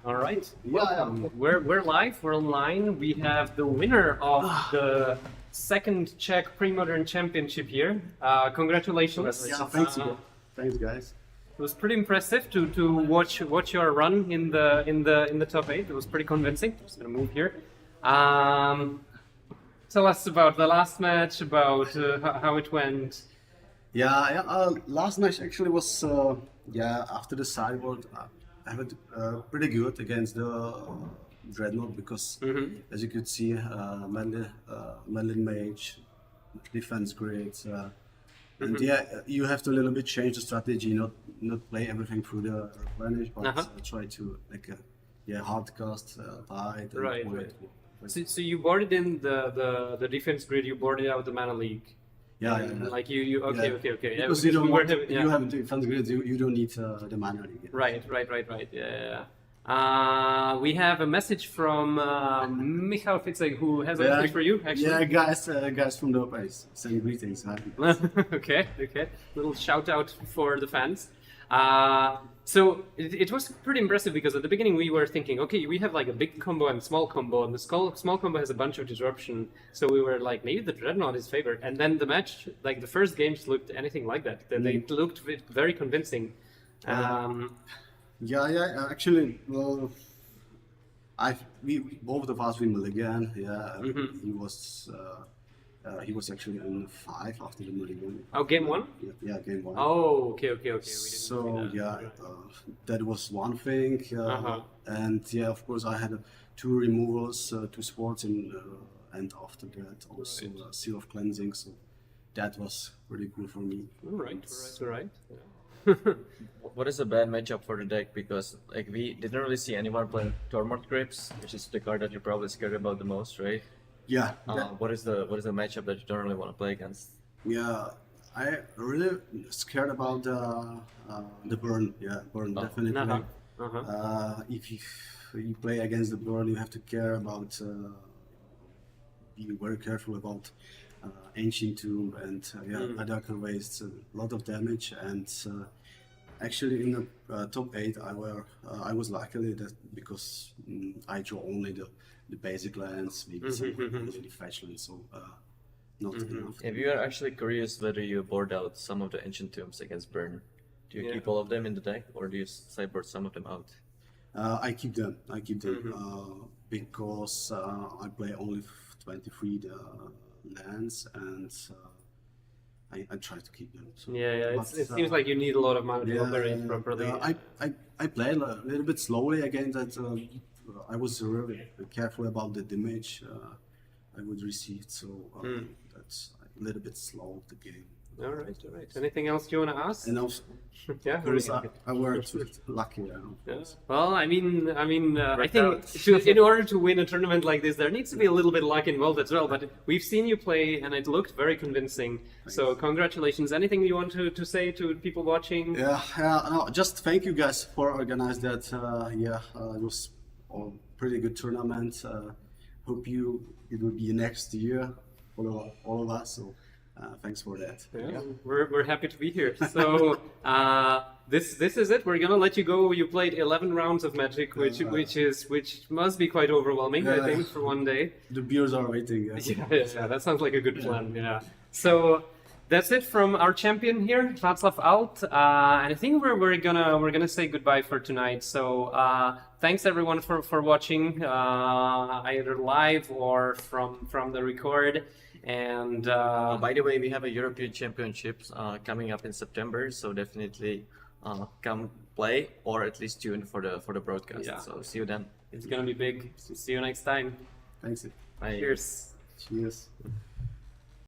All right. Welcome. We're live. We're online. We have the winner of the second Czech Premodern Championship here. Congratulations.
Yeah, thanks, thanks, guys.
It was pretty impressive to watch your run in the top 8. It was pretty convincing. I'm just gonna move here. Tell us about the last match, about how it went.
Last match actually was after the sideboard. I went pretty good against the Dreadnought because, as you could see, Merlin Mage, defense great. And you have to a little bit change the strategy, not play everything through the replenish, but try to hard cast tide.
Right. So you boarded in the defense grid. You boarded out the mana leak.
Yeah.
Like you okay. Yeah,
Because you don't
we were
want
having-
you have defense grids. You don't need the mana again.
Right. Yeah. We have a message from Michal Fitzek, who has a message for you, actually.
Yeah, guys from the place. Send greetings.
Okay. Little shout out for the fans. So it was pretty impressive because at the beginning we were thinking, okay, we have like a big combo and small combo, and the small combo has a bunch of disruption. So we were like, maybe the Dreadnought is favored. And then the match, like the first games, looked anything like that. They looked very convincing.
Actually, well, we both of us win Mulligan. Yeah, he was actually in 5 after the Mulligan.
Oh, game 1?
Yeah, game 1.
Oh, okay.
So that was one thing, and of course I had 2 removals, 2 sports, and after that also Seal of Cleansing. So that was pretty cool for me.
All right.
What is a bad matchup for the deck? Because like we didn't really see anyone play Tormod Grips, which is the card that you're probably scared about the most, right?
Yeah.
What is the matchup that you don't really want to play against?
Yeah, I really scared about the burn. Yeah, burn definitely. If you play against the burn, you have to care about being very careful about Ancient Tomb and Hradecký wastes a lot of damage. And actually, in the top 8, I was lucky that because I draw only the basic lands, maybe some fetch lands, so not enough.
If you are actually curious whether you board out some of the Ancient Tombs against burn, do you keep all of them in the deck, or do you sideboard some of them out?
I keep them. Because I play only 23 lands, and I try to keep them. So,
it seems like you need a lot of mana to operate properly.
I play a little bit slowly again. That I was really careful about the damage I would receive, so that's a little bit slow the game.
All right. Anything else you want to ask?
And also,
Yeah,
I worked lucky.
Well, I think in order to win a tournament like this, there needs to be a little bit of luck involved as well. But we've seen you play, and it looked very convincing. Thanks. So congratulations. Anything you want to say to people watching?
No, just thank you guys for organizing that. It was a pretty good tournament. Hope it will be next year for all of us. So. Thanks for that.
We're happy to be here. So this is it. We're gonna let you go. You played 11 rounds of Magic, which must be quite overwhelming. I think for one day.
The beers are waiting.
Yeah, that sounds like a good plan. Yeah. So that's it from our champion here, Václav Alt, and I think we're gonna say goodbye for tonight. So thanks everyone for watching, either live or from the record. And
by the way, we have a European Championships coming up in September, so definitely come play or at least tune for the broadcast. Yeah. So see you then.
It's gonna be big. See you next time.
Thanks.
Bye.
Cheers.
Cheers.